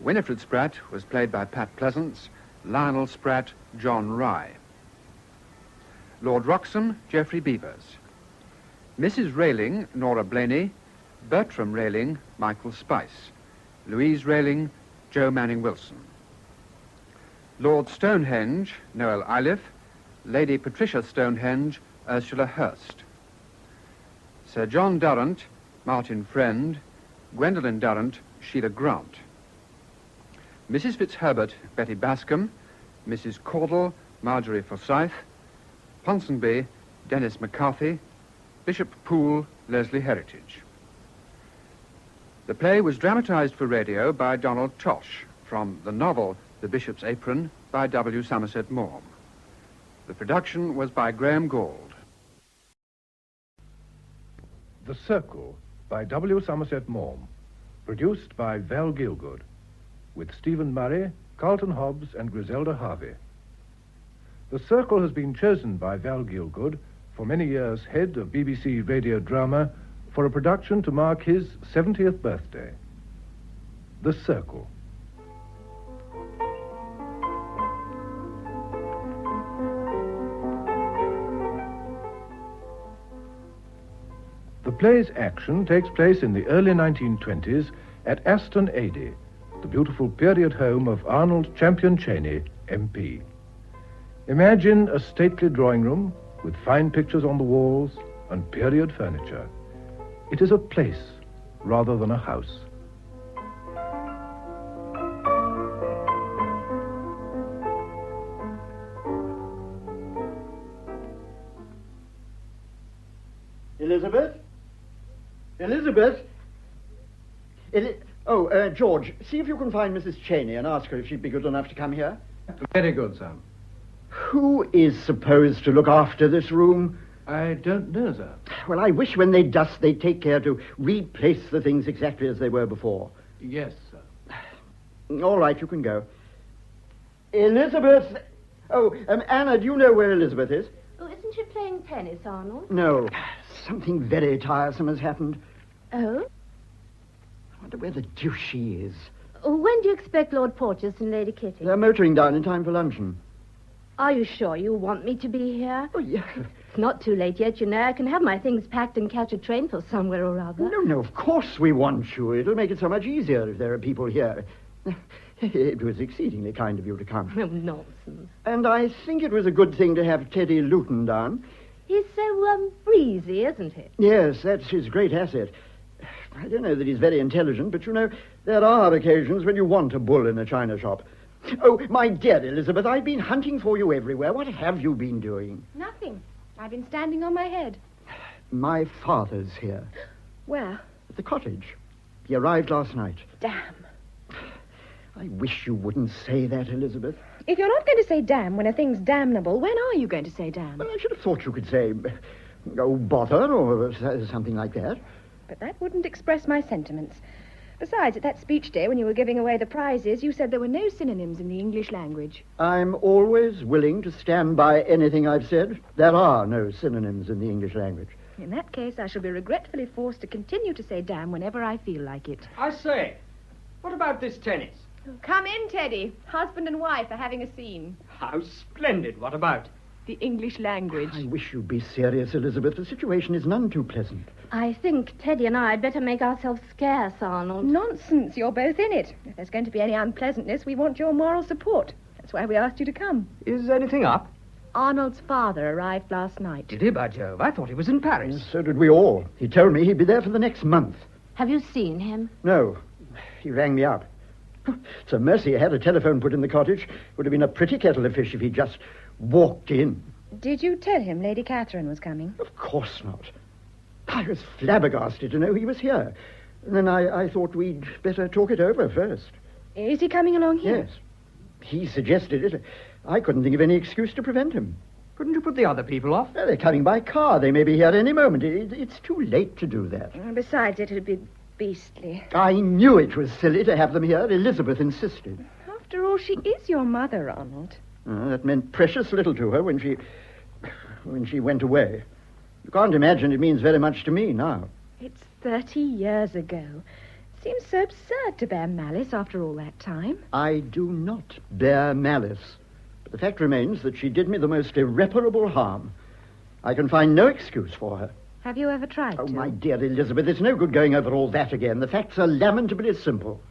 Winifred Spratt was played by Pat Pleasance, Lionel Spratt, John Rye. Lord Wroxham, Geoffrey Beavers. Mrs. Railing, Nora Blaney. Bertram Railing, Michael Spice. Louise Railing, Joe Manning Wilson. Lord Stonehenge, Noel Iliff. Lady Patricia Stonehenge, Ursula Hurst. Sir John Durrant, Martin Friend. Gwendolen Durrant, Sheila Grant. Mrs. Fitzherbert, Betty Bascom. Mrs. Caudle, Marjorie Forsyth. Ponsonby, Dennis McCarthy. Bishop Poole, Leslie Heritage. The play was dramatized for radio by Donald Tosh from the novel The Bishop's Apron by W. Somerset Maugham. The production was by Graham Gould. The Circle by W. Somerset Maugham, produced by Val Gielgud, with Stephen Murray, Carlton Hobbs, and Griselda Harvey. The Circle has been chosen by Val Gielgud, for many years head of BBC radio drama, for a production to mark his 70th birthday. The Circle. The play's action takes place in the early 1920s at Aston Adey, the beautiful period home of Arnold Champion Cheney, MP. Imagine a stately drawing room with fine pictures on the walls and period furniture. It is a place rather than a house. Elizabeth? Elizabeth? George, see if you can find Mrs. Cheney and ask her if she'd be good enough to come here. Very good, sir. Who is supposed to look after this room? I don't know, sir. Well, I wish when they dust they'd take care to replace the things exactly as they were before. Yes, sir. All right, you can go. Elizabeth! Anna, do you know where Elizabeth is? Oh, isn't she playing tennis, Arnold? No. Something very tiresome has happened. Oh? I wonder where the deuce she is. When do you expect Lord Porteous and Lady Kitty? They're motoring down in time for luncheon. Are you sure you want me to be here? Oh, yeah. It's not too late yet, you know. I can have my things packed and catch a train for somewhere or other. No, of course we want you. It'll make it so much easier if there are people here. It was exceedingly kind of you to come. Oh, nonsense. And I think it was a good thing to have Teddy Luton down. He's so, breezy, isn't he? Yes, that's his great asset. I don't know that he's very intelligent, but, you know, there are occasions when you want a bull in a china shop. Oh, my dear Elizabeth, I've been hunting for you everywhere. What have you been doing? Nothing. I've been standing on my head. My father's here. Where? At the cottage. He arrived last night. Damn. I wish you wouldn't say that, Elizabeth. If you're not going to say damn when a thing's damnable, when are you going to say damn? Well, I should have thought you could say, oh, bother, or something like that. But that wouldn't express my sentiments. Besides, at that speech day when you were giving away the prizes, you said there were no synonyms in the English language. I'm always willing to stand by anything I've said. There are no synonyms in the English language. In that case, I shall be regretfully forced to continue to say damn whenever I feel like it. I say, what about this tennis? Come in, Teddy. Husband and wife are having a scene. How splendid. What about? the English language. I wish you'd be serious, Elizabeth. The situation is none too pleasant. I think Teddy and I had better make ourselves scarce, Arnold. Nonsense. You're both in it. If there's going to be any unpleasantness, we want your moral support. That's why we asked you to come. Is anything up? Arnold's father arrived last night. Did he, by Jove? I thought he was in Paris. So did we all. He told me he'd be there for the next month. Have you seen him? No. He rang me up. It's a mercy I had a telephone put in the cottage. Would have been a pretty kettle of fish if he'd just walked in. Did you tell him Lady Catherine was coming? Of course not. I was flabbergasted to know he was here. And then I thought we'd better talk it over first. Is he coming along here? Yes. He suggested it. I couldn't think of any excuse to prevent him. Couldn't you put the other people off? Well, they're coming by car. They may be here any moment. It's too late to do that. Besides, it'd be beastly. I knew it was silly to have them here. Elizabeth insisted. After all, she is your mother, Arnold. That meant precious little to her when she went away. You can't imagine it means very much to me now. It's 30 years ago. Seems so absurd to bear malice after all that time. I do not bear malice. But the fact remains that she did me the most irreparable harm. I can find no excuse for her. Have you ever tried to? Oh, my dear Elizabeth, it's no good going over all that again. The facts are lamentably simple.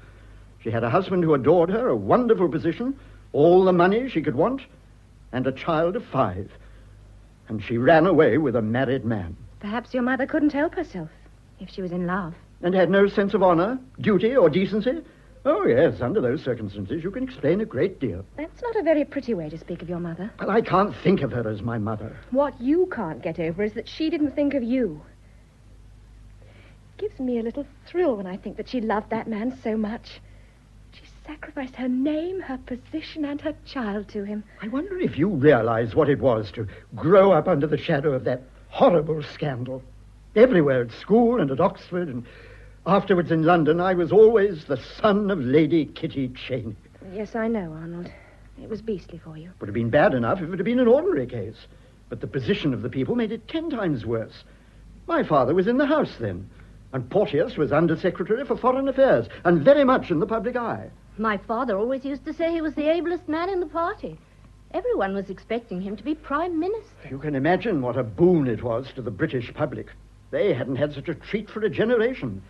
She had a husband who adored her, a wonderful position, all the money she could want, and a child of 5. And she ran away with a married man. Perhaps your mother couldn't help herself if she was in love. And had no sense of honor, duty, or decency? Oh, yes, under those circumstances, you can explain a great deal. That's not a very pretty way to speak of your mother. Well, I can't think of her as my mother. What you can't get over is that she didn't think of you. It gives me a little thrill when I think that she loved that man so much. She sacrificed her name, her position, and her child to him. I wonder if you realize what it was to grow up under the shadow of that horrible scandal. Everywhere, at school and at Oxford, and afterwards in London, I was always the son of Lady Kitty Cheney. Yes, I know, Arnold. It was beastly for you. Would have been bad enough if it had been an ordinary case. But the position of the people made it 10 times worse. My father was in the House then, and Porteous was Under-Secretary for Foreign Affairs, and very much in the public eye. My father always used to say he was the ablest man in the party. Everyone was expecting him to be Prime Minister. You can imagine what a boon it was to the British public. They hadn't had such a treat for a generation.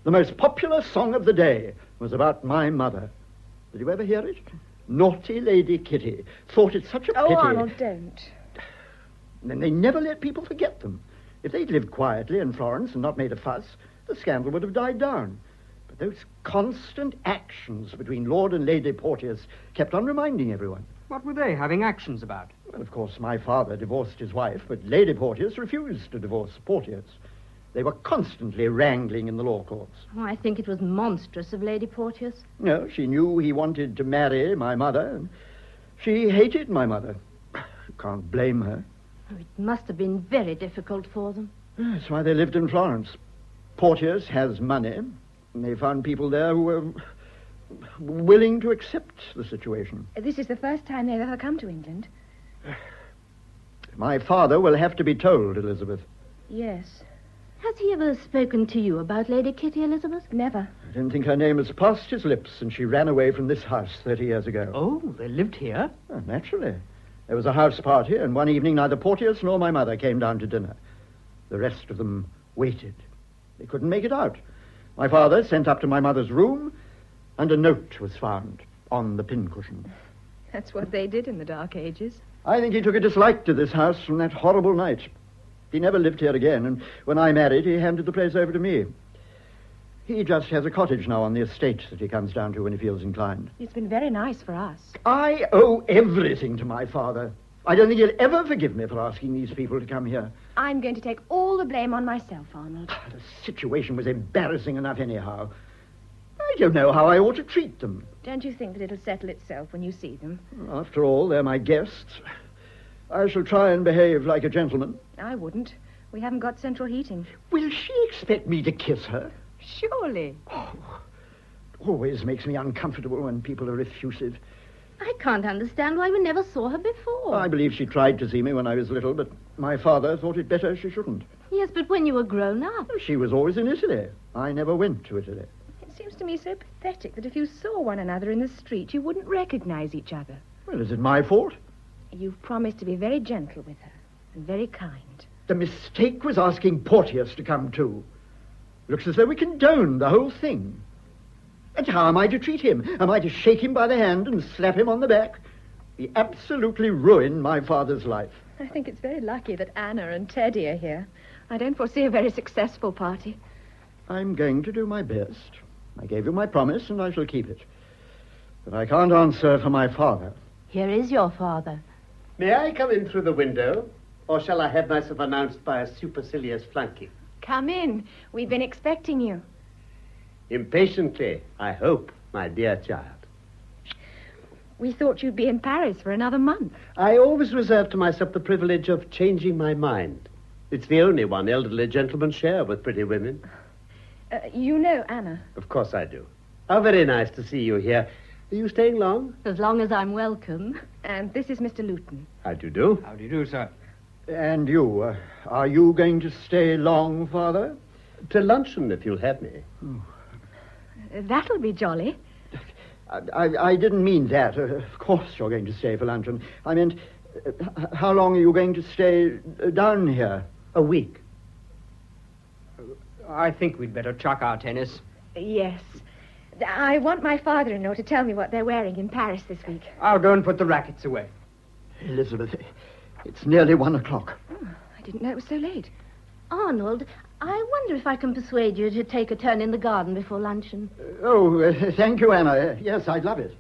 The most popular song of the day was about my mother. Did you ever hear it? Naughty Lady Kitty thought it such a pity. Oh, Arnold, don't. And then they never let people forget them. If they'd lived quietly in Florence and not made a fuss, the scandal would have died down. But those constant actions between Lord and Lady Porteous kept on reminding everyone. What were they having actions about? Well, of course, my father divorced his wife, but Lady Porteous refused to divorce Porteous. They were constantly wrangling in the law courts. Oh, I think it was monstrous of Lady Porteous. No, she knew he wanted to marry my mother, and she hated my mother. You can't blame her. Oh, it must have been very difficult for them. That's why they lived in Florence. Porteous has money, and they found people there who were willing to accept the situation. This is the first time they've ever come to England. My father will have to be told, Elizabeth. Yes. Has he ever spoken to you about Lady Kitty, Elizabeth? Never. I don't think her name has passed his lips since she ran away from this house 30 years ago. Oh, they lived here? Oh, naturally. There was a house party, and one evening neither Porteous nor my mother came down to dinner. The rest of them waited. They couldn't make it out. My father sent up to my mother's room, and a note was found on the pincushion. That's what they did in the Dark Ages. I think he took a dislike to this house from that horrible night. He never lived here again, and when I married, he handed the place over to me. He just has a cottage now on the estate that he comes down to when he feels inclined. It's been very nice for us. I owe everything to my father. I don't think he'll ever forgive me for asking these people to come here. I'm going to take all the blame on myself, Arnold. The situation was embarrassing enough anyhow. I don't know how I ought to treat them. Don't you think that it'll settle itself when you see them? After all, they're my guests. I shall try and behave like a gentleman. I wouldn't. We haven't got central heating. Will she expect me to kiss her? Surely. Oh, it always makes me uncomfortable when people are effusive. I can't understand why we never saw her before. I believe she tried to see me when I was little, but my father thought it better she shouldn't. Yes, but when you were grown up. She was always in Italy. I never went to Italy. It seems to me so pathetic that if you saw one another in the street, you wouldn't recognize each other. Well, is it my fault? You've promised to be very gentle with her and very kind. The mistake was asking Porteous to come too. Looks as though we condoned the whole thing. And how am I to treat him? Am I to shake him by the hand and slap him on the back? He absolutely ruined my father's life. I think it's very lucky that Anna and Teddy are here. I don't foresee a very successful party. I'm going to do my best. I gave you my promise, and I shall keep it. But I can't answer for my father. Here is your father. May I come in through the window, or shall I have myself announced by a supercilious flunky? Come in. We've been expecting you. Impatiently, I hope, my dear child. We thought you'd be in Paris for another month. I always reserve to myself the privilege of changing my mind. It's the only one elderly gentlemen share with pretty women. You know Anna. Of course I do. How very nice to see you here. Are you staying long? As long as I'm welcome. And this is Mr. Luton. How do you do? How do you do, sir? And you, are you going to stay long, Father? To luncheon, if you'll have me. That'll be jolly. I didn't mean that. Of course you're going to stay for luncheon. I meant, how long are you going to stay down here? A week. I think we'd better chuck our tennis. Yes. I want my father-in-law to tell me what they're wearing in Paris this week. I'll go and put the rackets away. Elizabeth, it's nearly 1 o'clock. Oh, I didn't know it was so late. Arnold, I wonder if I can persuade you to take a turn in the garden before luncheon. Thank you, Anna. Yes, I'd love it.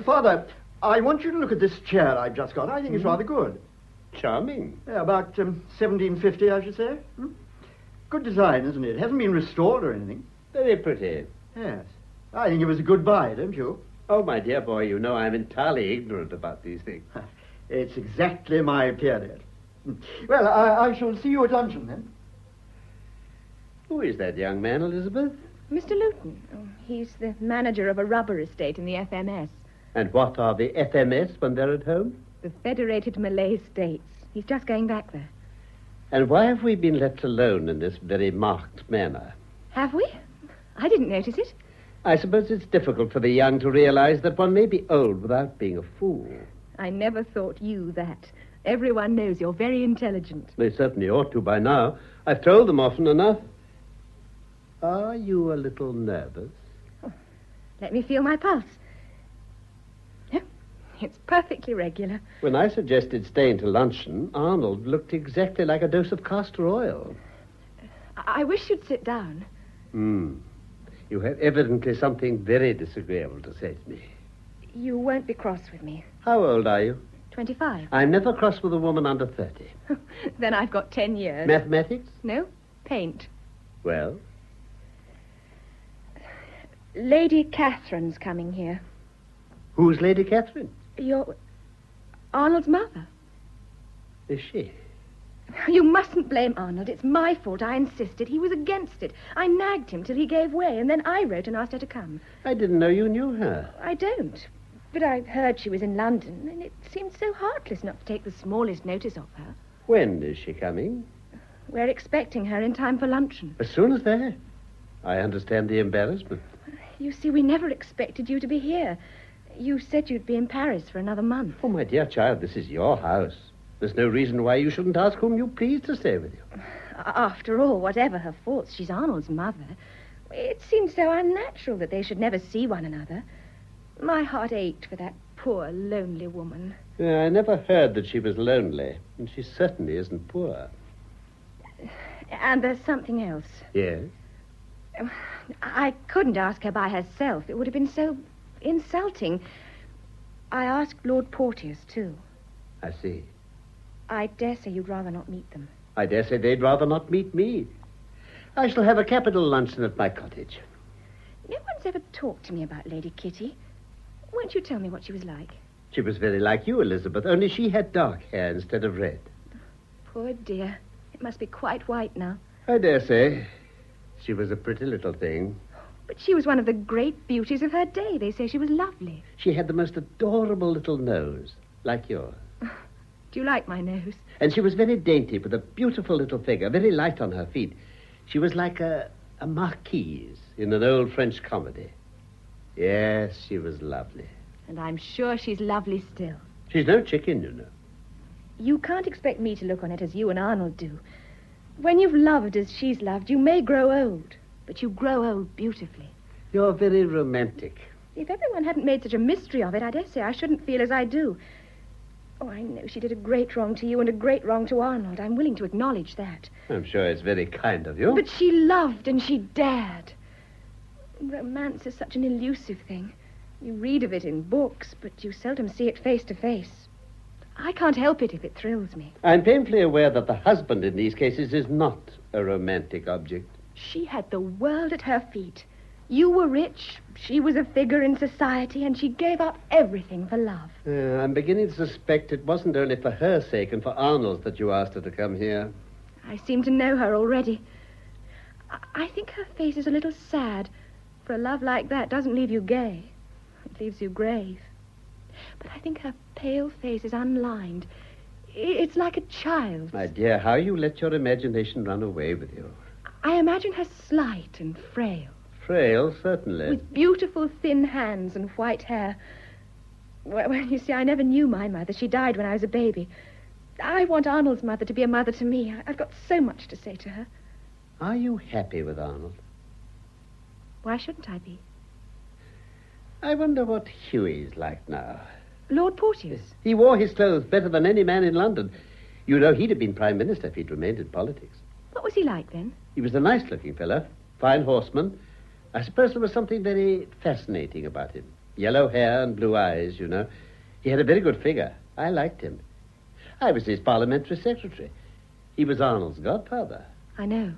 Father, I want you to look at this chair I've just got. I think it's rather good. Charming. About 1750, I should say. Good design, isn't it? It hasn't been restored or anything. Very pretty. Yes. I think it was a good buy, don't you? Oh, my dear boy, you know I'm entirely ignorant about these things. It's exactly my period. Well, I shall see you at luncheon, then. Who is that young man, Elizabeth? Mr. Luton. Oh, he's the manager of a rubber estate in the FMS. And what are the FMS when they're at home? The Federated Malay States. He's just going back there. And why have we been left alone in this very marked manner? Have we? I didn't notice it. I suppose it's difficult for the young to realize that one may be old without being a fool. I never thought you that. Everyone knows you're very intelligent. They certainly ought to by now. I've told them often enough. Are you a little nervous? Oh, let me feel my pulse. Yeah, it's perfectly regular. When I suggested staying to luncheon, Arnold looked exactly like a dose of castor oil. I wish you'd sit down. You have evidently something very disagreeable to say to me. You won't be cross with me. How old are you? 25. I'm never cross with a woman under 30. Then I've got 10 years. Mathematics? No, paint. Well? Lady Catherine's coming here. Who's Lady Catherine? Your Arnold's mother. Is she? You mustn't blame Arnold. It's my fault. I insisted. He was against it. I nagged him till he gave way, and then I wrote and asked her to come. I didn't know you knew her. I don't. But I heard she was in London, and it seemed so heartless not to take the smallest notice of her. When is she coming? We're expecting her in time for luncheon. As soon as that. I understand the embarrassment. You see, we never expected you to be here. You said you'd be in Paris for another month. Oh, my dear child, this is your house. There's no reason why you shouldn't ask whom you please to stay with you. After all, whatever her faults, she's Arnold's mother. It seems so unnatural that they should never see one another. My heart ached for that poor, lonely woman. I never heard that she was lonely, and she certainly isn't poor. And there's something else. Yes? I couldn't ask her by herself. It would have been so insulting. I asked Lord Porteous, too. I see. I dare say you'd rather not meet them. I dare say they'd rather not meet me. I shall have a capital luncheon at my cottage. No one's ever talked to me about Lady Kitty. Won't you tell me what she was like? She was very like you, Elizabeth, only she had dark hair instead of red. Poor dear. It must be quite white now. I dare say. She was a pretty little thing. But she was one of the great beauties of her day. They say she was lovely. She had the most adorable little nose, like yours. Do you like my nose? And she was very dainty, with a beautiful little figure, very light on her feet. She was like a marquise in an old French comedy. Yes, she was lovely. And I'm sure she's lovely still. She's no chicken, you know. You can't expect me to look on it as you and Arnold do. When you've loved as she's loved, you may grow old, but you grow old beautifully. You're very romantic. If everyone hadn't made such a mystery of it, I dare say I shouldn't feel as I do. Oh, I know she did a great wrong to you and a great wrong to Arnold. I'm willing to acknowledge that. I'm sure it's very kind of you. But she loved and she dared. Romance is such an elusive thing. You read of it in books, but you seldom see it face to face. I can't help it if it thrills me. I'm painfully aware that the husband in these cases is not a romantic object. She had the world at her feet. You were rich, she was a figure in society, and she gave up everything for love. I'm beginning to suspect it wasn't only for her sake and for Arnold's that you asked her to come here. I seem to know her already. I think her face is a little sad, for a love like that doesn't leave you gay. It leaves you grave. But I think her pale face is unlined. It's like a child's. My dear, how you let your imagination run away with you. I imagine her slight and frail. Frail, certainly. With beautiful thin hands and white hair. Well, you see, I never knew my mother. She died when I was a baby. I want Arnold's mother to be a mother to me. I've got so much to say to her. Are you happy with Arnold? Why shouldn't I be? I wonder what Hughie's like now. Lord Porteous? He wore his clothes better than any man in London. You know, he'd have been Prime Minister if he'd remained in politics. What was he like, then? He was a nice-looking fellow, fine horseman. I suppose there was something very fascinating about him. Yellow hair and blue eyes, you know. He had a very good figure. I liked him. I was his parliamentary secretary. He was Arnold's godfather. I know.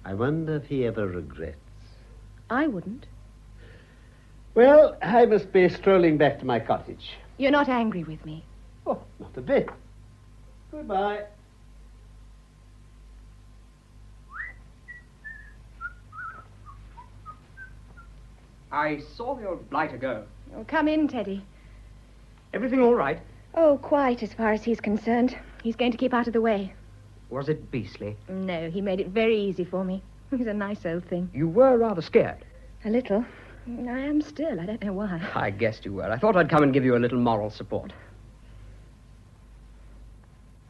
I wonder if he ever regrets. I wouldn't. Well, I must be strolling back to my cottage. You're not angry with me? Oh, not a bit. Goodbye. I saw the old blighter go. Oh, come in, Teddy. Everything all right? Oh, quite, as far as he's concerned. He's going to keep out of the way. Was it beastly? No, he made it very easy for me. He's a nice old thing. You were rather scared. A little. I am still. I don't know why. I guessed you were. I thought I'd come and give you a little moral support.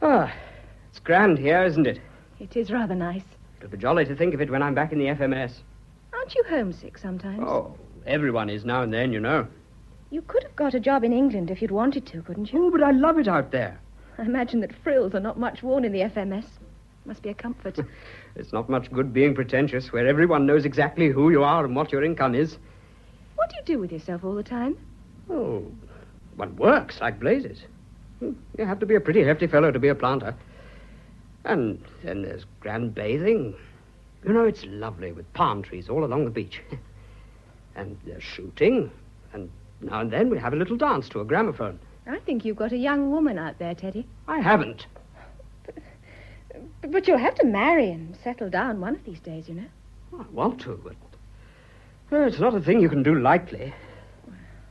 Ah, it's grand here, isn't it? It is rather nice. It'll be jolly to think of it when I'm back in the FMS. Aren't you homesick sometimes? Oh, everyone is now and then, you know. You could have got a job in England if you'd wanted to, couldn't you? Oh, but I love it out there. I imagine that frills are not much worn in the FMS. Must be a comfort. It's not much good being pretentious, where everyone knows exactly who you are and what your income is. What do you do with yourself all the time? Oh, one works like blazes. You have to be a pretty hefty fellow to be a planter. And then there's grand bathing. You know, it's lovely with palm trees all along the beach. And there's shooting. And now and then we have a little dance to a gramophone. I think you've got a young woman out there, Teddy. I haven't. But you'll have to marry and settle down one of these days, you know. I want to, but it's not a thing you can do lightly.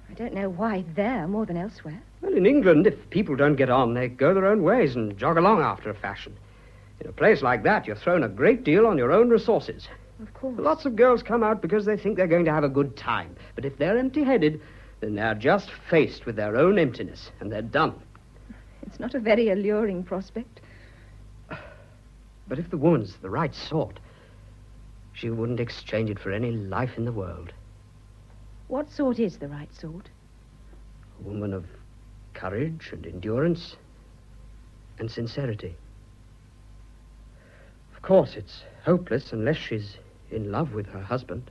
I don't know why there more than elsewhere. Well, in England, if people don't get on, they go their own ways and jog along after a fashion. In a place like that, you're thrown a great deal on your own resources. Of course. Lots of girls come out because they think they're going to have a good time. But if they're empty-headed, then they're just faced with their own emptiness, and they're done. It's not a very alluring prospect. But if the woman's the right sort, she wouldn't exchange it for any life in the world. What sort is the right sort? A woman of courage and endurance and sincerity. Of course, it's hopeless unless she's in love with her husband.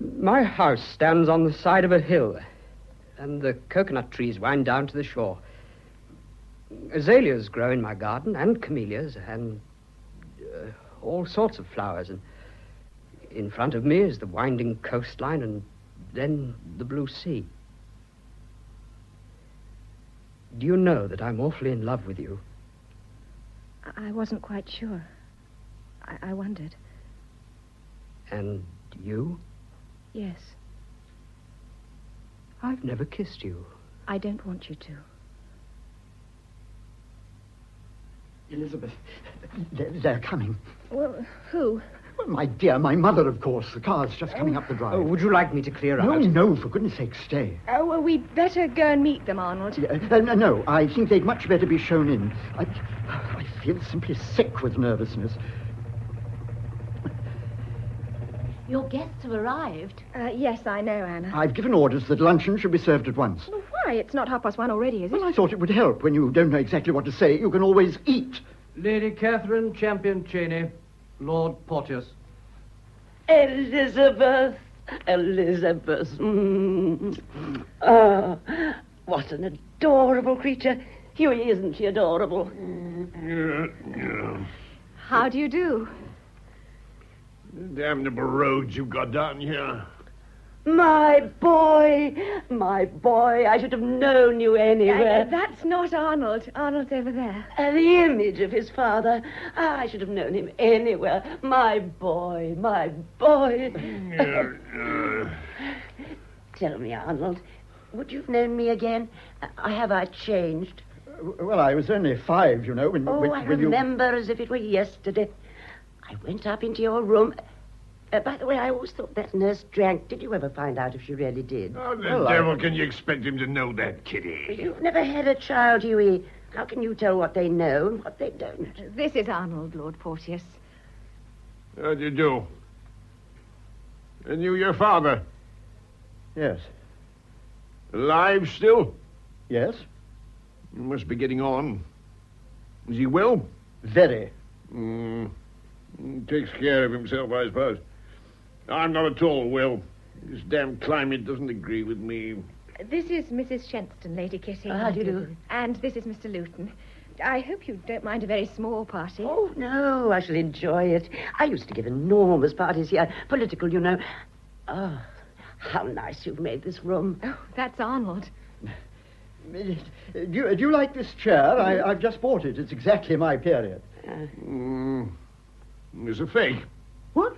My house stands on the side of a hill, and the coconut trees wind down to the shore. Azaleas grow in my garden, and camellias, and all sorts of flowers. And in front of me is the winding coastline, and then the blue sea. Do you know that I'm awfully in love with you? I wasn't quite sure. I wondered. And you? Yes. I've never kissed you. I don't want you to. Elizabeth, they're coming. Well, who? My dear, my mother, of course. The car's just coming up the drive. Oh, would you like me to clear out? No, for goodness sake, stay. Oh, well, we'd better go and meet them, Arnold. No, I think they'd much better be shown in. I feel simply sick with nervousness. Your guests have arrived. Yes, I know, Anna. I've given orders that luncheon should be served at once. Well, why? It's not 1:30 already, is it? Well, I thought it would help. When you don't know exactly what to say, you can always eat. Lady Catherine Champion Cheney, Lord Porteous. Elizabeth. Ah, what an adorable creature. Hughie, isn't she adorable? How do you do? Damnable roads you've got down here. My boy, I should have known you anywhere. That's not Arnold. Arnold's over there. The image of his father. I should have known him anywhere. My boy. Tell me, Arnold, would you have known me again? Have I changed? Well, I was only 5, you know, when I remember as if it were yesterday. I went up into your room. By the way, I always thought that nurse drank. Did you ever find out if she really did? How the devil can you expect him to know that, Kitty? You've never had a child, Hughie. How can you tell what they know and what they don't? This is Arnold, Lord Porteous. How do you do? And you, your father? Yes. Alive still? Yes. You must be getting on. Is he well? Very. He takes care of himself, I suppose. I'm not at all well. This damn climate doesn't agree with me. This is Mrs. Chesterton, Lady Kitty. How do you do? And this is Mr. Luton. I hope you don't mind a very small party. Oh, no, I shall enjoy it. I used to give enormous parties here. Political, you know. Oh, how nice you've made this room. Oh, that's Arnold. Do you like this chair? I've just bought it. It's exactly my period. It's a fake. What?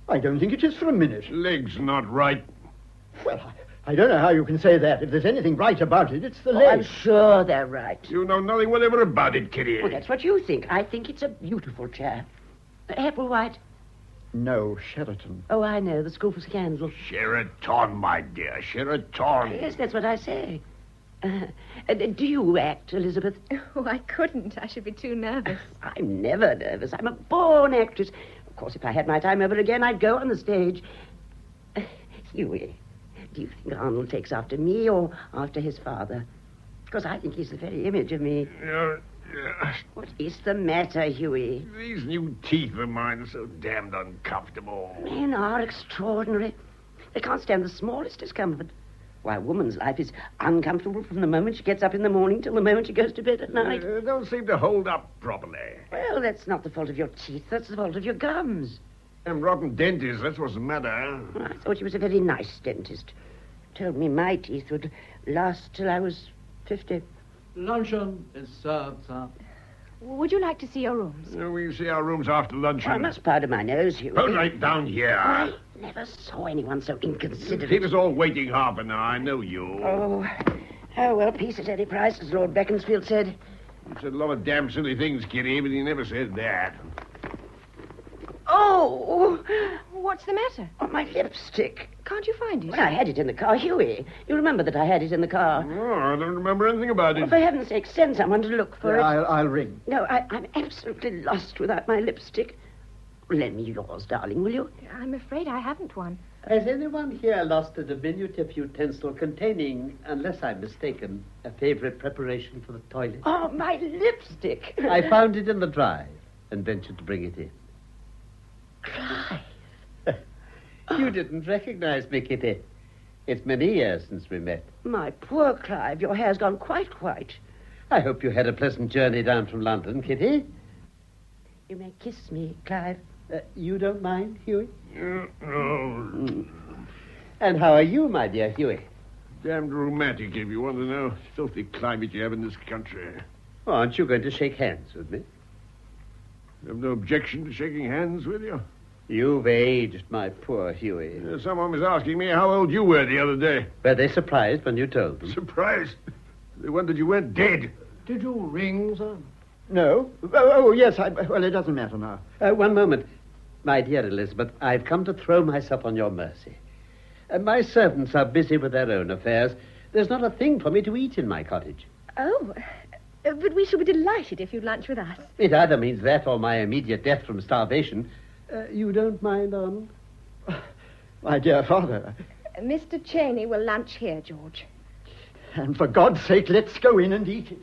I don't think it is for a minute. Leg's not right. Well, I don't know how you can say that. If there's anything right about it, it's the leg. I'm sure they're right. You know nothing whatever about it, Kitty. Well, that's what you think. I think it's a beautiful chair. Applewhite? No, Sheraton. Oh, I know. The school for scandal. Sheraton, my dear. Sheraton. Yes, that's what I say. Do you act, Elizabeth? Oh, I couldn't. I should be too nervous. I'm never nervous. I'm a born actress. Of course, if I had my time over again, I'd go on the stage. Hughie, do you think Arnold takes after me or after his father? Because I think he's the very image of me. What is the matter, Hughie? These new teeth of mine are so damned uncomfortable. Men are extraordinary. They can't stand the smallest discomfort. Why, a woman's life is uncomfortable from the moment she gets up in the morning till the moment she goes to bed at night. They don't seem to hold up properly. Well, that's not the fault of your teeth. That's the fault of your gums. Them rotten dentists, that's what's the matter. I thought he was a very nice dentist. Told me my teeth would last till I was 50. Luncheon is served, sir. Would you like to see your rooms? We'll see our rooms after luncheon. I must powder my nose, Hughie. Put right down here. I never saw anyone so inconsiderate. Keep us all waiting half an hour. I know you. Oh, well, peace at any price, as Lord Beaconsfield said. He said a lot of damn silly things, Kitty, but he never said that. Oh! What's the matter? Oh, my lipstick. Can't you find it? Well, I had it in the car, Hughie. You remember that I had it in the car. Oh, I don't remember anything about it. Well, for heaven's sake, send someone to look for it. I'll ring. No, I'm absolutely lost without my lipstick. Lend me yours, darling, will you? I'm afraid I haven't one. Has anyone here lost a diminutive utensil containing, unless I'm mistaken, a favorite preparation for the toilet? Oh, my lipstick. I found it in the drive and ventured to bring it in. Clive. You didn't recognize me, Kitty. It's many years since we met. My poor Clive, your hair's gone quite white. I hope you had a pleasant journey down from London, Kitty. You may kiss me, Clive. You don't mind, Hughie? No. And how are you, my dear Hughie? Damned romantic, if you want to know. Filthy climate you have in this country. Oh, aren't you going to shake hands with me? You have no objection to shaking hands with you? You've aged, my poor Hughie. Someone was asking me how old you were the other day. Were they surprised when you told them? Surprised? They wondered you weren't dead. Did you ring, sir? No. Oh yes, well, it doesn't matter now. 1 moment. My dear Elizabeth, I've come to throw myself on your mercy. My servants are busy with their own affairs. There's not a thing for me to eat in my cottage. Oh, but we shall be delighted if you lunch with us. It either means that or my immediate death from starvation. You don't mind, Arnold? My dear father. Mr. Cheney will lunch here, George. And for God's sake, let's go in and eat it.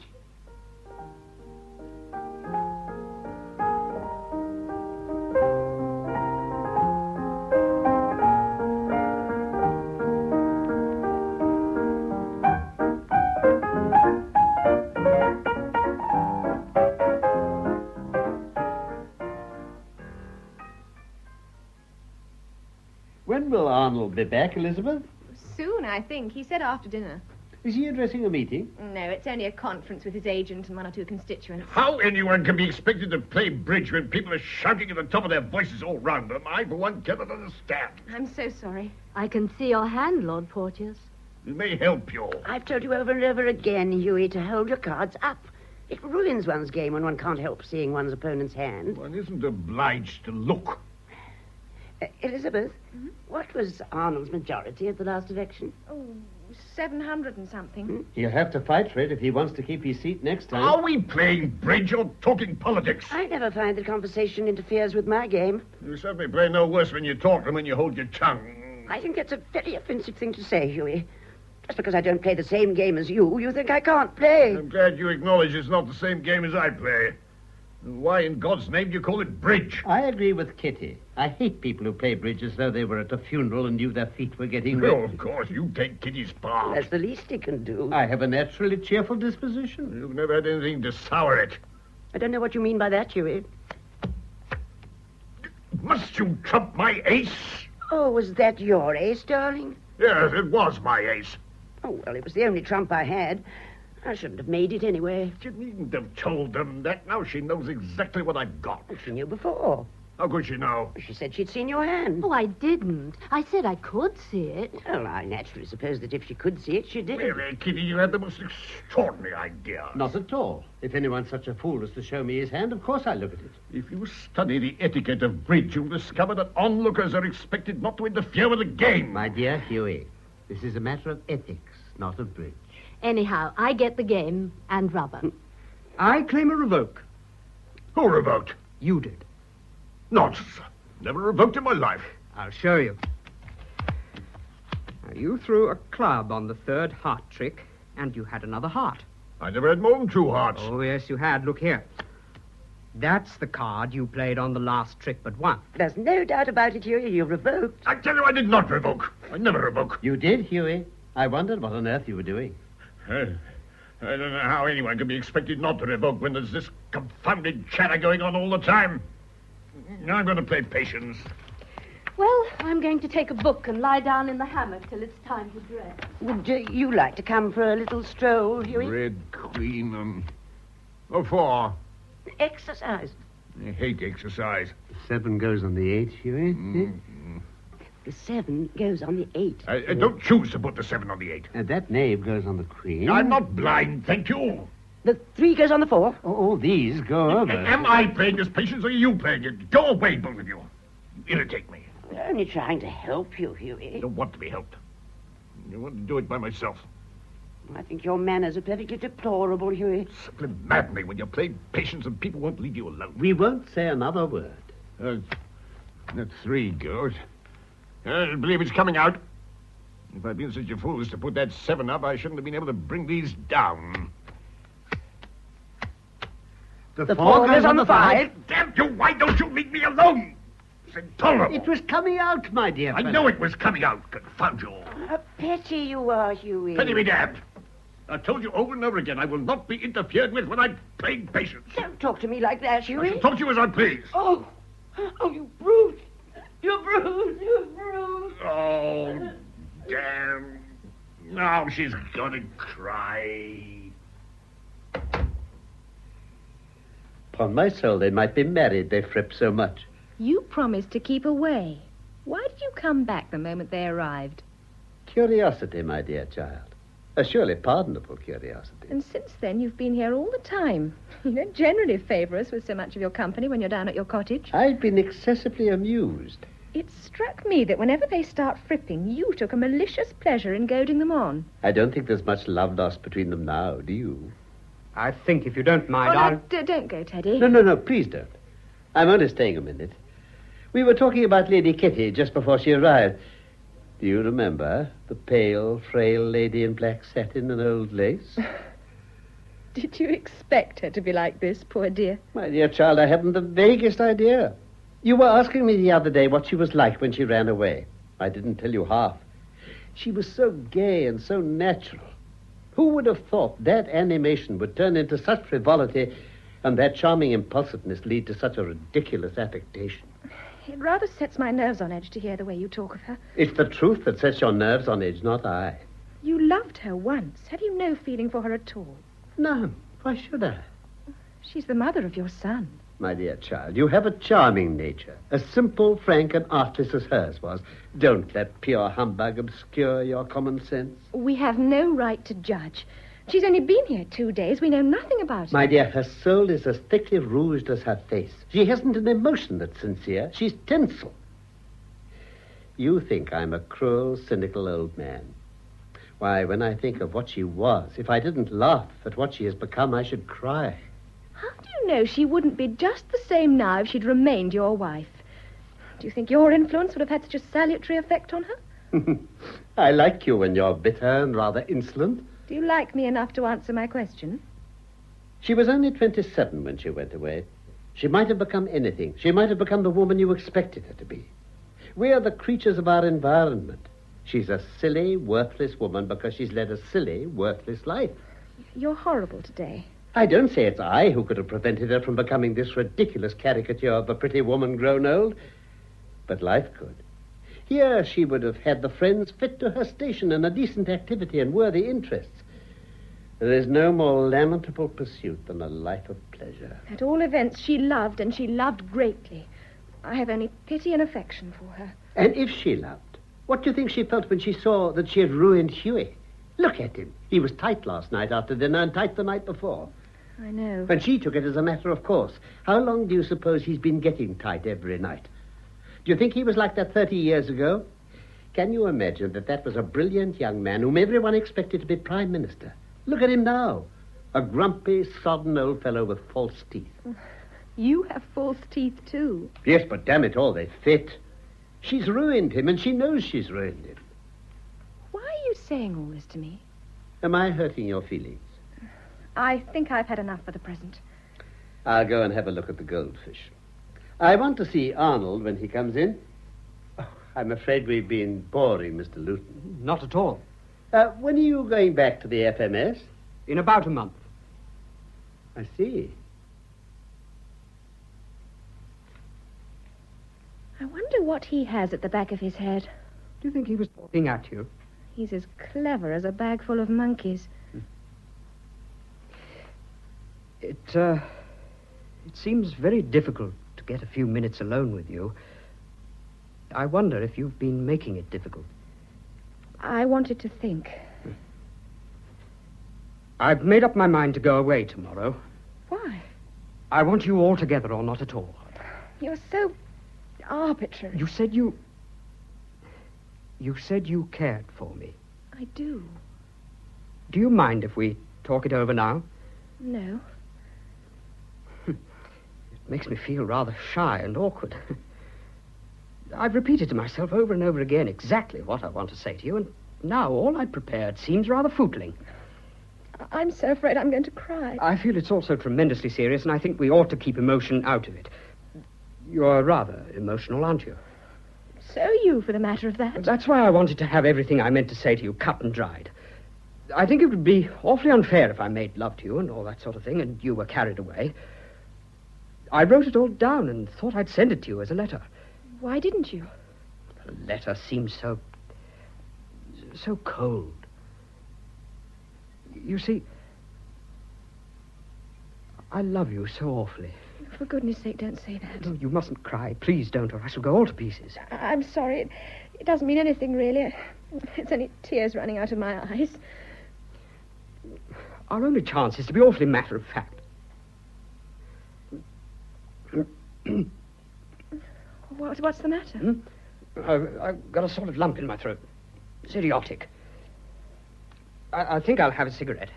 When will Arnold be back, Elizabeth? Soon, I think. He said after dinner. Is he addressing a meeting? No, it's only a conference with his agent and one or two constituents. How anyone can be expected to play bridge when people are shouting at the top of their voices all round them, I, for one, cannot understand. I'm so sorry. I can see your hand, Lord Porteous. It may help you. I've told you over and over again, Hughie, to hold your cards up. It ruins one's game when one can't help seeing one's opponent's hand. One isn't obliged to look. Elizabeth, what was Arnold's majority at the last election? Oh, 700 and something. He'll have to fight for it if he wants to keep his seat next time. Are we playing bridge or talking politics? I never find that conversation interferes with my game. You certainly play no worse when you talk than when you hold your tongue. I think that's a very offensive thing to say, Hughie. Just because I don't play the same game as you think I can't play. I'm glad you acknowledge it's not the same game as I play. Why in God's name do you call it bridge? I agree with Kitty. I hate people who play bridge as though they were at a funeral and knew their feet were getting Oh, wet. of course, you take Kitty's part. That's the least he can do. I have a naturally cheerful disposition. You've never had anything to sour it. I don't know what you mean by that, Hughie. Must you trump my ace? Oh, was that your ace, darling? Yes, it was my ace. Oh, well, it was the only trump I had. I shouldn't have made it anyway. You needn't have told them that. Now she knows exactly what I've got. She knew before. How could she know? She said she'd seen your hand. Oh, I didn't. I said I could see it. Well, I naturally supposed that if she could see it, she did. Really, Kitty, you had the most extraordinary idea. Not at all. If anyone's such a fool as to show me his hand, of course I look at it. If you study the etiquette of bridge, you'll discover that onlookers are expected not to interfere with the game. My dear Hughie, this is a matter of ethics, not of bridge. Anyhow, I get the game and rubber. I claim a revoke. Who revoked? You did. Nonsense. Never revoked in my life. I'll show you. Now, you threw a club on the third heart trick, and you had another heart. I never had more than 2 hearts. Oh, yes, you had. Look here. That's the card you played on the last trick but one. There's no doubt about it, Hughie. You revoked. I tell you, I did not revoke. I never revoke. You did, Hughie. I wondered what on earth you were doing. I don't know how anyone can be expected not to revoke when there's this confounded chatter going on all the time. I'm going to play patience. Well, I'm going to take a book and lie down in the hammock till it's time to dress. Would you like to come for a little stroll, Hughie? Red Queen. What for? Exercise. I hate exercise. 7 goes on the 8, Hughie. The 7 goes on the 8. I don't choose to put the 7 on the 8. That knave goes on the queen. I'm not blind, thank you. The 3 goes on the 4. All these go over. Am I playing this patience or are you playing it? Go away, both of you. You irritate me. We're only trying to help you, Hughie. I don't want to be helped. I want to do it by myself. I think your manners are perfectly deplorable, Hughie. Simply mad me when you play patience and people won't leave you alone. We won't say another word. That 3 goes. I believe it's coming out. If I'd been such a fool as to put that 7 up, I shouldn't have been able to bring these down. The 4 goes on the 5. Damn you, why don't you leave me alone? It's intolerable. It was coming out, my dear I fellow. know it was coming out. Confound you. A pity you are, Hughie. Pity me damned. I told you over and over again I will not be interfered with when I'm playing patience. Don't talk to me like that, Hughie. I shall talk to you as I please. Oh, you brute. You brute. You brute. Oh, damn. Now she's gonna cry. Upon my soul, they might be married, they frip so much. You promised to keep away. Why did you come back the moment they arrived? Curiosity, my dear child. A surely pardonable curiosity. And since then, you've been here all the time. You don't generally favour us with so much of your company when you're down at your cottage. I've been excessively amused. It struck me that whenever they start fripping, you took a malicious pleasure in goading them on. I don't think there's much love lost between them now, do you? I think, if you don't mind, No, don't go, Teddy. No, please don't. I'm only staying a minute. We were talking about Lady Kitty just before she arrived. Do you remember the pale, frail lady in black satin and old lace? Did you expect her to be like this, poor dear? My dear child, I haven't the vaguest idea. You were asking me the other day what she was like when she ran away. I didn't tell you half. She was so gay and so natural. Who would have thought that animation would turn into such frivolity and that charming impulsiveness lead to such a ridiculous affectation? It rather sets my nerves on edge to hear the way you talk of her. It's the truth that sets your nerves on edge, not I. You loved her once. Have you no feeling for her at all? No. Why should I? She's the mother of your son. My dear child, you have a charming nature. As simple, frank, and artless as hers was. Don't let pure humbug obscure your common sense. We have no right to judge. She's only been here 2 days. We know nothing about her. My dear, her soul is as thickly rouged as her face. She hasn't an emotion that's sincere. She's tinsel. You think I'm a cruel, cynical old man. Why, when I think of what she was, if I didn't laugh at what she has become, I should cry. How do you know she wouldn't be just the same now if she'd remained your wife? Do you think your influence would have had such a salutary effect on her? I like you when you're bitter and rather insolent. Do you like me enough to answer my question? She was only 27 when she went away. She might have become anything. She might have become the woman you expected her to be. We are the creatures of our environment. She's a silly, worthless woman because she's led a silly, worthless life. You're horrible today. I don't say it's I who could have prevented her from becoming this ridiculous caricature of a pretty woman grown old. But life could. Here she would have had the friends fit to her station and a decent activity and worthy interests. There is no more lamentable pursuit than a life of pleasure. At all events, she loved, and she loved greatly. I have only pity and affection for her. And if she loved, what do you think she felt when she saw that she had ruined Hughie? Look at him. He was tight last night after dinner and tight the night before. I know. And she took it as a matter of course. How long do you suppose he's been getting tight every night? Do you think he was like that 30 years ago? Can you imagine that was a brilliant young man whom everyone expected to be Prime Minister? Look at him now. A grumpy, sodden old fellow with false teeth. You have false teeth, too. Yes, but damn it all, they fit. She's ruined him, and she knows she's ruined him. Why are you saying all this to me? Am I hurting your feelings? I think I've had enough for the present. I'll go and have a look at the goldfish. I want to see Arnold when he comes in. Oh, I'm afraid we've been boring, Mr. Luton. Not at all. When are you going back to the FMS? In about a month. I see. I wonder what he has at the back of his head. Do you think he was talking at you? He's as clever as a bag full of monkeys. It seems very difficult to get a few minutes alone with you. I wonder if you've been making it difficult. I wanted to think. I've made up my mind to go away tomorrow. Why? I want you all together or not at all. You're so arbitrary. You said you cared for me. I do. Do you mind if we talk it over now? No. It makes me feel rather shy and awkward. I've repeated to myself over and over again exactly what I want to say to you, and now all I'd prepared seems rather footling. I'm so afraid I'm going to cry. I feel it's also tremendously serious, and I think we ought to keep emotion out of it. You're rather emotional, aren't you? So are you, for the matter of that. That's why I wanted to have everything I meant to say to you cut and dried. I think it would be awfully unfair if I made love to you and all that sort of thing, and you were carried away. I wrote it all down and thought I'd send it to you as a letter. Why didn't you? The letter seems so cold. You see, I love you so awfully. For goodness sake, don't say that. No, you mustn't cry. Please don't, or I shall go all to pieces. I'm sorry. It doesn't mean anything, really. It's only tears running out of my eyes. Our only chance is to be awfully matter-of-fact. What's the matter? I've got a sort of lump in my throat. It's idiotic. I think I'll have a cigarette.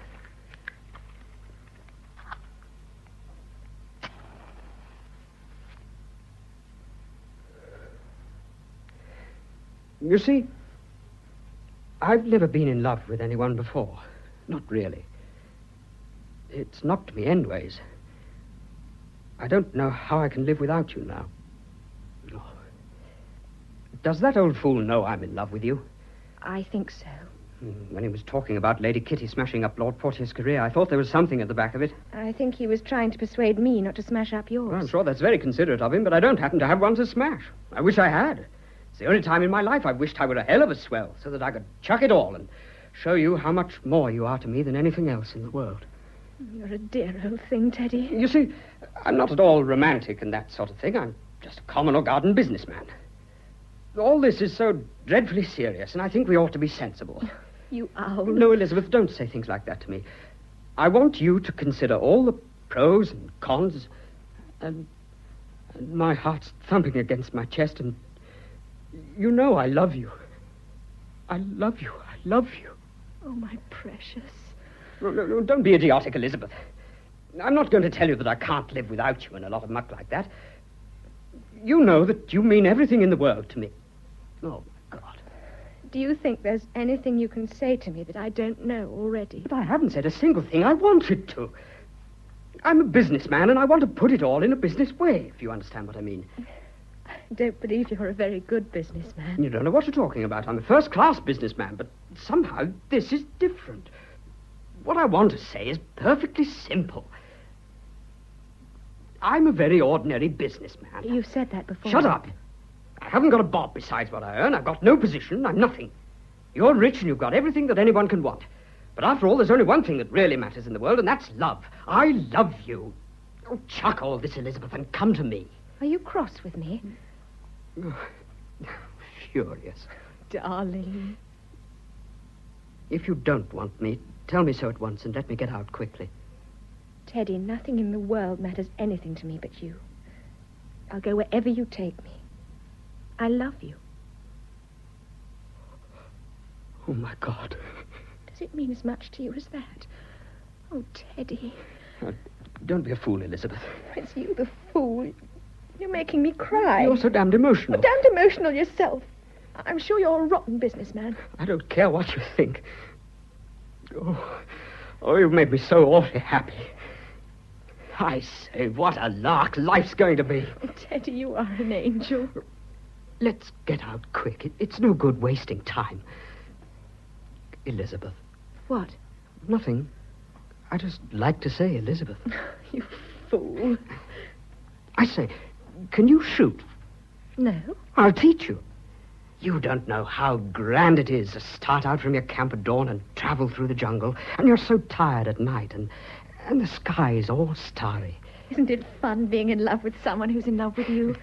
You see, I've never been in love with anyone before. Not really. It's knocked me endways. I don't know how I can live without you now. Oh. Does that old fool know I'm in love with you? I think so. When he was talking about Lady Kitty smashing up Lord Portier's career, I thought there was something at the back of it. I think he was trying to persuade me not to smash up yours. Well, I'm sure that's very considerate of him, but I don't happen to have one to smash. I wish I had. It's the only time in my life I've wished I were a hell of a swell, so that I could chuck it all and show you how much more you are to me than anything else in the world. You're a dear old thing, Teddy. You see, I'm not at all romantic and that sort of thing. I'm just a common or garden businessman. All this is so dreadfully serious, and I think we ought to be sensible. You owl. No, Elizabeth, don't say things like that to me. I want you to consider all the pros and cons, and my heart's thumping against my chest, and you know I love you. I love you. I love you. Oh, my precious. No, don't be idiotic, Elizabeth. I'm not going to tell you that I can't live without you in a lot of muck like that. You know that you mean everything in the world to me. Oh, my God. Do you think there's anything you can say to me that I don't know already? But I haven't said a single thing I wanted to. I'm a businessman, and I want to put it all in a business way, if you understand what I mean. I don't believe you're a very good businessman. You don't know what you're talking about. I'm a first-class businessman, but somehow this is different. What I want to say is perfectly simple. I'm a very ordinary businessman. You've said that before. Shut up. I haven't got a bob besides what I earn. I've got no position. I'm nothing. You're rich and you've got everything that anyone can want. But after all, there's only one thing that really matters in the world, and that's love. I love you. Oh, chuck all this, Elizabeth, and come to me. Are you cross with me? Furious. Darling. If you don't want me, tell me so at once and let me get out quickly. Teddy, nothing in the world matters anything to me but you. I'll go wherever you take me. I love you. Oh, my God. Does it mean as much to you as that? Oh, Teddy. Don't be a fool, Elizabeth. It's you, the fool. You're making me cry. You're so damned emotional. You're damned emotional yourself. I'm sure you're a rotten businessman. I don't care what you think. Oh, you've made me so awfully happy. I say, what a lark life's going to be. Teddy, you are an angel. Let's get out quick. It's no good wasting time. Elizabeth. What? Nothing. I just like to say Elizabeth. You fool. I say, can you shoot? No. I'll teach you. You don't know how grand it is to start out from your camp at dawn and travel through the jungle, and you're so tired at night, and the sky's all starry. Isn't it fun being in love with someone who's in love with you?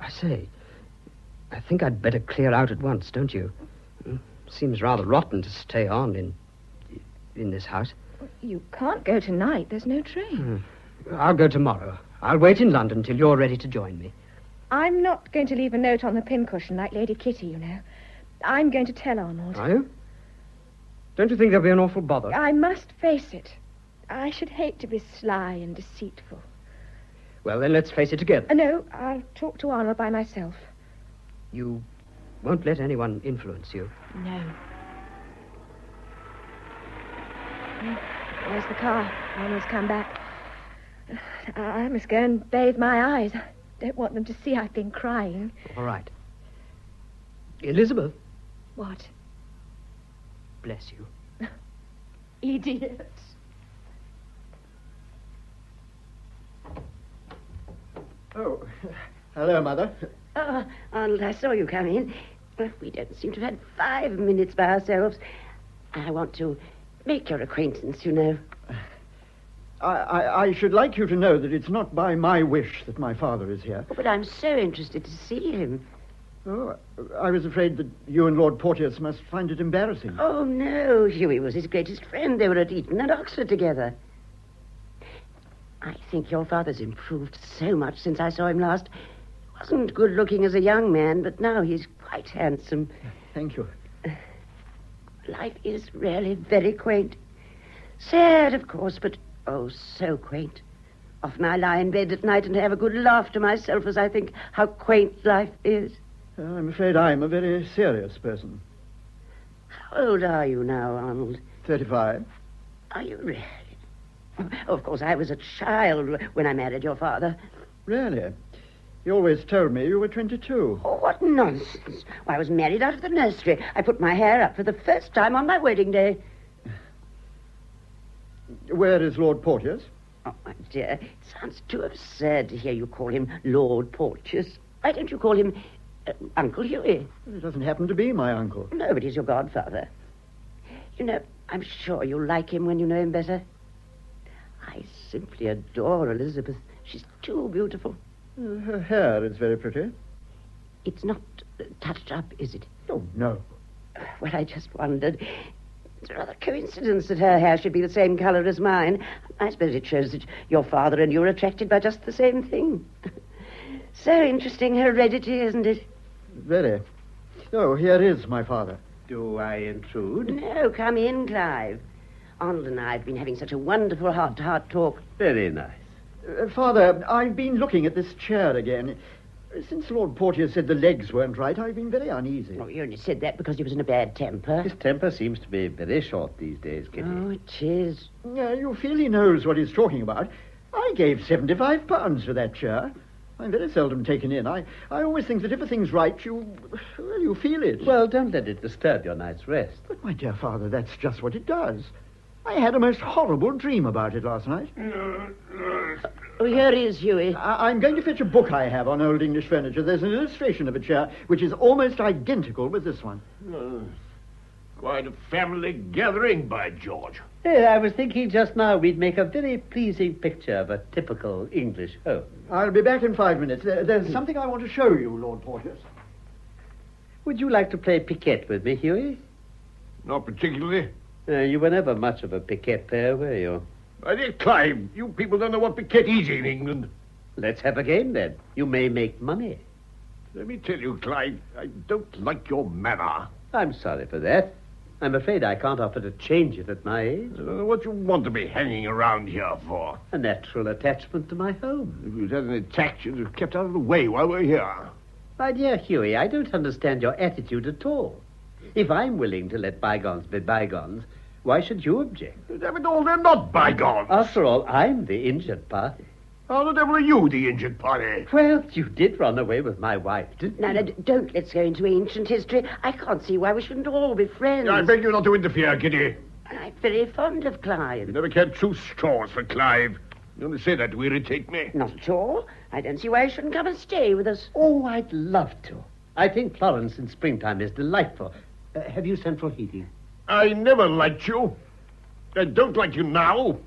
I say, I think I'd better clear out at once, don't you? Seems rather rotten to stay on in this house. You can't go tonight. There's no train. I'll go tomorrow. I'll wait in London till you're ready to join me. I'm not going to leave a note on the pincushion like Lady Kitty, you know. I'm going to tell Arnold. Are you? Don't you think there'll be an awful bother? I must face it. I should hate to be sly and deceitful. Well, then let's face it together. No, I'll talk to Arnold by myself. You won't let anyone influence you? No. There's the car. Arnold's come back. I must go and bathe my eyes. I don't want them to see I've been crying. All right. Elizabeth. What? Bless you. Idiot. Oh, hello, Mother. Oh, Arnold, I saw you come in. We don't seem to have had 5 minutes by ourselves. I want to make your acquaintance, you know. I should like you to know that it's not by my wish that my father is here. Oh, but I'm so interested to see him. Oh, I was afraid that you and Lord Porteous must find it embarrassing. Oh, no. Hughie was his greatest friend. They were at Eton and Oxford together. I think your father's improved so much since I saw him last. He wasn't good looking as a young man, but now he's quite handsome. Thank you. Life is really very quaint. Sad, of course, but oh, so quaint. Often I lie in bed at night and have a good laugh to myself as I think how quaint life is. I'm afraid I'm a very serious person. How old are you now, Arnold? 35. Are you really? Oh, of course, I was a child when I married your father. Really? You always told me you were 22. Oh, what nonsense. Well, I was married out of the nursery. I put my hair up for the first time on my wedding day. Where is Lord Porteous? Oh, my dear, it sounds too absurd to hear you call him Lord Porteous. Why don't you call him Uncle Hughie? He doesn't happen to be my uncle. No, but he's your godfather. You know, I'm sure you'll like him when you know him better. I simply adore Elizabeth. She's too beautiful. Her hair is very pretty. It's not touched up, is it? Oh, no. Well, I just wondered. It's a rather coincidence that her hair should be the same colour as mine. I suppose it shows that your father and you are attracted by just the same thing. So interesting heredity, isn't it? Very. Oh, here is my father. Do I intrude? No, come in, Clive. Arnold and I have been having such a wonderful heart-to-heart talk. Very nice. Father, I've been looking at this chair again. Since Lord Porteous said the legs weren't right, I've been very uneasy. Oh, you only said that because he was in a bad temper. His temper seems to be very short these days, Kitty. Oh, it is. You feel he knows what he's talking about. I gave £75 for that chair. I'm very seldom taken in. I always think that if a thing's right, you feel it. Well, don't let it disturb your night's rest. But, my dear father, that's just what it does. I had a most horrible dream about it last night. Oh, here he is, Hughie. I'm going to fetch a book I have on old English furniture. There's an illustration of a chair which is almost identical with this one. Quite a family gathering, by George. Hey, I was thinking just now we'd make a very pleasing picture of a typical English home. I'll be back in 5 minutes. There's something I want to show you, Lord Porteous. Would you like to play piquet with me, Hughie? Not particularly. You were never much of a piquet player, were you? My dear Clive, you people don't know what piquet is in England. Let's have a game, then. You may make money. Let me tell you, Clive, I don't like your manner. I'm sorry for that. I'm afraid I can't offer to change it at my age. I don't know what you want to be hanging around here for. A natural attachment to my home. If you'd had an attack, you'd have kept out of the way while we're here. My dear Hughie, I don't understand your attitude at all. If I'm willing to let bygones be bygones, why should you object? Damn it all, they're not bygones. After all, I'm the injured party. How the devil are you the injured party? Well, you did run away with my wife, didn't you? Now, don't let's go into ancient history. I can't see why we shouldn't all be friends. I beg you not to interfere, Kitty. I'm very fond of Clive. You never cared two straws for Clive. You only say that to irritate me. Not at all. I don't see why he shouldn't come and stay with us. Oh, I'd love to. I think Florence in springtime is delightful. Have you central heating? I never liked you. I don't like you now.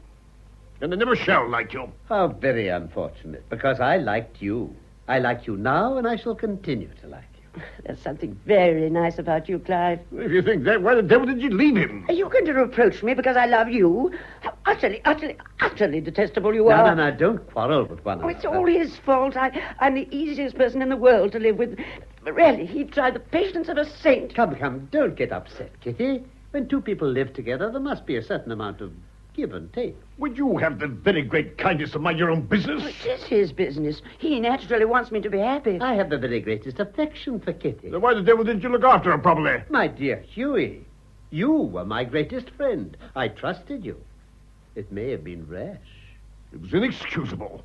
And I never shall like you. How very unfortunate, because I liked you. I like you now, and I shall continue to like you. There's something very nice about you, Clive. If you think that, why the devil did you leave him? Are you going to reproach me because I love you? How utterly detestable you are. No, don't quarrel with one another. It's all his fault. I'm the easiest person in the world to live with. But really, he tried the patience of a saint. Come, don't get upset, Kitty. When two people live together, there must be a certain amount of give and take. Would you have the very great kindness to mind your own business? It is his business. He naturally wants me to be happy. I have the very greatest affection for Kitty. Then why the devil didn't you look after her properly? My dear Hughie, you were my greatest friend. I trusted you. It may have been rash. It was inexcusable.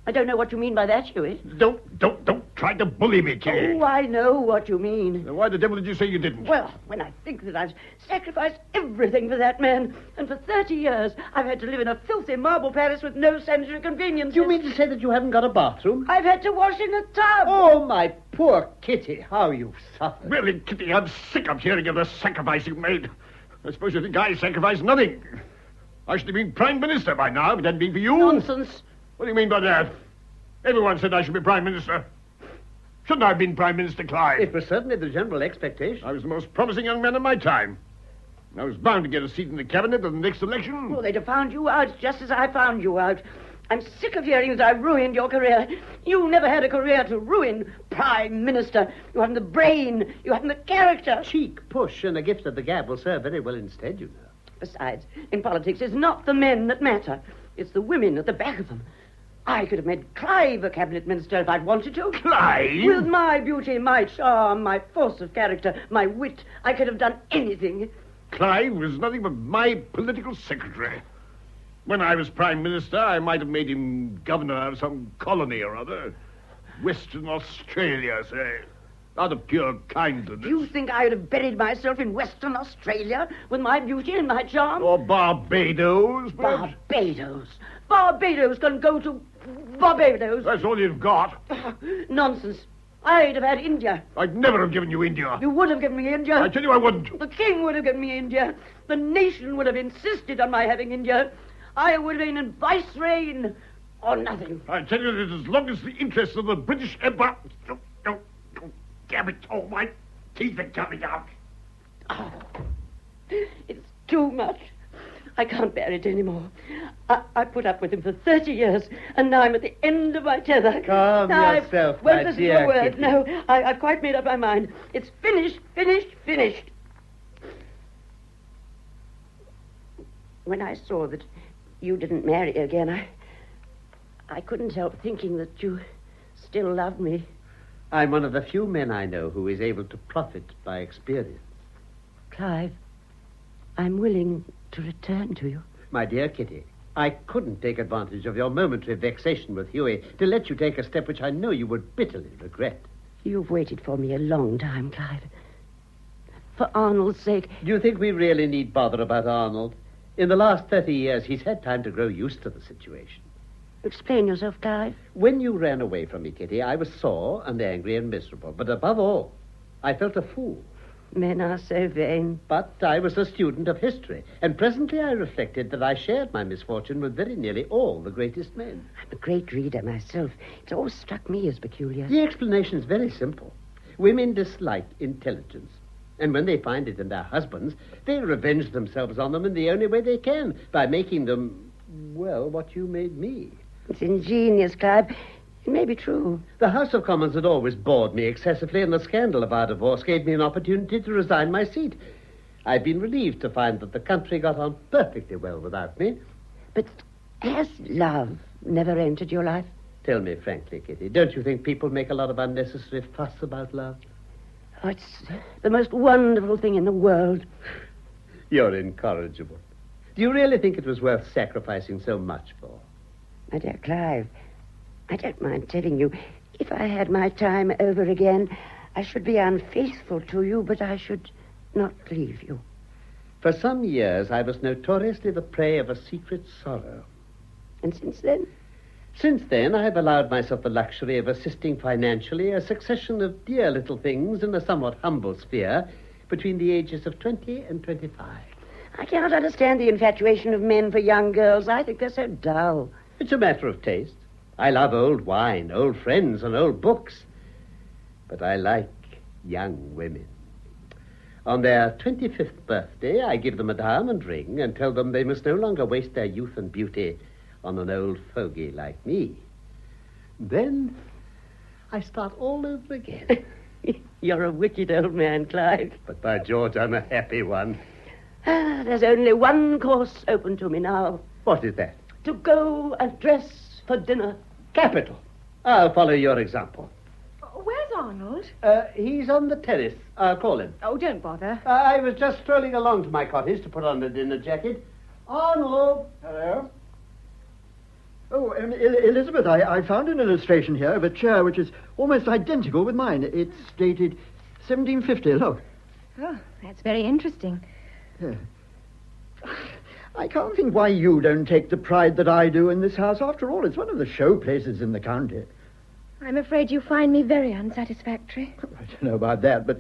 I don't know what you mean by that, Hughie. Don't try to bully me, Kitty. Oh, I know what you mean. Then why the devil did you say you didn't? Well, when I think that I've sacrificed everything for that man, and for 30 years I've had to live in a filthy marble palace with no sanitary conveniences. You mean to say that you haven't got a bathroom? I've had to wash in a tub. Oh, my poor Kitty, how you've suffered. Really, Kitty, I'm sick of hearing of the sacrifice you've made. I suppose you think I sacrificed nothing. I should have been Prime Minister by now if it hadn't been for you. Nonsense. What do you mean by that? Everyone said I should be Prime Minister. Shouldn't I have been Prime Minister, Clive? It was certainly the general expectation. I was the most promising young man of my time. I was bound to get a seat in the cabinet at the next election. Well, they'd have found you out just as I found you out. I'm sick of hearing that I ruined your career. You never had a career to ruin. Prime Minister. You haven't the brain. You haven't the character. Cheek, push, and a gift of the gab will serve very well instead, you know. Besides, in politics, it's not the men that matter. It's the women at the back of them. I could have made Clive a cabinet minister if I'd wanted to. Clive? With my beauty, my charm, my force of character, my wit, I could have done anything. Clive was nothing but my political secretary. When I was Prime Minister, I might have made him governor of some colony or other. Western Australia, say. Out of pure kindness. You think I would have buried myself in Western Australia with my beauty and my charm? Or Barbados, perhaps? Barbados. Barbados can go to Barbados. That's all you've got. Nonsense. I'd have had India. I'd never have given you India. You would have given me India. I tell you I wouldn't. The king would have given me India. The nation would have insisted on my having India. I would have been in vice reign or nothing. I tell you that as long as the interests of the British Empire... Damn it, all my teeth are coming out. Oh, it's too much. I can't bear it anymore. I put up with him for 30 years, and now I'm at the end of my tether. Calm yourself, won't my listen dear to a word. Kitty. No, I've quite made up my mind. It's finished, finished, finished. When I saw that you didn't marry again, I couldn't help thinking that you still loved me. I'm one of the few men I know who is able to profit by experience. Clive, I'm willing to return to you. My dear Kitty, I couldn't take advantage of your momentary vexation with Hughie to let you take a step which I know you would bitterly regret. You've waited for me a long time, Clive. For Arnold's sake. Do you think we really need bother about Arnold? In the last 30 years, he's had time to grow used to the situation. Explain yourself, Clive. When you ran away from me, Kitty, I was sore and angry and miserable. But above all, I felt a fool. Men are so vain. But I was a student of history, and presently I reflected that I shared my misfortune with very nearly all the greatest men. I'm a great reader myself. It's always struck me as peculiar. The explanation is very simple. Women dislike intelligence. And when they find it in their husbands, they revenge themselves on them in the only way they can, by making them, well, what you made me. It's ingenious, Clive. It may be true. The House of Commons had always bored me excessively, and the scandal of our divorce gave me an opportunity to resign my seat. I've been relieved to find that the country got on perfectly well without me. But has love never entered your life? Tell me frankly, Kitty, don't you think people make a lot of unnecessary fuss about love? Oh, it's the most wonderful thing in the world. You're incorrigible. Do you really think it was worth sacrificing so much for? My dear Clive, I don't mind telling you, if I had my time over again, I should be unfaithful to you, but I should not leave you. For some years, I was notoriously the prey of a secret sorrow. And since then? Since then, I have allowed myself the luxury of assisting financially a succession of dear little things in a somewhat humble sphere between the ages of 20 and 25. I cannot understand the infatuation of men for young girls. I think they're so dull. It's a matter of taste. I love old wine, old friends, and old books. But I like young women. On their 25th birthday, I give them a diamond ring and tell them they must no longer waste their youth and beauty on an old fogey like me. Then I start all over again. You're a wicked old man, Clive. But by George, I'm a happy one. There's only one course open to me now. What is that? To go and dress for dinner. Capital. I'll follow your example. Where's Arnold? He's on the terrace. I'll call him. Oh, don't bother. I was just strolling along to my cottage to put on a dinner jacket. Arnold! Hello? Oh, Elizabeth, I found an illustration here of a chair which is almost identical with mine. It's dated 1750. Look. Oh, that's very interesting. Yeah. I can't think why you don't take the pride that I do in this house. After all, it's one of the show places in the county. I'm afraid you find me very unsatisfactory. I don't know about that, but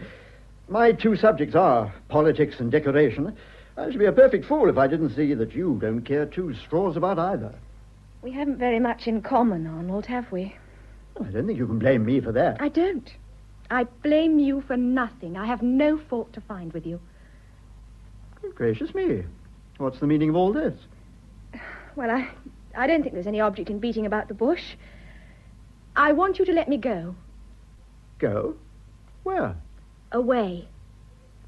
my two subjects are politics and decoration. I should be a perfect fool if I didn't see that you don't care two straws about either. We haven't very much in common, Arnold, have we? I don't think you can blame me for that. I don't. I blame you for nothing. I have no fault to find with you. Good gracious me. What's the meaning of all this? Well, I don't think there's any object in beating about the bush. I want you to let me go. Go? Where? Away.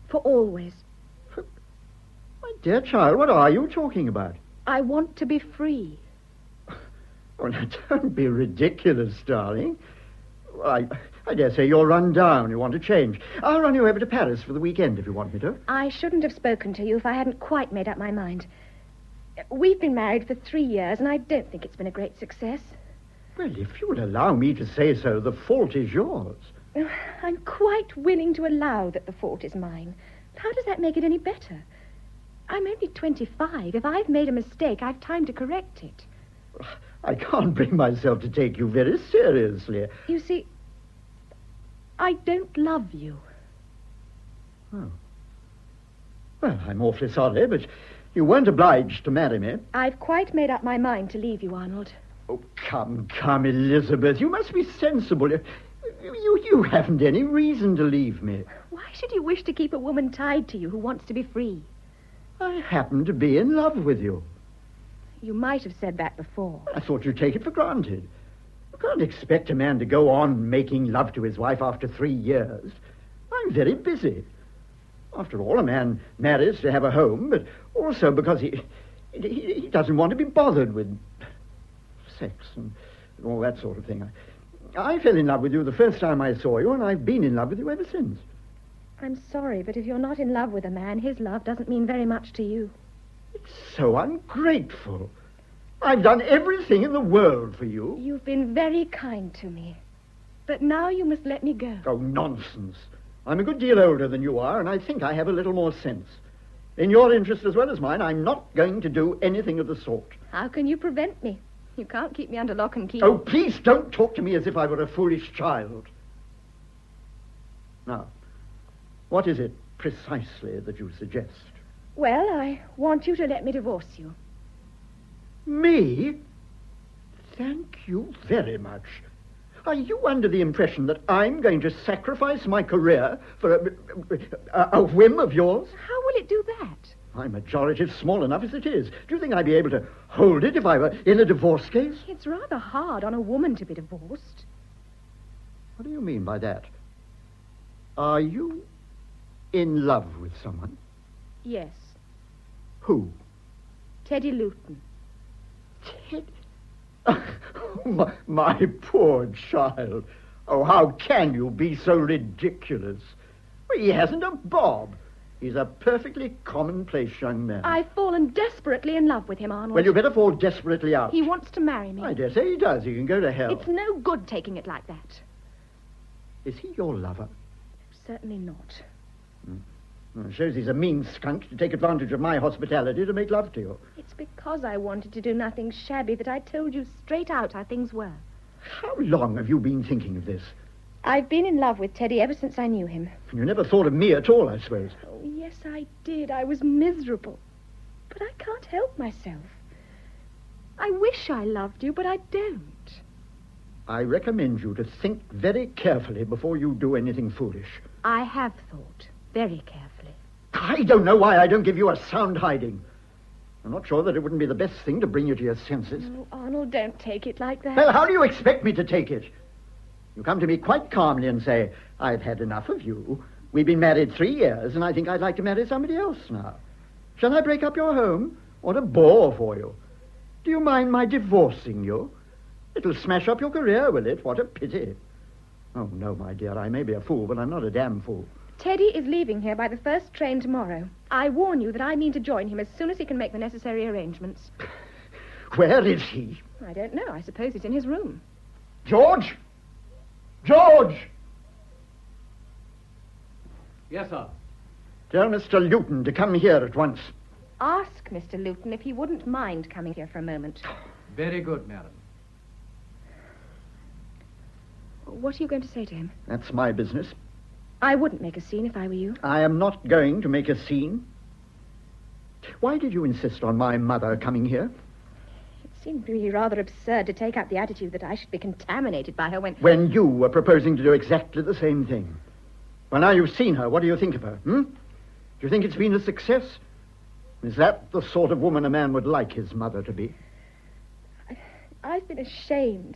For always. My dear child, what are you talking about? I want to be free. Oh, now, don't be ridiculous, darling. I dare say you're run down. You want to change. I'll run you over to Paris for the weekend if you want me to. I shouldn't have spoken to you if I hadn't quite made up my mind. We've been married for 3 years, and I don't think it's been a great success. Well, if you would allow me to say so, the fault is yours. I'm quite willing to allow that the fault is mine. How does that make it any better? I'm only 25. If I've made a mistake, I've time to correct it. I can't bring myself to take you very seriously. You see, I don't love you. Oh. Well, I'm awfully sorry, but you weren't obliged to marry me. I've quite made up my mind to leave you, Arnold. Oh, come, Elizabeth. You must be sensible. You haven't any reason to leave me. Why should you wish to keep a woman tied to you who wants to be free? I happen to be in love with you. You might have said that before. I thought you'd take it for granted. You can't expect a man to go on making love to his wife after 3 years. I'm very busy. After all, a man marries to have a home, but also because he doesn't want to be bothered with sex and all that sort of thing. I fell in love with you the first time I saw you, and I've been in love with you ever since. I'm sorry, but if you're not in love with a man, his love doesn't mean very much to you. It's so ungrateful. I've done everything in the world for you. You've been very kind to me. But now you must let me go. Oh, nonsense. I'm a good deal older than you are, and I think I have a little more sense. In your interest as well as mine, I'm not going to do anything of the sort. How can you prevent me? You can't keep me under lock and key. Oh, please don't talk to me as if I were a foolish child. Now, what is it precisely that you suggest? Well, I want you to let me divorce you. Me? Thank you very much. Are you under the impression that I'm going to sacrifice my career for a whim of yours? How will it do that? My majority's small enough as it is. Do you think I'd be able to hold it if I were in a divorce case? It's rather hard on a woman to be divorced. What do you mean by that? Are you in love with someone? Yes. Who? Teddy Luton. Ted? My poor child. Oh, how can you be so ridiculous? Well, he hasn't a bob. He's a perfectly commonplace young man. I've fallen desperately in love with him, Arnold. Well, you better fall desperately out. He wants to marry me. I dare say he does. He can go to hell. It's no good taking it like that. Is he your lover? Certainly not. Well, it shows he's a mean skunk to take advantage of my hospitality to make love to you. It's because I wanted to do nothing shabby that I told you straight out how things were. How long have you been thinking of this? I've been in love with Teddy ever since I knew him. You never thought of me at all, I suppose. Oh, yes, I did. I was miserable. But I can't help myself. I wish I loved you, but I don't. I recommend you to think very carefully before you do anything foolish. I have thought very carefully. I don't know why I don't give you a sound hiding. I'm not sure that it wouldn't be the best thing to bring you to your senses. Oh, Arnold, don't take it like that. Well, how do you expect me to take it? You come to me quite calmly and say, I've had enough of you. We've been married 3 years, and I think I'd like to marry somebody else now. Shall I break up your home? What a bore for you. Do you mind my divorcing you? It'll smash up your career, will it? What a pity. Oh, no, my dear, I may be a fool, but I'm not a damn fool. Teddy is leaving here by the first train tomorrow. I warn you that I mean to join him as soon as he can make the necessary arrangements. Where is he? I don't know. I suppose he's in his room. George! George! Yes, sir. Tell Mr. Luton to come here at once. Ask Mr. Luton if he wouldn't mind coming here for a moment. Very good, madam. What are you going to say to him? That's my business. I wouldn't make a scene if I were you. I am not going to make a scene. Why did you insist on my mother coming here? It's seemed to me rather absurd to take up the attitude that I should be contaminated by her when... When you were proposing to do exactly the same thing. Well, now you've seen her, what do you think of her, Do you think it's been a success? Is that the sort of woman a man would like his mother to be? I've been ashamed.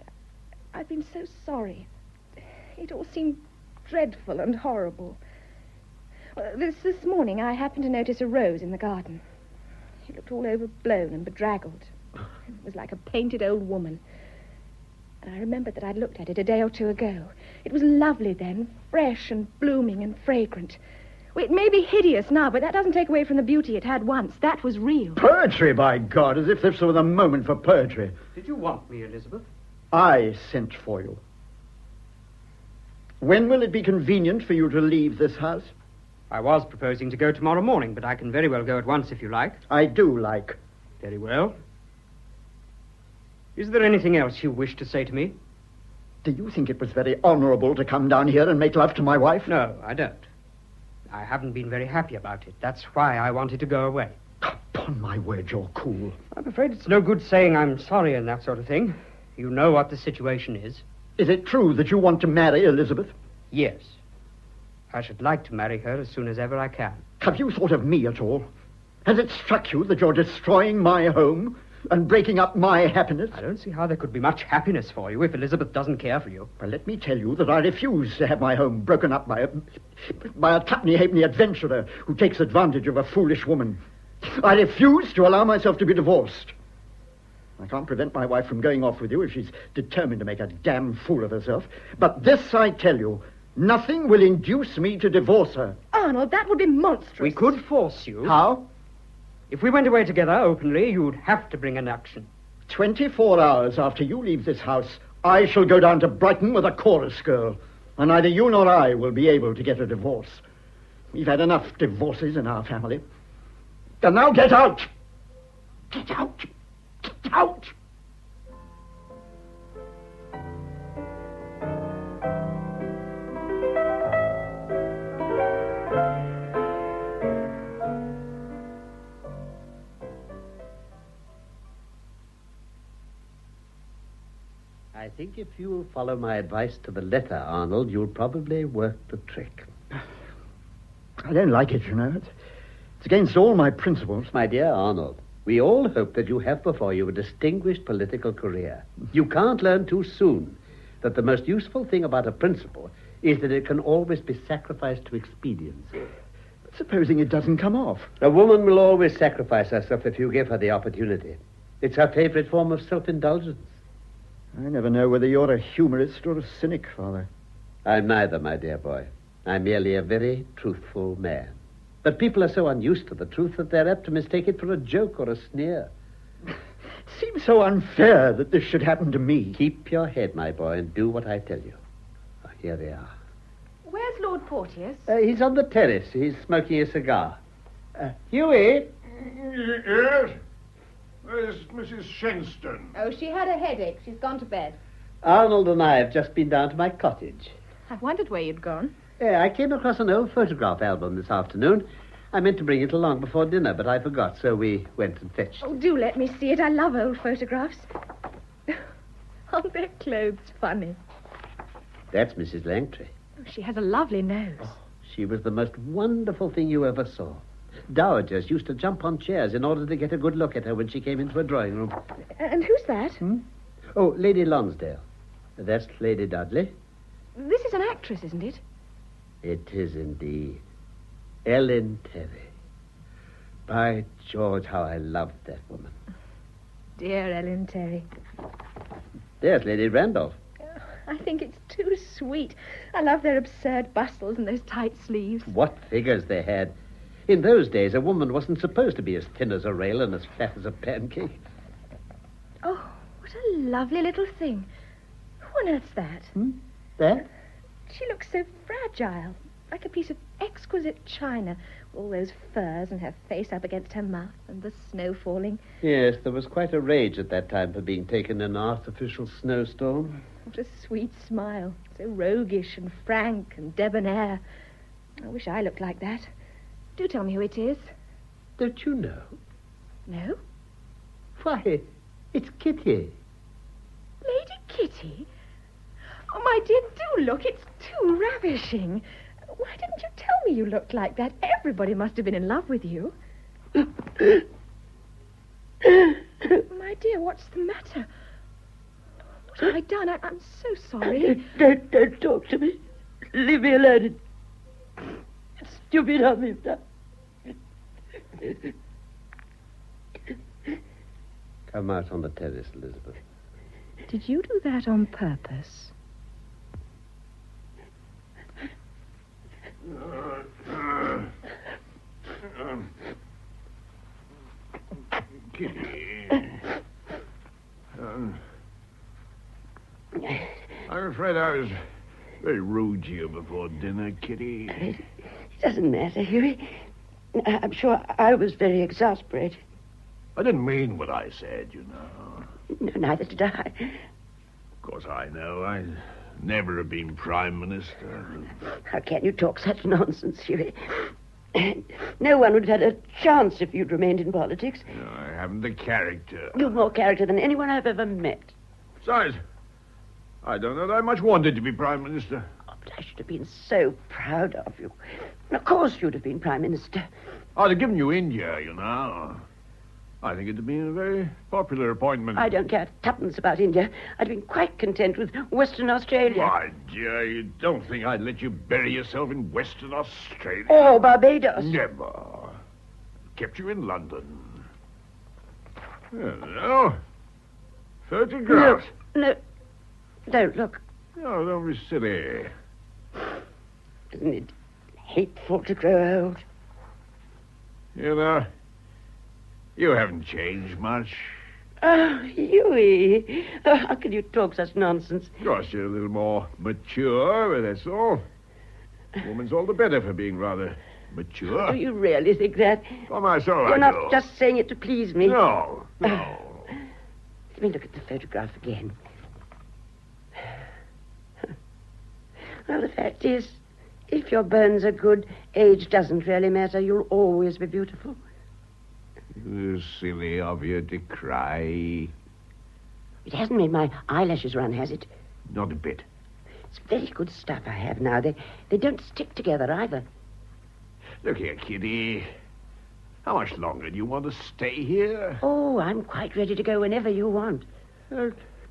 I've been so sorry. It all seemed dreadful and horrible. Well, this morning I happened to notice a rose in the garden. It looked all overblown and bedraggled. It was like a painted old woman. And I remembered that I'd looked at it a day or two ago. It was lovely then, fresh and blooming and fragrant. Well, it may be hideous now, but that doesn't take away from the beauty it had once. That was real. Poetry, by God, as if this were the moment for poetry. Did you want me, Elizabeth? I sent for you. When will it be convenient for you to leave this house? I was proposing to go tomorrow morning, but I can very well go at once if you like. I do like. Very well. Is there anything else you wish to say to me? Do you think it was very honorable to come down here and make love to my wife? No, I don't. I haven't been very happy about it. That's why I wanted to go away. Upon my word, you're cool. I'm afraid it's no good saying I'm sorry and that sort of thing. You know what the situation is. Is it true that you want to marry Elizabeth? Yes. I should like to marry her as soon as ever I can. Have you thought of me at all? Has it struck you that you're destroying my home and breaking up my happiness? I don't see how there could be much happiness for you if Elizabeth doesn't care for you. Well, let me tell you that I refuse to have my home broken up by a tuppenny-halfpenny adventurer who takes advantage of a foolish woman. I refuse to allow myself to be divorced. I can't prevent my wife from going off with you if she's determined to make a damn fool of herself. But this I tell you, nothing will induce me to divorce her. Arnold, that would be monstrous. We could force you. How? If we went away together openly, you'd have to bring an action. 24 hours after you leave this house, I shall go down to Brighton with a chorus girl, and neither you nor I will be able to get a divorce. We've had enough divorces in our family. And now get out! Get out! Get out! I think if you'll follow my advice to the letter, Arnold, you'll probably work the trick. I don't like it, you know. It's against all my principles. My dear Arnold, we all hope that you have before you a distinguished political career. You can't learn too soon that the most useful thing about a principle is that it can always be sacrificed to expediency. Supposing it doesn't come off? A woman will always sacrifice herself if you give her the opportunity. It's her favorite form of self-indulgence. I never know whether you're a humorist or a cynic, Father. I'm neither, my dear boy. I'm merely a very truthful man. But people are so unused to the truth that they're apt to mistake it for a joke or a sneer. It seems so unfair that this should happen to me. Keep your head, my boy, and do what I tell you. Oh, here they are. Where's Lord Porteous? He's on the terrace. He's smoking a cigar. Hughie? Yes? Where's Mrs. Chesterton? Oh, she had a headache. She's gone to bed. Arnold and I have just been down to my cottage. I wondered where you'd gone. I came across an old photograph album this afternoon. I meant to bring it along before dinner, but I forgot, so we went and fetched it. Oh, do let me see it. I love old photographs. Aren't their clothes funny? That's Mrs. Langtry. Oh, she has a lovely nose. Oh, she was the most wonderful thing you ever saw. Dowagers used to jump on chairs in order to get a good look at her when she came into a drawing room. And who's that? Oh, Lady Lonsdale. That's Lady Dudley. This is an actress, isn't it? It is indeed. Ellen Terry. By George, how I loved that woman. Dear Ellen Terry. There's Lady Randolph. I think it's too sweet. I love their absurd bustles and those tight sleeves. What figures they had. In those days, a woman wasn't supposed to be as thin as a rail and as fat as a pancake. Oh, what a lovely little thing. Who on earth's that? That? She looks so fragile, like a piece of exquisite china. All those furs and her face up against her mouth and the snow falling. Yes, there was quite a rage at that time for being taken in an artificial snowstorm. What a sweet smile. So roguish and frank and debonair. I wish I looked like that. Do tell me who it is. Don't you know? No? Why, It's Kitty. Lady Kitty? Oh, my dear, do look. It's too ravishing. Why didn't you tell me you looked like that? Everybody must have been in love with you. My dear, what's the matter? What have I done? I'm so sorry. Don't talk to me. Leave me alone. It's stupid of me. Come out on the terrace, Elizabeth. Did you do that on purpose? Kitty. I'm afraid I was very rude to you before dinner, Kitty. It doesn't matter, Hughie. I'm sure I was very exasperated. I didn't mean what I said, you know. No, neither did I. Of course I know. I never have been Prime Minister. How can you talk such nonsense, Hughie? No one would have had a chance if you'd remained in politics. No, I haven't the character. You've more character than anyone I've ever met. Besides, I don't know that I much wanted to be Prime Minister. Oh, but I should have been so proud of you. And of course you'd have been Prime Minister. I'd have given you India, you know. I think it'd have been a very popular appointment. I don't care tuppence about India. I'd been quite content with Western Australia. My dear, you don't think I'd let you bury yourself in Western Australia? Or Barbados. Never. Kept you in London. Hello. Photographs. No. Don't look. No, don't be silly. Isn't it hateful to grow old? You know, you haven't changed much. Oh, Hughie. Oh, how can you talk such nonsense? Of course, you're a little more mature, but that's all. A woman's all the better for being rather mature. Do you really think that? On my soul, You're I not do. just saying it to please me. No. Let me look at the photograph again. Well, the fact is, if your bones are good, age doesn't really matter. You'll always be beautiful. Silly of you to cry. It hasn't made my eyelashes run, has it? Not a bit. It's very good stuff I have now. They don't stick together either. Look here, Kitty. How much longer do you want to stay here? Oh, I'm quite ready to go whenever you want.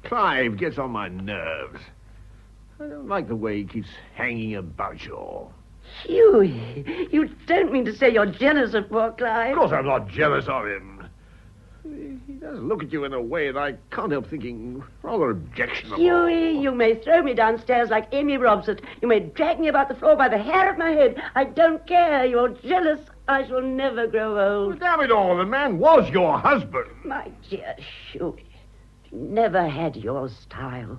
Clive gets on my nerves. I don't like the way he keeps hanging about you all. Hughie, you don't mean to say you're jealous of poor Clive? Of course I'm not jealous of him. He does look at you in a way that I can't help thinking rather objectionable. Hughie, you may throw me downstairs like Amy Robsart. You may drag me about the floor by the hair of my head. I don't care. You're jealous. I shall never grow old. Well, damn it all, the man was your husband. My dear Hughie, you never had your style.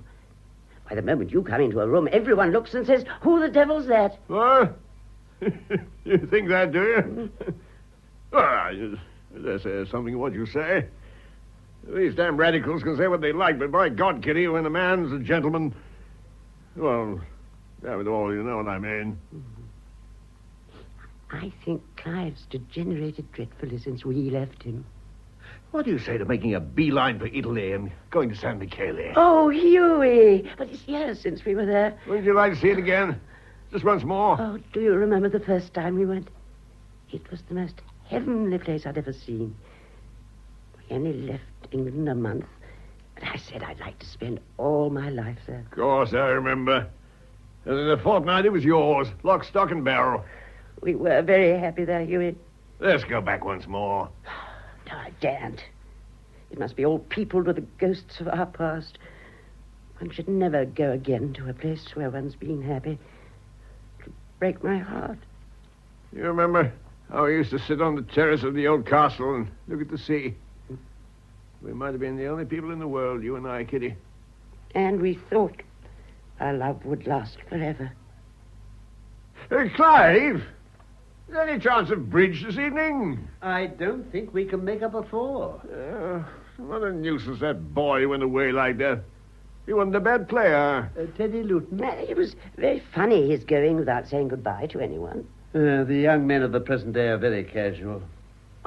By the moment you come into a room, everyone looks and says, who the devil's that? What? You think that, do you? Well, there's something in what you say. These damn radicals can say what they like, but by God, Kitty, when a man's a gentleman... Well, damn it all, you know what I mean. I think Clive's degenerated dreadfully since we left him. What do you say to making a beeline for Italy and going to San Michele? Oh, Hughie! But it's years since we were there. Wouldn't you like to see it again? Just once more? Oh, do you remember the first time we went? It was the most heavenly place I'd ever seen. We only left England a month, but I said I'd like to spend all my life there. Of course, I remember. And in a fortnight, it was yours. Lock, stock, and barrel. We were very happy there, Hughie. Let's go back once more. No, I daren't. It must be all peopled with the ghosts of our past. One should never go again to a place where one's been happy. It would break my heart. You remember how we used to sit on the terrace of the old castle and look at the sea? We might have been the only people in the world, you and I, Kitty. And we thought our love would last forever. Clive! Is there any chance of bridge this evening? I don't think we can make up a four. What a nuisance that boy went away like that. He wasn't a bad player. Teddy Luton. It was very funny, his going without saying goodbye to anyone. The young men of the present day are very casual.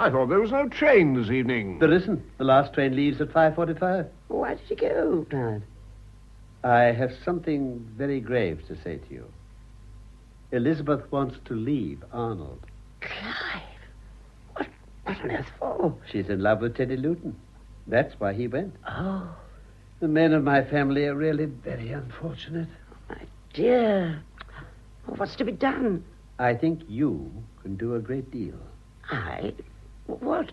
I thought there was no train this evening. There isn't. The last train leaves at 5:45. Why did you go, Clive? I have something very grave to say to you. Elizabeth wants to leave Arnold. Clive? What on earth for? She's in love with Teddy Luton. That's why he went. Oh. The men of my family are really very unfortunate. My dear. Well, what's to be done? I think you can do a great deal. I? What?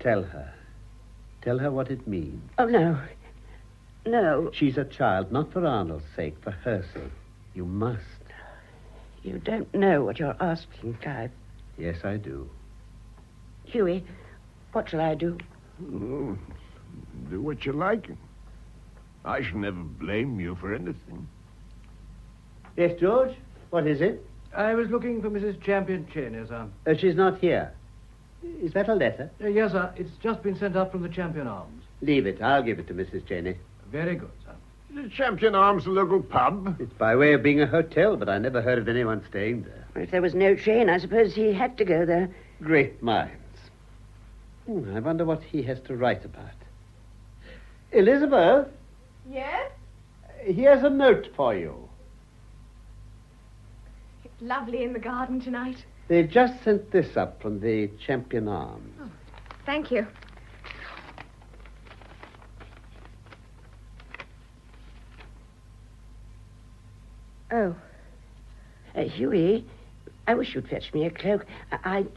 Tell her. Tell her what it means. Oh, no. No. She's a child, not for Arnold's sake, for her sake. You must. You don't know what you're asking, Clive. Yes, I do. Hughie, what shall I do? Oh, do what you like. I shall never blame you for anything. Yes, George? What is it? I was looking for Mrs. Champion Cheney, sir. She's not here. Is that a letter? Yes, sir. It's just been sent up from the Champion Arms. Leave it. I'll give it to Mrs. Cheney. Very good, sir. Is Champion Arms a local pub? It's by way of being a hotel, but I never heard of anyone staying there. Well, if there was no train, I suppose he had to go there. Great minds. I wonder what he has to write about. Elizabeth? Yes? Here's a note for you. It's lovely in the garden tonight. They've just sent this up from the Champion Arms. Oh, thank you. Oh. Hughie, I wish you'd fetch me a cloak. I'd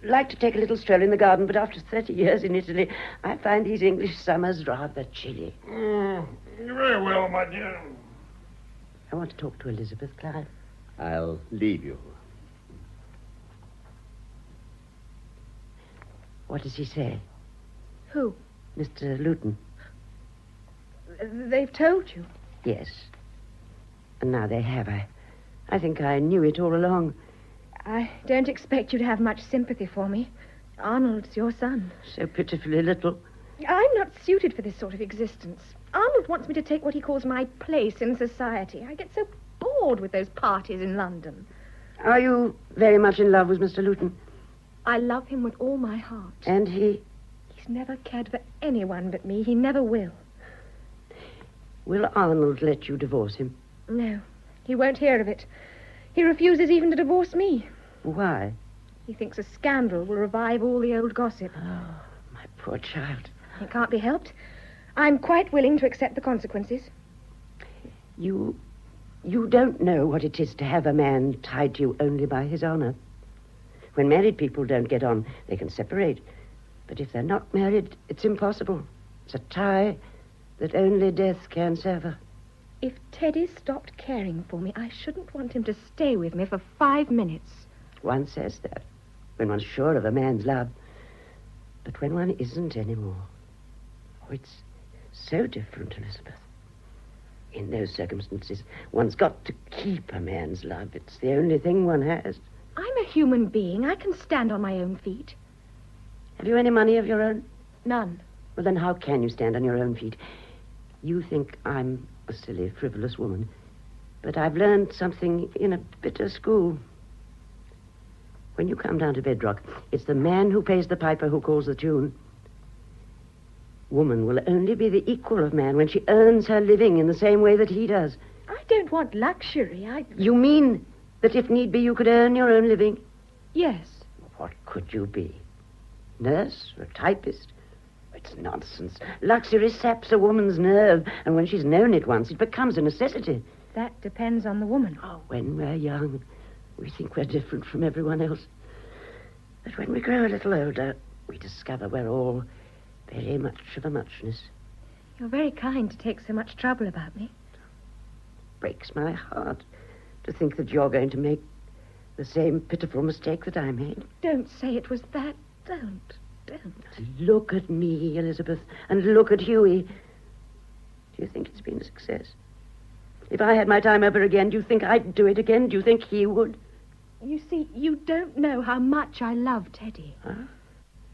like to take a little stroll in the garden, but after 30 years in Italy, I find these English summers rather chilly. Very well, my dear. I want to talk to Elizabeth, Clive. I'll leave you. What does he say? Who? Mr. Luton. They've told you? Yes. And now they have. I think I knew it all along. I don't expect you to have much sympathy for me. Arnold's your son. So pitifully little. I'm not suited for this sort of existence. Arnold wants me to take what he calls my place in society. I get so bored with those parties in London. Are you very much in love with Mr. Luton? I love him with all my heart. And he? He's never cared for anyone but me. He never will. Will Arnold let you divorce him? No, he won't hear of it. He refuses even to divorce me. Why? He thinks a scandal will revive all the old gossip. Oh, my poor child. It can't be helped. I'm quite willing to accept the consequences. You don't know what it is to have a man tied to you only by his honor. When married people don't get on, they can separate. But if they're not married, it's impossible. It's a tie that only death can sever. If Teddy stopped caring for me, I shouldn't want him to stay with me for 5 minutes. One says that when one's sure of a man's love. But when one isn't anymore, it's so different, Elizabeth. In those circumstances, one's got to keep a man's love. It's the only thing one has. I'm a human being. I can stand on my own feet. Have you any money of your own? None. Well, then how can you stand on your own feet? You think I'm a silly, frivolous woman. But I've learned something in a bitter school. When you come down to bedrock, it's the man who pays the piper who calls the tune. Woman will only be the equal of man when she earns her living in the same way that he does. I don't want luxury. You mean that if need be, you could earn your own living? Yes. What could you be? Nurse or typist? It's nonsense. Luxury saps a woman's nerve, and when she's known it once, it becomes a necessity. That depends on the woman. Oh, when we're young, we think we're different from everyone else. But when we grow a little older, we discover we're all very much of a muchness. You're very kind to take so much trouble about me. Breaks my heart to think that you're going to make the same pitiful mistake that I made. Don't say it was that. Don't. Look at me, Elizabeth, and look at Hughie. Do you think it's been a success? If I had my time over again, do you think I'd do it again? Do you think he would? You see, you don't know how much I love Teddy. Huh?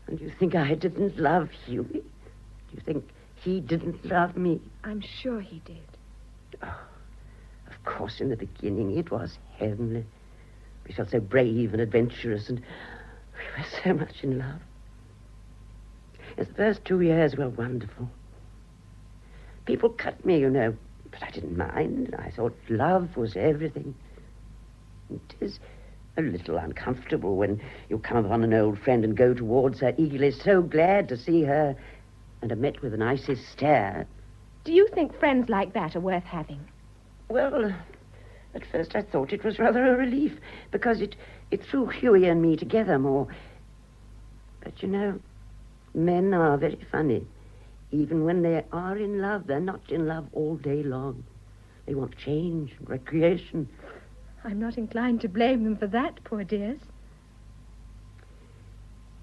And you think I didn't love Hughie? Do you think he didn't love me? I'm sure he did. Oh, of course, in the beginning, it was heavenly. We felt so brave and adventurous, and we were so much in love. Yes, the first 2 years were wonderful. People cut me, you know, but I didn't mind. I thought love was everything. It is a little uncomfortable when you come upon an old friend and go towards her eagerly, so glad to see her, and are met with an icy stare. Do you think friends like that are worth having? Well, at first I thought it was rather a relief, because it threw Hughie and me together more. But, you know, men are very funny. Even when they are in love, they're not in love all day long. They want change and recreation. I'm not inclined to blame them for that, poor dears.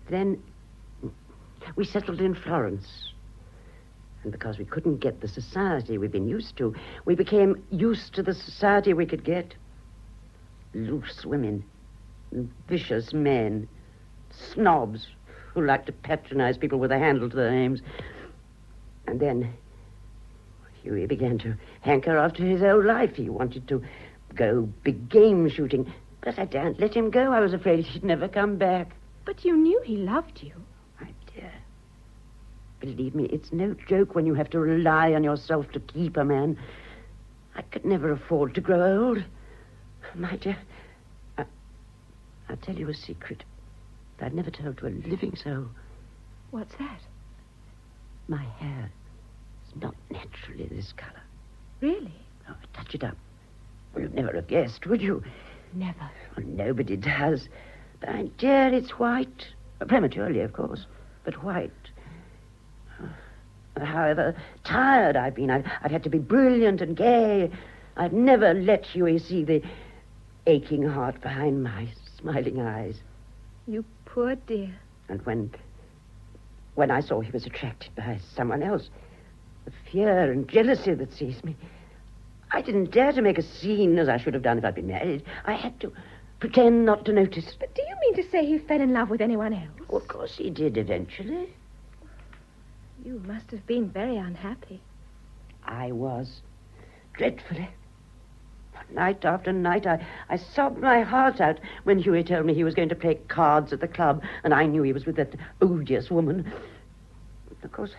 Then we settled in Florence. And because we couldn't get the society we've been used to, we became used to the society we could get. Loose women, vicious men, snobs who like to patronize people with a handle to their names. And then Hughie began to hanker after his old life. He wanted to go big game shooting, but I daren't let him go. I was afraid he'd never come back. But you knew he loved you. My dear, believe me, it's no joke when you have to rely on yourself to keep a man. I could never afford to grow old. My dear, I'll tell you a secret that I've never told to a living soul. What's that? My hair is not naturally this color. Really? Oh, touch it up. Well, you'd never have guessed, would you? Never. Well, nobody does. But, my dear, it's white. Prematurely, of course, but white. However tired I've been, I've had to be brilliant and gay. I've never let Hughie see the aching heart behind my smiling eyes. You poor dear. And when I saw he was attracted by someone else, the fear and jealousy that seized me, I didn't dare to make a scene as I should have done if I'd been married. I had to pretend not to notice. But do you mean to say he fell in love with anyone else? Oh, of course he did eventually. You must have been very unhappy. I was. Dreadfully. Night after night, I sobbed my heart out when Hughie told me he was going to play cards at the club, and I knew he was with that odious woman. Of course,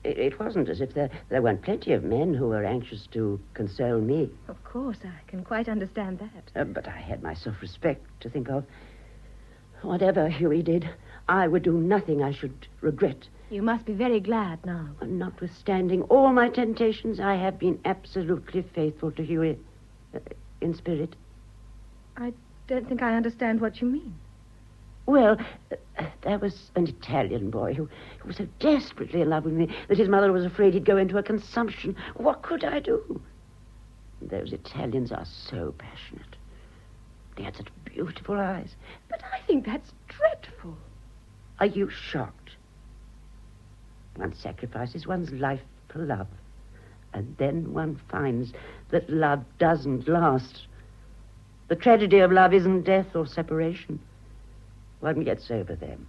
it wasn't as if there weren't plenty of men who were anxious to console me. Of course, I can quite understand that. But I had my self-respect to think of. Whatever Hughie did, I would do nothing I should regret. You must be very glad now. Notwithstanding all my temptations, I have been absolutely faithful to Hughie, in spirit. I don't think I understand what you mean. Well, there was an Italian boy who was so desperately in love with me that his mother was afraid he'd go into a consumption. What could I do? Those Italians are so passionate. They had such beautiful eyes. But I think that's dreadful. Are you shocked? One sacrifices one's life for love, and then one finds that love doesn't last. The tragedy of love isn't death or separation. One gets over them.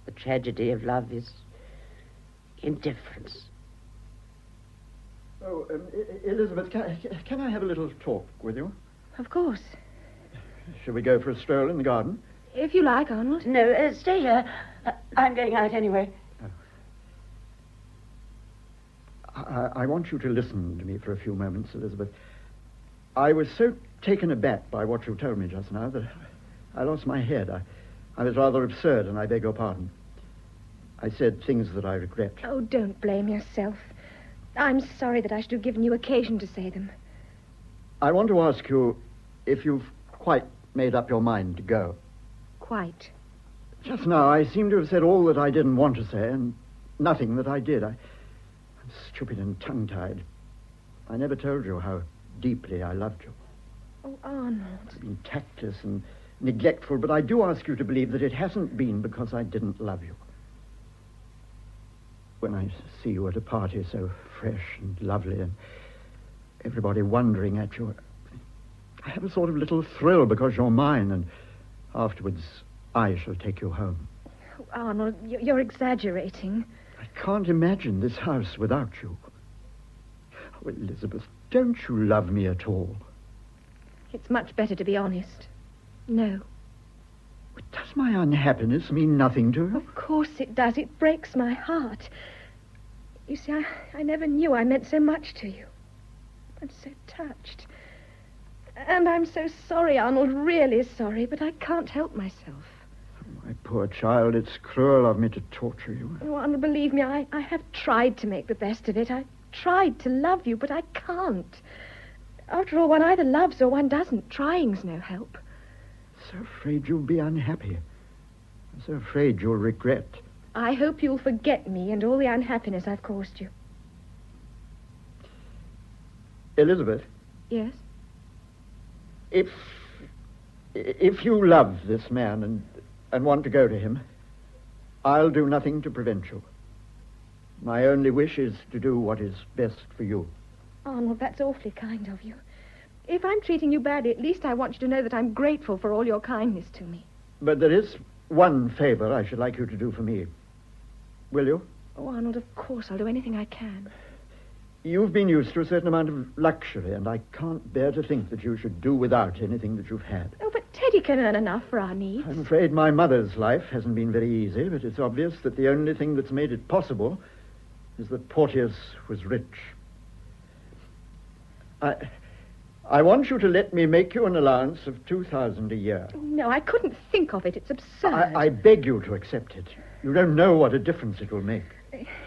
The tragedy of love is indifference. Oh, Elizabeth, can I have a little talk with you? Of course. Shall we go for a stroll in the garden? If you like, Arnold. No, stay here. I'm going out anyway. I want you to listen to me for a few moments, Elizabeth. I was so taken aback by what you told me just now that I lost my head. I was rather absurd, and I beg your pardon. I said things that I regret. Oh, don't blame yourself. I'm sorry that I should have given you occasion to say them. I want to ask you if you've quite made up your mind to go. Quite. Just now, I seem to have said all that I didn't want to say, and nothing that I did. I'm stupid and tongue-tied. I never told you how deeply I loved you. Oh, Arnold. I've been tactless and neglectful, but I do ask you to believe that it hasn't been because I didn't love you. When I see you at a party so fresh and lovely and everybody wondering at you, I have a sort of little thrill because you're mine, and afterwards I shall take you home. Oh, Arnold, you're exaggerating. I can't imagine this house without you. Oh, Elizabeth, don't you love me at all? It's much better to be honest. No. It doesn't Does my unhappiness mean nothing to you? Of course it does. It breaks my heart. You see, I never knew I meant so much to you. I'm so touched. And I'm so sorry, Arnold, really sorry, but I can't help myself. My poor child, it's cruel of me to torture you. Oh, Arnold, believe me, I have tried to make the best of it. I tried to love you, but I can't. After all, one either loves or one doesn't. Trying's no help. So afraid you'll be unhappy. I'm so afraid you'll regret. I hope you'll forget me and all the unhappiness I've caused you. Elizabeth, Yes? if you love this man and want to go to him, I'll do nothing to prevent you. My only wish is to do what is best for you. Arnold, that's awfully kind of you. If I'm treating you badly, at least I want you to know that I'm grateful for all your kindness to me. But there is one favor I should like you to do for me. Will you? Oh, Arnold, of course, I'll do anything I can. You've been used to a certain amount of luxury, and I can't bear to think that you should do without anything that you've had. Oh, but Teddy can earn enough for our needs. I'm afraid my mother's life hasn't been very easy, but it's obvious that the only thing that's made it possible is that Porteous was rich. I want you to let me make you an allowance of $2,000 a year. No, I couldn't think of it. It's absurd. I beg you to accept it. You don't know what a difference it will make.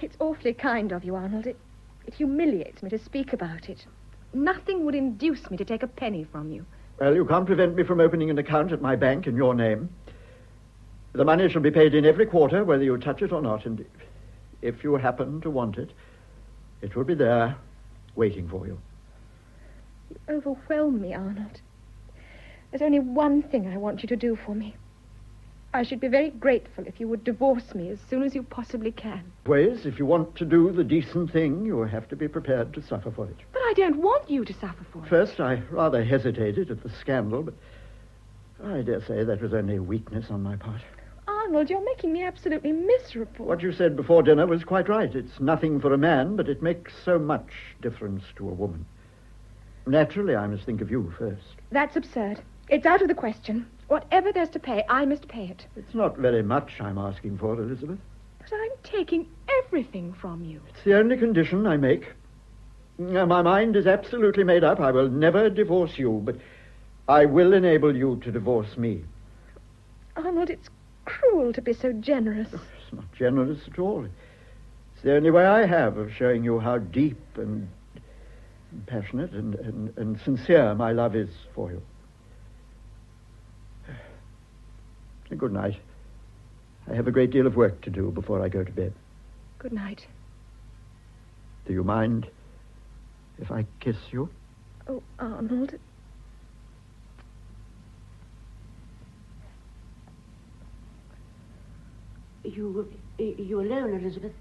It's awfully kind of you, Arnold. It humiliates me to speak about it. Nothing would induce me to take a penny from you. Well, you can't prevent me from opening an account at my bank in your name. The money shall be paid in every quarter, whether you touch it or not, and if you happen to want it, it will be there, waiting for you. You overwhelm me, Arnold. There's only one thing I want you to do for me. I should be very grateful if you would divorce me as soon as you possibly can. Ways, if you want to do the decent thing, you have to be prepared to suffer for it. But I don't want you to suffer for it. First, I rather hesitated at the scandal, but I dare say that was only weakness on my part. Arnold, you're making me absolutely miserable. What you said before dinner was quite right. It's nothing for a man, but it makes so much difference to a woman. Naturally, I must think of you first. That's absurd. It's out of the question. Whatever there's to pay, I must pay it. It's not very much I'm asking for, Elizabeth. But I'm taking everything from you. It's the only condition I make. My mind is absolutely made up. I will never divorce you, but I will enable you to divorce me. Arnold, it's cruel to be so generous. It's not generous at all. It's the only way I have of showing you how deep and passionate and sincere my love is for you. Good night. I have a great deal of work to do before I go to bed. Good night. Do you mind if I kiss you? Oh, Arnold. You alone, Elizabeth?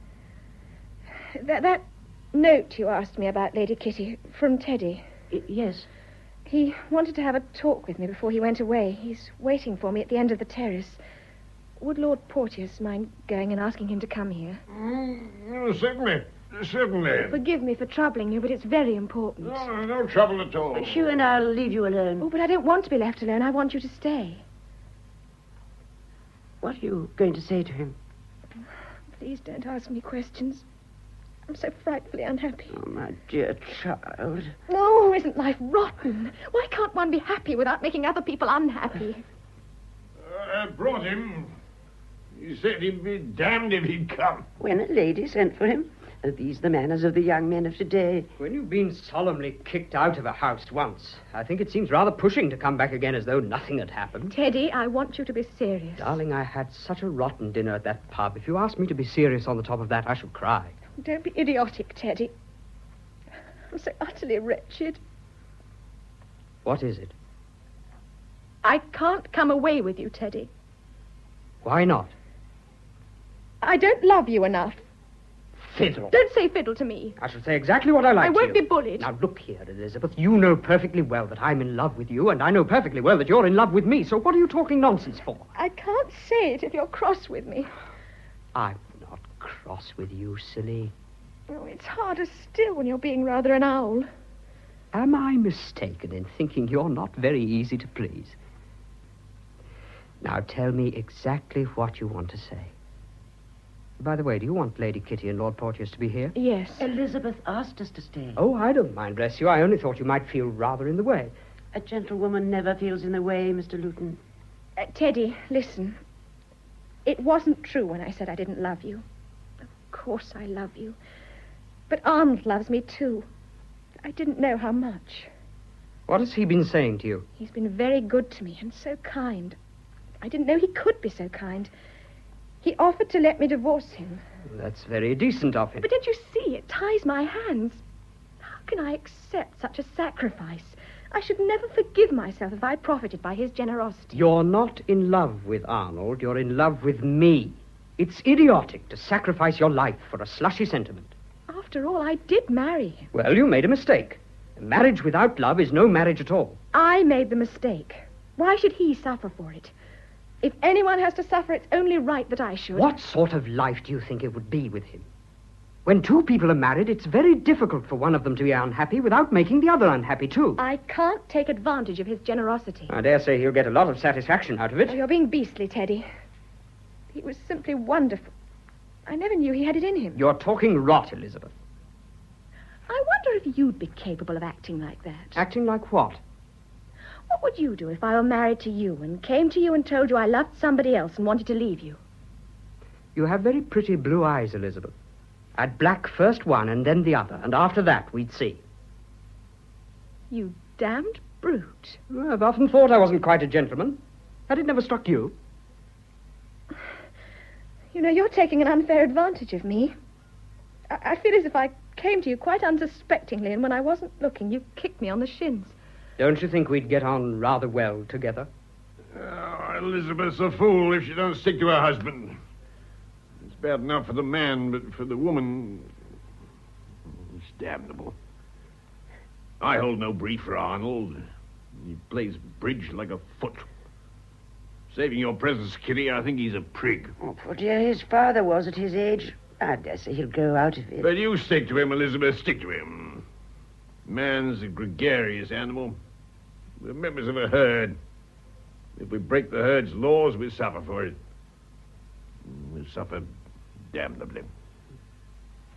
That note you asked me about, Lady Kitty, from Teddy. Yes. He wanted to have a talk with me before he went away. He's waiting for me at the end of the terrace. Would Lord Porteous mind going and asking him to come here? Certainly. Forgive me for troubling you, but it's very important. No trouble at all. Hugh and I'll leave you alone. Oh, but I don't want to be left alone. I want you to stay. What are you going to say to him? Please don't ask me questions. I'm so frightfully unhappy. Oh, my dear child. No, isn't life rotten? Why can't one be happy without making other people unhappy? I brought him. He said he'd be damned if he'd come. When a lady sent for him. Are these the manners of the young men of today? When you've been solemnly kicked out of a house once, I think it seems rather pushing to come back again as though nothing had happened. Teddy, I want you to be serious. Darling, I had such a rotten dinner at that pub. If you asked me to be serious on the top of that, I should cry. Don't be idiotic, Teddy. I'm so utterly wretched. What is it? I can't come away with you, Teddy. Why not? I don't love you enough. Fiddle. Don't say fiddle to me. I shall say exactly what I like I won't to be you. bullied. Now, look here, Elizabeth. You know perfectly well that I'm in love with you, and I know perfectly well that you're in love with me, so what are you talking nonsense for? I can't say it if you're cross with me. I'm not cross with you, silly. Oh, it's harder still when you're being rather an owl. Am I mistaken in thinking you're not very easy to please? Now tell me exactly what you want to say. By the way, do you want Lady Kitty and Lord Porteous to be here? Yes. Elizabeth asked us to stay. Oh, I don't mind, bless you. I only thought you might feel rather in the way. A gentlewoman never feels in the way, Mr. Luton. Teddy, listen. It wasn't true when I said I didn't love you. Of course I love you. But Arnold loves me, too. I didn't know how much. What has he been saying to you? He's been very good to me and so kind. I didn't know he could be so kind. He offered to let me divorce him. That's very decent of him. But don't you see? It ties my hands. How can I accept such a sacrifice? I should never forgive myself if I profited by his generosity. You're not in love with Arnold. You're in love with me. It's idiotic to sacrifice your life for a slushy sentiment. After all, I did marry him. Well, you made a mistake. A marriage without love is no marriage at all. I made the mistake. Why should he suffer for it? If anyone has to suffer, it's only right that I should. What sort of life do you think it would be with him? When two people are married, it's very difficult for one of them to be unhappy without making the other unhappy, too. I can't take advantage of his generosity. I dare say he'll get a lot of satisfaction out of it. Oh, you're being beastly, Teddy. He was simply wonderful. I never knew he had it in him. You're talking rot, Elizabeth. I wonder if you'd be capable of acting like that. Acting like what? What would you do if I were married to you and came to you and told you I loved somebody else and wanted to leave you? You have very pretty blue eyes, Elizabeth. I'd black first one and then the other, and after that we'd see. You damned brute. Well, I've often thought I wasn't quite a gentleman. Had it never struck you? You know, you're taking an unfair advantage of me. I feel as if I came to you quite unsuspectingly, and when I wasn't looking, you kicked me on the shins. Don't you think we'd get on rather well together? Oh, Elizabeth's a fool if she don't stick to her husband. It's bad enough for the man, but for the woman, it's damnable. I hold no brief for Arnold. He plays bridge like a foot. Saving your presence, Kitty, I think he's a prig. Oh, poor dear, his father was at his age. I dare say he'll grow out of it. But you stick to him, Elizabeth, stick to him. Man's a gregarious animal. We're members of a herd. If we break the herd's laws, we suffer for it. We suffer damnably.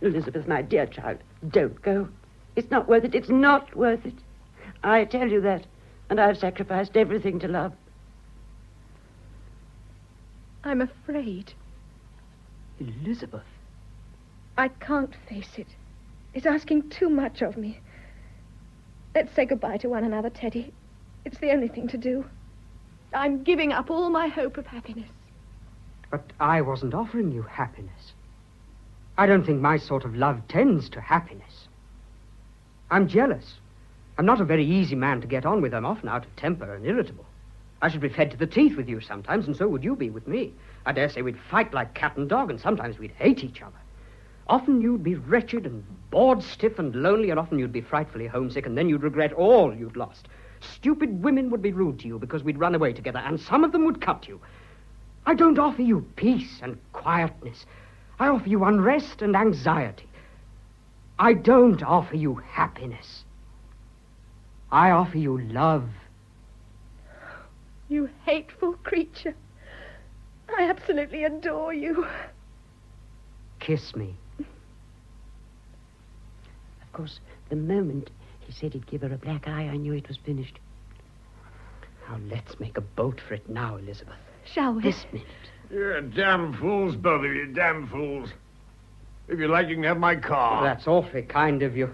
Elizabeth, my dear child, don't go. It's not worth it. It's not worth it. I tell you that. And I've sacrificed everything to love. I'm afraid. Elizabeth. I can't face it. It's asking too much of me. Let's say goodbye to one another, Teddy. It's the only thing to do. I'm giving up all my hope of happiness. But I wasn't offering you happiness. I don't think my sort of love tends to happiness. I'm jealous. I'm not a very easy man to get on with. I'm often out of temper and irritable. I should be fed to the teeth with you sometimes, and so would you be with me. I dare say we'd fight like cat and dog, and sometimes we'd hate each other. Often you'd be wretched and bored stiff and lonely, and often you'd be frightfully homesick, and then you'd regret all you'd lost. Stupid women would be rude to you because we'd run away together, and some of them would cut you. I don't offer you peace and quietness. I offer you unrest and anxiety. I don't offer you happiness. I offer you love. You hateful creature. I absolutely adore you. Kiss me. Of course, the moment he said he'd give her a black eye, I knew it was finished. Now, let's make a boat for it now, Elizabeth. Shall we? This minute. You're damn fools, both of you, damn fools. If you like, you can have my car. Oh, that's awfully kind of you.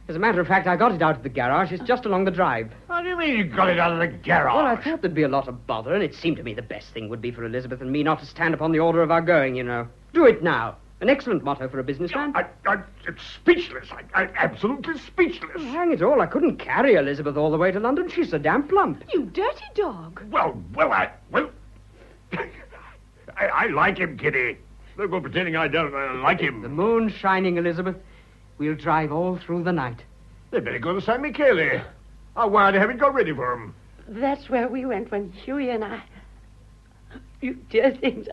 As a matter of fact, I got it out of the garage. It's just along the drive. How do you mean you got it out of the garage? Well, I thought there'd be a lot of bother, and it seemed to me the best thing would be for Elizabeth and me not to stand upon the order of our going, you know. Do it now. An excellent motto for a businessman. It's speechless. I'm absolutely speechless. Oh, hang it all. I couldn't carry Elizabeth all the way to London. She's so damn plump. You dirty dog. Well, I like him, Kitty. No good pretending I don't like him. The moon's shining, Elizabeth. We'll drive all through the night. They better go to San Michele. I wired to have it got ready for him. That's where we went when Hughie and I... You dear things.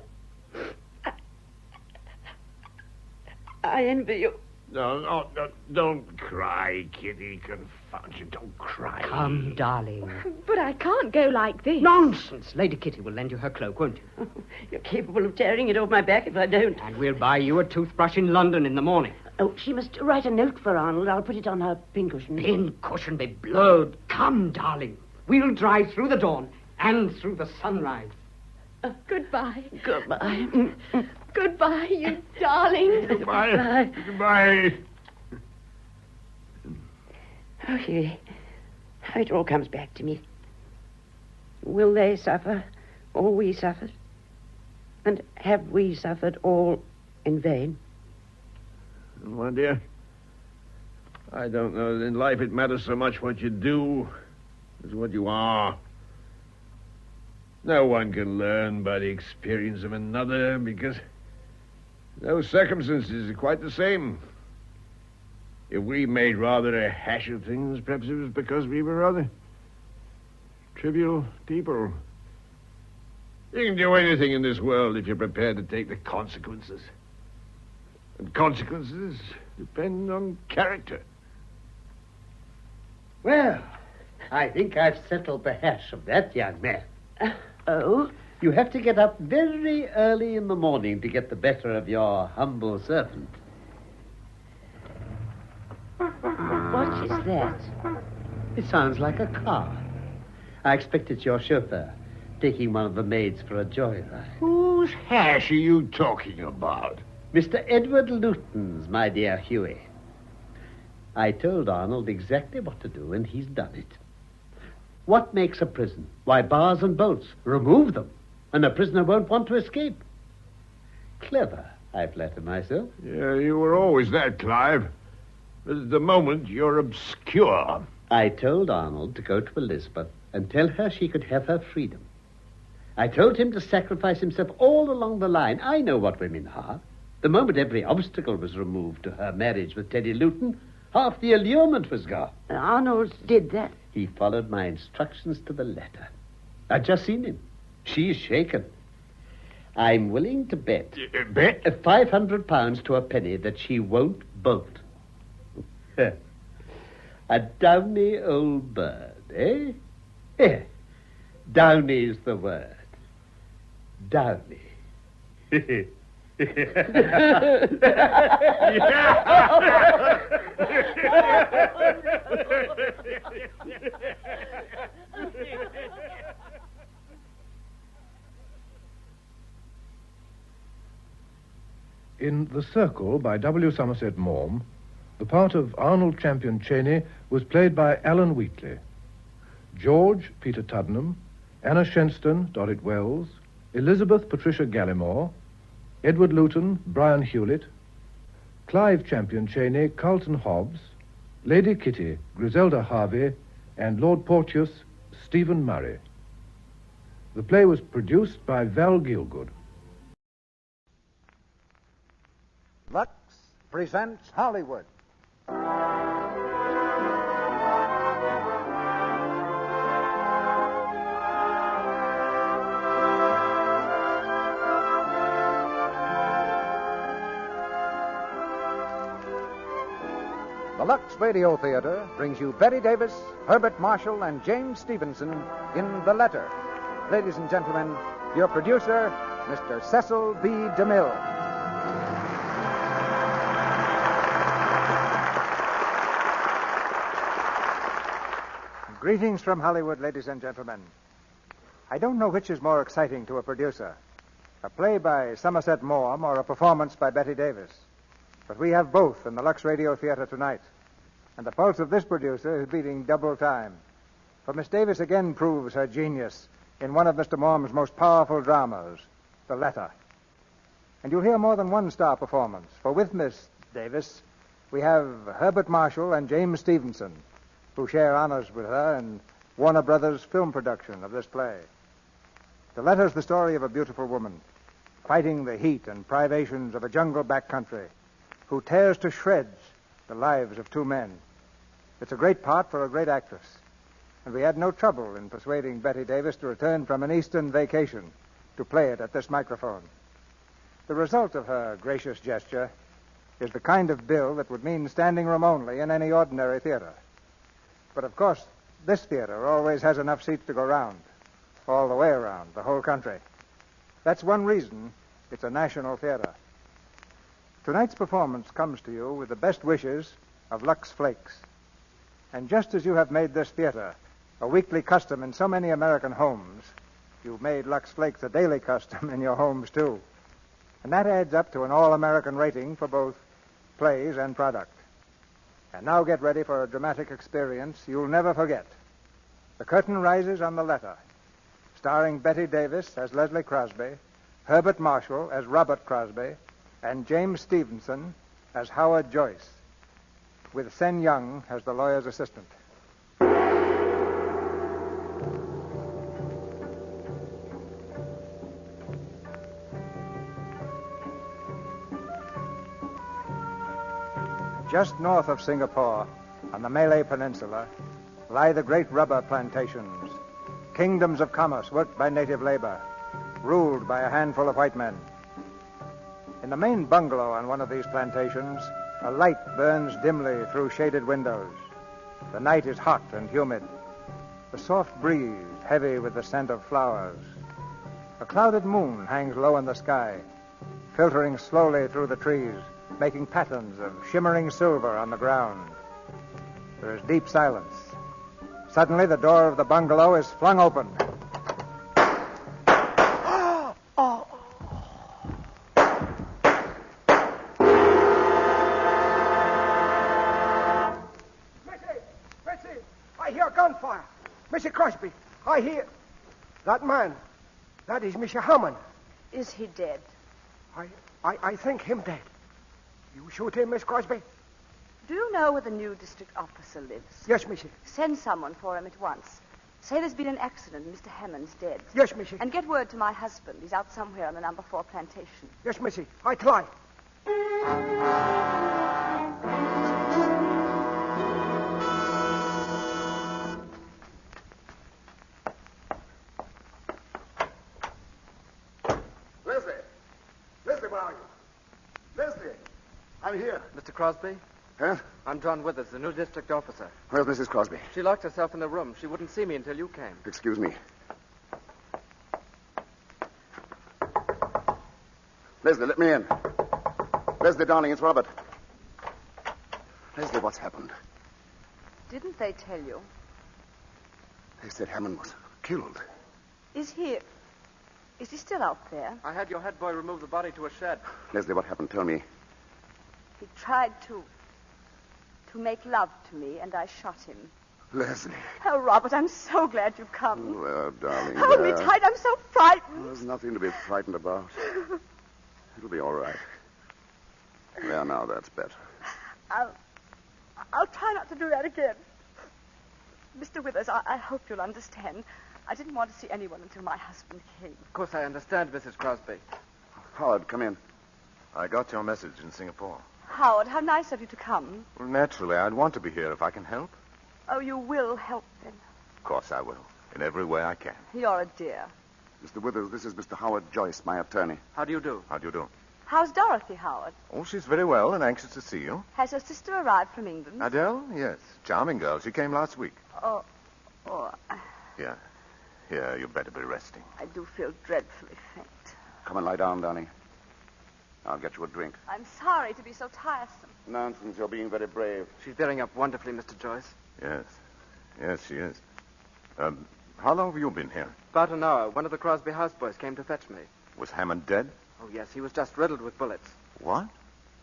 I envy you. No, don't cry, Kitty. Confound you, don't cry. Come, darling. But I can't go like this. Nonsense. Lady Kitty will lend you her cloak, won't you? You're capable of tearing it off my back if I don't. And we'll buy you a toothbrush in London in the morning. Oh, she must write a note for Arnold. I'll put it on her pincushion. Pincushion be blowed. Come, darling. We'll drive through the dawn and through the sunrise. Goodbye. Goodbye. Goodbye, you darling. Goodbye. Goodbye. Oh, Hughie, how it all comes back to me. Will they suffer, or we suffered? And have we suffered all in vain? My dear, I don't know that in life it matters so much what you do as what you are. No one can learn by the experience of another because those circumstances are quite the same. If we made rather a hash of things, perhaps it was because we were rather trivial people. You can do anything in this world if you're prepared to take the consequences. And consequences depend on character. Well, I think I've settled the hash of that, young man. Oh? You have to get up very early in the morning to get the better of your humble servant. What is that? It sounds like a car. I expect it's your chauffeur taking one of the maids for a joyride. Whose hash are you talking about? Mr. Edward Luton's, my dear Hughie. I told Arnold exactly what to do, and he's done it. What makes a prison? Why, bars and bolts. Remove them, and a prisoner won't want to escape. Clever, I flatter myself. Yeah, you were always that, Clive. But at the moment, you're obscure. I told Arnold to go to Elizabeth and tell her she could have her freedom. I told him to sacrifice himself all along the line. I know what women are. The moment every obstacle was removed to her marriage with Teddy Luton, half the allurement was gone. Arnold did that? He followed my instructions to the letter. I've just seen him. She's shaken. I'm willing to bet. Bet? £500 to a penny that she won't bolt. A downy old bird, eh? Yeah. Downy's the word. Downy. In The Circle by W. Somerset Maugham, the part of Arnold Champion Cheney was played by Alan Wheatley. George, Peter Tuddenham, Anna Shenstone, Dorrit Wells, Elizabeth Patricia Gallimore, Edward Luton, Brian Hewlett, Clive Champion Cheney, Carlton Hobbs, Lady Kitty, Griselda Harvey, and Lord Porteous, Stephen Murray. The play was produced by Val Gielgud. Lux presents Hollywood. The Lux Radio Theater brings you Betty Davis, Herbert Marshall, and James Stevenson in The Letter. Ladies and gentlemen, your producer, Mr. Cecil B. DeMille. Greetings from Hollywood, ladies and gentlemen. I don't know which is more exciting to a producer, a play by Somerset Maugham or a performance by Betty Davis. But we have both in the Lux Radio Theater tonight, and the pulse of this producer is beating double time. For Miss Davis again proves her genius in one of Mr. Maugham's most powerful dramas, The Letter. And you'll hear more than one star performance, for with Miss Davis, we have Herbert Marshall and James Stevenson, who share honors with her in Warner Brothers' film production of this play. The Letter's the story of a beautiful woman fighting the heat and privations of a jungle backcountry who tears to shreds the lives of two men. It's a great part for a great actress, and we had no trouble in persuading Betty Davis to return from an Eastern vacation to play it at this microphone. The result of her gracious gesture is the kind of bill that would mean standing room only in any ordinary theater. But, of course, this theater always has enough seats to go round, all the way around, the whole country. That's one reason it's a national theater. Tonight's performance comes to you with the best wishes of Lux Flakes. And just as you have made this theater a weekly custom in so many American homes, you've made Lux Flakes a daily custom in your homes, too. And that adds up to an all-American rating for both plays and product. And now get ready for a dramatic experience you'll never forget. The curtain rises on The Letter, starring Betty Davis as Leslie Crosby, Herbert Marshall as Robert Crosby, and James Stevenson as Howard Joyce, with Sen Young as the lawyer's assistant. Just north of Singapore, on the Malay Peninsula, lie the great rubber plantations, kingdoms of commerce worked by native labor, ruled by a handful of white men. In the main bungalow on one of these plantations, a light burns dimly through shaded windows. The night is hot and humid. The soft breeze heavy with the scent of flowers. A clouded moon hangs low in the sky, filtering slowly through the trees, making patterns of shimmering silver on the ground. There is deep silence. Suddenly, the door of the bungalow is flung open. Missy, I hear gunfire. Mr. Crosby, I hear... That man, that is Mr. Hammond. Is he dead? I think him dead. You shoot him, Miss Crosby? Do you know where the new district officer lives? Yes, Missy. Send someone for him at once. Say there's been an accident and Mr. Hammond's dead. Yes, Missy. And get word to my husband. He's out somewhere on the number 4 plantation. Yes, Missy. I try. Leslie, where are you? Leslie, I'm here. Mr. Crosby? Huh? I'm John Withers, the new district officer. Where's Mrs. Crosby? She locked herself in the room. She wouldn't see me until you came. Excuse me. Leslie, let me in. Leslie, darling, it's Robert. Leslie, what's happened? Didn't they tell you? They said Hammond was killed. Is he still out there? I had your head boy remove the body to a shed. Leslie, what happened? Tell me. He tried to make love to me, and I shot him. Leslie. Oh, Robert, I'm so glad you've come. Well, darling. Hold me tight. I'm so frightened. There's nothing to be frightened about. It'll be all right. There, now, that's better. I'll try not to do that again. Mr. Withers, I hope you'll understand. I didn't want to see anyone until my husband came. Of course, I understand, Mrs. Crosby. Howard, come in. I got your message in Singapore. Howard, how nice of you to come. Well, naturally, I'd want to be here if I can help. Oh, you will help then. Of course I will, in every way I can. You're a dear. Mr. Withers, this is Mr. Howard Joyce, my attorney. How do you do? How do you do? How's Dorothy, Howard? Oh, she's very well and anxious to see you. Has her sister arrived from England? Adele? Yes. Charming girl. She came last week. Oh. Here. Here, you better be resting. I do feel dreadfully faint. Come and lie down, darling. I'll get you a drink. I'm sorry to be so tiresome. Nonsense. You're being very brave. She's bearing up wonderfully, Mr. Joyce. Yes. Yes, she is. How long have you been here? About an hour. One of the Crosby houseboys came to fetch me. Was Hammond dead? Oh, yes. He was just riddled with bullets. What?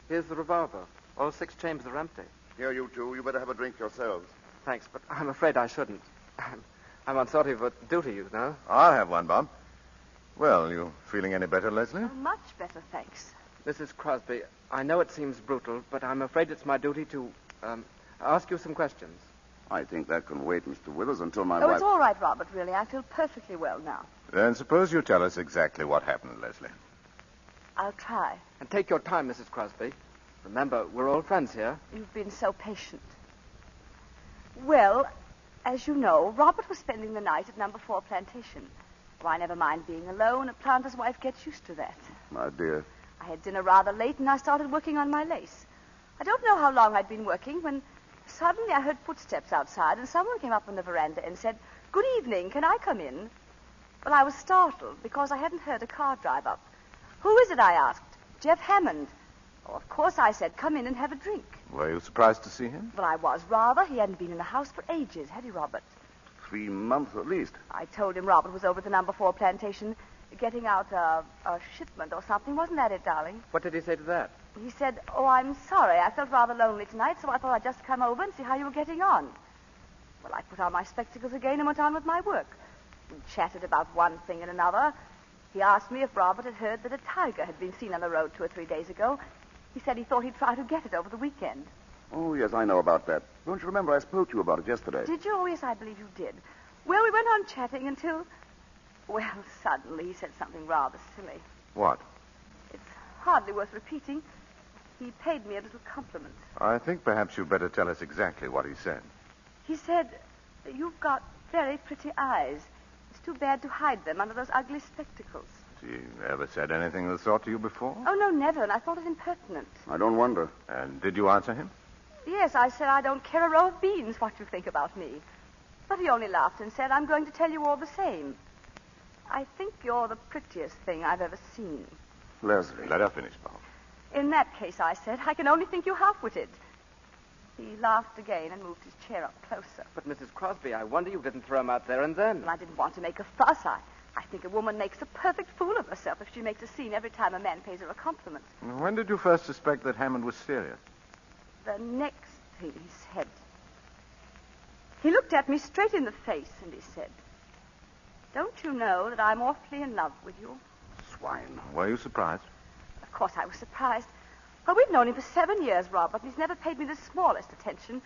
Here's the revolver. All 6 chambers are empty. Here, you two. You better have a drink yourselves. Thanks, but I'm afraid I shouldn't. I'm on sort of a duty, you know. I'll have one, Bob. Well, you feeling any better, Leslie? Oh, much better, thanks. Mrs. Crosby, I know it seems brutal, but I'm afraid it's my duty to ask you some questions. I think that can wait, Mr. Withers, until my Oh, wife... it's all right, Robert, really. I feel perfectly well now. Then suppose you tell us exactly what happened, Leslie. I'll try. And take your time, Mrs. Crosby. Remember, we're all friends here. You've been so patient. Well, as you know, Robert was spending the night at number 4 plantation. Oh, I never mind being alone. A planter's wife gets used to that. My dear. I had dinner rather late, and I started working on my lace. I don't know how long I'd been working when suddenly I heard footsteps outside, and someone came up on the veranda and said, "Good evening, can I come in?" Well, I was startled because I hadn't heard a car drive up. "Who is it?" I asked. "Jeff Hammond." Oh, of course, I said, "Come in and have a drink." Were you surprised to see him? Well, I was rather. He hadn't been in the house for ages, had he, Robert? 3 months at least. I told him Robert was over at the number 4 plantation getting out a shipment or something. Wasn't that it, darling? What did he say to that? He said, "Oh, I'm sorry. I felt rather lonely tonight, so I thought I'd just come over and see how you were getting on." Well, I put on my spectacles again and went on with my work. We chatted about one thing and another. He asked me if Robert had heard that a tiger had been seen on the road 2 or 3 days ago. He said he thought he'd try to get it over the weekend. Oh, yes, I know about that. Don't you remember I spoke to you about it yesterday? Did you? Oh, yes, I believe you did. Well, we went on chatting until... Well, suddenly he said something rather silly. What? It's hardly worth repeating. He paid me a little compliment. I think perhaps you'd better tell us exactly what he said. He said, "You've got very pretty eyes. It's too bad to hide them under those ugly spectacles." Has he ever said anything of the sort to you before? Oh, no, never, and I thought it impertinent. I don't wonder. And did you answer him? Yes, I said I don't care a row of beans what you think about me. But he only laughed and said, "I'm going to tell you all the same. I think you're the prettiest thing I've ever seen." Leslie. Let her finish, Paul. "In that case," I said, "I can only think you half-witted." He laughed again and moved his chair up closer. But, Mrs. Crosby, I wonder you didn't throw him out there and then. Well, I didn't want to make a fuss. I think a woman makes a perfect fool of herself if she makes a scene every time a man pays her a compliment. When did you first suspect that Hammond was serious? The next thing he said. He looked at me straight in the face and he said, "Don't you know that I'm awfully in love with you?" Swine. Were you surprised? Of course I was surprised. Well, we've known him for 7 years, Robert, and he's never paid me the smallest attention.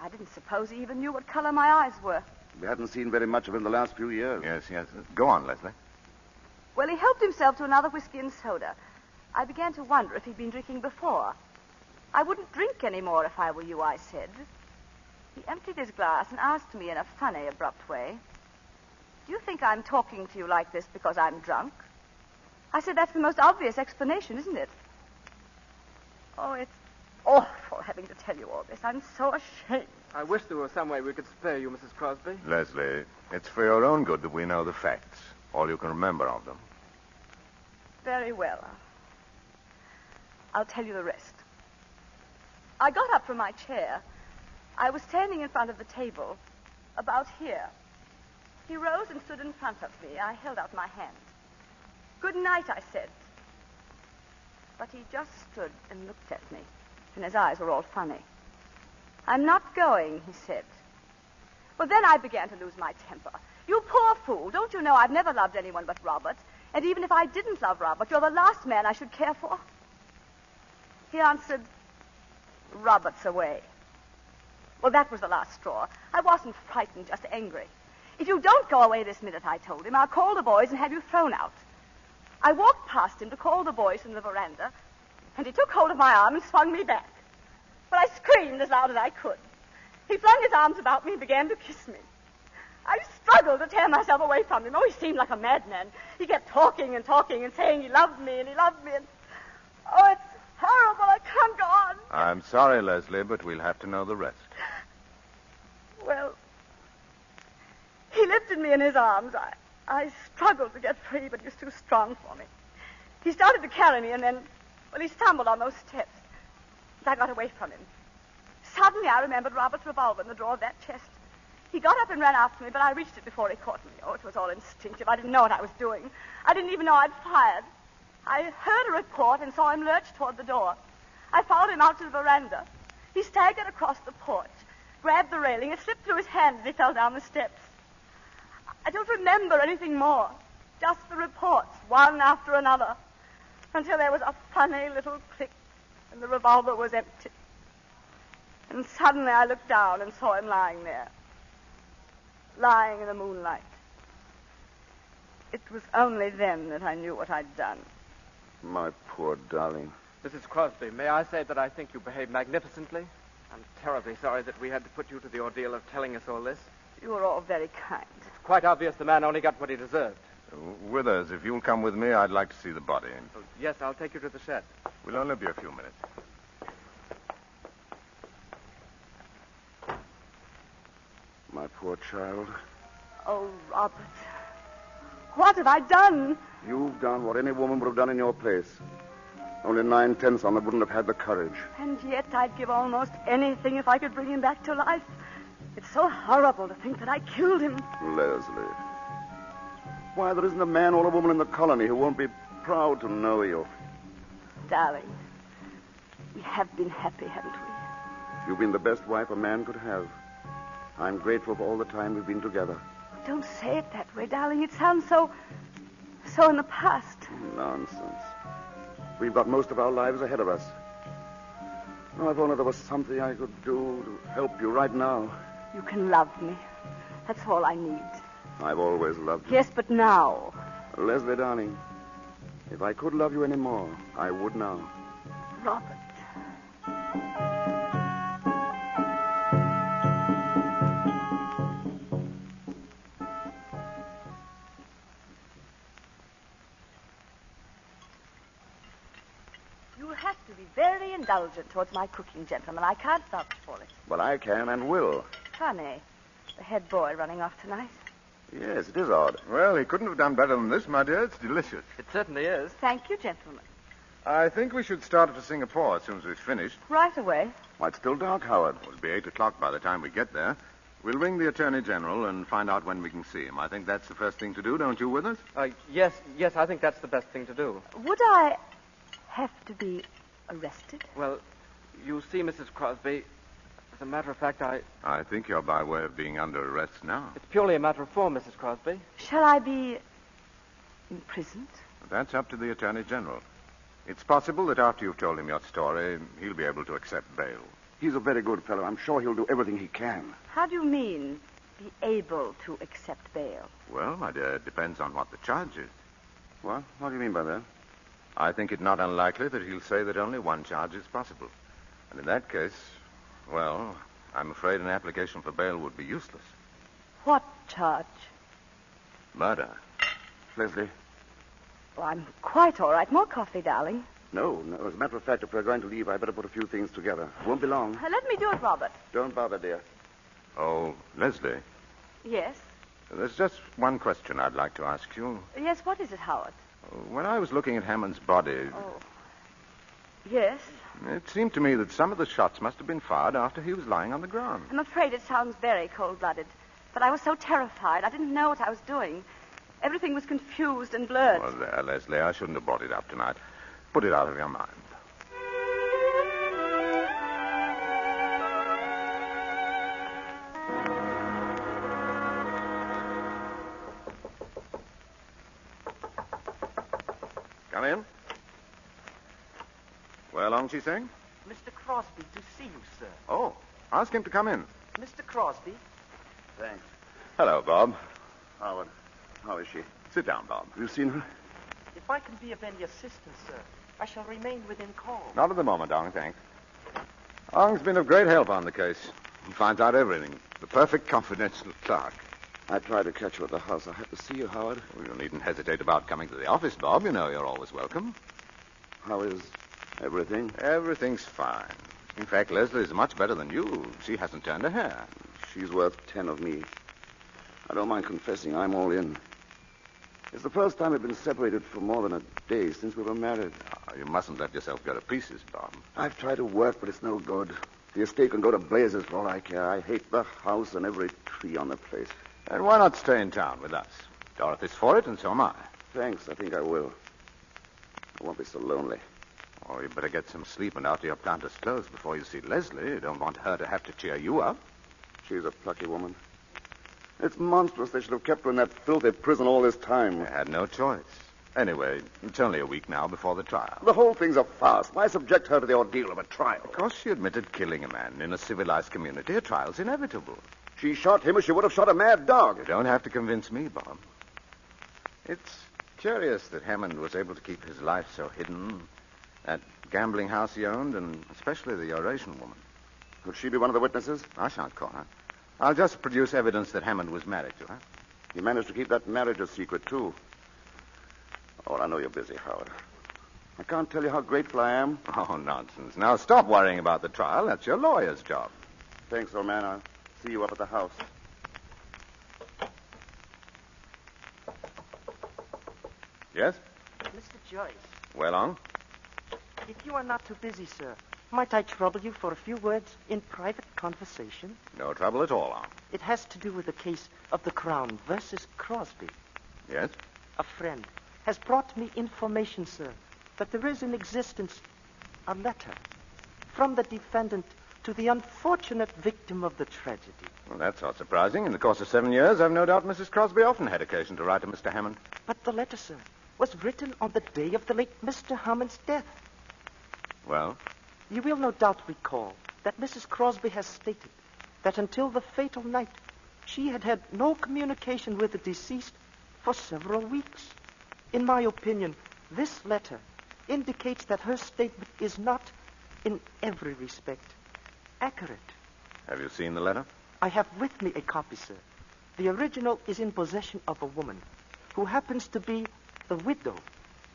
I didn't suppose he even knew what color my eyes were. We hadn't seen very much of him the last few years. Yes. Go on, Leslie. Well, he helped himself to another whiskey and soda. I began to wonder if he'd been drinking before. "I wouldn't drink any more if I were you," I said. He emptied his glass and asked me in a funny, abrupt way, "Do you think I'm talking to you like this because I'm drunk?" I said, "That's the most obvious explanation, isn't it?" Oh, it's awful having to tell you all this. I'm so ashamed. I wish there were some way we could spare you, Mrs. Crosby. Leslie, it's for your own good that we know the facts. All you can remember of them. Very well. I'll tell you the rest. I got up from my chair. I was standing in front of the table, about here. He rose and stood in front of me. I held out my hand. "Good night," I said. But he just stood and looked at me, and his eyes were all funny. "I'm not going," he said. Well, then I began to lose my temper. "You poor fool, don't you know I've never loved anyone but Robert? And even if I didn't love Robert, you're the last man I should care for." He answered, "Robert's away." Well, that was the last straw. I wasn't frightened, just angry. "If you don't go away this minute," I told him, "I'll call the boys and have you thrown out." I walked past him to call the boys from the veranda, and he took hold of my arm and swung me back. But I screamed as loud as I could. He flung his arms about me and began to kiss me. I struggled to tear myself away from him. Oh, he seemed like a madman. He kept talking and talking and saying he loved me and he loved me. And... oh, it's horrible. I can't go on. I'm sorry, Leslie, but we'll have to know the rest. Well, he lifted me in his arms. I struggled to get free, but he was too strong for me. He started to carry me, and then, well, he stumbled on those steps. And I got away from him. Suddenly, I remembered Robert's revolver in the drawer of that chest. He got up and ran after me, but I reached it before he caught me. Oh, it was all instinctive. I didn't know what I was doing. I didn't even know I'd fired. I heard a report and saw him lurch toward the door. I followed him out to the veranda. He staggered across the porch, grabbed the railing, and slipped through his hand as he fell down the steps. I don't remember anything more, just the reports, one after another, until there was a funny little click and the revolver was empty. And suddenly I looked down and saw him lying there, lying in the moonlight. It was only then that I knew what I'd done. My poor darling. Mrs. Crosby, may I say that I think you behaved magnificently? I'm terribly sorry that we had to put you to the ordeal of telling us all this. You were all very kind. It's quite obvious the man only got what he deserved. Withers, if you'll come with me, I'd like to see the body. Oh, yes, I'll take you to the shed. We'll only be a few minutes. My poor child. Oh, Robert. What have I done? You've done what any woman would have done in your place. Only 9/10 on them wouldn't have had the courage. And yet I'd give almost anything if I could bring him back to life. It's so horrible to think that I killed him. Leslie. Why, there isn't a man or a woman in the colony who won't be proud to know you. Darling, we have been happy, haven't we? You've been the best wife a man could have. I'm grateful for all the time we've been together. Don't say it that way, darling. It sounds so in the past. Nonsense. We've got most of our lives ahead of us. Oh, if only there was something I could do to help you right now. You can love me. That's all I need. I've always loved you. Yes, but now. Leslie, darling, if I could love you any more, I would now. Robert. You have to be very indulgent towards my cooking, gentlemen. I can't vouch for it. Well, I can and will. Funny. The head boy running off tonight. Yes, it is odd. Well, he couldn't have done better than this, my dear. It's delicious. It certainly is. Thank you, gentlemen. I think we should start for Singapore as soon as we've finished. Right away. Why, it's still dark, Howard. It'll be 8 o'clock by the time we get there. We'll ring the Attorney General and find out when we can see him. I think that's the first thing to do, don't you, Withers? Yes, I think that's the best thing to do. Would I have to be arrested? Well, you see, Mrs. Crosby, as a matter of fact, I think you're by way of being under arrest now. It's purely a matter of form, Mrs. Crosby. Shall I be imprisoned? That's up to the Attorney General. It's possible that after you've told him your story, he'll be able to accept bail. He's a very good fellow. I'm sure he'll do everything he can. How do you mean, be able to accept bail? Well, my dear, it depends on what the charge is. What? What do you mean by that? I think it not unlikely that he'll say that only one charge is possible. And in that case, well, I'm afraid an application for bail would be useless. What charge? Murder. Leslie? Oh, I'm quite all right. More coffee, darling. No. As a matter of fact, if we're going to leave, I better put a few things together. Won't be long. Let me do it, Robert. Don't bother, dear. Oh, Leslie, Yes? there's just one question I'd like to ask you. Yes, what is it, Howard? When I was looking at Hammond's body, Oh. Yes? it seemed to me that some of the shots must have been fired after he was lying on the ground. I'm afraid it sounds very cold-blooded, but I was so terrified. I didn't know what I was doing. Everything was confused and blurred. Well, there, Leslie, I shouldn't have brought it up tonight. Put it out of your mind. Come in. Well, Ong-Chi Sing? Mr. Crosby to see you, sir. Oh, ask him to come in. Mr. Crosby? Thanks. Hello, Bob. Howard, how is she? Sit down, Bob. Have you seen her? If I can be of any assistance, sir, I shall remain within call. Not at the moment, Ong, thanks. Ong's been of great help on the case. He finds out everything. The perfect confidential clerk. I tried to catch her at the house. I had to see you, Howard. Well, you needn't hesitate about coming to the office, Bob. You know you're always welcome. How is everything? Everything's fine. In fact, Leslie's much better than you. She hasn't turned a hair. She's worth 10 of me. I don't mind confessing, I'm all in. It's the first time we've been separated for more than a day since we were married. Oh, you mustn't let yourself go to pieces, Bob. I've tried to work, but it's no good. The estate can go to blazes for all I care. I hate the house and every tree on the place. And why not stay in town with us? Dorothy's for it, and so am I. Thanks, I think I will. I won't be so lonely. Oh, you better get some sleep and alter your planter's clothes before you see Leslie. You don't want her to have to cheer you up. She's a plucky woman. It's monstrous they should have kept her in that filthy prison all this time. They had no choice. Anyway, it's only a week now before the trial. The whole thing's a farce. Why subject her to the ordeal of a trial? Because she admitted killing a man in a civilized community. A trial's inevitable. She shot him as she would have shot a mad dog. You don't have to convince me, Bob. It's curious that Hammond was able to keep his life so hidden. That gambling house he owned, and especially the Eurasian woman. Could she be one of the witnesses? I shan't call her. I'll just produce evidence that Hammond was married to her. He managed to keep that marriage a secret, too. Oh, I know you're busy, Howard. I can't tell you how grateful I am. Oh, nonsense. Now, stop worrying about the trial. That's your lawyer's job. Thanks, old man. I'll see you up at the house. Yes? Mr. Joyce, Well, on? if you are not too busy, sir, might I trouble you for a few words in private conversation? No trouble at all, on. It has to do with the case of the Crown versus Crosby. Yes? A friend has brought me information, sir, that there is in existence a letter from the defendant to the unfortunate victim of the tragedy. Well, that's not surprising. In the course of 7 years, I've no doubt Mrs. Crosby often had occasion to write to Mr. Hammond. But the letter, sir, was written on the day of the late Mr. Hammond's death. Well? You will no doubt recall that Mrs. Crosby has stated that until the fatal night, she had had no communication with the deceased for several weeks. In my opinion, this letter indicates that her statement is not, in every respect, accurate. Have you seen the letter? I have with me a copy, sir. The original is in possession of a woman who happens to be the widow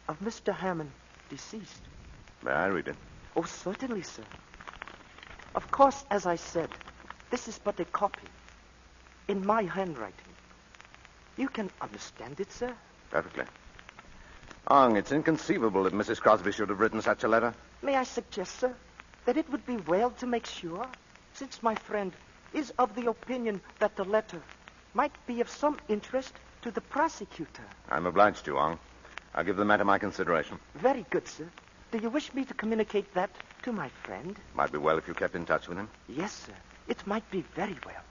of Mr. Hammond, deceased. May I read it? Oh, certainly, sir. Of course, as I said, this is but a copy in my handwriting. You can understand it, sir? Perfectly. Ong, it's inconceivable that Mrs. Crosby should have written such a letter. May I suggest, sir, that it would be well to make sure, since my friend is of the opinion that the letter might be of some interest to the prosecutor. I'm obliged to, Ong. I'll give the matter my consideration. Very good, sir. Do you wish me to communicate that to my friend? Might be well if you kept in touch with him. Yes, sir. It might be very well.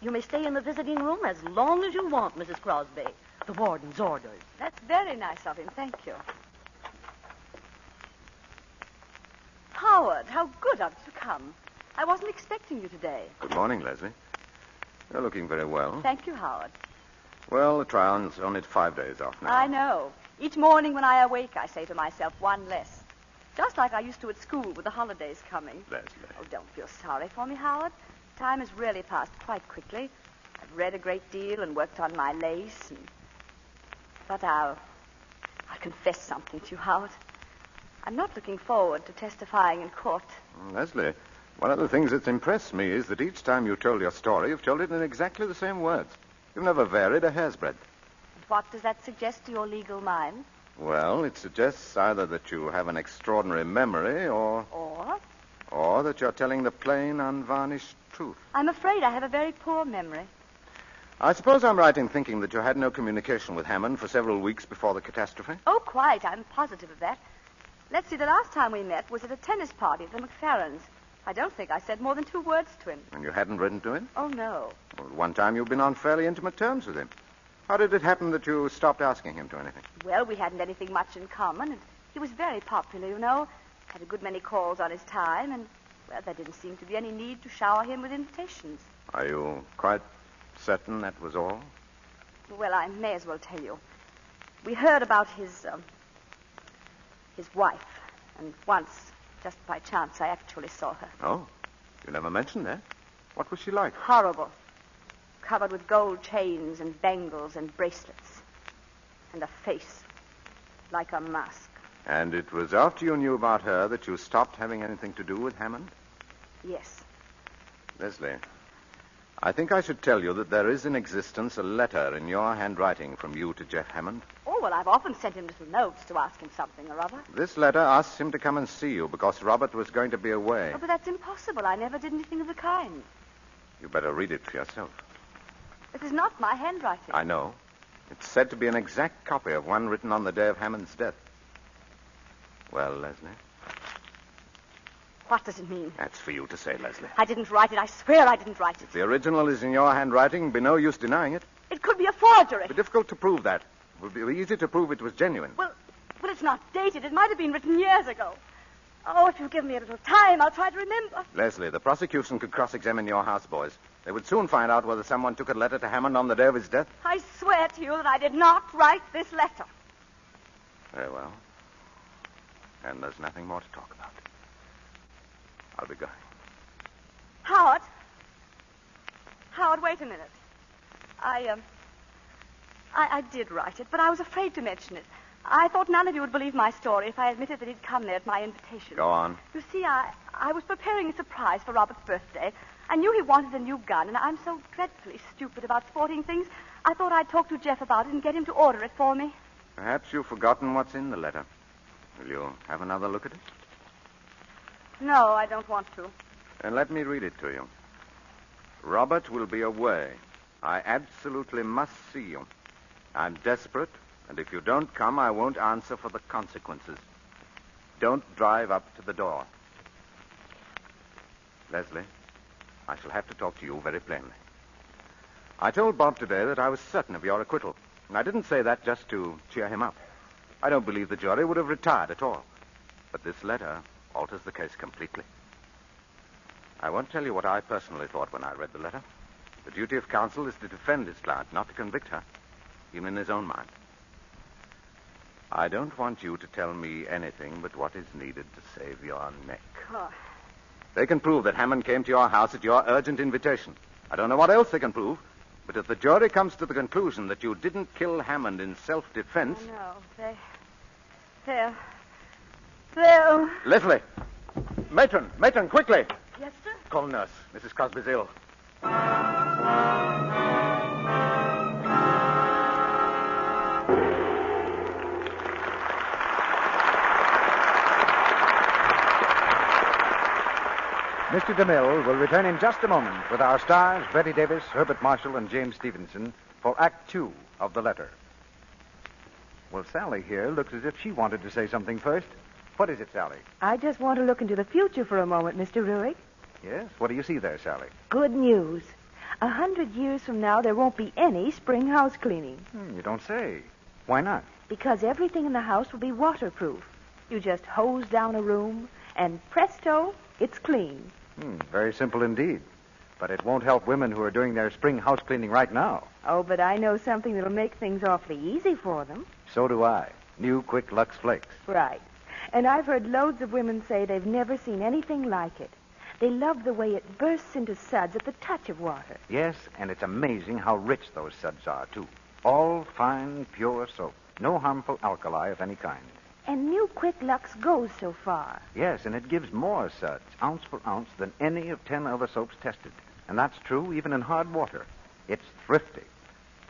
You may stay in the visiting room as long as you want, Mrs. Crosby. The warden's orders. That's very nice of him. Thank you. Howard, how good of you to come. I wasn't expecting you today. Good morning, Leslie. You're looking very well. Thank you, Howard. Well, the trial's only 5 days off now. I know. Each morning when I awake, I say to myself, one less. Just like I used to at school with the holidays coming. Leslie. Oh, don't feel sorry for me, Howard. Time has really passed quite quickly. I've read a great deal and worked on my lace. But I'll confess something to you, Howard. I'm not looking forward to testifying in court. Leslie, one of the things that's impressed me is that each time you told your story, you've told it in exactly the same words. You've never varied a hair's breadth. And what does that suggest to your legal mind? Well, it suggests either that you have an extraordinary memory or that you're telling the plain, unvarnished truth. I'm afraid I have a very poor memory. I suppose I'm right in thinking that you had no communication with Hammond for several weeks before the catastrophe? Oh, quite. I'm positive of that. Let's see, the last time we met was at a tennis party at the McFerrins. I don't think I said more than 2 words to him. And you hadn't written to him? Oh, no. Well, at one time you've been on fairly intimate terms with him. How did it happen that you stopped asking him to anything? Well, we hadn't anything much in common, and he was very popular, you know. Had a good many calls on his time, and, well, there didn't seem to be any need to shower him with invitations. Are you quite certain that was all? Well, I may as well tell you. We heard about his wife, and once, just by chance, I actually saw her. Oh, you never mentioned that. What was she like? Horrible. Covered with gold chains and bangles and bracelets. And a face like a mask. And it was after you knew about her that you stopped having anything to do with Hammond? Yes. Leslie, I think I should tell you that there is in existence a letter in your handwriting from you to Jeff Hammond. Oh, well, I've often sent him little notes to ask him something or other. This letter asks him to come and see you because Robert was going to be away. Oh, but that's impossible. I never did anything of the kind. You better read it for yourself. It is not my handwriting. I know. It's said to be an exact copy of one written on the day of Hammond's death. Well, Leslie? What does it mean? That's for you to say, Leslie. I didn't write it. I swear I didn't write it. If the original is in your handwriting, it'd be no use denying it. It could be a forgery. It'd be difficult to prove that. It would be easy to prove it was genuine. Well, it's not dated. It might have been written years ago. Oh, if you give me a little time, I'll try to remember. Leslie, the prosecution could cross-examine your houseboys. They would soon find out whether someone took a letter to Hammond on the day of his death. I swear to you that I did not write this letter. Very well. And there's nothing more to talk about. I'll be going. Howard? Howard, wait a minute. I did write it, but I was afraid to mention it. I thought none of you would believe my story if I admitted that he'd come there at my invitation. Go on. You see, I was preparing a surprise for Robert's birthday. I knew he wanted a new gun, and I'm so dreadfully stupid about sporting things. I thought I'd talk to Jeff about it and get him to order it for me. Perhaps you've forgotten what's in the letter. Will you have another look at it? No, I don't want to. Then let me read it to you. Robert will be away. I absolutely must see you. I'm desperate, and if you don't come, I won't answer for the consequences. Don't drive up to the door. Leslie, I shall have to talk to you very plainly. I told Bob today that I was certain of your acquittal, and I didn't say that just to cheer him up. I don't believe the jury would have retired at all. But this letter alters the case completely. I won't tell you what I personally thought when I read the letter. The duty of counsel is to defend his client, not to convict her, even in his own mind. I don't want you to tell me anything but what is needed to save your neck. Oh. They can prove that Hammond came to your house at your urgent invitation. I don't know what else they can prove, but if the jury comes to the conclusion that you didn't kill Hammond in self-defense... No, they'll... Leslie! Matron, quickly! Yes, sir? Call nurse. Mrs. Crosby's ill. Mr. DeMille will return in just a moment with our stars, Betty Davis, Herbert Marshall, and James Stevenson, for Act 2 of The Letter. Well, Sally here looks as if she wanted to say something first. What is it, Sally? I just want to look into the future for a moment, Mr. Ruick. Yes? What do you see there, Sally? Good news. 100 years from now, there won't be any spring house cleaning. You don't say. Why not? Because everything in the house will be waterproof. You just hose down a room, and presto, it's clean. Very simple indeed. But it won't help women who are doing their spring house cleaning right now. Oh, but I know something that'll make things awfully easy for them. So do I. New Quick Lux Flakes. Right. And I've heard loads of women say they've never seen anything like it. They love the way it bursts into suds at the touch of water. Yes, and it's amazing how rich those suds are, too. All fine, pure soap. No harmful alkali of any kind. And New Quick Lux goes so far. Yes, and it gives more suds, ounce for ounce, than any of 10 other soaps tested. And that's true even in hard water. It's thrifty.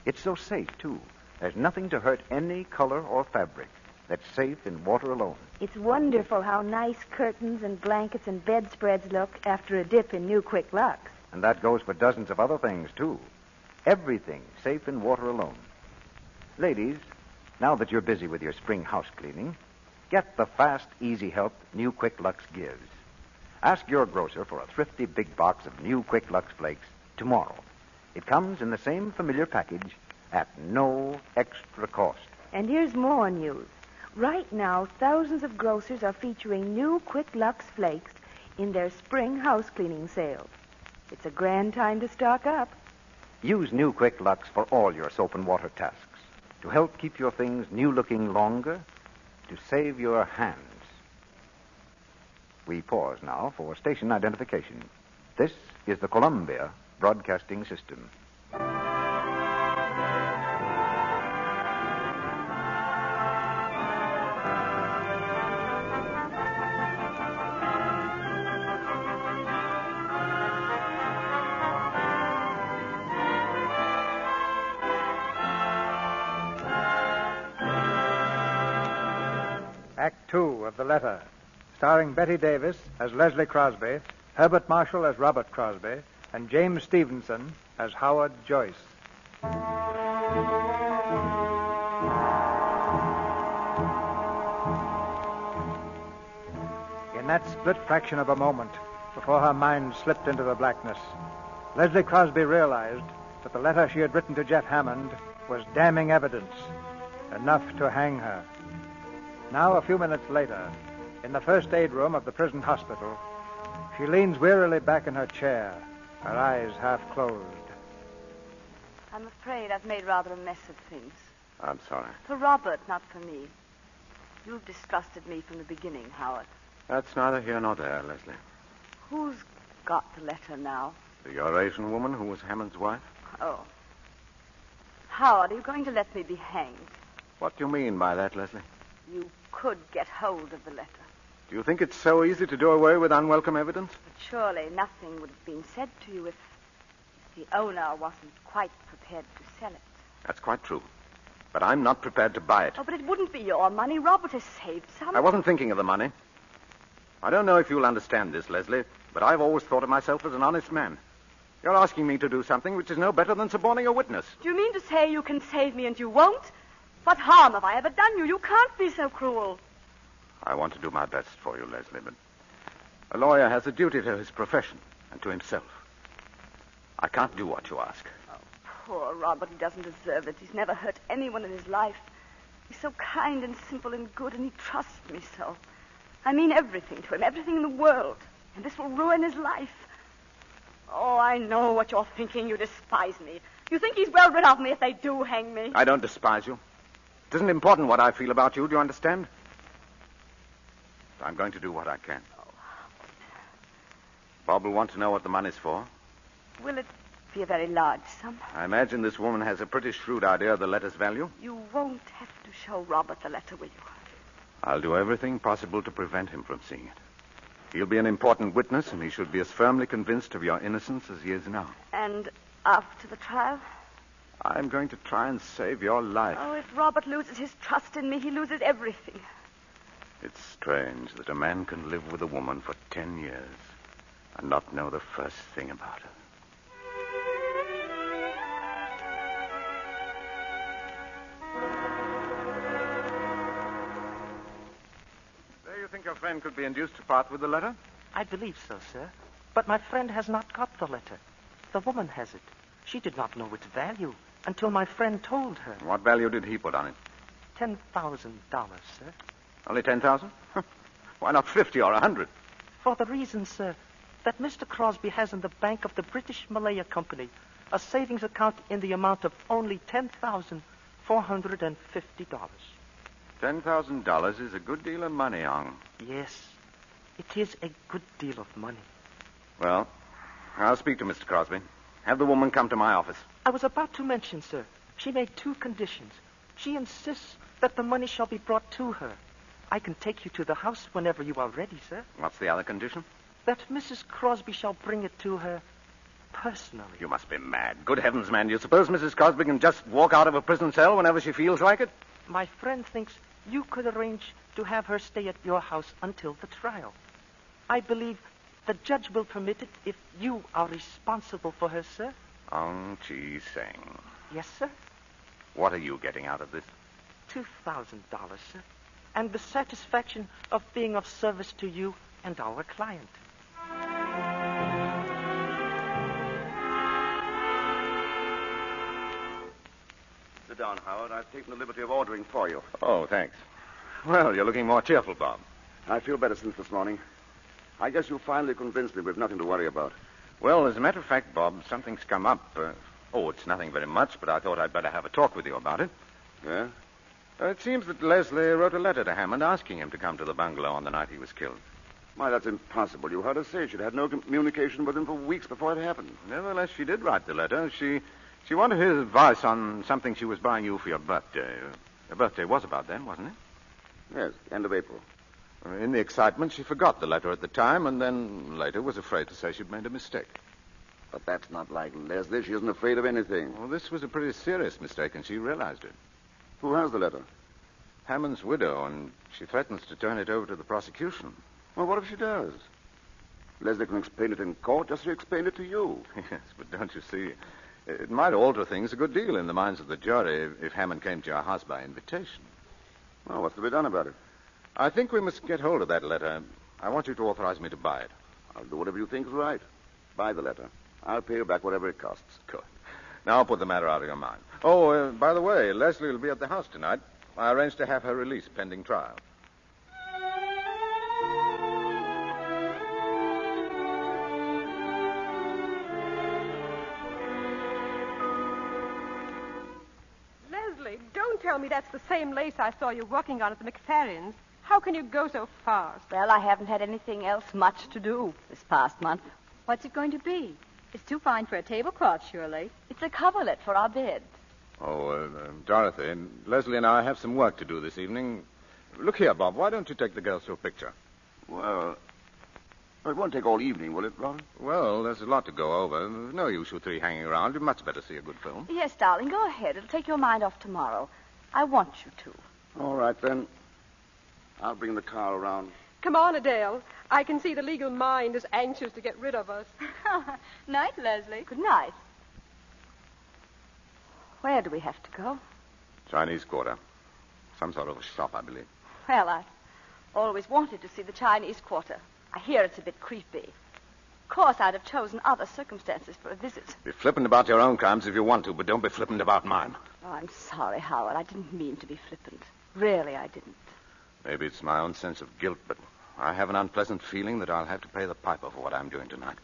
It's so safe, too. There's nothing to hurt any color or fabric. That's safe in water alone. It's wonderful how nice curtains and blankets and bedspreads look after a dip in New Quick Lux. And that goes for dozens of other things, too. Everything safe in water alone. Ladies, now that you're busy with your spring house cleaning, get the fast, easy help New Quick Lux gives. Ask your grocer for a thrifty big box of New Quick Lux Flakes tomorrow. It comes in the same familiar package at no extra cost. And here's more news. Right now, thousands of grocers are featuring New Quick Lux Flakes in their spring house cleaning sales. It's a grand time to stock up. Use New Quick Lux for all your soap and water tasks. To help keep your things new-looking longer, to save your hands. We pause now for station identification. This is the Columbia Broadcasting System. Act 2 of The Letter, starring Betty Davis as Leslie Crosby, Herbert Marshall as Robert Crosby, and James Stevenson as Howard Joyce. In that split fraction of a moment, before her mind slipped into the blackness, Leslie Crosby realized that the letter she had written to Jeff Hammond was damning evidence, enough to hang her. Now, a few minutes later, in the first aid room of the prison hospital, she leans wearily back in her chair, her eyes half closed. I'm afraid I've made rather a mess of things. I'm sorry. For Robert, not for me. You've distrusted me from the beginning, Howard. That's neither here nor there, Leslie. Who's got the letter now. The Eurasian woman who was Hammond's wife? Oh. Howard, are you going to let me be hanged? What do you mean by that, Leslie? You could get hold of the letter. Do you think it's so easy to do away with unwelcome evidence? But surely nothing would have been said to you if the owner wasn't quite prepared to sell it. That's quite true. But I'm not prepared to buy it. Oh, but it wouldn't be your money. Robert has saved some. I wasn't thinking of the money. I don't know if you'll understand this, Leslie, but I've always thought of myself as an honest man. You're asking me to do something which is no better than suborning a witness. Do you mean to say you can save me and you won't? What harm have I ever done you? You can't be so cruel. I want to do my best for you, Leslie, but a lawyer has a duty to his profession and to himself. I can't do what you ask. Poor Robert, he doesn't deserve it. He's never hurt anyone in his life. He's so kind and simple and good, and he trusts me so. I mean everything to him, everything in the world. And this will ruin his life. Oh, I know what you're thinking. You despise me. You think he's well rid of me if they do hang me. I don't despise you. It isn't important what I feel about you, do you understand? I'm going to do what I can. Bob will want to know what the money's for. Will it be a very large sum? I imagine this woman has a pretty shrewd idea of the letter's value. You won't have to show Robert the letter, will you? I'll do everything possible to prevent him from seeing it. He'll be an important witness, and he should be as firmly convinced of your innocence as he is now. And after the trial? I'm going to try and save your life. Oh, if Robert loses his trust in me, he loses everything. It's strange that a man can live with a woman for 10 years and not know the first thing about her. Do you think your friend could be induced to part with the letter? I believe so, sir. But my friend has not got the letter. The woman has it. She did not know its value until my friend told her. What value did he put on it? $10,000, sir. Only 10,000? Why not 50 or 100? For the reason, sir, that Mr. Crosby has in the bank of the British Malaya Company a savings account in the amount of only $10,450. $10,000 is a good deal of money, Ong. Yes, it is a good deal of money. Well, I'll speak to Mr. Crosby. Have the woman come to my office. I was about to mention, sir, she made 2 conditions. She insists that the money shall be brought to her. I can take you to the house whenever you are ready, sir. What's the other condition? That Mrs. Crosby shall bring it to her personally. You must be mad. Good heavens, man. Do you suppose Mrs. Crosby can just walk out of a prison cell whenever she feels like it? My friend thinks you could arrange to have her stay at your house until the trial. I believe the judge will permit it if you are responsible for her, sir. Ong Chi Seng. Yes, sir. What are you getting out of this? $2,000, sir. And the satisfaction of being of service to you and our client. Sit down, Howard. I've taken the liberty of ordering for you. Oh, thanks. Well, you're looking more cheerful, Bob. I feel better since this morning. I guess you finally convinced me we've nothing to worry about. Well, as a matter of fact, Bob, something's come up. It's nothing very much, but I thought I'd better have a talk with you about it. Yeah? It seems that Leslie wrote a letter to Hammond asking him to come to the bungalow on the night he was killed. Why, that's impossible. You heard her say she'd had no communication with him for weeks before it happened. Nevertheless, she did write the letter. She wanted his advice on something she was buying you for your birthday. Your birthday was about then, wasn't it? Yes, end of April. In the excitement, she forgot the letter at the time, and then later was afraid to say she'd made a mistake. But that's not like Leslie. She isn't afraid of anything. Well, this was a pretty serious mistake, and she realized it. Who has the letter? Hammond's widow, and she threatens to turn it over to the prosecution. Well, what if she does? Leslie can explain it in court just as she explained it to you. Yes, but don't you see, it might alter things a good deal in the minds of the jury if Hammond came to your house by invitation. Well, what's to be done about it? I think we must get hold of that letter. I want you to authorize me to buy it. I'll do whatever you think is right. Buy the letter. I'll pay you back whatever it costs. Good. Now I'll put the matter out of your mind. Oh, by the way, Leslie will be at the house tonight. I arranged to have her released pending trial. Leslie, don't tell me that's the same lace I saw you working on at the McFerrins. How can you go so fast? Well, I haven't had anything else much to do this past month. What's it going to be? It's too fine for a tablecloth, surely. It's a coverlet for our bed. Oh, Dorothy, Leslie and I have some work to do this evening. Look here, Bob. Why don't you take the girls to a picture? Well, it won't take all evening, will it, Robin? Well, there's a lot to go over. There's no use you three hanging around. You'd much better see a good film. Yes, darling, go ahead. It'll take your mind off tomorrow. I want you to. All right, then. I'll bring the car around. Come on, Adele. I can see the legal mind is anxious to get rid of us. Night, Leslie. Good night. Where do we have to go? Chinese Quarter. Some sort of a shop, I believe. Well, I always wanted to see the Chinese Quarter. I hear it's a bit creepy. Of course, I'd have chosen other circumstances for a visit. Be flippant about your own crimes if you want to, but don't be flippant about mine. Oh, I'm sorry, Howard. I didn't mean to be flippant. Really, I didn't. Maybe it's my own sense of guilt, but I have an unpleasant feeling that I'll have to pay the piper for what I'm doing tonight.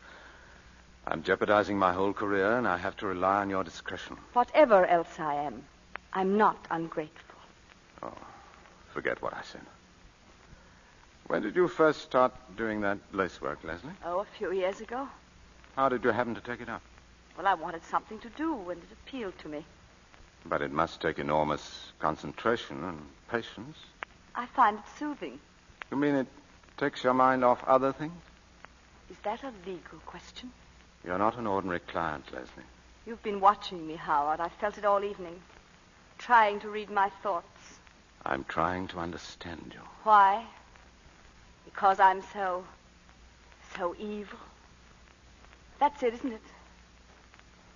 I'm jeopardizing my whole career, and I have to rely on your discretion. Whatever else I am, I'm not ungrateful. Oh, forget what I said. When did you first start doing that lace work, Leslie? Oh, a few years ago. How did you happen to take it up? Well, I wanted something to do, and it appealed to me. But it must take enormous concentration and patience. I find it soothing. You mean it takes your mind off other things? Is that a legal question? You're not an ordinary client, Leslie. You've been watching me, Howard. I felt it all evening. Trying to read my thoughts. I'm trying to understand you. Why? Because I'm so evil. That's it, isn't it?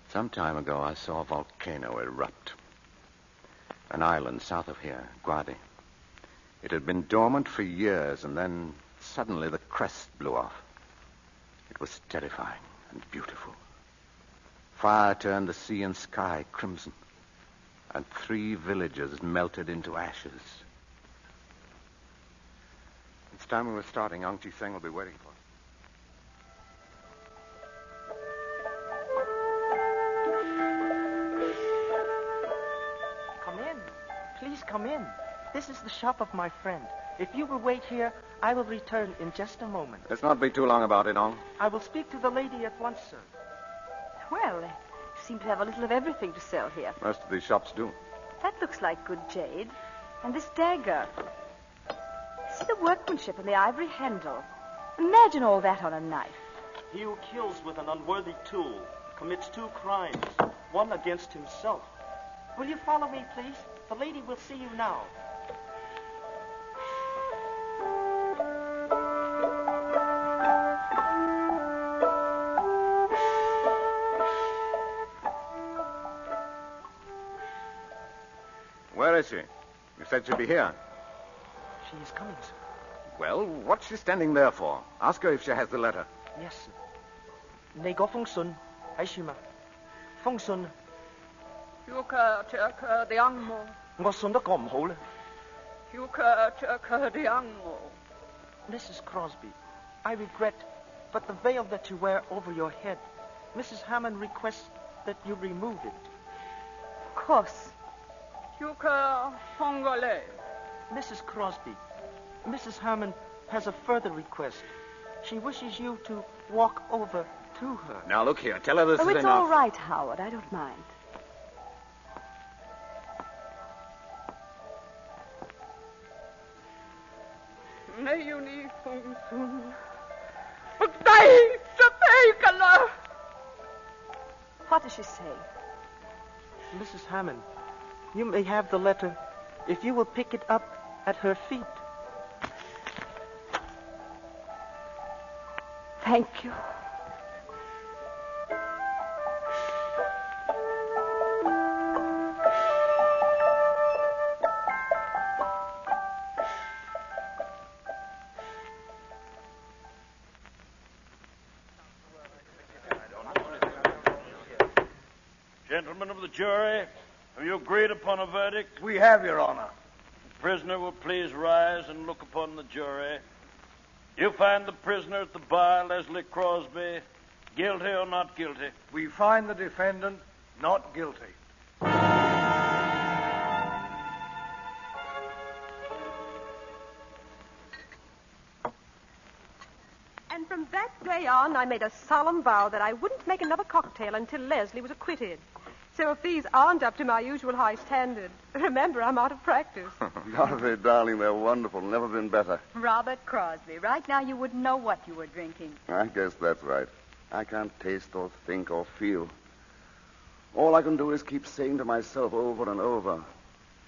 Some time ago, I saw a volcano erupt. An island south of here, Guadi. It had been dormant for years, and then suddenly the crest blew off. It was terrifying and beautiful. Fire turned the sea and sky crimson, and 3 villages melted into ashes. It's time we were starting. Ong Chi Seng will be waiting for us. Come in. Please come in. This is the shop of my friend. If you will wait here, I will return in just a moment. Let's not be too long about it, Ong. I will speak to the lady at once, sir. Well, they seem to have a little of everything to sell here. Most of these shops do. That looks like good jade. And this dagger. See the workmanship and the ivory handle. Imagine all that on a knife. He who kills with an unworthy tool commits 2 crimes, one against himself. Will you follow me, please? The lady will see you now. Where is she? You said she'd be here. She is coming, sir. Well, what's she standing there for? Ask her if she has the letter. Yes, sir. 你嗰封信喺處嘛？封信我信得過唔好咧。Mrs. Crosby, I regret, but the veil that you wear over your head, Mrs. Hammond requests that you remove it. Of course. Mrs. Crosby, Mrs. Hammond has a further request. She wishes you to walk over to her. Now, look here. Tell her this is enough. It's all right, Howard. I don't mind. What does she say? Mrs. Hammond, you may have the letter if you will pick it up at her feet. Thank you. Gentlemen of the jury, have you agreed upon a verdict? We have, Your Honor. The prisoner will please rise and look upon the jury. You find the prisoner at the bar, Leslie Crosby, guilty or not guilty? We find the defendant not guilty. And from From that day on, I made a solemn vow that I wouldn't make another cocktail until Leslie was acquitted. So if these aren't up to my usual high standard, remember, I'm out of practice. Dorothy, darling, they're wonderful. Never been better. Robert Crosby, right now you wouldn't know what you were drinking. I guess that's right. I can't taste or think or feel. All I can do is keep saying to myself over and over,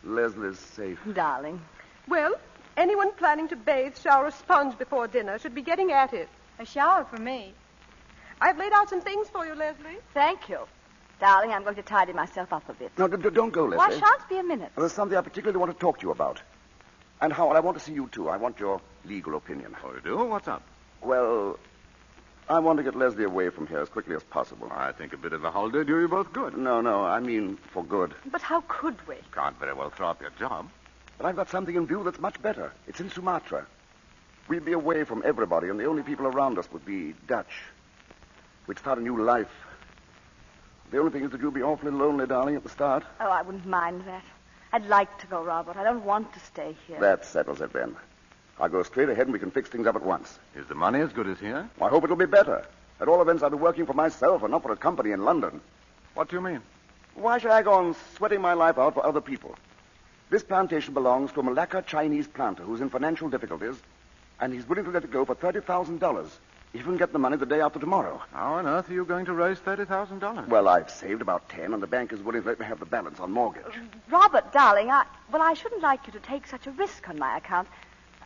Leslie's safe. Darling. Well, anyone planning to bathe, shower, or sponge before dinner should be getting at it. A shower for me. I've laid out some things for you, Leslie. Thank you. Darling, I'm going to tidy myself up a bit. No, don't go, Leslie. Why shan't be a minute? There's something I particularly want to talk to you about. And, Howard, I want to see you, too. I want your legal opinion. Oh, you do? What's up? Well, I want to get Leslie away from here as quickly as possible. I think a bit of a holiday do you both good. No, I mean for good. But how could we? Can't very well throw up your job. But I've got something in view that's much better. It's in Sumatra. We'd be away from everybody, and the only people around us would be Dutch. We'd start a new life. The only thing is that you'll be awfully lonely, darling, at the start. Oh, I wouldn't mind that. I'd like to go, Robert. I don't want to stay here. That settles it, then. I'll go straight ahead and we can fix things up at once. Is the money as good as here? Well, I hope it'll be better. At all events, I'll be working for myself and not for a company in London. What do you mean? Why should I go on sweating my life out for other people? This plantation belongs to a Malacca Chinese planter who's in financial difficulties, and he's willing to let it go for $30,000 if you can get the money the day after tomorrow. How on earth are you going to raise $30,000? Well, I've saved about 10, and the bank is willing to let me have the balance on mortgage. Robert, darling, I shouldn't like you to take such a risk on my account.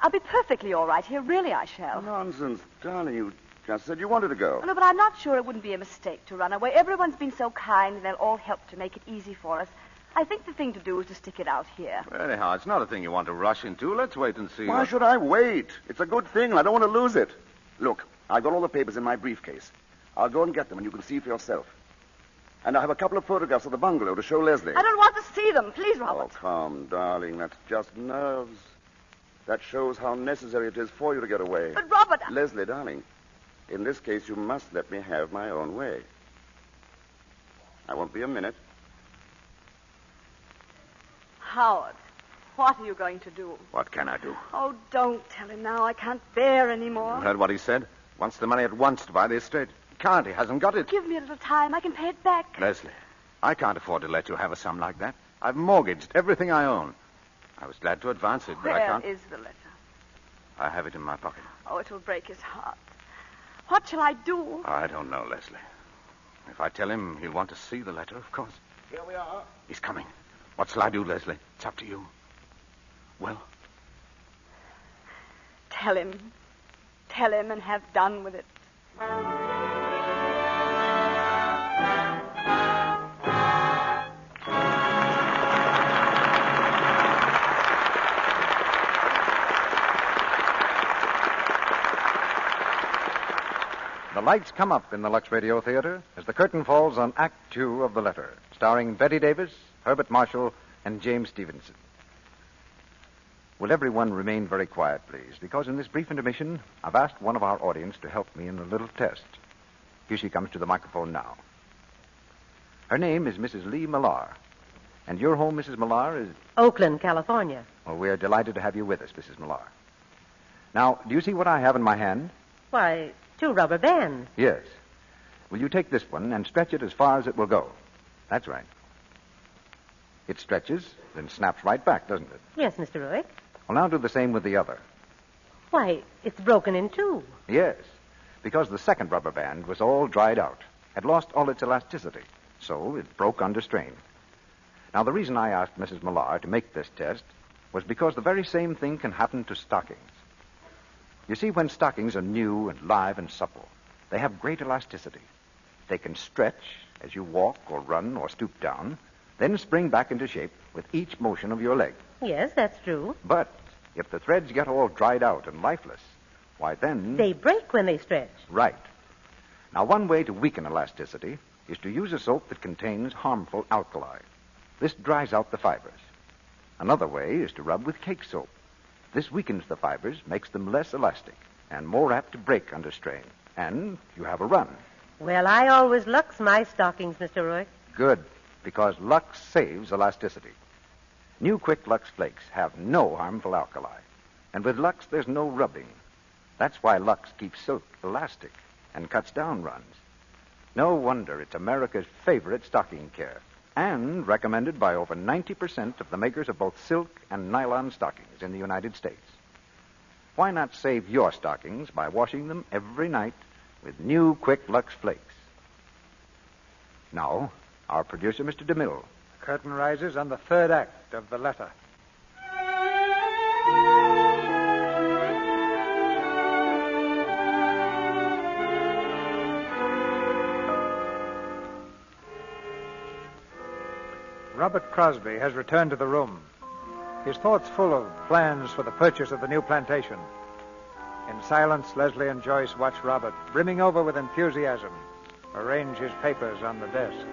I'll be perfectly all right here. Really, I shall. Nonsense, darling. You just said you wanted to go. No, but I'm not sure it wouldn't be a mistake to run away. Everyone's been so kind, and they'll all help to make it easy for us. I think the thing to do is to stick it out here. Well, anyhow, it's not a thing you want to rush into. Let's wait and see. Why should I wait? It's a good thing, and I don't want to lose it. Look, I've got all the papers in my briefcase. I'll go and get them, and you can see for yourself. And I have a couple of photographs of the bungalow to show Leslie. I don't want to see them. Please, Robert. Oh, come, darling. That's just nerves. That shows how necessary it is for you to get away. But, Robert... Leslie, darling, in this case, you must let me have my own way. I won't be a minute. Howard, what are you going to do? What can I do? Oh, don't tell him now. I can't bear any more. You heard what he said? Wants the money at once to buy the estate. He can't. He hasn't got it. Give me a little time. I can pay it back. Leslie, I can't afford to let you have a sum like that. I've mortgaged everything I own. I was glad to advance it, but I can't. Where is the letter? I have it in my pocket. Oh, it will break his heart. What shall I do? I don't know, Leslie. If I tell him, he'll want to see the letter, of course. Here we are. He's coming. What shall I do, Leslie? It's up to you. Well? Tell him. Tell him and have done with it. The lights come up in the Lux Radio Theater as the curtain falls on Act 2 of The Letter, starring Betty Davis, Herbert Marshall, and James Stevenson. Will everyone remain very quiet, please? Because in this brief intermission, I've asked one of our audience to help me in a little test. Here she comes to the microphone now. Her name is Mrs. Lee Millar. And your home, Mrs. Millar, is... Oakland, California. Well, we're delighted to have you with us, Mrs. Millar. Now, do you see what I have in my hand? Why, 2 rubber bands. Yes. Will you take this one and stretch it as far as it will go? That's right. It stretches, then snaps right back, doesn't it? Yes, Mr. Ruick. Well, now do the same with the other. Why, it's broken in 2. Yes, because the second rubber band was all dried out, had lost all its elasticity, so it broke under strain. Now, the reason I asked Mrs. Millar to make this test was because the very same thing can happen to stockings. You see, when stockings are new and live and supple, they have great elasticity. They can stretch as you walk or run or stoop down, then spring back into shape with each motion of your leg. Yes, that's true. But if the threads get all dried out and lifeless, why then... They break when they stretch. Right. Now, one way to weaken elasticity is to use a soap that contains harmful alkali. This dries out the fibers. Another way is to rub with cake soap. This weakens the fibers, makes them less elastic, and more apt to break under strain. And you have a run. Well, I always Lux my stockings, Mr. Ruick. Good, because Lux saves elasticity. New Quick Lux Flakes have no harmful alkali. And with Lux, there's no rubbing. That's why Lux keeps silk elastic and cuts down runs. No wonder it's America's favorite stocking care, and recommended by over 90% of the makers of both silk and nylon stockings in the United States. Why not save your stockings by washing them every night with new Quick Lux Flakes? Now, our producer, Mr. DeMille. The curtain rises on the third act of The Letter. Robert Crosby has returned to the room, his thoughts full of plans for the purchase of the new plantation. In silence, Leslie and Joyce watch Robert, brimming over with enthusiasm, arrange his papers on the desk.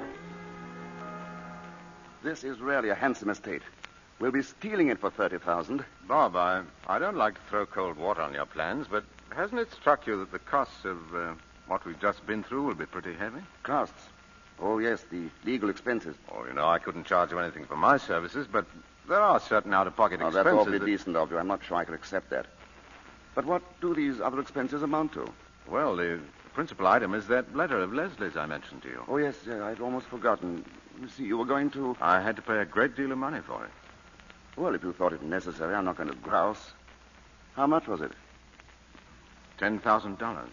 This is really a handsome estate. We'll be stealing it for $30,000. Bob, I don't like to throw cold water on your plans, but hasn't it struck you that the costs of what we've just been through will be pretty heavy? Costs? Oh, yes, the legal expenses. Oh, you know, I couldn't charge you anything for my services, but there are certain out-of-pocket expenses. That's awfully decent of you. I'm not sure I could accept that. But what do these other expenses amount to? Well, the principal item is that letter of Leslie's I mentioned to you. Oh, yes, I'd almost forgotten. You see, you were going to... I had to pay a great deal of money for it. Well, if you thought it necessary, I'm not going to grouse. How much was it? $10,000.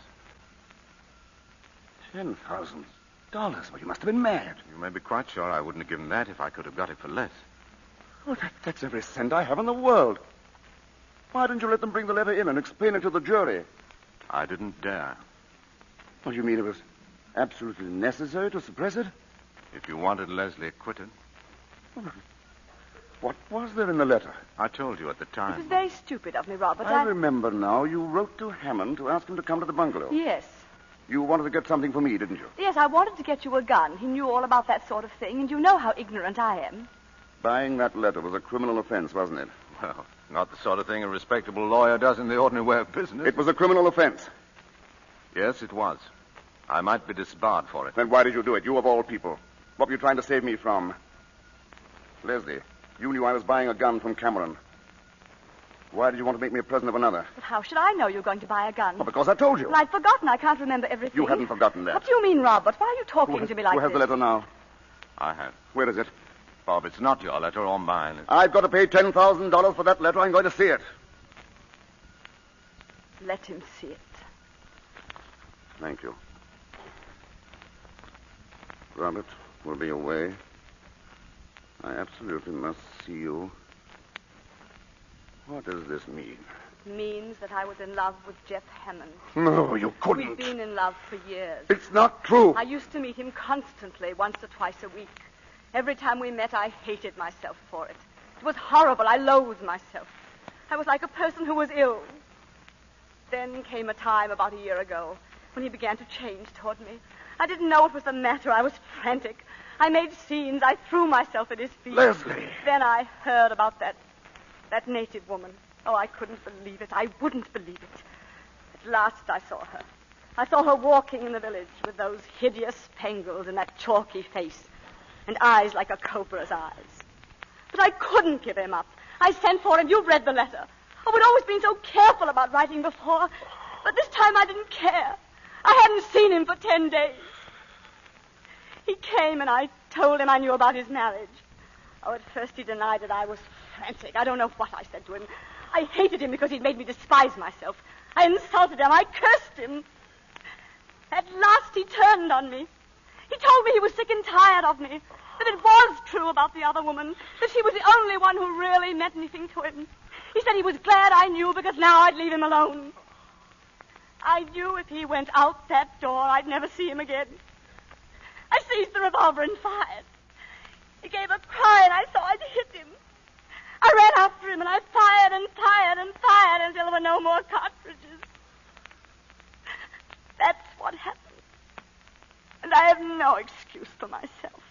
$10,000? Well, you must have been mad. You may be quite sure I wouldn't have given that if I could have got it for less. Oh, that's every cent I have in the world. Why didn't you let them bring the letter in and explain it to the jury? I didn't dare. What do you mean it was absolutely necessary to suppress it? If you wanted Leslie acquitted. What was there in the letter? I told you at the time. It was very stupid of me, Robert. I remember now. You wrote to Hammond to ask him to come to the bungalow. Yes. You wanted to get something for me, didn't you? Yes, I wanted to get you a gun. He knew all about that sort of thing, and you know how ignorant I am. Buying that letter was a criminal offense, wasn't it? Well, not the sort of thing a respectable lawyer does in the ordinary way of business. It was a criminal offense. Yes, it was. I might be disbarred for it. Then why did you do it, you of all people? What were you trying to save me from? Leslie, you knew I was buying a gun from Cameron. Why did you want to make me a present of another? But how should I know you're going to buy a gun? Well, because I told you. Well, I'd forgotten. I can't remember everything. You hadn't forgotten that. What do you mean, Robert? Why are you talking to me like this? Who has the letter now? I have. Where is it? Bob, it's not your letter or mine. I've got to pay $10,000 for that letter. I'm going to see it. Let him see it. Thank you. Robert will be away. I absolutely must see you. What does this mean? Means that I was in love with Jeff Hammond. No, you couldn't. We've been in love for years. It's not true. I used to meet him constantly, once or twice a week. Every time we met, I hated myself for it. It was horrible. I loathed myself. I was like a person who was ill. Then came a time about a year ago when he began to change toward me. I didn't know what was the matter. I was frantic. I made scenes. I threw myself at his feet. Leslie! Then I heard about that native woman. Oh, I couldn't believe it. I wouldn't believe it. At last I saw her. I saw her walking in the village with those hideous spangles and that chalky face and eyes like a cobra's eyes. But I couldn't give him up. I sent for him. You've read the letter. Oh, I'd always been so careful about writing before. But this time I didn't care. I hadn't seen him for 10 days. He came and I told him I knew about his marriage. Oh, at first he denied it. I was frantic. I don't know what I said to him. I hated him because he'd made me despise myself. I insulted him. I cursed him. At last he turned on me. He told me he was sick and tired of me, that it was true about the other woman, that she was the only one who really meant anything to him. He said he was glad I knew because now I'd leave him alone. I knew if he went out that door, I'd never see him again. I seized the revolver and fired. He gave a cry and I saw I'd hit him. I ran after him and I fired and fired and fired until there were no more cartridges. That's what happened. And I have no excuse for myself.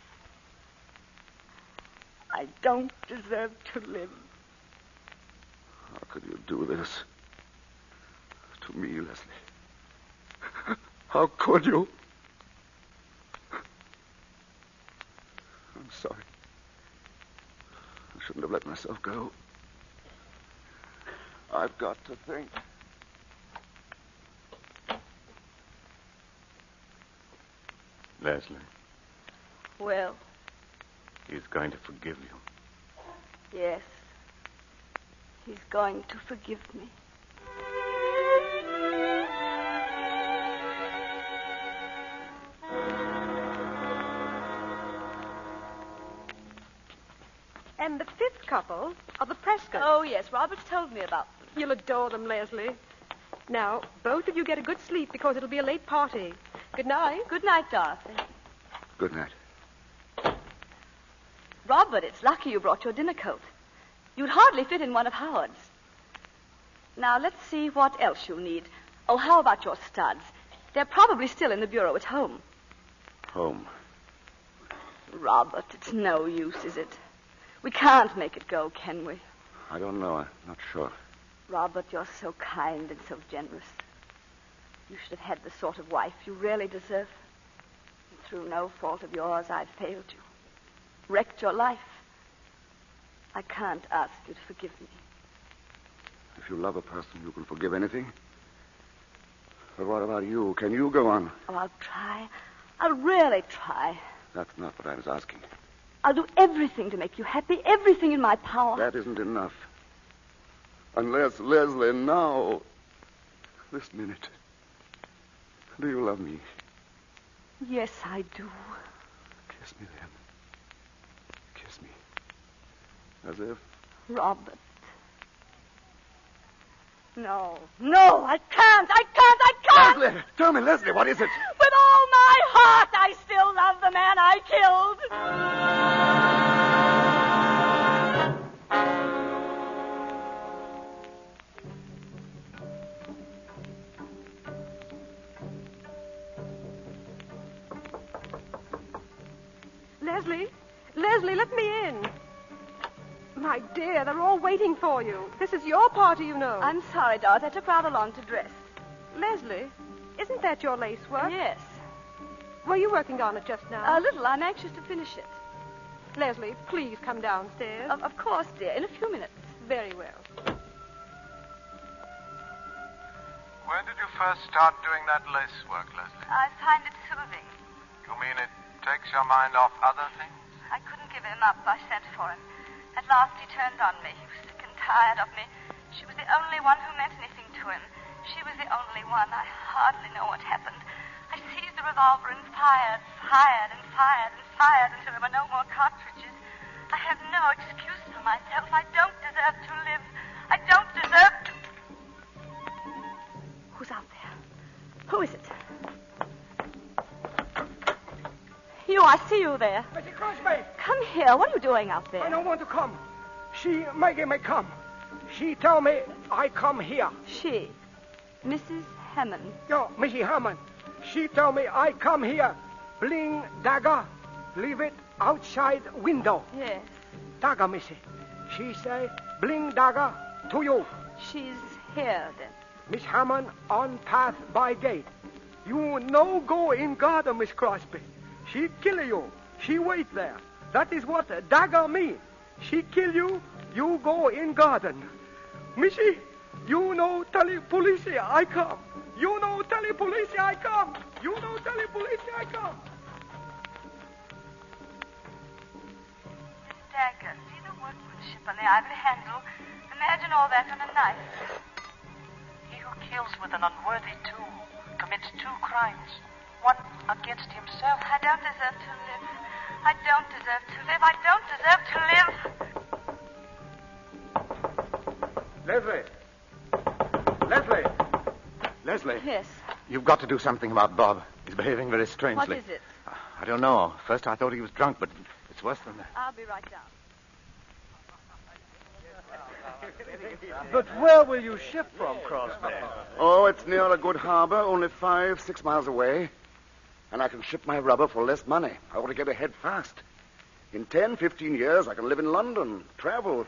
I don't deserve to live. How could you do this? To me, Leslie. How could you? I'm sorry. I shouldn't have let myself go. I've got to think. Leslie, Well, he's going to forgive you. yes. He's going to forgive me. And the fifth couple are the Prescotts. Oh, yes. Robert's told me about them. You'll adore them, Leslie. Now, both of you get a good sleep because it'll be a late party. Good night. Good night, Dorothy. Good night. Robert, it's lucky you brought your dinner coat. You'd hardly fit in one of Howard's. Now, let's see what else you'll need. Oh, how about your studs? They're probably still in the bureau at home. Home. Robert, it's no use, is it? We can't make it go, can we? I don't know. I'm not sure. Robert, you're so kind and so generous. You should have had the sort of wife you really deserve. And through no fault of yours, I've failed you. Wrecked your life. I can't ask you to forgive me. If you love a person, you can forgive anything. But what about you? Can you go on? Oh, I'll try. I'll really try. That's not what I was asking. I'll do everything to make you happy, everything in my power. That isn't enough. Unless, Leslie, now, this minute, do you love me? Yes, I do. Kiss me then. Kiss me. As if... Robert. No, I can't. Leslie, tell me, Leslie, what is it? With all my heart, I still love the man I killed. Leslie, let me in. My dear, they're all waiting for you. This is your party, you know. I'm sorry, Dorothy. I took rather long to dress. Leslie, isn't that your lace work? Yes. Were you working on it just now? A little. I'm anxious to finish it. Leslie, please come downstairs. Of course, dear. In a few minutes. Very well. When did you first start doing that lace work, Leslie? I find it soothing. You mean it takes your mind off other things? I couldn't give him up. I sent for him. At last he turned on me. He was sick and tired of me. She was the only one who meant anything to him. She was the only one. I hardly know what happened. I seized the revolver and fired until there were no more cartridges. I have no excuse for myself. I don't deserve to live. I don't deserve to... Who's out there? Who is it? You, I see you there. Mr. Crosby! Come here. What are you doing out there? I don't want to come. She Maggie may come. She tell me I come here. She? Mrs. Hammond? No, Missy Hammond. She tell me I come here. Bring dagger. Leave it outside window. Yes. Dagger, Missy. She say, bring dagger to you. She's here, then. Miss Hammond on path by gate. You no go in garden, Miss Crosby. She kill you. She wait there. That is what dagger mean. She kill you, you go in garden. Missy, you know tell police I come. You know tell police I come. You know tell police I come. Dagger. See the workmanship on the ivory handle. Imagine all that on a knife. He who kills with an unworthy tool commits two crimes. One against himself. I don't deserve to live. I don't deserve to live. I don't deserve to live. Leslie. Leslie. Yes. You've got to do something about Bob. He's behaving very strangely. What is it? I don't know. First I thought he was drunk, but it's worse than that. I'll be right down. But where will you ship from, Crosby? Oh, it's near a good harbor, only 5-6 miles away. And I can ship my rubber for less money. I ought to get ahead fast. In 10-15 years, I can live in London, travel,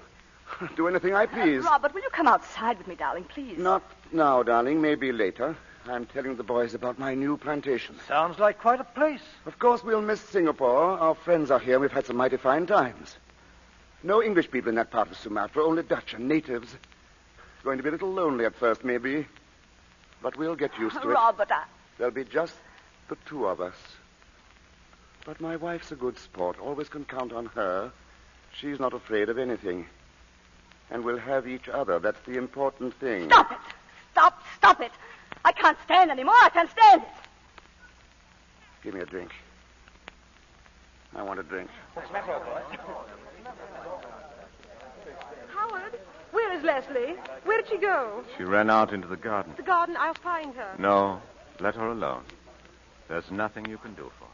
do anything I please. Robert, will you come outside with me, darling, please? Not now, darling. Maybe later. I'm telling the boys about my new plantation. Sounds like quite a place. Of course, we'll miss Singapore. Our friends are here. We've had some mighty fine times. No English people in that part of Sumatra, only Dutch and natives. It's going to be a little lonely at first, maybe. But we'll get used to it. Robert, There'll be just the two of us. But my wife's a good sport. Always can count on her. She's not afraid of anything. And we'll have each other. That's the important thing. Stop it! Stop it! I can't stand anymore. I can't stand it. Give me a drink. I want a drink. Howard, where is Leslie? Where did she go? She ran out into the garden. The garden. I'll find her. No, let her alone. There's nothing you can do for her.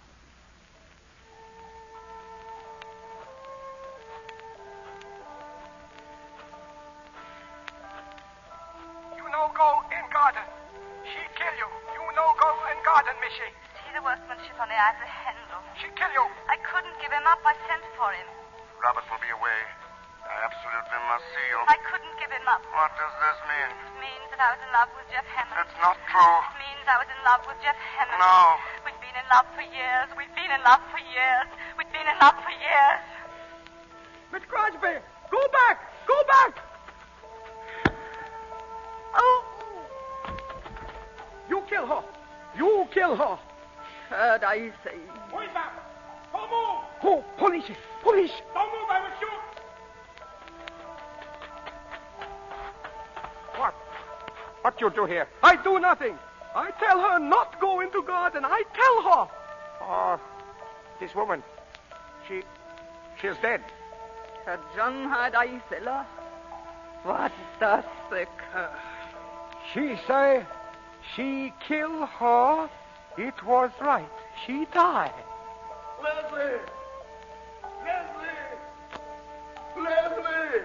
You no go in garden. She kill you. You no go in garden, Missy. See the workmanship on the ivory handle. She kill you. I couldn't give him up. I sent for him. Robert will be away. I absolutely must see you. I couldn't give him up. What does this mean? It means that I was in love with Jeff Hammond. It's not true. It means I was in love with Jeff Hammond. No. We've been in love for years. We've been in love for years. We've been in love for years. Miss Crosby, go back. Go back. Oh. You kill her. You kill her. Heard I say. Wait back. Don't move. Oh, police. Police. Don't move. I will shoot. What you do here? I do nothing. I tell her not go into garden. I tell her. Oh, this woman. She's dead. John had I fella. What the sick? She say she kill her. It was right. She died. Leslie! Leslie! Leslie!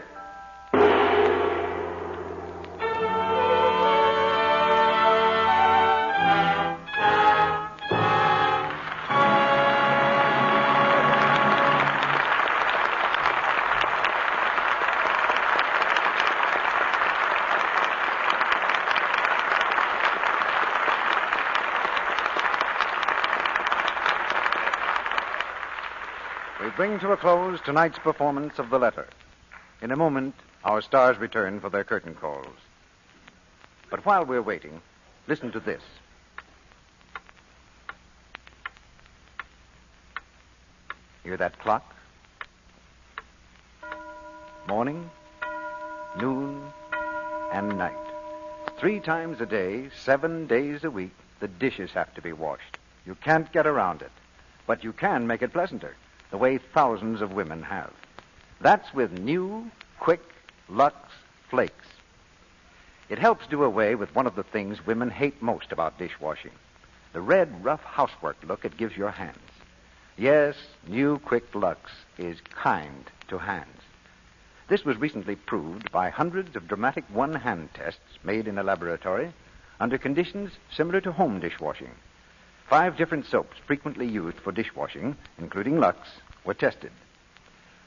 We bring to a close tonight's performance of The Letter. In a moment, our stars return for their curtain calls. But while we're waiting, listen to this. Hear that clock? Morning, noon, and night. 3 times a day, 7 days a week, the dishes have to be washed. You can't get around it. But you can make it pleasanter, the way thousands of women have. That's with new, quick Lux Flakes. It helps do away with one of the things women hate most about dishwashing, the red, rough housework look it gives your hands. Yes, new Quick Lux is kind to hands. This was recently proved by hundreds of dramatic one-hand tests made in a laboratory under conditions similar to home dishwashing. 5 different soaps frequently used for dishwashing, including Lux, were tested.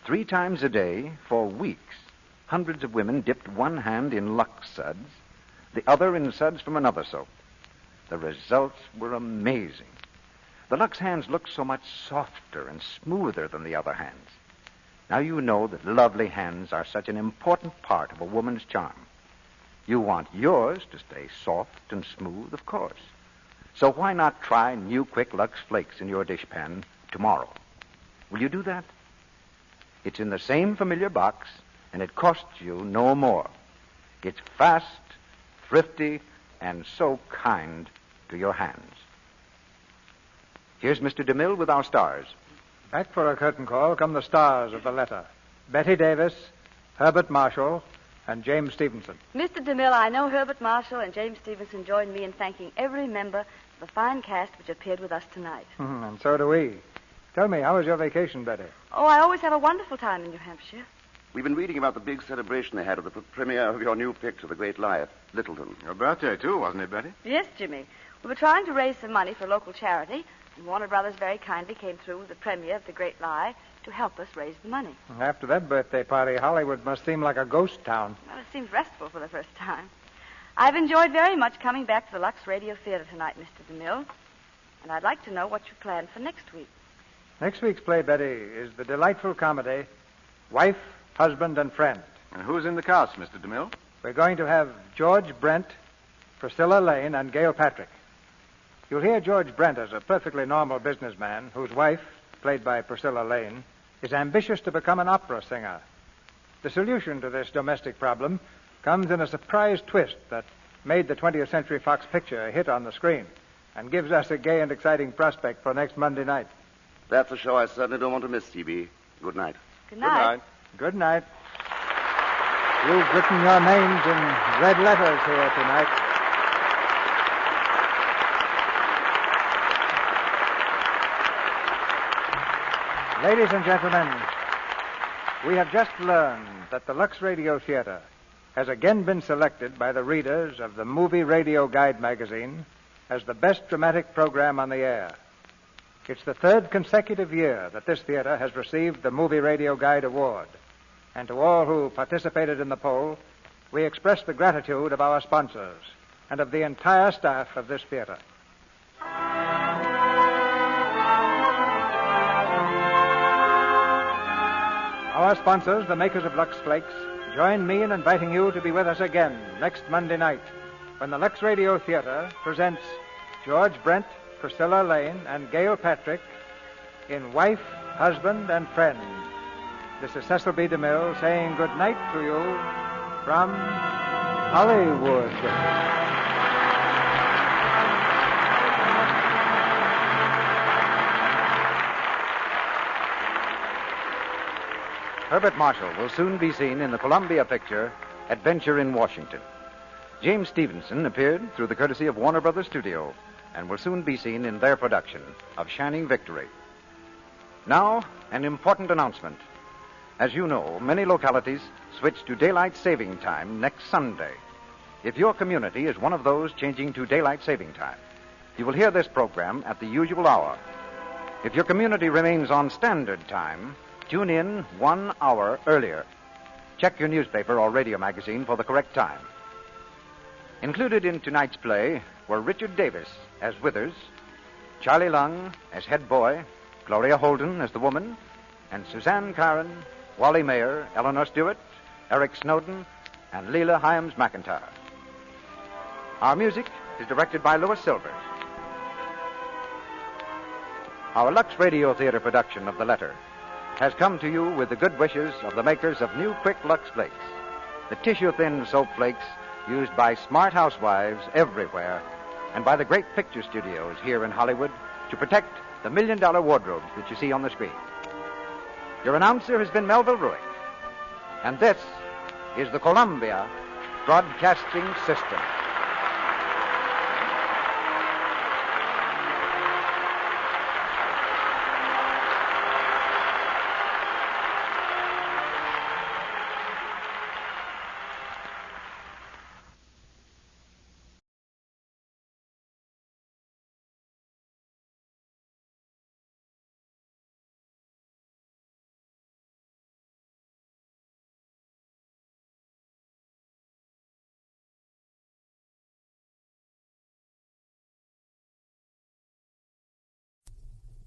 3 times a day for weeks, hundreds of women dipped one hand in Lux suds, the other in suds from another soap. The results were amazing. The Lux hands looked so much softer and smoother than the other hands. Now you know that lovely hands are such an important part of a woman's charm. You want yours to stay soft and smooth, of course. So why not try new Quick Lux Flakes in your dishpan tomorrow? Will you do that? It's in the same familiar box, and it costs you no more. It's fast, thrifty, and so kind to your hands. Here's Mr. DeMille with our stars. Back for a curtain call come the stars of The Letter. Betty Davis, Herbert Marshall, and James Stevenson. Mr. DeMille, I know Herbert Marshall and James Stevenson join me in thanking every member of the fine cast which appeared with us tonight. And so do we. Tell me, how was your vacation, Betty? Oh, I always have a wonderful time in New Hampshire. We've been reading about the big celebration they had of the premiere of your new picture, The Great Lie, at Littleton. Your birthday, too, wasn't it, Betty? Yes, Jimmy. We were trying to raise some money for a local charity, and Warner Brothers very kindly came through with the premiere of The Great Lie to help us raise the money. After that birthday party, Hollywood must seem like a ghost town. Well, it seems restful for the first time. I've enjoyed very much coming back to the Lux Radio Theater tonight, Mr. DeMille, and I'd like to know what you plan for next week. Next week's play, Betty, is the delightful comedy, Wife, Husband, and Friend. And who's in the cast, Mr. DeMille? We're going to have George Brent, Priscilla Lane, and Gail Patrick. You'll hear George Brent as a perfectly normal businessman whose wife, played by Priscilla Lane, is ambitious to become an opera singer. The solution to this domestic problem comes in a surprise twist that made the 20th Century Fox picture a hit on the screen and gives us a gay and exciting prospect for next Monday night. That's a show I certainly don't want to miss, T.B. Good night. Good night. Good night. You've written your names in red letters here tonight. Ladies and gentlemen, we have just learned that the Lux Radio Theater has again been selected by the readers of the Movie Radio Guide magazine as the best dramatic program on the air. It's the third consecutive year that this theater has received the Movie Radio Guide Award. And to all who participated in the poll, we express the gratitude of our sponsors and of the entire staff of this theater. Our sponsors, the makers of Lux Flakes, join me in inviting you to be with us again next Monday night when the Lux Radio Theater presents George Brent, Priscilla Lane, and Gail Patrick in Wife, Husband, and Friend. This is Cecil B. DeMille saying good night to you from Hollywood. Herbert Marshall will soon be seen in the Columbia picture Adventure in Washington. James Stevenson appeared through the courtesy of Warner Brothers Studio and will soon be seen in their production of Shining Victory. Now, an important announcement. As you know, many localities switch to daylight saving time next Sunday. If your community is one of those changing to daylight saving time, you will hear this program at the usual hour. If your community remains on standard time, tune in 1 hour earlier. Check your newspaper or radio magazine for the correct time. Included in tonight's play were Richard Davis as Withers, Charlie Lung as head boy, Gloria Holden as the woman, and Suzanne Caron, Wally Mayer, Eleanor Stewart, Eric Snowden, and Leela Hyams McIntyre. Our music is directed by Louis Silvers. Our Lux Radio Theater production of The Letter has come to you with the good wishes of the makers of new Quick Lux Flakes, the tissue-thin soap flakes used by smart housewives everywhere and by the great picture studios here in Hollywood to protect the million-dollar wardrobes that you see on the screen. Your announcer has been Melville Ruick, and this is the Columbia Broadcasting System.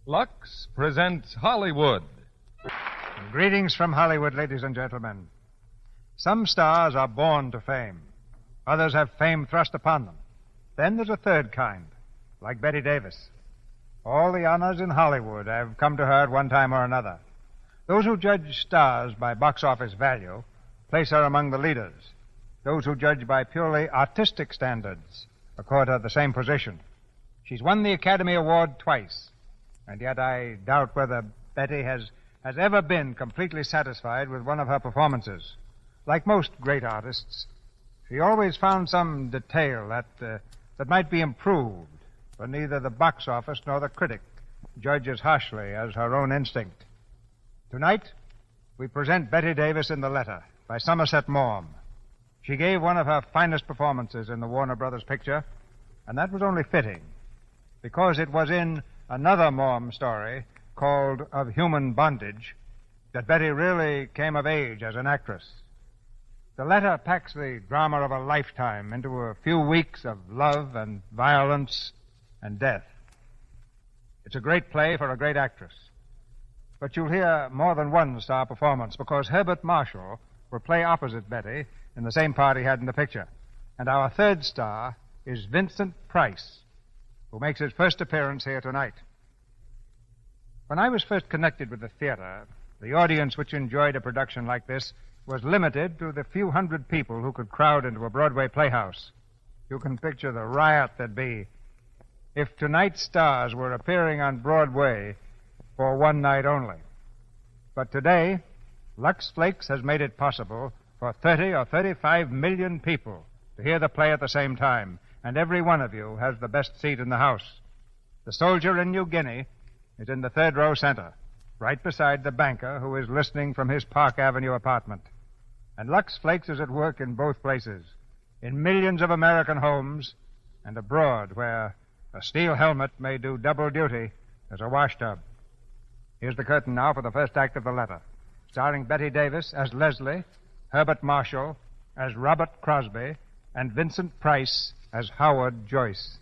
Lux presents Hollywood. Greetings from Hollywood, ladies and gentlemen. Some stars are born to fame. Others have fame thrust upon them. Then there's a third kind, like Betty Davis. All the honors in Hollywood have come to her at one time or another. Those who judge stars by box office value place her among the leaders. Those who judge by purely artistic standards accord her the same position. She's won the Academy Award twice. And yet I doubt whether Betty has ever been completely satisfied with one of her performances. Like most great artists, she always found some detail that might be improved, but neither the box office nor the critic judge as harshly as her own instinct. Tonight, we present Betty Davis in The Letter by Somerset Maugham. She gave one of her finest performances in the Warner Brothers picture, and that was only fitting, because it was in another Maugham story called Of Human Bondage that Betty really came of age as an actress. The Letter packs the drama of a lifetime into a few weeks of love and violence and death. It's a great play for a great actress. But you'll hear more than one star performance because Herbert Marshall will play opposite Betty in the same part he had in the picture. And our third star is Vincent Price, who makes his first appearance here tonight. When I was first connected with the theater, the audience which enjoyed a production like this was limited to the few hundred people who could crowd into a Broadway playhouse. You can picture the riot there'd be if tonight's stars were appearing on Broadway for one night only. But today, Lux Flakes has made it possible for 30 or 35 million people to hear the play at the same time, and every one of you has the best seat in the house. The soldier in New Guinea is in the third row center, right beside the banker who is listening from his Park Avenue apartment. And Lux Flakes is at work in both places, in millions of American homes and abroad where a steel helmet may do double duty as a washtub. Here's the curtain now for the first act of The Letter, starring Betty Davis as Leslie, Herbert Marshall as Robert Crosby, and Vincent Price as Howard Joyce.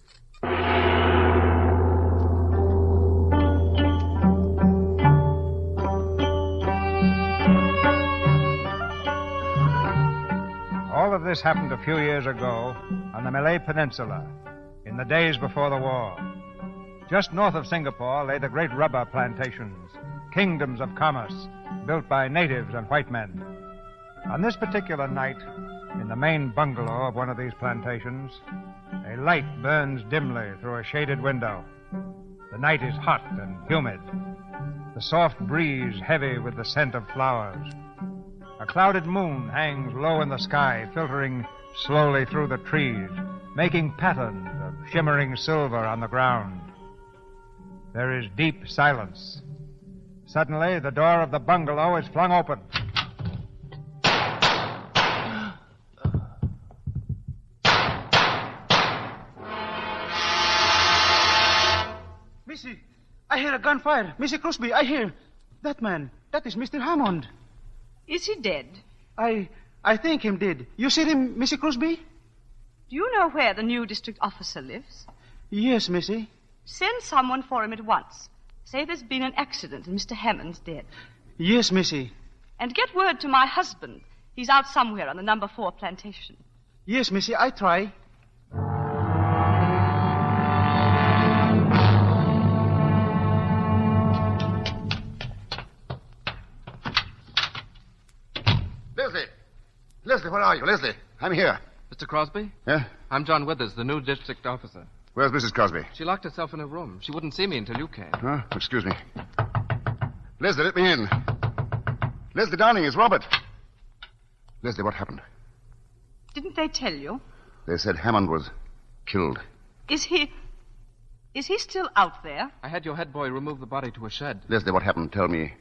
All of this happened a few years ago on the Malay Peninsula, in the days before the war. Just north of Singapore lay the great rubber plantations, kingdoms of commerce, built by natives and white men. On this particular night, in the main bungalow of one of these plantations, a light burns dimly through a shaded window. The night is hot and humid, the soft breeze heavy with the scent of flowers. A clouded moon hangs low in the sky, filtering slowly through the trees, making patterns of shimmering silver on the ground. There is deep silence. Suddenly, the door of the bungalow is flung open. Missy, I hear a gunfire. Missy Crosby, I hear. That man, that is Mr. Hammond. Is he dead? I think him dead. You see him, Missy Crosby? Do you know where the new district officer lives? Yes, Missy. Send someone for him at once. Say there's been an accident and Mr. Hammond's dead. Yes, Missy. And get word to my husband. He's out somewhere on the number 4 plantation. Yes, Missy, I try. Leslie, where are you? Leslie, I'm here. Mr. Crosby? Yeah? I'm John Withers, the new district officer. Where's Mrs. Crosby? She locked herself in her room. She wouldn't see me until you came. Huh? Excuse me. Leslie, let me in. Leslie, darling, it's Robert. Leslie, what happened? Didn't they tell you? They said Hammond was killed. Is he still out there? I had your head boy remove the body to a shed. Leslie, what happened? Tell me.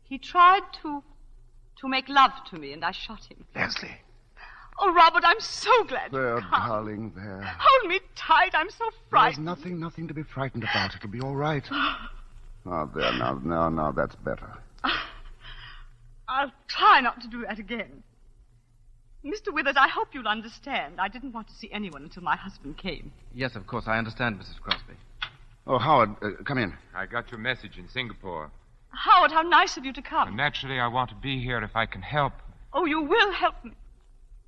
He tried to make love to me, and I shot him. Leslie. Oh, Robert, I'm so glad There, you come. darling, there. Hold me tight. I'm so frightened. There's nothing to be frightened about. It'll be all right. Oh, there, now, that's better. I'll try not to do that again. Mr. Withers, I hope you'll understand. I didn't want to see anyone until my husband came. Yes, of course, I understand, Mrs. Crosby. Oh, Howard, come in. I got your message in Singapore. Howard, how nice of you to come. Naturally, I want to be here if I can help. Oh, you will help me.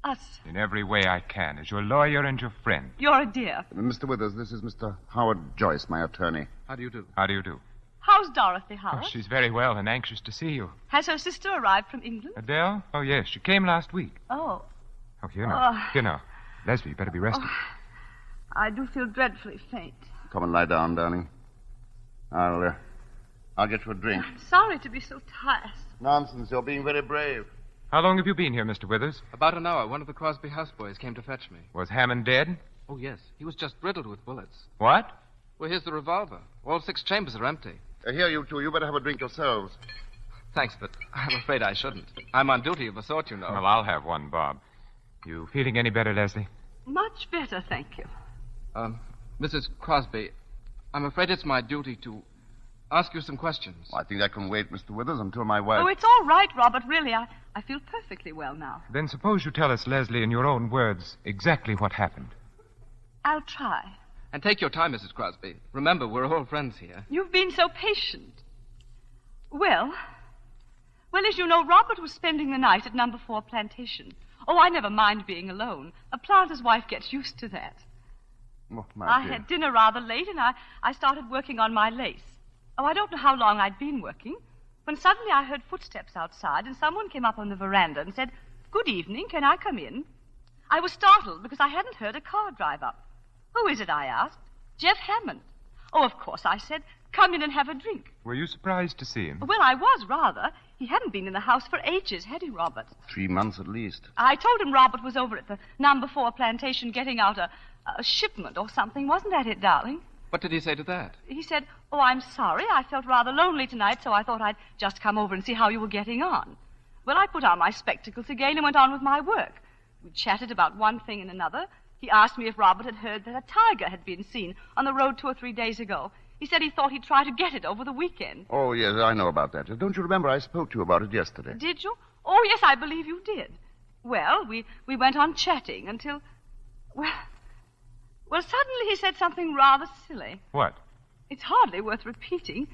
Us. In every way I can, as your lawyer and your friend. You're a dear. Mr. Withers, this is Mr. Howard Joyce, my attorney. How do you do? How do you do? How's Dorothy, Howard? Oh, she's very well and anxious to see you. Has her sister arrived from England? Adele? Oh, yes, she came last week. Oh. Oh, here now. Leslie, you better be rested. Oh, I do feel dreadfully faint. Come and lie down, darling. I'll get you a drink. I'm sorry to be so tired. Nonsense. You're being very brave. How long have you been here, Mr. Withers? About an hour. One of the Crosby houseboys came to fetch me. Was Hammond dead? Oh, yes. He was just riddled with bullets. What? Well, here's the revolver. All 6 chambers are empty. Here, you two. You better have a drink yourselves. Thanks, but I'm afraid I shouldn't. I'm on duty of a sort, you know. Well, I'll have one, Bob. You feeling any better, Leslie? Much better, thank you. Mrs. Crosby, I'm afraid it's my duty to ask you some questions. Well, I think I can wait, Mr. Withers, until my wife... Oh, it's all right, Robert. Really, I feel perfectly well now. Then suppose you tell us, Leslie, in your own words, exactly what happened. I'll try. And take your time, Mrs. Crosby. Remember, we're all friends here. You've been so patient. Well, as you know, Robert was spending the night at number 4 plantation. Oh, I never mind being alone. A planter's wife gets used to that. Oh, my I dear. had dinner rather late, and I started working on my lace. Oh, I don't know how long I'd been working, when suddenly I heard footsteps outside, and someone came up on the veranda and said, "Good evening, can I come in?" I was startled because I hadn't heard a car drive up. "Who is it?" I asked. "Jeff Hammond." "Oh, of course," I said. "Come in and have a drink." Were you surprised to see him? Well, I was, rather. He hadn't been in the house for ages, had he, Robert? 3 months at least. I told him Robert was over at the number 4 plantation getting out a shipment or something. Wasn't that it, darling? What did he say to that? He said, "Oh, I'm sorry. I felt rather lonely tonight, so I thought I'd just come over and see how you were getting on." Well, I put on my spectacles again and went on with my work. We chatted about one thing and another. He asked me if Robert had heard that a tiger had been seen on the road 2 or 3 days ago. He said he thought he'd try to get it over the weekend. Oh, yes, I know about that. Don't you remember I spoke to you about it yesterday? Did you? Oh, yes, I believe you did. Well, we went on chatting until... Well, suddenly he said something rather silly. What? It's hardly worth repeating.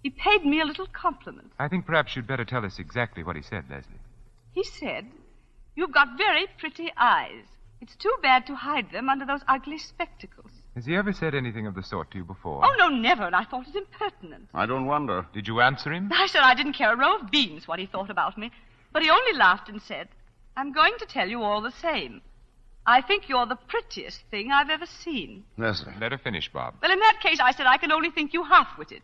He paid me a little compliment. I think perhaps you'd better tell us exactly what he said, Leslie. He said, "You've got very pretty eyes. It's too bad to hide them under those ugly spectacles." Has he ever said anything of the sort to you before? Oh, no, never, and I thought it impertinent. I don't wonder. Did you answer him? I said I didn't care a row of beans what he thought about me, but he only laughed and said, "I'm going to tell you all the same. I think you're the prettiest thing I've ever seen." Leslie. Let her finish, Bob. Well, in that case, I said, "I can only think you half-witted."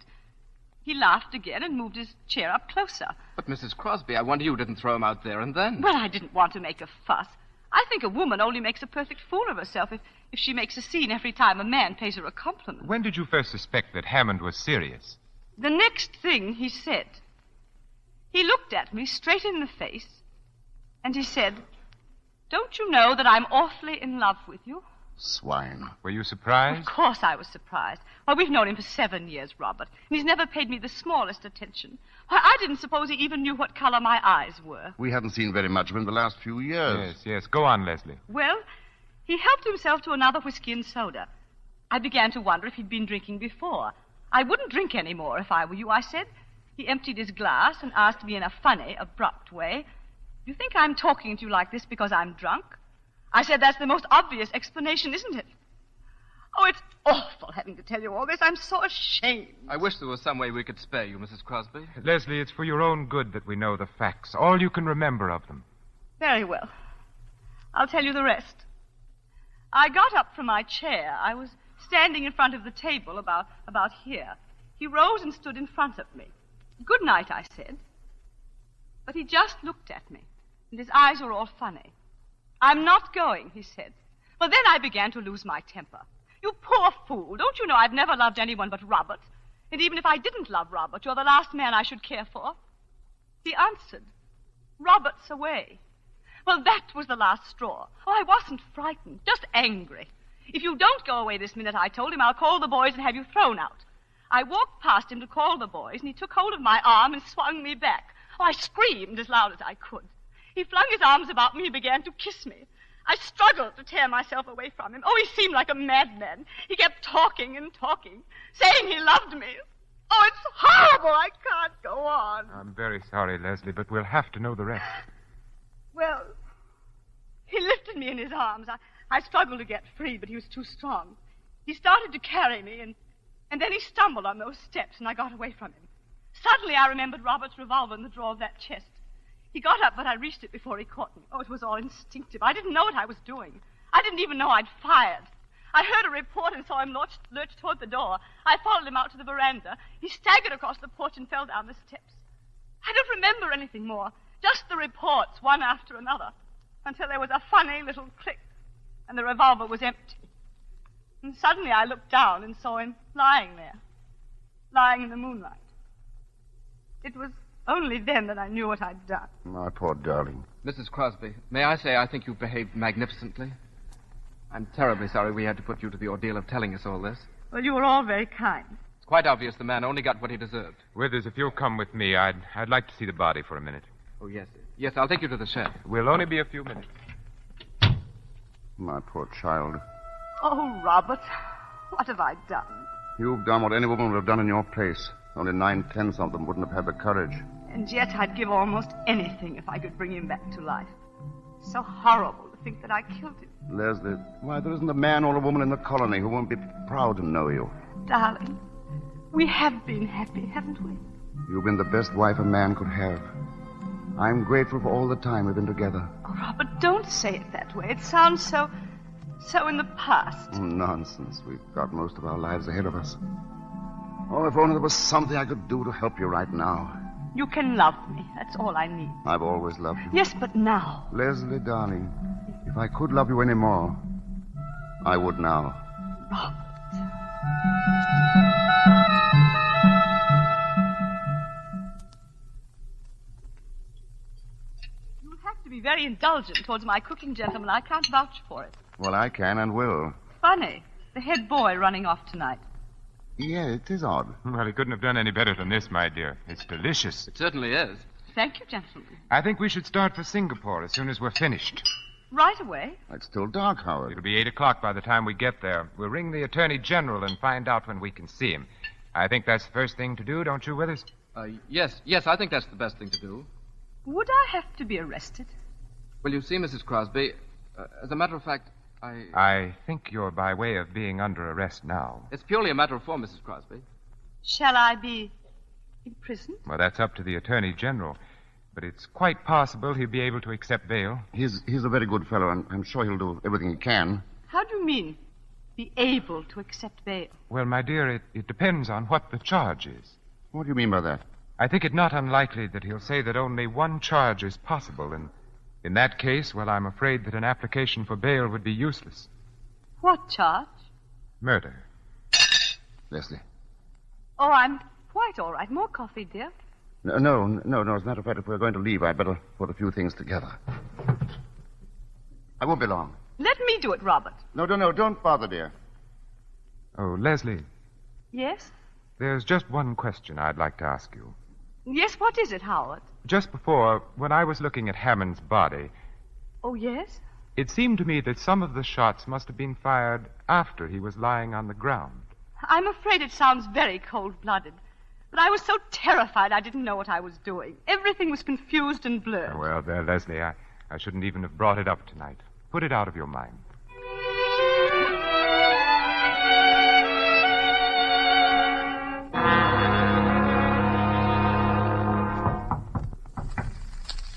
He laughed again and moved his chair up closer. But, Mrs. Crosby, I wonder you didn't throw him out there and then. Well, I didn't want to make a fuss. I think a woman only makes a perfect fool of herself if she makes a scene every time a man pays her a compliment. When did you first suspect that Hammond was serious? The next thing he said. He looked at me straight in the face, and he said, "Don't you know that I'm awfully in love with you?" Swine. Were you surprised? Of course I was surprised. Well, we've known him for 7 years, Robert, and he's never paid me the smallest attention. Why, I didn't suppose he even knew what color my eyes were. We hadn't seen very much of him the last few years. Yes. Go on, Leslie. Well, he helped himself to another whiskey and soda. I began to wonder if he'd been drinking before. "I wouldn't drink any more if I were you," I said. He emptied his glass and asked me in a funny, abrupt way, "You think I'm talking to you like this because I'm drunk?" I said, "That's the most obvious explanation, isn't it?" Oh, it's awful having to tell you all this. I'm so ashamed. I wish there was some way we could spare you, Mrs. Crosby. Leslie, it's for your own good that we know the facts, all you can remember of them. Very well. I'll tell you the rest. I got up from my chair. I was standing in front of the table about here. He rose and stood in front of me. "Good night," I said. But he just looked at me, and his eyes were all funny. "I'm not going," he said. Well, then I began to lose my temper. "You poor fool. Don't you know I've never loved anyone but Robert? And even if I didn't love Robert, you're the last man I should care for." He answered, "Robert's away." Well, that was the last straw. Oh, I wasn't frightened, just angry. "If you don't go away this minute," I told him, "I'll call the boys and have you thrown out." I walked past him to call the boys, and he took hold of my arm and swung me back. Oh, I screamed as loud as I could. He flung his arms about me and began to kiss me. I struggled to tear myself away from him. Oh, he seemed like a madman. He kept talking and talking, saying he loved me. Oh, it's horrible. I can't go on. I'm very sorry, Leslie, but we'll have to know the rest. Well, he lifted me in his arms. I struggled to get free, but he was too strong. He started to carry me, and then he stumbled on those steps, and I got away from him. Suddenly, I remembered Robert's revolver in the drawer of that chest. He got up, but I reached it before he caught me. Oh, it was all instinctive. I didn't know what I was doing. I didn't even know I'd fired. I heard a report and saw him lurch toward the door. I followed him out to the veranda. He staggered across the porch and fell down the steps. I don't remember anything more, just the reports, one after another, until there was a funny little click, and the revolver was empty. And suddenly I looked down and saw him lying there, lying in the moonlight. It was only then that I knew what I'd done. My poor darling. Mrs. Crosby, may I say I think you've behaved magnificently? I'm terribly sorry we had to put you to the ordeal of telling us all this. Well, you were all very kind. It's quite obvious the man only got what he deserved. Withers, if you'll come with me, I'd like to see the body for a minute. Oh, yes. Yes, I'll take you to the shed. We'll only be a few minutes. My poor child. Oh, Robert, what have I done? You've done what any woman would have done in your place. Only 9/10 of them wouldn't have had the courage. And yet I'd give almost anything if I could bring him back to life. So horrible to think that I killed him. Leslie, why, there isn't a man or a woman in the colony who won't be proud to know you. Darling, We have been happy, haven't we? You've been the best wife a man could have. I'm grateful for all the time we've been together. Oh, Robert, don't say it that way. It sounds so in the past. Oh, nonsense. We've got most of our lives ahead of us. Oh, if only there was something I could do to help you right now. You can love me. That's all I need. I've always loved you. Yes, but now. Leslie, darling, if I could love you any more, I would now. Robert. You'll have to be very indulgent towards my cooking, gentlemen. I can't vouch for it. Well, I can and will. Funny. The head boy running off tonight. Yeah, it is odd. Well, he couldn't have done any better than this, my dear. It's delicious. It certainly is. Thank you, gentlemen. I think we should start for Singapore as soon as we're finished. Right away. It's still dark, Howard. It'll be 8 o'clock by the time we get there. We'll ring the Attorney General and find out when we can see him. I think that's the first thing to do, don't you, Withers? Yes, I think that's the best thing to do. Would I have to be arrested? Well, you see, Mrs. Crosby, as a matter of fact, I think you're by way of being under arrest now. It's purely a matter of form, Mrs. Crosby. Shall I be imprisoned? Well, that's up to the Attorney General. But it's quite possible he'll be able to accept bail. He's a very good fellow, and I'm sure he'll do everything he can. How do you mean, be able to accept bail? Well, my dear, it depends on what the charge is. What do you mean by that? I think it not unlikely that he'll say that only one charge is possible, and in that case, well, I'm afraid that an application for bail would be useless. What charge? Murder. Leslie. Oh, I'm quite all right. More coffee, dear. No. As a matter of fact, if we're going to leave, I'd better put a few things together. I won't be long. Let me do it, Robert. No, don't bother, dear. Oh, Leslie. Yes? There's just one question I'd like to ask you. Yes, what is it, Howard? Just before, when I was looking at Hammond's body... Oh, yes? It seemed to me that some of the shots must have been fired after he was lying on the ground. I'm afraid it sounds very cold-blooded. But I was so terrified I didn't know what I was doing. Everything was confused and blurred. Well, there, Leslie, I shouldn't even have brought it up tonight. Put it out of your mind.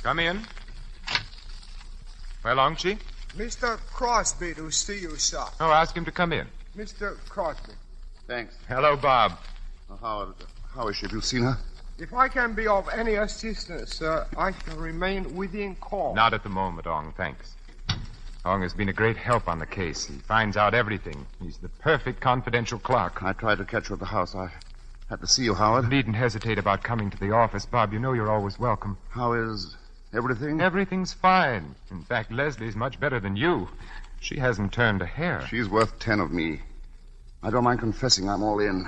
Come in. Well, Longchi? Mr. Crosby to see you, sir. Oh, ask him to come in. Mr. Crosby. Thanks. Hello, Bob. How is she? Have you seen her? If I can be of any assistance, sir, I shall remain within call. Not at the moment, Ong, thanks. Ong has been a great help on the case. He finds out everything. He's the perfect confidential clerk. I tried to catch her at the house. I had to see you, Howard. Needn't hesitate about coming to the office, Bob. You know you're always welcome. How is everything? Everything's fine. In fact, Leslie's much better than you. She hasn't turned a hair. She's worth 10 of me. I don't mind confessing I'm all in.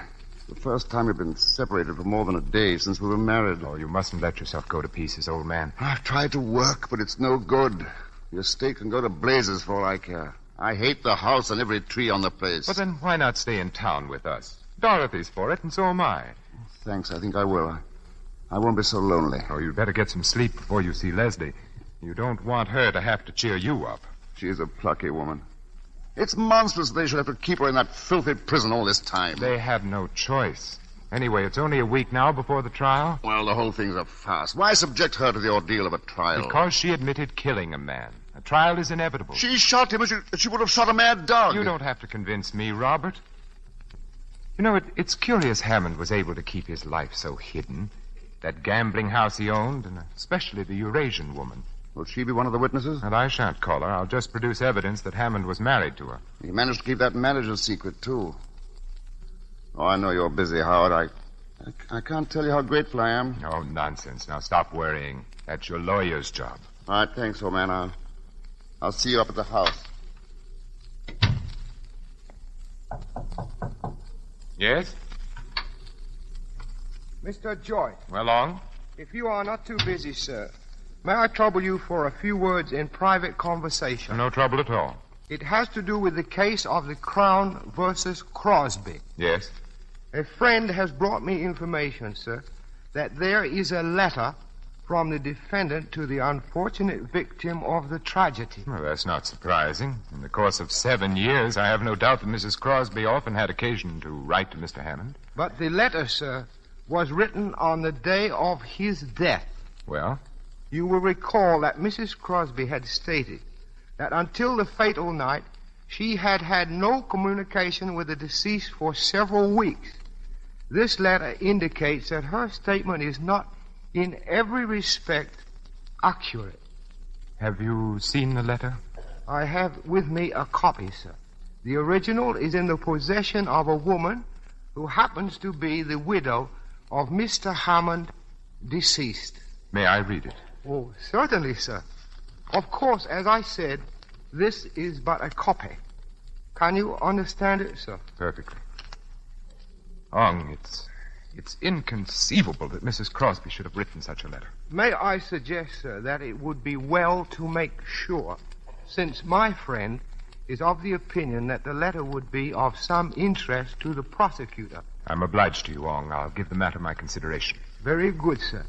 The first time we've been separated for more than a day since we were married. Oh, you mustn't let yourself go to pieces, old man. I've tried to work, but it's no good. The estate can go to blazes for all I care. I hate the house and every tree on the place. But then why not stay in town with us? Dorothy's for it, and so am I. Thanks, I think I will. I won't be so lonely. Oh, you'd better get some sleep before you see Leslie. You don't want her to have to cheer you up. She's a plucky woman. It's monstrous they should have to keep her in that filthy prison all this time. They have no choice. Anyway, it's only a week now before the trial. Well, the whole thing's a farce. Why subject her to the ordeal of a trial? Because she admitted killing a man. A trial is inevitable. She shot him as she would have shot a mad dog. You don't have to convince me, Robert. You know, it's curious Hammond was able to keep his life so hidden. That gambling house he owned, and especially the Eurasian woman. Will she be one of the witnesses? And I shan't call her. I'll just produce evidence that Hammond was married to her. He managed to keep that manager's secret, too. Oh, I know you're busy, Howard. I can't tell you how grateful I am. Oh, nonsense. Now stop worrying. That's your lawyer's job. All right, thanks, old man. I'll see you up at the house. Yes? Mr. Joyce. Well, Long? If you are not too busy, sir, may I trouble you for a few words in private conversation? No trouble at all. It has to do with the case of the Crown versus Crosby. Yes? A friend has brought me information, sir, that there is a letter from the defendant to the unfortunate victim of the tragedy. Well, that's not surprising. In the course of 7 years, I have no doubt that Mrs. Crosby often had occasion to write to Mr. Hammond. But the letter, sir, was written on the day of his death. Well? You will recall that Mrs. Crosby had stated that until the fatal night, she had had no communication with the deceased for several weeks. This letter indicates that her statement is not in every respect accurate. Have you seen the letter? I have with me a copy, sir. The original is in the possession of a woman who happens to be the widow of Mr. Hammond, deceased. May I read it? Oh, certainly, sir. Of course, as I said, this is but a copy. Can you understand it, sir? Perfectly. Ong, it's inconceivable that Mrs. Crosby should have written such a letter. May I suggest, sir, that it would be well to make sure, since my friend is of the opinion that the letter would be of some interest to the prosecutor. I'm obliged to you, Ong. I'll give the matter my consideration. Very good, sir.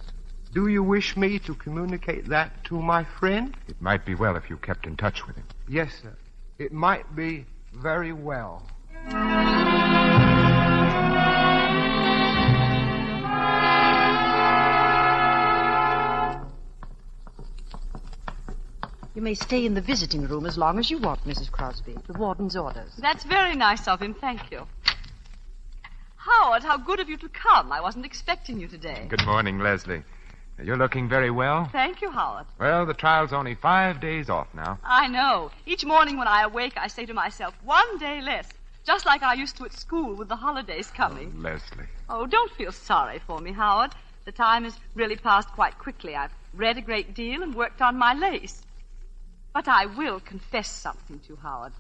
Do you wish me to communicate that to my friend? It might be well if you kept in touch with him. Yes, sir. It might be very well. You may stay in the visiting room as long as you want, Mrs. Crosby. The warden's orders. That's very nice of him, thank you. Howard, how good of you to come. I wasn't expecting you today. Good morning, Leslie. You're looking very well. Thank you, Howard. Well, the trial's only 5 days off now. I know. Each morning when I awake, I say to myself, 1 day less. Just like I used to at school with the holidays coming. Oh, Leslie. Oh, don't feel sorry for me, Howard. The time has really passed quite quickly. I've read a great deal and worked on my lace. But I will confess something to you, Howard.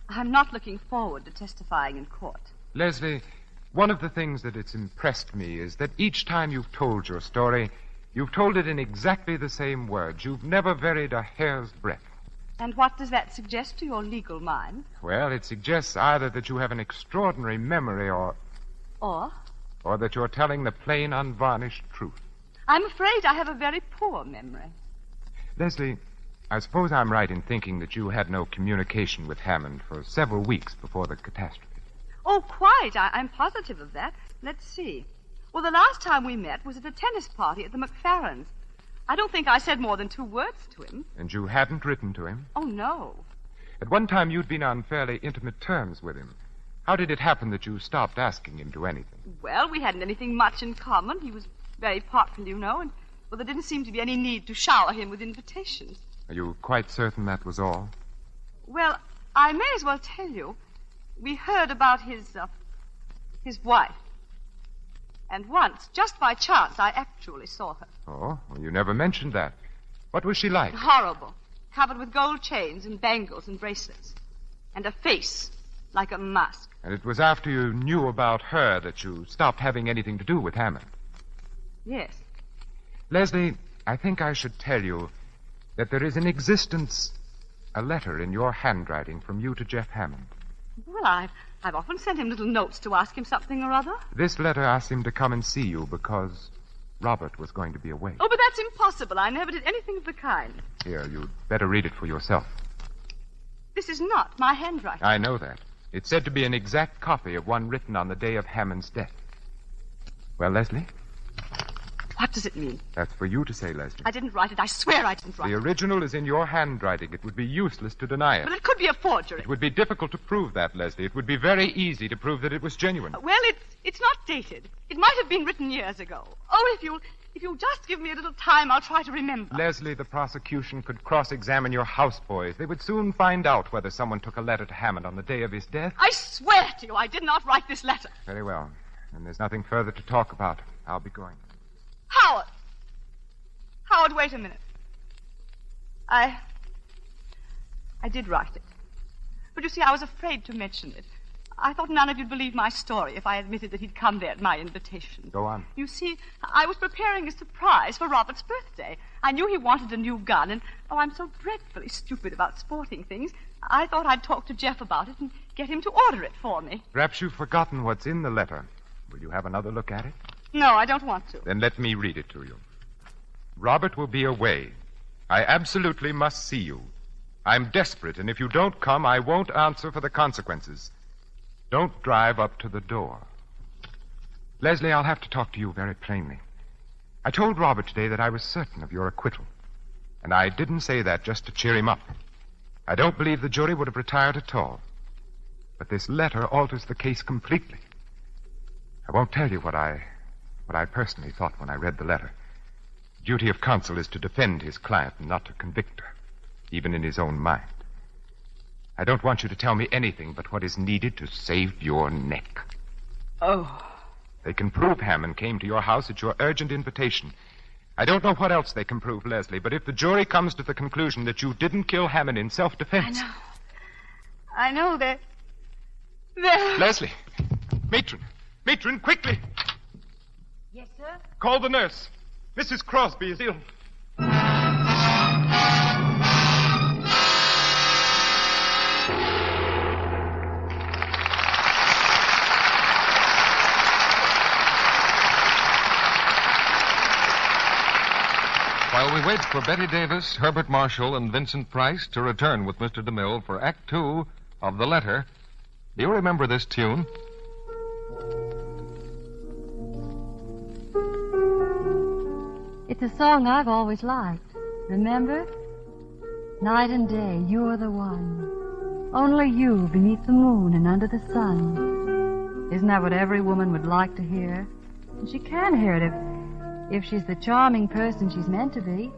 I'm not looking forward to testifying in court. Leslie, one of the things that it's impressed me is that each time you've told your story, you've told it in exactly the same words. You've never varied a hair's breadth. And what does that suggest to your legal mind? Well, it suggests either that you have an extraordinary memory or that you're telling the plain, unvarnished truth. I'm afraid I have a very poor memory. Leslie, I suppose I'm right in thinking that you had no communication with Hammond for several weeks before the catastrophe. Oh, quite. I'm positive of that. Let's see. Well, the last time we met was at a tennis party at the McFarrans'. I don't think I said more than 2 words to him. And you hadn't written to him? Oh, no. At one time, you'd been on fairly intimate terms with him. How did it happen that you stopped asking him to anything? Well, we hadn't anything much in common. He was very popular, you know, and, well, there didn't seem to be any need to shower him with invitations. Are you quite certain that was all? Well, I may as well tell you. We heard about his wife. And once, just by chance, I actually saw her. Oh, well, you never mentioned that. What was she like? Horrible. Covered with gold chains and bangles and bracelets. And a face like a mask. And it was after you knew about her that you stopped having anything to do with Hammond. Yes. Leslie, I think I should tell you that there is in existence a letter in your handwriting from you to Jeff Hammond. Well, I've often sent him little notes to ask him something or other. This letter asked him to come and see you because Robert was going to be away. Oh, but that's impossible. I never did anything of the kind. Here, you'd better read it for yourself. This is not my handwriting. I know that. It's said to be an exact copy of one written on the day of Hammond's death. Well, Leslie? What does it mean? That's for you to say, Leslie. I didn't write it. I swear I didn't write it. The original is in your handwriting. It would be useless to deny it. But it could be a forgery. It would be difficult to prove that, Leslie. It would be very easy to prove that it was genuine. Well, it's not dated. It might have been written years ago. Oh, if you'll just give me a little time, I'll try to remember. Leslie, the prosecution could cross-examine your houseboys. They would soon find out whether someone took a letter to Hammond on the day of his death. I swear to you, I did not write this letter. Very well. And there's nothing further to talk about. I'll be going. Howard, wait a minute. I did write it. But you see, I was afraid to mention it. I thought none of you'd believe my story if I admitted that he'd come there at my invitation. Go on. You see, I was preparing a surprise for Robert's birthday. I knew he wanted a new gun, and, I'm so dreadfully stupid about sporting things. I thought I'd talk to Jeff about it and get him to order it for me. Perhaps you've forgotten what's in the letter. Will you have another look at it? No, I don't want to. Then let me read it to you. Robert will be away. I absolutely must see you. I'm desperate, and if you don't come, I won't answer for the consequences. Don't drive up to the door. Leslie, I'll have to talk to you very plainly. I told Robert today that I was certain of your acquittal. And I didn't say that just to cheer him up. I don't believe the jury would have retired at all. But this letter alters the case completely. I won't tell you what I personally thought when I read the letter. The duty of counsel is to defend his client and not to convict her, even in his own mind. I don't want you to tell me anything but what is needed to save your neck. Oh. They can prove Hammond came to your house at your urgent invitation. I don't know what else they can prove, Leslie, but if the jury comes to the conclusion that you didn't kill Hammond in self-defense... I know that... Leslie! Matron, quickly! Yes, sir? Call the nurse. Mrs. Crosby is ill. While we wait for Betty Davis, Herbert Marshall, and Vincent Price to return with Mr. DeMille for Act 2 of The Letter, do you remember this tune? It's a song I've always liked. Remember? Night and day, you're the one. Only you beneath the moon and under the sun. Isn't that what every woman would like to hear? And she can hear it if she's the charming person she's meant to be.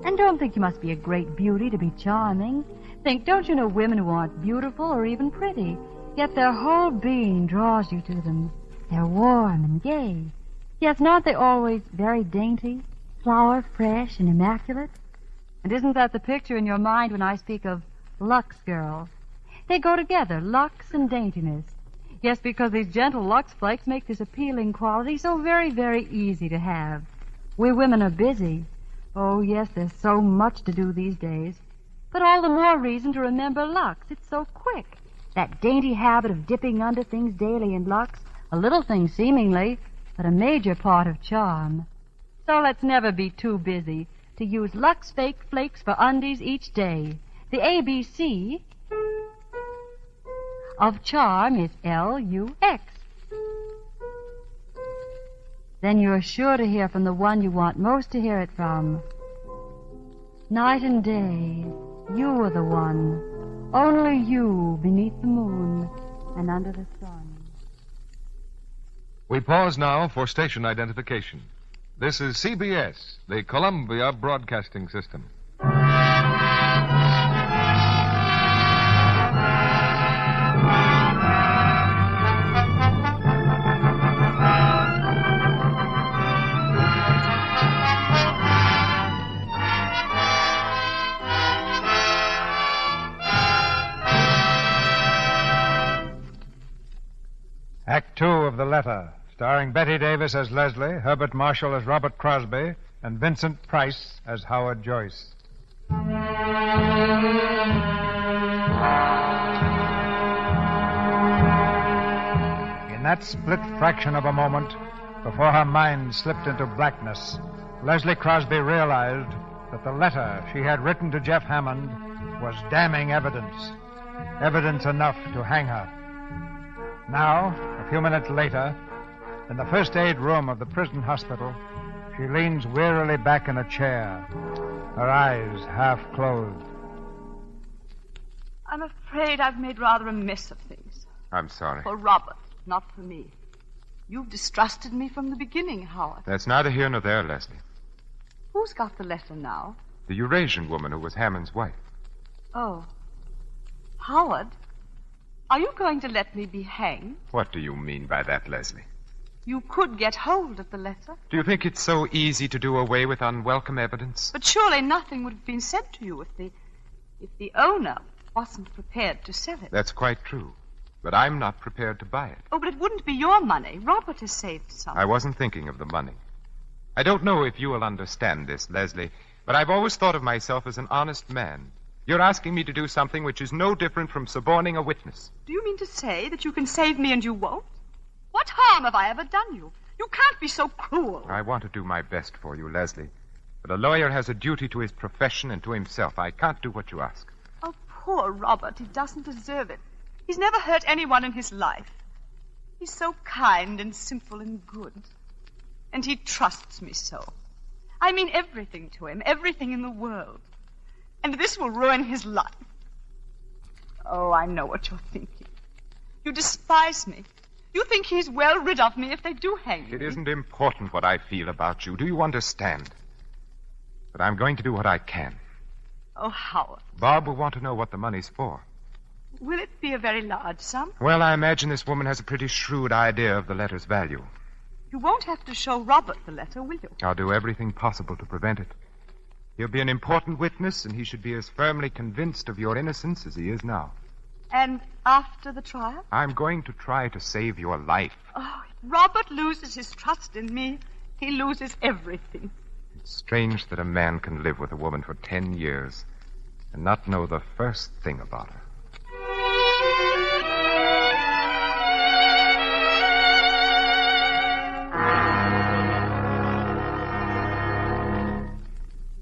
And don't think you must be a great beauty to be charming. Think, don't you know women who aren't beautiful or even pretty, yet their whole being draws you to them. They're warm and gay. Yes, aren't they always very dainty, flower fresh and immaculate? And isn't that the picture in your mind when I speak of Lux girls? They go together, Lux and daintiness. Yes, because these gentle Lux flakes make this appealing quality so very, very easy to have. We women are busy. Oh, yes, there's so much to do these days. But all the more reason to remember Lux. It's so quick. That dainty habit of dipping under things daily in Lux, a little thing seemingly, but a major part of charm. So let's never be too busy to use Lux Fake Flakes for undies each day. The ABC of charm is Lux. Then you're sure to hear from the one you want most to hear it from. Night and day, you are the one. Only you beneath the moon and under the sun. We pause now for station identification. This is CBS, the Columbia Broadcasting System. Act 2 of The Letter, starring Betty Davis as Leslie, Herbert Marshall as Robert Crosby, and Vincent Price as Howard Joyce. In that split fraction of a moment, before her mind slipped into blackness, Leslie Crosby realized that the letter she had written to Jeff Hammond was damning evidence. Evidence enough to hang her. Now, a few minutes later, in the first aid room of the prison hospital, she leans wearily back in a chair, her eyes half closed. I'm afraid I've made rather a mess of things. I'm sorry. For Robert, not for me. You've distrusted me from the beginning, Howard. That's neither here nor there, Leslie. Who's got the letter now? The Eurasian woman who was Hammond's wife. Oh. Howard, are you going to let me be hanged? What do you mean by that, Leslie? You could get hold of the letter. Do you think it's so easy to do away with unwelcome evidence? But surely nothing would have been said to you if the owner wasn't prepared to sell it. That's quite true. But I'm not prepared to buy it. Oh, but it wouldn't be your money. Robert has saved some. I wasn't thinking of the money. I don't know if you will understand this, Leslie, but I've always thought of myself as an honest man. You're asking me to do something which is no different from suborning a witness. Do you mean to say that you can save me and you won't? What harm have I ever done you? You can't be so cruel. I want to do my best for you, Leslie. But a lawyer has a duty to his profession and to himself. I can't do what you ask. Oh, poor Robert. He doesn't deserve it. He's never hurt anyone in his life. He's so kind and simple and good. And he trusts me so. I mean everything to him, everything in the world. And this will ruin his life. Oh, I know what you're thinking. You despise me. You think he's well rid of me if they do hang me. It isn't important what I feel about you. Do you understand? But I'm going to do what I can. Oh, Howard. Bob will want to know what the money's for. Will it be a very large sum? Well, I imagine this woman has a pretty shrewd idea of the letter's value. You won't have to show Robert the letter, will you? I'll do everything possible to prevent it. He'll be an important witness, and he should be as firmly convinced of your innocence as he is now. And after the trial? I'm going to try to save your life. Oh, if Robert loses his trust in me, he loses everything. It's strange that a man can live with a woman for 10 years and not know the first thing about her.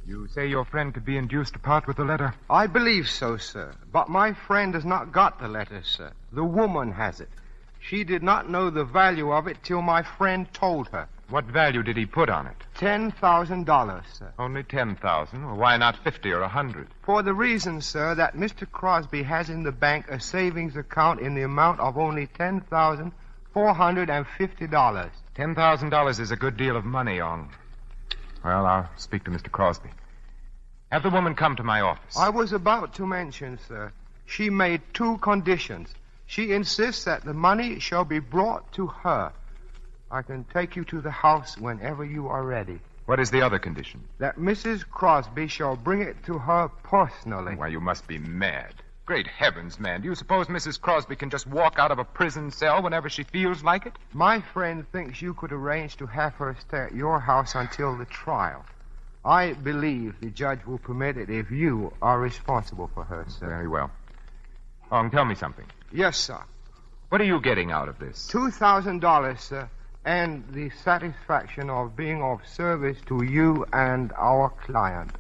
You say your friend could be induced to part with the letter? I believe so, sir. But my friend has not got the letter, sir. The woman has it. She did not know the value of it till my friend told her. What value did he put on it? $10,000, sir. Only 10,000? Well, why not 50 or 100? For the reason, sir, that Mr. Crosby has in the bank a savings account in the amount of only $10,450. $10,000 is a good deal of money on. Well, I'll speak to Mr. Crosby. Have the woman come to my office. I was about to mention, sir. She made 2 conditions. She insists that the money shall be brought to her. I can take you to the house whenever you are ready. What is the other condition? That Mrs. Crosby shall bring it to her personally. Why, you must be mad. Great heavens, man. Do you suppose Mrs. Crosby can just walk out of a prison cell whenever she feels like it? My friend thinks you could arrange to have her stay at your house until the trial. I believe the judge will permit it if you are responsible for her, sir. Very well. Ong, tell me something. Yes, sir. What are you getting out of this? $2,000, sir, and the satisfaction of being of service to you and our client.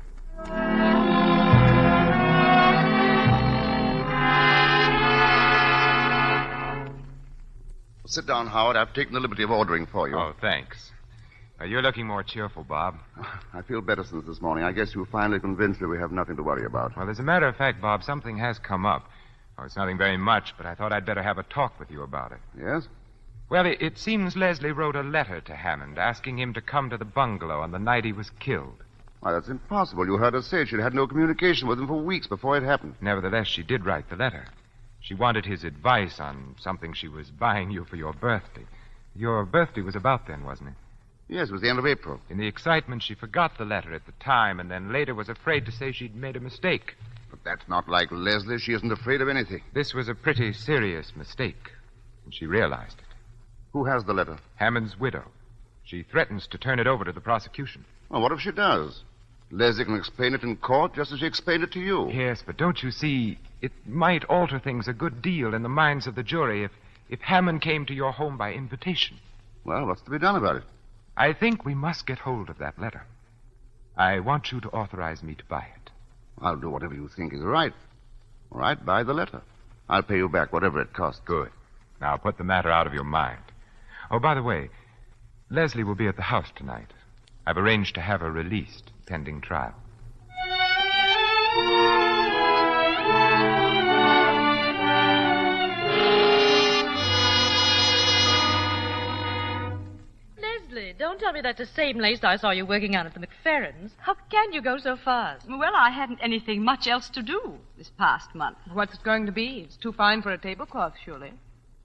Sit down, Howard. I've taken the liberty of ordering for you. Oh, thanks. You're looking more cheerful, Bob. I feel better since this morning. I guess you're finally convinced that we have nothing to worry about. Well, as a matter of fact, Bob, something has come up. Oh, it's nothing very much, but I thought I'd better have a talk with you about it. Yes? Well, it seems Leslie wrote a letter to Hammond asking him to come to the bungalow on the night he was killed. Why, that's impossible. You heard her say she'd had no communication with him for weeks before it happened. Nevertheless, she did write the letter. She wanted his advice on something she was buying you for your birthday. Your birthday was about then, wasn't it? Yes, it was the end of April. In the excitement, she forgot the letter at the time and then later was afraid to say she'd made a mistake. But that's not like Leslie. She isn't afraid of anything. This was a pretty serious mistake, and she realized it. Who has the letter? Hammond's widow. She threatens to turn it over to the prosecution. Well, what if she does? Leslie can explain it in court just as she explained it to you. Yes, but don't you see, it might alter things a good deal in the minds of the jury if Hammond came to your home by invitation. Well, what's to be done about it? I think we must get hold of that letter. I want you to authorize me to buy it. I'll do whatever you think is right. All right, buy the letter. I'll pay you back whatever it costs. Good. Now put the matter out of your mind. Oh, by the way, Leslie will be at the house tonight. I've arranged to have her released pending trial. Leslie, don't tell me that's the same lace I saw you working on at the McFerrins. How can you go so fast? Well, I hadn't anything much else to do this past month. What's it going to be? It's too fine for a tablecloth, surely.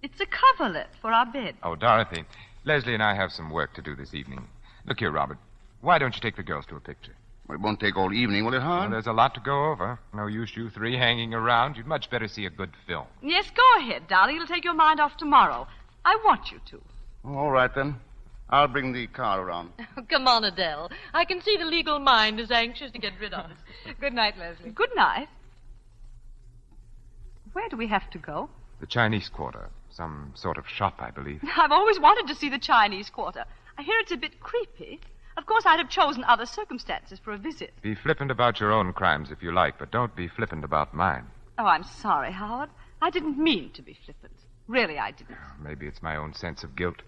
It's a coverlet for our bed. Oh, Dorothy, Leslie and I have some work to do this evening. Look here, Robert. Why don't you take the girls to a picture? Well, it won't take all evening, will it, Howard? Well, there's a lot to go over. No use you 3 hanging around. You'd much better see a good film. Yes, go ahead, darling. It'll take your mind off tomorrow. I want you to. All right, then. I'll bring the car around. Come on, Adele. I can see the legal mind is anxious to get rid of us. Good night, Leslie. Good night. Where do we have to go? The Chinese Quarter. Some sort of shop, I believe. I've always wanted to see the Chinese Quarter. I hear it's a bit creepy. Of course, I'd have chosen other circumstances for a visit. Be flippant about your own crimes if you like, but don't be flippant about mine. Oh, I'm sorry, Howard. I didn't mean to be flippant. Really, I didn't. Maybe it's my own sense of guilt.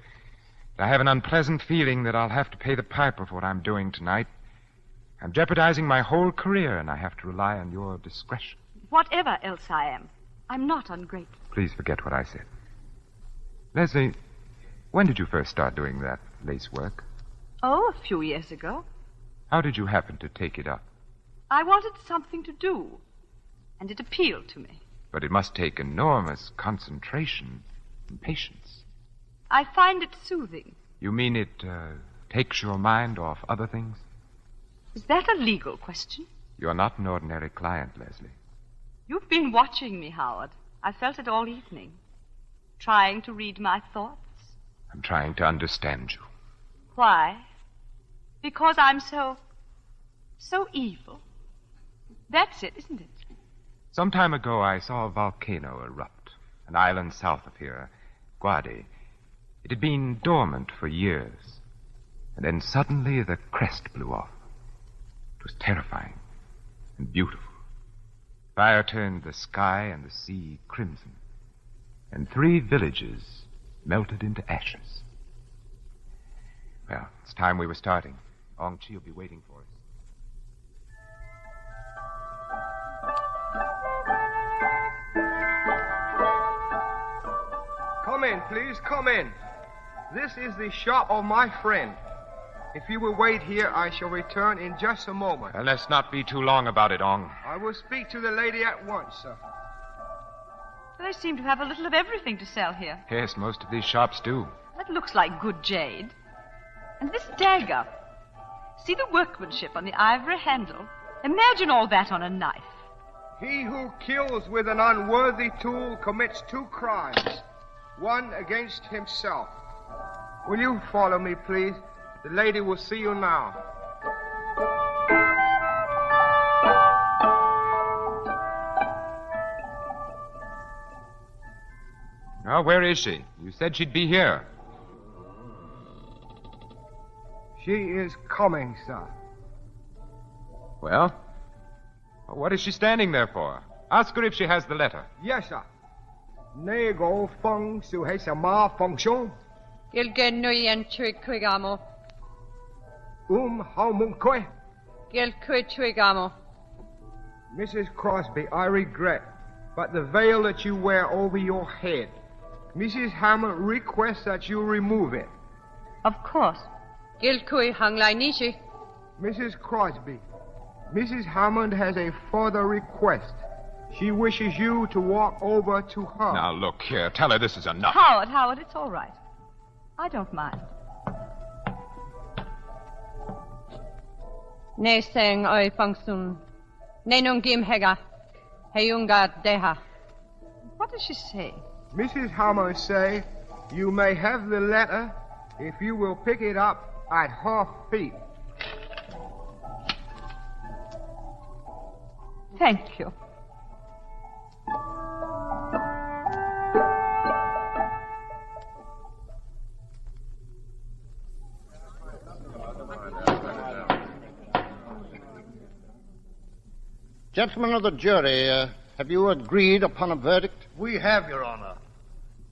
I have an unpleasant feeling that I'll have to pay the piper for what I'm doing tonight. I'm jeopardizing my whole career, and I have to rely on your discretion. Whatever else I am, I'm not ungrateful. Please forget what I said. Leslie, when did you first start doing that lace work? Oh, a few years ago. How did you happen to take it up? I wanted something to do, and it appealed to me. But it must take enormous concentration and patience. I find it soothing. You mean it takes your mind off other things? Is that a legal question? You're not an ordinary client, Leslie. You've been watching me, Howard. I felt it all evening. Trying to read my thoughts. I'm trying to understand you. Why? Because I'm so evil. That's it, isn't it? Some time ago, I saw a volcano erupt. An island south of here, Guadi. It had been dormant for years. And then suddenly the crest blew off. It was terrifying and beautiful. Fire turned the sky and the sea crimson. And 3 villages melted into ashes. Well, it's time we were starting. Ong Chi will be waiting for us. Come in, please, come in. This is the shop of my friend. If you will wait here, I shall return in just a moment. And let's not be too long about it, Ong. I will speak to the lady at once, sir. They seem to have a little of everything to sell here. Yes, most of these shops do. That looks like good jade. And this dagger. See the workmanship on the ivory handle? Imagine all that on a knife. He who kills with an unworthy tool commits 2 crimes. One against himself. Will you follow me, please? The lady will see you now. Now, where is she? You said she'd be here. She is coming, sir. Well, what is she standing there for? Ask her if she has the letter. Yes, sir. Nego feng su he sama function. Gilgen no yen twigamo. How mung koi? Gil twigamo. Mrs. Crosby, I regret, but the veil that you wear over your head, Mrs. Hammond requests that you remove it. Of course. Gil kui hang lai nishi. Mrs. Crosby, Mrs. Hammond has a further request. She wishes you to walk over to her. Now, look here. Tell her this is enough. Howard, it's all right. I don't mind. Ne seng oi fangsun. Ne nung gim hega. Heyunga deha. What does she say? Mrs. Hammond say you may have the letter if you will pick it up at her feet. Thank you. Gentlemen of the jury, have you agreed upon a verdict? We have, Your Honor.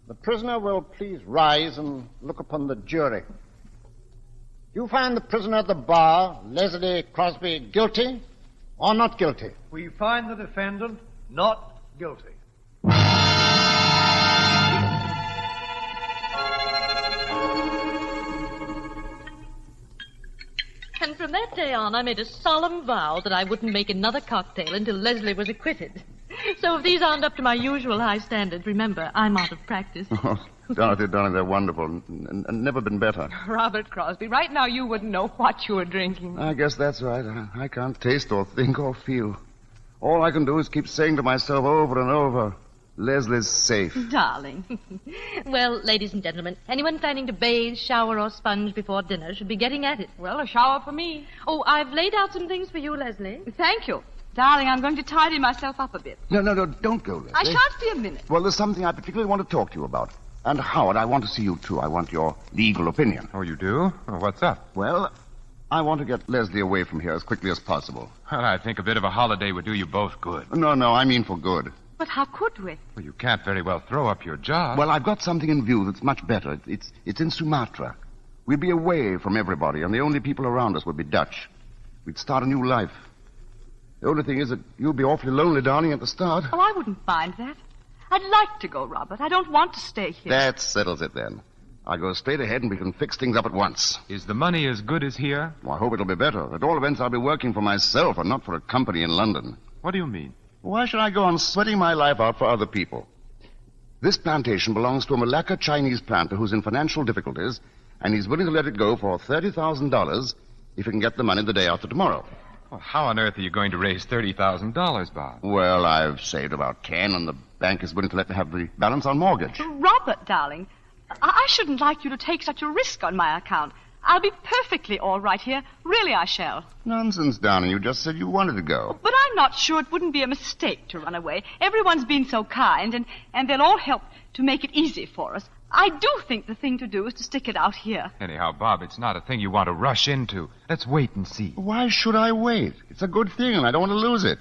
The prisoner will please rise and look upon the jury. Do you find the prisoner at the bar, Leslie Crosby, guilty or not guilty? We find the defendant not guilty. And from that day on, I made a solemn vow that I wouldn't make another cocktail until Leslie was acquitted. So if these aren't up to my usual high standards, remember, I'm out of practice. Oh, Dorothy, they're wonderful and never been better. Robert Crosby, right now you wouldn't know what you were drinking. I guess that's right. I can't taste or think or feel. All I can do is keep saying to myself over and over, Leslie's safe. Darling. Well, ladies and gentlemen, anyone planning to bathe, shower, or sponge before dinner should be getting at it. Well, a shower for me. Oh, I've laid out some things for you, Leslie. Thank you. Darling, I'm going to tidy myself up a bit. No, don't go, Leslie. I shan't be a minute. Well, there's something I particularly want to talk to you about. And, Howard, I want to see you, too. I want your legal opinion. Oh, you do? Oh, what's up? Well, I want to get Leslie away from here as quickly as possible. Well, I think a bit of a holiday would do you both good. No, I mean for good. But how could we? Well, you can't very well throw up your job. Well, I've got something in view that's much better. It's in Sumatra. We'd be away from everybody, and the only people around us would be Dutch. We'd start a new life. The only thing is that you'll be awfully lonely, darling, at the start. Oh, I wouldn't mind that. I'd like to go, Robert. I don't want to stay here. That settles it, then. I'll go straight ahead and we can fix things up at once. Is the money as good as here? Well, I hope it'll be better. At all events, I'll be working for myself and not for a company in London. What do you mean? Why should I go on sweating my life out for other people? This plantation belongs to a Malacca Chinese planter who's in financial difficulties, and he's willing to let it go for $30,000 if he can get the money the day after tomorrow. Well, how on earth are you going to raise $30,000, Bob? Well, I've saved about 10, and the bank is willing to let me have the balance on mortgage. Robert, darling, I shouldn't like you to take such a risk on my account. I'll be perfectly all right here. Really, I shall. Nonsense, darling. You just said you wanted to go. But I'm not sure it wouldn't be a mistake to run away. Everyone's been so kind, and they'll all help to make it easy for us. I do think the thing to do is to stick it out here. Anyhow, Bob, it's not a thing you want to rush into. Let's wait and see. Why should I wait? It's a good thing, and I don't want to lose it.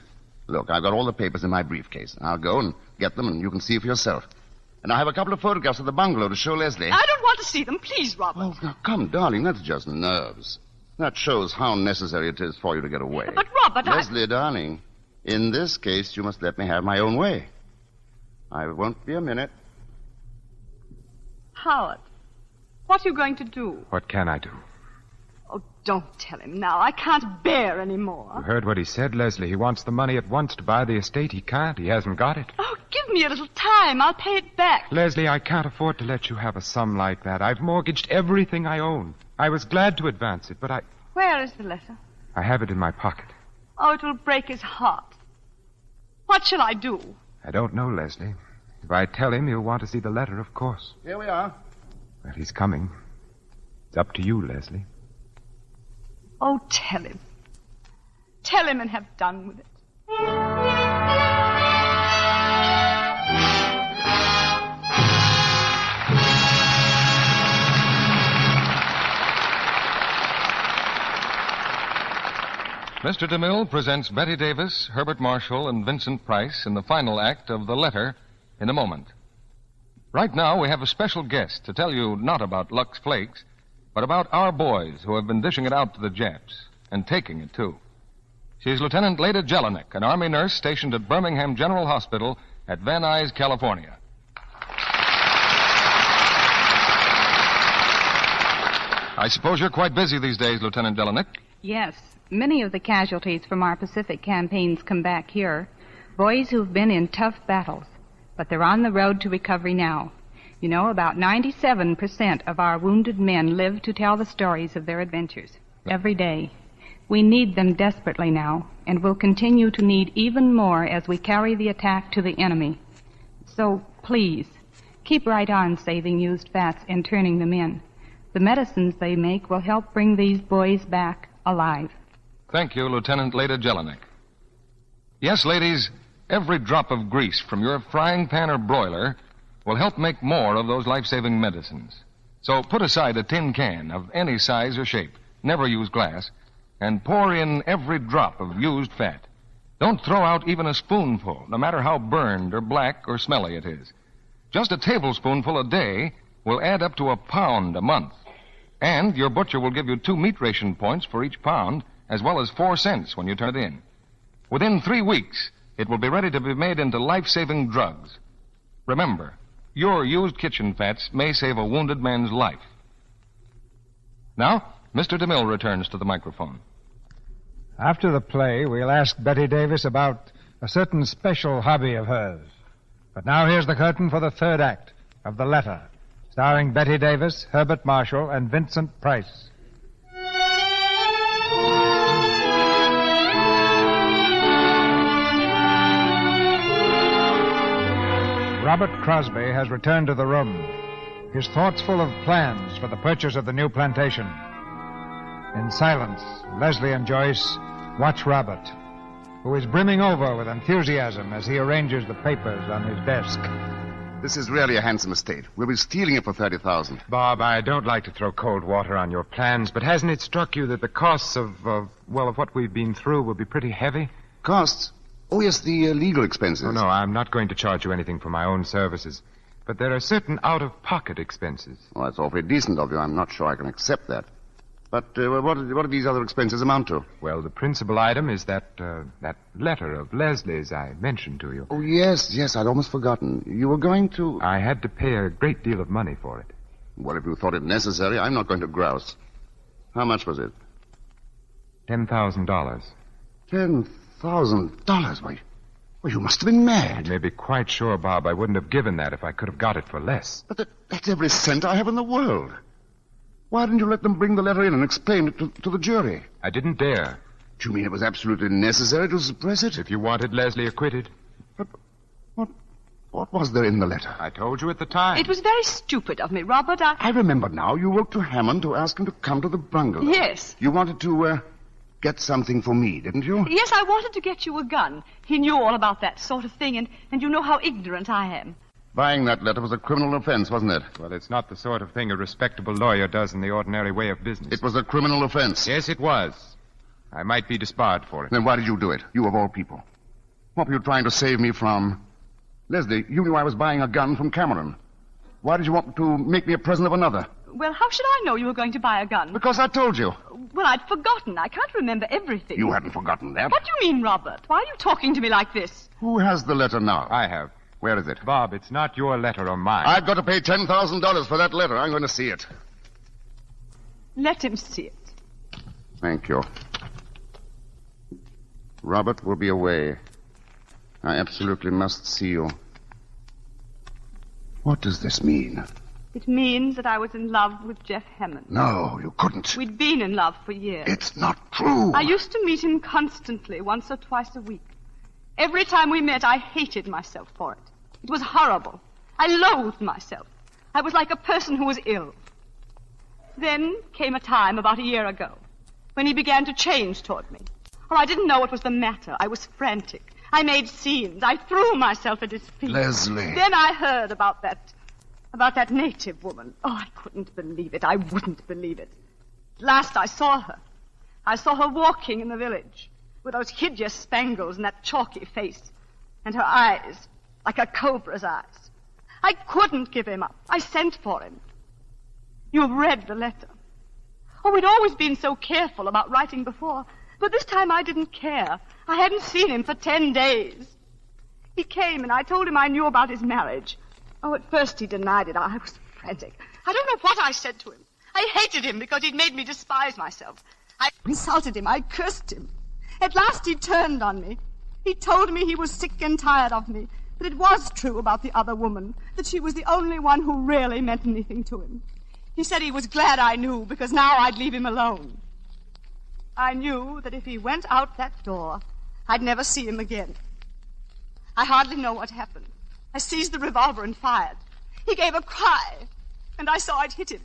Look, I've got all the papers in my briefcase. I'll go and get them, and you can see for yourself. And I have a couple of photographs of the bungalow to show Leslie. I don't want to see them. Please, Robert. Oh, now, come, darling. That's just nerves. That shows how necessary it is for you to get away. But, Robert, Leslie, darling, in this case, you must let me have my own way. I won't be a minute. Howard, what are you going to do? What can I do? Oh, don't tell him now. I can't bear any more. You heard what he said, Leslie. He wants the money at once to buy the estate. He can't. He hasn't got it. Oh, give me a little time. I'll pay it back. Leslie, I can't afford to let you have a sum like that. I've mortgaged everything I own. I was glad to advance it, but Where is the letter? I have it in my pocket. Oh, it will break his heart. What shall I do? I don't know, Leslie. If I tell him, he'll want to see the letter, of course. Here we are. Well, he's coming. It's up to you, Leslie. Oh, tell him. Tell him and have done with it. Mr. DeMille presents Betty Davis, Herbert Marshall, and Vincent Price in the final act of The Letter in a moment. Right now, we have a special guest to tell you not about Lux Flakes, but about our boys who have been dishing it out to the Japs, and taking it, too. She's Lieutenant Leda Jelinek, an Army nurse stationed at Birmingham General Hospital at Van Nuys, California. I suppose you're quite busy these days, Lieutenant Jelinek. Yes. Many of the casualties from our Pacific campaigns come back here. Boys who've been in tough battles. But they're on the road to recovery now. You know, about 97% of our wounded men live to tell the stories of their adventures every day. We need them desperately now, and will continue to need even more as we carry the attack to the enemy. So, please, keep right on saving used fats and turning them in. The medicines they make will help bring these boys back alive. Thank you, Lieutenant Leda Jelinek. Yes, ladies, every drop of grease from your frying pan or broiler will help make more of those life-saving medicines. So put aside a tin can of any size or shape, never use glass, and pour in every drop of used fat. Don't throw out even a spoonful, no matter how burned or black or smelly it is. Just a tablespoonful a day will add up to a pound a month. And your butcher will give you 2 meat ration points for each pound, as well as 4 cents when you turn it in. Within 3 weeks, it will be ready to be made into life-saving drugs. Remember, your used kitchen fats may save a wounded man's life. Now, Mr. DeMille returns to the microphone. After the play, we'll ask Betty Davis about a certain special hobby of hers. But now here's the curtain for the third act of The Letter, starring Betty Davis, Herbert Marshall, and Vincent Price. Robert Crosby has returned to the room, his thoughts full of plans for the purchase of the new plantation. In silence, Leslie and Joyce watch Robert, who is brimming over with enthusiasm as he arranges the papers on his desk. This is really a handsome estate. We'll be stealing it for $30,000. Bob, I don't like to throw cold water on your plans, but hasn't it struck you that the costs of what we've been through will be pretty heavy? Costs? Oh, yes, the legal expenses. Oh, no, I'm not going to charge you anything for my own services. But there are certain out-of-pocket expenses. Well, that's awfully decent of you. I'm not sure I can accept that. But what do these other expenses amount to? Well, the principal item is that letter of Leslie's I mentioned to you. Oh, yes, I'd almost forgotten. You were going to... I had to pay a great deal of money for it. Well, if you thought it necessary, I'm not going to grouse. How much was it? $10,000. $10,000? Why, you must have been mad. You may be quite sure, Bob, I wouldn't have given that if I could have got it for less. But that's every cent I have in the world. Why didn't you let them bring the letter in and explain it to the jury? I didn't dare. Do you mean it was absolutely necessary to suppress it? If you wanted Leslie acquitted. But what was there in the letter? I told you at the time. It was very stupid of me, Robert. I remember now. You wrote to Hammond to ask him to come to the bungalow. Yes. You wanted to get something for me, didn't you? Yes, I wanted to get you a gun. He knew all about that sort of thing, and you know how ignorant I am. Buying that letter was a criminal offense, wasn't it? Well, it's not the sort of thing a respectable lawyer does in the ordinary way of business. It was a criminal offense. Yes, it was. I might be disbarred for it. Then why did you do it? You of all people. What were you trying to save me from? Leslie, you knew I was buying a gun from Cameron. Why did you want to make me a present of another? Well, how should I know you were going to buy a gun? Because I told you. Well, I'd forgotten. I can't remember everything. You hadn't forgotten that. What do you mean, Robert? Why are you talking to me like this? Who has the letter now? I have. Where is it? Bob, it's not your letter or mine. I've got to pay $10,000 for that letter. I'm going to see it. Let him see it. Thank you. Robert will be away. I absolutely must see you. What does this mean? It means that I was in love with Jeff Hammond. No, you couldn't. We'd been in love for years. It's not true. I used to meet him constantly, once or twice a week. Every time we met, I hated myself for it. It was horrible. I loathed myself. I was like a person who was ill. Then came a time about a year ago when he began to change toward me. Oh, I didn't know what was the matter. I was frantic. I made scenes. I threw myself at his feet. Leslie. Then I heard about that native woman. Oh, I couldn't believe it. I wouldn't believe it. At last I saw her. I saw her walking in the village with those hideous spangles and that chalky face and her eyes like a cobra's eyes. I couldn't give him up. I sent for him. You've read the letter. Oh, we'd always been so careful about writing before, but this time I didn't care. I hadn't seen him for 10 days. He came and I told him I knew about his marriage. Oh, at first he denied it. I was frantic. I don't know what I said to him. I hated him because he'd made me despise myself. I insulted him. I cursed him. At last he turned on me. He told me he was sick and tired of me, that it was true about the other woman, that she was the only one who really meant anything to him. He said he was glad I knew, because now I'd leave him alone. I knew that if he went out that door, I'd never see him again. I hardly know what happened. I seized the revolver and fired. He gave a cry, and I saw it hit him.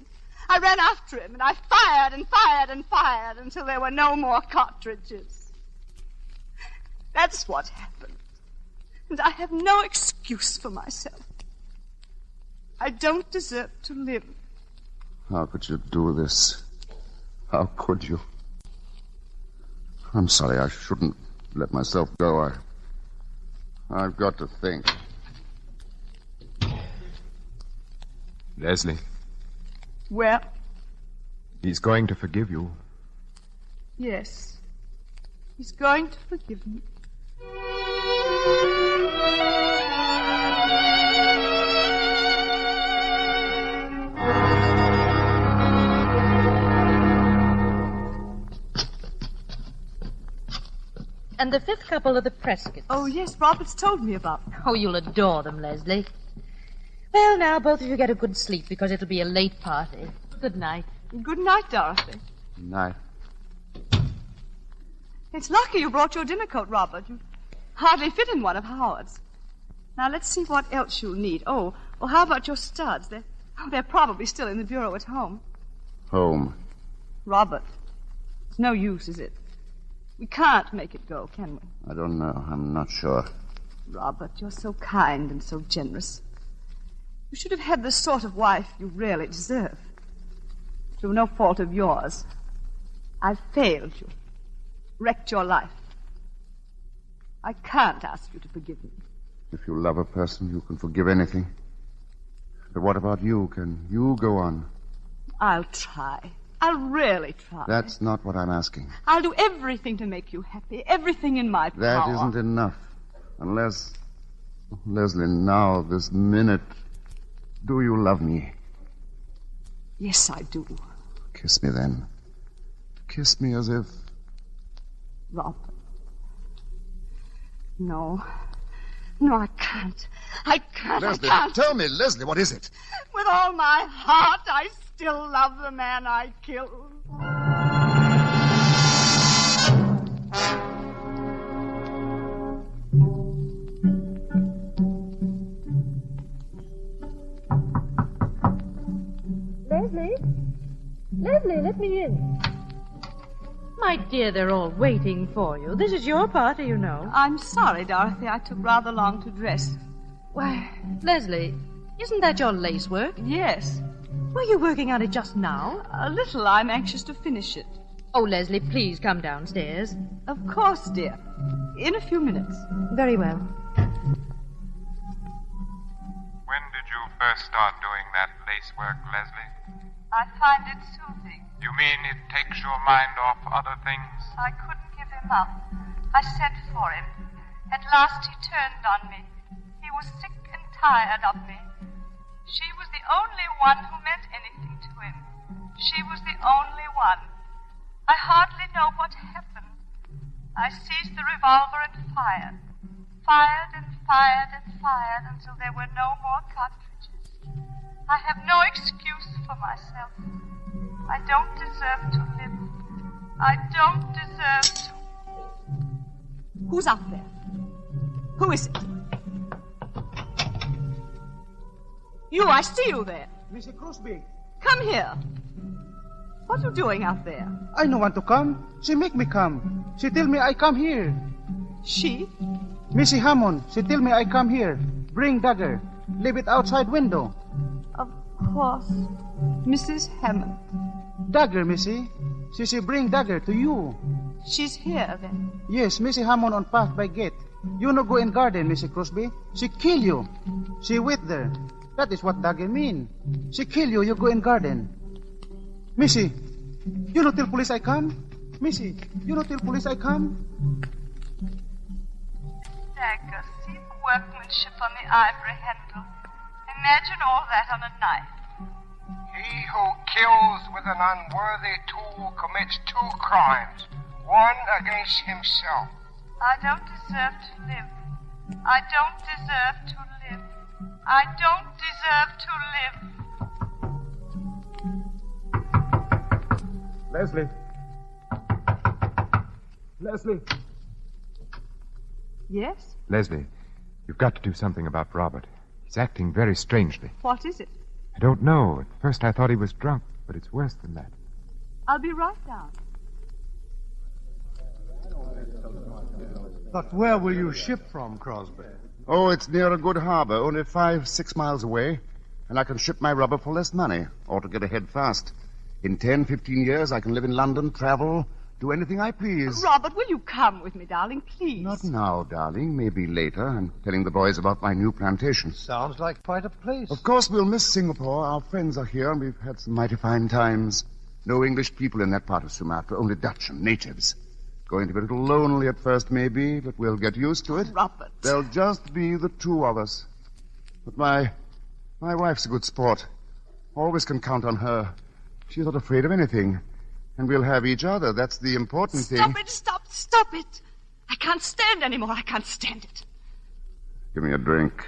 I ran after him, and I fired and fired and fired until there were no more cartridges. That's what happened. And I have no excuse for myself. I don't deserve to live. How could you do this? How could you? I'm sorry. I shouldn't let myself go. I've got to think. Leslie. Well? He's going to forgive you. Yes. He's going to forgive me. And the fifth couple are the Prescotts. Oh, yes, Robert's told me about them. Oh, you'll adore them, Leslie. Well, now, both of you get a good sleep, because it'll be a late party. Good night. Good night, Dorothy. Night. It's lucky you brought your dinner coat, Robert. You hardly fit in one of Howard's. Now, let's see what else you'll need. Oh, well, how about your studs? They're probably still in the bureau at home. Home. Robert, it's no use, is it? We can't make it go, can we? I don't know. I'm not sure. Robert, you're so kind and so generous. You should have had the sort of wife you really deserve. Through no fault of yours, I've failed you, wrecked your life. I can't ask you to forgive me. If you love a person, you can forgive anything. But what about you? Can you go on? I'll try. I'll really try. That's not what I'm asking. I'll do everything to make you happy, everything in my power. That isn't enough. Unless... Leslie, now, this minute, do you love me? Yes, I do. Kiss me then. Kiss me as if... Robert. No. No, I can't. I can't. Leslie, I can't. tell me, Leslie, what is it? With all my heart, I still love the man I killed. Leslie? Leslie, let me in. My dear, they're all waiting for you. This is your party, you know. I'm sorry, Dorothy. I took rather long to dress. Why, Leslie, isn't that your lace work? Yes. Were you working on it just now? A little. I'm anxious to finish it. Oh, Leslie, please come downstairs. Of course, dear. In a few minutes. Very well. When did you first start doing that lace work, Leslie? I find it soothing. You mean it takes your mind off other things? I couldn't give him up. I sent for him. At last he turned on me. He was sick and tired of me. She was the only one who meant anything to him. She was the only one. I hardly know what happened. I seized the revolver and fired. Fired and fired and fired until there were no more cartridges. I have no excuse for myself. I don't deserve to live. I don't deserve to... Who's up there? Who is it? You, I see you there. Mrs. Crosby. Come here. What are you doing out there? I no want to come. She make me come. She tell me I come here. She? Missy Hammond. She tell me I come here. Bring dagger. Leave it outside window. Of course. Mrs. Hammond. Dagger, Missy. She say bring dagger to you. She's here, then? Yes, Missy Hammond on path by gate. You no go in garden, Missy Crosby. She kill you. She wait there. That is what dagger mean. She kill you, you go in garden. Missy, you no tell police I come? Missy, you no tell police I come? Dagger, see the workmanship on the ivory handle. Imagine all that on a knife. He who kills with an unworthy tool commits two crimes, one against himself. I don't deserve to live. I don't deserve to live. I don't deserve to live. Leslie. Leslie. Yes? Leslie, you've got to do something about Robert. He's acting very strangely. What is it? I don't know. At first I thought he was drunk, but it's worse than that. I'll be right down. But where will you ship from, Crosby? Oh, it's near a good harbor, only 5-6 miles away. And I can ship my rubber for less money, or to get ahead fast. In 10-15 years, I can live in London, travel, do anything I please. Robert, will you come with me, darling, please? Not now, darling. Maybe later. I'm telling the boys about my new plantation. Sounds like quite a place. Of course, we'll miss Singapore. Our friends are here, and we've had some mighty fine times. No English people in that part of Sumatra, only Dutch and natives. Going to be a little lonely at first, maybe, but we'll get used to it. Robert. There'll just be the two of us. But my wife's a good sport. Always can count on her. She's not afraid of anything. And we'll have each other. That's the important thing. Stop it. I can't stand anymore. I can't stand it. Give me a drink.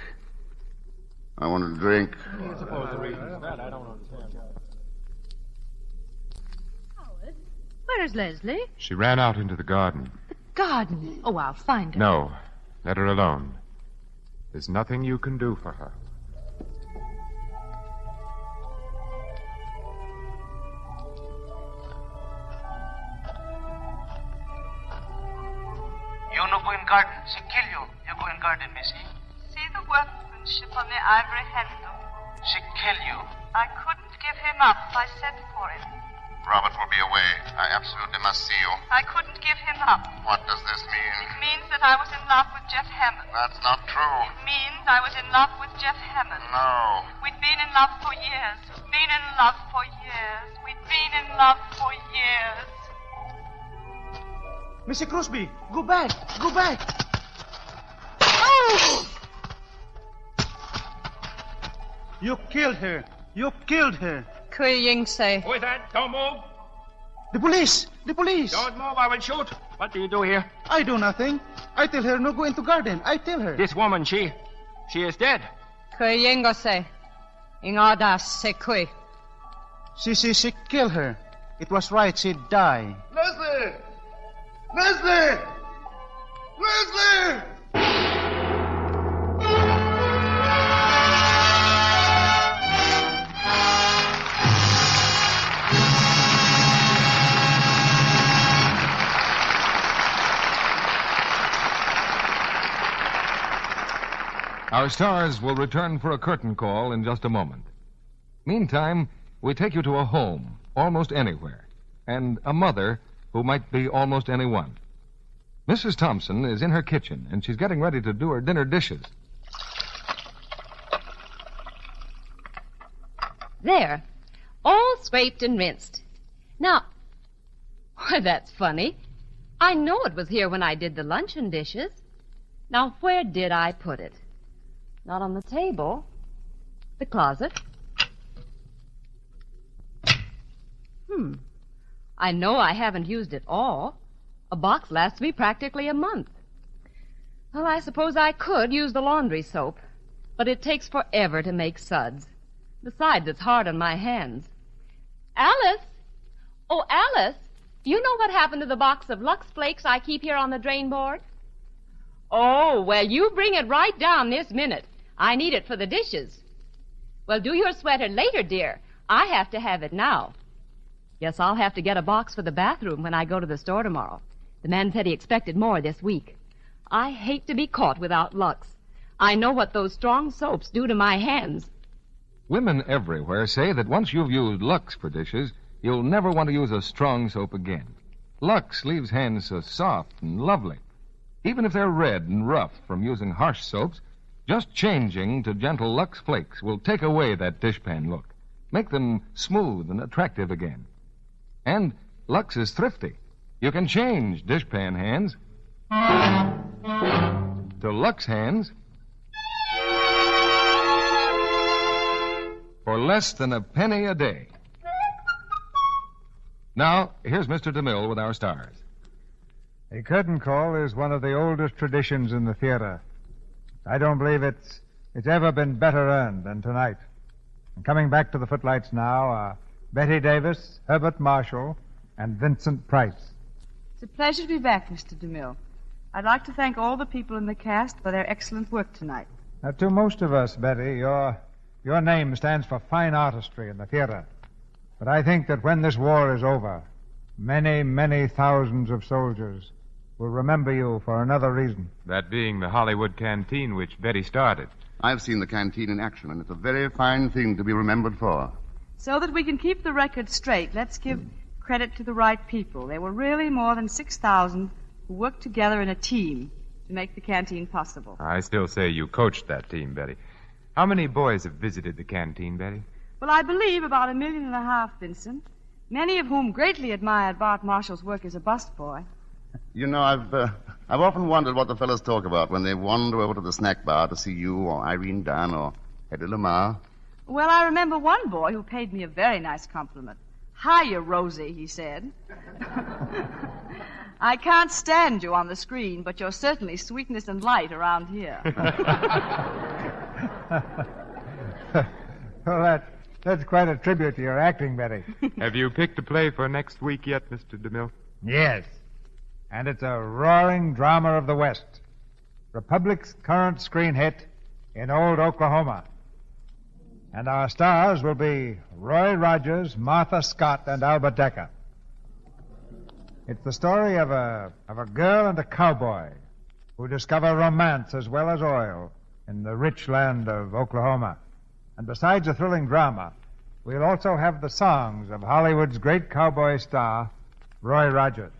I want a drink. Howard, where is Leslie? She ran out into the garden. Garden. Oh, I'll find her. No, let her alone. There's nothing you can do for her. You no go in garden. She kill you. You go in garden, Missy. See the workmanship on the ivory handle. She kill you. I couldn't give him up. I sent for him. Robert will be away. I absolutely must see you. I couldn't give him up. What does this mean? It means that I was in love with Jeff Hammond. That's not true. It means I was in love with Jeff Hammond. No. We'd been in love for years. Been in love for years. We'd been in love for years. Mr. Crosby, go back. Go back. Oh! You killed her. You killed her. Kui Ying say. Who is that? Don't move. The police. The police. Don't move, I will shoot. What do you do here? I do nothing. I tell her no go into garden. I tell her. This woman, she is dead. Kui Ying say. Ingadas se kui. She kill her. It was right she die. Leslie! Leslie! Leslie! Our stars will return for a curtain call in just a moment. Meantime, we take you to a home, almost anywhere, and a mother who might be almost anyone. Mrs. Thompson is in her kitchen, and she's getting ready to do her dinner dishes. There, all scraped and rinsed. Now, why, that's funny. I know it was here when I did the luncheon dishes. Now, where did I put it? Not on the table. The closet. I know I haven't used it all. A box lasts me practically a month. Well, I suppose I could use the laundry soap, but it takes forever to make suds. Besides, it's hard on my hands. Alice! Oh, Alice! Do you know what happened to the box of Lux Flakes I keep here on the drain board? Oh, well, you bring it right down this minute. I need it for the dishes. Well, do your sweater later, dear. I have to have it now. Guess I'll have to get a box for the bathroom when I go to the store tomorrow. The man said he expected more this week. I hate to be caught without Lux. I know what those strong soaps do to my hands. Women everywhere say that once you've used Lux for dishes, you'll never want to use a strong soap again. Lux leaves hands so soft and lovely. Even if they're red and rough from using harsh soaps, just changing to gentle Lux Flakes will take away that dishpan look, make them smooth and attractive again. And Lux is thrifty. You can change dishpan hands to Lux hands for less than a penny a day. Now, here's Mr. DeMille with our stars. A curtain call is one of the oldest traditions in the theater. I don't believe it's ever been better earned than tonight. And coming back to the footlights now are Betty Davis, Herbert Marshall, and Vincent Price. It's a pleasure to be back, Mr. DeMille. I'd like to thank all the people in the cast for their excellent work tonight. Now, to most of us, Betty, your name stands for fine artistry in the theater. But I think that when this war is over, many, many thousands of soldiers will remember you for another reason. That being the Hollywood canteen which Betty started. I've seen the canteen in action, and it's a very fine thing to be remembered for. So that we can keep the record straight, let's give credit to the right people. There were really more than 6,000 who worked together in a team to make the canteen possible. I still say you coached that team, Betty. How many boys have visited the canteen, Betty? Well, I believe about 1.5 million, Vincent, many of whom greatly admired Bart Marshall's work as a busboy. You know, I've often wondered what the fellows talk about when they wander over to the snack bar to see you or Irene Dunn or Eddie Lamar. Well, I remember one boy who paid me a very nice compliment. Hiya, Rosie, he said. I can't stand you on the screen, but you're certainly sweetness and light around here. Well, that's quite a tribute to your acting, Betty. Have you picked a play for next week yet, Mr. DeMille? Yes. And it's a roaring drama of the West. Republic's current screen hit in old Oklahoma. And our stars will be Roy Rogers, Martha Scott, and Albert Decker. It's the story of a girl and a cowboy who discover romance as well as oil in the rich land of Oklahoma. And besides the thrilling drama, we'll also have the songs of Hollywood's great cowboy star, Roy Rogers.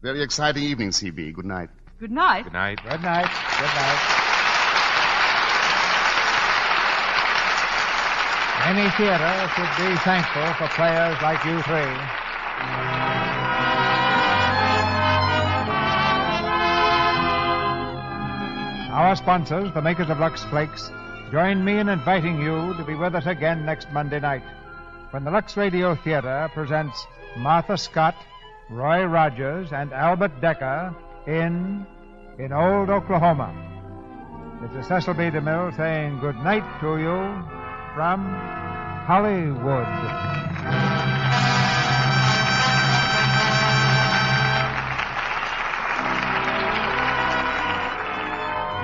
Very exciting evening, C.B. Good night. Good night. Good night. Good night. Good night. Any theater should be thankful for players like you three. Our sponsors, the makers of Lux Flakes, join me in inviting you to be with us again next Monday night when the Lux Radio Theater presents Martha Scott, Roy Rogers, and Albert Decker in Old Oklahoma. This is Cecil B. DeMille saying good night to you from Hollywood.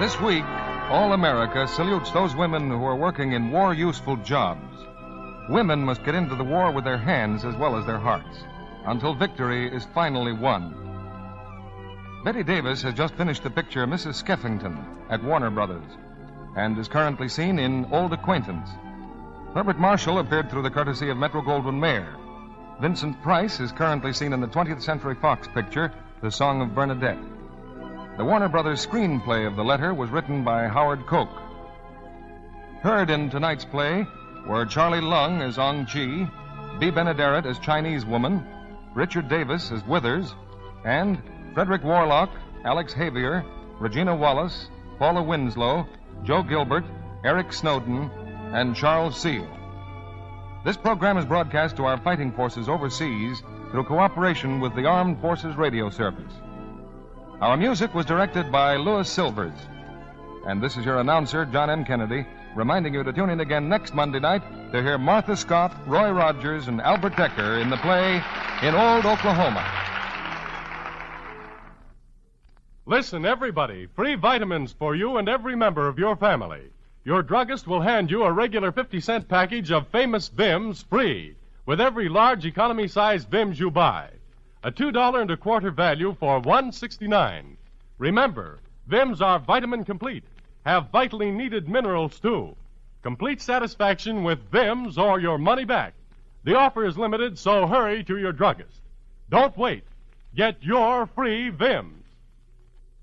This week, all America salutes those women who are working in war-useful jobs. Women must get into the war with their hands as well as their hearts, until victory is finally won. Betty Davis has just finished the picture Mrs. Skeffington at Warner Brothers, and is currently seen in Old Acquaintance. Herbert Marshall appeared through the courtesy of Metro-Goldwyn-Mayer. Vincent Price is currently seen in the 20th Century Fox picture, The Song of Bernadette. The Warner Brothers screenplay of The Letter was written by Howard Koch. Heard in tonight's play were Charlie Lung as Ong Chi, Bea Benaderet as Chinese Woman, Richard Davis as Withers, and Frederick Warlock, Alex Havier, Regina Wallace, Paula Winslow, Joe Gilbert, Eric Snowden, and Charles Seal. This program is broadcast to our fighting forces overseas through cooperation with the Armed Forces Radio Service. Our music was directed by Louis Silvers. And this is your announcer, John M. Kennedy, reminding you to tune in again next Monday night to hear Martha Scott, Roy Rogers, and Albert Decker in the play In Old Oklahoma. Listen, everybody. Free vitamins for you and every member of your family. Your druggist will hand you a regular 50-cent package of famous Vims free with every large economy-sized Vims you buy. A $2.25 value for $1.69. Remember, Vims are vitamin complete. Have vitally needed minerals, too. Complete satisfaction with Vims or your money back. The offer is limited, so hurry to your druggist. Don't wait. Get your free Vims.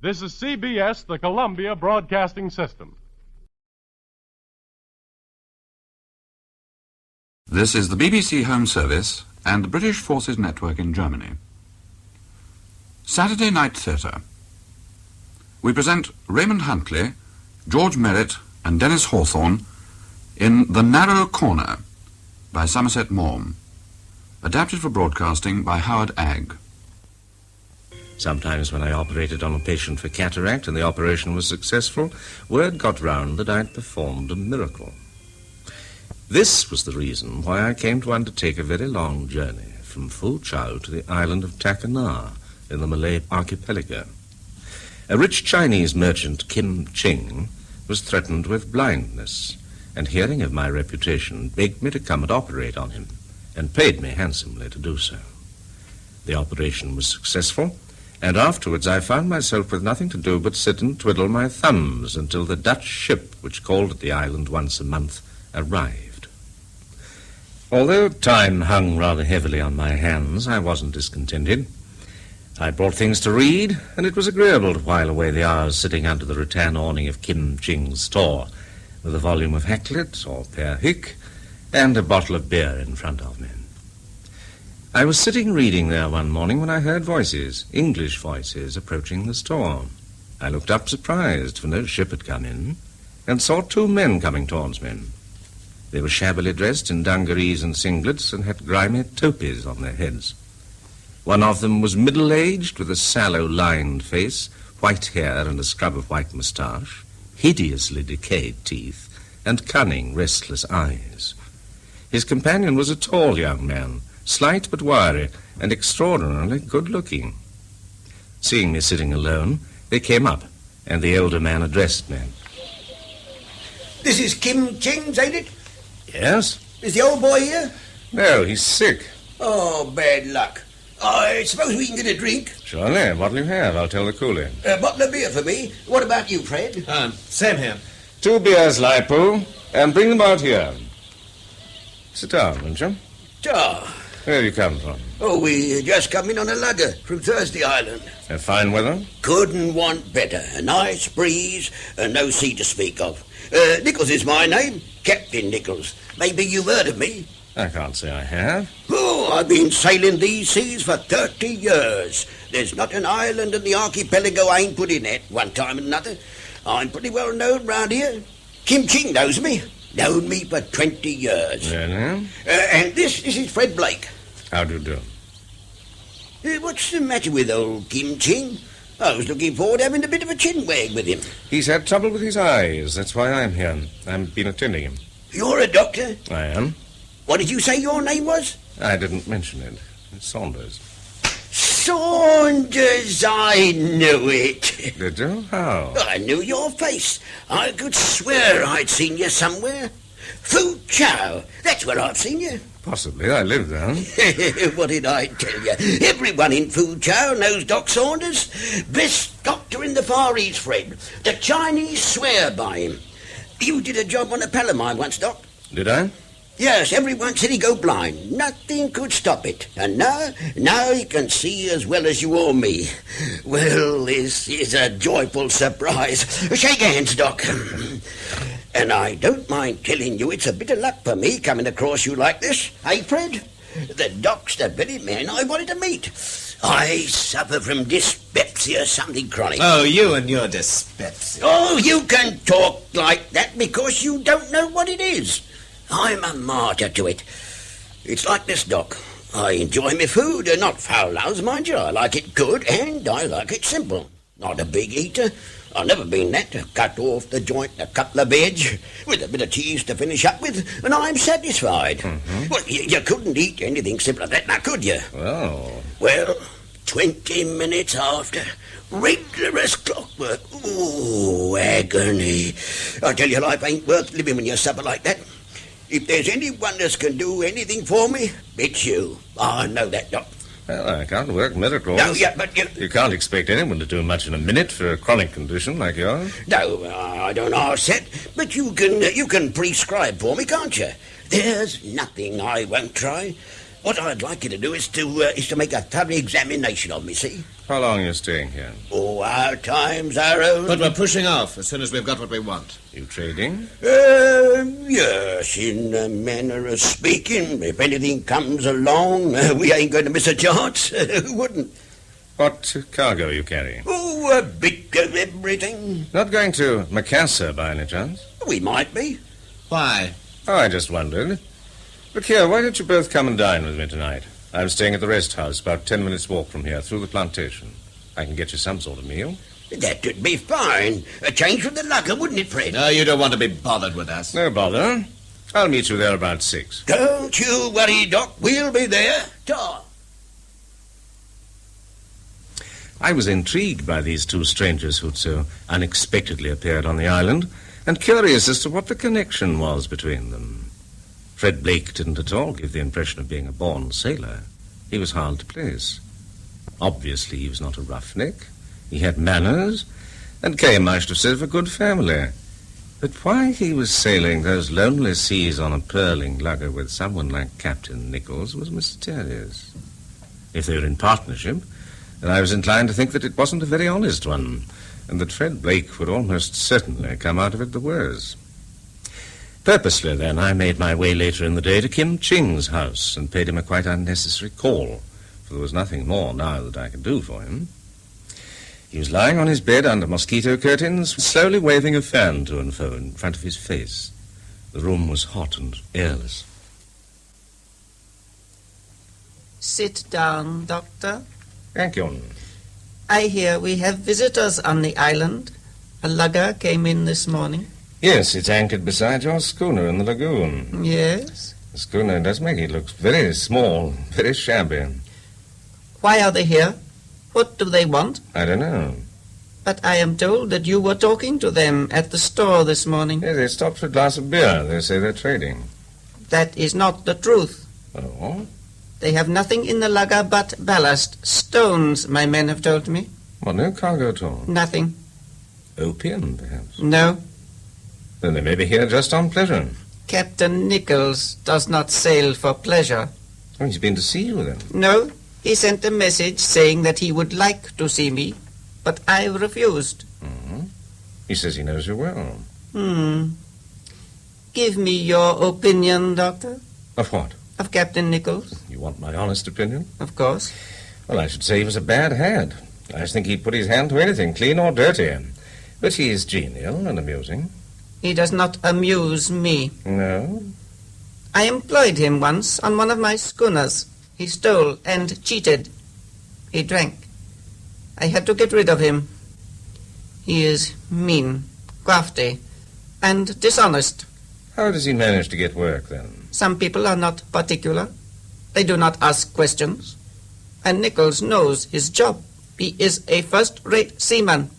This is CBS, the Columbia Broadcasting System. This is the BBC Home Service and the British Forces Network in Germany. Saturday Night Theatre. We present Raymond Huntley, George Merritt, and Dennis Hawthorne in The Narrow Corner by Somerset Maugham, adapted for broadcasting by Howard Agg. Sometimes when I operated on a patient for cataract and the operation was successful, word got round that I'd performed a miracle. This was the reason why I came to undertake a very long journey from Foochow to the island of Takanah in the Malay archipelago. A rich Chinese merchant, Kim Ching, was threatened with blindness, and hearing of my reputation, begged me to come and operate on him, and paid me handsomely to do so. The operation was successful, and afterwards I found myself with nothing to do but sit and twiddle my thumbs until the Dutch ship, which called at the island once a month, arrived. Although time hung rather heavily on my hands, I wasn't discontented. I brought things to read, and it was agreeable to while away the hours sitting under the rattan awning of Kim Ching's store, with a volume of Hakluyt or Per Hyk, and a bottle of beer in front of me. I was sitting reading there one morning when I heard voices, English voices, approaching the store. I looked up surprised, for no ship had come in, and saw two men coming towards me. They were shabbily dressed in dungarees and singlets and had grimy topies on their heads. One of them was middle-aged, with a sallow-lined face, white hair and a scrub of white moustache, hideously decayed teeth, and cunning, restless eyes. His companion was a tall young man, slight but wiry, and extraordinarily good-looking. Seeing me sitting alone, they came up, and the elder man addressed me. This is Kim Ching's, ain't it? Yes? Is the old boy here? No, he's sick. Oh, bad luck. I suppose we can get a drink? Surely. What'll you have? I'll tell the coolie. A bottle of beer for me. What about you, Fred? Same here. 2 beers, Lipo. And bring them out here. Sit down, won't you? Sir. Where have you come from? Oh, we just come in on a lugger from Thursday Island. Fine weather? Couldn't want better. A nice breeze and no sea to speak of. Nichols is my name. Captain Nichols. Maybe you've heard of me. I can't say I have. Oh, I've been sailing these seas for 30 years. There's not an island in the archipelago I ain't put in at one time or another. I'm pretty well known round here. Kim Ching knows me. Known me for 20 years. Yeah, and this is Fred Blake. How do you do? What's the matter with old Kim Ching? I was looking forward to having a bit of a chinwag with him. He's had trouble with his eyes. That's why I'm here. I've been attending him. You're a doctor? I am. What did you say your name was? I didn't mention it. It's Saunders. Saunders, I knew it. Did you? How? I knew your face. I could swear I'd seen you somewhere. Fu Chow, that's where I've seen you. Possibly. I live there. What did I tell you? Everyone in Fu Chow knows Doc Saunders. Best doctor in the Far East, Fred. The Chinese swear by him. You did a job on a pal of mine once, Doc. Did I? Yes, everyone said he'd go blind. Nothing could stop it. And now he can see as well as you or me. Well, this is a joyful surprise. Shake hands, Doc. And I don't mind telling you it's a bit of luck for me coming across you like this. Hey, Fred? The Doc's the very man I wanted to meet. I suffer from dyspepsia, something chronic. Oh, you and your dyspepsia. Oh, you can talk like that because you don't know what it is. I'm a martyr to it. It's like this, Doc. I enjoy my food, not foul house, mind you. I like it good, and I like it simple. Not a big eater. I've never been that. Cut off the joint, a couple of veg, with a bit of cheese to finish up with, and I'm satisfied. Mm-hmm. Well, you couldn't eat anything simpler than that, now, could you? Well, 20 minutes after, regular as clockwork. Ooh, agony. I tell you, life ain't worth living when you suffer like that. If there's anyone that can do anything for me, it's you. I know that, Doc. Well, I can't work miracles. No, yeah, but you can't expect anyone to do much in a minute for a chronic condition like yours. No, I don't ask that, but you can prescribe for me, can't you? There's nothing I won't try. What I'd like you to do is to make a thorough examination of me, see? How long are you staying here? Oh, our time's our own. But we're pushing off as soon as we've got what we want. You trading? Yes, in a manner of speaking. If anything comes along, we ain't going to miss a chance. Who wouldn't? What cargo are you carrying? Oh, a bit of everything. Not going to Macassar by any chance? We might be. Why? Oh, I just wondered. Look here, why don't you both come and dine with me tonight? I'm staying at the rest house, about 10 minutes' walk from here, through the plantation. I can get you some sort of meal. That would be fine. A change from the lugger, wouldn't it, Fred? No, you don't want to be bothered with us. No bother. I'll meet you there about 6. Don't you worry, Doc. We'll be there. Ta. I was intrigued by these two strangers who'd so unexpectedly appeared on the island, and curious as to what the connection was between them. Fred Blake didn't at all give the impression of being a born sailor. He was hard to place. Obviously, he was not a roughneck. He had manners, and came, I should have said, of a good family. But why he was sailing those lonely seas on a purling lugger with someone like Captain Nichols was mysterious. If they were in partnership, then I was inclined to think that it wasn't a very honest one, and that Fred Blake would almost certainly come out of it the worse. Purposely, then, I made my way later in the day to Kim Ching's house and paid him a quite unnecessary call, for there was nothing more now that I could do for him. He was lying on his bed under mosquito curtains, slowly waving a fan to and fro in front of his face. The room was hot and airless. Sit down, Doctor. Thank you. I hear we have visitors on the island. A lugger came in this morning. Yes, it's anchored beside your schooner in the lagoon. Yes? The schooner does make it look very small, very shabby. Why are they here? What do they want? I don't know. But I am told that you were talking to them at the store this morning. Yes, they stopped for a glass of beer. They say they're trading. That is not the truth. Oh? They have nothing in the lugger but ballast. Stones, my men have told me. Well, no cargo at all? Nothing. Opium, perhaps? No. Then they may be here just on pleasure. Captain Nichols does not sail for pleasure. Oh, he's been to see you, then? No, he sent a message saying that he would like to see me, but I refused. Mm-hmm. He says he knows you well. Give me your opinion, Doctor. Of what? Of Captain Nichols. You want my honest opinion? Of course. Well, I should say he was a bad hand. I think he'd put his hand to anything, clean or dirty. But he is genial and amusing. He does not amuse me. No? I employed him once on one of my schooners. He stole and cheated. He drank. I had to get rid of him. He is mean, crafty, and dishonest. How does he manage to get work, then? Some people are not particular. They do not ask questions. And Nichols knows his job. He is a first-rate seaman.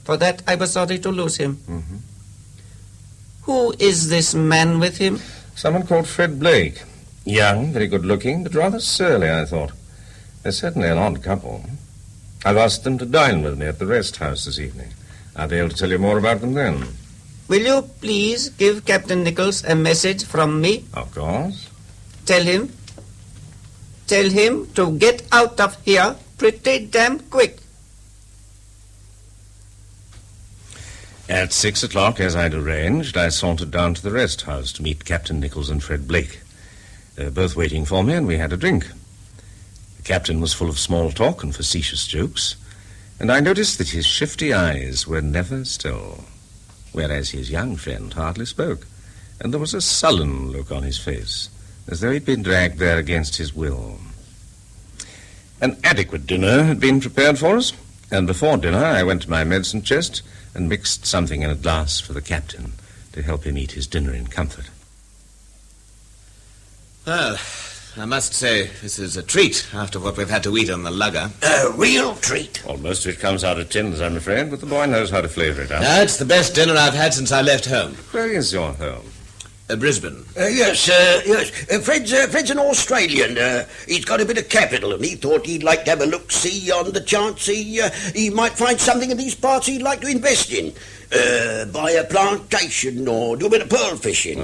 For that, I was sorry to lose him. Mm-hmm. Who is this man with him? Someone called Fred Blake. Young, very good-looking, but rather surly, I thought. They're certainly an odd couple. I've asked them to dine with me at the rest house this evening. I'll be able to tell you more about them then. Will you please give Captain Nichols a message from me? Of course. Tell him to get out of here pretty damn quick. At 6 o'clock, as I'd arranged, I sauntered down to the rest house to meet Captain Nichols and Fred Blake. They were both waiting for me, and we had a drink. The captain was full of small talk and facetious jokes, and I noticed that his shifty eyes were never still, whereas his young friend hardly spoke, and there was a sullen look on his face, as though he'd been dragged there against his will. An adequate dinner had been prepared for us, and before dinner I went to my medicine chest and mixed something in a glass for the captain to help him eat his dinner in comfort. Well, I must say, this is a treat after what we've had to eat on the lugger. A real treat. Well, most of it comes out of tins, I'm afraid, but the boy knows how to flavour it up. No, it's the best dinner I've had since I left home. Where is your home? Brisbane. Yes. Fred's an Australian. He's got a bit of capital, and he thought he'd like to have a look-see on the chance he might find something in these parts he'd like to invest in. Buy a plantation or do a bit of pearl fishing.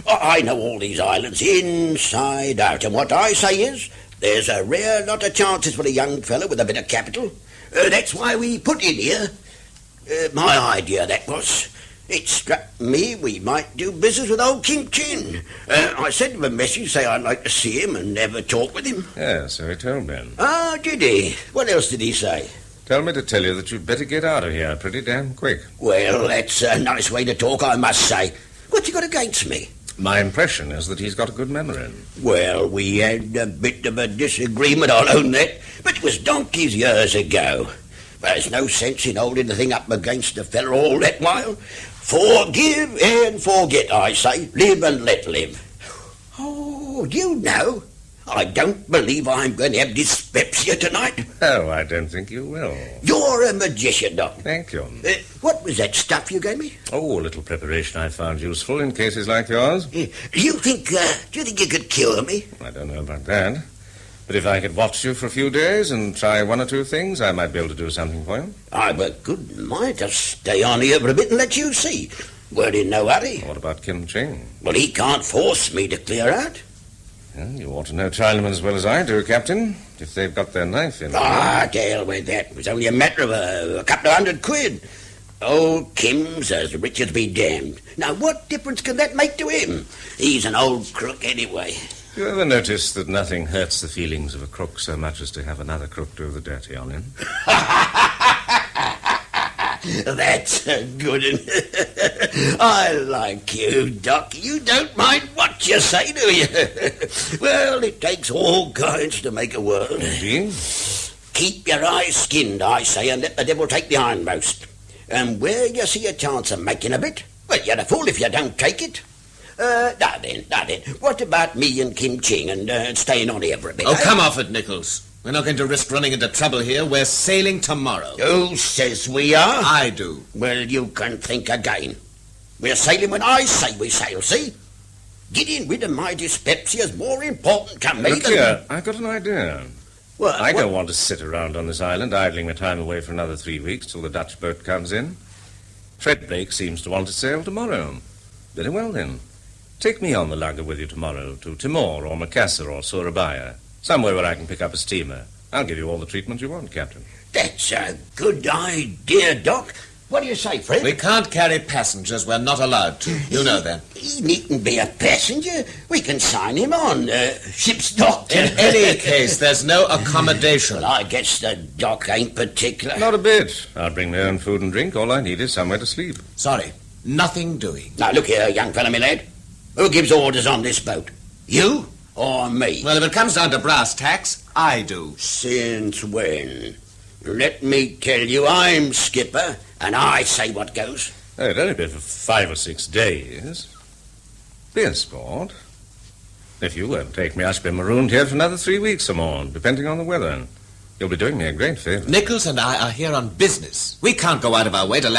I know all these islands inside out, and what I say is there's a rare lot of chances for a young fellow with a bit of capital. That's why we put in here. My idea, that was. It struck me we might do business with old Kim Chin. I sent him a message saying I'd like to see him and have a talk with him. Yes, so he told me. Ah, did he? What else did he say? Tell me to tell you that you'd better get out of here pretty damn quick. Well, that's a nice way to talk, I must say. What's he got against me? My impression is that he's got a good memory. Well, we had a bit of a disagreement, I'll own that, but it was donkeys years ago. There's no sense in holding the thing up against a fella all that while. Forgive and forget, I say. Live and let live. Oh, you know, I don't believe I'm going to have dyspepsia tonight. Oh, I don't think you will. You're a magician, Doc. Thank you. What was that stuff you gave me? Oh, a little preparation I found useful in cases like yours. Do you think you could cure me? I don't know about that. But if I could watch you for a few days and try one or two things, I might be able to do something for you. I've a good mind to stay on here for a bit and let you see. We're in no hurry. What about Kim Ching? Well, he can't force me to clear out. Well, you ought to know Chinamen as well as I do, Captain, if they've got their knife in. Ah, to hell with that. It was only a matter of a couple of £100. Old Kim's as rich as be damned. Now, what difference can that make to him? He's an old crook anyway. You ever notice that nothing hurts the feelings of a crook so much as to have another crook do the dirty on him? That's a good one. I like you, Doc. You don't mind what you say, do you? Well, it takes all kinds to make a world. Indeed. Keep your eyes skinned, I say, and let the devil take the hindmost. And where you see a chance of making a bit, well, you're a fool if you don't take it. Now then. What about me and Kim Ching and staying on here for a bit? Oh, come off it, Nichols. We're not going to risk running into trouble here. We're sailing tomorrow. Who says we are? I do. Well, you can think again. We're sailing when I say we sail, see? Getting rid of my dyspepsia is more important to me Look than... here, I've got an idea. What? I don't want to sit around on this island idling my time away for another 3 weeks till the Dutch boat comes in. Fred Blake seems to want to sail tomorrow. Very well, then. Take me on the lugger with you tomorrow to Timor or Macassar or Surabaya. Somewhere where I can pick up a steamer. I'll give you all the treatment you want, Captain. That's a good idea, Doc. What do you say, Fred? We can't carry passengers. We're not allowed to. You know that. He needn't be a passenger. We can sign him on. Ship's doctor. In any case, there's no accommodation. Well, I guess the doc ain't particular. Not a bit. I'll bring my own food and drink. All I need is somewhere to sleep. Sorry. Nothing doing. Now, look here, young fella, my lad. Who gives orders on this boat? You or me? Well, if it comes down to brass tacks, I do. Since when? Let me tell you, I'm skipper, and I say what goes. It'd only be for 5 or 6 days. Be a sport. If you won't take me, I shall be marooned here for another 3 weeks or more, depending on the weather. You'll be doing me a great favor. Nichols and I are here on business. We can't go out of our way to land